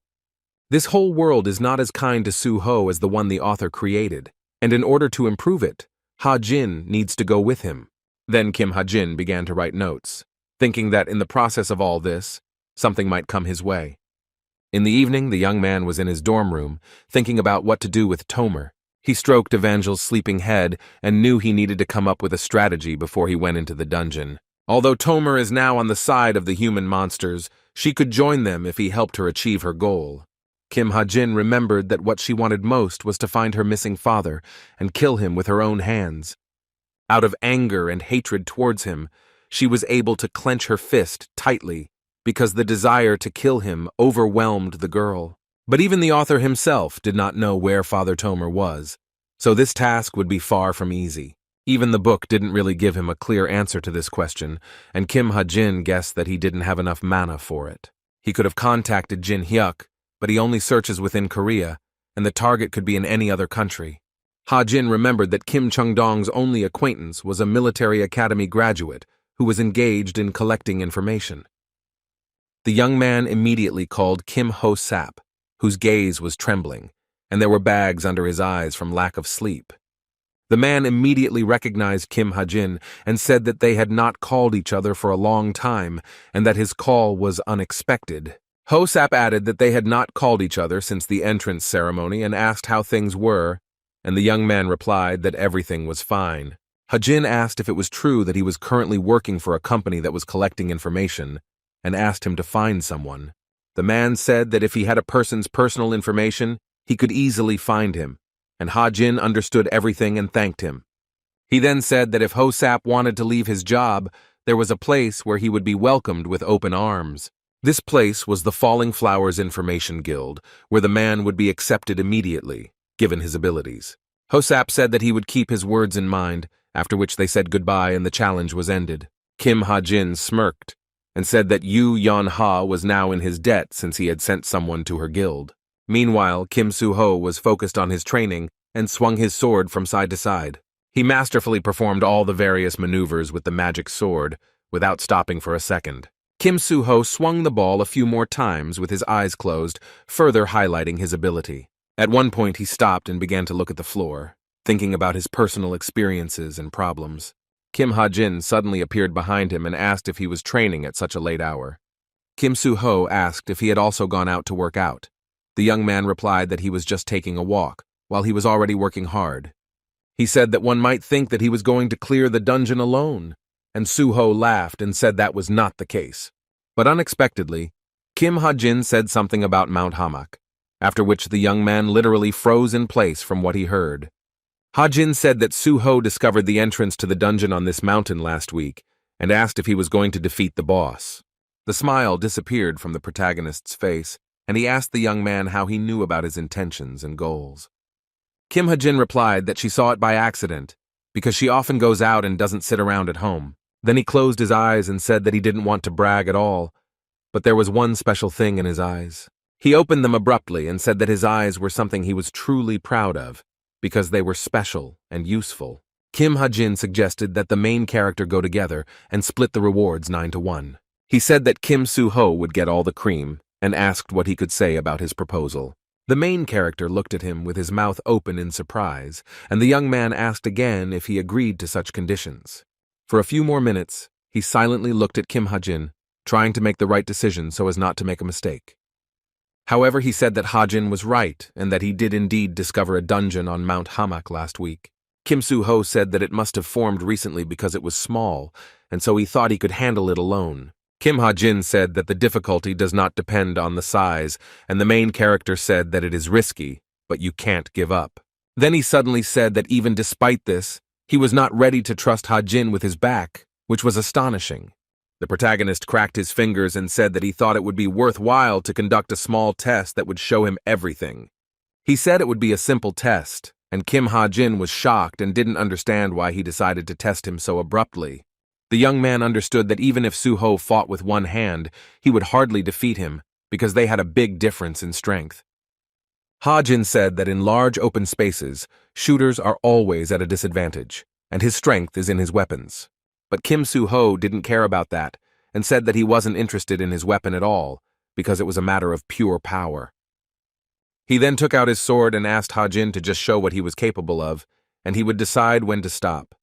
This whole world is not as kind to Soo-ho as the one the author created, and in order to improve it, Ha-jin needs to go with him. Then Kim Ha-jin began to write notes, thinking that in the process of all this, something might come his way. In the evening, the young man was in his dorm room, thinking about what to do with Tomer. He stroked Evangel's sleeping head and knew he needed to come up with a strategy before he went into the dungeon. Although Tomer is now on the side of the human monsters, she could join them if he helped her achieve her goal. Kim Ha-jin remembered that what she wanted most was to find her missing father and kill him with her own hands. Out of anger and hatred towards him, she was able to clench her fist tightly because the desire to kill him overwhelmed the girl. But even the author himself did not know where Father Tomer was, so this task would be far from easy. Even the book didn't really give him a clear answer to this question, and Kim Ha-jin guessed that he didn't have enough mana for it. He could have contacted Jin Hyuk, but he only searches within Korea, and the target could be in any other country. Ha-jin remembered that Kim Chung-dong's only acquaintance was a military academy graduate who was engaged in collecting information. The young man immediately called Kim Ho-sap, whose gaze was trembling, and there were bags under his eyes from lack of sleep. The man immediately recognized Kim Ha-jin and said that they had not called each other for a long time and that his call was unexpected. Ho-sap added that they had not called each other since the entrance ceremony and asked how things were, and the young man replied that everything was fine. Ha-jin asked if it was true that he was currently working for a company that was collecting information, and asked him to find someone. The man said that if he had a person's personal information, he could easily find him, and Ha-jin understood everything and thanked him. He then said that if Ho-sap wanted to leave his job, there was a place where he would be welcomed with open arms. This place was the Falling Flowers Information Guild, where the man would be accepted immediately, given his abilities. Ho-sap said that he would keep his words in mind, after which they said goodbye and the challenge was ended. Kim Ha-jin smirked, and said that Yu Yon-ha was now in his debt since he had sent someone to her guild. Meanwhile, Kim Soo-ho was focused on his training and swung his sword from side to side. He masterfully performed all the various maneuvers with the magic sword, without stopping for a second. Kim Soo-ho swung the ball a few more times with his eyes closed, further highlighting his ability. At one point he stopped and began to look at the floor, thinking about his personal experiences and problems. Kim Ha-jin suddenly appeared behind him and asked if he was training at such a late hour. Kim Soo-ho asked if he had also gone out to work out. The young man replied that he was just taking a walk, while he was already working hard. He said that one might think that he was going to clear the dungeon alone, and Soo-ho laughed and said that was not the case. But unexpectedly, Kim Ha-jin said something about Mount Hamak, after which the young man literally froze in place from what he heard. Ha-jin said that Soo-ho discovered the entrance to the dungeon on this mountain last week and asked if he was going to defeat the boss. The smile disappeared from the protagonist's face, and he asked the young man how he knew about his intentions and goals. Kim Ha-jin replied that she saw it by accident, because she often goes out and doesn't sit around at home. Then he closed his eyes and said that he didn't want to brag at all, but there was one special thing in his eyes. He opened them abruptly and said that his eyes were something he was truly proud of, because they were special and useful. Kim Ha-jin suggested that the main character go together and split the rewards 9-1. He said that Kim Soo-ho would get all the cream, and asked what he could say about his proposal. The main character looked at him with his mouth open in surprise, and the young man asked again if he agreed to such conditions. For a few more minutes, he silently looked at Kim Ha-jin, trying to make the right decision so as not to make a mistake. However, he said that Ha-jin was right and that he did indeed discover a dungeon on Mount Hamak last week. Kim Soo-ho said that it must have formed recently because it was small, and so he thought he could handle it alone. Kim Ha-jin said that the difficulty does not depend on the size, and the main character said that it is risky, but you can't give up. Then he suddenly said that even despite this, he was not ready to trust Ha-jin with his back, which was astonishing. The protagonist cracked his fingers and said that he thought it would be worthwhile to conduct a small test that would show him everything. He said it would be a simple test, and Kim Ha-jin was shocked and didn't understand why he decided to test him so abruptly. The young man understood that even if Soo-ho fought with one hand, he would hardly defeat him, because they had a big difference in strength. Ha-jin said that in large open spaces, shooters are always at a disadvantage, and his strength is in his weapons. But Kim Soo-ho didn't care about that, and said that he wasn't interested in his weapon at all, because it was a matter of pure power. He then took out his sword and asked Ha-jin to just show what he was capable of, and he would decide when to stop.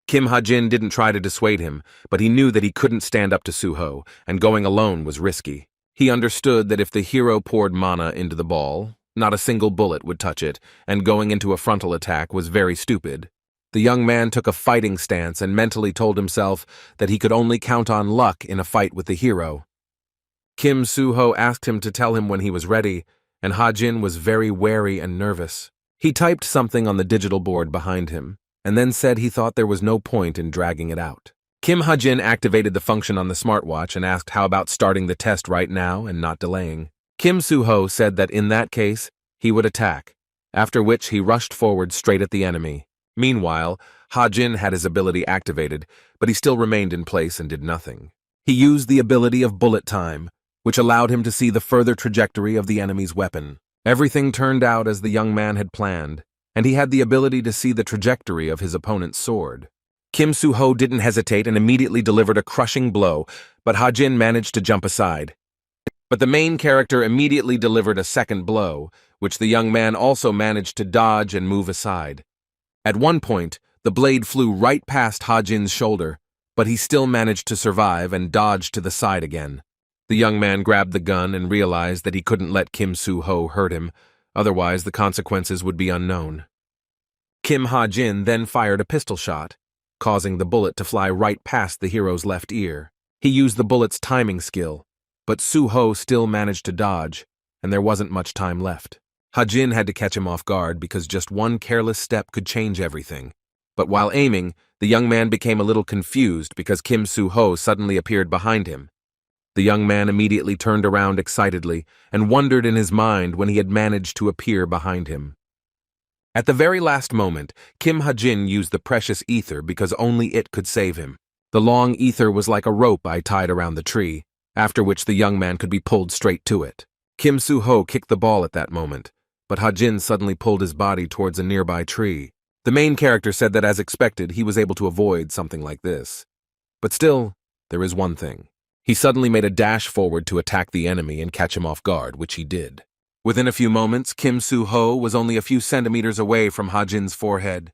Kim Ha-jin didn't try to dissuade him, but he knew that he couldn't stand up to Soo-ho, and going alone was risky. He understood that if the hero poured mana into the ball, not a single bullet would touch it, and going into a frontal attack was very stupid. The young man took a fighting stance and mentally told himself that he could only count on luck in a fight with the hero. Kim Soo-ho asked him to tell him when he was ready, and Ha-jin was very wary and nervous. He typed something on the digital board behind him, and then said he thought there was no point in dragging it out. Kim Ha-jin activated the function on the smartwatch and asked how about starting the test right now and not delaying. Kim Soo-ho said that in that case, he would attack, after which he rushed forward straight at the enemy. Meanwhile, Ha-jin had his ability activated, but he still remained in place and did nothing. He used the ability of bullet time, which allowed him to see the further trajectory of the enemy's weapon. Everything turned out as the young man had planned, and he had the ability to see the trajectory of his opponent's sword. Kim Soo-ho didn't hesitate and immediately delivered a crushing blow, but Ha-jin managed to jump aside. But the main character immediately delivered a second blow, which the young man also managed to dodge and move aside. At one point, the blade flew right past Ha-jin's shoulder, but he still managed to survive and dodged to the side again. The young man grabbed the gun and realized that he couldn't let Kim Soo-ho hurt him, otherwise the consequences would be unknown. Kim Ha-jin then fired a pistol shot, causing the bullet to fly right past the hero's left ear. He used the bullet's timing skill, but Soo-ho still managed to dodge, and there wasn't much time left. Ha-jin had to catch him off guard because just one careless step could change everything. But while aiming, the young man became a little confused because Kim Soo-ho suddenly appeared behind him. The young man immediately turned around excitedly and wondered in his mind when he had managed to appear behind him. At the very last moment, Kim Ha-jin used the precious ether because only it could save him. The long ether was like a rope I tied around the tree, after which the young man could be pulled straight to it. Kim Soo-ho kicked the ball at that moment, but Ha-jin suddenly pulled his body towards a nearby tree. The main character said that as expected, he was able to avoid something like this. But still, there is one thing. He suddenly made a dash forward to attack the enemy and catch him off guard, which he did. Within a few moments, Kim Soo-ho was only a few centimeters away from Ha-jin's forehead.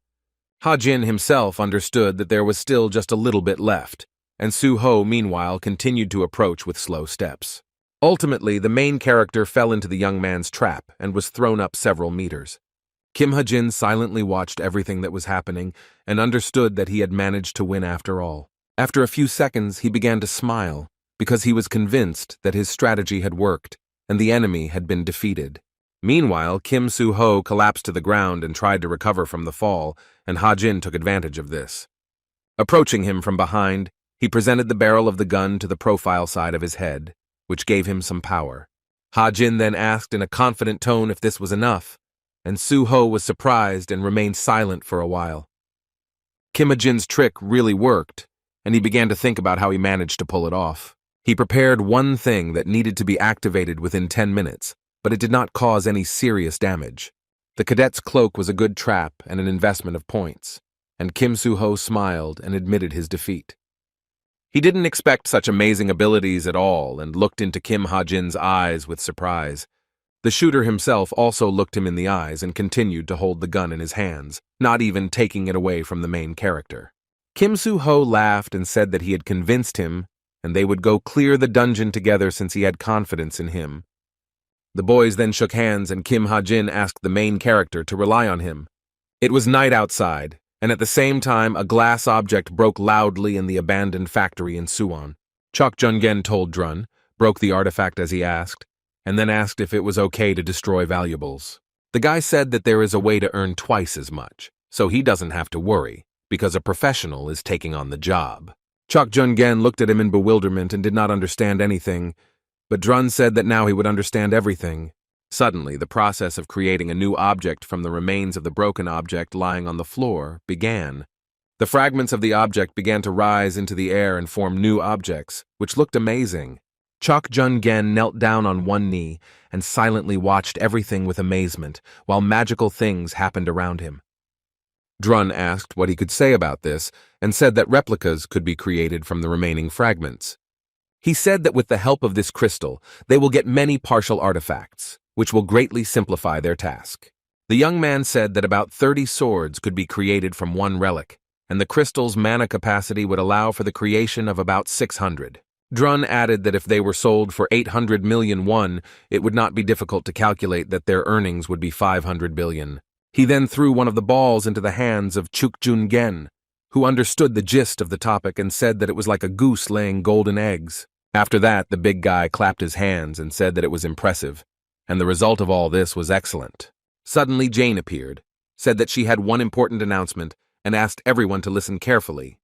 Ha-jin himself understood that there was still just a little bit left, and Soo-ho, meanwhile, continued to approach with slow steps. Ultimately, the main character fell into the young man's trap and was thrown up several meters. Kim Ha-jin silently watched everything that was happening and understood that he had managed to win after all. After a few seconds, he began to smile, because he was convinced that his strategy had worked and the enemy had been defeated. Meanwhile, Kim Soo-ho collapsed to the ground and tried to recover from the fall, and Ha-jin took advantage of this. Approaching him from behind, he presented the barrel of the gun to the profile side of his head, which gave him some power. Ha-jin then asked in a confident tone if this was enough, and Soo-ho was surprised and remained silent for a while. Kim Ha-jin's trick really worked, and he began to think about how he managed to pull it off. He prepared one thing that needed to be activated within 10 minutes, but it did not cause any serious damage. The cadet's cloak was a good trap and an investment of points, and Kim Soo-ho smiled and admitted his defeat. He didn't expect such amazing abilities at all and looked into Kim Ha-jin's eyes with surprise. The shooter himself also looked him in the eyes and continued to hold the gun in his hands, not even taking it away from the main character. Kim Soo-ho laughed and said that he had convinced him and they would go clear the dungeon together since he had confidence in him. The boys then shook hands and Kim Ha-jin asked the main character to rely on him. It was night outside, and at the same time a glass object broke loudly in the abandoned factory in Suwon. Chok Jung-gen told Drun, broke the artifact as he asked, and then asked if it was okay to destroy valuables. The guy said that there is a way to earn twice as much, so he doesn't have to worry, because a professional is taking on the job. Chok Jung-gen looked at him in bewilderment and did not understand anything, but Drun said that now he would understand everything. Suddenly, the process of creating a new object from the remains of the broken object lying on the floor began. The fragments of the object began to rise into the air and form new objects, which looked amazing. Chok Jung-gen knelt down on one knee and silently watched everything with amazement, while magical things happened around him. Drun asked what he could say about this and said that replicas could be created from the remaining fragments. He said that with the help of this crystal, they will get many partial artifacts, which will greatly simplify their task. The young man said that about 30 swords could be created from one relic, and the crystal's mana capacity would allow for the creation of about 600. Drun added that if they were sold for 800 million won, it would not be difficult to calculate that their earnings would be 500 billion. He then threw one of the balls into the hands of Chuk Jun-gen, who understood the gist of the topic and said that it was like a goose laying golden eggs. After that, the big guy clapped his hands and said that it was impressive, and the result of all this was excellent. Suddenly, Jane appeared, said that she had one important announcement, and asked everyone to listen carefully.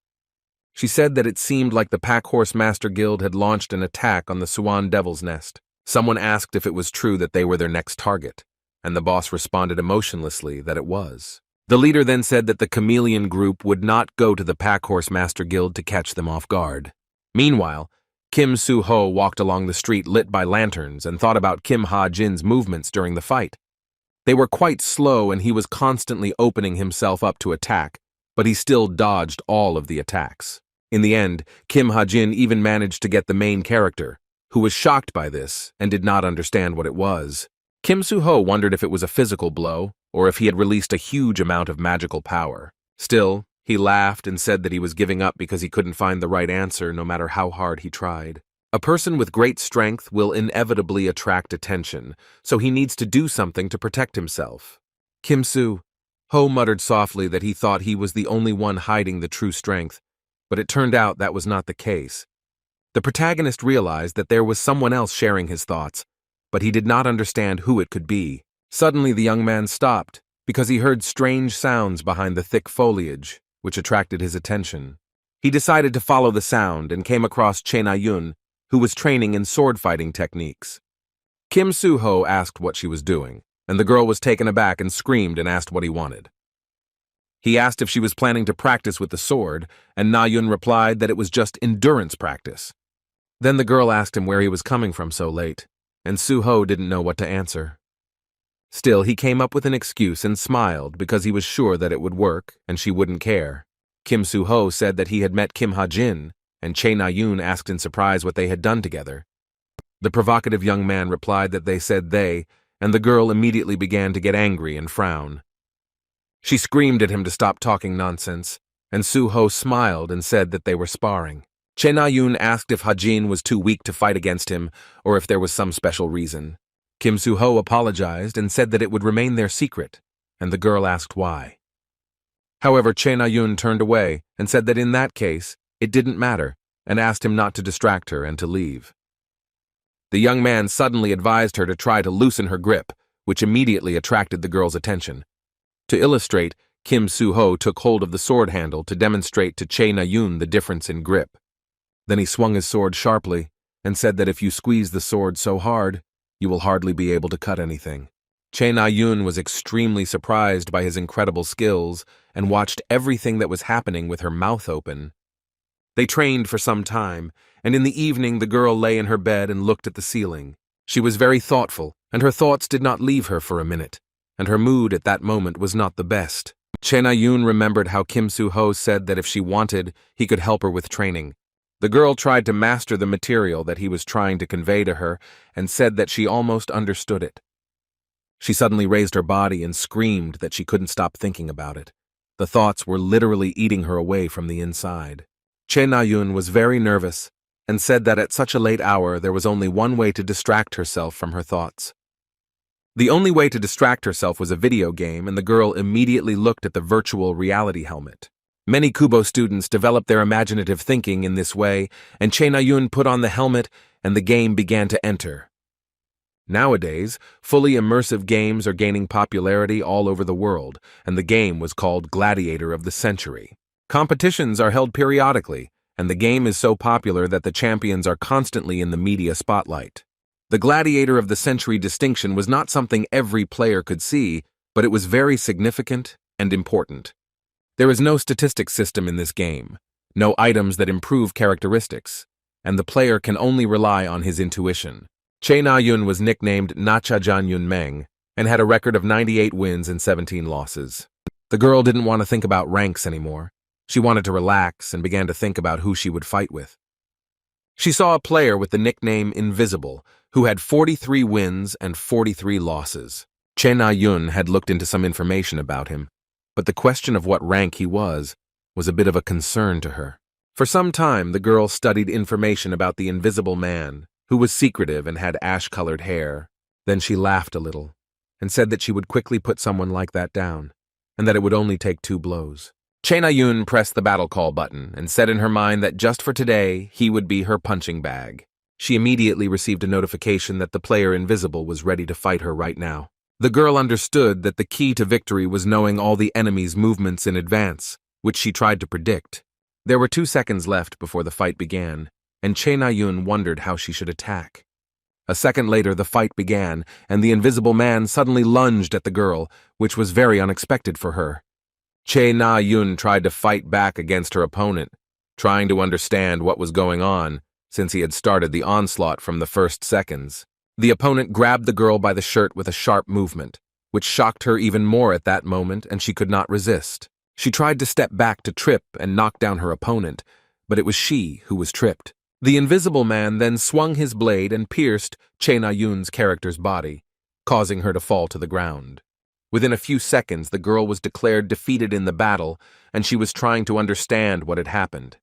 She said that it seemed like the Pack Horse Master Guild had launched an attack on the Suwon Devil's Nest. Someone asked if it was true that they were their next target, and the boss responded emotionlessly that it was. The leader then said that the Chameleon Group would not go to the Pack Horse Master Guild to catch them off guard. Meanwhile, Kim Soo-ho walked along the street lit by lanterns and thought about Kim Ha-jin's movements during the fight. They were quite slow and he was constantly opening himself up to attack, but he still dodged all of the attacks. In the end, Kim Ha-jin even managed to get the main character, who was shocked by this and did not understand what it was. Kim Soo-ho wondered if it was a physical blow or if he had released a huge amount of magical power. Still, he laughed and said that he was giving up because he couldn't find the right answer no matter how hard he tried. A person with great strength will inevitably attract attention, so he needs to do something to protect himself. Kim Soo-ho muttered softly that he thought he was the only one hiding the true strength, but it turned out that was not the case. The protagonist realized that there was someone else sharing his thoughts, but he did not understand who it could be. Suddenly the young man stopped because he heard strange sounds behind the thick foliage, which attracted his attention. He decided to follow the sound and came across Che Na-yun, who was training in sword-fighting techniques. Kim Soo-ho asked what she was doing, and the girl was taken aback and screamed and asked what he wanted. He asked if she was planning to practice with the sword, and Na-yun replied that it was just endurance practice. Then the girl asked him where he was coming from so late, and Su-ho didn't know what to answer. Still, he came up with an excuse and smiled because he was sure that it would work and she wouldn't care. Kim Su-ho said that he had met Kim Ha-jin, and Che Na-yun asked in surprise what they had done together. The provocative young man replied that they said they, and the girl immediately began to get angry and frown. She screamed at him to stop talking nonsense, and Su-ho smiled and said that they were sparring. Che Na-yun asked if Ha-jin was too weak to fight against him or if there was some special reason. Kim Su-ho apologized and said that it would remain their secret, and the girl asked why. However, Che Na-yun turned away and said that in that case, it didn't matter, and asked him not to distract her and to leave. The young man suddenly advised her to try to loosen her grip, which immediately attracted the girl's attention. To illustrate, Kim Su-ho took hold of the sword handle to demonstrate to Che Na-yun the difference in grip. Then he swung his sword sharply and said that if you squeeze the sword so hard, you will hardly be able to cut anything. Che Na-yun was extremely surprised by his incredible skills and watched everything that was happening with her mouth open. They trained for some time, and in the evening the girl lay in her bed and looked at the ceiling. She was very thoughtful, and her thoughts did not leave her for a minute, and her mood at that moment was not the best. Che Na-yun remembered how Kim Su-ho said that if she wanted, he could help her with training. The girl tried to master the material that he was trying to convey to her and said that she almost understood it. She suddenly raised her body and screamed that she couldn't stop thinking about it. The thoughts were literally eating her away from the inside. Che Na-yun was very nervous and said that at such a late hour there was only one way to distract herself from her thoughts. The only way to distract herself was a video game, and the girl immediately looked at the virtual reality helmet. Many Kubo students developed their imaginative thinking in this way, and Che Na-yun put on the helmet and the game began to enter. Nowadays, fully immersive games are gaining popularity all over the world, and the game was called Gladiator of the Century. Competitions are held periodically, and the game is so popular that the champions are constantly in the media spotlight. The Gladiator of the Century distinction was not something every player could see, but it was very significant and important. There is no statistics system in this game, no items that improve characteristics, and the player can only rely on his intuition. Che Na-yun was nicknamed Nacha Jan-yun Meng and had a record of 98 wins and 17 losses. The girl didn't want to think about ranks anymore. She wanted to relax and began to think about who she would fight with. She saw a player with the nickname Invisible, who had 43 wins and 43 losses. Che Na-yun had looked into some information about him, but the question of what rank he was a bit of a concern to her. For some time, the girl studied information about the Invisible Man, who was secretive and had ash-colored hair. Then she laughed a little and said that she would quickly put someone like that down, and that it would only take 2 blows. Che Na-yun pressed the battle call button and said in her mind that just for today, he would be her punching bag. She immediately received a notification that the player Invisible was ready to fight her right now. The girl understood that the key to victory was knowing all the enemy's movements in advance, which she tried to predict. There were 2 seconds left before the fight began, and Che Na-yun wondered how she should attack. A second later, the fight began, and the Invisible Man suddenly lunged at the girl, which was very unexpected for her. Che Na-yun tried to fight back against her opponent, trying to understand what was going on, since he had started the onslaught from the first seconds. The opponent grabbed the girl by the shirt with a sharp movement, which shocked her even more at that moment, and she could not resist. She tried to step back to trip and knock down her opponent, but it was she who was tripped. The Invisible Man then swung his blade and pierced Che Na-yun's character's body, causing her to fall to the ground. Within a few seconds, the girl was declared defeated in the battle, and she was trying to understand what had happened.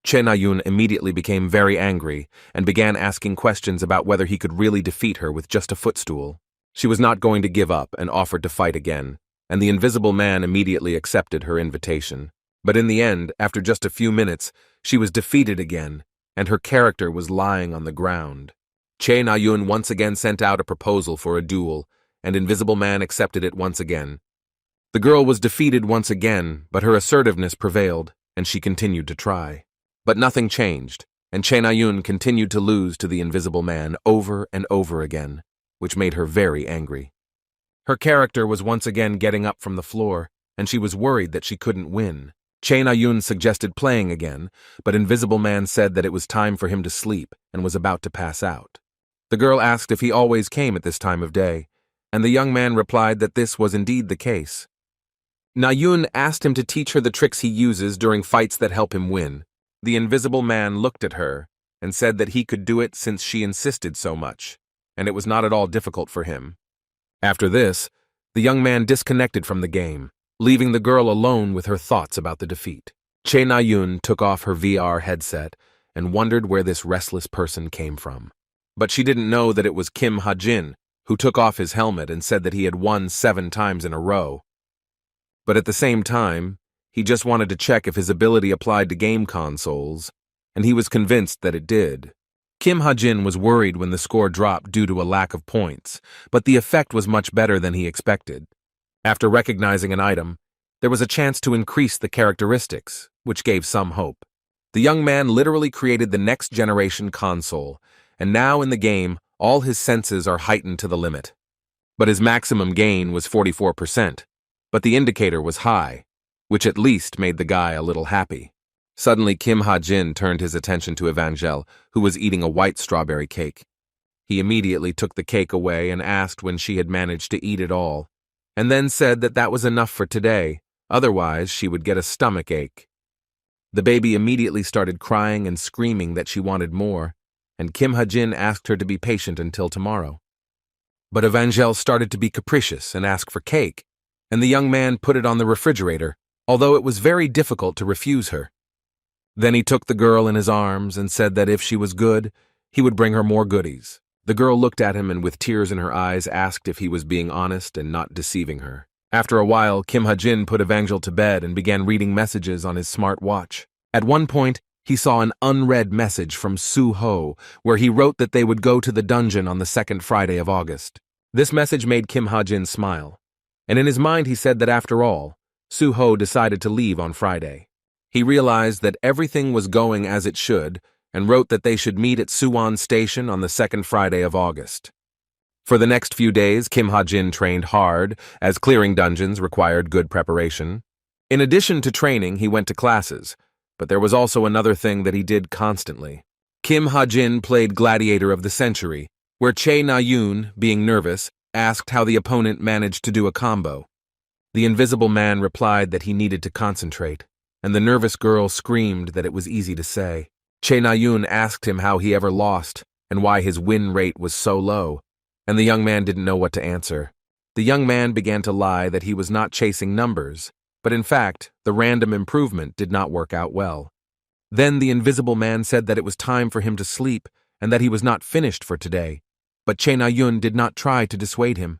Che Na-yun immediately became very angry and began asking questions about whether he could really defeat her with just a footstool. She was not going to give up and offered to fight again, and the Invisible Man immediately accepted her invitation. But in the end, after just a few minutes, she was defeated again, and her character was lying on the ground. Che Na-yun once again sent out a proposal for a duel, and Invisible Man accepted it once again. The girl was defeated once again, but her assertiveness prevailed, and she continued to try. But nothing changed, and Che Na-yun continued to lose to the Invisible Man over and over again, which made her very angry. Her character was once again getting up from the floor, and she was worried that she couldn't win. Chae Na-yoon suggested playing again, but Invisible Man said that it was time for him to sleep and was about to pass out. The girl asked if he always came at this time of day, and the young man replied that this was indeed the case. Na-yoon asked him to teach her the tricks he uses during fights that help him win. The Invisible Man looked at her and said that he could do it since she insisted so much, and it was not at all difficult for him. After this, the young man disconnected from the game, leaving the girl alone with her thoughts about the defeat. Chae Na-yoon took off her VR headset and wondered where this restless person came from. But she didn't know that it was Kim Ha-jin, who took off his helmet and said that he had won 7 times in a row. But at the same time, he just wanted to check if his ability applied to game consoles, and he was convinced that it did. Kim Ha-jin was worried when the score dropped due to a lack of points, but the effect was much better than he expected. After recognizing an item, there was a chance to increase the characteristics, which gave some hope. The young man literally created the next generation console, and now in the game, all his senses are heightened to the limit. But his maximum gain was 44%, but the indicator was high, which at least made the guy a little happy. Suddenly, Kim Ha-jin turned his attention to Evangel, who was eating a white strawberry cake. He immediately took the cake away and asked when she had managed to eat it all, and then said that that was enough for today, otherwise she would get a stomach ache. The baby immediately started crying and screaming that she wanted more, and Kim Ha-jin asked her to be patient until tomorrow. But Evangel started to be capricious and asked for cake, and the young man put it on the refrigerator, although it was very difficult to refuse her. Then he took the girl in his arms and said that if she was good, he would bring her more goodies. The girl looked at him and with tears in her eyes asked if he was being honest and not deceiving her. After a while, Kim Ha-jin put Evangel to bed and began reading messages on his smart watch. At one point, he saw an unread message from Soo-ho, where he wrote that they would go to the dungeon on the 2nd Friday of August. This message made Kim Ha-jin smile, and in his mind he said that after all, Soo-ho decided to leave on Friday. He realized that everything was going as it should and wrote that they should meet at Suwon Station on the 2nd Friday of August. For the next few days, Kim Ha-jin trained hard, as clearing dungeons required good preparation. In addition to training, he went to classes, but there was also another thing that he did constantly. Kim Ha-jin played Gladiator of the Century, where Chae Na-yoon, being nervous, asked how the opponent managed to do a combo. The Invisible Man replied that he needed to concentrate, and the nervous girl screamed that it was easy to say. Chae Na-yoon asked him how he ever lost and why his win rate was so low, and the young man didn't know what to answer. The young man began to lie that he was not chasing numbers, but in fact, the random improvement did not work out well. Then the Invisible Man said that it was time for him to sleep and that he was not finished for today, but Chae Na-yoon did not try to dissuade him.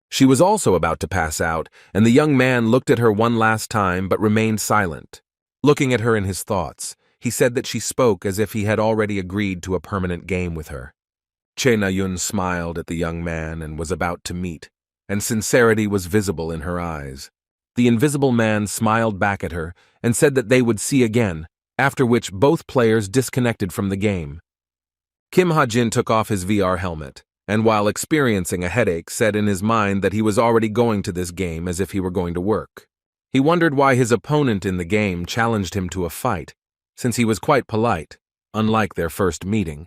She was also about to pass out, and the young man looked at her one last time but remained silent. Looking at her in his thoughts, he said that she spoke as if he had already agreed to a permanent game with her. Chae Na-yoon smiled at the young man and was about to meet, and sincerity was visible in her eyes. The Invisible Man smiled back at her and said that they would see again, after which both players disconnected from the game. Kim Ha-jin took off his VR helmet, and while experiencing a headache, said in his mind that he was already going to this game as if he were going to work. He wondered why his opponent in the game challenged him to a fight, since he was quite polite, unlike their first meeting.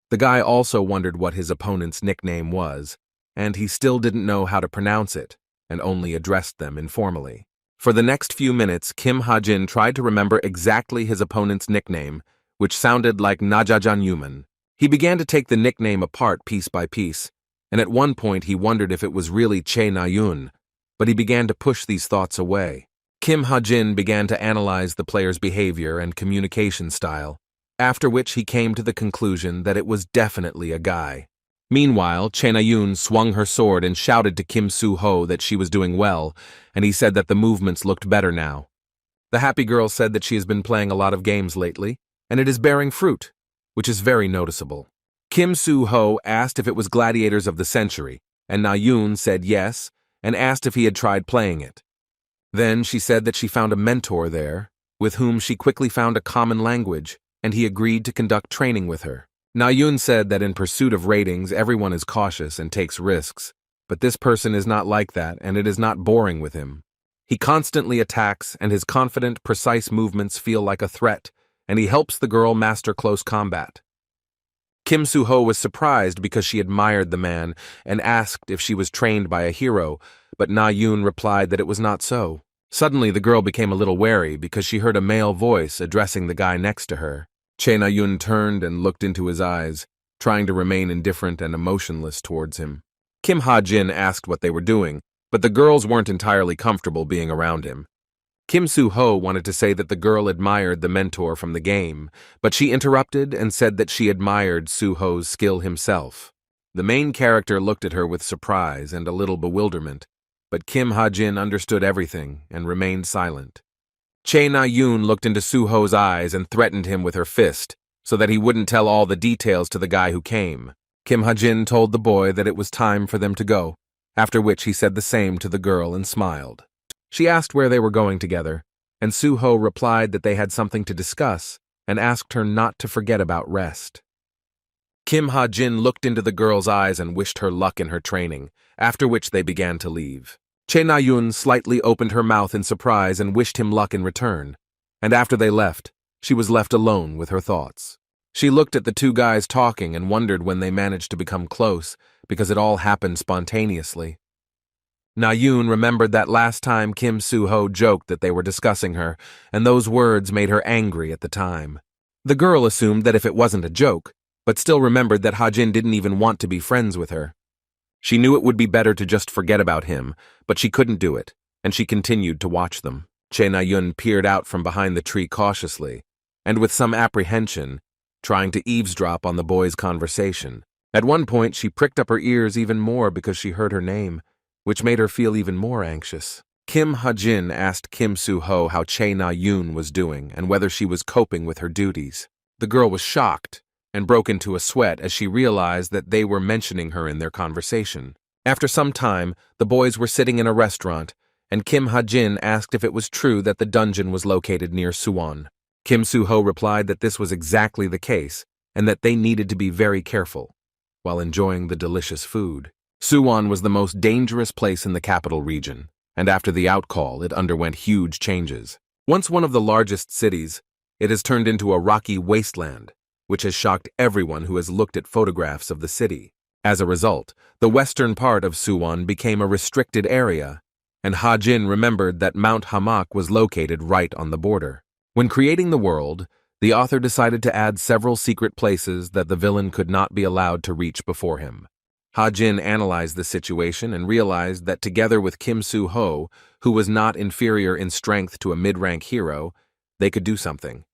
The guy also wondered what his opponent's nickname was, and he still didn't know how to pronounce it, and only addressed them informally. For the next few minutes, Kim Ha-jin tried to remember exactly his opponent's nickname, which sounded like Najajan-yuman. He began to take the nickname apart piece by piece, and at one point he wondered if it was really Chae Na-yoon, but he began to push these thoughts away. Kim Ha-jin began to analyze the player's behavior and communication style, after which he came to the conclusion that it was definitely a guy. Meanwhile, Chae Na-yoon swung her sword and shouted to Kim Soo-ho that she was doing well, and he said that the movements looked better now. The happy girl said that she has been playing a lot of games lately, and it is bearing fruit, which is very noticeable. Kim Soo-ho asked if it was Gladiators of the Century, and Na-yoon said yes, and asked if he had tried playing it. Then she said that she found a mentor there, with whom she quickly found a common language, and he agreed to conduct training with her. Na-yoon said that in pursuit of ratings, everyone is cautious and takes risks, but this person is not like that, and it is not boring with him. He constantly attacks, and his confident, precise movements feel like a threat, and he helps the girl master close combat. Kim Soo-ho was surprised because she admired the man and asked if she was trained by a hero, but Na-yoon replied that it was not so. Suddenly, the girl became a little wary because she heard a male voice addressing the guy next to her. Na-yoon turned and looked into his eyes, trying to remain indifferent and emotionless towards him. Kim Ha-jin asked what they were doing, but the girls weren't entirely comfortable being around him. Kim Soo-ho wanted to say that the girl admired the mentor from the game, but she interrupted and said that she admired Soo-ho's skill himself. The main character looked at her with surprise and a little bewilderment, but Kim Ha-jin understood everything and remained silent. Na-yoon looked into Soo-ho's eyes and threatened him with her fist, so that he wouldn't tell all the details to the guy who came. Kim Ha-jin told the boy that it was time for them to go, after which he said the same to the girl and smiled. She asked where they were going together, and Soo-ho replied that they had something to discuss and asked her not to forget about rest. Kim Ha-jin looked into the girl's eyes and wished her luck in her training, after which they began to leave. Na-yoon slightly opened her mouth in surprise and wished him luck in return, and after they left, she was left alone with her thoughts. She looked at the two guys talking and wondered when they managed to become close, because it all happened spontaneously. Na-yoon remembered that last time Kim Soo-ho joked that they were discussing her, and those words made her angry at the time. The girl assumed that if it wasn't a joke, but still remembered that Ha-jin didn't even want to be friends with her. She knew it would be better to just forget about him, but she couldn't do it, and she continued to watch them. Na-yoon peered out from behind the tree cautiously, and with some apprehension, trying to eavesdrop on the boys' conversation. At one point, she pricked up her ears even more because she heard her name, which made her feel even more anxious. Kim Ha-jin asked Kim Soo-ho how Na-yoon was doing and whether she was coping with her duties. The girl was shocked and broke into a sweat as she realized that they were mentioning her in their conversation. After some time, the boys were sitting in a restaurant, and Kim Ha-jin asked if it was true that the dungeon was located near Suwon. Kim Soo-ho replied that this was exactly the case and that they needed to be very careful while enjoying the delicious food. Suwon was the most dangerous place in the capital region, and after the outcall, it underwent huge changes. Once one of the largest cities, it has turned into a rocky wasteland, which has shocked everyone who has looked at photographs of the city. As a result, the western part of Suwon became a restricted area, and Ha-jin remembered that Mount Hamak was located right on the border. When creating the world, the author decided to add several secret places that the villain could not be allowed to reach before him. Ha-jin analyzed the situation and realized that together with Kim Soo-ho, who was not inferior in strength to a mid-rank hero, they could do something.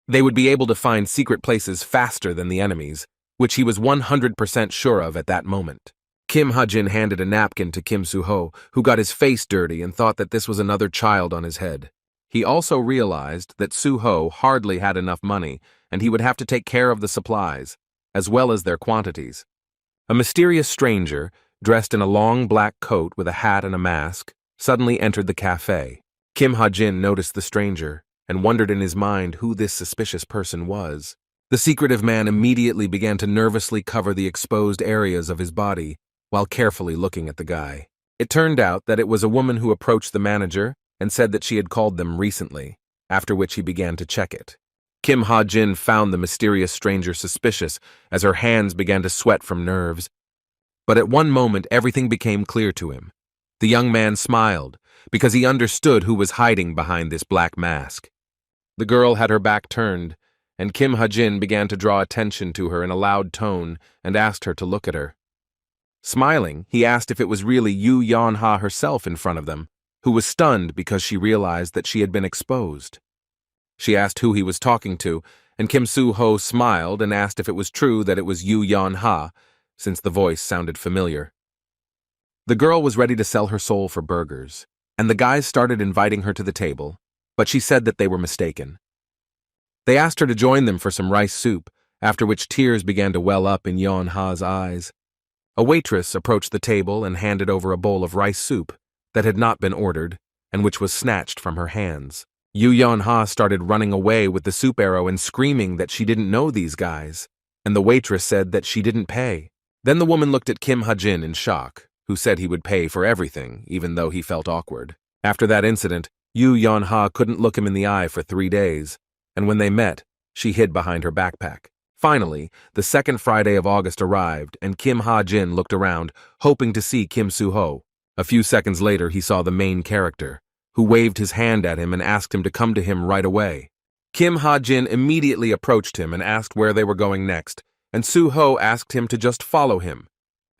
They would be able to find secret places faster than the enemies, which he was 100% sure of at that moment. Kim Ha-jin handed a napkin to Kim Soo-ho, who got his face dirty and thought that this was another child on his head. He also realized that Soo-ho hardly had enough money, and he would have to take care of the supplies, as well as their quantities. A mysterious stranger, dressed in a long black coat with a hat and a mask, suddenly entered the cafe. Kim Ha-jin noticed the stranger and wondered in his mind who this suspicious person was. The secretive man immediately began to nervously cover the exposed areas of his body while carefully looking at the guy. It turned out that it was a woman who approached the manager and said that she had called them recently, after which he began to check it. Kim Ha-jin found the mysterious stranger suspicious as her hands began to sweat from nerves. But at one moment, everything became clear to him. The young man smiled because he understood who was hiding behind this black mask. The girl had her back turned, and Kim Ha-jin began to draw attention to her in a loud tone and asked her to look at her. Smiling, he asked if it was really Yoo Yeon-ha herself in front of them, who was stunned because she realized that she had been exposed. She asked who he was talking to, and Kim Soo-ho smiled and asked if it was true that it was Yoo Yeon-ha, since the voice sounded familiar. The girl was ready to sell her soul for burgers, and the guys started inviting her to the table, but she said that they were mistaken. They asked her to join them for some rice soup, after which tears began to well up in Yeon-ha's eyes. A waitress approached the table and handed over a bowl of rice soup that had not been ordered and which was snatched from her hands. Yoo Yeon-ha started running away with the soup arrow and screaming that she didn't know these guys, and the waitress said that she didn't pay. Then the woman looked at Kim Ha-jin in shock, who said he would pay for everything, even though he felt awkward. After that incident, Yu Yonha couldn't look him in the eye for 3 days, and when they met, she hid behind her backpack. Finally, the second Friday of August arrived, and Kim Ha-jin looked around, hoping to see Kim Soo-ho. A few seconds later, he saw the main character, who waved his hand at him and asked him to come to him right away. Kim Ha-jin immediately approached him and asked where they were going next, and Soo-ho asked him to just follow him.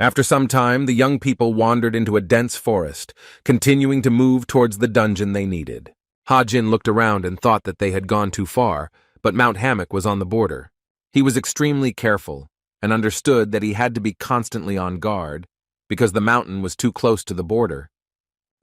After some time, the young people wandered into a dense forest, continuing to move towards the dungeon they needed. Ha-jin looked around and thought that they had gone too far, but Mount Hammock was on the border. He was extremely careful and understood that he had to be constantly on guard because the mountain was too close to the border.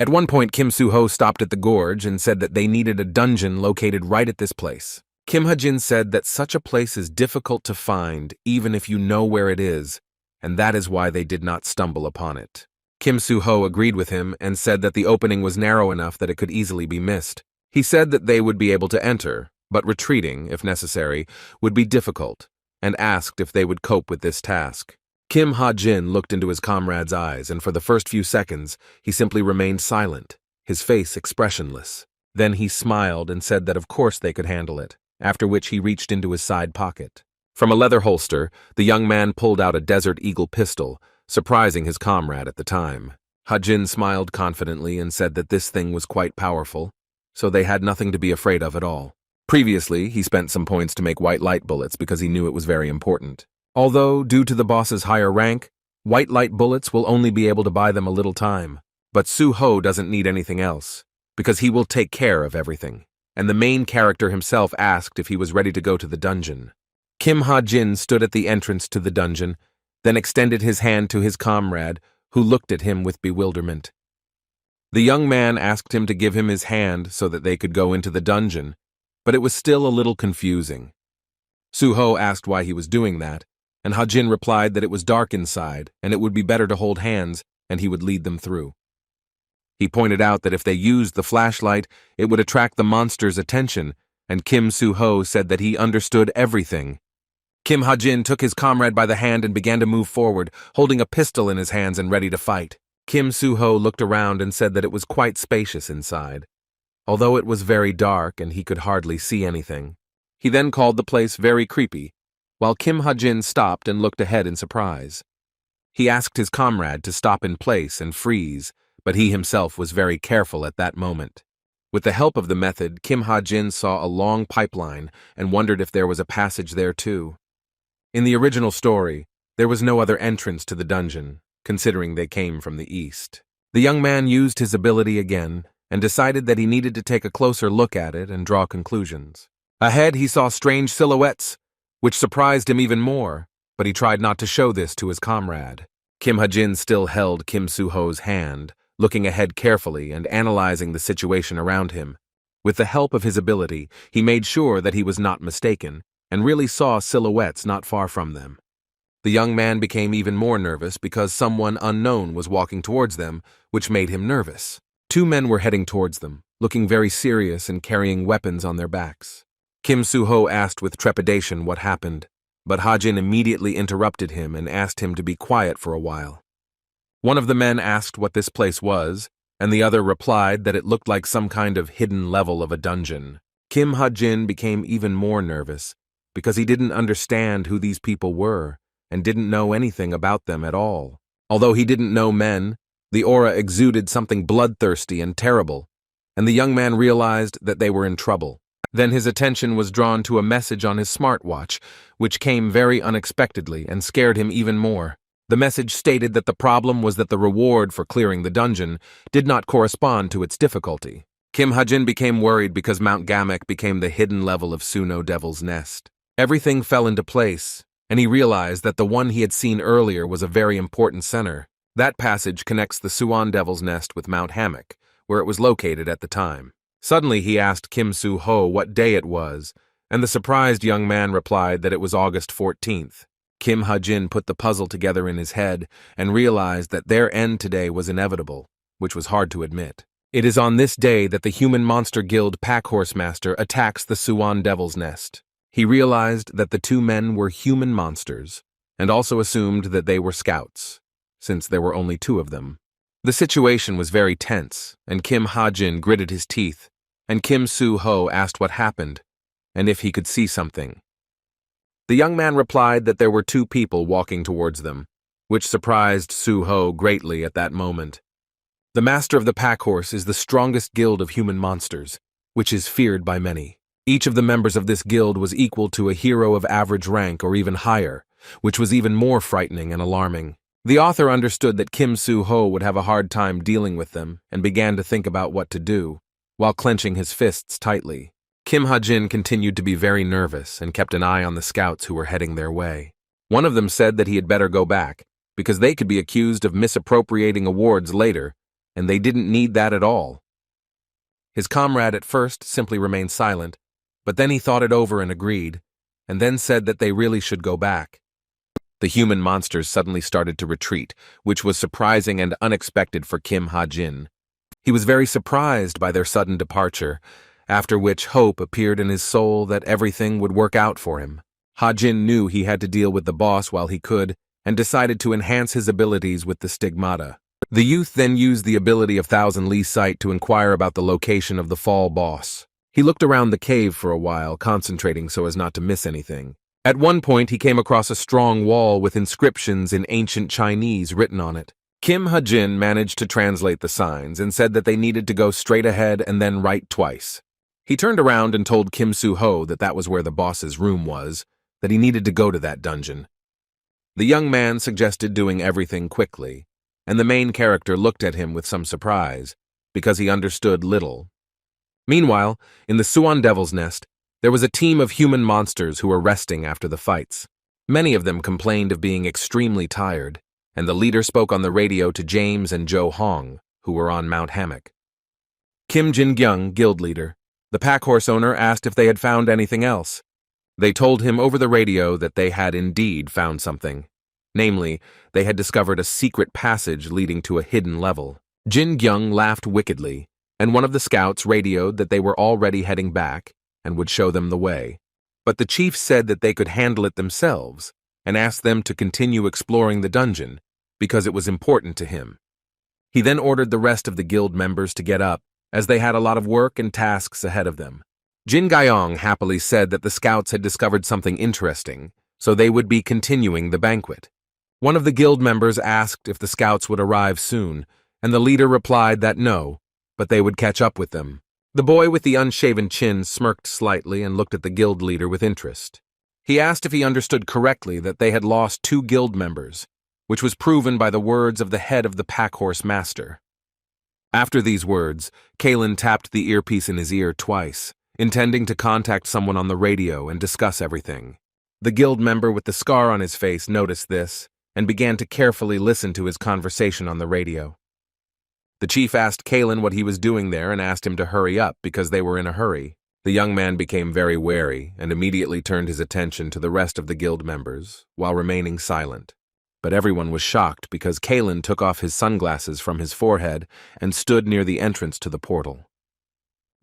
At one point, Kim Soo-ho stopped at the gorge and said that they needed a dungeon located right at this place. Kim Ha-jin said that such a place is difficult to find even if you know where it is, and that is why they did not stumble upon it. Kim Soo-ho agreed with him and said that the opening was narrow enough that it could easily be missed. He said that they would be able to enter, but retreating, if necessary, would be difficult, and asked if they would cope with this task. Kim Ha-jin looked into his comrade's eyes, and for the first few seconds, he simply remained silent, his face expressionless. Then he smiled and said that of course they could handle it, after which he reached into his side pocket. From a leather holster, the young man pulled out a Desert Eagle pistol, surprising his comrade at the time. Ha-jin smiled confidently and said that this thing was quite powerful, so they had nothing to be afraid of at all. Previously, he spent some points to make white light bullets because he knew it was very important. Although, due to the boss's higher rank, white light bullets will only be able to buy them a little time. But Soo-ho doesn't need anything else, because he will take care of everything. And the main character himself asked if he was ready to go to the dungeon. Kim Ha-jin stood at the entrance to the dungeon, then extended his hand to his comrade, who looked at him with bewilderment. The young man asked him to give him his hand so that they could go into the dungeon, but it was still a little confusing. Soo-ho asked why he was doing that, and Ha-jin replied that it was dark inside and it would be better to hold hands and he would lead them through. He pointed out that if they used the flashlight, it would attract the monster's attention, and Kim Soo-ho said that he understood everything. Kim Ha-jin took his comrade by the hand and began to move forward, holding a pistol in his hands and ready to fight. Kim Soo-ho looked around and said that it was quite spacious inside, although it was very dark and he could hardly see anything. He then called the place very creepy, while Kim Ha-jin stopped and looked ahead in surprise. He asked his comrade to stop in place and freeze, but he himself was very careful at that moment. With the help of the method, Kim Ha-jin saw a long pipeline and wondered if there was a passage there too. In the original story, there was no other entrance to the dungeon, considering they came from the east. The young man used his ability again and decided that he needed to take a closer look at it and draw conclusions. Ahead, he saw strange silhouettes, which surprised him even more, but he tried not to show this to his comrade. Kim Ha-jin still held Kim Soo-ho's hand, looking ahead carefully and analyzing the situation around him. With the help of his ability, he made sure that he was not mistaken and really saw silhouettes not far from them. The young man became even more nervous because someone unknown was walking towards them, which made him nervous. 2 men were heading towards them, looking very serious and carrying weapons on their backs. Kim Soo-ho asked with trepidation what happened, but Ha-jin immediately interrupted him and asked him to be quiet for a while. One of the men asked what this place was, and the other replied that it looked like some kind of hidden level of a dungeon. Kim Ha-jin became even more nervous because he didn't understand who these people were and didn't know anything about them at all. Although he didn't know men, the aura exuded something bloodthirsty and terrible, and the young man realized that they were in trouble. Then his attention was drawn to a message on his smartwatch, which came very unexpectedly and scared him even more. The message stated that the problem was that the reward for clearing the dungeon did not correspond to its difficulty. Kim Ha-jin became worried because Mount Gamek became the hidden level of Suno Devil's Nest. Everything fell into place, and he realized that the one he had seen earlier was a very important center. That passage connects the Suon Devil's Nest with Mount Hammock, where it was located at the time. Suddenly he asked Kim Soo-ho what day it was, and the surprised young man replied that it was August 14th. Kim Ha-jin put the puzzle together in his head and realized that their end today was inevitable, which was hard to admit. It is on this day that the Human Monster Guild Pack Horse Master attacks the Suon Devil's Nest. He realized that the 2 men were human monsters, and also assumed that they were scouts, since there were only 2 of them. The situation was very tense, and Kim Ha-jin gritted his teeth, and Kim Soo-ho asked what happened, and if he could see something. The young man replied that there were two people walking towards them, which surprised Soo-ho greatly at that moment. The master of the pack horse is the strongest guild of human monsters, which is feared by many. Each of the members of this guild was equal to a hero of average rank or even higher, which was even more frightening and alarming. The author understood that Kim Soo-ho would have a hard time dealing with them and began to think about what to do, while clenching his fists tightly. Kim Ha-jin continued to be very nervous and kept an eye on the scouts who were heading their way. One of them said that he had better go back, because they could be accused of misappropriating awards later, and they didn't need that at all. His comrade at first simply remained silent, but then he thought it over and agreed, and then said that they really should go back. The human monsters suddenly started to retreat, which was surprising and unexpected for Kim Ha-jin. He was very surprised by their sudden departure, after which hope appeared in his soul that everything would work out for him. Ha-jin knew he had to deal with the boss while he could, and decided to enhance his abilities with the stigmata. The youth then used the ability of Thousand Lee Sight to inquire about the location of the fall boss. He looked around the cave for a while, concentrating so as not to miss anything. At one point, he came across a strong wall with inscriptions in ancient Chinese written on it. Kim Ha-jin managed to translate the signs and said that they needed to go straight ahead and then right twice. He turned around and told Kim Soo-ho that that was where the boss's room was, that he needed to go to that dungeon. The young man suggested doing everything quickly, and the main character looked at him with some surprise, because he understood little. Meanwhile, in the Suwon Devil's Nest, there was a team of human monsters who were resting after the fights. Many of them complained of being extremely tired, and the leader spoke on the radio to James and Jo Hong, who were on Mount Hammock. Kim Jin-gyung, guild leader, the pack horse owner, asked if they had found anything else. They told him over the radio that they had indeed found something. Namely, they had discovered a secret passage leading to a hidden level. Jin-gyung laughed wickedly, and one of the scouts radioed that they were already heading back and would show them the way. But the chief said that they could handle it themselves and asked them to continue exploring the dungeon because it was important to him. He then ordered the rest of the guild members to get up, as they had a lot of work and tasks ahead of them. Jin Gyeong happily said that the scouts had discovered something interesting, so they would be continuing the banquet. One of the guild members asked if the scouts would arrive soon, and the leader replied that no, but they would catch up with them. The boy with the unshaven chin smirked slightly and looked at the guild leader with interest. He asked if he understood correctly that they had lost 2 guild members, which was proven by the words of the head of the pack horse master. After these words, Kalen tapped the earpiece in his ear twice, intending to contact someone on the radio and discuss everything. The guild member with the scar on his face noticed this and began to carefully listen to his conversation on the radio. The chief asked Kalen what he was doing there and asked him to hurry up because they were in a hurry. The young man became very wary and immediately turned his attention to the rest of the guild members while remaining silent. But everyone was shocked because Kalen took off his sunglasses from his forehead and stood near the entrance to the portal.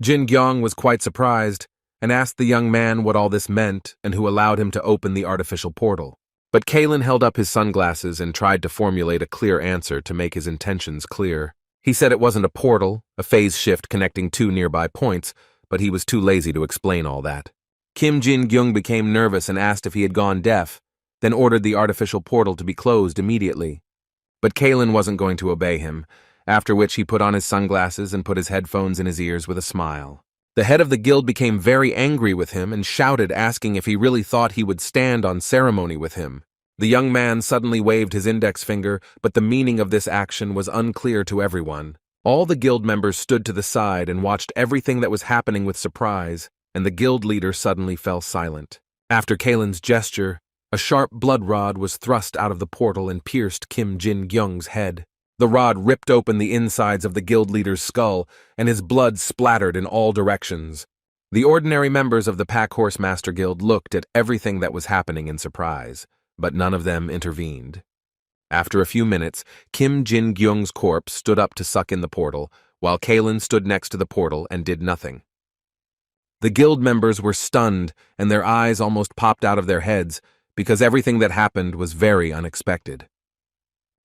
Jin Gyeong was quite surprised and asked the young man what all this meant and who allowed him to open the artificial portal. But Kalen held up his sunglasses and tried to formulate a clear answer to make his intentions clear. He said it wasn't a portal, a phase shift connecting 2 nearby points, but he was too lazy to explain all that. Kim Jin-gyung became nervous and asked if he had gone deaf, then ordered the artificial portal to be closed immediately. But Kalen wasn't going to obey him, after which he put on his sunglasses and put his headphones in his ears with a smile. The head of the guild became very angry with him and shouted, asking if he really thought he would stand on ceremony with him. The young man suddenly waved his index finger, but the meaning of this action was unclear to everyone. All the guild members stood to the side and watched everything that was happening with surprise, and the guild leader suddenly fell silent. After Kalen's gesture, a sharp blood rod was thrust out of the portal and pierced Kim Jin-gyung's head. The rod ripped open the insides of the guild leader's skull, and his blood splattered in all directions. The ordinary members of the Pack Horse Master Guild looked at everything that was happening in surprise, but none of them intervened. After a few minutes, Kim Jin-gyung's corpse stood up to suck in the portal, while Kalen stood next to the portal and did nothing. The guild members were stunned, and their eyes almost popped out of their heads, because everything that happened was very unexpected.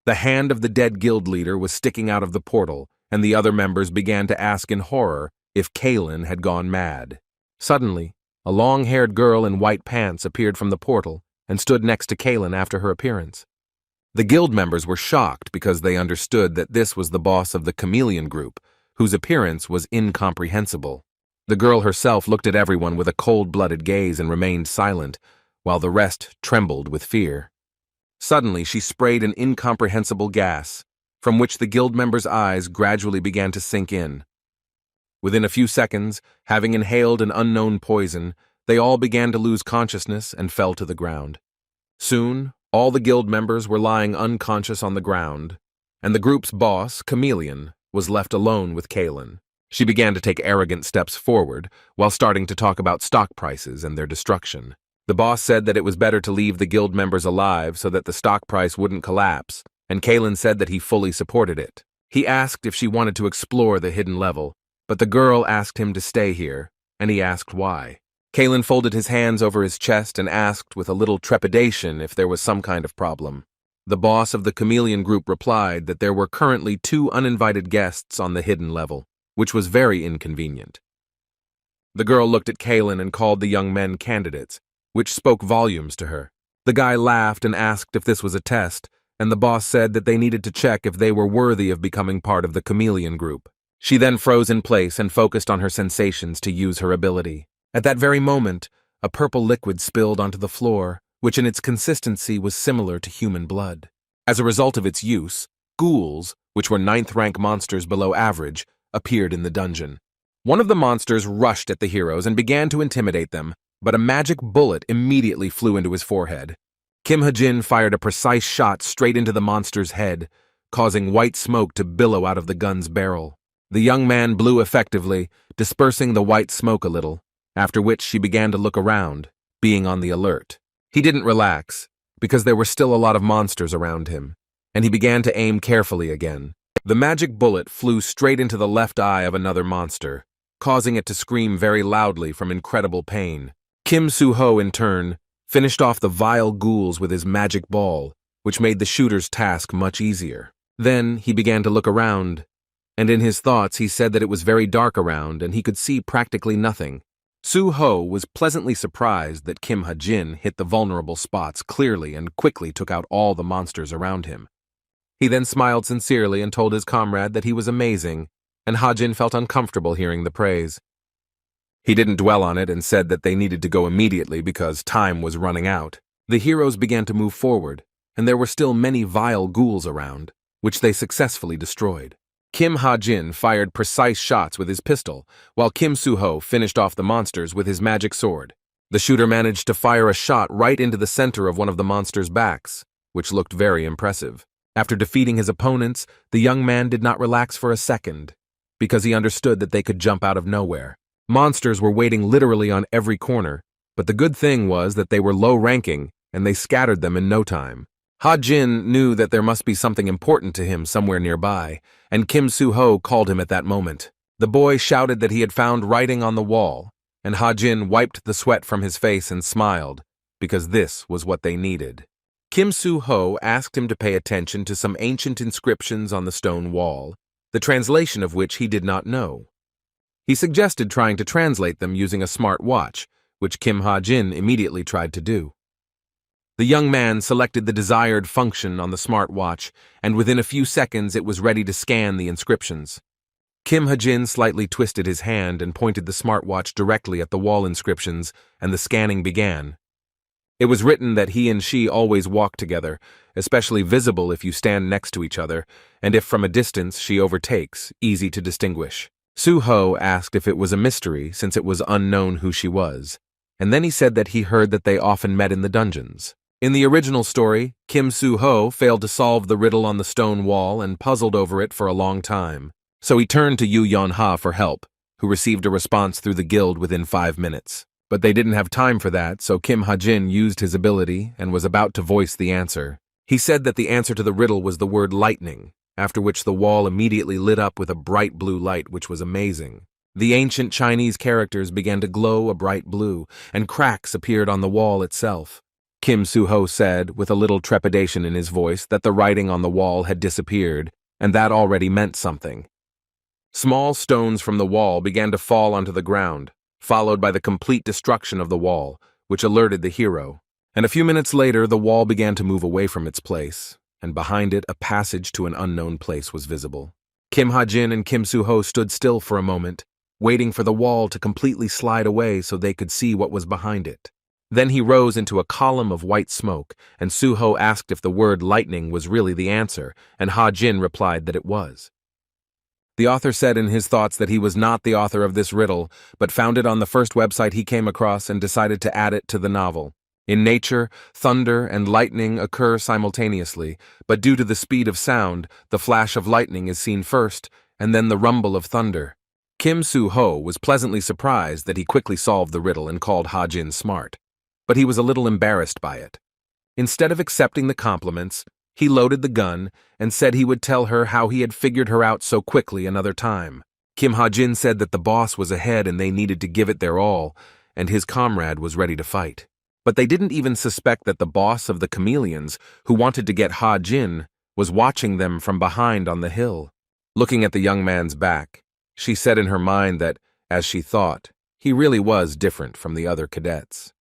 The hand of the dead guild leader was sticking out of the portal, and the other members began to ask in horror if Kaylin had gone mad. Suddenly, a long-haired girl in white pants appeared from the portal and stood next to Kaylin after her appearance. The guild members were shocked because they understood that this was the boss of the chameleon group, whose appearance was incomprehensible. The girl herself looked at everyone with a cold-blooded gaze and remained silent, while the rest trembled with fear. Suddenly, she sprayed an incomprehensible gas, from which the guild members' eyes gradually began to sink in. Within a few seconds, having inhaled an unknown poison, they all began to lose consciousness and fell to the ground. Soon, all the guild members were lying unconscious on the ground, and the group's boss, Chameleon, was left alone with Kaylin. She began to take arrogant steps forward, while starting to talk about stock prices and their destruction. The boss said that it was better to leave the guild members alive so that the stock price wouldn't collapse, and Kaylin said that he fully supported it. He asked if she wanted to explore the hidden level, but the girl asked him to stay here, and he asked why. Kaylin folded his hands over his chest and asked with a little trepidation if there was some kind of problem. The boss of the chameleon group replied that there were currently 2 uninvited guests on the hidden level, which was very inconvenient. The girl looked at Kaylin and called the young men candidates, which spoke volumes to her. The guy laughed and asked if this was a test, and the boss said that they needed to check if they were worthy of becoming part of the chameleon group. She then froze in place and focused on her sensations to use her ability. At that very moment, a purple liquid spilled onto the floor, which in its consistency was similar to human blood. As a result of its use, ghouls, which were 9th-rank monsters below average, appeared in the dungeon. One of the monsters rushed at the heroes and began to intimidate them, but a magic bullet immediately flew into his forehead. Kim Ha-jin fired a precise shot straight into the monster's head, causing white smoke to billow out of the gun's barrel. The young man blew effectively, dispersing the white smoke a little, after which she began to look around, being on the alert. He didn't relax, because there were still a lot of monsters around him, and he began to aim carefully again. The magic bullet flew straight into the left eye of another monster, causing it to scream very loudly from incredible pain. Kim Soo-ho, in turn, finished off the vile ghouls with his magic ball, which made the shooter's task much easier. Then he began to look around, and in his thoughts he said that it was very dark around and he could see practically nothing. Soo-ho was pleasantly surprised that Kim Ha-jin hit the vulnerable spots clearly and quickly took out all the monsters around him. He then smiled sincerely and told his comrade that he was amazing, and Ha-jin felt uncomfortable hearing the praise. He didn't dwell on it and said that they needed to go immediately because time was running out. The heroes began to move forward, and there were still many vile ghouls around, which they successfully destroyed. Kim Ha-jin fired precise shots with his pistol, while Kim Soo-ho finished off the monsters with his magic sword. The shooter managed to fire a shot right into the center of one of the monsters' backs, which looked very impressive. After defeating his opponents, the young man did not relax for a second, because he understood that they could jump out of nowhere. Monsters were waiting literally on every corner, but the good thing was that they were low-ranking, and they scattered them in no time. Ha-jin knew that there must be something important to him somewhere nearby, and Kim Soo-ho called him at that moment. The boy shouted that he had found writing on the wall, and Ha-jin wiped the sweat from his face and smiled, because this was what they needed. Kim Soo-ho asked him to pay attention to some ancient inscriptions on the stone wall, the translation of which he did not know. He suggested trying to translate them using a smart watch, which Kim Ha-jin immediately tried to do. The young man selected the desired function on the smartwatch, and within a few seconds it was ready to scan the inscriptions. Kim Ha-jin slightly twisted his hand and pointed the smartwatch directly at the wall inscriptions, and the scanning began. It was written that he and she always walk together, especially visible if you stand next to each other, and if from a distance she overtakes, easy to distinguish. Soo-ho asked if it was a mystery since it was unknown who she was, and then he said that he heard that they often met in the dungeons. In the original story, Kim Soo-ho failed to solve the riddle on the stone wall and puzzled over it for a long time. So he turned to Yu Yeon-ha for help, who received a response through the guild within 5 minutes. But they didn't have time for that, so Kim Ha-jin used his ability and was about to voice the answer. He said that the answer to the riddle was the word lightning, after which the wall immediately lit up with a bright blue light, which was amazing. The ancient Chinese characters began to glow a bright blue, and cracks appeared on the wall itself. Kim Soo-ho said, with a little trepidation in his voice, that the writing on the wall had disappeared, and that already meant something. Small stones from the wall began to fall onto the ground, followed by the complete destruction of the wall, which alerted the hero. And a few minutes later, the wall began to move away from its place, and behind it, a passage to an unknown place was visible. Kim Ha-jin and Kim Soo-ho stood still for a moment, waiting for the wall to completely slide away so they could see what was behind it. Then he rose into a column of white smoke, and Soo-ho asked if the word lightning was really the answer, and Ha-jin replied that it was. The author said in his thoughts that he was not the author of this riddle, but found it on the first website he came across and decided to add it to the novel. In nature, thunder and lightning occur simultaneously, but due to the speed of sound, the flash of lightning is seen first, and then the rumble of thunder. Kim Soo-ho was pleasantly surprised that he quickly solved the riddle and called Ha-jin smart, but he was a little embarrassed by it. Instead of accepting the compliments, he loaded the gun and said he would tell her how he had figured her out so quickly another time. Kim Ha-jin said that the boss was ahead and they needed to give it their all, and his comrade was ready to fight. But they didn't even suspect that the boss of the chameleons, who wanted to get Ha-jin, was watching them from behind on the hill. Looking at the young man's back, she said in her mind that, as she thought, he really was different from the other cadets.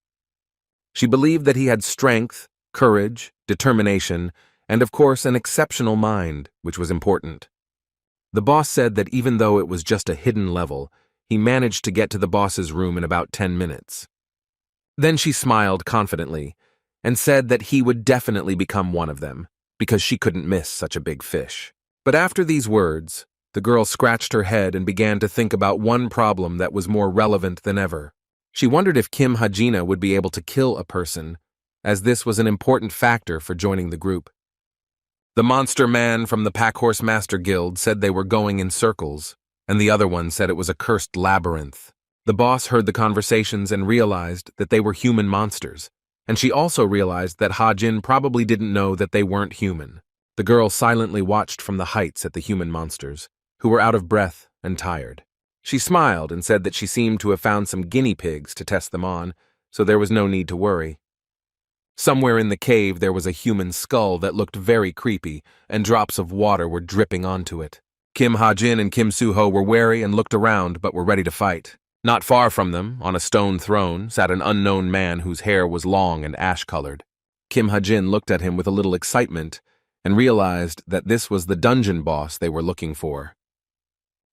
She believed that he had strength, courage, determination, and of course an exceptional mind, which was important. The boss said that even though it was just a hidden level, he managed to get to the boss's room in about 10 minutes. Then she smiled confidently and said that he would definitely become one of them, because she couldn't miss such a big fish. But after these words, the girl scratched her head and began to think about one problem that was more relevant than ever. She wondered if Kim Ha-jina would be able to kill a person, as this was an important factor for joining the group. The monster man from the Packhorse Master Guild said they were going in circles, and the other one said it was a cursed labyrinth. The boss heard the conversations and realized that they were human monsters, and she also realized that Ha-jin probably didn't know that they weren't human. The girl silently watched from the heights at the human monsters, who were out of breath and tired. She smiled and said that she seemed to have found some guinea pigs to test them on, so there was no need to worry. Somewhere in the cave there was a human skull that looked very creepy, and drops of water were dripping onto it. Kim Ha-jin and Kim Soo-ho were wary and looked around but were ready to fight. Not far from them, on a stone throne, sat an unknown man whose hair was long and ash-colored. Kim Ha-jin looked at him with a little excitement and realized that this was the dungeon boss they were looking for.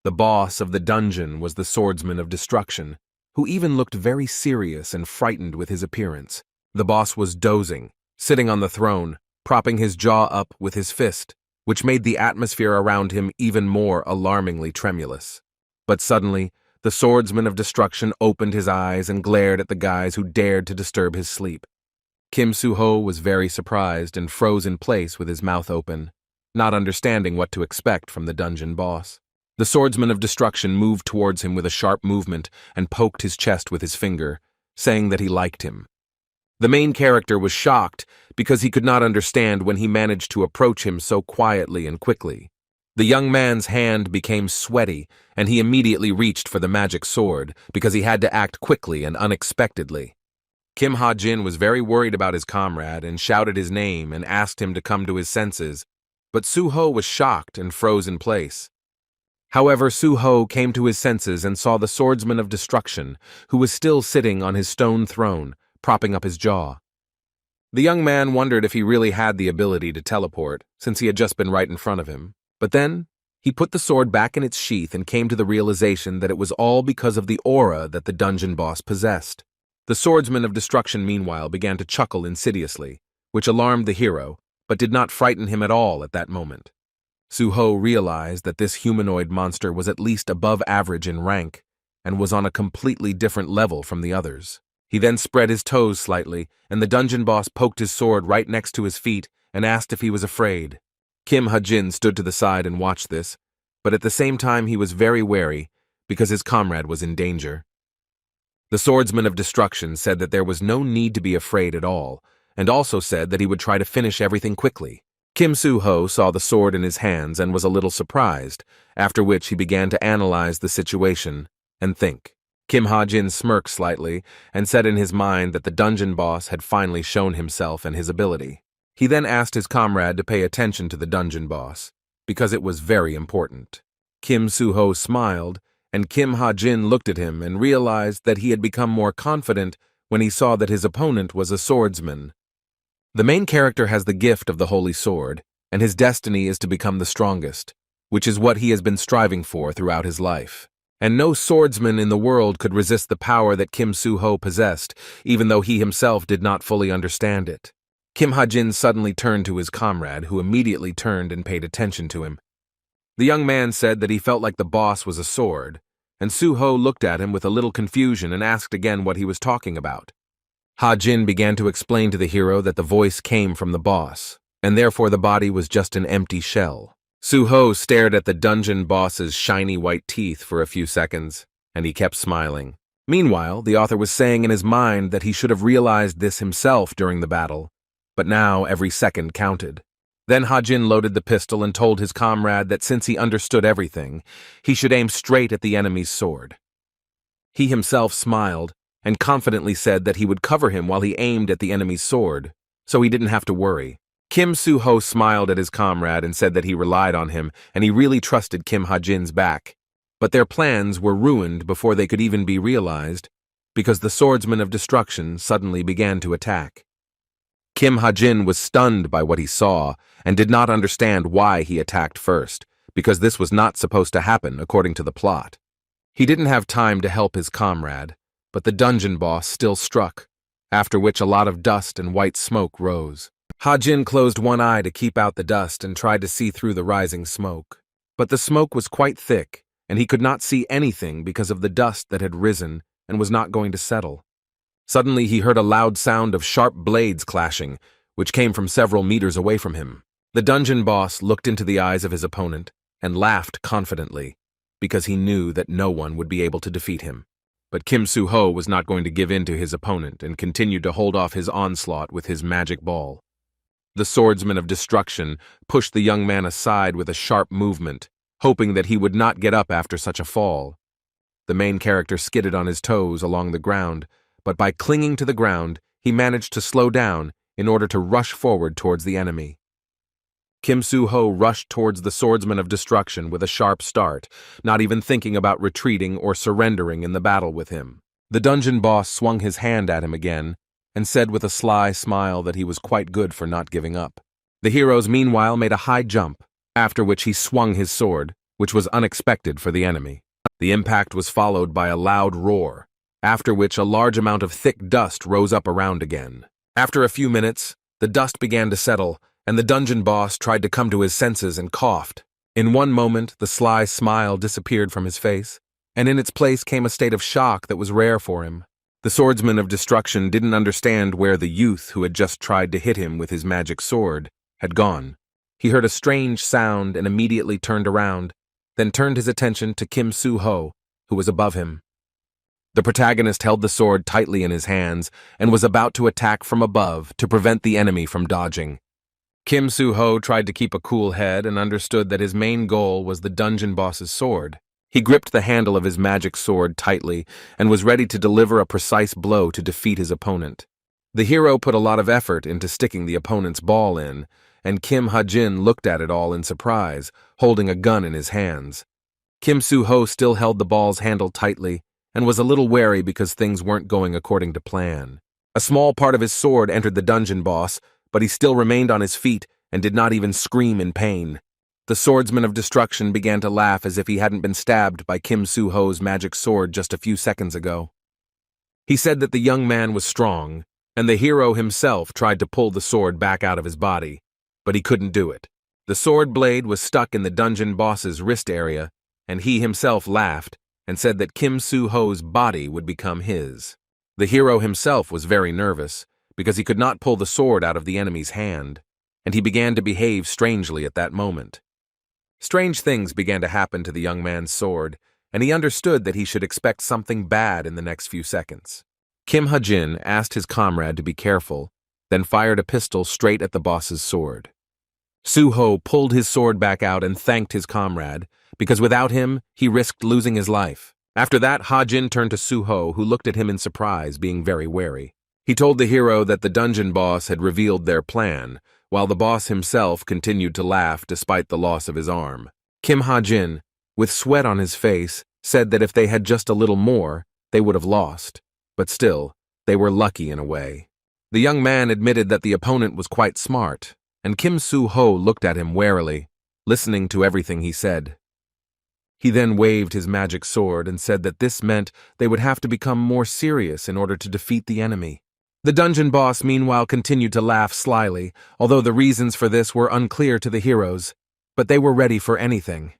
The boss of the dungeon was the Swordsman of Destruction, who even looked very serious and frightened with his appearance. The boss was dozing, sitting on the throne, propping his jaw up with his fist, which made the atmosphere around him even more alarmingly tremulous. But suddenly, the Swordsman of Destruction opened his eyes and glared at the guys who dared to disturb his sleep. Kim Soo-ho was very surprised and froze in place with his mouth open, not understanding what to expect from the dungeon boss. The Swordsman of Destruction moved towards him with a sharp movement and poked his chest with his finger, saying that he liked him. The main character was shocked because he could not understand when he managed to approach him so quietly and quickly. The young man's hand became sweaty, and he immediately reached for the magic sword because he had to act quickly and unexpectedly. Kim Ha-jin was very worried about his comrade and shouted his name and asked him to come to his senses, but Soo-ho was shocked and froze in place. However, Soo-ho came to his senses and saw the Swordsman of Destruction, who was still sitting on his stone throne, propping up his jaw. The young man wondered if he really had the ability to teleport, since he had just been right in front of him. But then, he put the sword back in its sheath and came to the realization that it was all because of the aura that the dungeon boss possessed. The Swordsman of Destruction, meanwhile, began to chuckle insidiously, which alarmed the hero, but did not frighten him at all at that moment. Soo-ho realized that this humanoid monster was at least above average in rank, and was on a completely different level from the others. He then spread his toes slightly, and the dungeon boss poked his sword right next to his feet and asked if he was afraid. Kim Ha-jin stood to the side and watched this, but at the same time he was very wary because his comrade was in danger. The Swordsman of Destruction said that there was no need to be afraid at all, and also said that he would try to finish everything quickly. Kim Soo-ho saw the sword in his hands and was a little surprised, after which he began to analyze the situation and think. Kim Ha-jin smirked slightly and said in his mind that the dungeon boss had finally shown himself and his ability. He then asked his comrade to pay attention to the dungeon boss, because it was very important. Kim Soo-ho smiled, and Kim Ha-jin looked at him and realized that he had become more confident when he saw that his opponent was a swordsman. The main character has the gift of the holy sword, and his destiny is to become the strongest, which is what he has been striving for throughout his life. And no swordsman in the world could resist the power that Kim Soo-ho possessed, even though he himself did not fully understand it. Kim Ha-jin suddenly turned to his comrade, who immediately turned and paid attention to him. The young man said that he felt like the boss was a sword, and Soo-ho looked at him with a little confusion and asked again what he was talking about. Ha-jin began to explain to the hero that the voice came from the boss, and therefore the body was just an empty shell. Soo-ho stared at the dungeon boss's shiny white teeth for a few seconds, and he kept smiling. Meanwhile, the author was saying in his mind that he should have realized this himself during the battle, but now every second counted. Then Ha-jin loaded the pistol and told his comrade that since he understood everything, he should aim straight at the enemy's sword. He himself smiled and confidently said that he would cover him while he aimed at the enemy's sword, so he didn't have to worry. Kim Soo-ho smiled at his comrade and said that he relied on him and he really trusted Kim Ha-jin's back. But their plans were ruined before they could even be realized, because the swordsman of destruction suddenly began to attack. Kim Ha-jin was stunned by what he saw and did not understand why he attacked first, because this was not supposed to happen according to the plot. He didn't have time to help his comrade, but the dungeon boss still struck, after which a lot of dust and white smoke rose. Ha-jin closed one eye to keep out the dust and tried to see through the rising smoke. But the smoke was quite thick, and he could not see anything because of the dust that had risen and was not going to settle. Suddenly he heard a loud sound of sharp blades clashing, which came from several meters away from him. The dungeon boss looked into the eyes of his opponent and laughed confidently, because he knew that no one would be able to defeat him. But Kim Soo-ho was not going to give in to his opponent and continued to hold off his onslaught with his magic ball. The swordsman of destruction pushed the young man aside with a sharp movement, hoping that he would not get up after such a fall. The main character skidded on his toes along the ground, but by clinging to the ground, he managed to slow down in order to rush forward towards the enemy. Kim Soo-ho rushed towards the swordsman of destruction with a sharp start, not even thinking about retreating or surrendering in the battle with him. The dungeon boss swung his hand at him again, and said with a sly smile that he was quite good for not giving up. The heroes meanwhile made a high jump, after which he swung his sword, which was unexpected for the enemy. The impact was followed by a loud roar, after which a large amount of thick dust rose up around again. After a few minutes, the dust began to settle, and the dungeon boss tried to come to his senses and coughed. In one moment, the sly smile disappeared from his face, and in its place came a state of shock that was rare for him. The swordsman of destruction didn't understand where the youth who had just tried to hit him with his magic sword had gone. He heard a strange sound and immediately turned around, then turned his attention to Kim Soo-ho, who was above him. The protagonist held the sword tightly in his hands and was about to attack from above to prevent the enemy from dodging. Kim Soo-ho tried to keep a cool head and understood that his main goal was the dungeon boss's sword. He gripped the handle of his magic sword tightly and was ready to deliver a precise blow to defeat his opponent. The hero put a lot of effort into sticking the opponent's ball in, and Kim Ha-jin looked at it all in surprise, holding a gun in his hands. Kim Soo-ho still held the ball's handle tightly and was a little wary because things weren't going according to plan. A small part of his sword entered the dungeon boss, but he still remained on his feet and did not even scream in pain. The swordsman of destruction began to laugh as if he hadn't been stabbed by Kim Soo-ho's magic sword just a few seconds ago. He said that the young man was strong, and the hero himself tried to pull the sword back out of his body, but he couldn't do it. The sword blade was stuck in the dungeon boss's wrist area, and he himself laughed and said that Kim Soo-ho's body would become his. The hero himself was very nervous, because he could not pull the sword out of the enemy's hand, and he began to behave strangely at that moment. Strange things began to happen to the young man's sword, and he understood that he should expect something bad in the next few seconds. Kim Ha-jin asked his comrade to be careful, then fired a pistol straight at the boss's sword. Soo-ho pulled his sword back out and thanked his comrade, because without him, he risked losing his life. After that, Ha-jin turned to Suho, who looked at him in surprise, being very wary. He told the hero that the dungeon boss had revealed their plan, while the boss himself continued to laugh despite the loss of his arm. Kim Ha-jin, with sweat on his face, said that if they had just a little more, they would have lost. But still, they were lucky in a way. The young man admitted that the opponent was quite smart, and Kim Su-ho looked at him warily, listening to everything he said. He then waved his magic sword and said that this meant they would have to become more serious in order to defeat the enemy. The dungeon boss meanwhile continued to laugh slyly, although the reasons for this were unclear to the heroes, but they were ready for anything.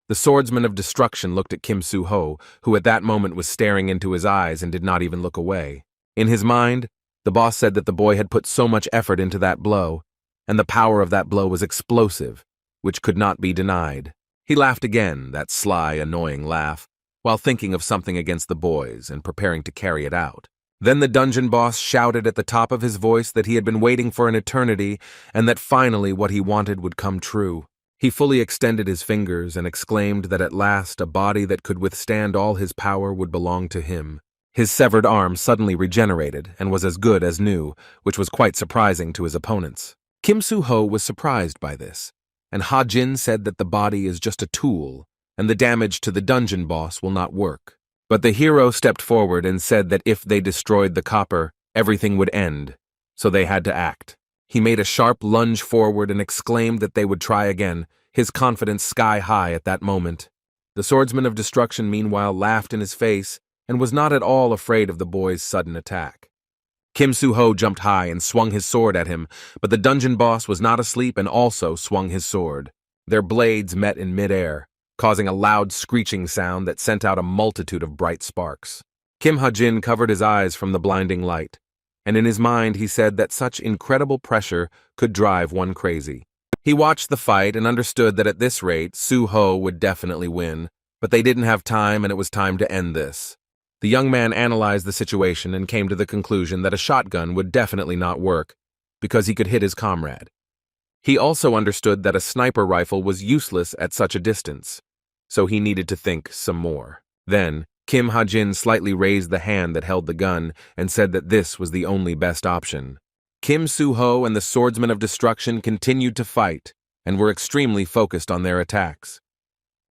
The swordsman of destruction looked at Kim Su-ho, who at that moment was staring into his eyes and did not even look away. In his mind, the boss said that the boy had put so much effort into that blow, and the power of that blow was explosive, which could not be denied. He laughed again, that sly, annoying laugh, while thinking of something against the boys and preparing to carry it out. Then the dungeon boss shouted at the top of his voice that he had been waiting for an eternity and that finally what he wanted would come true. He fully extended his fingers and exclaimed that at last a body that could withstand all his power would belong to him. His severed arm suddenly regenerated and was as good as new, which was quite surprising to his opponents. Kim Su-ho was surprised by this, and Ha-jin said that the body is just a tool, and the damage to the dungeon boss will not work. But the hero stepped forward and said that if they destroyed the copper, everything would end, so they had to act. He made a sharp lunge forward and exclaimed that they would try again, his confidence sky high at that moment. The swordsman of destruction meanwhile laughed in his face and was not at all afraid of the boy's sudden attack. Kim Su-ho jumped high and swung his sword at him, but the dungeon boss was not asleep and also swung his sword. Their blades met in midair, causing a loud screeching sound that sent out a multitude of bright sparks. Kim Ha-jin covered his eyes from the blinding light, and in his mind he said that such incredible pressure could drive one crazy. He watched the fight and understood that at this rate, Su-ho would definitely win, but they didn't have time and it was time to end this. The young man analyzed the situation and came to the conclusion that a shotgun would definitely not work, because he could hit his comrade. He also understood that a sniper rifle was useless at such a distance, so he needed to think some more. Then, Kim Ha-jin slightly raised the hand that held the gun and said that this was the only best option. Kim Su-ho and the swordsman of destruction continued to fight and were extremely focused on their attacks.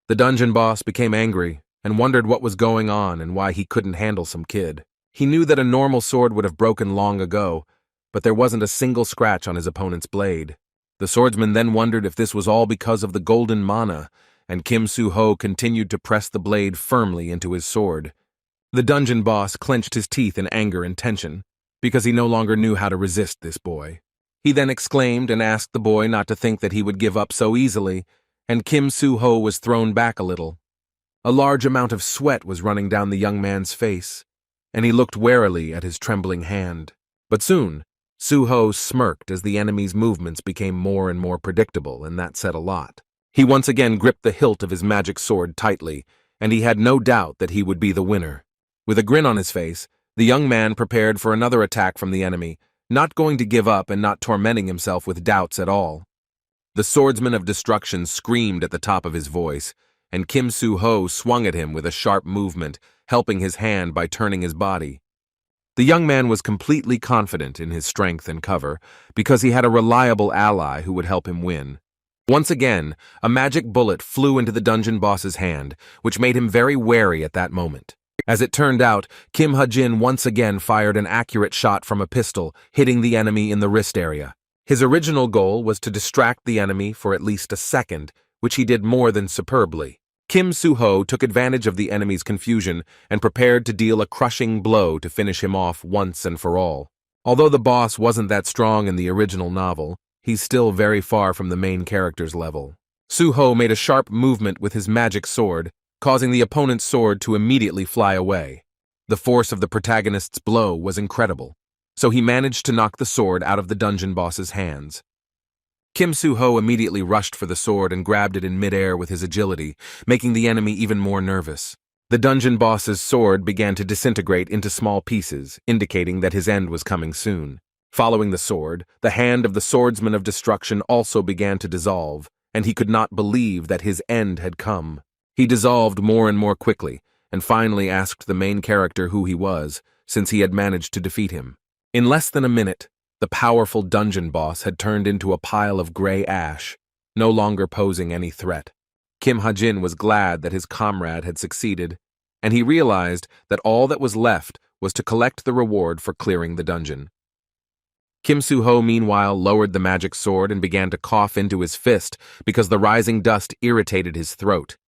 The dungeon boss became angry and wondered what was going on and why he couldn't handle some kid. He knew that a normal sword would have broken long ago, but there wasn't a single scratch on his opponent's blade. The swordsman then wondered if this was all because of the golden mana, and Kim Su-ho continued to press the blade firmly into his sword. The dungeon boss clenched his teeth in anger and tension, because he no longer knew how to resist this boy. He then exclaimed and asked the boy not to think that he would give up so easily, and Kim Su-ho was thrown back a little. A large amount of sweat was running down the young man's face, and he looked warily at his trembling hand. But soon, Su-ho smirked as the enemy's movements became more and more predictable, and that said a lot. He once again gripped the hilt of his magic sword tightly, and he had no doubt that he would be the winner. With a grin on his face, the young man prepared for another attack from the enemy, not going to give up and not tormenting himself with doubts at all. The swordsman of destruction screamed at the top of his voice, and Kim Su-ho swung at him with a sharp movement, helping his hand by turning his body. The young man was completely confident in his strength and cover, because he had a reliable ally who would help him win. Once again, a magic bullet flew into the dungeon boss's hand, which made him very wary at that moment. As it turned out, Kim Ha-jin once again fired an accurate shot from a pistol, hitting the enemy in the wrist area. His original goal was to distract the enemy for at least a second, which he did more than superbly. Kim Su-ho took advantage of the enemy's confusion and prepared to deal a crushing blow to finish him off once and for all. Although the boss wasn't that strong in the original novel, he's still very far from the main character's level. Su-ho made a sharp movement with his magic sword, causing the opponent's sword to immediately fly away. The force of the protagonist's blow was incredible, so he managed to knock the sword out of the dungeon boss's hands. Kim Su-ho immediately rushed for the sword and grabbed it in midair with his agility, making the enemy even more nervous. The dungeon boss's sword began to disintegrate into small pieces, indicating that his end was coming soon. Following the sword, the hand of the swordsman of destruction also began to dissolve, and he could not believe that his end had come. He dissolved more and more quickly, and finally asked the main character who he was, since he had managed to defeat him. In less than a minute, the powerful dungeon boss had turned into a pile of gray ash, no longer posing any threat. Kim Ha-jin was glad that his comrade had succeeded, and he realized that all that was left was to collect the reward for clearing the dungeon. Kim Soo-ho meanwhile lowered the magic sword and began to cough into his fist because the rising dust irritated his throat.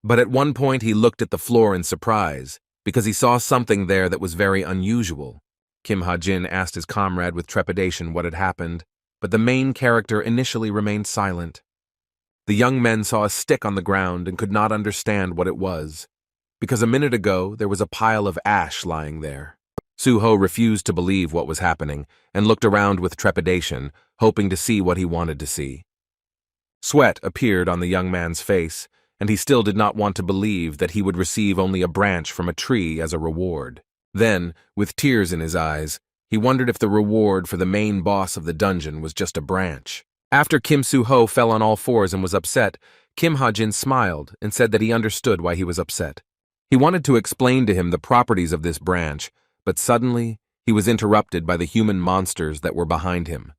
But at one point he looked at the floor in surprise, because he saw something there that was very unusual. Kim Ha-jin asked his comrade with trepidation what had happened, but the main character initially remained silent. The young men saw a stick on the ground and could not understand what it was, because a minute ago there was a pile of ash lying there. Soo-ho refused to believe what was happening and looked around with trepidation, hoping to see what he wanted to see. Sweat appeared on the young man's face, and he still did not want to believe that he would receive only a branch from a tree as a reward. Then, with tears in his eyes, he wondered if the reward for the main boss of the dungeon was just a branch. After Kim Soo-ho fell on all fours and was upset, Kim Ha-jin smiled and said that he understood why he was upset. He wanted to explain to him the properties of this branch, but suddenly he was interrupted by the human monsters that were behind him.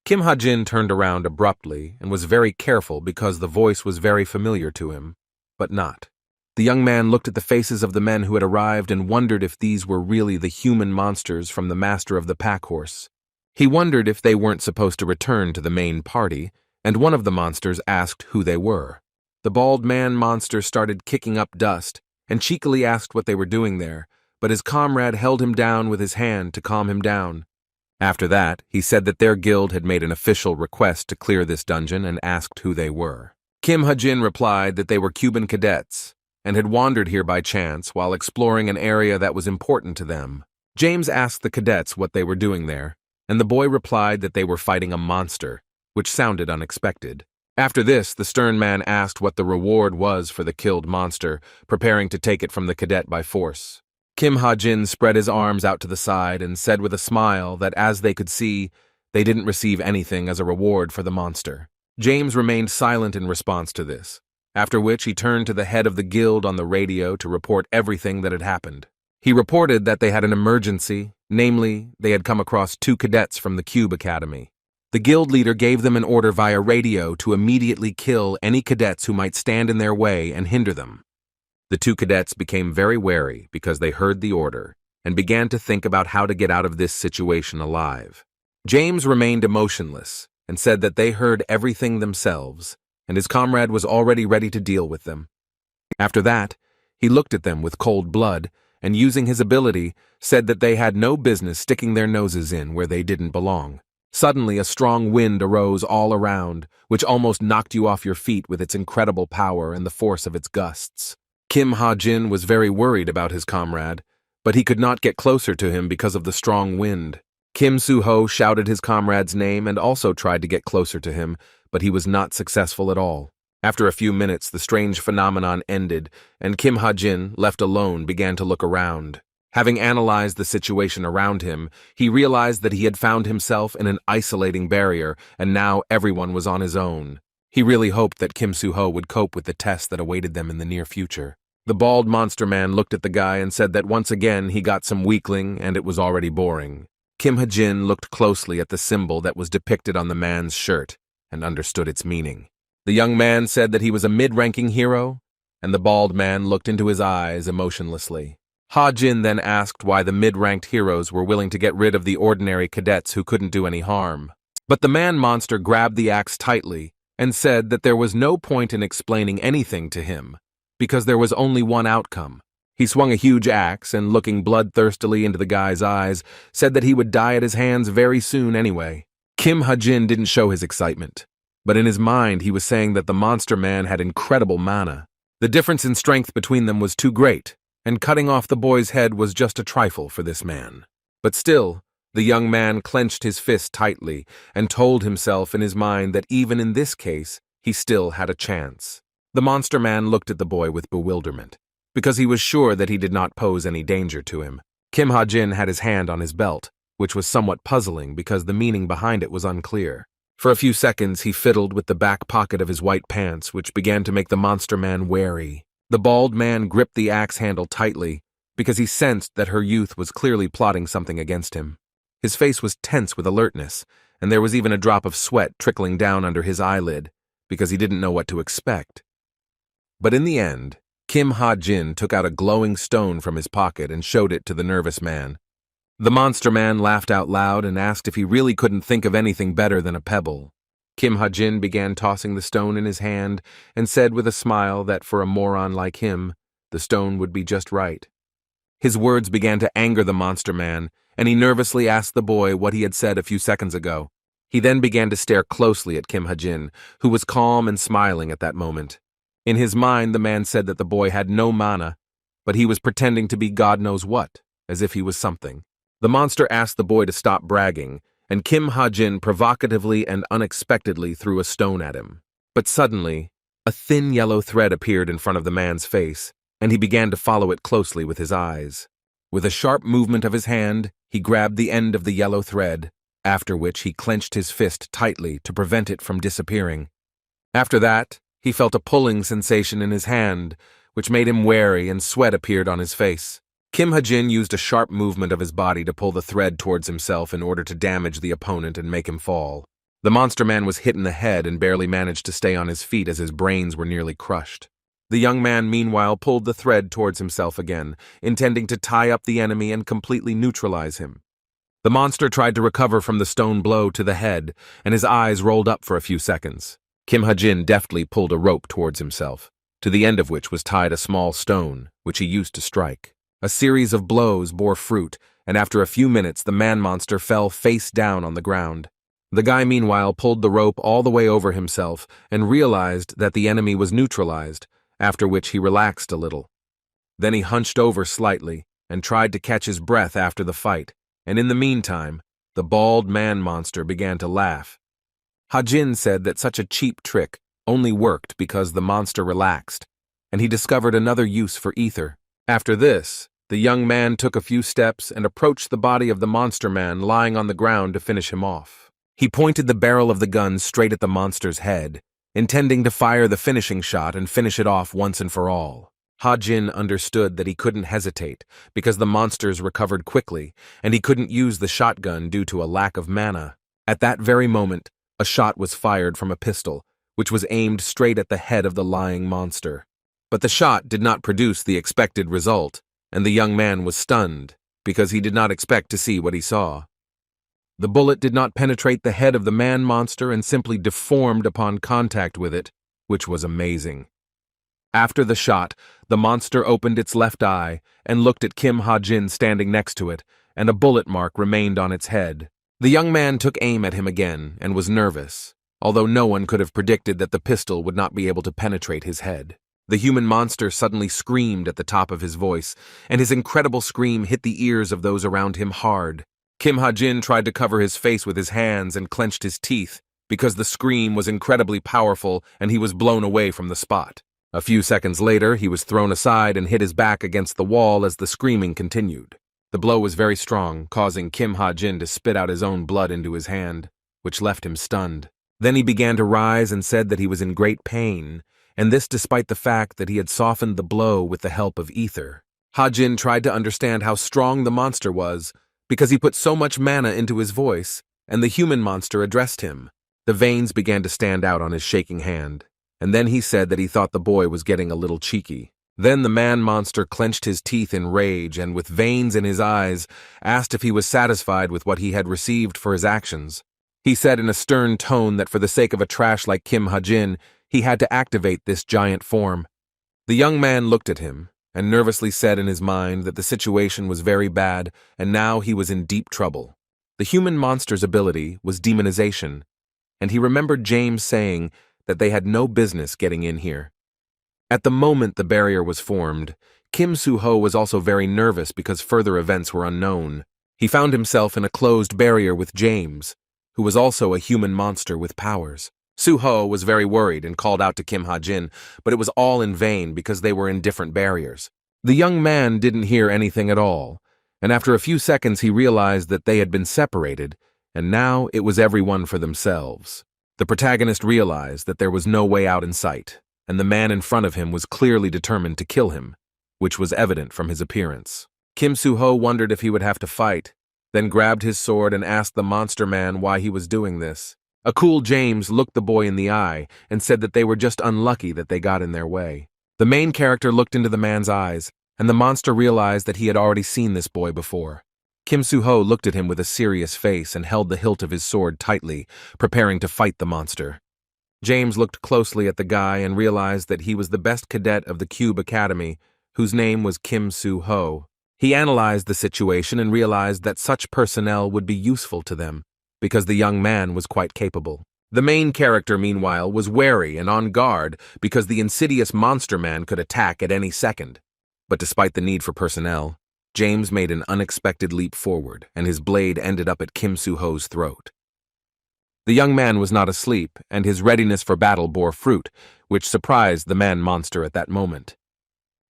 Kim Ha-jin turned around abruptly and was very careful because the voice was very familiar to him, but not. The young man looked at the faces of the men who had arrived and wondered if these were really the human monsters from the master of the pack horse. He wondered if they weren't supposed to return to the main party, and one of the monsters asked who they were. The bald man monster started kicking up dust and cheekily asked what they were doing there, but his comrade held him down with his hand to calm him down. After that, he said that their guild had made an official request to clear this dungeon and asked who they were. Kim Ha-jin replied that they were Cuban cadets and had wandered here by chance while exploring an area that was important to them. James asked the cadets what they were doing there, and the boy replied that they were fighting a monster, which sounded unexpected. After this, the stern man asked what the reward was for the killed monster, preparing to take it from the cadet by force. Kim Ha-jin spread his arms out to the side and said with a smile that, as they could see, they didn't receive anything as a reward for the monster. James remained silent in response to this, after which he turned to the head of the guild on the radio to report everything that had happened. He reported that they had an emergency, namely, they had come across 2 cadets from the Cube Academy. The guild leader gave them an order via radio to immediately kill any cadets who might stand in their way and hinder them. The 2 cadets became very wary because they heard the order and began to think about how to get out of this situation alive. James remained emotionless and said that they heard everything themselves, and his comrade was already ready to deal with them. After that, he looked at them with cold blood and, using his ability, said that they had no business sticking their noses in where they didn't belong. Suddenly, a strong wind arose all around, which almost knocked you off your feet with its incredible power and the force of its gusts. Kim Ha-jin was very worried about his comrade, but he could not get closer to him because of the strong wind. Kim Soo-ho shouted his comrade's name and also tried to get closer to him, but he was not successful at all. After a few minutes, the strange phenomenon ended, and Kim Ha-jin, left alone, began to look around. Having analyzed the situation around him, he realized that he had found himself in an isolating barrier, and now everyone was on his own. He really hoped that Kim Soo-ho would cope with the test that awaited them in the near future. The bald monster man looked at the guy and said that once again he got some weakling and it was already boring. Kim Ha-jin looked closely at the symbol that was depicted on the man's shirt and understood its meaning. The young man said that he was a mid-ranking hero, and the bald man looked into his eyes emotionlessly. Ha-jin then asked why the mid-ranked heroes were willing to get rid of the ordinary cadets who couldn't do any harm. But the man-monster grabbed the axe tightly and said that there was no point in explaining anything to him, because there was only one outcome. He swung a huge axe and, looking bloodthirstily into the guy's eyes, said that he would die at his hands very soon anyway. Kim Ha-jin didn't show his excitement, but in his mind he was saying that the monster man had incredible mana. The difference in strength between them was too great, and cutting off the boy's head was just a trifle for this man. But still, the young man clenched his fist tightly and told himself in his mind that even in this case, he still had a chance. The monster man looked at the boy with bewilderment, because he was sure that he did not pose any danger to him. Kim Ha-jin had his hand on his belt, which was somewhat puzzling because the meaning behind it was unclear. For a few seconds he fiddled with the back pocket of his white pants, which began to make the monster man wary. The bald man gripped the axe handle tightly because he sensed that her youth was clearly plotting something against him. His face was tense with alertness, and there was even a drop of sweat trickling down under his eyelid because he didn't know what to expect. But in the end, Kim Ha-jin took out a glowing stone from his pocket and showed it to the nervous man. The monster man laughed out loud and asked if he really couldn't think of anything better than a pebble. Kim Ha-jin began tossing the stone in his hand and said with a smile that for a moron like him, the stone would be just right. His words began to anger the monster man, and he nervously asked the boy what he had said a few seconds ago. He then began to stare closely at Kim Ha-jin, who was calm and smiling at that moment. In his mind, the man said that the boy had no mana, but he was pretending to be God knows what, as if he was something. The monster asked the boy to stop bragging, and Kim Ha-jin provocatively and unexpectedly threw a stone at him. But suddenly, a thin yellow thread appeared in front of the man's face, and he began to follow it closely with his eyes. With a sharp movement of his hand, he grabbed the end of the yellow thread, after which he clenched his fist tightly to prevent it from disappearing. After that, he felt a pulling sensation in his hand, which made him wary, and sweat appeared on his face. Kim Ha-jin used a sharp movement of his body to pull the thread towards himself in order to damage the opponent and make him fall. The monster man was hit in the head and barely managed to stay on his feet as his brains were nearly crushed. The young man meanwhile pulled the thread towards himself again, intending to tie up the enemy and completely neutralize him. The monster tried to recover from the stone blow to the head, and his eyes rolled up for a few seconds. Kim Ha-jin deftly pulled a rope towards himself, to the end of which was tied a small stone, which he used to strike. A series of blows bore fruit, and after a few minutes the man-monster fell face down on the ground. The guy meanwhile pulled the rope all the way over himself and realized that the enemy was neutralized, after which he relaxed a little. Then he hunched over slightly and tried to catch his breath after the fight, and in the meantime, the bald man-monster began to laugh. Ha-jin said that such a cheap trick only worked because the monster relaxed, and he discovered another use for ether. After this, the young man took a few steps and approached the body of the monster man lying on the ground to finish him off. He pointed the barrel of the gun straight at the monster's head, intending to fire the finishing shot and finish it off once and for all. Ha-jin understood that he couldn't hesitate because the monsters recovered quickly, and he couldn't use the shotgun due to a lack of mana. At that very moment, a shot was fired from a pistol, which was aimed straight at the head of the lying monster. But the shot did not produce the expected result, and the young man was stunned because he did not expect to see what he saw. The bullet did not penetrate the head of the man-monster and simply deformed upon contact with it, which was amazing. After the shot, the monster opened its left eye and looked at Kim Ha-jin standing next to it, and a bullet mark remained on its head. The young man took aim at him again and was nervous, although no one could have predicted that the pistol would not be able to penetrate his head. The human monster suddenly screamed at the top of his voice, and his incredible scream hit the ears of those around him hard. Kim Ha-jin tried to cover his face with his hands and clenched his teeth, because the scream was incredibly powerful and he was blown away from the spot. A few seconds later, he was thrown aside and hit his back against the wall as the screaming continued. The blow was very strong, causing Kim Ha-jin to spit out his own blood into his hand, which left him stunned. Then he began to rise and said that he was in great pain, and this despite the fact that he had softened the blow with the help of ether. Ha-jin tried to understand how strong the monster was, because he put so much mana into his voice, and the human monster addressed him. The veins began to stand out on his shaking hand, and then he said that he thought the boy was getting a little cheeky. Then the man-monster clenched his teeth in rage and, with veins in his eyes, asked if he was satisfied with what he had received for his actions. He said in a stern tone that for the sake of a trash like Kim Ha-jin, he had to activate this giant form. The young man looked at him and nervously said in his mind that the situation was very bad and now he was in deep trouble. The human monster's ability was demonization, and he remembered James saying that they had no business getting in here. At the moment the barrier was formed, Kim Soo-ho was also very nervous because further events were unknown. He found himself in a closed barrier with James, who was also a human monster with powers. Soo-ho was very worried and called out to Kim Ha-jin, but it was all in vain because they were in different barriers. The young man didn't hear anything at all, and after a few seconds he realized that they had been separated, and now it was everyone for themselves. The protagonist realized that there was no way out in sight. and the man in front of him was clearly determined to kill him, which was evident from his appearance. Kim Soo-ho wondered if he would have to fight, then grabbed his sword and asked the monster man why he was doing this. A cool James looked the boy in the eye and said that they were just unlucky that they got in their way. The main character looked into the man's eyes, and the monster realized that he had already seen this boy before. Kim Soo-ho looked at him with a serious face and held the hilt of his sword tightly, preparing to fight the monster. James looked closely at the guy and realized that he was the best cadet of the Cube Academy, whose name was Kim Soo-ho. He analyzed the situation and realized that such personnel would be useful to them, because the young man was quite capable. The main character, meanwhile, was wary and on guard because the insidious monster man could attack at any second. But despite the need for personnel, James made an unexpected leap forward, and his blade ended up at Kim Soo-ho's throat. The young man was not asleep, and his readiness for battle bore fruit, which surprised the man-monster at that moment.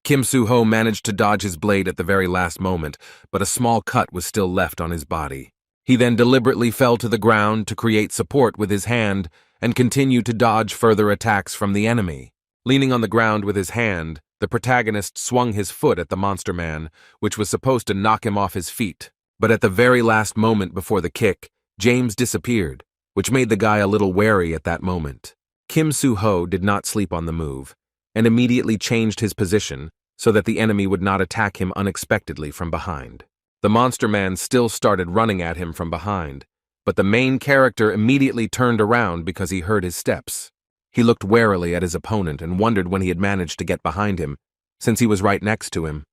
Kim Soo-ho managed to dodge his blade at the very last moment, but a small cut was still left on his body. He then deliberately fell to the ground to create support with his hand and continued to dodge further attacks from the enemy. Leaning on the ground with his hand, the protagonist swung his foot at the monster man, which was supposed to knock him off his feet. But at the very last moment before the kick, James disappeared, which made the guy a little wary at that moment. Kim Soo-ho did not sleep on the move, and immediately changed his position so that the enemy would not attack him unexpectedly from behind. The monster man still started running at him from behind, but the main character immediately turned around because he heard his steps. He looked warily at his opponent and wondered when he had managed to get behind him, since he was right next to him.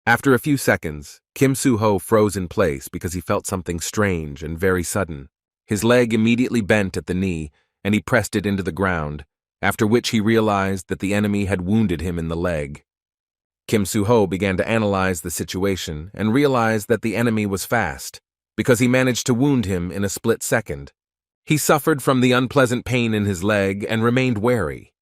After a few seconds, Kim Soo-ho froze in place because he felt something strange and very sudden. His leg immediately bent at the knee, and he pressed it into the ground, after which he realized that the enemy had wounded him in the leg. Kim Soo-ho began to analyze the situation and realized that the enemy was fast, because he managed to wound him in a split second. He suffered from the unpleasant pain in his leg and remained wary,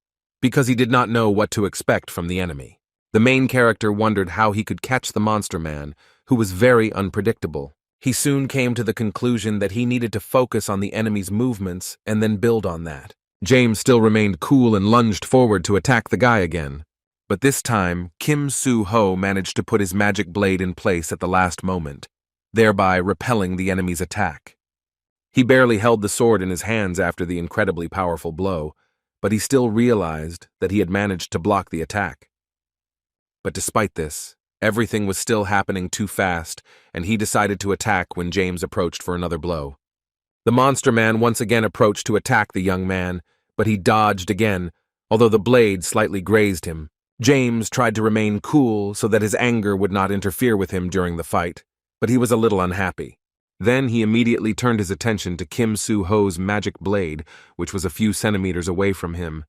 because he did not know what to expect from the enemy. The main character wondered how he could catch the monster man, who was very unpredictable. He soon came to the conclusion that he needed to focus on the enemy's movements and then build on that. James still remained cool and lunged forward to attack the guy again. But this time, Kim Soo-ho managed to put his magic blade in place at the last moment, thereby repelling the enemy's attack. He barely held the sword in his hands after the incredibly powerful blow, but he still realized that he had managed to block the attack. But despite this, everything was still happening too fast, and he decided to attack when James approached for another blow. The monster man once again approached to attack the young man, but he dodged again, although the blade slightly grazed him. James tried to remain cool so that his anger would not interfere with him during the fight, but he was a little unhappy. Then he immediately turned his attention to Kim Soo-ho's magic blade, which was a few centimeters away from him.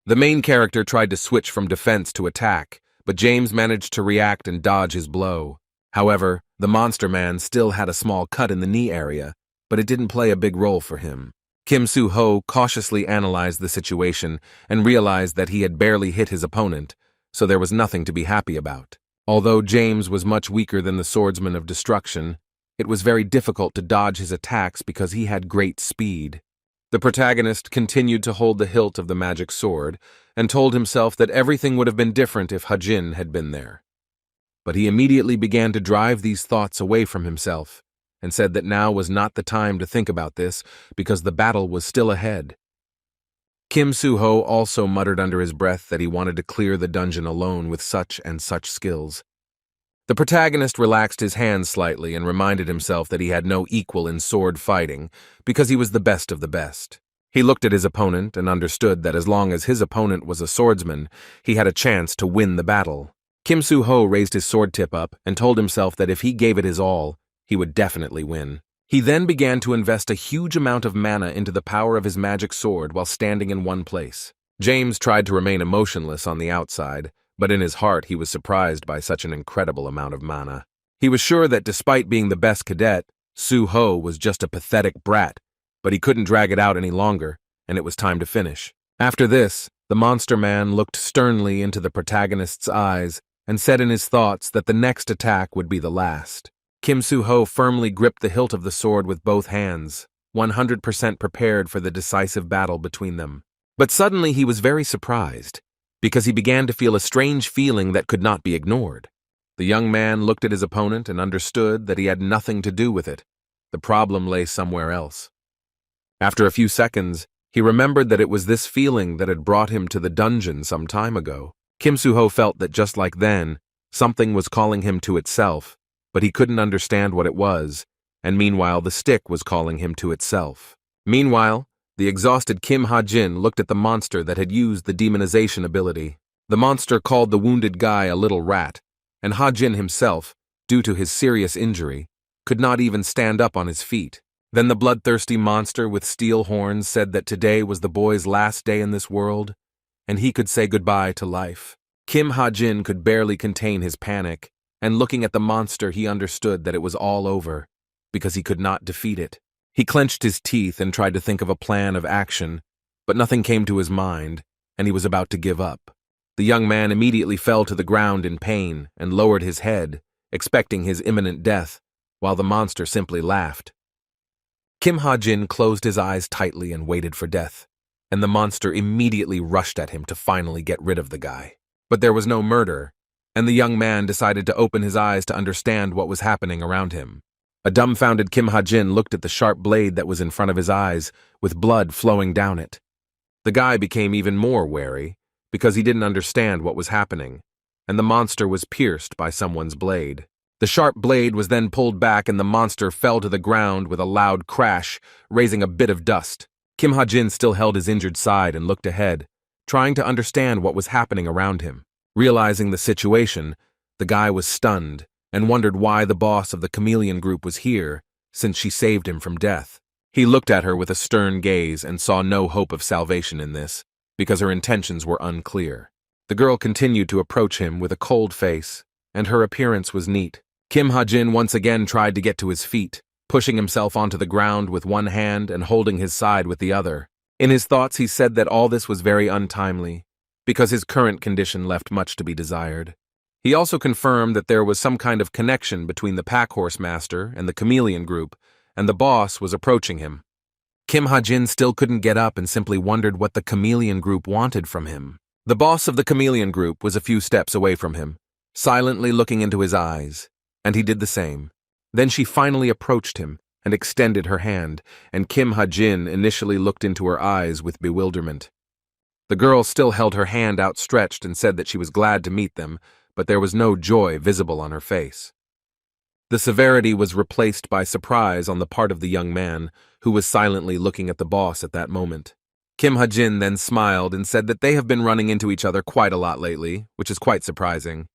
The main character tried to switch from defense to attack, but James managed to react and dodge his blow. However, the monster man still had a small cut in the knee area, but it didn't play a big role for him. Kim Soo-ho cautiously analyzed the situation and realized that he had barely hit his opponent, so there was nothing to be happy about. Although James was much weaker than the swordsman of destruction, it was very difficult to dodge his attacks because he had great speed. The protagonist continued to hold the hilt of the magic sword and told himself that everything would have been different if Hajin had been there. But he immediately began to drive these thoughts away from himself and said that now was not the time to think about this because the battle was still ahead. Kim Soo-ho also muttered under his breath that he wanted to clear the dungeon alone with such and such skills. The protagonist relaxed his hands slightly and reminded himself that he had no equal in sword fighting because he was the best of the best. He looked at his opponent and understood that as long as his opponent was a swordsman, he had a chance to win the battle. Kim Soo-ho raised his sword tip up and told himself that if he gave it his all, he would definitely win. He then began to invest a huge amount of mana into the power of his magic sword while standing in one place. James tried to remain emotionless on the outside, but in his heart he was surprised by such an incredible amount of mana. He was sure that despite being the best cadet, Soo-ho was just a pathetic brat, but he couldn't drag it out any longer, and it was time to finish. After this, the monster man looked sternly into the protagonist's eyes and said in his thoughts that the next attack would be the last. Kim Soo-ho firmly gripped the hilt of the sword with both hands, 100% prepared for the decisive battle between them. But suddenly he was very surprised, because he began to feel a strange feeling that could not be ignored. The young man looked at his opponent and understood that he had nothing to do with it. The problem lay somewhere else. After a few seconds, he remembered that it was this feeling that had brought him to the dungeon some time ago. Kim Soo-ho felt that just like then, something was calling him to itself, but he couldn't understand what it was, and meanwhile the stick was calling him to itself. Meanwhile, the exhausted Kim Ha-jin looked at the monster that had used the demonization ability. The monster called the wounded guy a little rat, and Ha-jin himself, due to his serious injury, could not even stand up on his feet. Then the bloodthirsty monster with steel horns said that today was the boy's last day in this world, and he could say goodbye to life. Kim Ha-jin could barely contain his panic, and looking at the monster he understood that it was all over, because he could not defeat it. He clenched his teeth and tried to think of a plan of action, but nothing came to his mind, and he was about to give up. The young man immediately fell to the ground in pain and lowered his head, expecting his imminent death, while the monster simply laughed. Kim Ha-jin closed his eyes tightly and waited for death, and the monster immediately rushed at him to finally get rid of the guy. But there was no murder, and the young man decided to open his eyes to understand what was happening around him. A dumbfounded Kim Ha-jin looked at the sharp blade that was in front of his eyes, with blood flowing down it. The guy became even more wary, because he didn't understand what was happening, and the monster was pierced by someone's blade. The sharp blade was then pulled back and the monster fell to the ground with a loud crash, raising a bit of dust. Kim Ha-jin still held his injured side and looked ahead, trying to understand what was happening around him. Realizing the situation, the guy was stunned and wondered why the boss of the chameleon group was here, since she saved him from death. He looked at her with a stern gaze and saw no hope of salvation in this, because her intentions were unclear. The girl continued to approach him with a cold face, and her appearance was neat. Kim Ha-jin once again tried to get to his feet, pushing himself onto the ground with one hand and holding his side with the other. In his thoughts he said that all this was very untimely, because his current condition left much to be desired. He also confirmed that there was some kind of connection between the pack horse master and the chameleon group, and the boss was approaching him. Kim Ha-jin still couldn't get up and simply wondered what the chameleon group wanted from him. The boss of the chameleon group was a few steps away from him, silently looking into his eyes, and he did the same. Then she finally approached him and extended her hand, and Kim Ha-jin initially looked into her eyes with bewilderment. The girl still held her hand outstretched and said that she was glad to meet them, but there was no joy visible on her face. The severity was replaced by surprise on the part of the young man, who was silently looking at the boss at that moment. Kim Ha-jin then smiled and said that they have been running into each other quite a lot lately, which is quite surprising.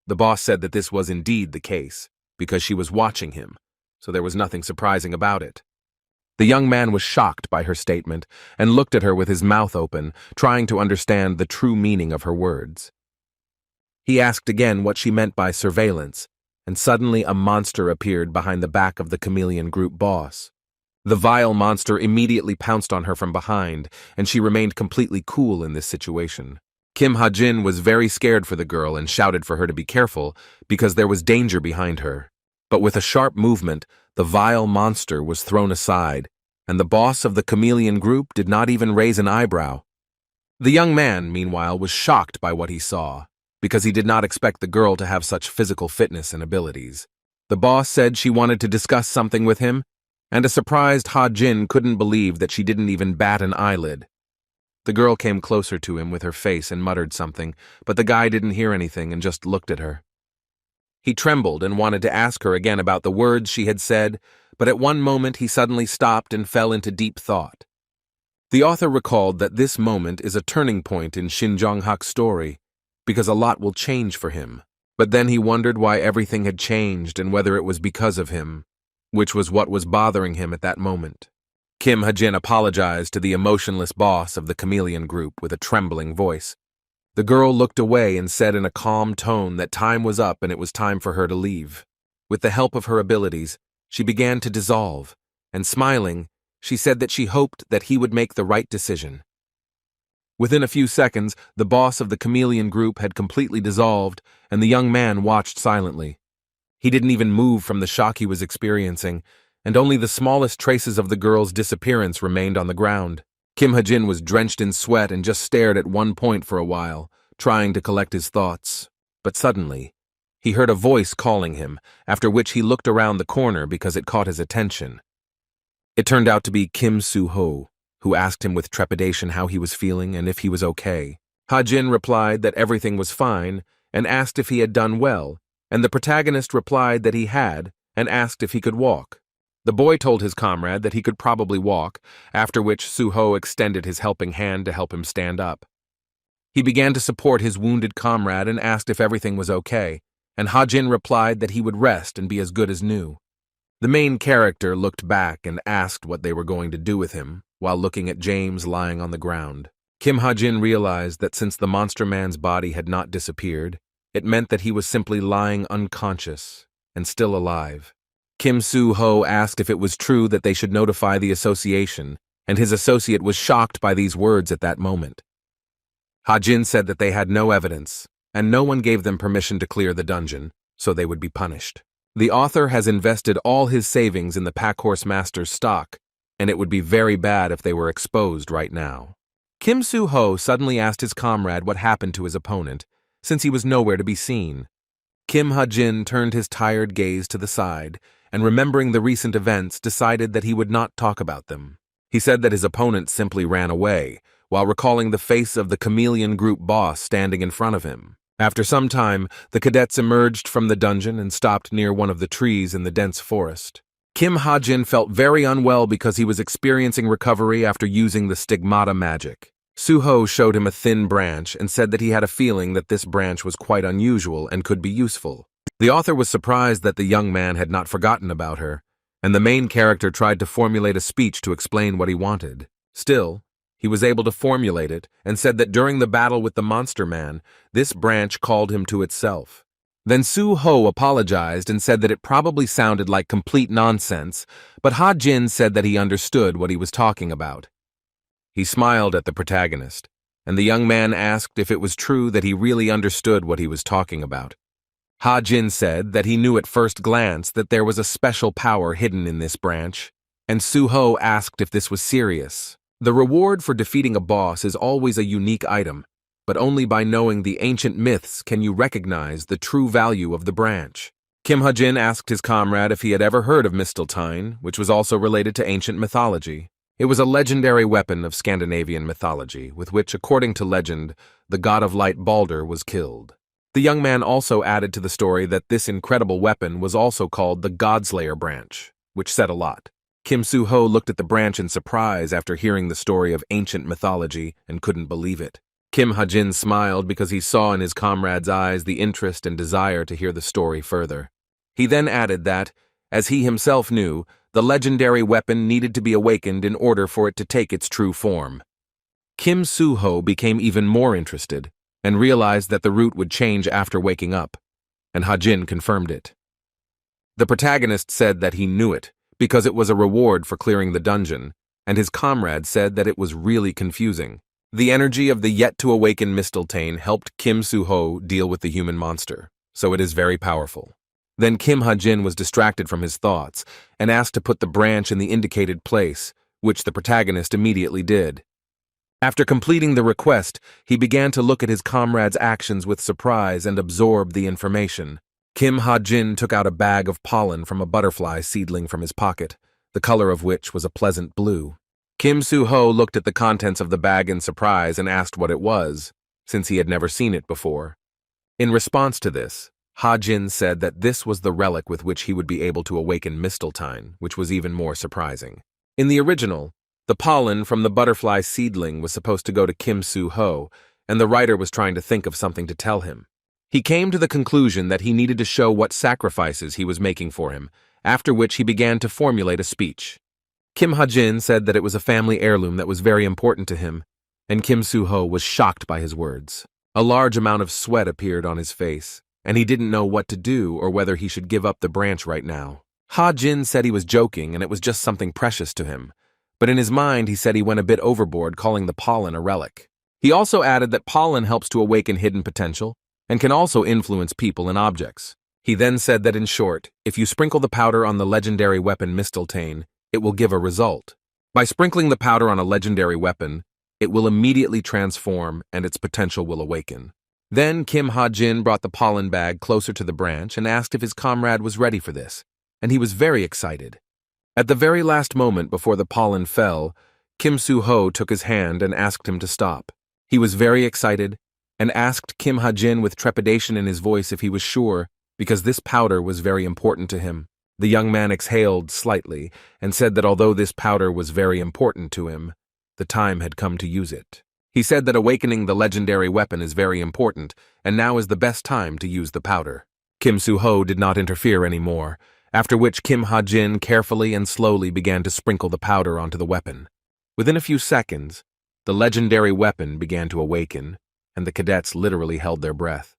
The boss said that this was indeed the case, because she was watching him, so there was nothing surprising about it. The young man was shocked by her statement and looked at her with his mouth open, trying to understand the true meaning of her words. He asked again what she meant by surveillance, and suddenly a monster appeared behind the back of the chameleon group boss. The vile monster immediately pounced on her from behind, and she remained completely cool in this situation. Kim Ha-jin was very scared for the girl and shouted for her to be careful, because there was danger behind her. But with a sharp movement, the vile monster was thrown aside, and the boss of the chameleon group did not even raise an eyebrow. The young man, meanwhile, was shocked by what he saw, because he did not expect the girl to have such physical fitness and abilities. The boss said she wanted to discuss something with him, and a surprised Ha-jin couldn't believe that she didn't even bat an eyelid. The girl came closer to him with her face and muttered something, but the guy didn't hear anything and just looked at her. He trembled and wanted to ask her again about the words she had said, but at one moment he suddenly stopped and fell into deep thought. The author recalled that this moment is a turning point in Shin Jong-hak's story, because a lot will change for him. But then he wondered why everything had changed and whether it was because of him, which was what was bothering him at that moment. Kim Ha-jin apologized to the emotionless boss of the chameleon group with a trembling voice. The girl looked away and said in a calm tone that time was up and it was time for her to leave. With the help of her abilities, she began to dissolve, and smiling, she said that she hoped that he would make the right decision. Within a few seconds, the boss of the chameleon group had completely dissolved, and the young man watched silently. He didn't even move from the shock he was experiencing, and only the smallest traces of the girl's disappearance remained on the ground. Kim Ha-jin was drenched in sweat and just stared at one point for a while, trying to collect his thoughts. But suddenly, he heard a voice calling him, after which he looked around the corner because it caught his attention. It turned out to be Kim Soo-ho, who asked him with trepidation how he was feeling and if he was okay. Ha-jin replied that everything was fine and asked if he had done well, and the protagonist replied that he had and asked if he could walk. The boy told his comrade that he could probably walk, after which Soo-ho extended his helping hand to help him stand up. He began to support his wounded comrade and asked if everything was okay, and Ha-jin replied that he would rest and be as good as new. The main character looked back and asked what they were going to do with him, while looking at James lying on the ground. Kim Ha-jin realized that since the monster man's body had not disappeared, it meant that he was simply lying unconscious and still alive. Kim Soo-ho asked if it was true that they should notify the association, and his associate was shocked by these words at that moment. Ha-jin said that they had no evidence, and no one gave them permission to clear the dungeon, so they would be punished. The author has invested all his savings in the Packhorse Master's stock, and it would be very bad if they were exposed right now. Kim Soo-ho suddenly asked his comrade what happened to his opponent, since he was nowhere to be seen. Kim Ha-jin turned his tired gaze to the side, and remembering the recent events, decided that he would not talk about them. He said that his opponent simply ran away, while recalling the face of the chameleon group boss standing in front of him. After some time, the cadets emerged from the dungeon and stopped near one of the trees in the dense forest. Kim Ha-jin felt very unwell because he was experiencing recovery after using the stigmata magic. Soo-ho showed him a thin branch and said that he had a feeling that this branch was quite unusual and could be useful. The author was surprised that the young man had not forgotten about her, and the main character tried to formulate a speech to explain what he wanted. Still, he was able to formulate it and said that during the battle with the monster man, this branch called him to itself. Then Soo-ho apologized and said that it probably sounded like complete nonsense, but Ha-jin said that he understood what he was talking about. He smiled at the protagonist, and the young man asked if it was true that he really understood what he was talking about. Ha-jin said that he knew at first glance that there was a special power hidden in this branch, and Soo-ho asked if this was serious. The reward for defeating a boss is always a unique item, but only by knowing the ancient myths can you recognize the true value of the branch. Kim Ha-jin asked his comrade if he had ever heard of Mistletoe, which was also related to ancient mythology. It was a legendary weapon of Scandinavian mythology, with which, according to legend, the god of light Balder was killed. The young man also added to the story that this incredible weapon was also called the Godslayer branch, which said a lot. Kim Soo-ho looked at the branch in surprise after hearing the story of ancient mythology and couldn't believe it. Kim Ha-jin smiled because he saw in his comrade's eyes the interest and desire to hear the story further. He then added that, as he himself knew, the legendary weapon needed to be awakened in order for it to take its true form. Kim Soo-ho became even more interested and realized that the route would change after waking up, and Ha-jin confirmed it. The protagonist said that he knew it because it was a reward for clearing the dungeon, and his comrade said that it was really confusing. The energy of the yet-to-awaken Mistletoe helped Kim Soo-ho deal with the human monster, so it is very powerful. Then Kim Ha-jin was distracted from his thoughts and asked to put the branch in the indicated place, which the protagonist immediately did. After completing the request, he began to look at his comrade's actions with surprise and absorb the information. Kim Ha-jin took out a bag of pollen from a butterfly seedling from his pocket, the color of which was a pleasant blue. Kim Soo-ho looked at the contents of the bag in surprise and asked what it was, since he had never seen it before. In response to this, Ha-jin said that this was the relic with which he would be able to awaken Mistletoe, which was even more surprising. In the original, the pollen from the butterfly seedling was supposed to go to Kim Soo-ho, and the writer was trying to think of something to tell him. He came to the conclusion that he needed to show what sacrifices he was making for him, after which he began to formulate a speech. Kim Ha-jin said that it was a family heirloom that was very important to him, and Kim Soo-ho was shocked by his words. A large amount of sweat appeared on his face, and he didn't know what to do or whether he should give up the branch right now. Ha-jin said he was joking and it was just something precious to him, but in his mind he said he went a bit overboard calling the pollen a relic. He also added that pollen helps to awaken hidden potential and can also influence people and objects. He then said that in short, if you sprinkle the powder on the legendary weapon Mistletoe, it will give a result. By sprinkling the powder on a legendary weapon, it will immediately transform and its potential will awaken. Then Kim Ha-jin brought the pollen bag closer to the branch and asked if his comrade was ready for this, and he was very excited. At the very last moment before the pollen fell, Kim Soo-ho took his hand and asked him to stop. He was very excited and asked Kim Ha-jin with trepidation in his voice if he was sure, because this powder was very important to him. The young man exhaled slightly and said that although this powder was very important to him, the time had come to use it. He said that awakening the legendary weapon is very important, and now is the best time to use the powder. Kim Soo-ho did not interfere anymore, after which Kim Ha-jin carefully and slowly began to sprinkle the powder onto the weapon. Within a few seconds, the legendary weapon began to awaken, and the cadets literally held their breath.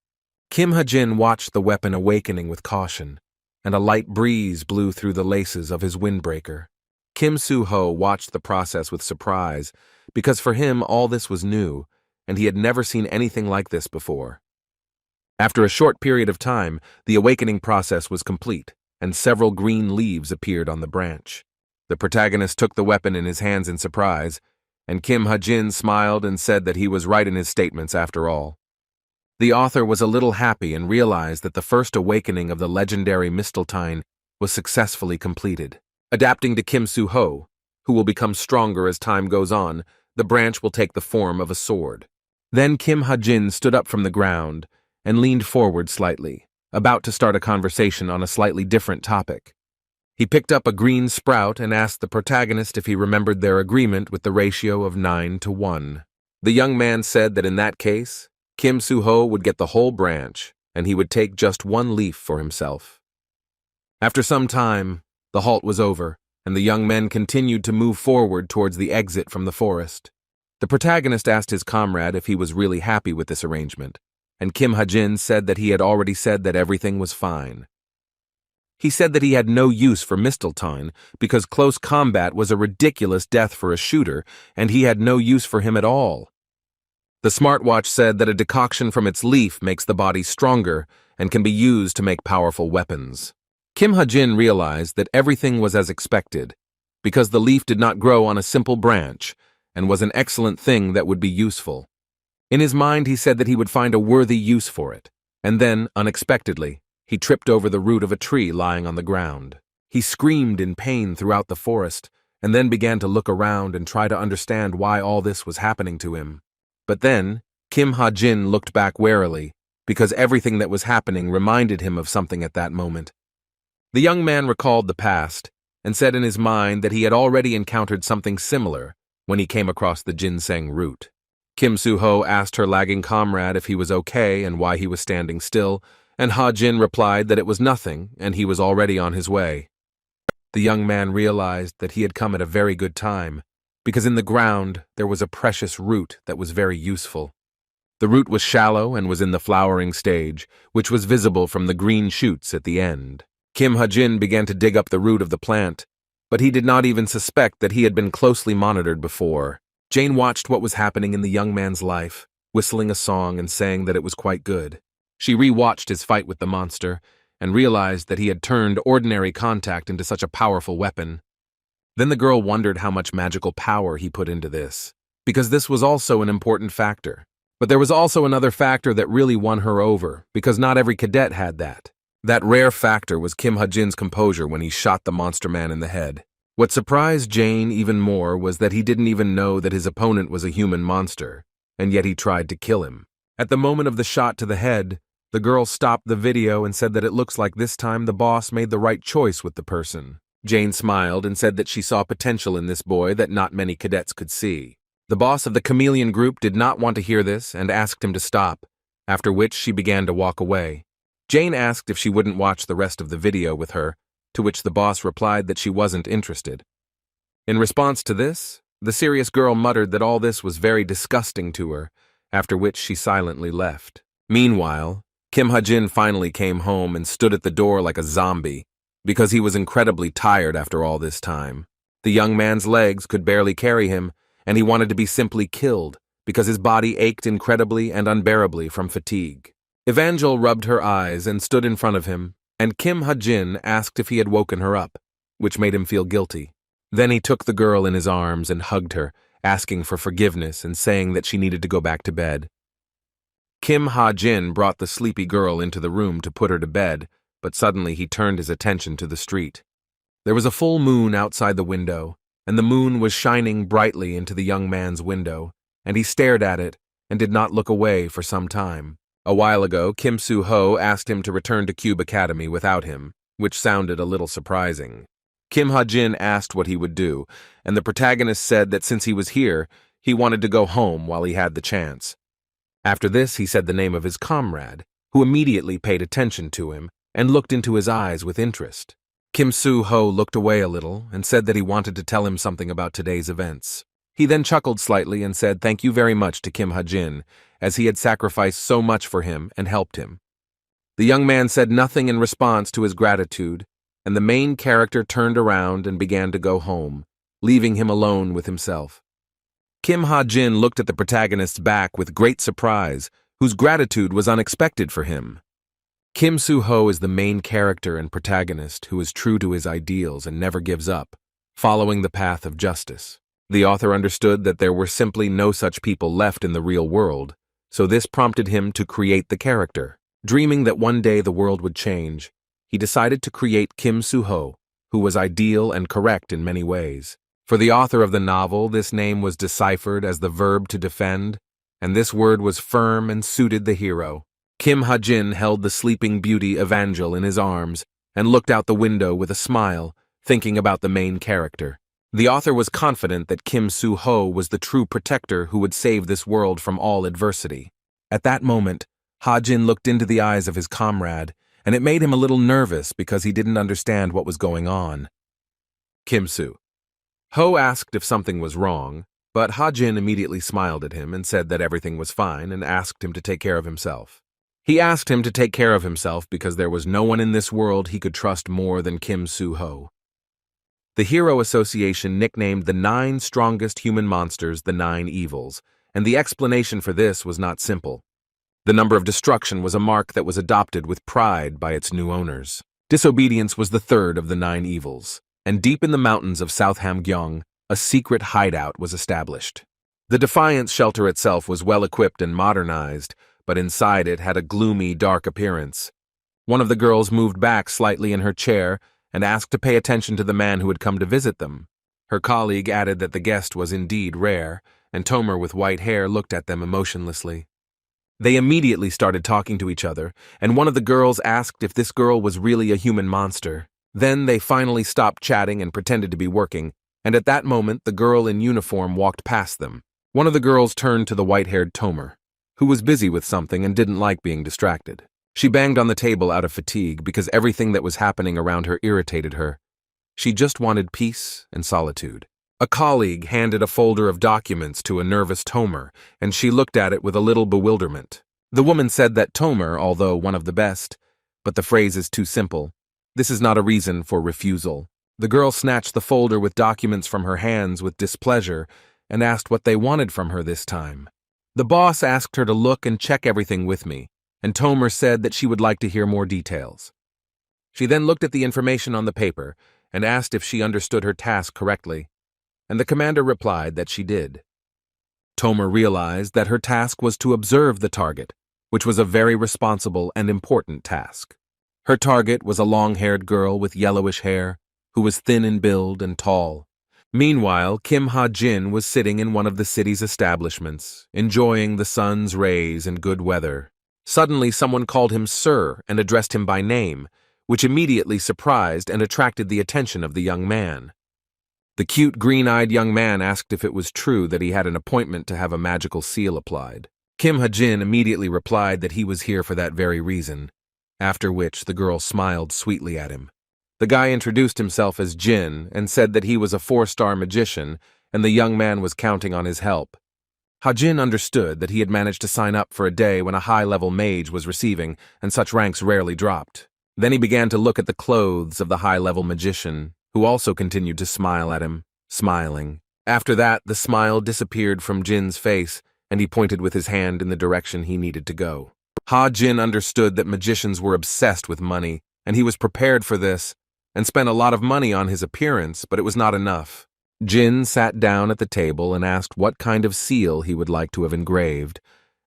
Kim Ha-jin watched the weapon awakening with caution, and a light breeze blew through the laces of his windbreaker. Kim Soo-ho watched the process with surprise, because for him all this was new, and he had never seen anything like this before. After a short period of time, the awakening process was complete, and several green leaves appeared on the branch. The protagonist took the weapon in his hands in surprise, and Kim Ha-jin smiled and said that he was right in his statements after all. The author was a little happy and realized that the first awakening of the legendary Mistletoe was successfully completed. Adapting to Kim Soo-ho, who will become stronger as time goes on, the branch will take the form of a sword. Then Kim Ha-jin stood up from the ground and leaned forward slightly, about to start a conversation on a slightly different topic. He picked up a green sprout and asked the protagonist if he remembered their agreement with the ratio of 9-1. The young man said that in that case, Kim Soo-ho would get the whole branch, and he would take just one leaf for himself. After some time, the halt was over, and the young men continued to move forward towards the exit from the forest. The protagonist asked his comrade if he was really happy with this arrangement, and Kim Ha-jin said that he had already said that everything was fine. He said that he had no use for Mistletoe because close combat was a ridiculous death for a shooter, and he had no use for him at all. The smartwatch said that a decoction from its leaf makes the body stronger and can be used to make powerful weapons. Kim Ha-jin realized that everything was as expected, because the leaf did not grow on a simple branch and was an excellent thing that would be useful. In his mind, he said that he would find a worthy use for it, and then, unexpectedly, he tripped over the root of a tree lying on the ground. He screamed in pain throughout the forest, and then began to look around and try to understand why all this was happening to him. But then, Kim Ha-jin looked back warily, because everything that was happening reminded him of something at that moment. The young man recalled the past, and said in his mind that he had already encountered something similar when he came across the ginseng root. Kim Soo-ho asked her lagging comrade if he was okay and why he was standing still, and Ha-jin replied that it was nothing and he was already on his way. The young man realized that he had come at a very good time, because in the ground there was a precious root that was very useful. The root was shallow and was in the flowering stage, which was visible from the green shoots at the end. Kim Ha-jin began to dig up the root of the plant, but he did not even suspect that he had been closely monitored before. Jane watched what was happening in the young man's life, whistling a song and saying that it was quite good. She re-watched his fight with the monster and realized that he had turned ordinary contact into such a powerful weapon. Then the girl wondered how much magical power he put into this, because this was also an important factor. But there was also another factor that really won her over, because not every cadet had that. That rare factor was Kim Ha-jin's composure when he shot the monster man in the head. What surprised Jane even more was that he didn't even know that his opponent was a human monster, and yet he tried to kill him. At the moment of the shot to the head, the girl stopped the video and said that it looks like this time the boss made the right choice with the person. Jane smiled and said that she saw potential in this boy that not many cadets could see. The boss of the chameleon group did not want to hear this and asked him to stop, after which she began to walk away. Jane asked if she wouldn't watch the rest of the video with her, to which the boss replied that she wasn't interested. In response to this, the serious girl muttered that all this was very disgusting to her, after which she silently left. Meanwhile, Kim Ha-jin finally came home and stood at the door like a zombie, because he was incredibly tired after all this time. The young man's legs could barely carry him, and he wanted to be simply killed, because his body ached incredibly and unbearably from fatigue. Evangel rubbed her eyes and stood in front of him, and Kim Ha-jin asked if he had woken her up, which made him feel guilty. Then he took the girl in his arms and hugged her, asking for forgiveness and saying that she needed to go back to bed. Kim Ha-jin brought the sleepy girl into the room to put her to bed, but suddenly he turned his attention to the street. There was a full moon outside the window, and the moon was shining brightly into the young man's window, and he stared at it and did not look away for some time. A while ago, Kim Soo-ho asked him to return to Cube Academy without him, which sounded a little surprising. Kim Ha-jin asked what he would do, and the protagonist said that since he was here, he wanted to go home while he had the chance. After this, he said the name of his comrade, who immediately paid attention to him and looked into his eyes with interest. Kim Soo-ho looked away a little and said that he wanted to tell him something about today's events. He then chuckled slightly and said thank you very much to Kim Ha-jin, as he had sacrificed so much for him and helped him. The young man said nothing in response to his gratitude, and the main character turned around and began to go home, leaving him alone with himself. Kim Ha-jin looked at the protagonist's back with great surprise, whose gratitude was unexpected for him. Kim Soo-ho is the main character and protagonist who is true to his ideals and never gives up, following the path of justice. The author understood that there were simply no such people left in the real world, so this prompted him to create the character. Dreaming that one day the world would change, he decided to create Kim Soo-ho, who was ideal and correct in many ways. For the author of the novel, this name was deciphered as the verb to defend, and this word was firm and suited the hero. Kim Ha-jin held the sleeping beauty Evangel in his arms and looked out the window with a smile, thinking about the main character. The author was confident that Kim Soo-ho was the true protector who would save this world from all adversity. At that moment, Ha-jin looked into the eyes of his comrade, and it made him a little nervous because he didn't understand what was going on. Kim Soo-ho asked if something was wrong, but Ha-jin immediately smiled at him and said that everything was fine and asked him to take care of himself. He asked him to take care of himself because there was no one in this world he could trust more than Kim Soo-ho. The Hero Association nicknamed the 9 strongest human monsters the 9 evils, and the explanation for this was not simple. The number of destruction was a mark that was adopted with pride by its new owners. Disobedience was the 3rd of the 9 evils, and deep in the mountains of South Hamgyong, a secret hideout was established. The Defiance shelter itself was well equipped and modernized, but inside it had a gloomy, dark appearance. One of the girls moved back slightly in her chair and asked to pay attention to the man who had come to visit them. Her colleague added that the guest was indeed rare, and Tomer with white hair looked at them emotionlessly. They immediately started talking to each other, and one of the girls asked if this girl was really a human monster. Then they finally stopped chatting and pretended to be working, and at that moment the girl in uniform walked past them. One of the girls turned to the white-haired Tomer, who was busy with something and didn't like being distracted. She banged on the table out of fatigue because everything that was happening around her irritated her. She just wanted peace and solitude. A colleague handed a folder of documents to a nervous Tomer, and she looked at it with a little bewilderment. The woman said that Tomer, although one of the best, but the phrase is too simple. This is not a reason for refusal. The girl snatched the folder with documents from her hands with displeasure and asked what they wanted from her this time. The boss asked her to look and check everything with me, and Tomer said that she would like to hear more details. She then looked at the information on the paper and asked if she understood her task correctly, and the commander replied that she did. Tomer realized that her task was to observe the target, which was a very responsible and important task. Her target was a long-haired girl with yellowish hair, who was thin in build and tall. Meanwhile, Kim Ha-jin was sitting in one of the city's establishments, enjoying the sun's rays and good weather. Suddenly, someone called him Sir and addressed him by name, which immediately surprised and attracted the attention of the young man. The cute, green-eyed young man asked if it was true that he had an appointment to have a magical seal applied. Kim Ha-jin immediately replied that he was here for that very reason, after which the girl smiled sweetly at him. The guy introduced himself as Jin and said that he was a 4-star magician and the young man was counting on his help. Ha-jin understood that he had managed to sign up for a day when a high-level mage was receiving, and such ranks rarely dropped. Then he began to look at the clothes of the high-level magician, who also continued to smile at him, smiling. After that, the smile disappeared from Jin's face, and he pointed with his hand in the direction he needed to go. Ha-jin understood that magicians were obsessed with money, and he was prepared for this, and spent a lot of money on his appearance, but it was not enough. Jin sat down at the table and asked what kind of seal he would like to have engraved,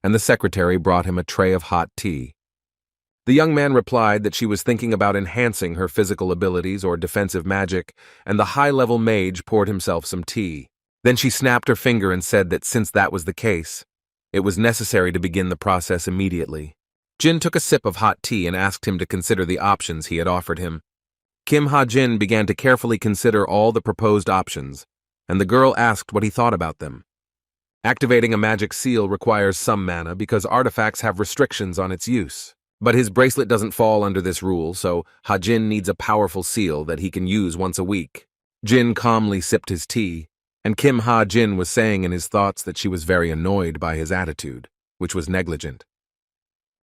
and the secretary brought him a tray of hot tea. The young man replied that she was thinking about enhancing her physical abilities or defensive magic, and the high-level mage poured himself some tea. Then she snapped her finger and said that since that was the case, it was necessary to begin the process immediately. Jin took a sip of hot tea and asked him to consider the options he had offered him. Kim Ha-jin began to carefully consider all the proposed options, and the girl asked what he thought about them. Activating a magic seal requires some mana because artifacts have restrictions on its use. But his bracelet doesn't fall under this rule, so Ha-jin needs a powerful seal that he can use once a week. Jin calmly sipped his tea, and Kim Ha-jin was saying in his thoughts that she was very annoyed by his attitude, which was negligent.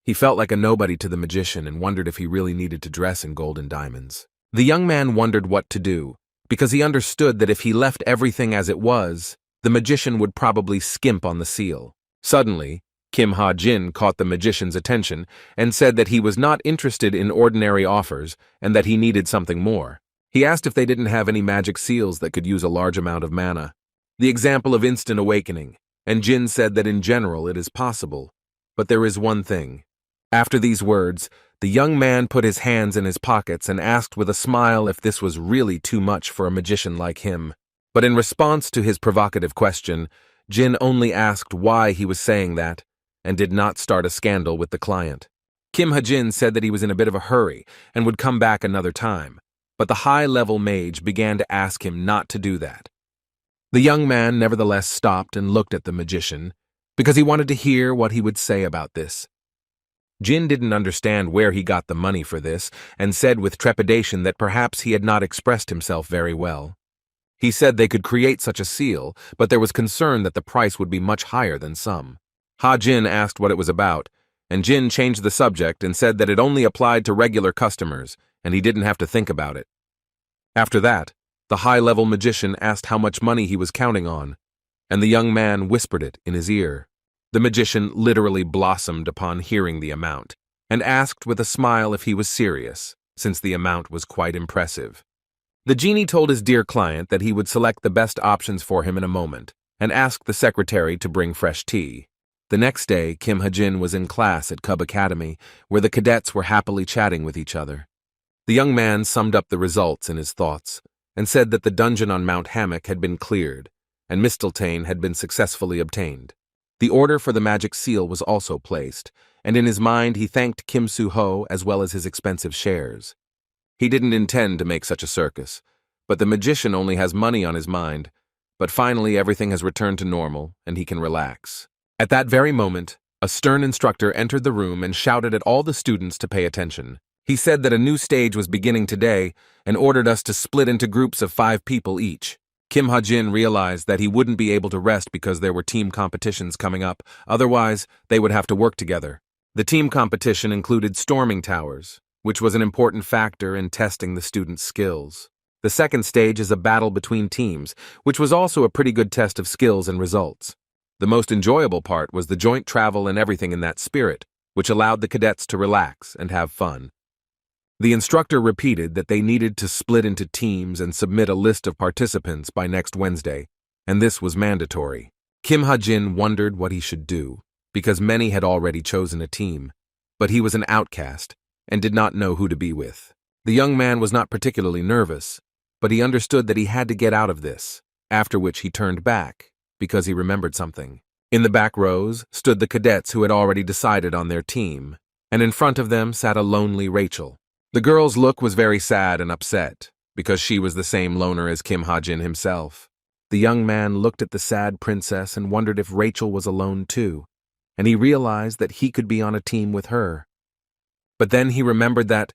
He felt like a nobody to the magician and wondered if he really needed to dress in gold and diamonds. The young man wondered what to do, because he understood that if he left everything as it was, the magician would probably skimp on the seal. Suddenly, Kim Ha-jin caught the magician's attention and said that he was not interested in ordinary offers and that he needed something more. He asked if they didn't have any magic seals that could use a large amount of mana. The example of instant awakening, and Jin said that in general it is possible, but there is one thing. After these words, the young man put his hands in his pockets and asked with a smile if this was really too much for a magician like him. But in response to his provocative question, Jin only asked why he was saying that, and did not start a scandal with the client. Kim Ha-jin said that he was in a bit of a hurry and would come back another time, but the high-level mage began to ask him not to do that. The young man nevertheless stopped and looked at the magician, because he wanted to hear what he would say about this. Jin didn't understand where he got the money for this, and said with trepidation that perhaps he had not expressed himself very well. He said they could create such a seal, but there was concern that the price would be much higher than some. Ha-jin asked what it was about, and Jin changed the subject and said that it only applied to regular customers, and he didn't have to think about it. After that, the high-level magician asked how much money he was counting on, and the young man whispered it in his ear. The magician literally blossomed upon hearing the amount, and asked with a smile if he was serious, since the amount was quite impressive. The genie told his dear client that he would select the best options for him in a moment, and asked the secretary to bring fresh tea. The next day, Kim Ha-jin was in class at Cub Academy, where the cadets were happily chatting with each other. The young man summed up the results in his thoughts, and said that the dungeon on Mount Hammock had been cleared, and Mistletoe had been successfully obtained. The order for the magic seal was also placed, and in his mind he thanked Kim Soo-ho as well as his expensive shares. He didn't intend to make such a circus, but the magician only has money on his mind, but finally everything has returned to normal, and he can relax. At that very moment, a stern instructor entered the room and shouted at all the students to pay attention. He said that a new stage was beginning today and ordered us to split into groups of 5 people each. Kim Ha-jin realized that he wouldn't be able to rest because there were team competitions coming up, otherwise they would have to work together. The team competition included storming towers, which was an important factor in testing the students' skills. The second stage is a battle between teams, which was also a pretty good test of skills and results. The most enjoyable part was the joint travel and everything in that spirit, which allowed the cadets to relax and have fun. The instructor repeated that they needed to split into teams and submit a list of participants by next Wednesday, and this was mandatory. Kim Ha-jin wondered what he should do, because many had already chosen a team, but he was an outcast and did not know who to be with. The young man was not particularly nervous, but he understood that he had to get out of this, after which he turned back, because he remembered something. In the back rows stood the cadets who had already decided on their team, and in front of them sat a lonely Rachel. The girl's look was very sad and upset, because she was the same loner as Kim Ha-jin himself. The young man looked at the sad princess and wondered if Rachel was alone too, and he realized that he could be on a team with her. But then he remembered that,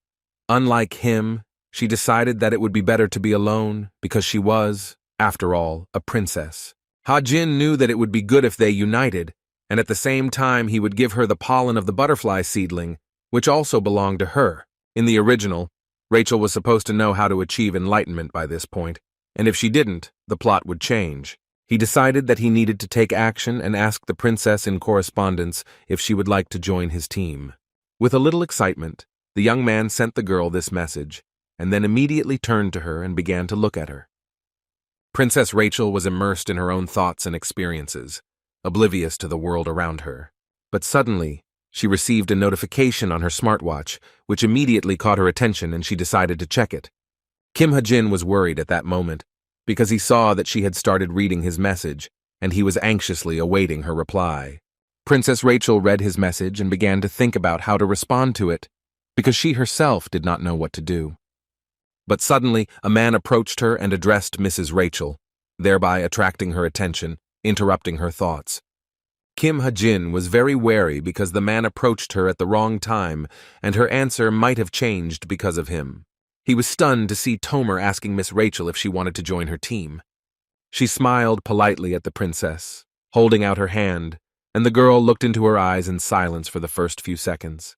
unlike him, she decided that it would be better to be alone because she was, after all, a princess. Ha-jin knew that it would be good if they united, and at the same time he would give her the pollen of the butterfly seedling, which also belonged to her. In the original, Rachel was supposed to know how to achieve enlightenment by this point, and if she didn't, the plot would change. He decided that he needed to take action and ask the princess in correspondence if she would like to join his team. With a little excitement, the young man sent the girl this message, and then immediately turned to her and began to look at her. Princess Rachel was immersed in her own thoughts and experiences, oblivious to the world around her. But suddenly, she received a notification on her smartwatch, which immediately caught her attention and she decided to check it. Kim Ha-jin was worried at that moment, because he saw that she had started reading his message, and he was anxiously awaiting her reply. Princess Rachel read his message and began to think about how to respond to it, because she herself did not know what to do. But suddenly, a man approached her and addressed Mrs. Rachel, thereby attracting her attention, interrupting her thoughts. Kim Ha-jin was very wary because the man approached her at the wrong time, and her answer might have changed because of him. He was stunned to see Tomer asking Miss Rachel if she wanted to join her team. She smiled politely at the princess, holding out her hand, and the girl looked into her eyes in silence for the first few seconds.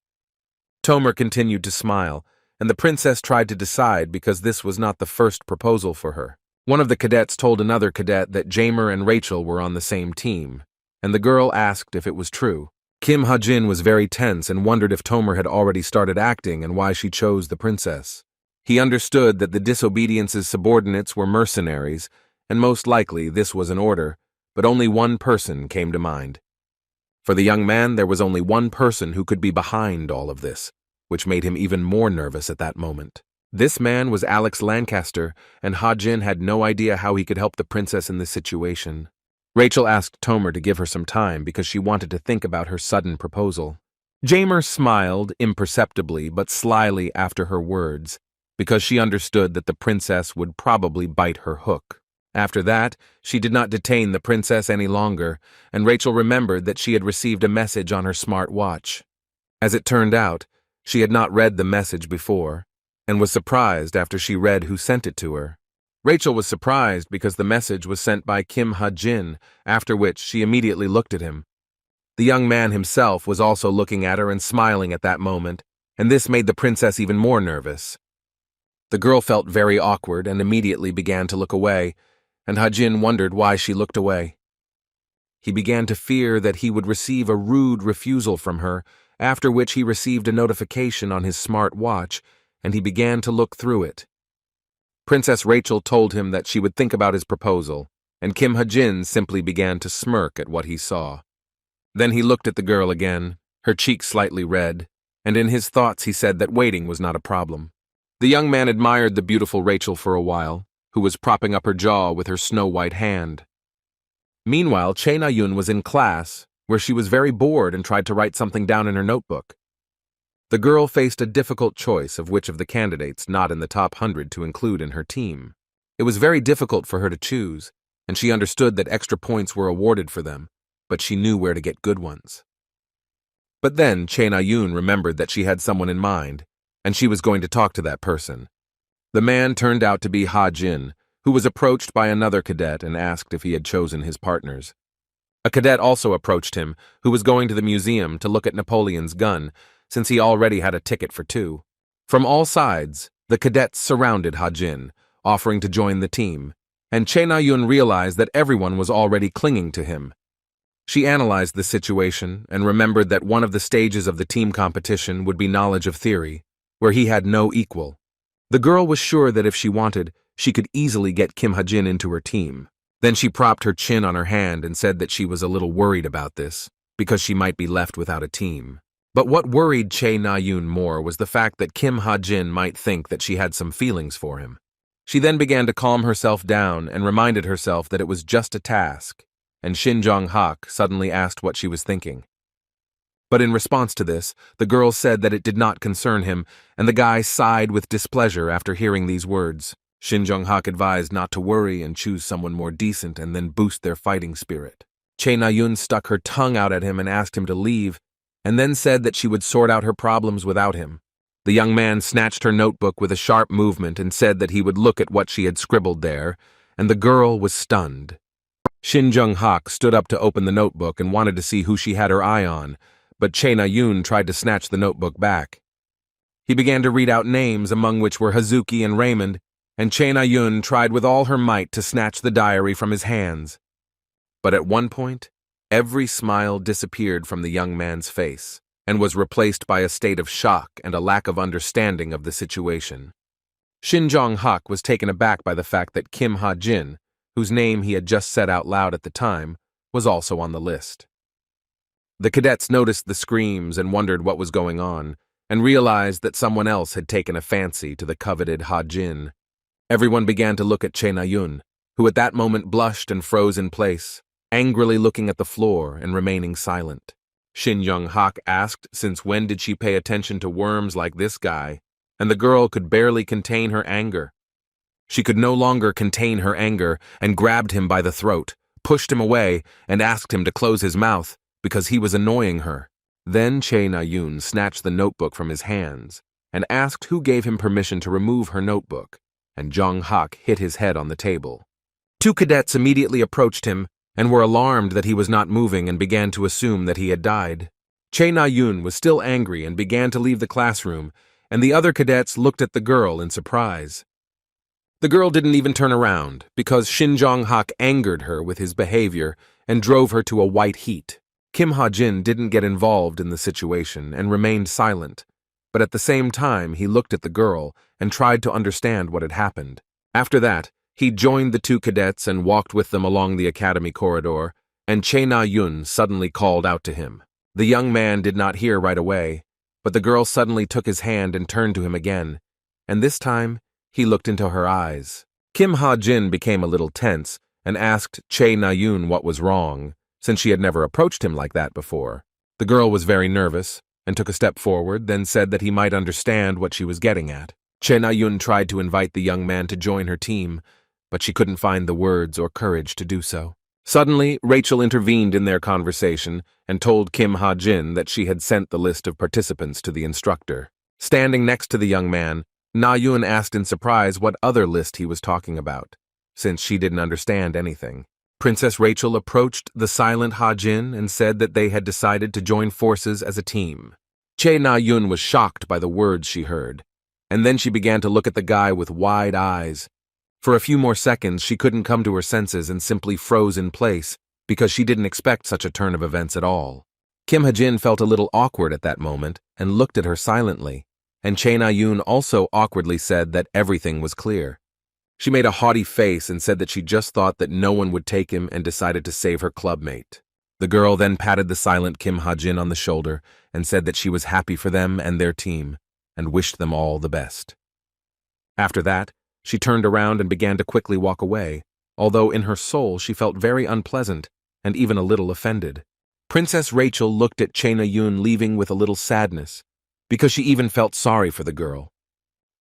Tomer continued to smile, and the princess tried to decide because this was not the first proposal for her. One of the cadets told another cadet that Jamer and Rachel were on the same team, and the girl asked if it was true. Kim Ha-jin was very tense and wondered if Tomer had already started acting and why she chose the princess. He understood that the disobedience's subordinates were mercenaries, and most likely this was an order, but only one person came to mind. For the young man, there was only one person who could be behind all of this, which made him even more nervous at that moment. This man was Alex Lancaster, and Ha-jin had no idea how he could help the princess in this situation. Rachel asked Tomer to give her some time because she wanted to think about her sudden proposal. Jamer smiled imperceptibly but slyly after her words, because she understood that the princess would probably bite her hook. After that, she did not detain the princess any longer, and Rachel remembered that she had received a message on her smart watch. As it turned out, she had not read the message before, and was surprised after she read who sent it to her. Rachel was surprised because the message was sent by Kim Ha-jin, after which she immediately looked at him. The young man himself was also looking at her and smiling at that moment, and this made the princess even more nervous. The girl felt very awkward and immediately began to look away, and Ha-jin wondered why she looked away. He began to fear that he would receive a rude refusal from her, after which he received a notification on his smart watch, and he began to look through it. Princess Rachel told him that she would think about his proposal, and Kim Ha-jin simply began to smirk at what he saw. Then he looked at the girl again, her cheeks slightly red, and in his thoughts he said that waiting was not a problem. The young man admired the beautiful Rachel for a while, who was propping up her jaw with her snow-white hand. Meanwhile, Chae Na-yoon was in class, where she was very bored and tried to write something down in her notebook. The girl faced a difficult choice of which of the candidates not in the top 100 to include in her team. It was very difficult for her to choose, and she understood that extra points were awarded for them, but she knew where to get good ones. But then Chae Na-yoon remembered that she had someone in mind, and she was going to talk to that person. The man turned out to be Ha-jin, who was approached by another cadet and asked if he had chosen his partners. A cadet also approached him, who was going to the museum to look at Napoleon's gun, since he already had a ticket for 2. From all sides, the cadets surrounded Ha-jin, offering to join the team, and Chae Na-yoon realized that everyone was already clinging to him. She analyzed the situation and remembered that one of the stages of the team competition would be knowledge of theory, where he had no equal. The girl was sure that if she wanted, she could easily get Kim Ha-jin into her team. Then she propped her chin on her hand and said that she was a little worried about this, because she might be left without a team. But what worried Chae Na-yoon more was the fact that Kim Ha-jin might think that she had some feelings for him. She then began to calm herself down and reminded herself that it was just a task, and Shin Jong-hak suddenly asked what she was thinking. But in response to this, the girl said that it did not concern him, and the guy sighed with displeasure after hearing these words. Shin Jong-hak advised not to worry and choose someone more decent and then boost their fighting spirit. Chae Na-yoon stuck her tongue out at him and asked him to leave, and then said that she would sort out her problems without him. The young man snatched her notebook with a sharp movement and said that he would look at what she had scribbled there, and the girl was stunned. Shin Jong-hak stood up to open the notebook and wanted to see who she had her eye on, but Chae Na-yoon tried to snatch the notebook back. He began to read out names, among which were Hazuki and Raymond, and Chae Na-yoon tried with all her might to snatch the diary from his hands. But at one point, every smile disappeared from the young man's face and was replaced by a state of shock and a lack of understanding of the situation. Shin Jong-hak was taken aback by the fact that Kim Ha-jin, whose name he had just said out loud at the time, was also on the list. The cadets noticed the screams and wondered what was going on, and realized that someone else had taken a fancy to the coveted Ha-jin. Everyone began to look at Che Na-yun, who at that moment blushed and froze in place, angrily looking at the floor and remaining silent. Shin Jong-hak asked since when did she pay attention to worms like this guy, and the girl could barely contain her anger. She could no longer contain her anger and grabbed him by the throat, pushed him away, and asked him to close his mouth because he was annoying her. Then Che Na-yun snatched the notebook from his hands and asked who gave him permission to remove her notebook, and Jong-hak hit his head on the table. Two cadets immediately approached him and were alarmed that he was not moving and began to assume that he had died. Che Na-yun was still angry and began to leave the classroom, and the other cadets looked at the girl in surprise. The girl didn't even turn around because Shin Jong-hak angered her with his behavior and drove her to a white heat. Kim Ha-jin didn't get involved in the situation and remained silent, but at the same time he looked at the girl and tried to understand what had happened. After that, he joined the two cadets and walked with them along the academy corridor, and Che Na-yun suddenly called out to him. The young man did not hear right away, but the girl suddenly took his hand and turned to him again, and this time he looked into her eyes. Kim Ha-jin became a little tense and asked Che Na-yun what was wrong, since she had never approached him like that before. The girl was very nervous and took a step forward, then said that he might understand what she was getting at. Che Na-yun tried to invite the young man to join her team, but she couldn't find the words or courage to do so. Suddenly, Rachel intervened in their conversation and told Kim Ha-jin that she had sent the list of participants to the instructor. Standing next to the young man, Na-yun asked in surprise what other list he was talking about, since she didn't understand anything. Princess Rachel approached the silent Ha-jin and said that they had decided to join forces as a team. Che Na-yun was shocked by the words she heard, and then she began to look at the guy with wide eyes. For a few more seconds, she couldn't come to her senses and simply froze in place because she didn't expect such a turn of events at all. Kim Ha-jin felt a little awkward at that moment and looked at her silently, and Che Na-yun also awkwardly said that everything was clear. She made a haughty face and said that she just thought that no one would take him and decided to save her clubmate. The girl then patted the silent Kim Ha-jin on the shoulder and said that she was happy for them and their team and wished them all the best. After that, she turned around and began to quickly walk away, although in her soul she felt very unpleasant and even a little offended. Princess Rachel looked at Che Na-yun leaving with a little sadness, because she even felt sorry for the girl.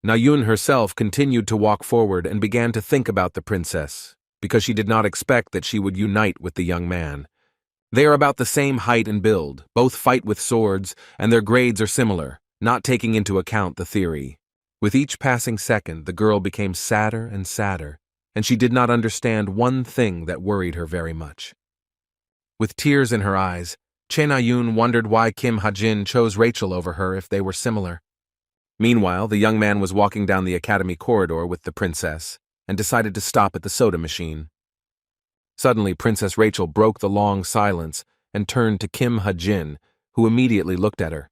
Na-yun herself continued to walk forward and began to think about the princess, because she did not expect that she would unite with the young man. They are about the same height and build, both fight with swords, and their grades are similar, not taking into account the theory. With each passing second, the girl became sadder and sadder, and she did not understand one thing that worried her very much. With tears in her eyes, Che Na-yun wondered why Kim Ha-jin chose Rachel over her if they were similar. Meanwhile, the young man was walking down the academy corridor with the princess and decided to stop at the soda machine. Suddenly, Princess Rachel broke the long silence and turned to Kim Ha-jin, who immediately looked at her.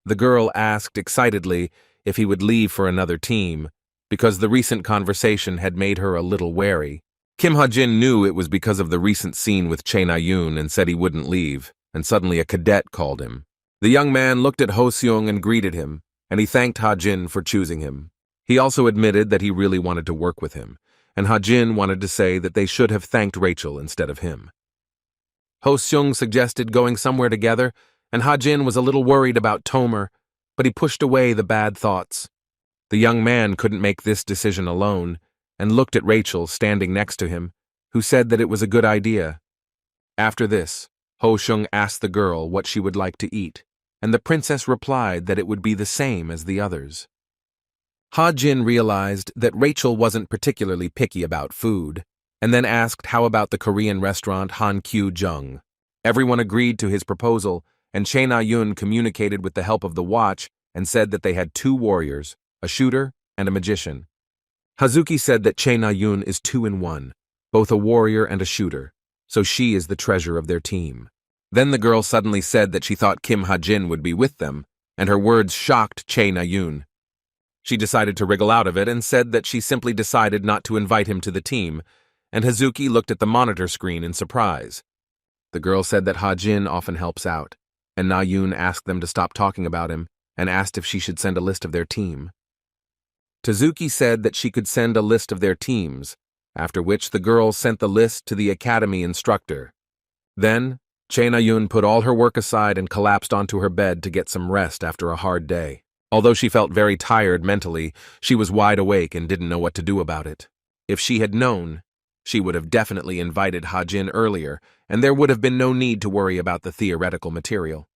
The girl asked excitedly if he would leave for another team, because the recent conversation had made her a little wary. Kim Ha-jin knew it was because of the recent scene with Che Na-yun and said he wouldn't leave, and suddenly a cadet called him. The young man looked at Ho-seung and greeted him, and he thanked Ha-jin for choosing him. He also admitted that he really wanted to work with him, and Ha-jin wanted to say that they should have thanked Rachel instead of him. Ho-seung suggested going somewhere together, and Ha-jin was a little worried about Tomer, but he pushed away the bad thoughts. The young man couldn't make this decision alone, and looked at Rachel standing next to him, who said that it was a good idea. After this, Ho-seung asked the girl what she would like to eat, and the princess replied that it would be the same as the others. Ha-jin realized that Rachel wasn't particularly picky about food, and then asked how about the Korean restaurant Han Kyu-jung. Everyone agreed to his proposal, and Che Na-yun communicated with the help of the watch and said that they had 2 warriors, a shooter and a magician. Hazuki said that Che Na-yun is 2 in 1, both a warrior and a shooter, so she is the treasure of their team. Then the girl suddenly said that she thought Kim Ha-jin would be with them, and her words shocked Che Na-yun. She decided to wriggle out of it and said that she simply decided not to invite him to the team, and Hazuki looked at the monitor screen in surprise. The girl said that Ha-jin often helps out, and Na-yoon asked them to stop talking about him and asked if she should send a list of their team. Tazuki said that she could send a list of their teams, after which the girl sent the list to the academy instructor. Then, Chae Na-yoon put all her work aside and collapsed onto her bed to get some rest after a hard day. Although she felt very tired mentally, she was wide awake and didn't know what to do about it. If she had known, she would have definitely invited Ha-jin earlier, and there would have been no need to worry about the theoretical material.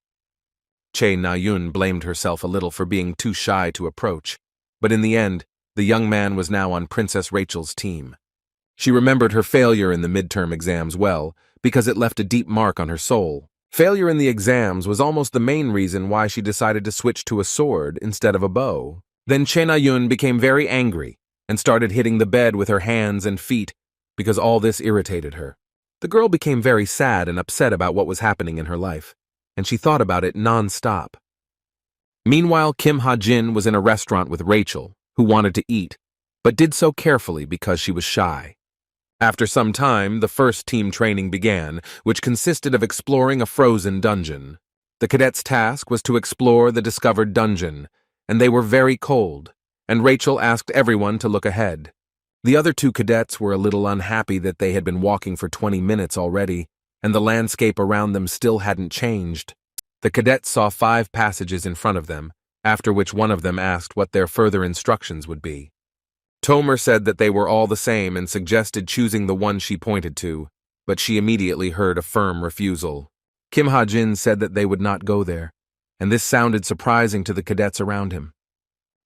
Chae Na-yoon blamed herself a little for being too shy to approach, but in the end, the young man was now on Princess Rachel's team. She remembered her failure in the midterm exams well, because it left a deep mark on her soul. Failure in the exams was almost the main reason why she decided to switch to a sword instead of a bow. Then Chae Na-yoon became very angry and started hitting the bed with her hands and feet because all this irritated her. The girl became very sad and upset about what was happening in her life, and she thought about it non-stop. Meanwhile, Kim Ha-jin was in a restaurant with Rachel, who wanted to eat, but did so carefully because she was shy. After some time, the first team training began, which consisted of exploring a frozen dungeon. The cadets' task was to explore the discovered dungeon, and they were very cold, and Rachel asked everyone to look ahead. The other two cadets were a little unhappy that they had been walking for 20 minutes already, and the landscape around them still hadn't changed. The cadets saw 5 passages in front of them, after which one of them asked what their further instructions would be. Tomer said that they were all the same and suggested choosing the one she pointed to, but she immediately heard a firm refusal. Kim Ha-jin said that they would not go there, and this sounded surprising to the cadets around him.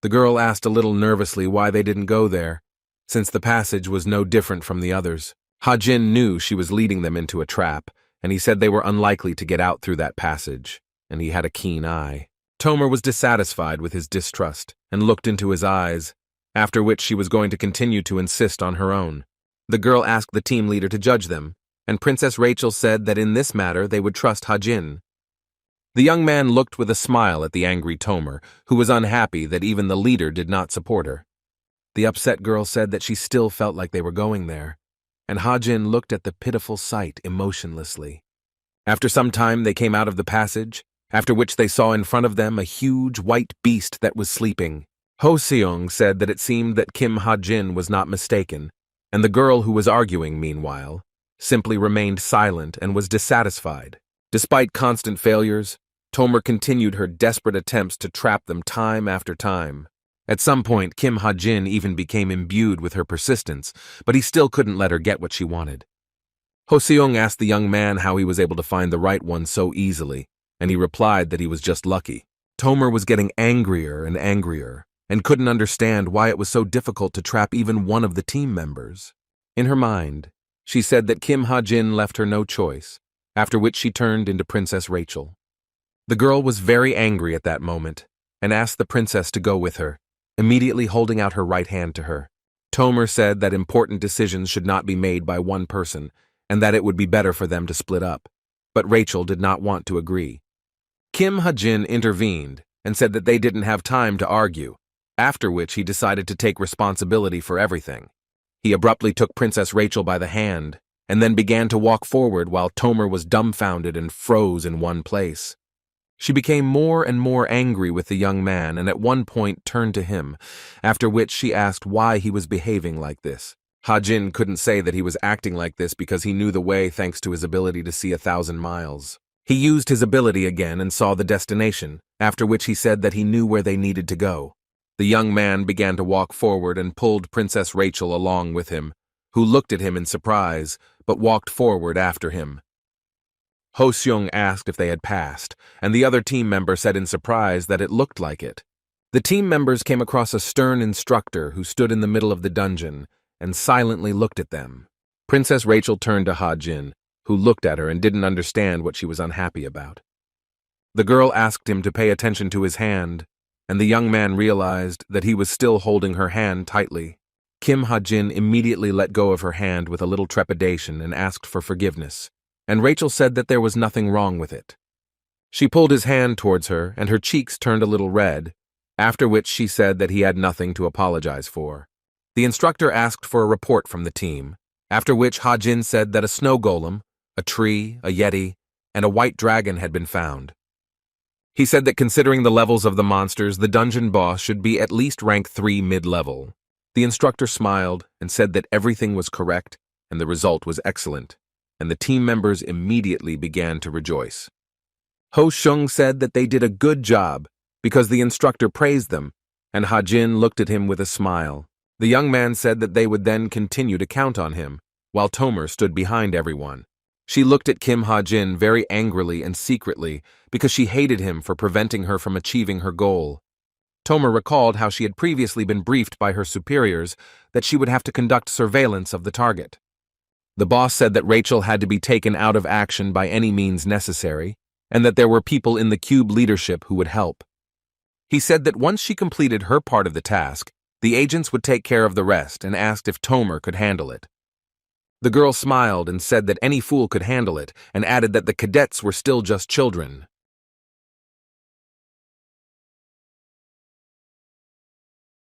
The girl asked a little nervously why they didn't go there, since the passage was no different from the others. Ha-jin knew she was leading them into a trap, and he said they were unlikely to get out through that passage, and he had a keen eye. Tomer was dissatisfied with his distrust and looked into his eyes, after which she was going to continue to insist on her own. The girl asked the team leader to judge them, and Princess Rachel said that in this matter they would trust Ha-jin. The young man looked with a smile at the angry Tomer, who was unhappy that even the leader did not support her. The upset girl said that she still felt like they were going there, and Ha-jin looked at the pitiful sight emotionlessly. After some time they came out of the passage, after which they saw in front of them a huge white beast that was sleeping. Ho Seong said that it seemed that Kim Ha-jin was not mistaken, and the girl who was arguing, meanwhile, simply remained silent and was dissatisfied. Despite constant failures, Tomer continued her desperate attempts to trap them time after time. At some point, Kim Ha-jin even became imbued with her persistence, but he still couldn't let her get what she wanted. Ho Seong asked the young man how he was able to find the right one so easily, and he replied that he was just lucky. Tomer was getting angrier and angrier, and couldn't understand why it was so difficult to trap even one of the team members. In her mind, she said that Kim Ha-jin left her no choice, after which she turned into Princess Rachel. The girl was very angry at that moment, and asked the princess to go with her, immediately holding out her right hand to her. Tomer said that important decisions should not be made by one person, and that it would be better for them to split up, but Rachel did not want to agree. Kim Ha-jin intervened and said that they didn't have time to argue, after which he decided to take responsibility for everything. He abruptly took Princess Rachel by the hand, and then began to walk forward while Tomer was dumbfounded and froze in one place. She became more and more angry with the young man and at one point turned to him, after which she asked why he was behaving like this. Ha-jin couldn't say that he was acting like this because he knew the way thanks to his ability to see 1,000 miles. He used his ability again and saw the destination, after which he said that he knew where they needed to go. The young man began to walk forward and pulled Princess Rachel along with him, who looked at him in surprise, but walked forward after him. Ho Seong asked if they had passed, and the other team member said in surprise that it looked like it. The team members came across a stern instructor who stood in the middle of the dungeon and silently looked at them. Princess Rachel turned to Ha-jin, who looked at her and didn't understand what she was unhappy about. The girl asked him to pay attention to his hand, and the young man realized that he was still holding her hand tightly. Kim Ha-jin immediately let go of her hand with a little trepidation and asked for forgiveness, and Rachel said that there was nothing wrong with it. She pulled his hand towards her, and her cheeks turned a little red, after which she said that he had nothing to apologize for. The instructor asked for a report from the team, after which Ha-jin said that a snow golem, a tree, a yeti, and a white dragon had been found. He said that considering the levels of the monsters, the dungeon boss should be at least rank 3 mid-level. The instructor smiled and said that everything was correct and the result was excellent, and the team members immediately began to rejoice. Ho Shung said that they did a good job because the instructor praised them, and Ha-jin looked at him with a smile. The young man said that they would then continue to count on him, while Tomer stood behind everyone. She looked at Kim Ha-jin very angrily and secretly because she hated him for preventing her from achieving her goal. Tomer recalled how she had previously been briefed by her superiors that she would have to conduct surveillance of the target. The boss said that Rachel had to be taken out of action by any means necessary, and that there were people in the cube leadership who would help. He said that once she completed her part of the task, the agents would take care of the rest and asked if Tomer could handle it. The girl smiled and said that any fool could handle it and added that the cadets were still just children.